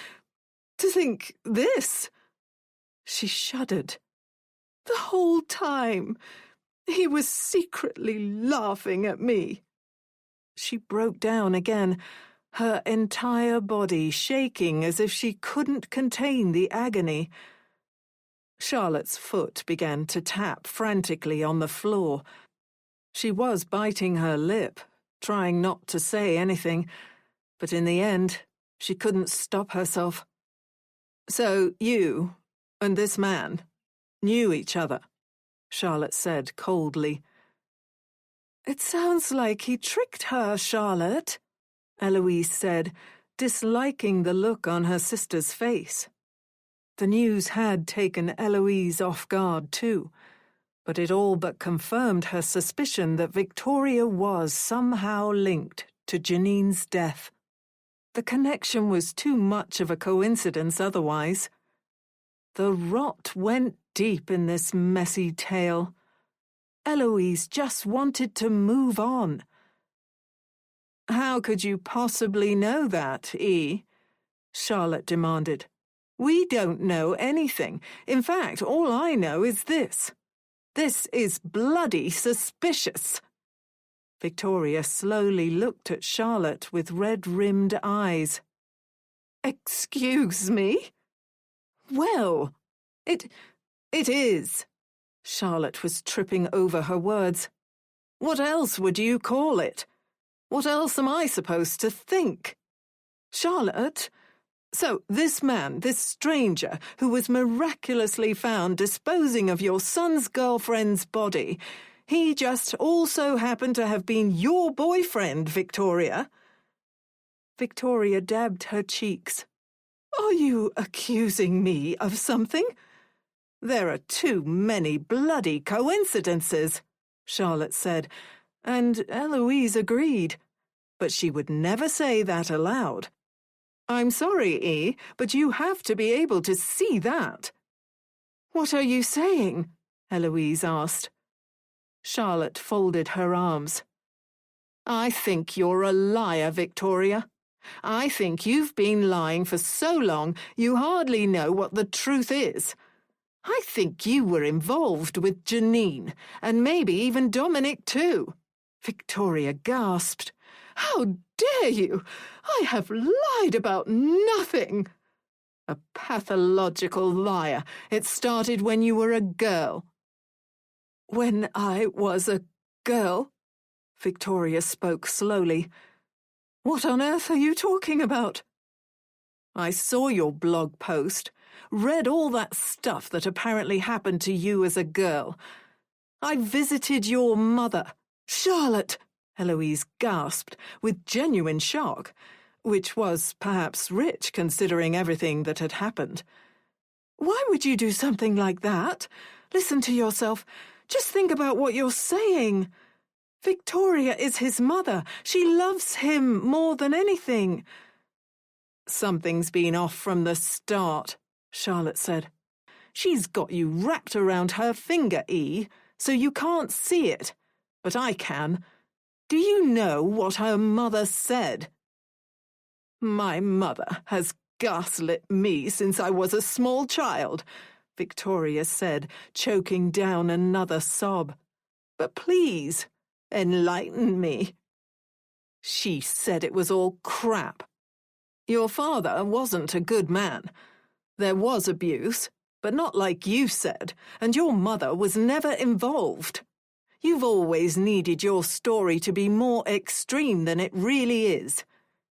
this." She shuddered. The whole time, he was secretly laughing at me. She broke down again, her entire body shaking as if she couldn't contain the agony. Charlotte's foot began to tap frantically on the floor. She was biting her lip, trying not to say anything, but in the end, she couldn't stop herself. "So you and this man knew each other," Charlotte said coldly. "It sounds like he tricked her, Charlotte," Eloise said, disliking the look on her sister's face. The news had taken Eloise off guard too, but it all but confirmed her suspicion that Victoria was somehow linked to Janine's death. The connection was too much of a coincidence otherwise. The rot went deep in this messy tale. Eloise just wanted to move on. "How could you possibly know that, E?" Charlotte demanded. "We don't know anything. In fact, all I know is this. This is bloody suspicious." Victoria slowly looked at Charlotte with red-rimmed eyes. "Excuse me?" "Well, it is." Charlotte was tripping over her words. "What else would you call it? What else am I supposed to think?" "Charlotte, so this man, this stranger, who was miraculously found disposing of your son's girlfriend's body, he just also happened to have been your boyfriend, Victoria?" Victoria dabbed her cheeks. "Are you accusing me of something?" "There are too many bloody coincidences," Charlotte said, and Eloise agreed, but she would never say that aloud. "I'm sorry, E, but you have to be able to see that." "What are you saying?" Eloise asked. Charlotte folded her arms. "I think you're a liar, Victoria. I think you've been lying for so long you hardly know what the truth is. I think you were involved with Janine, and maybe even Dominic too." Victoria gasped. "How dare you? I have lied about nothing." "A pathological liar. It started when you were a girl." "When I was a girl?" Victoria spoke slowly. "What on earth are you talking about?" "I saw your blog post, read all that stuff that apparently happened to you as a girl. I visited your mother." "Charlotte!" Eloise gasped, with genuine shock, which was perhaps rich considering everything that had happened. "Why would you do something like that? Listen to yourself. Just think about what you're saying. Victoria is his mother. She loves him more than anything." "Something's been off from the start," Charlotte said. "She's got you wrapped around her finger, E, so you can't see it. But I can. Do you know what her mother said?" "My mother has gaslit me since I was a small child," Victoria said, choking down another sob. "But please, enlighten me." "She said it was all crap. Your father wasn't a good man. There was abuse, but not like you said, and your mother was never involved. You've always needed your story to be more extreme than it really is.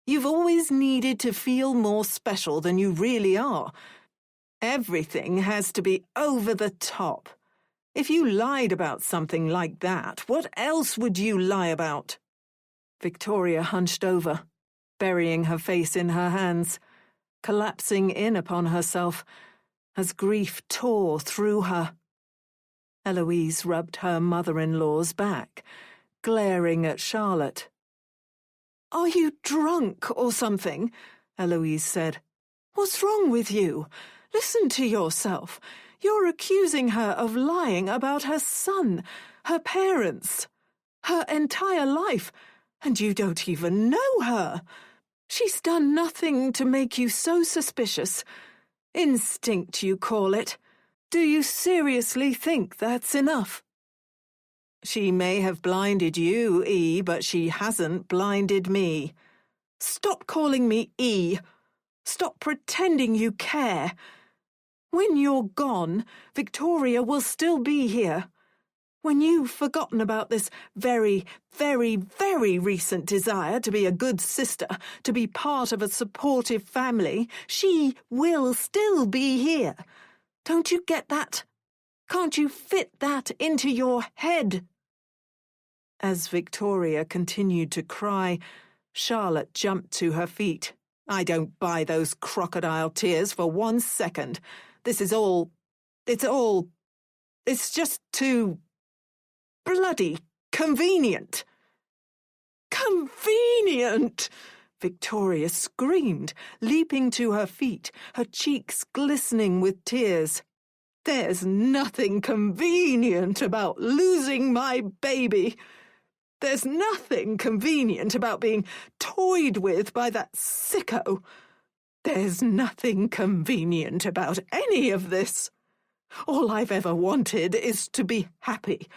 You've always needed to feel more special than you really are. Everything has to be over the top. If you lied about something like that, what else would you lie about?" Victoria hunched over, burying her face in her hands, collapsing in upon herself as grief tore through her. Eloise rubbed her mother-in-law's back, glaring at Charlotte. "Are you drunk or something?" Eloise said. "What's wrong with you? Listen to yourself. You're accusing her of lying about her son, her parents, her entire life, and you don't even know her. She's done nothing to make you so suspicious. Instinct, you call it. Do you seriously think that's enough? She may have blinded you, E, but she hasn't blinded me. Stop calling me E. Stop pretending you care. When you're gone, Victoria will still be here. When you've forgotten about this very, very, very recent desire to be a good sister, to be part of a supportive family, she will still be here. Don't you get that? Can't you fit that into your head? As Victoria continued to cry, Charlotte jumped to her feet. I don't buy those crocodile tears for 1 second. This is all... It's just too... bloody convenient. Convenient! Victoria screamed, leaping to her feet, her cheeks glistening with tears. There's nothing convenient about losing my baby. There's nothing convenient about being toyed with by that sicko. There's nothing convenient about any of this. All I've ever wanted is to be happy.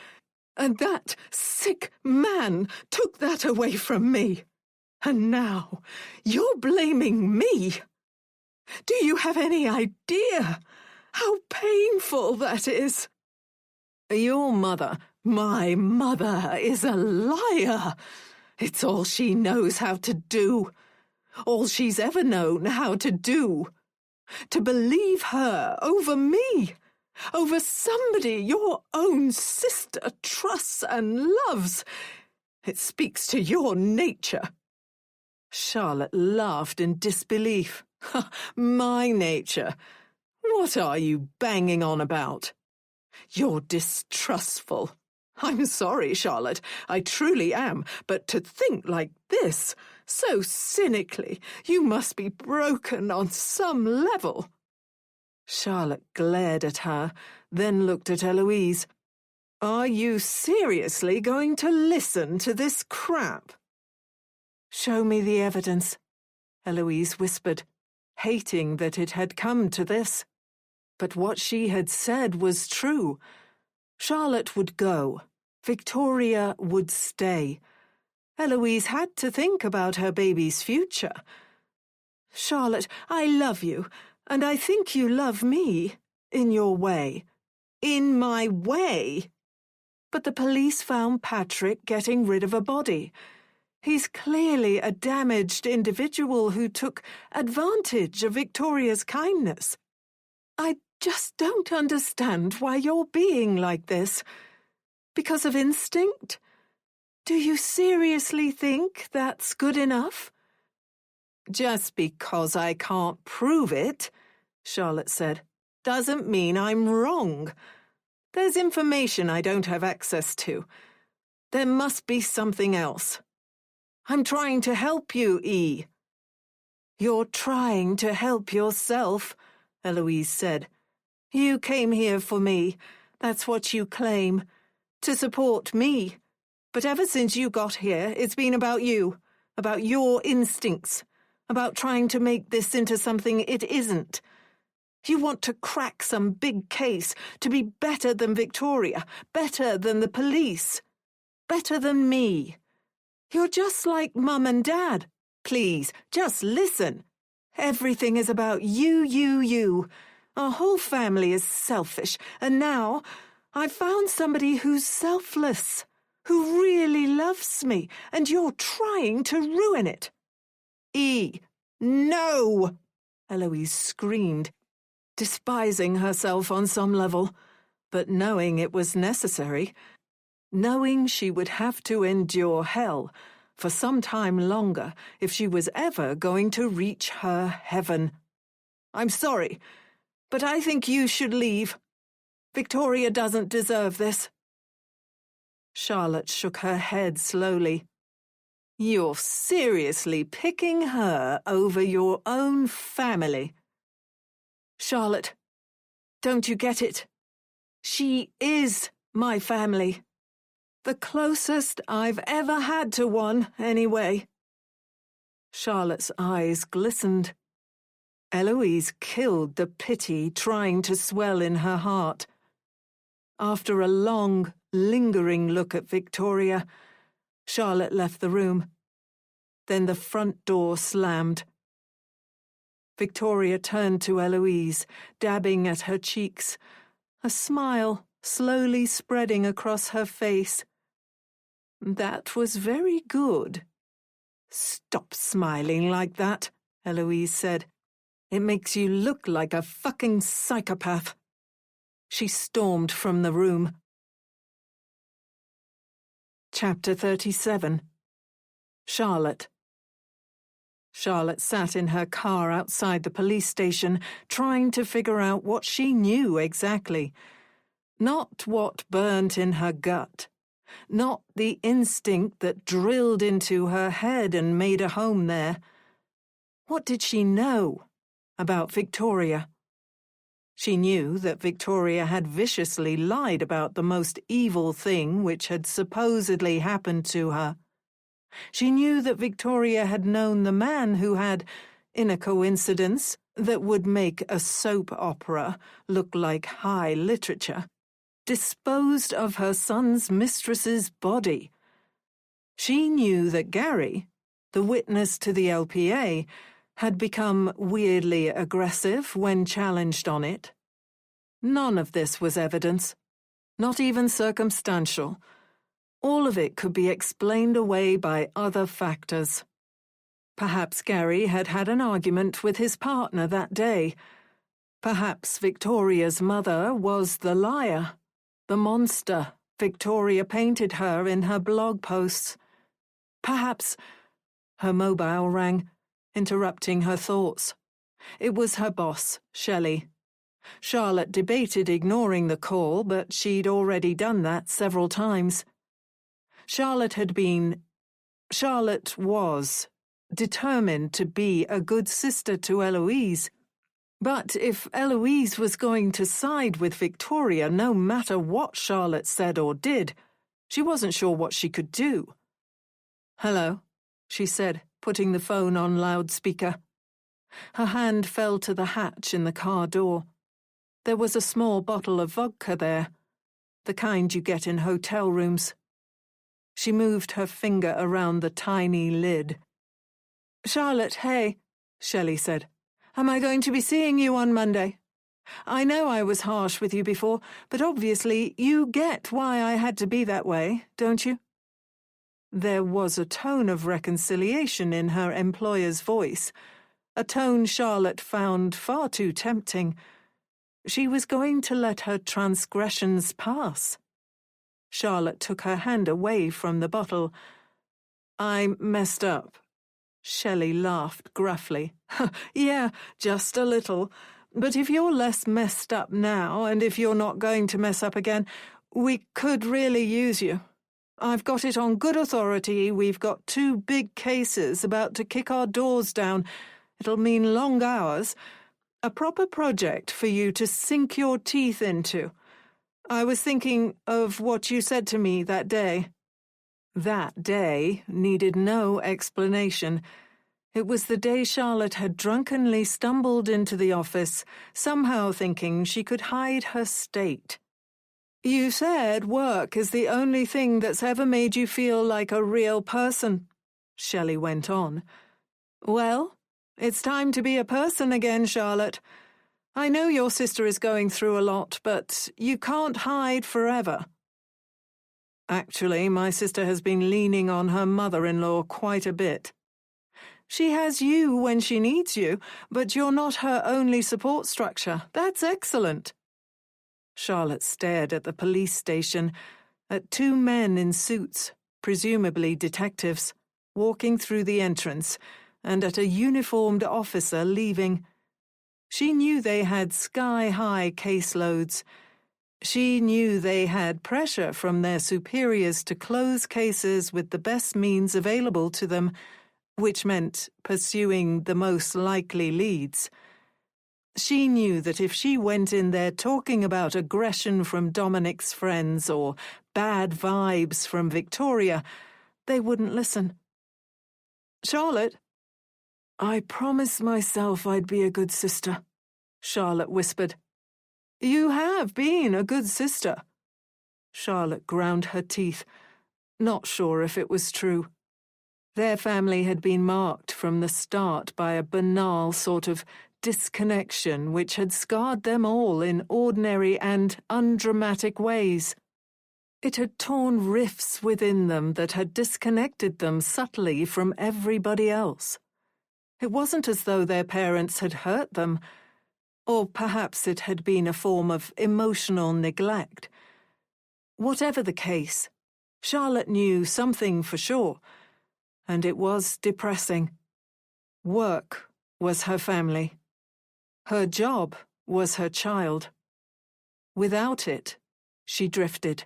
And that sick man took that away from me. And now you're blaming me. Do you have any idea how painful that is? Your mother, my mother, is a liar. It's all she knows how to do. All she's ever known how to do. To believe her over me. Over somebody your own sister trusts and loves. It speaks to your nature. Charlotte laughed in disbelief. My nature? What are you banging on about? You're distrustful. I'm sorry, Charlotte, I truly am, but to think like this, so cynically, you must be broken on some level. Charlotte glared at her, then looked at Eloise. Are you seriously going to listen to this crap? Show me the evidence, Eloise whispered, hating that it had come to this. But what she had said was true. Charlotte would go. Victoria would stay. Eloise had to think about her baby's future. Charlotte, I love you, and I think you love me, in your way. In my way. But the police found Patrick getting rid of a body. He's clearly a damaged individual who took advantage of Victoria's kindness. I just don't understand why you're being like this. Because of instinct? Do you seriously think that's good enough? Just because I can't prove it, Charlotte said, doesn't mean I'm wrong. There's information I don't have access to. There must be something else. I'm trying to help you, E. You're trying to help yourself, Eloise said. You came here for me. That's what you claim. To support me. But ever since you got here, it's been about you. About your instincts. About trying to make this into something it isn't. You want to crack some big case, to be better than Victoria, better than the police, better than me. You're just like Mum and Dad. Please, just listen. Everything is about you. Our whole family is selfish, and now I've found somebody who's selfless, who really loves me, and you're trying to ruin it. E, no! Eloise screamed, despising herself on some level, but knowing it was necessary, knowing she would have to endure hell for some time longer if she was ever going to reach her heaven. I'm sorry, but I think you should leave. Victoria doesn't deserve this. Charlotte shook her head slowly. You're seriously picking her over your own family. Charlotte, don't you get it? She is my family. The closest I've ever had to one, anyway. Charlotte's eyes glistened. Eloise killed the pity trying to swell in her heart. After a long, lingering look at Victoria, Charlotte left the room. Then the front door slammed. Victoria turned to Eloise, dabbing at her cheeks, a smile slowly spreading across her face. "That was very good." "Stop smiling like that," Eloise said. "It makes you look like a fucking psychopath." She stormed from the room. Chapter 37. Charlotte. Charlotte sat in her car outside the police station, trying to figure out what she knew exactly. Not what burnt in her gut. Not the instinct that drilled into her head and made a home there. What did she know about Victoria? She knew that Victoria had viciously lied about the most evil thing which had supposedly happened to her. She knew that Victoria had known the man who had, in a coincidence that would make a soap opera look like high literature, disposed of her son's mistress's body. She knew that Gary, the witness to the LPA, had become weirdly aggressive when challenged on it. None of this was evidence, not even circumstantial. All of it could be explained away by other factors. Perhaps Gary had had an argument with his partner that day. Perhaps Victoria's mother was the liar, the monster Victoria painted her in her blog posts. Perhaps... Her mobile rang, interrupting her thoughts. It was her boss, Shelley. Charlotte debated ignoring the call, but she'd already done that several times. Charlotte was determined to be a good sister to Eloise. But if Eloise was going to side with Victoria no matter what Charlotte said or did, she wasn't sure what she could do. "Hello," she said, putting the phone on loudspeaker. Her hand fell to the hatch in the car door. There was a small bottle of vodka there, the kind you get in hotel rooms. She moved her finger around the tiny lid. "Charlotte, hey," Shelley said. "Am I going to be seeing you on Monday? I know I was harsh with you before, but obviously you get why I had to be that way, don't you?" There was a tone of reconciliation in her employer's voice, a tone Charlotte found far too tempting. She was going to let her transgressions pass. Charlotte took her hand away from the bottle. "I messed up." Shelley laughed gruffly. "Yeah, just a little. But if you're less messed up now, and if you're not going to mess up again, we could really use you. I've got it on good authority we've got 2 big cases about to kick our doors down. It'll mean long hours. A proper project for you to sink your teeth into. I was thinking of what you said to me that day." That day needed no explanation. It was the day Charlotte had drunkenly stumbled into the office, somehow thinking she could hide her state. "You said work is the only thing that's ever made you feel like a real person," Shelley went on. "Well, it's time to be a person again, Charlotte. I know your sister is going through a lot, but you can't hide forever." "Actually, my sister has been leaning on her mother-in-law quite a bit." "She has you when she needs you, but you're not her only support structure. That's excellent." Charlotte stared at the police station, at 2 men in suits, presumably detectives, walking through the entrance, and at a uniformed officer leaving. She knew they had sky-high caseloads. She knew they had pressure from their superiors to close cases with the best means available to them, which meant pursuing the most likely leads. She knew that if she went in there talking about aggression from Dominic's friends or bad vibes from Victoria, they wouldn't listen. "Charlotte, I promised myself I'd be a good sister, Charlotte whispered. You have been a good sister. Charlotte ground her teeth, not sure if it was true. Their family had been marked from the start by a banal sort of disconnection which had scarred them all in ordinary and undramatic ways. It had torn rifts within them that had disconnected them subtly from everybody else. It wasn't as though their parents had hurt them, or perhaps it had been a form of emotional neglect. Whatever the case, Charlotte knew something for sure, and it was depressing. Work was her family. Her job was her child. Without it, she drifted.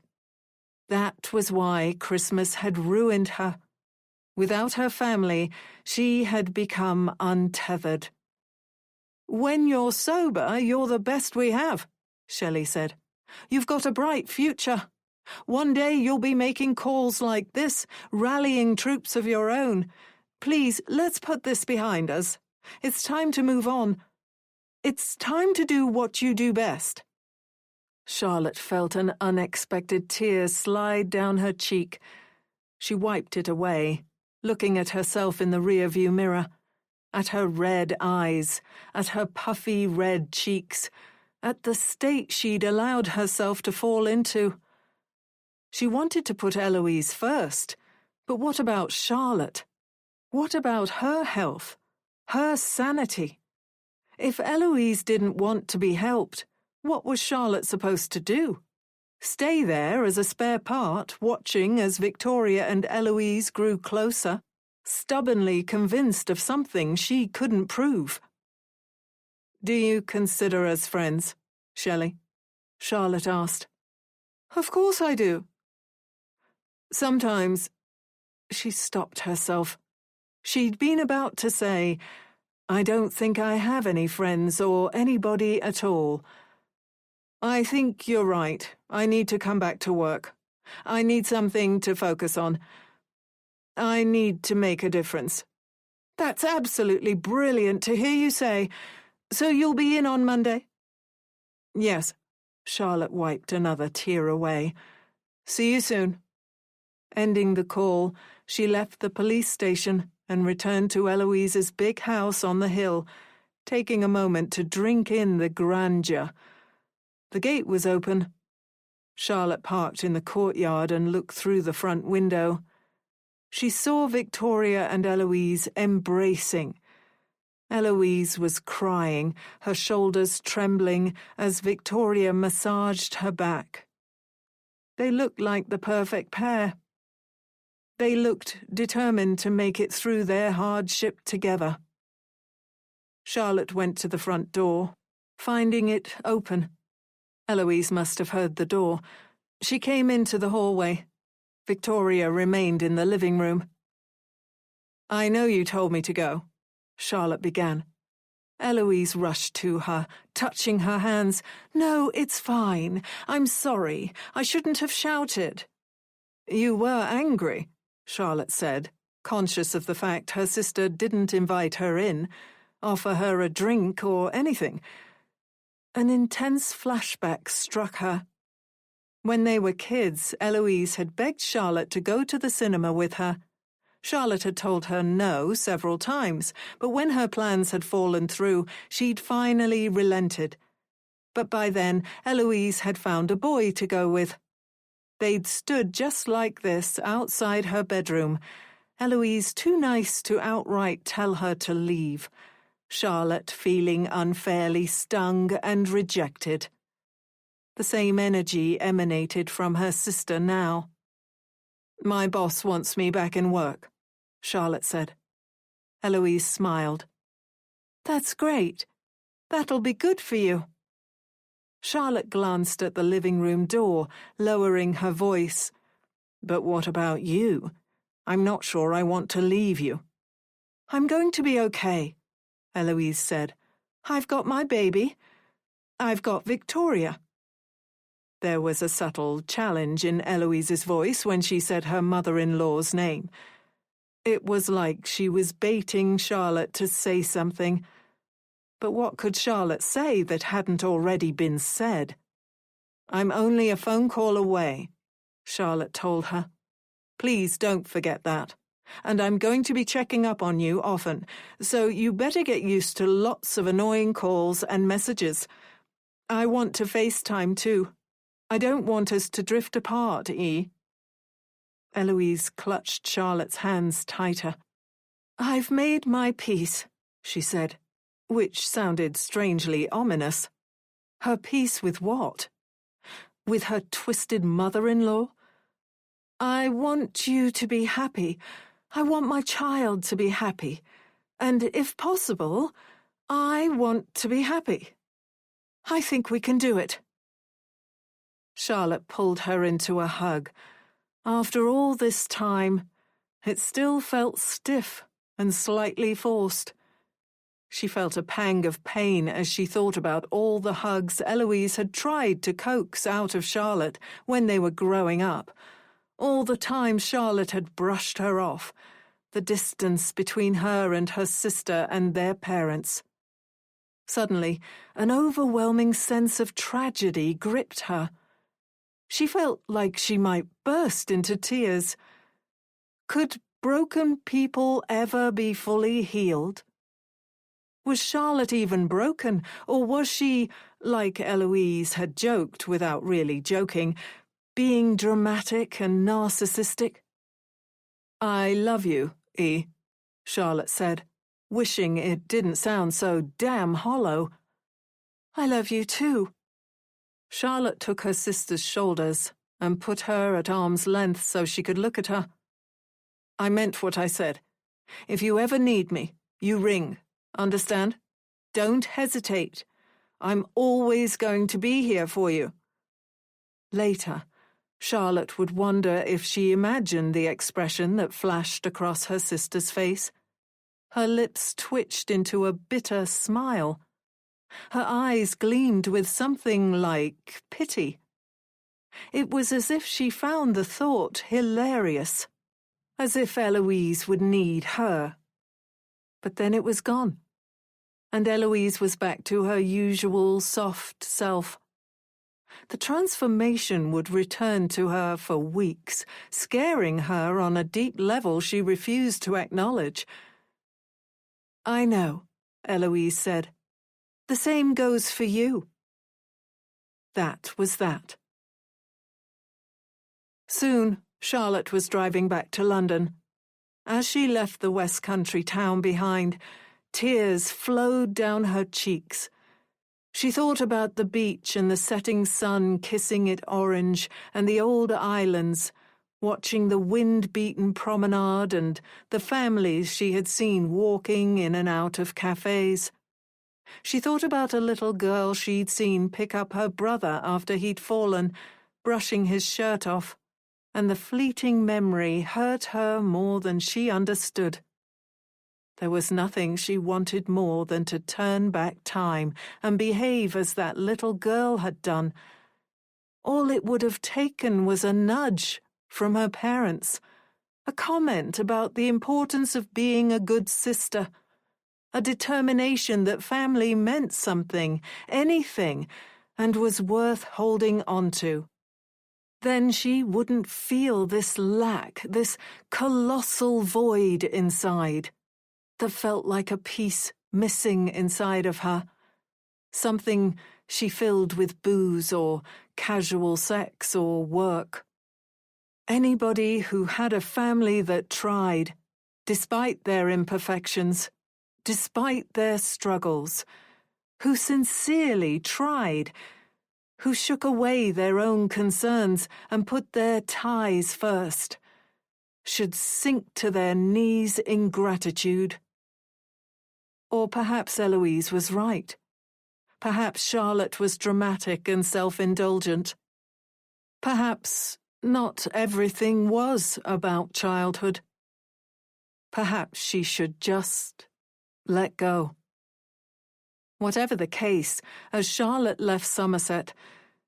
That was why Christmas had ruined her. Without her family, she had become untethered. When you're sober, you're the best we have, Shelley said. You've got a bright future. One day you'll be making calls like this, rallying troops of your own. Please, let's put this behind us. It's time to move on. It's time to do what you do best. Charlotte felt an unexpected tear slide down her cheek. She wiped it away, looking at herself in the rearview mirror, at her red eyes, at her puffy red cheeks, at the state she'd allowed herself to fall into. She wanted to put Eloise first, but what about Charlotte? What about her health, her sanity? If Eloise didn't want to be helped, what was Charlotte supposed to do? Stay there as a spare part, watching as Victoria and Eloise grew closer, stubbornly convinced of something she couldn't prove. Do you consider us friends, Shelley? Charlotte asked. Of course I do. Sometimes... She stopped herself. She'd been about to say, I don't think I have any friends or anybody at all. I think you're right. I need to come back to work. I need something to focus on. I need to make a difference. That's absolutely brilliant to hear you say. So you'll be in on Monday? Yes. Charlotte wiped another tear away. See you soon. Ending the call, she left the police station and returned to Eloise's big house on the hill, taking a moment to drink in the grandeur. The gate was open. Charlotte parked in the courtyard and looked through the front window. She saw Victoria and Eloise embracing. Eloise was crying, her shoulders trembling as Victoria massaged her back. They looked like the perfect pair. They looked determined to make it through their hardship together. Charlotte went to the front door, finding it open. Eloise must have heard the door. She came into the hallway. Victoria remained in the living room. I know you told me to go, Charlotte began. Eloise rushed to her, touching her hands. No, it's fine. I'm sorry. I shouldn't have shouted. You were angry, Charlotte said, conscious of the fact her sister didn't invite her in, offer her a drink or anything. An intense flashback struck her. When they were kids, Eloise had begged Charlotte to go to the cinema with her. Charlotte had told her no several times, but when her plans had fallen through, she'd finally relented. But by then, Eloise had found a boy to go with. They'd stood just like this outside her bedroom, Eloise too nice to outright tell her to leave, Charlotte feeling unfairly stung and rejected. The same energy emanated from her sister now. My boss wants me back in work, Charlotte said. Eloise smiled. That's great. That'll be good for you. Charlotte glanced at the living room door, lowering her voice. But what about you? I'm not sure I want to leave you. I'm going to be okay, Eloise said. I've got my baby. I've got Victoria. There was a subtle challenge in Eloise's voice when she said her mother-in-law's name. It was like she was baiting Charlotte to say something. But what could Charlotte say that hadn't already been said? "I'm only a phone call away," Charlotte told her. "Please don't forget that. And I'm going to be checking up on you often, so you better get used to lots of annoying calls and messages. I want to FaceTime too. I don't want us to drift apart, E." Eloise clutched Charlotte's hands tighter. "I've made my peace," she said, which sounded strangely ominous. Her peace with what? With her twisted mother-in-law? "I want you to be happy. I want my child to be happy. And if possible, I want to be happy. I think we can do it." Charlotte pulled her into a hug. After all this time, it still felt stiff and slightly forced. She felt a pang of pain as she thought about all the hugs Eloise had tried to coax out of Charlotte when they were growing up, all the time Charlotte had brushed her off, the distance between her and her sister and their parents. Suddenly, an overwhelming sense of tragedy gripped her. She felt like she might burst into tears. Could broken people ever be fully healed? Was Charlotte even broken, or was she, like Eloise had joked without really joking, being dramatic and narcissistic? "I love you, E," Charlotte said, wishing it didn't sound so damn hollow. "I love you too." Charlotte took her sister's shoulders and put her at arm's length so she could look at her. "I meant what I said. If you ever need me, you ring. Understand? Don't hesitate. I'm always going to be here for you." Later, Charlotte would wonder if she imagined the expression that flashed across her sister's face. Her lips twitched into a bitter smile. Her eyes gleamed with something like pity. It was as if she found the thought hilarious, as if Eloise would need her. But then it was gone, and Eloise was back to her usual soft self. The transformation would return to her for weeks, scaring her on a deep level she refused to acknowledge. "I know," Eloise said. "The same goes for you." That was that. Soon, Charlotte was driving back to London. As she left the West Country town behind, tears flowed down her cheeks. She thought about the beach and the setting sun kissing it orange and the old islands, watching the wind-beaten promenade and the families she had seen walking in and out of cafes. She thought about a little girl she'd seen pick up her brother after he'd fallen, brushing his shirt off, and the fleeting memory hurt her more than she understood. There was nothing she wanted more than to turn back time and behave as that little girl had done. All it would have taken was a nudge from her parents, a comment about the importance of being a good sister, a determination that family meant something, anything, and was worth holding on to. Then she wouldn't feel this lack, this colossal void inside, that felt like a piece missing inside of her, something she filled with booze or casual sex or work. Anybody who had a family that tried, despite their imperfections, despite their struggles, who sincerely tried, who shook away their own concerns and put their ties first, should sink to their knees in gratitude. Or perhaps Eloise was right. Perhaps Charlotte was dramatic and self-indulgent. Perhaps not everything was about childhood. Perhaps she should just let go. Whatever the case, as Charlotte left Somerset,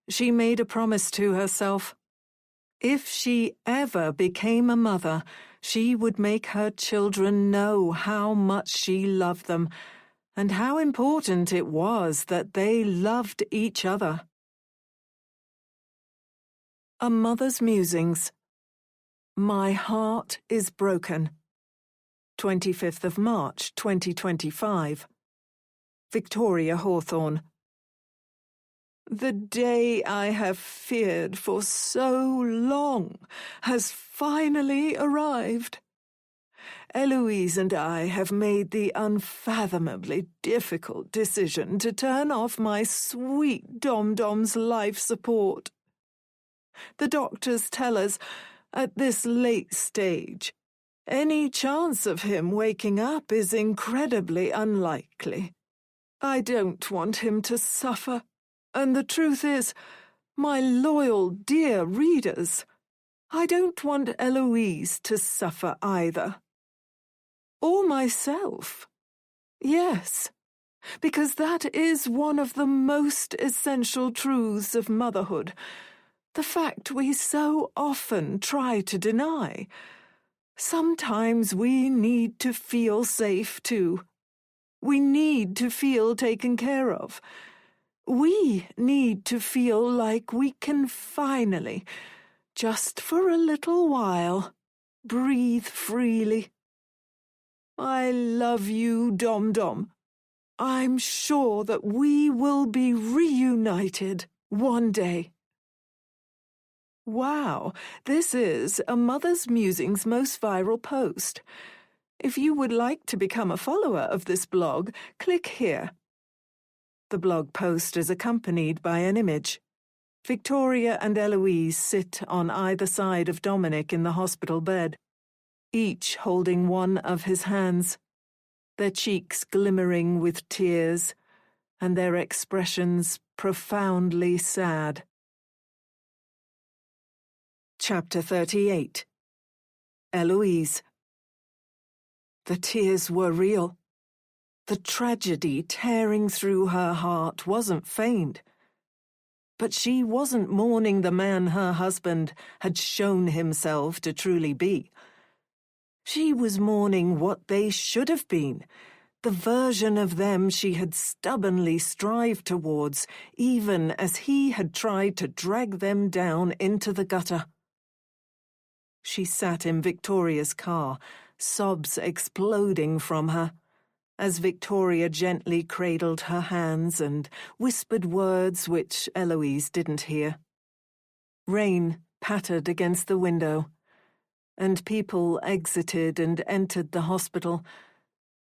she made a promise to herself. If she ever became a mother, She would make her children know how much she loved them and how important it was that they loved each other. A Mother's Musings. My Heart is Broken. 25th of March, 2025. Victoria Hawthorne. The day I have feared for so long has finally arrived. Eloise and I have made the unfathomably difficult decision to turn off my sweet Dom-Dom's life support. The doctors tell us, at this late stage, any chance of him waking up is incredibly unlikely. I don't want him to suffer. And the truth is, my loyal, dear readers, I don't want Eloise to suffer either. Or myself. Yes, because that is one of the most essential truths of motherhood, the fact we so often try to deny. Sometimes we need to feel safe too. We need to feel taken care of. We need to feel like we can finally, just for a little while, breathe freely. I love you, Dom-Dom. I'm sure that we will be reunited one day. Wow, this is A Mother's Musings' most viral post. If you would like to become a follower of this blog, click here. The blog post is accompanied by an image. Victoria and Eloise sit on either side of Dominic in the hospital bed, each holding one of his hands, their cheeks glimmering with tears, and their expressions profoundly sad. Chapter 38. Eloise. The tears were real. The tragedy tearing through her heart wasn't feigned. But she wasn't mourning the man her husband had shown himself to truly be. She was mourning what they should have been, the version of them she had stubbornly strived towards, even as he had tried to drag them down into the gutter. She sat in Victoria's car, sobs exploding from her, as Victoria gently cradled her hands and whispered words which Eloise didn't hear. Rain pattered against the window, and people exited and entered the hospital.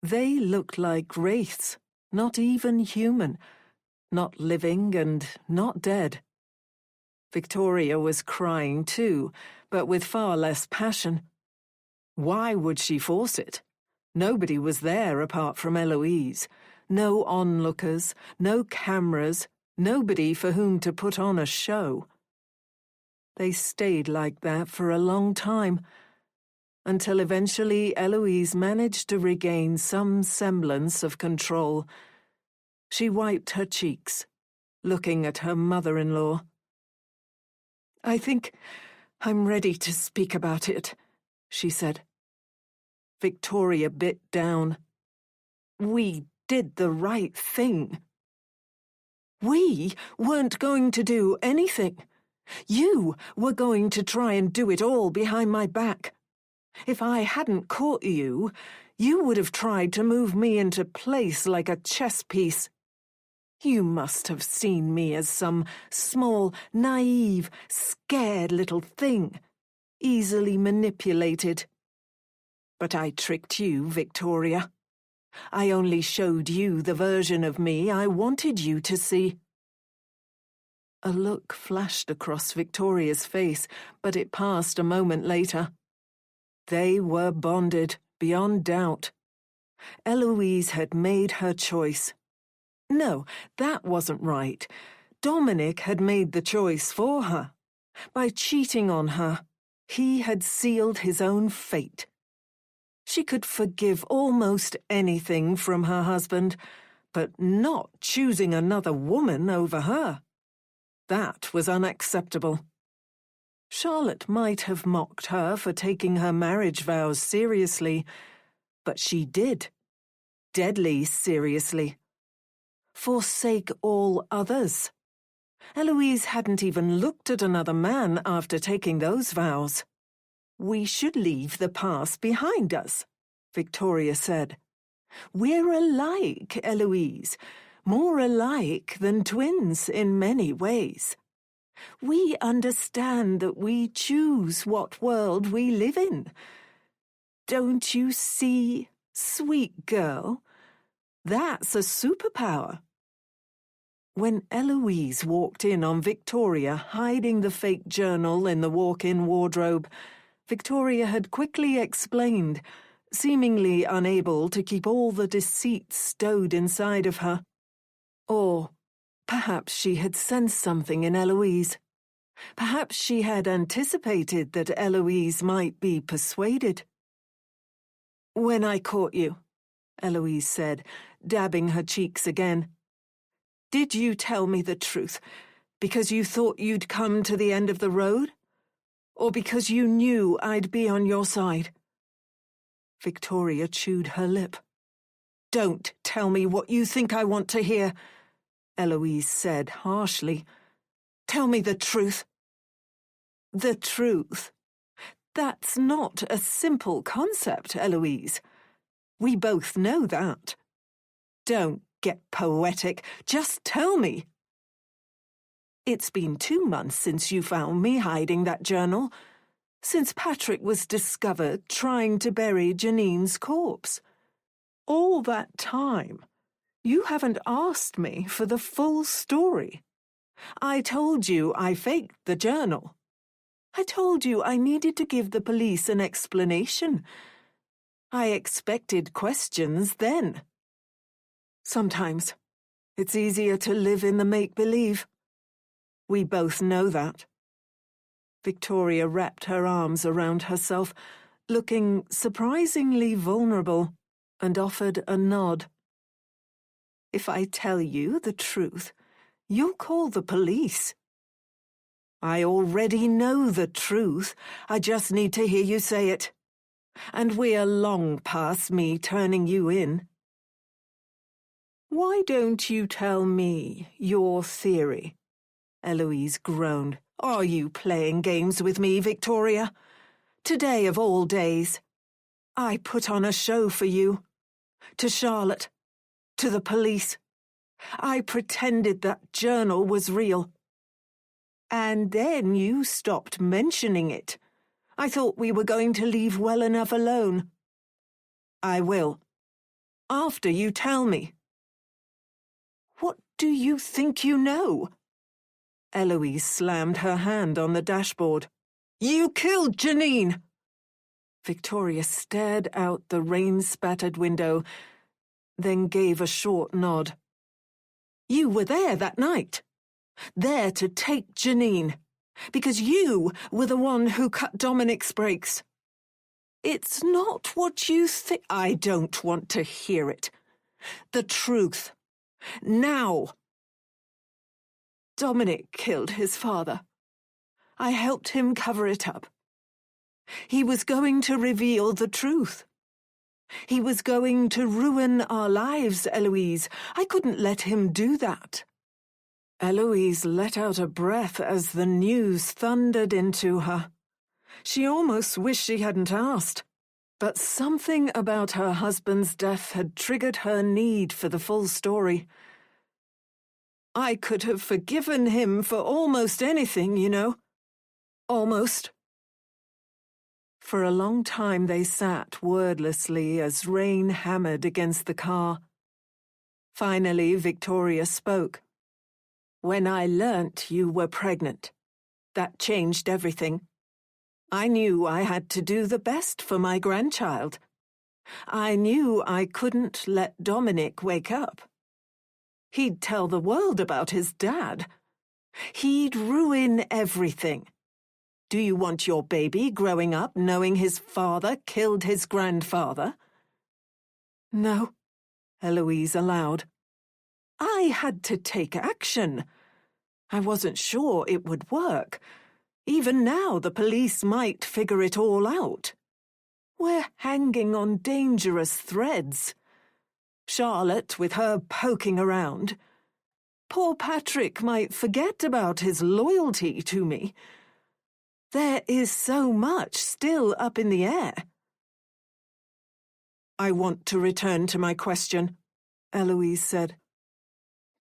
They looked like wraiths, not even human, not living and not dead. Victoria was crying too, but with far less passion. Why would she force it? Nobody was there apart from Eloise. No onlookers, no cameras, nobody for whom to put on a show. They stayed like that for a long time, until eventually Eloise managed to regain some semblance of control. She wiped her cheeks, looking at her mother-in-law. "I think I'm ready to speak about it," she said. Victoria bit down. "We did the right thing." "We weren't going to do anything. You were going to try and do it all behind my back. If I hadn't caught you, you would have tried to move me into place like a chess piece. You must have seen me as some small, naive, scared little thing, easily manipulated. But I tricked you, Victoria. I only showed you the version of me I wanted you to see." A look flashed across Victoria's face, but it passed a moment later. They were bonded, beyond doubt. Eloise had made her choice. No, that wasn't right. Dominic had made the choice for her. By cheating on her, he had sealed his own fate. She could forgive almost anything from her husband, but not choosing another woman over her. That was unacceptable. Charlotte might have mocked her for taking her marriage vows seriously, but she did. Deadly seriously. Forsake all others. Eloise hadn't even looked at another man after taking those vows. "We should leave the past behind us," Victoria said. "We're alike, Eloise, more alike than twins in many ways. We understand that we choose what world we live in. Don't you see, sweet girl? That's a superpower." When Eloise walked in on Victoria hiding the fake journal in the walk-in wardrobe, Victoria had quickly explained, seemingly unable to keep all the deceit stowed inside of her. Or perhaps she had sensed something in Eloise. Perhaps she had anticipated that Eloise might be persuaded. "When I caught you," Eloise said, dabbing her cheeks again, "did you tell me the truth because you thought you'd come to the end of the road? Or because you knew I'd be on your side?" Victoria chewed her lip. "Don't tell me what you think I want to hear," Eloise said harshly. "Tell me the truth." "The truth? That's not a simple concept, Eloise. We both know that. Don't get poetic. Just tell me." "It's been 2 months since you found me hiding that journal, since Patrick was discovered trying to bury Janine's corpse. All that time, you haven't asked me for the full story. I told you I faked the journal. I told you I needed to give the police an explanation. I expected questions then. Sometimes it's easier to live in the make-believe. We both know that." Victoria wrapped her arms around herself, looking surprisingly vulnerable, and offered a nod. "If I tell you the truth, you'll call the police." "I already know the truth. I just need to hear you say it. And we're long past me turning you in." "Why don't you tell me your theory?" Eloise groaned. "Are you playing games with me, Victoria? Today of all days. I put on a show for you. To Charlotte. To the police. I pretended that journal was real. And then you stopped mentioning it. I thought we were going to leave well enough alone." "I will. After you tell me." "What do you think you know?" Eloise slammed her hand on the dashboard. "You killed Janine!" Victoria stared out the rain-spattered window, then gave a short nod. "You were there that night. There to take Janine, because you were the one who cut Dominic's brakes. It's not what you think." "I don't want to hear it. The truth. Now." "Dominic killed his father. I helped him cover it up. He was going to reveal the truth. He was going to ruin our lives, Eloise. I couldn't let him do that." Eloise let out a breath as the news thundered into her. She almost wished she hadn't asked, but something about her husband's death had triggered her need for the full story. "I could have forgiven him for almost anything, you know. Almost." For a long time they sat wordlessly as rain hammered against the car. Finally, Victoria spoke. "When I learnt you were pregnant, that changed everything. I knew I had to do the best for my grandchild. I knew I couldn't let Dominic wake up. He'd tell the world about his dad. He'd ruin everything. Do you want your baby growing up knowing his father killed his grandfather?" "No," Eloise allowed. "I had to take action. I wasn't sure it would work, Even now the police might figure it all out. We're hanging on dangerous threads. Charlotte, with her poking around. Poor Patrick might forget about his loyalty to me. There is so much still up in the air. I want to return to my question, Eloise said.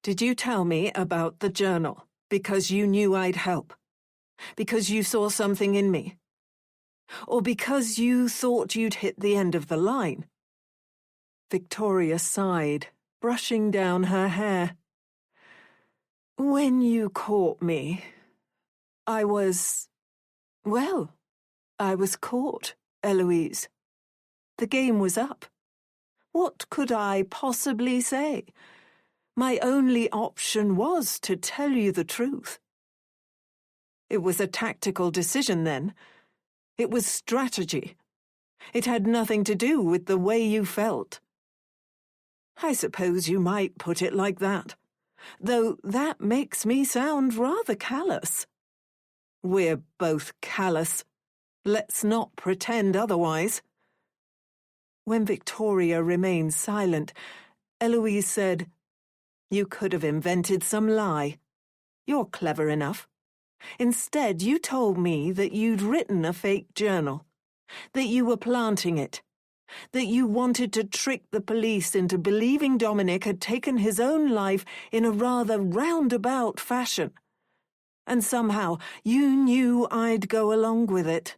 Did you tell me about the journal because you knew I'd help? Because you saw something in me? Or because you thought you'd hit the end of the line? Victoria sighed, brushing down her hair. When you caught me, I was caught, Eloise. The game was up. What could I possibly say? My only option was to tell you the truth. It was a tactical decision then. It was strategy. It had nothing to do with the way you felt. I suppose you might put it like that, though that makes me sound rather callous. We're both callous. Let's not pretend otherwise. When Victoria remained silent, Eloise said, You could have invented some lie. You're clever enough. Instead, you told me that you'd written a fake journal, that you were planting it, that you wanted to trick the police into believing Dominic had taken his own life in a rather roundabout fashion. And somehow you knew I'd go along with it.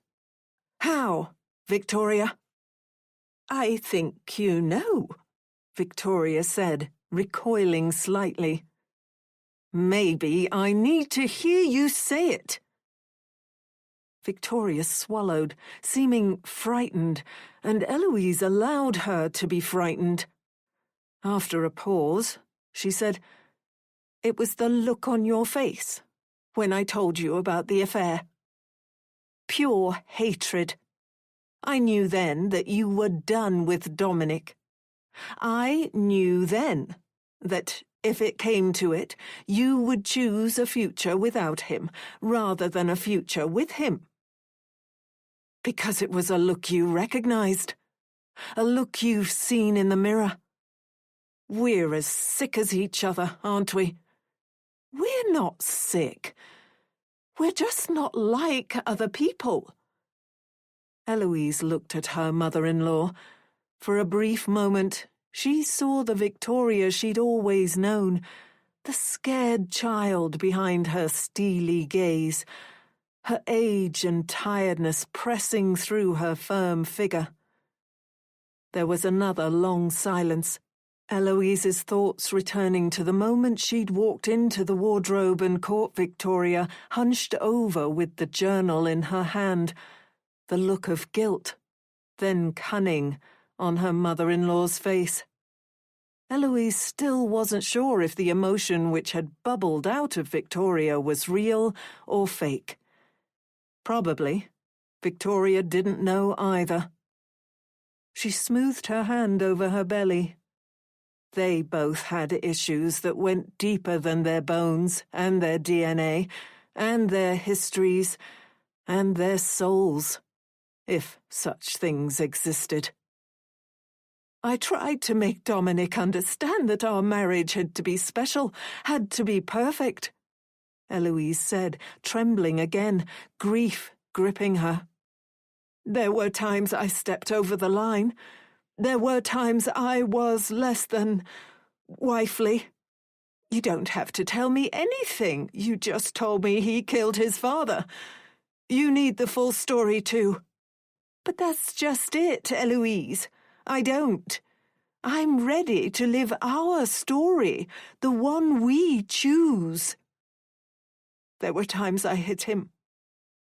How, Victoria? I think you know, Victoria said, recoiling slightly. Maybe I need to hear you say it. Victoria swallowed, seeming frightened, and Eloise allowed her to be frightened. After a pause, she said, It was the look on your face when I told you about the affair. Pure hatred. I knew then that you were done with Dominic. I knew then that, if it came to it, you would choose a future without him, rather than a future with him. Because it was a look you recognized, a look you've seen in the mirror. We're as sick as each other, aren't we? We're not sick. We're just not like other people. Eloise looked at her mother-in-law. For a brief moment, she saw the Victoria she'd always known, the scared child behind her steely gaze, her age and tiredness pressing through her firm figure. There was another long silence, Eloise's thoughts returning to the moment she'd walked into the wardrobe and caught Victoria hunched over with the journal in her hand, the look of guilt, then cunning, on her mother-in-law's face. Eloise still wasn't sure if the emotion which had bubbled out of Victoria was real or fake. Probably. Victoria didn't know either. She smoothed her hand over her belly. They both had issues that went deeper than their bones and their DNA, and their histories, and their souls, if such things existed. I tried to make Dominic understand that our marriage had to be special, had to be perfect, Eloise said, trembling again, grief gripping her. There were times I stepped over the line. There were times I was less than wifely. You don't have to tell me anything. You just told me he killed his father. You need the full story too. But that's just it, Eloise. I don't. I'm ready to live our story, the one we choose. There were times I hit him,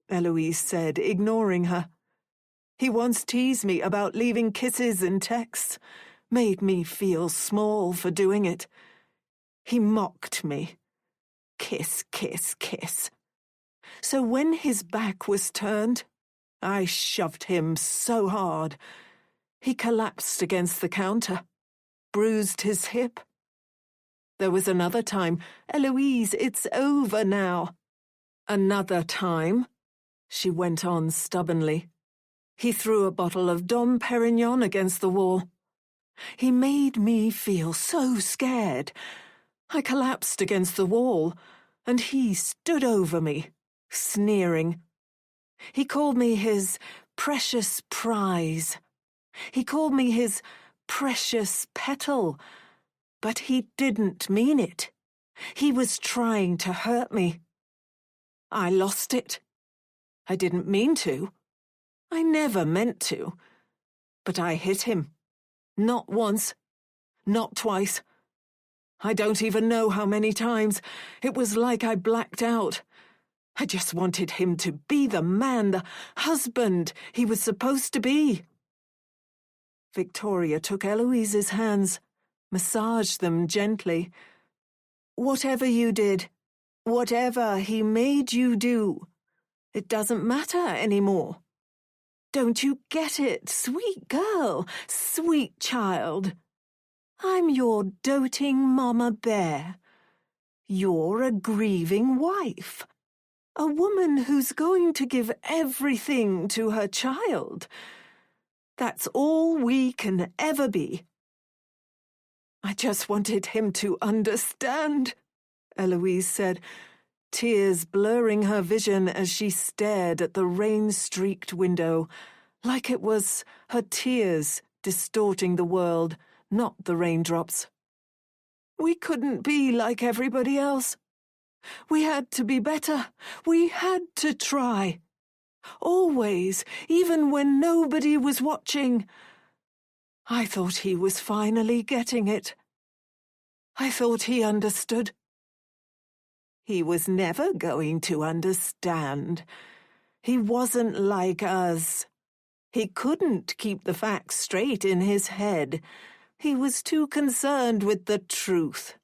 Eloise said, ignoring her. He once teased me about leaving kisses and texts, made me feel small for doing it. He mocked me. Kiss, kiss, kiss. So when his back was turned, I shoved him so hard. He collapsed against the counter, bruised his hip. There was another time, Eloise, it's over now. Another time, she went on stubbornly. He threw a bottle of Dom Perignon against the wall. He made me feel so scared. I collapsed against the wall, and he stood over me, sneering. He called me his precious prize. He called me his precious petal, but he didn't mean it. He was trying to hurt me. I lost it. I didn't mean to. I never meant to. But I hit him. Not once. Not twice. I don't even know how many times. It was like I blacked out. I just wanted him to be the man, the husband he was supposed to be. Victoria took Eloise's hands, massaged them gently. Whatever you did, whatever he made you do, it doesn't matter anymore. Don't you get it, sweet girl, sweet child? I'm your doting Mama Bear. You're a grieving wife. A woman who's going to give everything to her child. That's all we can ever be. I just wanted him to understand, Eloise said, tears blurring her vision as she stared at the rain-streaked window, like it was her tears distorting the world, not the raindrops. We couldn't be like everybody else. We had to be better. We had to try. Always, even when nobody was watching. I thought he was finally getting it. I thought he understood. He was never going to understand. He wasn't like us. He couldn't keep the facts straight in his head. He was too concerned with the truth.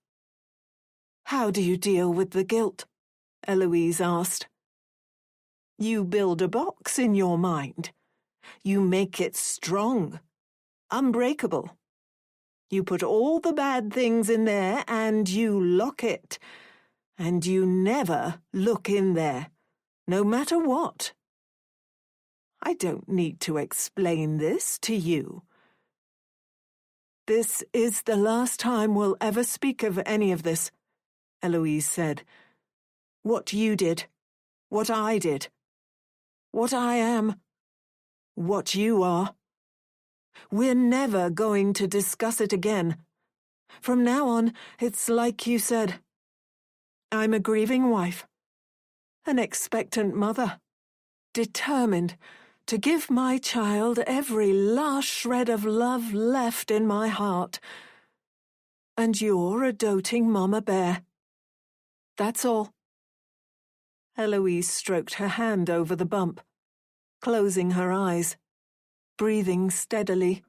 How do you deal with the guilt? Eloise asked. You build a box in your mind. You make it strong, unbreakable. You put all the bad things in there and you lock it. And you never look in there, no matter what. I don't need to explain this to you. This is the last time we'll ever speak of any of this, Eloise said. What you did, what I did, what I am, what you are. We're never going to discuss it again. From now on, it's like you said. I'm a grieving wife, an expectant mother, determined to give my child every last shred of love left in my heart. And you're a doting Mama Bear. That's all. Eloise stroked her hand over the bump, closing her eyes, breathing steadily,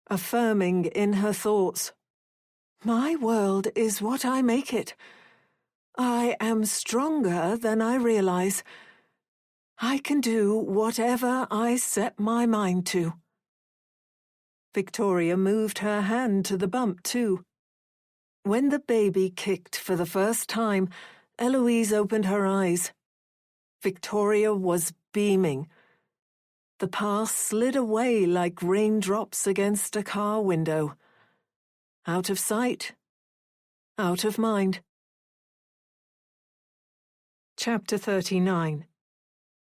affirming in her thoughts. My world is what I make it. I am stronger than I realize. I can do whatever I set my mind to. Victoria moved her hand to the bump, too. When the baby kicked for the first time, Eloise opened her eyes. Victoria was beaming. The past slid away like raindrops against a car window. Out of sight, out of mind. Chapter 39.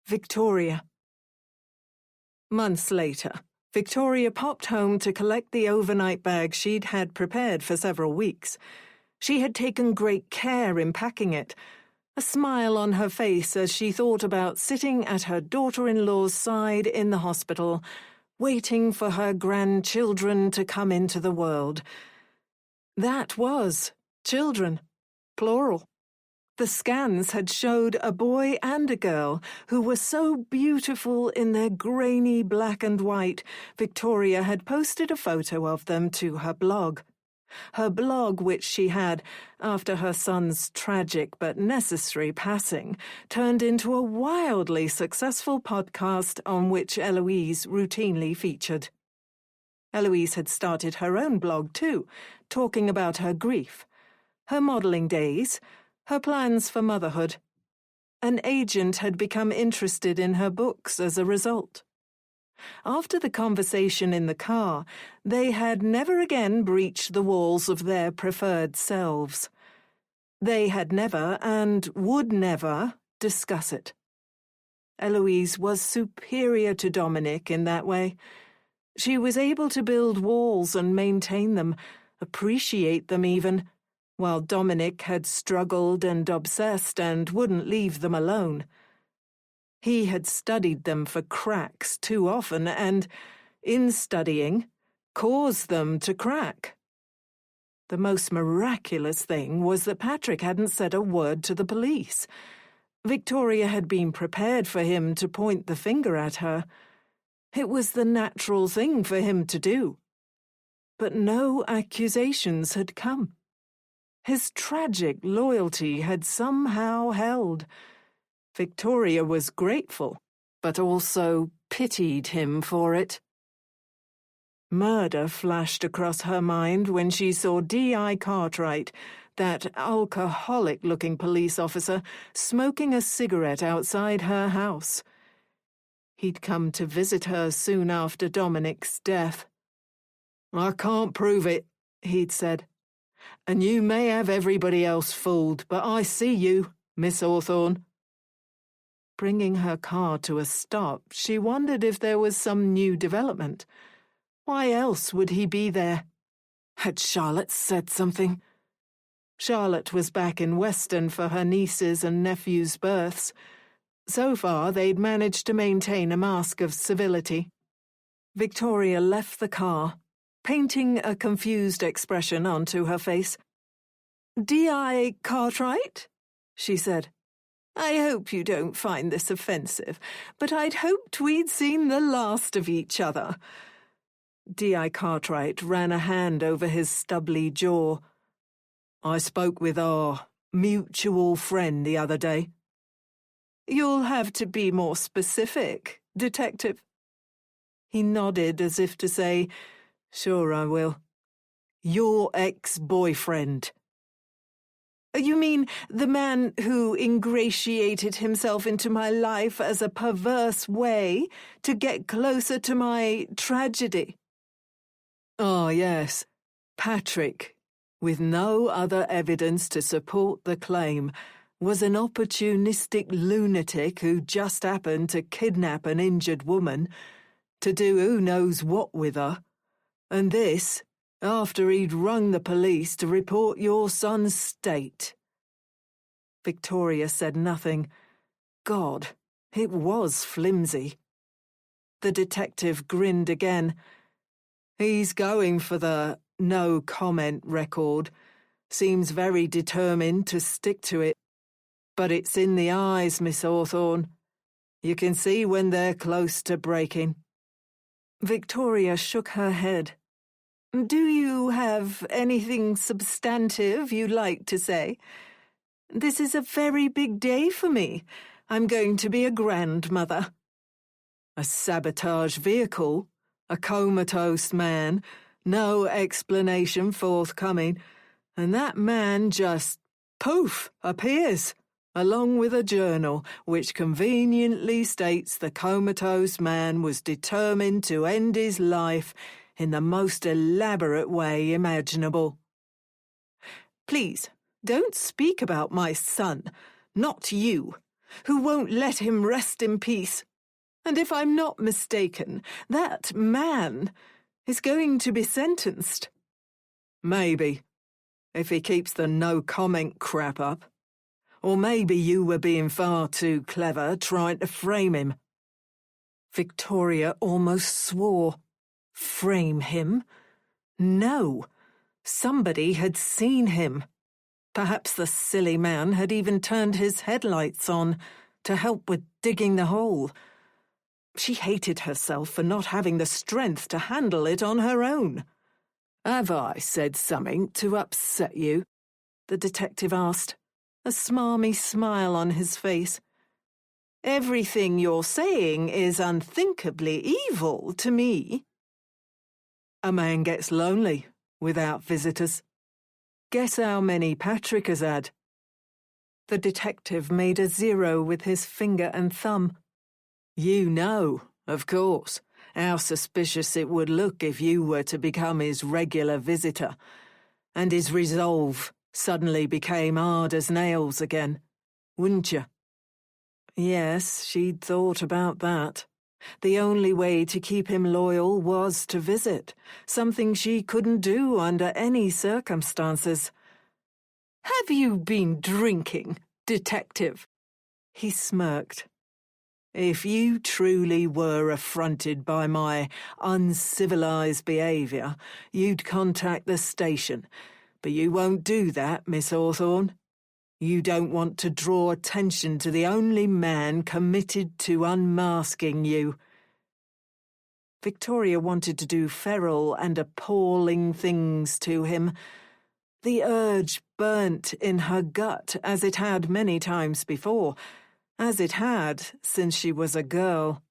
Victoria. Months later, Victoria popped home to collect the overnight bag she'd had prepared for several weeks. She had taken great care in packing it, a smile on her face as she thought about sitting at her daughter-in-law's side in the hospital, waiting for her grandchildren to come into the world. That was children, plural. The scans had showed a boy and a girl who were so beautiful in their grainy black and white, Victoria had posted a photo of them to her blog. Her blog, which she had, after her son's tragic but necessary passing, turned into a wildly successful podcast on which Eloise routinely featured. Eloise had started her own blog too, talking about her grief, her modelling days, her plans for motherhood. An agent had become interested in her books as a result. After the conversation in the car, they had never again breached the walls of their preferred selves. They had never and would never discuss it. Eloise was superior to Dominic in that way. She was able to build walls and maintain them, appreciate them even, while Dominic had struggled and obsessed and wouldn't leave them alone. He had studied them for cracks too often and, in studying, caused them to crack. The most miraculous thing was that Patrick hadn't said a word to the police. Victoria had been prepared for him to point the finger at her. It was the natural thing for him to do. But no accusations had come. His tragic loyalty had somehow held. Victoria was grateful, but also pitied him for it. Murder flashed across her mind when she saw D.I. Cartwright, that alcoholic-looking police officer, smoking a cigarette outside her house. He'd come to visit her soon after Dominic's death. "I can't prove it," he'd said. "And you may have everybody else fooled, but I see you, Miss Hawthorne." Bringing her car to a stop, she wondered if there was some new development. Why else would he be there? Had Charlotte said something? Charlotte was back in Weston for her nieces' and nephews' births. So far, they'd managed to maintain a mask of civility. Victoria left the car, painting a confused expression onto her face. "D.I. Cartwright?" she said. "I hope you don't find this offensive, but I'd hoped we'd seen the last of each other." D.I. Cartwright ran a hand over his stubbly jaw. "I spoke with our mutual friend the other day." "You'll have to be more specific, Detective." He nodded as if to say, "Sure I will." "Your ex-boyfriend." "You mean the man who ingratiated himself into my life as a perverse way to get closer to my tragedy?" "Ah, yes. Patrick, with no other evidence to support the claim, was an opportunistic lunatic who just happened to kidnap an injured woman, to do who knows what with her, and this after he'd rung the police to report your son's state." Victoria said nothing. God, it was flimsy. The detective grinned again. "He's going for the no-comment record. Seems very determined to stick to it. But it's in the eyes, Miss Hawthorne. You can see when they're close to breaking." Victoria shook her head. "Do you have anything substantive you'd like to say? This is a very big day for me. I'm going to be a grandmother." "A sabotage vehicle, a comatose man, no explanation forthcoming, and that man just, poof, appears, along with a journal which conveniently states the comatose man was determined to end his life in the most elaborate way imaginable." "Please, don't speak about my son, not you, who won't let him rest in peace. And if I'm not mistaken, that man is going to be sentenced." "Maybe, if he keeps the no-comment crap up. Or maybe you were being far too clever trying to frame him." Victoria almost swore. Frame him? No. Somebody had seen him. Perhaps the silly man had even turned his headlights on to help with digging the hole. She hated herself for not having the strength to handle it on her own. "Have I said something to upset you?" the detective asked, a smarmy smile on his face. "Everything you're saying is unthinkably evil to me." "A man gets lonely without visitors. Guess how many Patrick has had?" The detective made a 0 with his finger and thumb. You know, of course, how suspicious it would look if you were to become his regular visitor, and his resolve suddenly became hard as nails again, wouldn't you? Yes, she'd thought about that. The only way to keep him loyal was to visit, something she couldn't do under any circumstances. Have you been drinking, detective? He smirked. If you truly were affronted by my uncivilized behaviour, you'd contact the station. But you won't do that, Miss Hawthorne. You don't want to draw attention to the only man committed to unmasking you. Victoria wanted to do feral and appalling things to him. The urge burnt in her gut as it had many times before, as it had since she was a girl,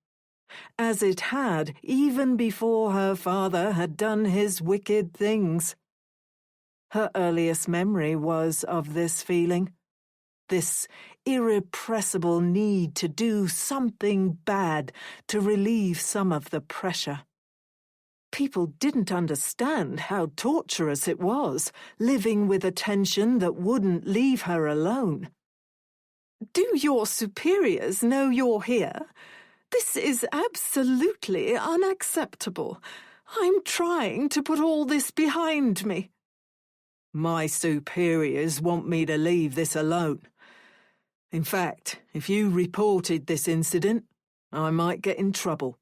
as it had even before her father had done his wicked things. Her earliest memory was of this feeling, this irrepressible need to do something bad to relieve some of the pressure. People didn't understand how torturous it was, living with a tension that wouldn't leave her alone. Do your superiors know you're here? This is absolutely unacceptable. I'm trying to put all this behind me. My superiors want me to leave this alone. In fact, if you reported this incident, I might get in trouble.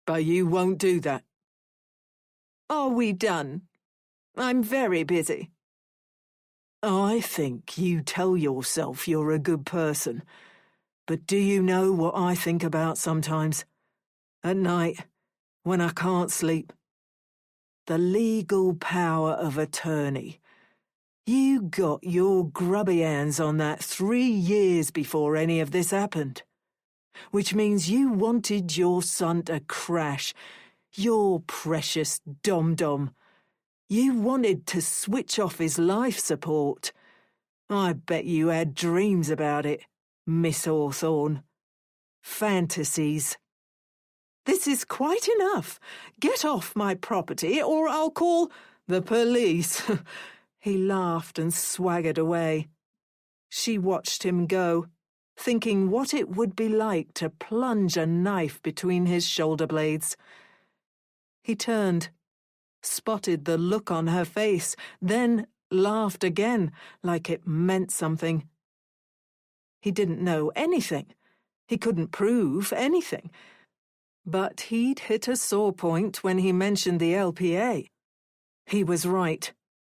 But you won't do that. Are we done? I'm very busy. I think you tell yourself you're a good person. But do you know what I think about sometimes? At night, when I can't sleep? The legal power of attorney. You got your grubby hands on that 3 years before any of this happened. Which means you wanted your son to crash. Your precious dom-dom. You wanted to switch off his life support. I bet you had dreams about it, Miss Hawthorne. Fantasies. This is quite enough. Get off my property or I'll call the police. He laughed and swaggered away. She watched him go, thinking what it would be like to plunge a knife between his shoulder blades. He turned, spotted the look on her face, then laughed again, like it meant something. He didn't know anything. He couldn't prove anything. But he'd hit a sore point when he mentioned the LPA. He was right.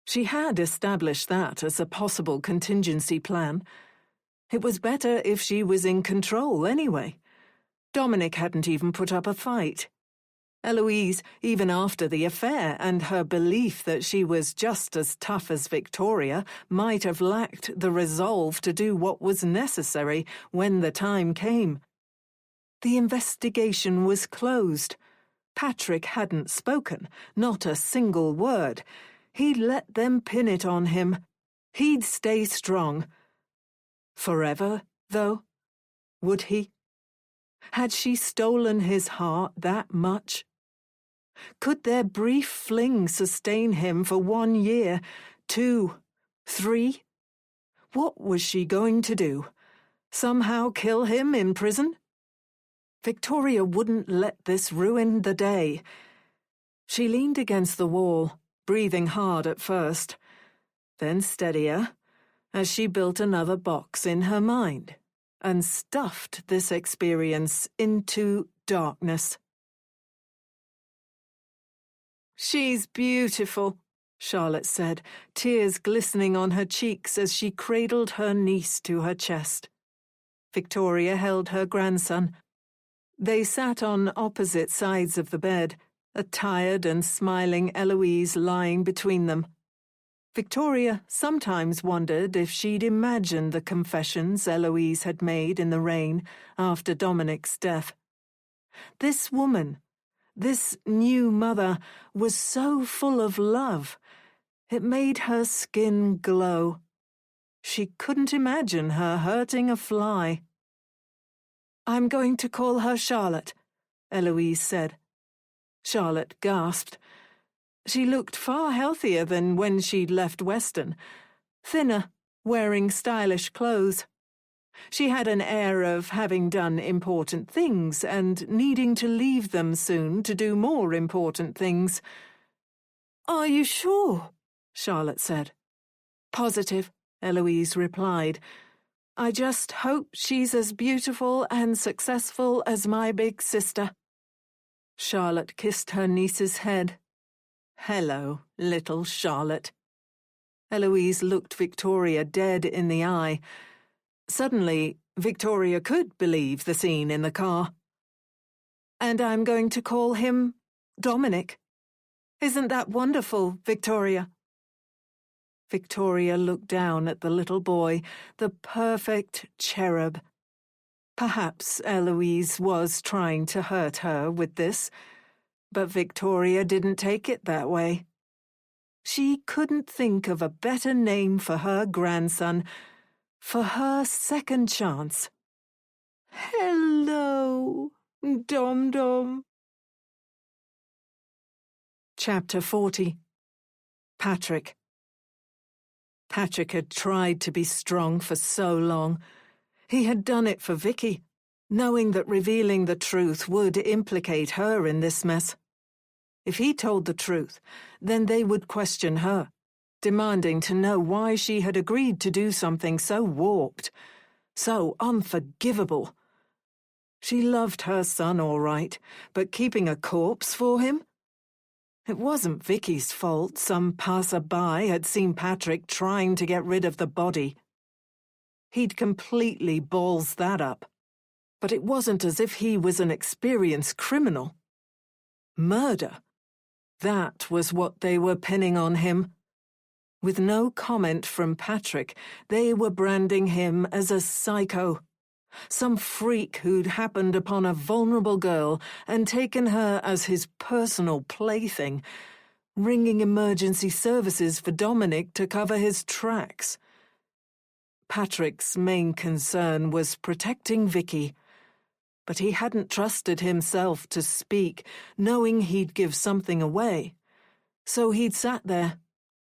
She had established that as a possible contingency plan. It was better if she was in control anyway. Dominic hadn't even put up a fight. Eloise, even after the affair and her belief that she was just as tough as Victoria, might have lacked the resolve to do what was necessary when the time came. The investigation was closed. Patrick hadn't spoken, not a single word. He'd let them pin it on him. He'd stay strong. Forever, though? Would he? Had she stolen his heart that much? Could their brief fling sustain him for 1 year, 2, 3? What was she going to do? Somehow kill him in prison? Victoria wouldn't let this ruin the day. She leaned against the wall, breathing hard at first, then steadier, as she built another box in her mind and stuffed this experience into darkness. She's beautiful, Charlotte said, tears glistening on her cheeks as she cradled her niece to her chest. Victoria held her grandson. They sat on opposite sides of the bed, a tired and smiling Eloise lying between them. Victoria sometimes wondered if she'd imagined the confessions Eloise had made in the rain after Dominic's death. This woman, this new mother, was so full of love. It made her skin glow. She couldn't imagine her hurting a fly. "I'm going to call her Charlotte," Eloise said. Charlotte gasped. She looked far healthier than when she'd left Weston, thinner, wearing stylish clothes. She had an air of having done important things and needing to leave them soon to do more important things. "Are you sure?" Charlotte said. "Positive," Eloise replied. "I just hope she's as beautiful and successful as my big sister." Charlotte kissed her niece's head. "Hello, little Charlotte." Eloise looked Victoria dead in the eye. Suddenly, Victoria could believe the scene in the car. "And I'm going to call him Dominic. Isn't that wonderful, Victoria?" Victoria looked down at the little boy, the perfect cherub. Perhaps Eloise was trying to hurt her with this, but Victoria didn't take it that way. She couldn't think of a better name for her grandson, for her second chance. "Hello, Dom-Dom." Chapter 40. Patrick. Patrick had tried to be strong for so long. He had done it for Vicky, knowing that revealing the truth would implicate her in this mess. If he told the truth, then they would question her, demanding to know why she had agreed to do something so warped, so unforgivable. She loved her son all right, but keeping a corpse for him? It wasn't Vicky's fault some passer-by had seen Patrick trying to get rid of the body. He'd completely ballsed that up. But it wasn't as if he was an experienced criminal. Murder. That was what they were pinning on him. With no comment from Patrick, they were branding him as a psycho. Some freak who'd happened upon a vulnerable girl and taken her as his personal plaything, ringing emergency services for Dominic to cover his tracks. Patrick's main concern was protecting Vicky, but he hadn't trusted himself to speak, knowing he'd give something away. So he'd sat there,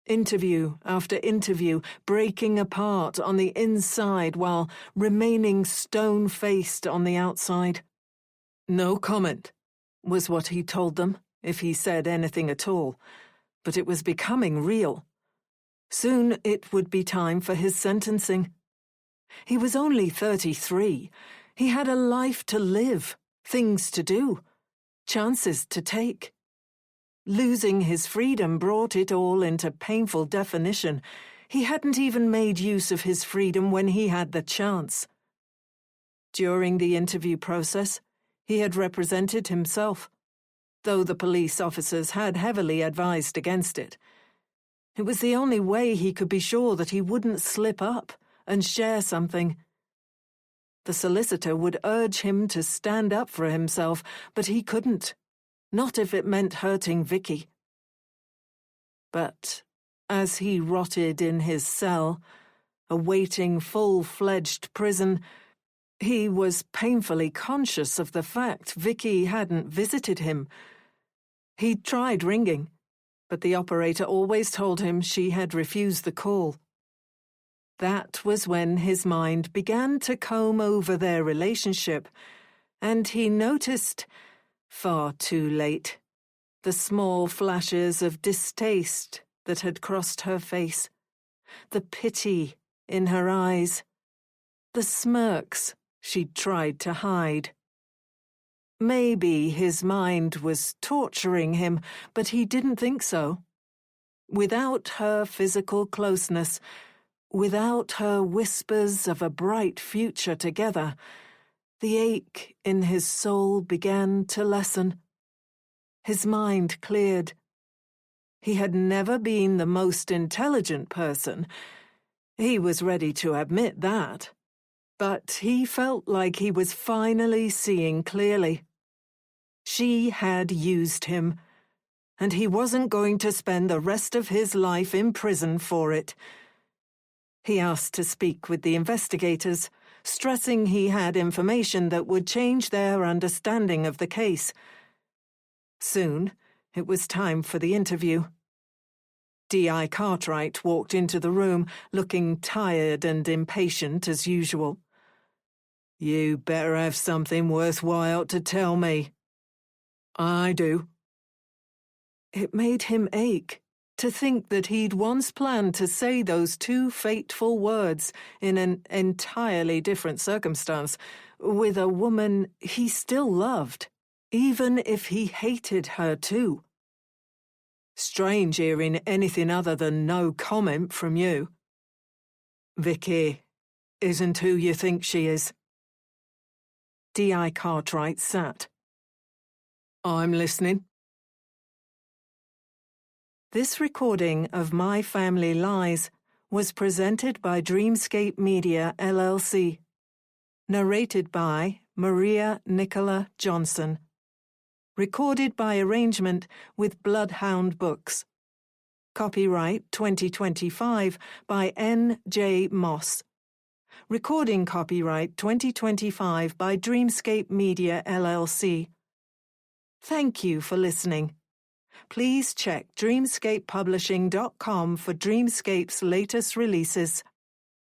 interview after interview, breaking apart on the inside while remaining stone-faced on the outside. "No comment," was what he told them, if he said anything at all. But it was becoming real. Soon it would be time for his sentencing. He was only 33. He had a life to live, things to do, chances to take. Losing his freedom brought it all into painful definition. He hadn't even made use of his freedom when he had the chance. During the interview process, he had represented himself, though the police officers had heavily advised against it. It was the only way he could be sure that he wouldn't slip up and share something. The solicitor would urge him to stand up for himself, but he couldn't. Not if it meant hurting Vicky. But as he rotted in his cell, awaiting full-fledged prison, he was painfully conscious of the fact Vicky hadn't visited him. He'd tried ringing, but the operator always told him she had refused the call. That was when his mind began to comb over their relationship, and he noticed, far too late, the small flashes of distaste that had crossed her face, the pity in her eyes, the smirks she'd tried to hide. Maybe his mind was torturing him, but he didn't think so. Without her physical closeness, without her whispers of a bright future together, the ache in his soul began to lessen. His mind cleared. He had never been the most intelligent person. He was ready to admit that. But he felt like he was finally seeing clearly. She had used him, and he wasn't going to spend the rest of his life in prison for it. He asked to speak with the investigators, stressing he had information that would change their understanding of the case. Soon, it was time for the interview. D.I. Cartwright walked into the room, looking tired and impatient as usual. "You better have something worthwhile to tell me." "I do." It made him ache to think that he'd once planned to say those two fateful words in an entirely different circumstance, with a woman he still loved, even if he hated her too. Strange hearing anything other than no comment from you. Vicky isn't who you think she is. D.I. Cartwright sat. "I'm listening." This recording of My Family Lies was presented by Dreamscape Media, LLC. Narrated by Maria Nicola Johnson. Recorded by arrangement with Bloodhound Books. Copyright 2025 by N.J. Moss. Recording copyright 2025 by Dreamscape Media, LLC. Thank you for listening. Please check dreamscapepublishing.com for Dreamscape's latest releases.